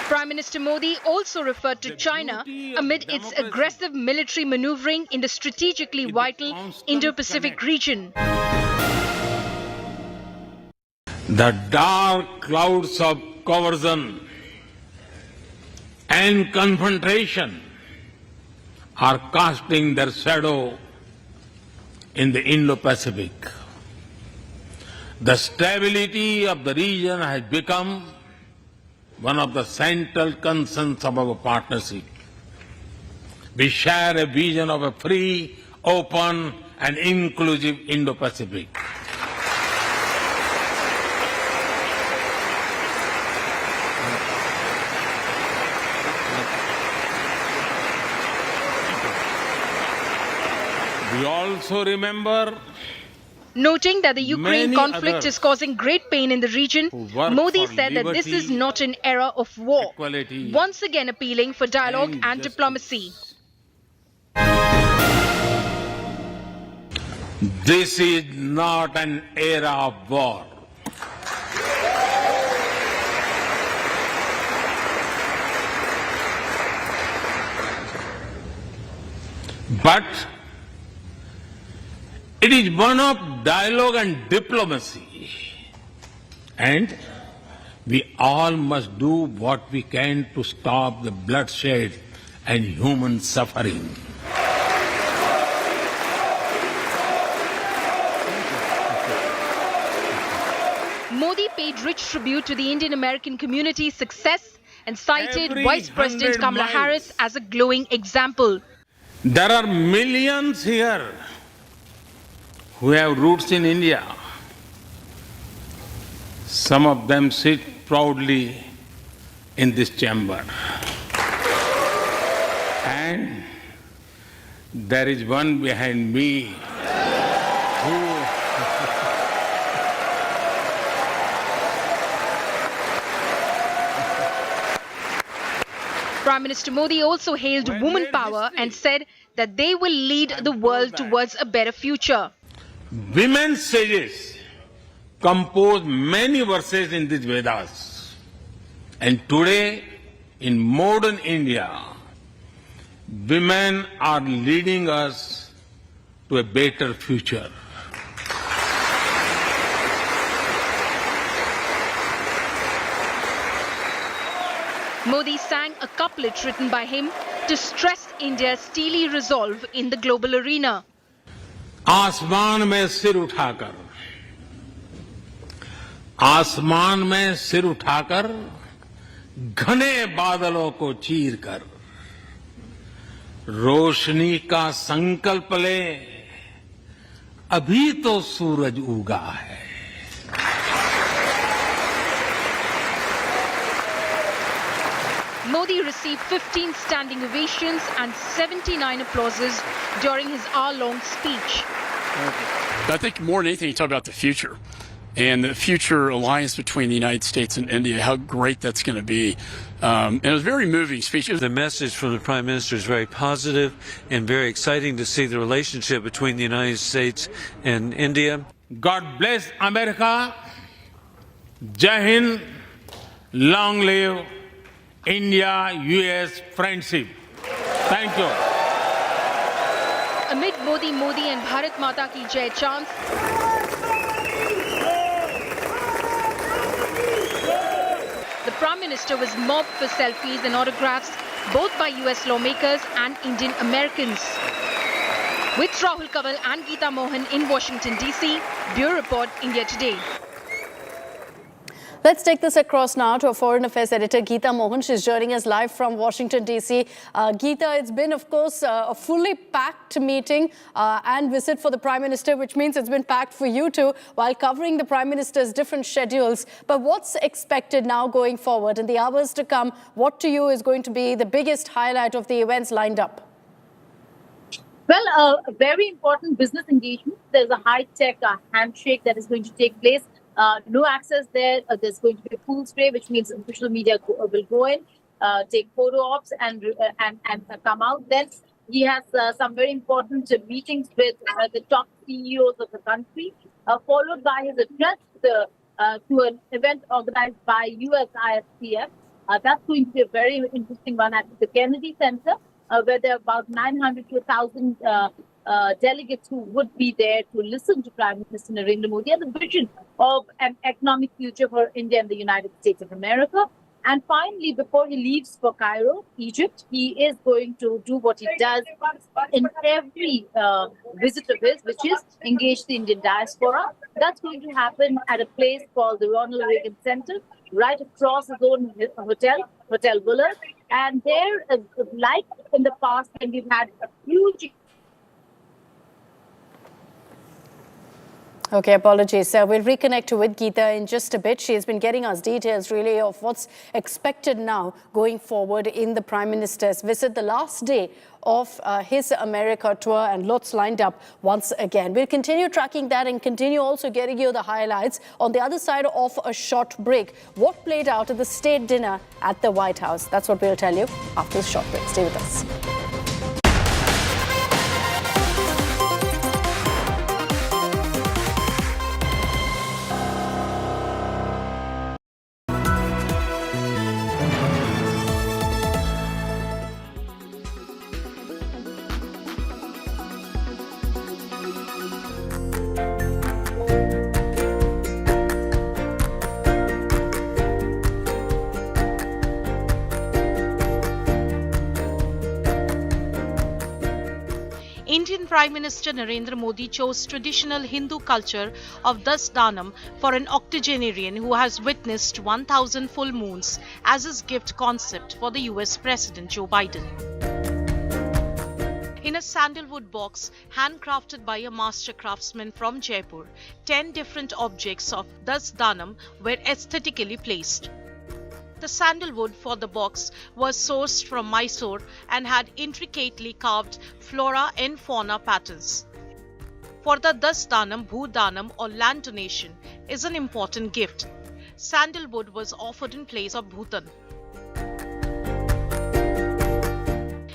Prime Minister Modi also referred to China amid its aggressive military maneuvering in the strategically vital Indo-Pacific region. The dark clouds of coercion and confrontation are casting their shadow in the Indo-Pacific. The stability of the region has become one of the central concerns of our partnership. We share a vision of a free, open, and inclusive Indo-Pacific. We also remember, noting that the Ukraine conflict is causing great pain in the region, Modi said that this is not an era of war, once again appealing for dialogue and diplomacy. This is not an era of war. But it is one of dialogue and diplomacy. And we all must do what we can to stop the bloodshed and human suffering. Modi paid rich tribute to the Indian American community's success and cited Vice President Kamala Harris as a glowing example. There are millions here who have roots in India. Some of them sit proudly in this chamber. And there is one behind me who Prime Minister Modi also hailed woman power and said that they will lead the world towards a better future. women's sages compose many verses in these Vedas. And today, in modern India, women are leading us to a better future. Modi sang a couplet written by him to stress India's steely resolve in the global arena. आसमान में सिर उठाकर घने बादलों को चीरकर रोशनी का संकल्प ले, अभी तो सूरज उगा है. Modi received 15 standing ovations and 79 applauses during his hour-long speech. I think more than anything, you talk about the future and the future alliance between the United States and India, how great that's going to be. And it was a very moving speech. The message from the Prime Minister is very positive and very exciting to see the relationship between the United States and India. God bless America. Jai Hind. Long live India-US friendship. Thank you. Amid Modi and Bharat Mata Ki Jai chants, the Prime Minister was mobbed for selfies and autographs both by US lawmakers and Indian Americans. With Rahul Kanwal and Geeta Mohan in Washington, D.C., Bureau Report, India Today. Let's take this across now to our Foreign Affairs editor, Geeta Mohan. She's joining us live from Washington, D.C. Geeta, it's been, of course, a fully packed meeting and visit for the Prime Minister, which means it's been packed for you too, while covering the Prime Minister's different schedules. But what's expected now going forward in the hours to come? What to you is going to be the biggest highlight of the events lined up? Well, a very important business engagement. There's a high-tech handshake that is going to take place. No access there. There's going to be a pool spray, which means official media will go in, take photo ops and come out. Then he has some very important meetings with the top CEOs of the country, followed by his address to an event organized by USISTF. That's going to be a very interesting one at the Kennedy Center, where there are about 900 to 1,000 delegates who would be there to listen to Prime Minister Narendra Modi and the vision of an economic future for India and the United States of America. And finally, before he leaves for Cairo, Egypt, he is going to do what he does in every visit of his, which is engage the Indian diaspora. That's going to happen at a place called the Ronald Reagan Center, right across his own hotel, Hotel Buller. And there, like in the past, when we've had a huge... Okay, apologies. We'll reconnect with Geeta in just a bit. She has been getting us details really of what's expected now going forward in the Prime Minister's visit, the last day of his America tour, and lots lined up once again. We'll continue tracking that and continue also getting you the highlights on the other side of a short break. What played out at the state dinner at the White House? That's what we'll tell you after this short break. Stay with us. Indian Prime Minister Narendra Modi chose traditional Hindu culture of Das Danam for an octogenarian who has witnessed 1,000 full moons as his gift concept for the US President Joe Biden. In In a sandalwood box handcrafted by a master craftsman from Jaipur, 10 different objects of Das Danam were aesthetically placed. The sandalwood for the box was sourced from Mysore and had intricately carved flora and fauna patterns. For the Das Danam, Bhu Danam or land donation is an important gift. Sandalwood was offered in place of bhutan.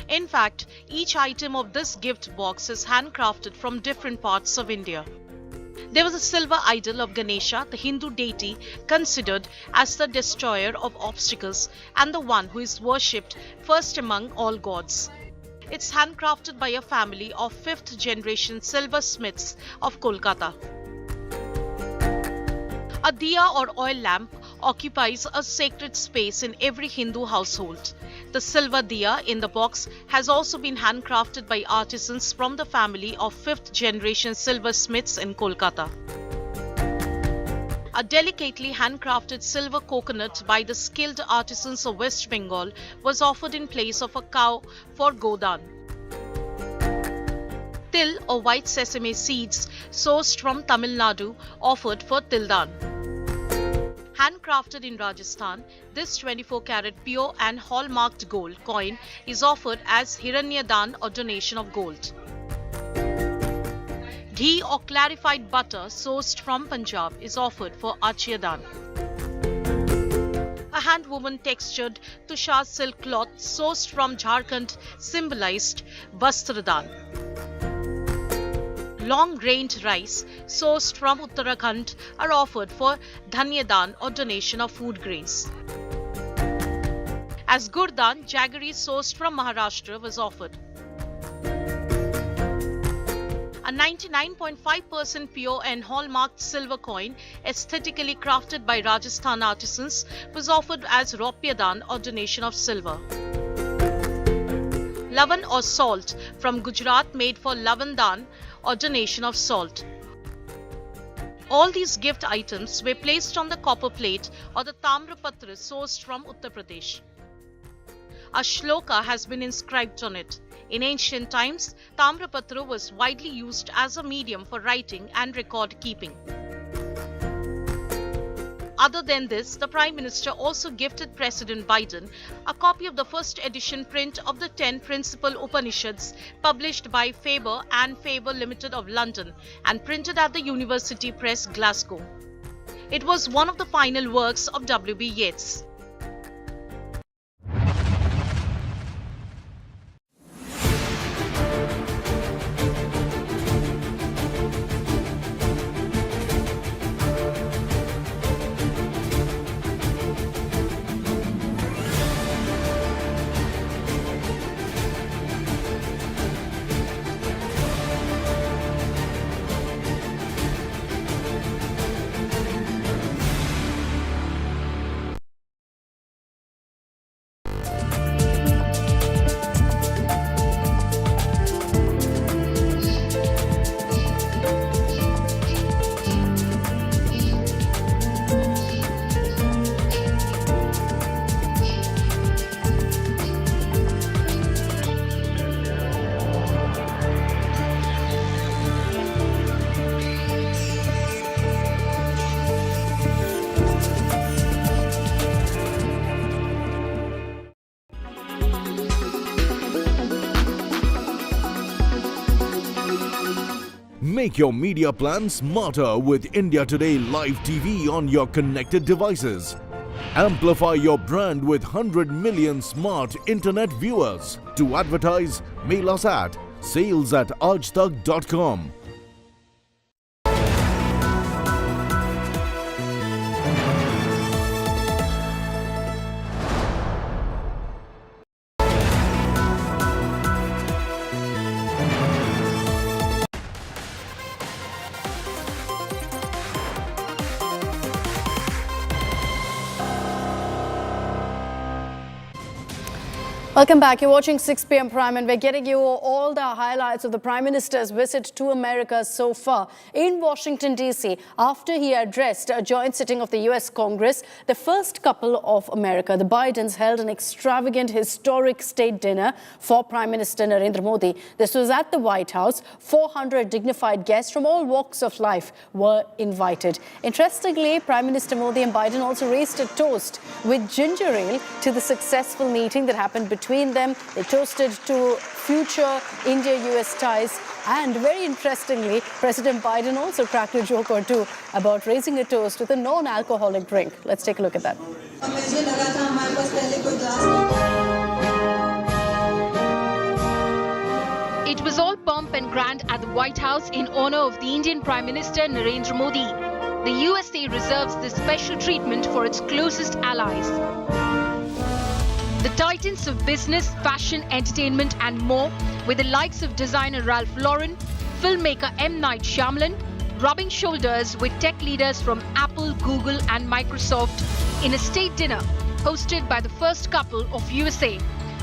In fact, each item of this gift box is handcrafted from different parts of India. There was a silver idol of Ganesha, the Hindu deity considered as the destroyer of obstacles and the one who is worshipped first among all gods. It's handcrafted by a family of 5th generation silversmiths of Kolkata. A diya or oil lamp occupies a sacred space in every Hindu household. The silver diya in the box has also been handcrafted by artisans from the family of 5th generation silversmiths in Kolkata. A delicately handcrafted silver coconut by the skilled artisans of West Bengal was offered in place of a cow for Godan. Til or white sesame seeds sourced from Tamil Nadu offered for Tildan. Handcrafted in Rajasthan, this 24-carat pure and hallmarked gold coin is offered as Hiranyadan or donation of gold. Ghee or clarified butter sourced from Punjab is offered for Achiyadan. A hand-woven textured tushar silk cloth sourced from Jharkhand symbolized Vastradan. Long-grained rice sourced from Uttarakhand are offered for Dhanyadan or donation of food grains. As Gurdan, jaggery sourced from Maharashtra was offered. A 99.5% pure and hallmarked silver coin, aesthetically crafted by Rajasthan artisans, was offered as Ropyadan or donation of silver. Lavan or salt from Gujarat made for Lavandan or donation of salt. All these gift items were placed on the copper plate or the tamrapatra sourced from Uttar Pradesh. A shloka has been inscribed on it. In ancient times, tamrapatra was widely used as a medium for writing and record keeping. Other than this, the Prime Minister also gifted President Biden a copy of the first edition print of the 10 Principal Upanishads published by Faber and Faber Limited of London and printed at the University Press, Glasgow. It was one of the final works of W.B. Yeats. Make your media plan smarter with India Today Live TV on your connected devices. Amplify your brand with 100 million smart internet viewers. To advertise, mail us at sales@aajtak.com. Welcome back. You're watching 6 p.m. Prime, and we're getting you all the highlights of the Prime Minister's visit to America so far. In Washington, D.C., after he addressed a joint sitting of the U.S. Congress, the first couple of America, the Bidens, held an extravagant, historic state dinner for Prime Minister Narendra Modi. This was at the White House. 400 dignified guests from all walks of life were invited. Interestingly, Prime Minister Modi and Biden also raised a toast with ginger ale to the successful meeting that happened between them. They toasted to future India-US ties, and very interestingly, President Biden also cracked a joke or two about raising a toast with a non-alcoholic drink. Let's take a look at that. It was all pomp and grand at the White House in honor of the Indian Prime Minister Narendra Modi. The USA reserves this special treatment for its closest allies. The titans of business, fashion, entertainment and more, with the likes of designer Ralph Lauren, filmmaker M. Night Shyamalan, rubbing shoulders with tech leaders from Apple, Google and Microsoft in a state dinner hosted by the first couple of USA,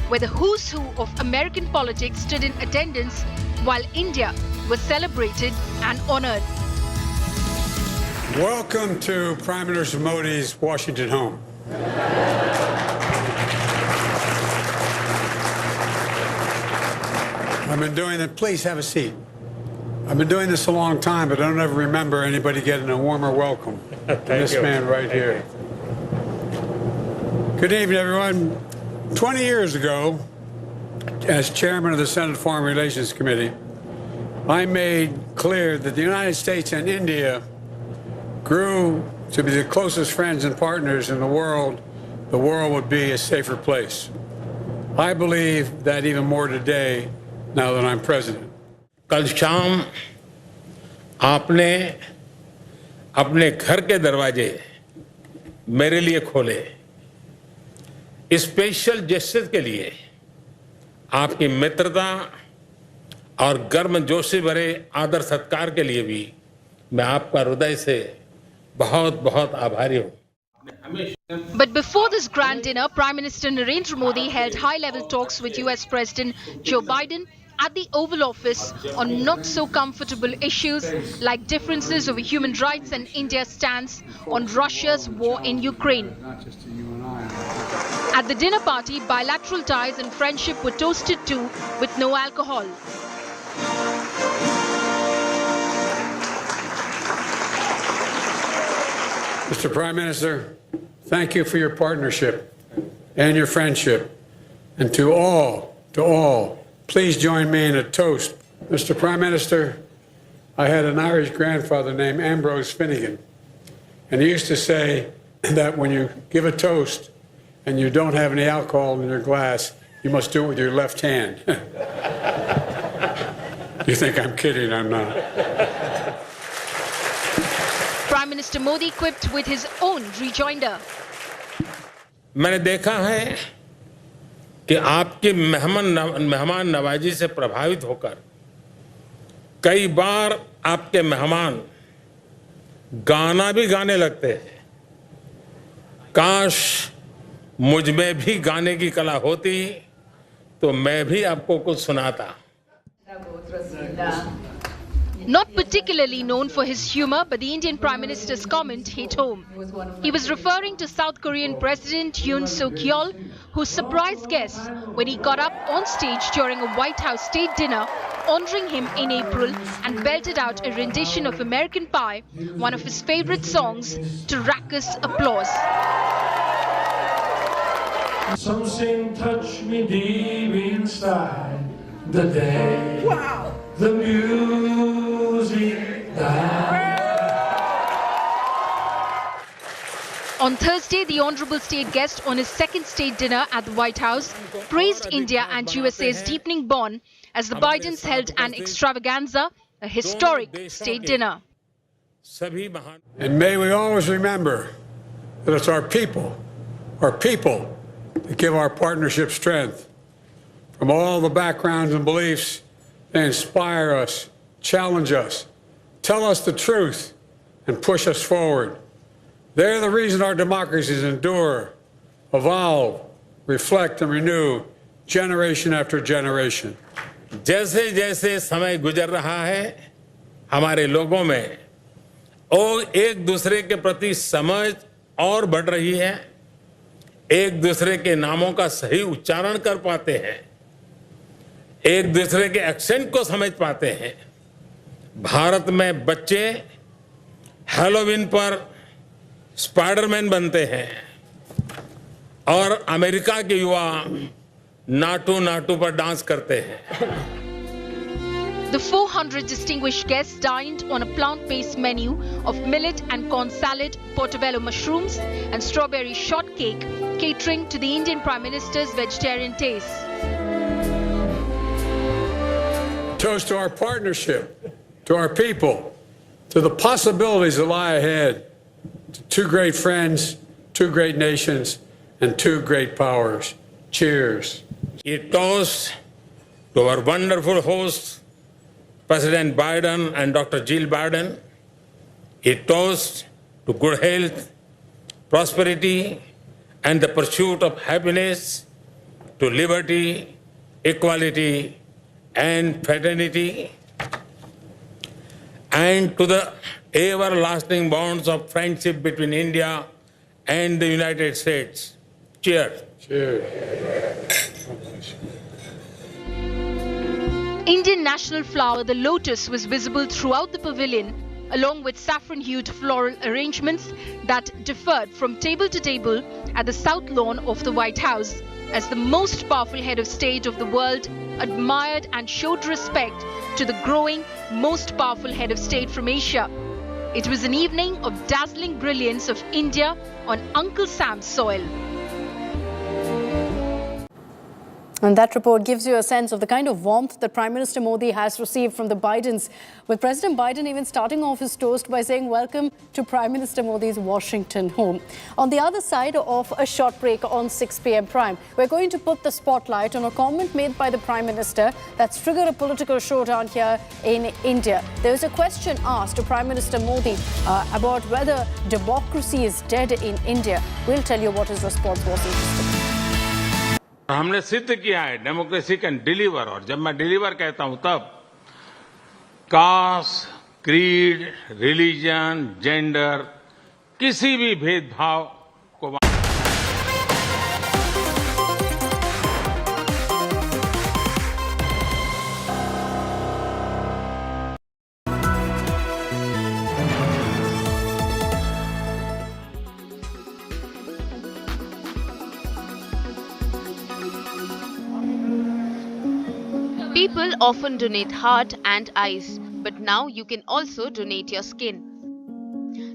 where the who's who of American politics stood in attendance while India was celebrated and honored. Welcome to Prime Minister Modi's Washington home. I've been doing it. Please have a seat. I've been doing this a long time, but I don't ever remember anybody getting a warmer welcome than this man right here. Good evening, everyone. 20 years ago, as chairman of the Senate Foreign Relations Committee, I made clear that the United States and India grew to be the closest friends and partners in the world would be a safer place. I believe that even more today, now that I'm president. कल शाम आपने अपने घर के दरवाजे मेरे लिए खोले। इस स्पेशल जेस्चर के लिए आपकी मित्रता और गर्मजोशी भरे आदर सत्कार के लिए भी मैं आपका हृदय से बहुत-बहुत आभारी हूं। But before this grand dinner, Prime Minister Narendra Modi held high-level talks with US President Joe Biden at the Oval Office on not-so-comfortable issues like differences over human rights and India's stance on Russia's war in Ukraine. At the dinner party, bilateral ties and friendship were toasted to with no alcohol. Mr. Prime Minister, thank you for your partnership and your friendship. And to all, please join me in a toast. Mr. Prime Minister, I had an Irish grandfather named Ambrose Finnegan, and he used to say that when you give a toast and you don't have any alcohol in your glass, you must do it with your left hand. You think I'm kidding? I'm not. Prime Minister Modi quipped with his own rejoinder. मैंने देखा है कि आपकी मेहमान नवाजी से प्रभावित होकर कई बार आपके मेहमान गाना भी गाने लगते हैं। काश मुझ में भी गाने की कला होती तो मैं भी आपको कुछ सुनाता। Not particularly known for his humor, but the Indian Prime Minister's comment hit home. He was referring to South Korean President Yoon Suk-yeol, who surprised guests when he got up on stage during a White House state dinner, honoring him in April, and belted out a rendition of American Pie, one of his favorite songs, to raucous applause. Something touched me deep inside the day. Wow. The music died. On Thursday, the honorable state guest on his second state dinner at the White House praised India and USA's deepening bond as the Bidens held an extravaganza, a historic state dinner. And may we always remember that it's our people that give our partnership strength. From all the backgrounds and beliefs, they inspire us, challenge us, tell us the truth, and push us forward. They're the reason our democracies endure, evolve, reflect, and renew generation after generation. जैसे जैसे समय गुजर रहा है हमारे लोगों में और एक दूसरे के प्रति समझ और बढ़ रही है, एक दूसरे के नामों का सही उच्चारण कर पाते हैं, एक दूसरे के एक्सेंट को समझ पाते हैं। भारत में बच्चे हैलोवीन पर स्पाइडरमैन बनते हैं और अमेरिका के युवा नाटू नाटू पर डांस करते हैं। The 400 distinguished guests dined on a plant-based menu of millet and corn salad, portobello mushrooms and strawberry shortcake, catering to the Indian Prime Minister's vegetarian tastes. Toast to our partnership, to our people, to the possibilities that lie ahead, to two great friends, two great nations, and two great powers. Cheers. A toast to our wonderful hosts, President Biden and Dr. Jill Biden. A toast to good health, prosperity, and the pursuit of happiness, to liberty, equality, and fraternity, and to the everlasting bonds of friendship between India and the United States. Cheers. Cheers. Indian national flower, the lotus, was visible throughout the pavilion, along with saffron-hued floral arrangements that differed from table to table at the south lawn of the White House, as the most powerful head of state of the world admired and showed respect to the growing, most powerful head of state from Asia. It was an evening of dazzling brilliance of India on Uncle Sam's soil. And that report gives you a sense of the kind of warmth that Prime Minister Modi has received from the Bidens, with President Biden even starting off his toast by saying welcome to Prime Minister Modi's Washington home. On the other side of a short break on 6 p.m. Prime, we're going to put the spotlight on a comment made by the Prime Minister that's triggered a political showdown here in India. There was a question asked to Prime Minister Modi about whether democracy is dead in India. We'll tell you what his response was. हमने सिद्ध किया है democracy can deliver, और जब मैं deliver कहता हूं तब कास्ट, क्रीड, रिलीजन, जेंडर, किसी भी भेदभाव को People often donate heart and eyes, but now you can also donate your skin.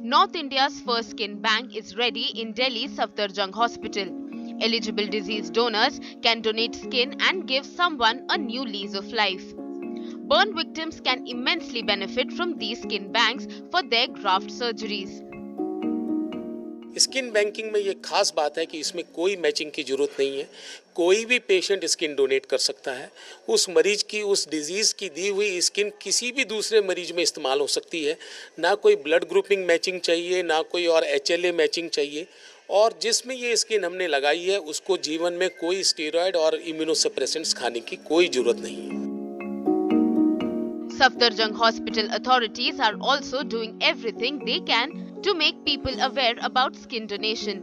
North India's first skin bank is ready in Delhi's Safdarjung Hospital. Eligible disease donors can donate skin and give someone a new lease of life. Burn victims can immensely benefit from these skin banks for their graft surgeries. Skin banking में ये खास बात है कि इसमें कोई matching की जरूरत नहीं है। कोई भी पेशेंट स्किन डोनेट कर सकता है। उस मरीज की, उस डिजीज़ की दी हुई स्किन किसी भी दूसरे मरीज में इस्तेमाल हो सकती है। ना कोई ब्लड ग्रुपिंग मैचिंग चाहिए, ना कोई और HLA मैचिंग चाहिए। और जिसमें ये स्किन हमने लगाई है उसको जीवन में कोई स्टेरॉयड और इम्यूनोसप्रेसेंट्स खाने की कोई जरूरत नहीं है। Safdarjung Hospital authorities are also doing everything they can to make people aware about skin donation.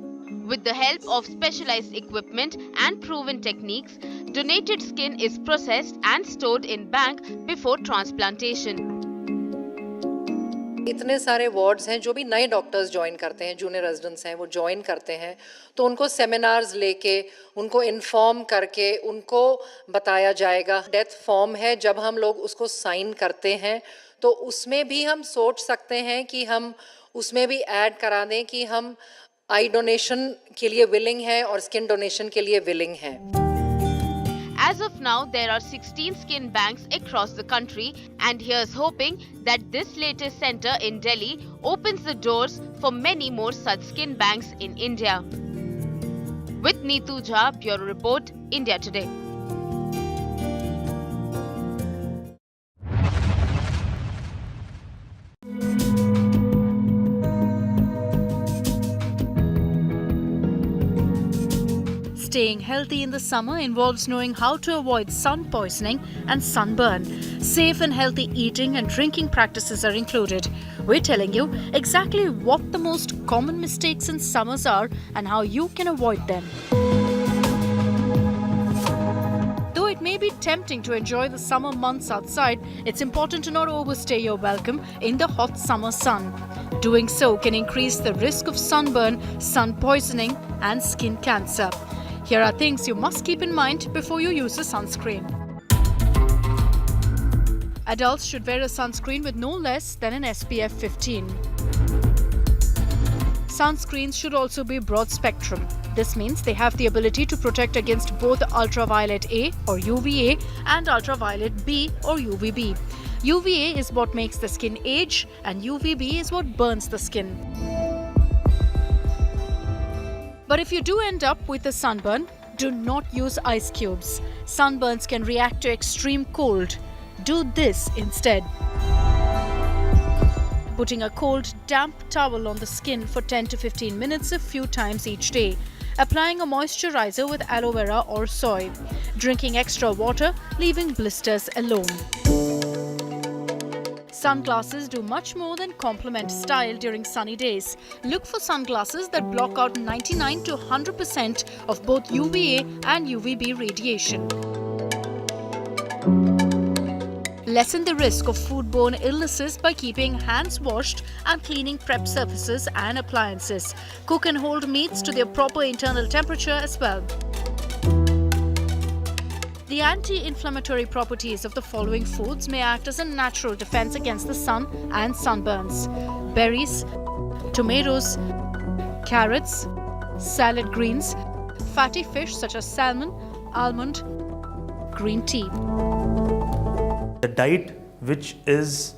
With the help of specialized equipment and proven techniques, donated skin is processed and stored in bank before transplantation. इतने सारे wards हैं जो भी नए doctors join करते हैं, junior residents हैं, वो ज्वाइन करते हैं, तो उनको सेमिनार्स लेके, उनको इन्फॉर्म करके उनको बताया जाएगा। डेथ फॉर्म है, जब हम लोग उसको साइन करते हैं तो उसमें भी हम सोच सकते हैं कि हम उसमें भी ऐड करा दें कि हम आई डोनेशन के लिए विलिंग हैं और स्किन डोनेशन के लिए विलिंग हैं। As of now, there are 16 skin banks across the country, and here's hoping that this latest center in Delhi opens the doors for many more such skin banks in India. With Neetu Jha, Bureau Report, India Today. Staying healthy in the summer involves knowing how to avoid sun poisoning and sunburn. Safe and healthy eating and drinking practices are included. We're telling you exactly what the most common mistakes in summers are and how you can avoid them. Though it may be tempting to enjoy the summer months outside, it's important to not overstay your welcome in the hot summer sun. Doing so can increase the risk of sunburn, sun poisoning, and skin cancer. Here are things you must keep in mind before you use a sunscreen. Adults should wear a sunscreen with no less than an SPF 15. Sunscreens should also be broad spectrum. This means they have the ability to protect against both ultraviolet A or UVA and ultraviolet B or UVB. UVA is what makes the skin age and UVB is what burns the skin. But if you do end up with a sunburn, do not use ice cubes. Sunburns can react to extreme cold. Do this instead. Putting a cold, damp towel on the skin for 10 to 15 minutes a few times each day. Applying a moisturizer with aloe vera or soy. Drinking extra water, leaving blisters alone. Sunglasses do much more than complement style during sunny days. Look for sunglasses that block out 99 to 100% of both UVA and UVB radiation. Lessen the risk of foodborne illnesses by keeping hands washed and cleaning prep surfaces and appliances. Cook and hold meats to their proper internal temperature as well. The anti-inflammatory properties of the following foods may act as a natural defense against the sun and sunburns. Berries, tomatoes, carrots, salad greens, fatty fish such as salmon, almond, green tea. The diet which is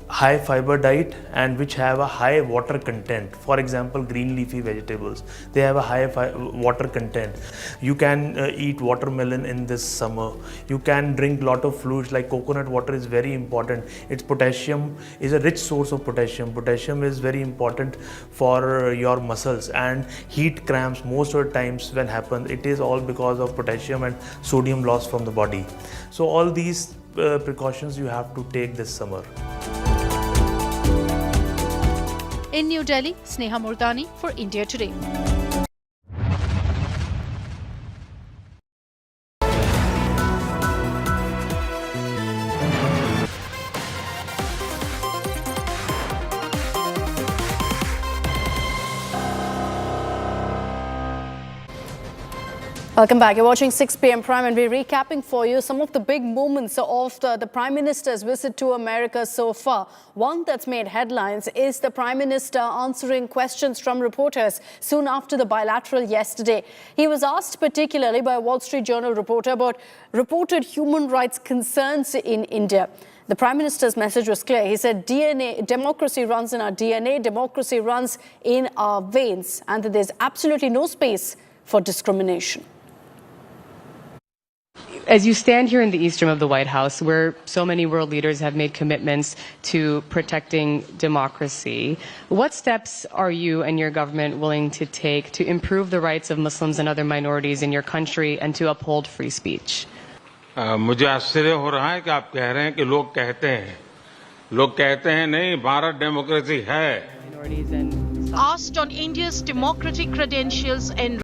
high fiber diet and which have a high water content, for example green leafy vegetables, they have a high water content. You can eat watermelon in this summer. You can drink lot of fluids like coconut water is very important. Its potassium is a rich source of potassium. Potassium is very important for your muscles, and heat cramps most of the times when happen, it is all because of potassium and sodium loss from the body. So all these precautions you have to take this summer. In New Delhi, Sneha Murdani for India Today. Welcome back. You're watching 6 p.m. Prime and we're recapping for you some of the big moments of the Prime Minister's visit to America so far. One that's made headlines is the Prime Minister answering questions from reporters soon after the bilateral yesterday. He was asked particularly by a Wall Street Journal reporter about reported human rights concerns in India. The Prime Minister's message was clear. He said democracy runs in our DNA, democracy runs in our veins, and that there's absolutely no space for discrimination. As you stand here in the east room of the White House, where so many world leaders have made commitments to protecting democracy, what steps are you and your government willing to take to improve the rights of Muslims and other minorities in your country and to uphold free speech? मुझे आश्चर्य हो रहा है कि आप कह रहे हैं कि लोग कहते हैं नहीं, भारत डेमोक्रेसी है. Asked on India's democratic credentials and